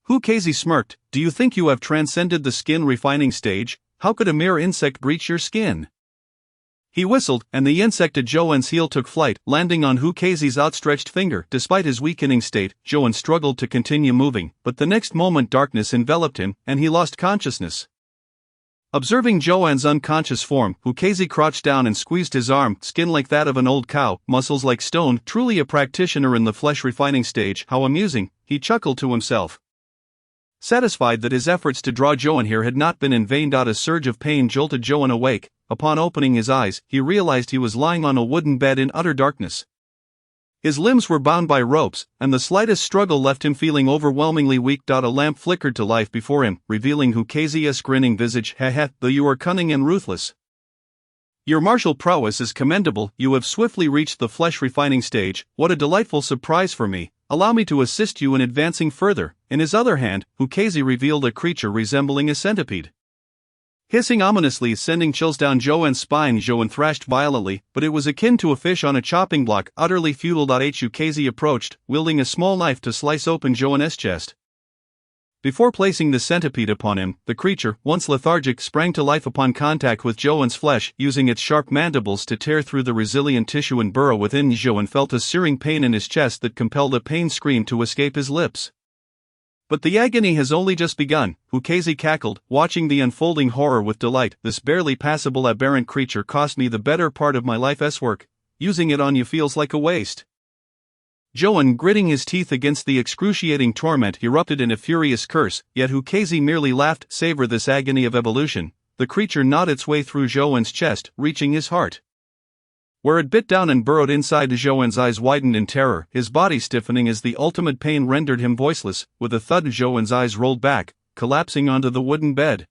Ukase smirked. "Do you think you have transcended the skin refining stage? How could a mere insect breach your skin?" He whistled, and the insect at Joan's heel took flight, landing on Ukase's outstretched finger. Despite his weakening state, Joan struggled to continue moving, but the next moment darkness enveloped him, and he lost consciousness. Observing Joan's unconscious form, Ukase crouched down and squeezed his arm, skin like that of an old cow, muscles like stone. Truly a practitioner in the flesh refining stage. How amusing, he chuckled to himself, satisfied that his efforts to draw Joan here had not been in vain. A surge of pain jolted Joan awake. Upon opening his eyes, he realized he was lying on a wooden bed in utter darkness. His limbs were bound by ropes, and the slightest struggle left him feeling overwhelmingly weak. A lamp flickered to life before him, revealing Ukase's grinning visage. Though you are cunning and ruthless, your martial prowess is commendable. You have swiftly reached the flesh refining stage. What a delightful surprise for me. Allow me to assist you in advancing further." In his other hand, Ukase revealed a creature resembling a centipede. Hissing ominously, sending chills down Joan's spine. Joan thrashed violently, but it was akin to a fish on a chopping block, utterly futile. Ukaz approached, wielding a small knife to slice open Joan's chest. Before placing the centipede upon him, the creature, once lethargic, sprang to life upon contact with Joan's flesh, using its sharp mandibles to tear through the resilient tissue and burrow within. Joan felt a searing pain in his chest that compelled a pain scream to escape his lips. But the agony has only just begun, Ukaz cackled, watching the unfolding horror with delight. This barely passable aberrant creature cost me the better part of my life's work. Using it on you feels like a waste. Joan, gritting his teeth against the excruciating torment, erupted in a furious curse, yet Ukaz merely laughed. Savor this agony of evolution. The creature gnawed its way through Joan's chest, reaching his heart. Where it bit down and burrowed inside, Joan's eyes widened in terror, his body stiffening as the ultimate pain rendered him voiceless. With a thud, Joan's eyes rolled back, collapsing onto the wooden bed.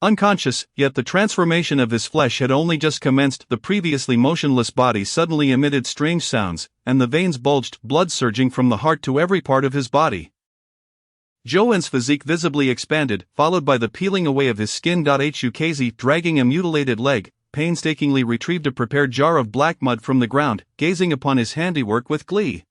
Unconscious, yet the transformation of his flesh had only just commenced. The previously motionless body suddenly emitted strange sounds, and the veins bulged, blood surging from the heart to every part of his body. Joan's physique visibly expanded, followed by the peeling away of his skin. Ukaz, dragging a mutilated leg, painstakingly retrieved a prepared jar of black mud from the ground, gazing upon his handiwork with glee.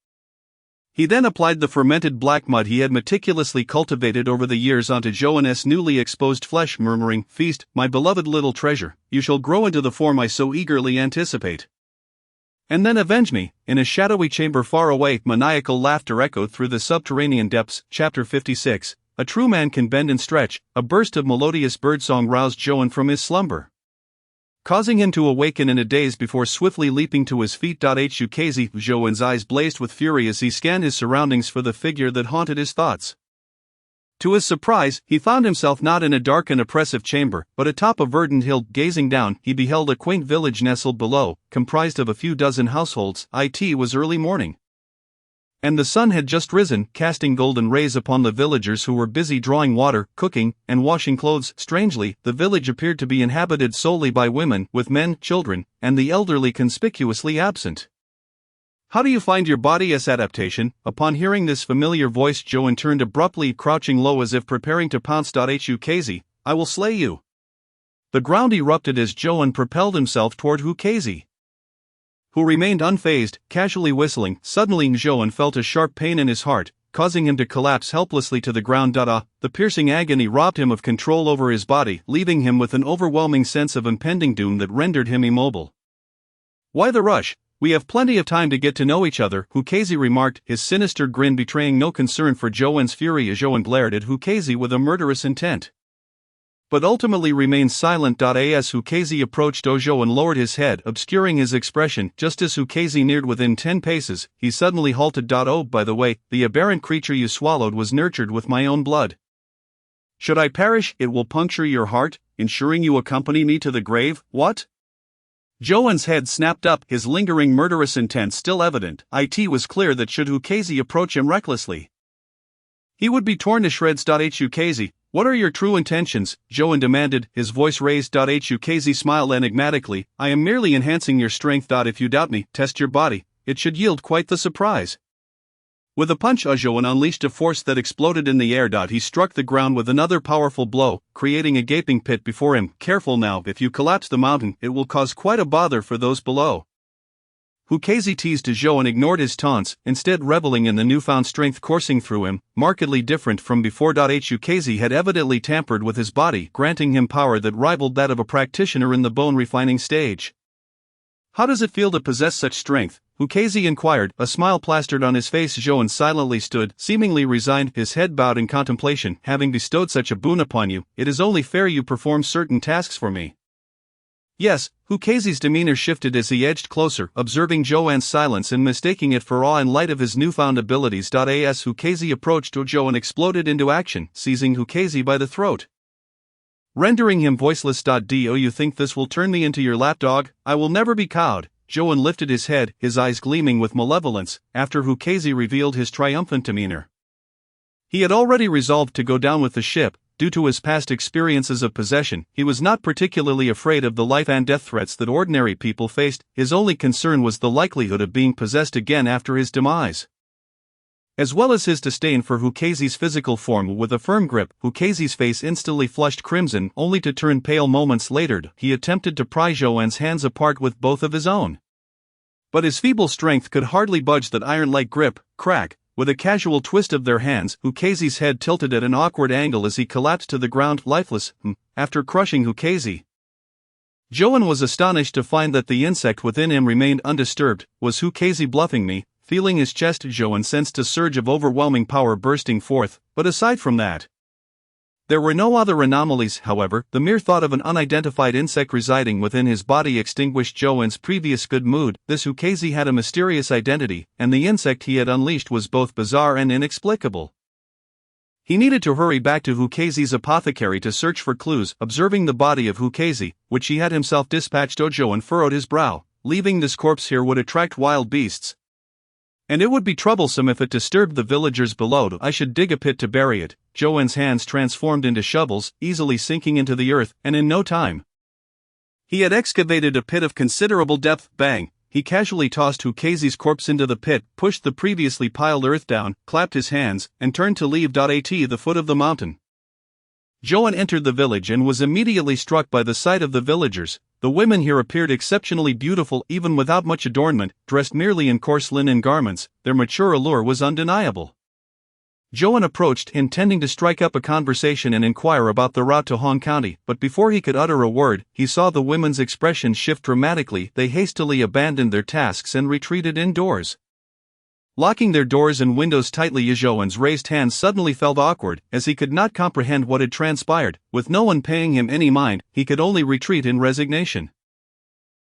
He then applied the fermented black mud he had meticulously cultivated over the years onto Joan's newly exposed flesh, murmuring, "Feast, my beloved little treasure, you shall grow into the form I so eagerly anticipate. And then avenge me." In a shadowy chamber far away, maniacal laughter echoed through the subterranean depths. Chapter 56. A true man can bend and stretch. A burst of melodious birdsong roused Joan from his slumber, causing him to awaken in a daze before swiftly leaping to his feet. Ukaz, Joan's eyes blazed with fury as he scanned his surroundings for the figure that haunted his thoughts. To his surprise, he found himself not in a dark and oppressive chamber, but atop a verdant hill. Gazing down, he beheld a quaint village nestled below, comprised of a few dozen households. It was early morning, and the sun had just risen, casting golden rays upon the villagers who were busy drawing water, cooking, and washing clothes. Strangely, the village appeared to be inhabited solely by women, with men, children, and the elderly conspicuously absent. "How do you find your body's adaptation?" Upon hearing this familiar voice, Joan turned abruptly, crouching low as if preparing to pounce. "Ukaz, I will slay you." The ground erupted as Joan propelled himself toward Ukaz, who remained unfazed, casually whistling. Suddenly Joan felt a sharp pain in his heart, causing him to collapse helplessly to the ground. The piercing agony robbed him of control over his body, leaving him with an overwhelming sense of impending doom that rendered him immobile. "Why the rush? We have plenty of time to get to know each other," Ukaz remarked, his sinister grin betraying no concern for Joan's fury as Joan glared at Ukaz with a murderous intent, but ultimately remained silent. As Ukaz approached, Joan lowered his head, obscuring his expression. Just as Ukaz neared within 10 paces, he suddenly halted. "Oh, by the way, the aberrant creature you swallowed was nurtured with my own blood. Should I perish, it will puncture your heart, ensuring you accompany me to the grave." "What?" Joan's head snapped up, his lingering murderous intent still evident. It was clear that should Ukaz approach him recklessly, he would be torn to shreds. "Ukaz, what are your true intentions?" Joan demanded, his voice raised. Ukaz smiled enigmatically. "I am merely enhancing your strength. If you doubt me, test your body, it should yield quite the surprise." With a punch, Joan unleashed a force that exploded in the air. He struck the ground with another powerful blow, creating a gaping pit before him. "Careful now, if you collapse the mountain, it will cause quite a bother for those below." Ukaz teased as Joan ignored his taunts, instead reveling in the newfound strength coursing through him, markedly different from before. Ukaz had evidently tampered with his body, granting him power that rivaled that of a practitioner in the bone-refining stage. "How does it feel to possess such strength?" Ukaz inquired, a smile plastered on his face. Joan silently stood, seemingly resigned, his head bowed in contemplation. "Having bestowed such a boon upon you, it is only fair you perform certain tasks for me." "Yes." Ukaz's demeanor shifted as he edged closer, observing Joan's silence and mistaking it for awe in light of his newfound abilities. As Ukaz approached, Joan exploded into action, seizing Ukaz by the throat, rendering him voiceless. "Do you think this will turn me into your lapdog? I will never be cowed." Joan lifted his head, his eyes gleaming with malevolence, after Ukaz revealed his triumphant demeanor. He had already resolved to go down with the ship. Due to his past experiences of possession, he was not particularly afraid of the life and death threats that ordinary people faced. His only concern was the likelihood of being possessed again after his demise. As well as his disdain for Hukazi's physical form with a firm grip, Hukazi's face instantly flushed crimson only to turn pale moments later. He attempted to pry Joanne's hands apart with both of his own. But his feeble strength could hardly budge that iron-like grip. Crack! With a casual twist of their hands, Hukazi's head tilted at an awkward angle as he collapsed to the ground, lifeless, after crushing Hukazi. Joanne was astonished to find that the insect within him remained undisturbed. Was Hukazi bluffing me? Feeling his chest, Joanne sensed a surge of overwhelming power bursting forth, but aside from that, there were no other anomalies. However, the mere thought of an unidentified insect residing within his body extinguished Joanne's previous good mood. This Hukazi had a mysterious identity, and the insect he had unleashed was both bizarre and inexplicable. He needed to hurry back to Hukazi's apothecary to search for clues. Observing the body of Hukazi, which he had himself dispatched, Joanne furrowed his brow. Leaving this corpse here would attract wild beasts, and it would be troublesome if it disturbed the villagers below. I should dig a pit to bury it. Joanne's hands transformed into shovels, easily sinking into the earth, and in no time he had excavated a pit of considerable depth. Bang! He casually tossed Hukazi's corpse into the pit, pushed the previously piled earth down, clapped his hands, and turned to leave. At the foot of the mountain, Joanne entered the village and was immediately struck by the sight of the villagers. The women here appeared exceptionally beautiful, even without much adornment, dressed merely in coarse linen garments. Their mature allure was undeniable. Joanne approached, intending to strike up a conversation and inquire about the route to Hong County, but before he could utter a word, he saw the women's expressions shift dramatically. They hastily abandoned their tasks and retreated indoors, locking their doors and windows tightly. Joanne's raised hands suddenly felt awkward, as he could not comprehend what had transpired. With no one paying him any mind, he could only retreat in resignation.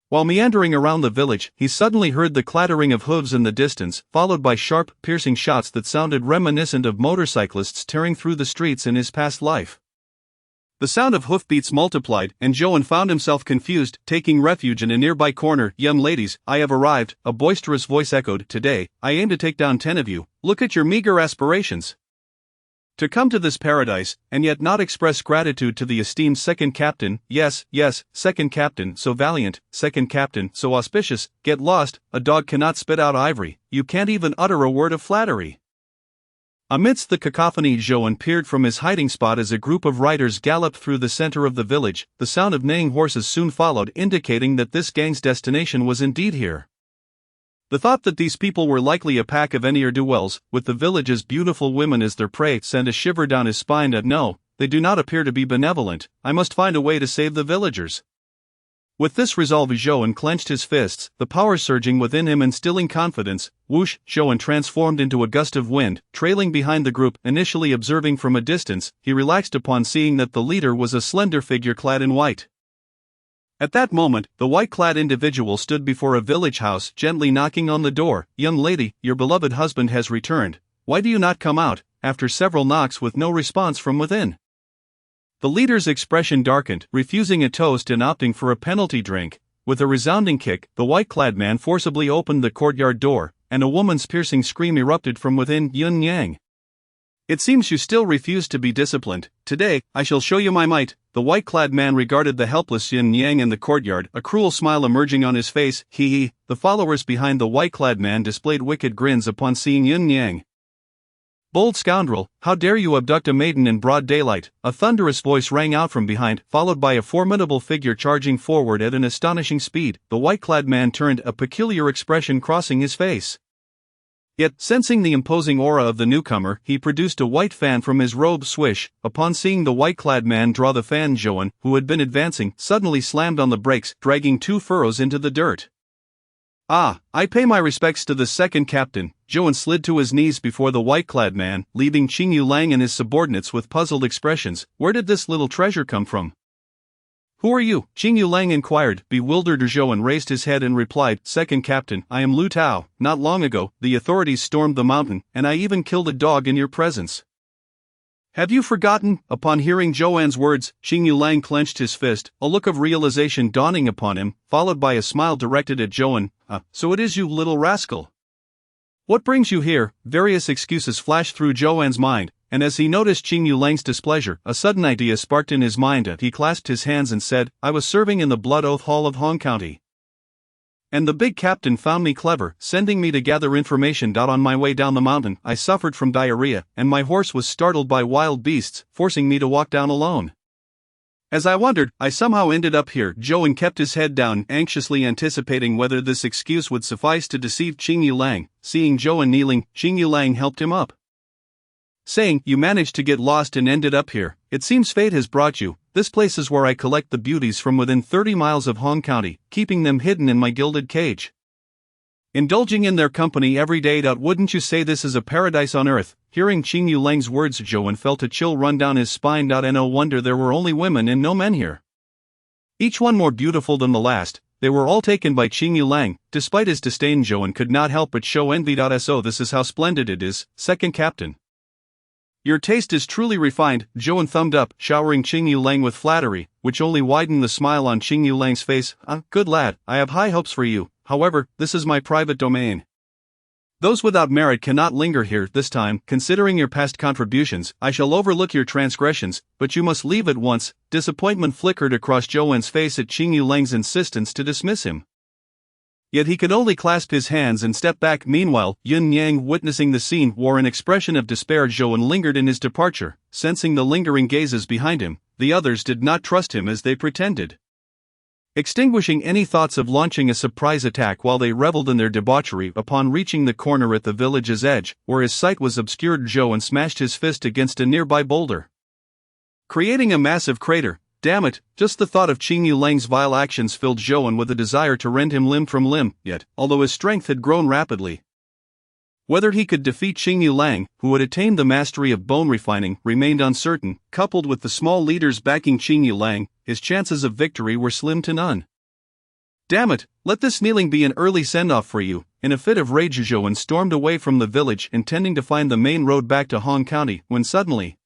While meandering around the village, he suddenly heard the clattering of hooves in the distance, followed by sharp, piercing shots that sounded reminiscent of motorcyclists tearing through the streets in his past life. The sound of hoofbeats multiplied, and Joanne found himself confused, taking refuge in a nearby corner. "Young ladies, I have arrived," a boisterous voice echoed. "Today, I aim to take down 10 of you. Look at your meager aspirations. To come to this paradise, and yet not express gratitude to the esteemed second captain. Yes, second captain, so valiant, second captain, so auspicious. Get lost, a dog cannot spit out ivory. You can't even utter a word of flattery." Amidst the cacophony, Joanne peered from his hiding spot as a group of riders galloped through the center of the village. The sound of neighing horses soon followed, indicating that this gang's destination was indeed here. The thought that these people were likely a pack of ne'er-do-wells, with the village's beautiful women as their prey, sent a shiver down his spine. No, they do not appear to be benevolent. I must find a way to save the villagers. With this resolve, Joanne clenched his fists, the power surging within him, instilling confidence. Whoosh! Joanne transformed into a gust of wind, trailing behind the group. Initially observing from a distance, he relaxed upon seeing that the leader was a slender figure clad in white. At that moment, the white-clad individual stood before a village house, gently knocking on the door. "Young lady, your beloved husband has returned. Why do you not come out?" After several knocks with no response from within, the leader's expression darkened, refusing a toast and opting for a penalty drink. With a resounding kick, the white-clad man forcibly opened the courtyard door, and a woman's piercing scream erupted from within. "Yun Yang, it seems you still refuse to be disciplined. Today, I shall show you my might." The white-clad man regarded the helpless Yin Yang in the courtyard, a cruel smile emerging on his face. Hee. The followers behind the white-clad man displayed wicked grins upon seeing Yin Yang. "Bold scoundrel, how dare you abduct a maiden in broad daylight?" A thunderous voice rang out from behind, followed by a formidable figure charging forward at an astonishing speed. The white-clad man turned, a peculiar expression crossing his face. Yet, sensing the imposing aura of the newcomer, he produced a white fan from his robe. Swish! Upon seeing the white-clad man draw the fan, Joanne, who had been advancing, suddenly slammed on the brakes, dragging 2 furrows into the dirt. "Ah, I pay my respects to the second captain." Joanne slid to his knees before the white-clad man, leaving Qingyu Lang and his subordinates with puzzled expressions. "Where did this little treasure come from?" "Who are you?" Qingyu Lang inquired. Bewildered, Joanne raised his head and replied, "Second captain, I am Lu Tao. Not long ago, the authorities stormed the mountain, and I even killed a dog in your presence. Have you forgotten?" Upon hearing Joanne's words, Qingyu Lang clenched his fist, a look of realization dawning upon him, followed by a smile directed at Joanne. So it is you, little rascal. What brings you here?" Various excuses flashed through Joanne's mind, and as he noticed Qingyu Lang's displeasure, a sudden idea sparked in his mind. He clasped his hands and said, "I was serving in the Blood Oath Hall of Hong County. And the big captain found me clever, sending me to gather information. On my way down the mountain, I suffered from diarrhea, and my horse was startled by wild beasts, forcing me to walk down alone. As I wondered, I somehow ended up here. Joan kept his head down, anxiously anticipating whether this excuse would suffice to deceive Qing Yulang. Seeing Joan kneeling, Qing Yulang helped him up, saying, "You managed to get lost and ended up here. It seems fate has brought you. This place is where I collect the beauties from within 30 miles of Hong County, keeping them hidden in my gilded cage. Indulging in their company every day. Wouldn't you say this is a paradise on earth?" Hearing Qing Yulang's words, Joan felt a chill run down his spine. No wonder there were only women and no men here. Each one more beautiful than the last. They were all taken by Qing Yulang. Despite his disdain, Joan could not help but show envy. So this is how splendid it is, second captain. Your taste is truly refined. Joan thumbed up, showering Qing Yulang with flattery, which only widened the smile on Qing Yulang's face. Good lad, I have high hopes for you. However, this is my private domain. Those without merit cannot linger here. This time, considering your past contributions, I shall overlook your transgressions, but you must leave at once. Disappointment flickered across Joan's face at Qing Yulang's insistence to dismiss him. Yet he could only clasp his hands and step back. Meanwhile, Yun Yang, witnessing the scene, wore an expression of despair. Joan lingered in his departure, sensing the lingering gazes behind him. The others did not trust him as they pretended, extinguishing any thoughts of launching a surprise attack while they reveled in their debauchery. Upon reaching the corner at the village's edge, where his sight was obscured, Joan smashed his fist against a nearby boulder, creating a massive crater. Damn it, just the thought of Qing Yulang's vile actions filled Joan with a desire to rend him limb from limb. Yet, although his strength had grown rapidly, whether he could defeat Qing Yulang, who had attained the mastery of bone refining, remained uncertain. Coupled with the small leaders backing Qing Yulang, his chances of victory were slim to none. Damn it, let this kneeling be an early send-off for you. In a fit of rage, Joan stormed away from the village, intending to find the main road back to Hong County, when suddenly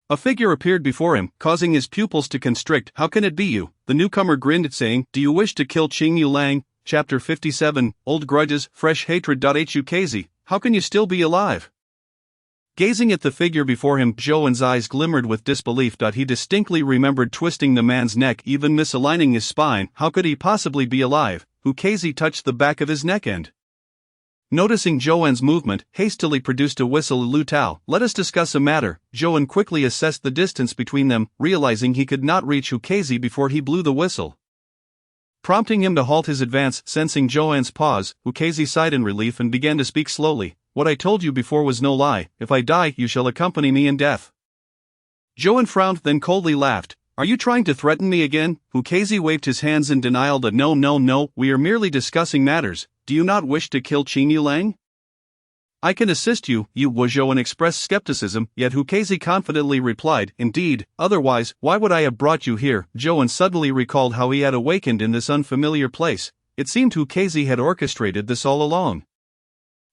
a figure appeared before him, causing his pupils to constrict. How can it be you? The newcomer grinned, saying, "Do you wish to kill Qing Yulang?" Chapter 57, Old Grudges, Fresh Hatred. Hukazi, how can you still be alive? Gazing at the figure before him, Joan's eyes glimmered with disbelief. He distinctly remembered twisting the man's neck, even misaligning his spine. How could he possibly be alive? Hukazi touched the back of his neck and, noticing Joan's movement, hastily produced a whistle. "Lu Tao, let us discuss a matter." Joan quickly assessed the distance between them, realizing he could not reach Hukazi before he blew the whistle, prompting him to halt his advance. Sensing Joan's pause, Hukazi sighed in relief and began to speak slowly. "What I told you before was no lie. If I die, you shall accompany me in death." Joan frowned, then coldly laughed. "Are you trying to threaten me again?" Hukazi waved his hands in denial. No, we are merely discussing matters. Do you not wish to kill Qing Yulang? "I can assist you." Joan expressed skepticism, yet Hukazi confidently replied, "Indeed, otherwise, why would I have brought you here?" Joan suddenly recalled how he had awakened in this unfamiliar place. It seemed Hukazi had orchestrated this all along.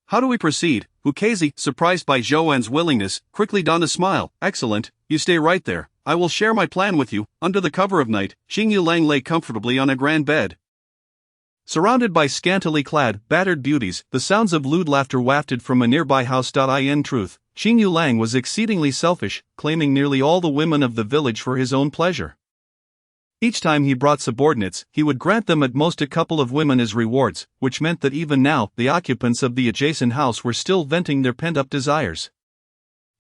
"How do we proceed?" Hukazi, surprised by Joan's willingness, quickly donned a smile. "Excellent, you stay right there. I will share my plan with you." Under the cover of night, Qing Yulang lay comfortably on a grand bed, surrounded by scantily clad, battered beauties. The sounds of lewd laughter wafted from a nearby house. In truth, Qing Yulang was exceedingly selfish, claiming nearly all the women of the village for his own pleasure. Each time he brought subordinates, he would grant them at most a couple of women as rewards, which meant that even now, the occupants of the adjacent house were still venting their pent-up desires.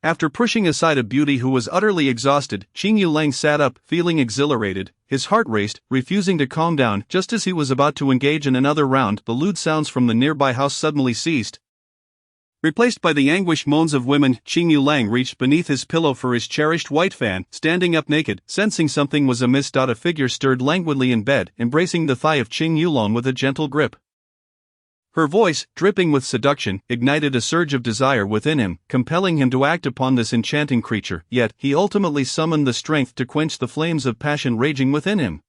After pushing aside a beauty who was utterly exhausted, Qing Yulang sat up, feeling exhilarated. His heart raced, refusing to calm down. Just as he was about to engage in another round, the lewd sounds from the nearby house suddenly ceased, replaced by the anguished moans of women. Qing Yulang reached beneath his pillow for his cherished white fan, standing up naked. Sensing something was amiss, a figure stirred languidly in bed, embracing the thigh of Qing Yulang with a gentle grip. Her voice, dripping with seduction, ignited a surge of desire within him, compelling him to act upon this enchanting creature. Yet, he ultimately summoned the strength to quench the flames of passion raging within him.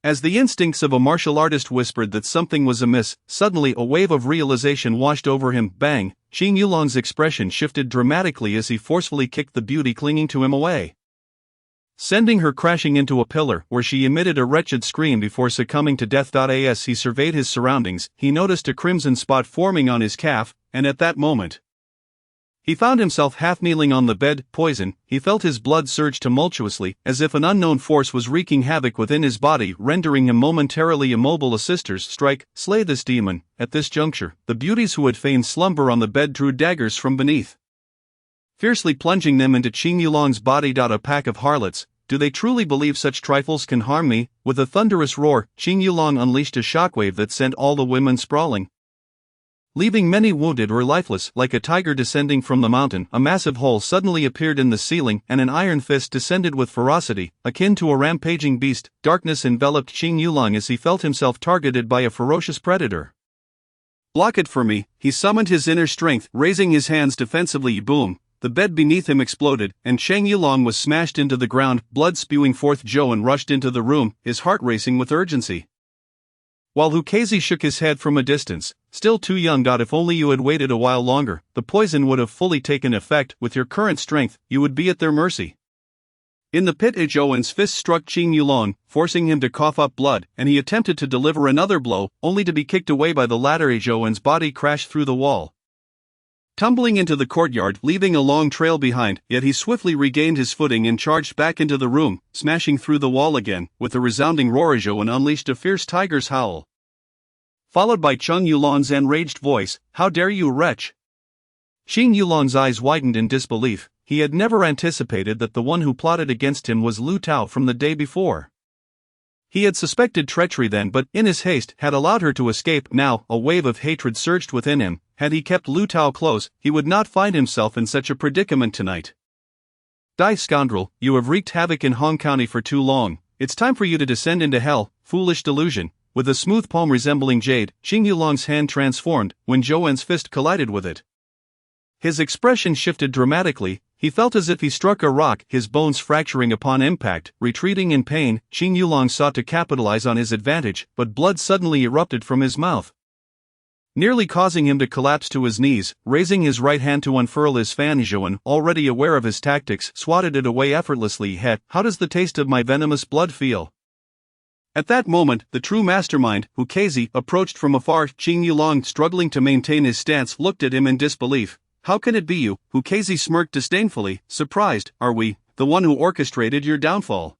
As the instincts of a martial artist whispered that something was amiss, suddenly a wave of realization washed over him. Bang! Qing Yulang's expression shifted dramatically as he forcefully kicked the beauty clinging to him away, sending her crashing into a pillar, where she emitted a wretched scream before succumbing to death. As he surveyed his surroundings, he noticed a crimson spot forming on his calf, and at that moment, He found himself half-kneeling on the bed, poison. He felt his blood surge tumultuously, as if an unknown force was wreaking havoc within his body, rendering him momentarily immobile. A sisters strike, slay this demon. At this juncture, the beauties who had feigned slumber on the bed drew daggers from beneath, fiercely plunging them into Qing Yulong's body. A pack of harlots, do they truly believe such trifles can harm me? With a thunderous roar, Qing Yulong unleashed a shockwave that sent all the women sprawling, leaving many wounded or lifeless. Like a tiger descending from the mountain, a massive hole suddenly appeared in the ceiling, and an iron fist descended with ferocity, akin to a rampaging beast. Darkness enveloped Qing Yulong as he felt himself targeted by a ferocious predator. Block it for me, he summoned his inner strength, raising his hands defensively. Boom! The bed beneath him exploded, and Qing Yulong was smashed into the ground, blood spewing forth. Zhou rushed into the room, his heart racing with urgency, while Hukazi shook his head from a distance. Still too young. If only you had waited a while longer, the poison would have fully taken effect. With your current strength, you would be at their mercy. In the pit, Zhou's fist struck Qing Yulong, forcing him to cough up blood, and he attempted to deliver another blow, only to be kicked away by the latter. Zhou's body crashed through the wall, tumbling into the courtyard, leaving a long trail behind. Yet he swiftly regained his footing and charged back into the room, smashing through the wall again. With a resounding roar, Zhou unleashed a fierce tiger's howl, followed by Qing Yulong's enraged voice, "How dare you, wretch!" Qing Yulong's eyes widened in disbelief. He had never anticipated that the one who plotted against him was Lu Tao from the day before. He had suspected treachery then, but, in his haste, had allowed her to escape. Now, a wave of hatred surged within him. Had he kept Lu Tao close, he would not find himself in such a predicament tonight. Die, scoundrel, you have wreaked havoc in Hong County for too long. It's time for you to descend into hell. Foolish delusion. With a smooth palm resembling jade, Qing Yulong's hand transformed when Zhou's fist collided with it. His expression shifted dramatically. He felt as if he struck a rock, his bones fracturing upon impact. Retreating in pain, Qing Yulong sought to capitalize on his advantage, but blood suddenly erupted from his mouth, nearly causing him to collapse to his knees. Raising his right hand to unfurl his fan, Zhou, already aware of his tactics, swatted it away effortlessly. How does the taste of my venomous blood feel?" At that moment, the true mastermind, Hukazi, approached from afar. Qing Yulong, struggling to maintain his stance, looked at him in disbelief. "How can it be you?" Hukazi smirked disdainfully. "Surprised, are we? The one who orchestrated your downfall.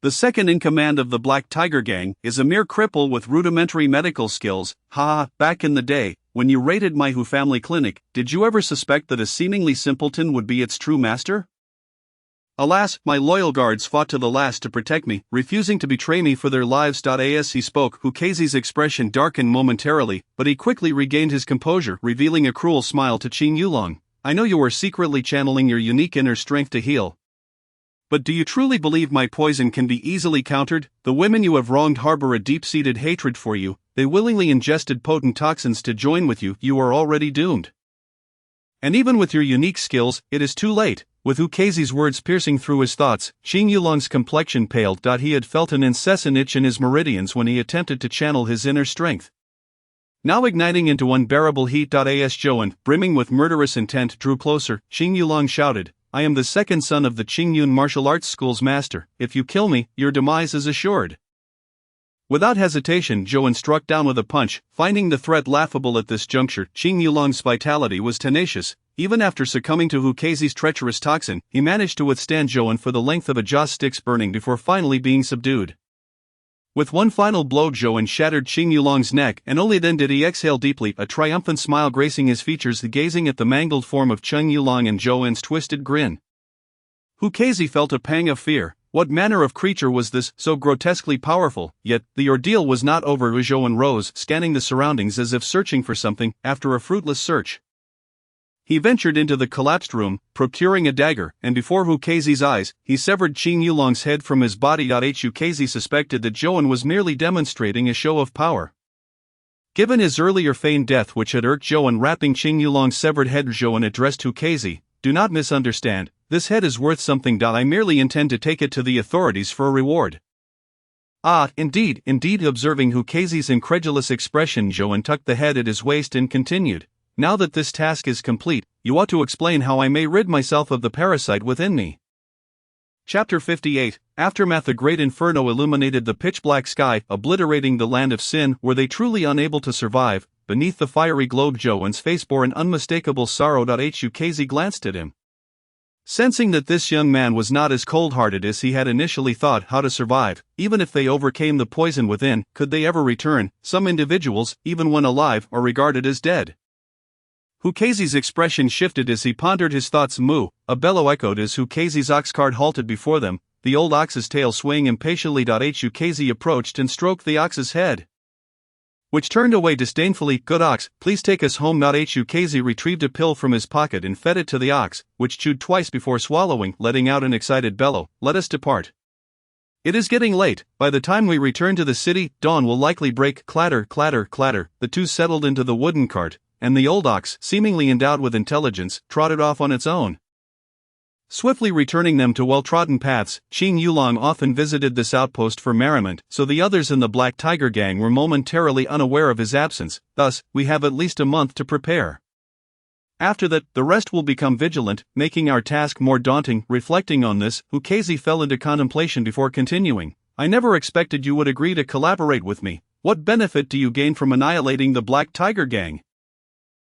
The second in command of the Black Tiger Gang is a mere cripple with rudimentary medical skills. Ha! Back in the day, when you raided my Hu family clinic, did you ever suspect that a seemingly simpleton would be its true master? Alas, my loyal guards fought to the last to protect me, refusing to betray me for their lives. As he spoke, Hukazi's expression darkened momentarily, but he quickly regained his composure, revealing a cruel smile to Qing Yulong. "I know you are secretly channeling your unique inner strength to heal. But do you truly believe my poison can be easily countered? The women you have wronged harbor a deep-seated hatred for you. They willingly ingested potent toxins to join with you. You are already doomed. And even with your unique skills, it is too late." With Hukazi's words piercing through his thoughts, Qing Yulong's complexion paled. He had felt an incessant itch in his meridians when he attempted to channel his inner strength, now igniting into unbearable heat. As Zhou, brimming with murderous intent, drew closer, Qing Yulong shouted, "I am the second son of the Qingyun martial arts school's master. If you kill me, your demise is assured." Without hesitation, Zhou struck down with a punch. Finding the threat laughable at this juncture, Qing Yulong's vitality was tenacious. Even after succumbing to Hukazi's treacherous toxin, he managed to withstand Zhou for the length of a joss stick's burning before finally being subdued. With one final blow, Zhou shattered Qing Yulong's neck, and only then did he exhale deeply, a triumphant smile gracing his features, gazing at the mangled form of Qing Yulong and Zhou's twisted grin. Hukazi felt a pang of fear. What manner of creature was this, so grotesquely powerful? Yet, the ordeal was not over. Zhou rose, scanning the surroundings as if searching for something. After a fruitless search, he ventured into the collapsed room, procuring a dagger, and before Hukazi's eyes, he severed Qing Yulong's head from his body. Hukazi suspected that Zhou was merely demonstrating a show of power, given his earlier feigned death, which had irked Zhou. Wrapping Qing Yulong's severed head, Zhou addressed Hukazi, "Do not misunderstand. This head is worth something. I merely intend to take it to the authorities for a reward." "Ah, indeed." Observing Hukazi's incredulous expression, Zhou tucked the head at his waist and continued, "Now that this task is complete, you ought to explain how I may rid myself of the parasite within me." Chapter 58, Aftermath. A great inferno illuminated the pitch-black sky, obliterating the land of Sin. Were they truly unable to survive? beneath the fiery globe Joan's face bore an unmistakable sorrow. Hukazi glanced at him. Sensing that this young man was not as cold-hearted as he had initially thought. How to survive, even if they overcame the poison within, could they ever return? Some individuals, even when alive, are regarded as dead. Hukazi's expression shifted as he pondered his thoughts. Moo, a bellow echoed as Hukazi's ox cart halted before them, the old ox's tail swaying impatiently. Hukazi approached and stroked the ox's head, which turned away disdainfully. Good ox, please take us home. Hukazi retrieved a pill from his pocket and fed it to the ox, which chewed twice before swallowing, letting out an excited bellow. Let us depart. It is getting late. By the time we return to the city, dawn will likely break. Clatter, clatter, clatter. The two settled into the wooden cart, and the old ox, seemingly endowed with intelligence, trotted off on its own, swiftly returning them to well-trodden paths. Qing Yulong often visited this outpost for merriment, so the others in the Black Tiger gang were momentarily unaware of his absence. Thus, we have at least a month to prepare. After that, the rest will become vigilant, making our task more daunting. Reflecting on this, Hukazi fell into contemplation before continuing. I never expected you would agree to collaborate with me. What benefit do you gain from annihilating the Black Tiger gang?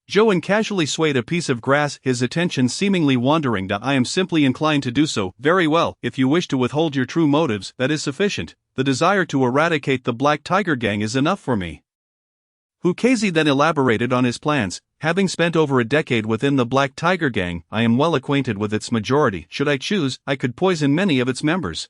Joan casually swayed a piece of grass, his attention seemingly wandering. I am simply inclined to do so. Very well, if you wish to withhold your true motives, that is sufficient. The desire to eradicate the Black Tiger gang is enough for me. Hukazi then elaborated on his plans. Having spent over a decade within the Black Tiger gang, I am well acquainted with its majority. Should I choose, I could poison many of its members.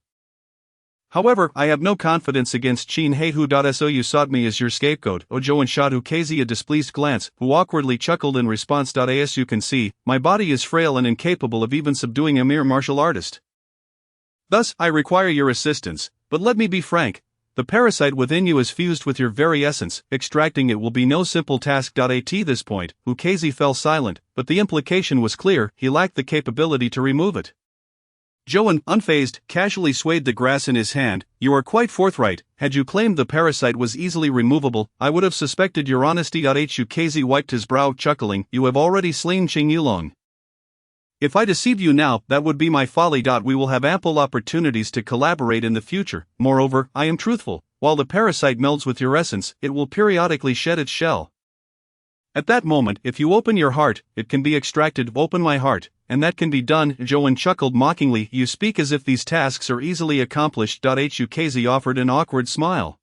However, I have no confidence against Qin Heihu. So you sought me as your scapegoat. Joan shot Hukazi a displeased glance, who awkwardly chuckled in response. As you can see, my body is frail and incapable of even subduing a mere martial artist. Thus, I require your assistance, but let me be frank. The parasite within you is fused with your very essence. Extracting it will be no simple task. At this point, Hukazi fell silent, but the implication was clear: he lacked the capability to remove it. Joan, unfazed, casually swayed the grass in his hand. You are quite forthright. Had you claimed the parasite was easily removable, I would have suspected your honesty. Hukazi wiped his brow, chuckling. You have already slain Qing Yulong. If I deceived you now, that would be my folly. We will have ample opportunities to collaborate in the future. Moreover, I am truthful. While the parasite melds with your essence, it will periodically shed its shell. At that moment, if you open your heart, it can be extracted. Open my heart, and that can be done. Joan chuckled mockingly. You speak as if these tasks are easily accomplished. Hukazi offered an awkward smile,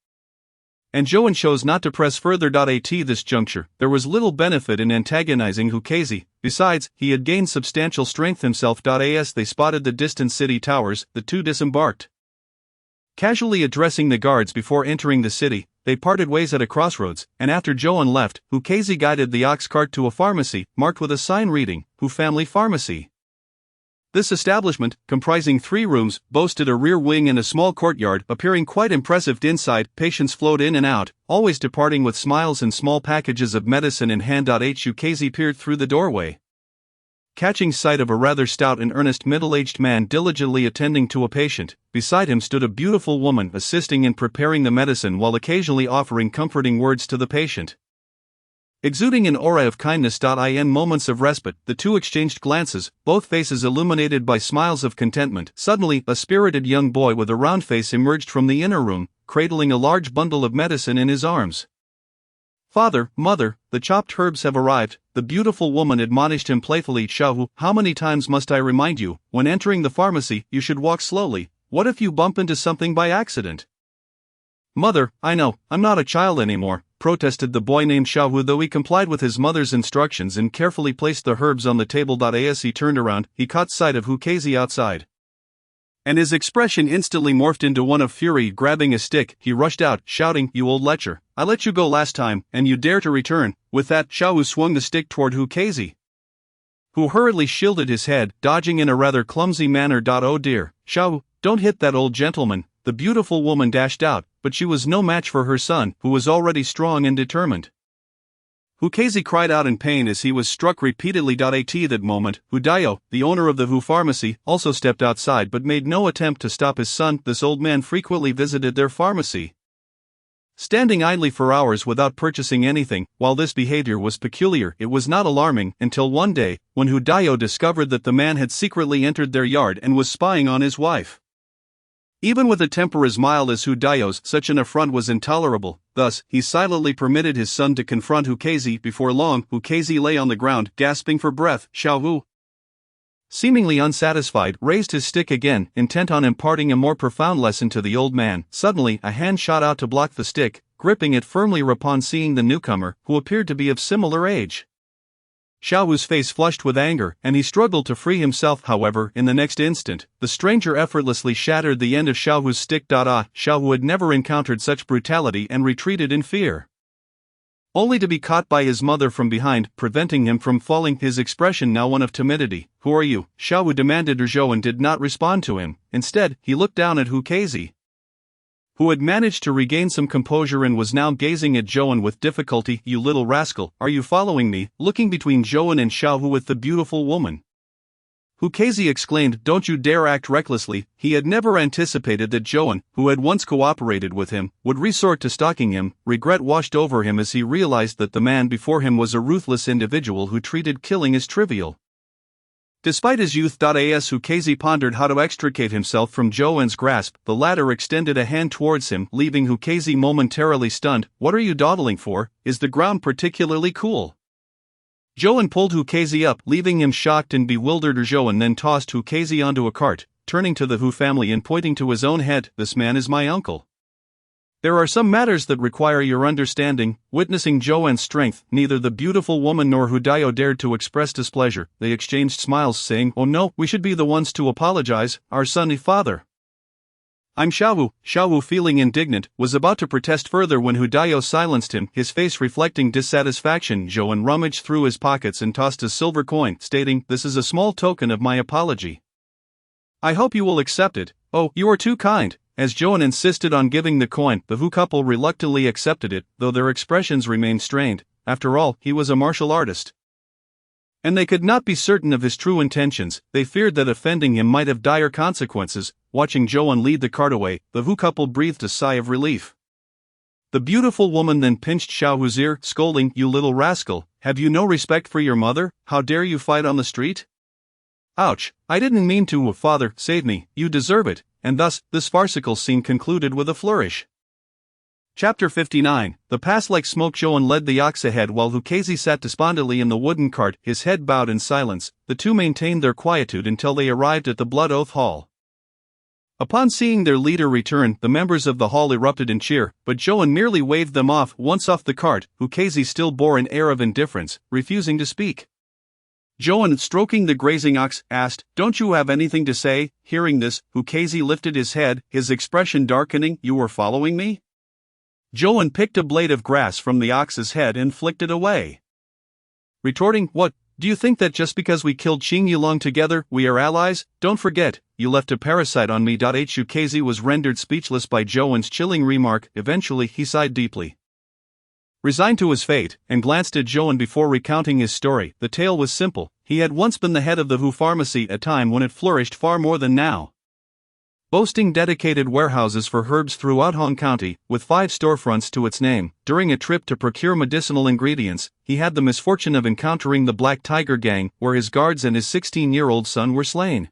and Joan chose not to press further. At this juncture, there was little benefit in antagonizing Hukazi. Besides, he had gained substantial strength himself. As they spotted the distant city towers, the two disembarked. Casually addressing the guards before entering the city, they parted ways at a crossroads, and after Joan left, Hukazi guided the ox cart to a pharmacy, marked with a sign reading, Hu Family Pharmacy. This establishment, comprising 3 rooms, boasted a rear wing and a small courtyard, appearing quite impressive. Inside, patients flowed in and out, always departing with smiles and small packages of medicine in hand. Hukazi peered through the doorway, catching sight of a rather stout and earnest middle-aged man diligently attending to a patient. Beside him stood a beautiful woman assisting in preparing the medicine while occasionally offering comforting words to the patient. Exuding an aura of kindness. In moments of respite, the two exchanged glances, both faces illuminated by smiles of contentment. Suddenly, a spirited young boy with a round face emerged from the inner room, cradling a large bundle of medicine in his arms. Father, mother, the chopped herbs have arrived, the beautiful woman admonished him playfully. Xiaohu, how many times must I remind you, when entering the pharmacy, you should walk slowly. What if you bump into something by accident? Mother, I know, I'm not a child anymore, protested the boy named Xiaohu, though he complied with his mother's instructions and carefully placed the herbs on the table. As he turned around, he caught sight of Hukazi outside, and his expression instantly morphed into one of fury. Grabbing a stick, he rushed out, shouting, You old lecher, I let you go last time, and you dare to return. With that, Xiaohu swung the stick toward Hukazi, who hurriedly shielded his head, dodging in a rather clumsy manner. Oh dear, Xiaohu, don't hit that old gentleman. The beautiful woman dashed out, but she was no match for her son, who was already strong and determined. Hukazi cried out in pain as he was struck repeatedly. At that moment, Hudayo, the owner of the Hu pharmacy, also stepped outside but made no attempt to stop his son. This old man frequently visited their pharmacy, standing idly for hours without purchasing anything. While this behavior was peculiar, it was not alarming until one day, when Hudayo discovered that the man had secretly entered their yard and was spying on his wife. Even with a temper as mild as Hu Daio's, such an affront was intolerable. Thus, he silently permitted his son to confront Hukazi. Before long, Hukazi lay on the ground, gasping for breath. Xiao Wu, seemingly unsatisfied, raised his stick again, intent on imparting a more profound lesson to the old man. Suddenly, a hand shot out to block the stick, gripping it firmly upon seeing the newcomer, who appeared to be of similar age. Xiao Wu's face flushed with anger, and he struggled to free himself. However, in the next instant, the stranger effortlessly shattered the end of Xiao Wu's stick. Xiao Wu had never encountered such brutality and retreated in fear, only to be caught by his mother from behind, preventing him from falling. His expression now one of timidity. "Who are you?" Xiao Wu demanded. Zhouan did not respond to him. Instead, he looked down at Hukazi, who had managed to regain some composure and was now gazing at Zhouan with difficulty. "You little rascal, are you following me?" Looking between Zhouan and Xiao Wu with the beautiful woman, Hukazi exclaimed, "Don't you dare act recklessly." He had never anticipated that Zhouan, who had once cooperated with him, would resort to stalking him. Regret washed over him as he realized that the man before him was a ruthless individual who treated killing as trivial. Despite his youth, Hukazi pondered how to extricate himself from Zhouan's grasp. The latter extended a hand towards him, leaving Hukazi momentarily stunned. "What are you dawdling for? Is the ground particularly cool?" Zhouan pulled Hukazi up, leaving him shocked and bewildered. Zhouan then tossed Hukazi onto a cart, turning to the Hu family and pointing to his own head. "This man is my uncle. There are some matters that require your understanding." Witnessing Zhouan's strength, neither the beautiful woman nor Hu Daio dared to express displeasure. They exchanged smiles, saying, "Oh no, we should be the ones to apologize, our son and father." "I'm Xiao Wu." Xiao Wu, feeling indignant, was about to protest further when Hu Daio silenced him, his face reflecting dissatisfaction. Zhouan rummaged through his pockets and tossed a silver coin, stating, "This is a small token of my apology. I hope you will accept it." "Oh, you are too kind." As Zhouan insisted on giving the coin, the Hu couple reluctantly accepted it, though their expressions remained strained. After all, he was a martial artist, and they could not be certain of his true intentions. They feared that offending him might have dire consequences. Watching Zhouan lead the cart away, the Hu couple breathed a sigh of relief. The beautiful woman then pinched Xiao Wu's ear, scolding, "You little rascal, have you no respect for your mother? How dare you fight on the street?" "Ouch, I didn't mean to. Father, save me, you deserve it." And thus, this farcical scene concluded with a flourish. Chapter 59. The pass like smoke. Zhouan led the ox ahead while Hukazi sat despondently in the wooden cart, his head bowed in silence. The two maintained their quietude until they arrived at the Blood Oath Hall. Upon seeing their leader return, the members of the hall erupted in cheer, but Zhouan merely waved them off. Once off the cart, Hukazi still bore an air of indifference, refusing to speak. Zhouan, stroking the grazing ox, asked, "Don't you have anything to say?" Hearing this, Hukazi lifted his head, his expression darkening. "You were following me?" Zhouan picked a blade of grass from the ox's head and flicked it away, retorting, "What, do you think that just because we killed Qing Yulong together, we are allies? Don't forget, you left a parasite on me." Hukazi was rendered speechless by Zhouan's chilling remark. Eventually, he sighed deeply, resigned to his fate, and glanced at Zhouan before recounting his story. The tale was simple. He had once been the head of the Hu pharmacy, a time when it flourished far more than now, boasting dedicated warehouses for herbs throughout Hong County, with 5 storefronts to its name. During a trip to procure medicinal ingredients, he had the misfortune of encountering the Black Tiger Gang, where his guards and his 16-year-old son were slain.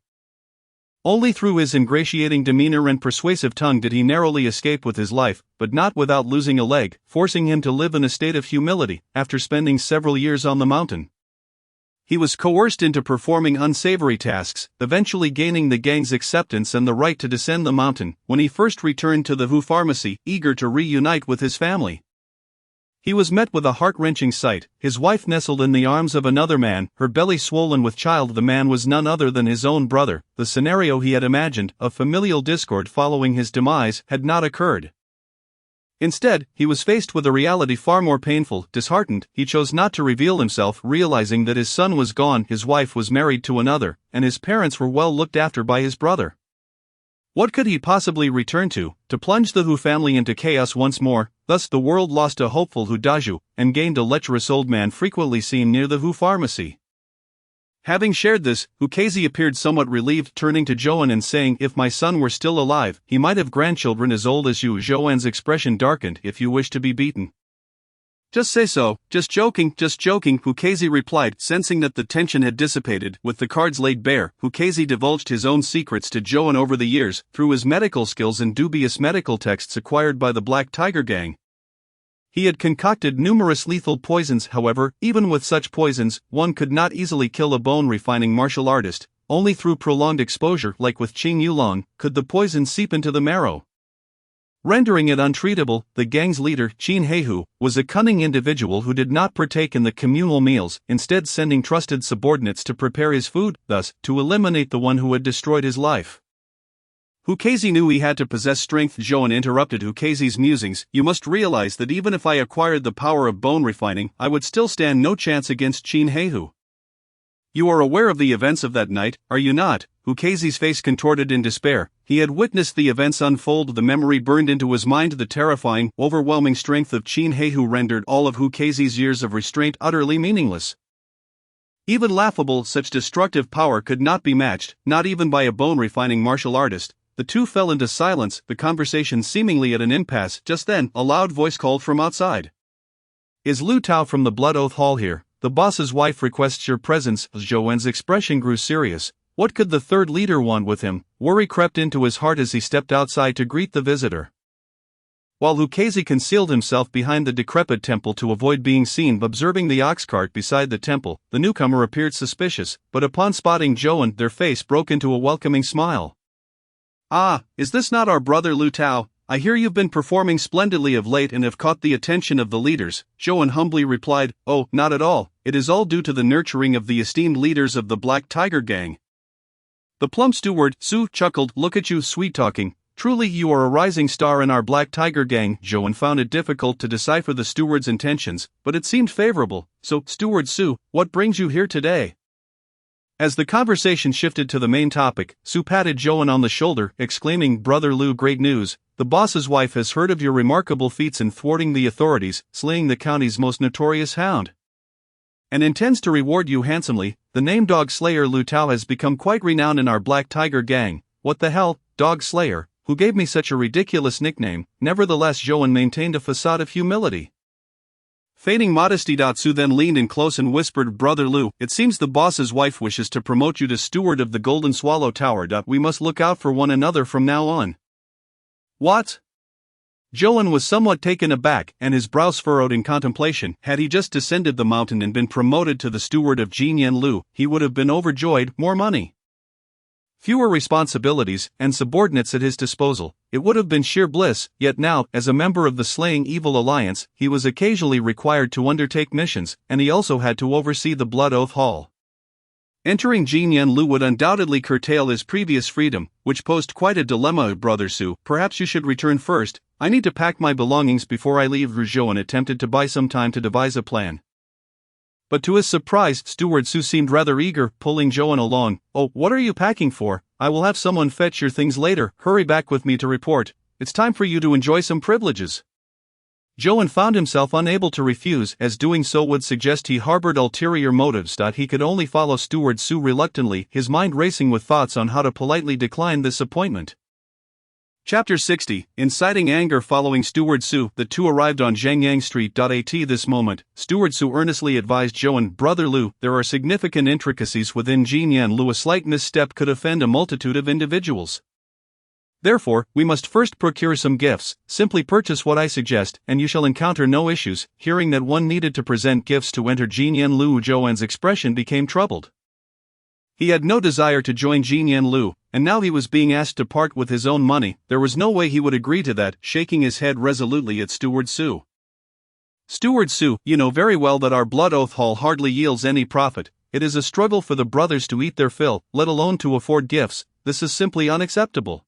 Only through his ingratiating demeanor and persuasive tongue did he narrowly escape with his life, but not without losing a leg, forcing him to live in a state of humility. After spending several years on the mountain, he was coerced into performing unsavory tasks, eventually gaining the gang's acceptance and the right to descend the mountain. When he first returned to the Hu pharmacy, eager to reunite with his family, he was met with a heart-wrenching sight. His wife nestled in the arms of another man, her belly swollen with child. The man was none other than his own brother. The scenario he had imagined, of familial discord following his demise, had not occurred. Instead, he was faced with a reality far more painful. Disheartened, he chose not to reveal himself, realizing that his son was gone, his wife was married to another, and his parents were well looked after by his brother. What could he possibly return to plunge the Hu family into chaos once more? Thus the world lost a hopeful Hu Daju, and gained a lecherous old man frequently seen near the Hu pharmacy. Having shared this, Hukazi appeared somewhat relieved, turning to Zhouan and saying, "If my son were still alive, he might have grandchildren as old as you." Zhouan's expression darkened. "If you wish to be beaten, Just say so, just joking, Hukazi replied, sensing that the tension had dissipated. With the cards laid bare, Hukazi divulged his own secrets to Joan over the years, through his medical skills and dubious medical texts acquired by the Black Tiger Gang. He had concocted numerous lethal poisons. However, even with such poisons, one could not easily kill a bone-refining martial artist. Only through prolonged exposure, like with Qing Yulong, could the poison seep into the marrow, rendering it untreatable. The gang's leader, Qin Heihu, was a cunning individual who did not partake in the communal meals, instead sending trusted subordinates to prepare his food, thus, to eliminate the one who had destroyed his life. Hukazi knew he had to possess strength. Joan interrupted Hukazi's musings. You must realize that even if I acquired the power of bone refining, I would still stand no chance against Qin Heihu. You are aware of the events of that night, are you not? Hukazi's face contorted in despair. He had witnessed the events unfold. The memory burned into his mind. The terrifying, overwhelming strength of Qin Heihu rendered all of Hukazi's years of restraint utterly meaningless. Even laughable, such destructive power could not be matched, not even by a bone-refining martial artist. The two fell into silence, the conversation seemingly at an impasse. Just then, a loud voice called from outside. Is Lu Tao from the Blood Oath Hall here? The boss's wife requests your presence. Joan's expression grew serious. What could the third leader want with him? Worry crept into his heart as he stepped outside to greet the visitor. While Hukazi concealed himself behind the decrepit temple to avoid being seen observing the ox cart beside the temple, the newcomer appeared suspicious, but upon spotting Joan, their face broke into a welcoming smile. Ah, is this not our brother Lu Tao? I hear you've been performing splendidly of late and have caught the attention of the leaders. Joan humbly replied, Oh, not at all, it is all due to the nurturing of the esteemed leaders of the Black Tiger Gang. The plump steward, Su, chuckled, Look at you sweet-talking. Truly you are a rising star in our Black Tiger Gang. Joan found it difficult to decipher the steward's intentions, but it seemed favorable. So, Steward Su, what brings you here today? As the conversation shifted to the main topic, Su patted Joan on the shoulder, exclaiming, Brother Lu, great news. The boss's wife has heard of your remarkable feats in thwarting the authorities, slaying the county's most notorious hound, and intends to reward you handsomely. The name Dog Slayer Lu Tao has become quite renowned in our Black Tiger Gang. What the hell, Dog Slayer? Who gave me such a ridiculous nickname? Nevertheless, Joan maintained a facade of humility. Feigning modesty, Su then leaned in close and whispered, Brother Lu, it seems the boss's wife wishes to promote you to steward of the Golden Swallow Tower. We must look out for one another from now on. What? Joan was somewhat taken aback, and his brows furrowed in contemplation. Had he just descended the mountain and been promoted to the steward of Jinyan Lu, he would have been overjoyed. More money, fewer responsibilities, and subordinates at his disposal. It would have been sheer bliss, yet now, as a member of the Slaying Evil Alliance, he was occasionally required to undertake missions, and he also had to oversee the Blood Oath Hall. Entering Jinyan Lu would undoubtedly curtail his previous freedom, which posed quite a dilemma. Brother Su, perhaps you should return first. I need to pack my belongings before I leave. Joan attempted to buy some time to devise a plan. But to his surprise, Steward Su seemed rather eager, pulling Joan along. Oh, what are you packing for? I will have someone fetch your things later. Hurry back with me to report. It's time for you to enjoy some privileges. Joan found himself unable to refuse, as doing so would suggest he harbored ulterior motives. He could only follow Steward Su reluctantly, his mind racing with thoughts on how to politely decline this appointment. Chapter 60, Inciting Anger. Following Steward Su, the two arrived on Zhengyang Street. At this moment, Steward Su earnestly advised Joan, Brother Lu, there are significant intricacies within Jinyan Lu. A slight misstep could offend a multitude of individuals. Therefore, we must first procure some gifts. Simply purchase what I suggest, and you shall encounter no issues. Hearing that one needed to present gifts to enter Jinyan Lu, Joan's expression became troubled. He had no desire to join Jinyan Lu, and now he was being asked to part with his own money. There was no way he would agree to that. Shaking his head resolutely at Steward Su. Steward Su, you know very well that our Blood Oath Hall hardly yields any profit. It is a struggle for the brothers to eat their fill, let alone to afford gifts. This is simply unacceptable.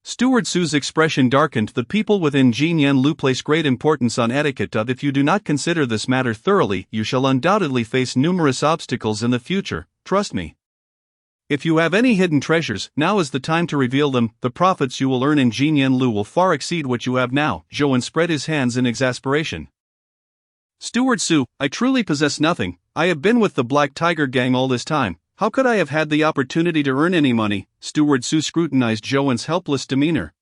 Steward Su's expression darkened. The people within Jinyan Lu place great importance on etiquette. If you do not consider this matter thoroughly, you shall undoubtedly face numerous obstacles in the future. Trust me. If you have any hidden treasures, now is the time to reveal them. The profits you will earn in Jinyan Lu will far exceed what you have now. Joan spread his hands in exasperation. Steward Su, I truly possess nothing. I have been with the Black Tiger Gang all this time. How could I have had the opportunity to earn any money? Steward Su scrutinized Joan's helpless demeanor.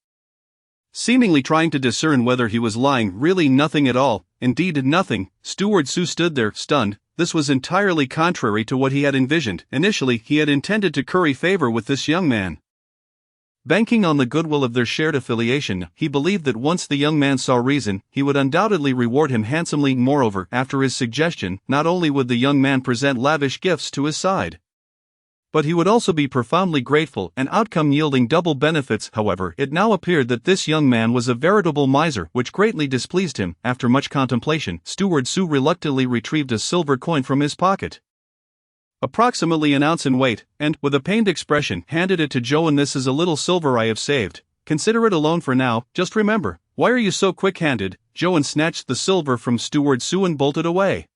Seemingly trying to discern whether he was lying, really nothing at all, indeed nothing. Steward Sue stood there, stunned. This was entirely contrary to what he had envisioned. Initially, he had intended to curry favor with this young man. Banking on the goodwill of their shared affiliation, he believed that once the young man saw reason, he would undoubtedly reward him handsomely. Moreover, after his suggestion, not only would the young man present lavish gifts to his side, but he would also be profoundly grateful, an outcome yielding double benefits. However, it now appeared that this young man was a veritable miser, which greatly displeased him. After much contemplation, Steward Sue reluctantly retrieved a silver coin from his pocket, approximately an ounce in weight, and, with a pained expression, handed it to Joe. "And this is a little silver I have saved. Consider it a loan for now, just remember." "Why are you so quick-handed?" Joe snatched the silver from Steward Sue and bolted away,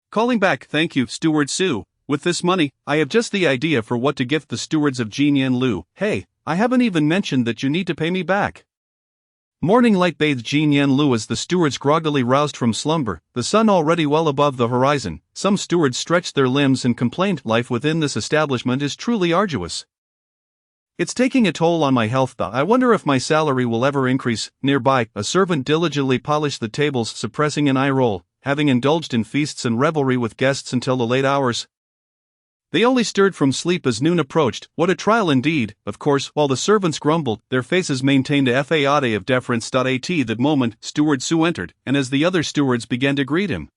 calling back, "Thank you, Steward Sue. With this money, I have just the idea for what to gift the stewards of Jianyanlu. Hey, I haven't even mentioned that you need to pay me back." Morning light bathed Jianyanlu as the stewards groggily roused from slumber, the sun already well above the horizon. Some stewards stretched their limbs and complained, "Life within this establishment is truly arduous. It's taking a toll on my health. I wonder if my salary will ever increase." Nearby, a servant diligently polished the tables, suppressing an eye roll. Having indulged in feasts and revelry with guests until the late hours, they only stirred from sleep as noon approached. What a trial indeed! Of course, while the servants grumbled, their faces maintained a facade of deference. At that moment, Steward Sue entered, and as the other stewards began to greet him,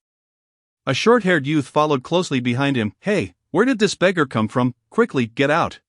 a short-haired youth followed closely behind him. "Hey, where did this beggar come from? Quickly, get out."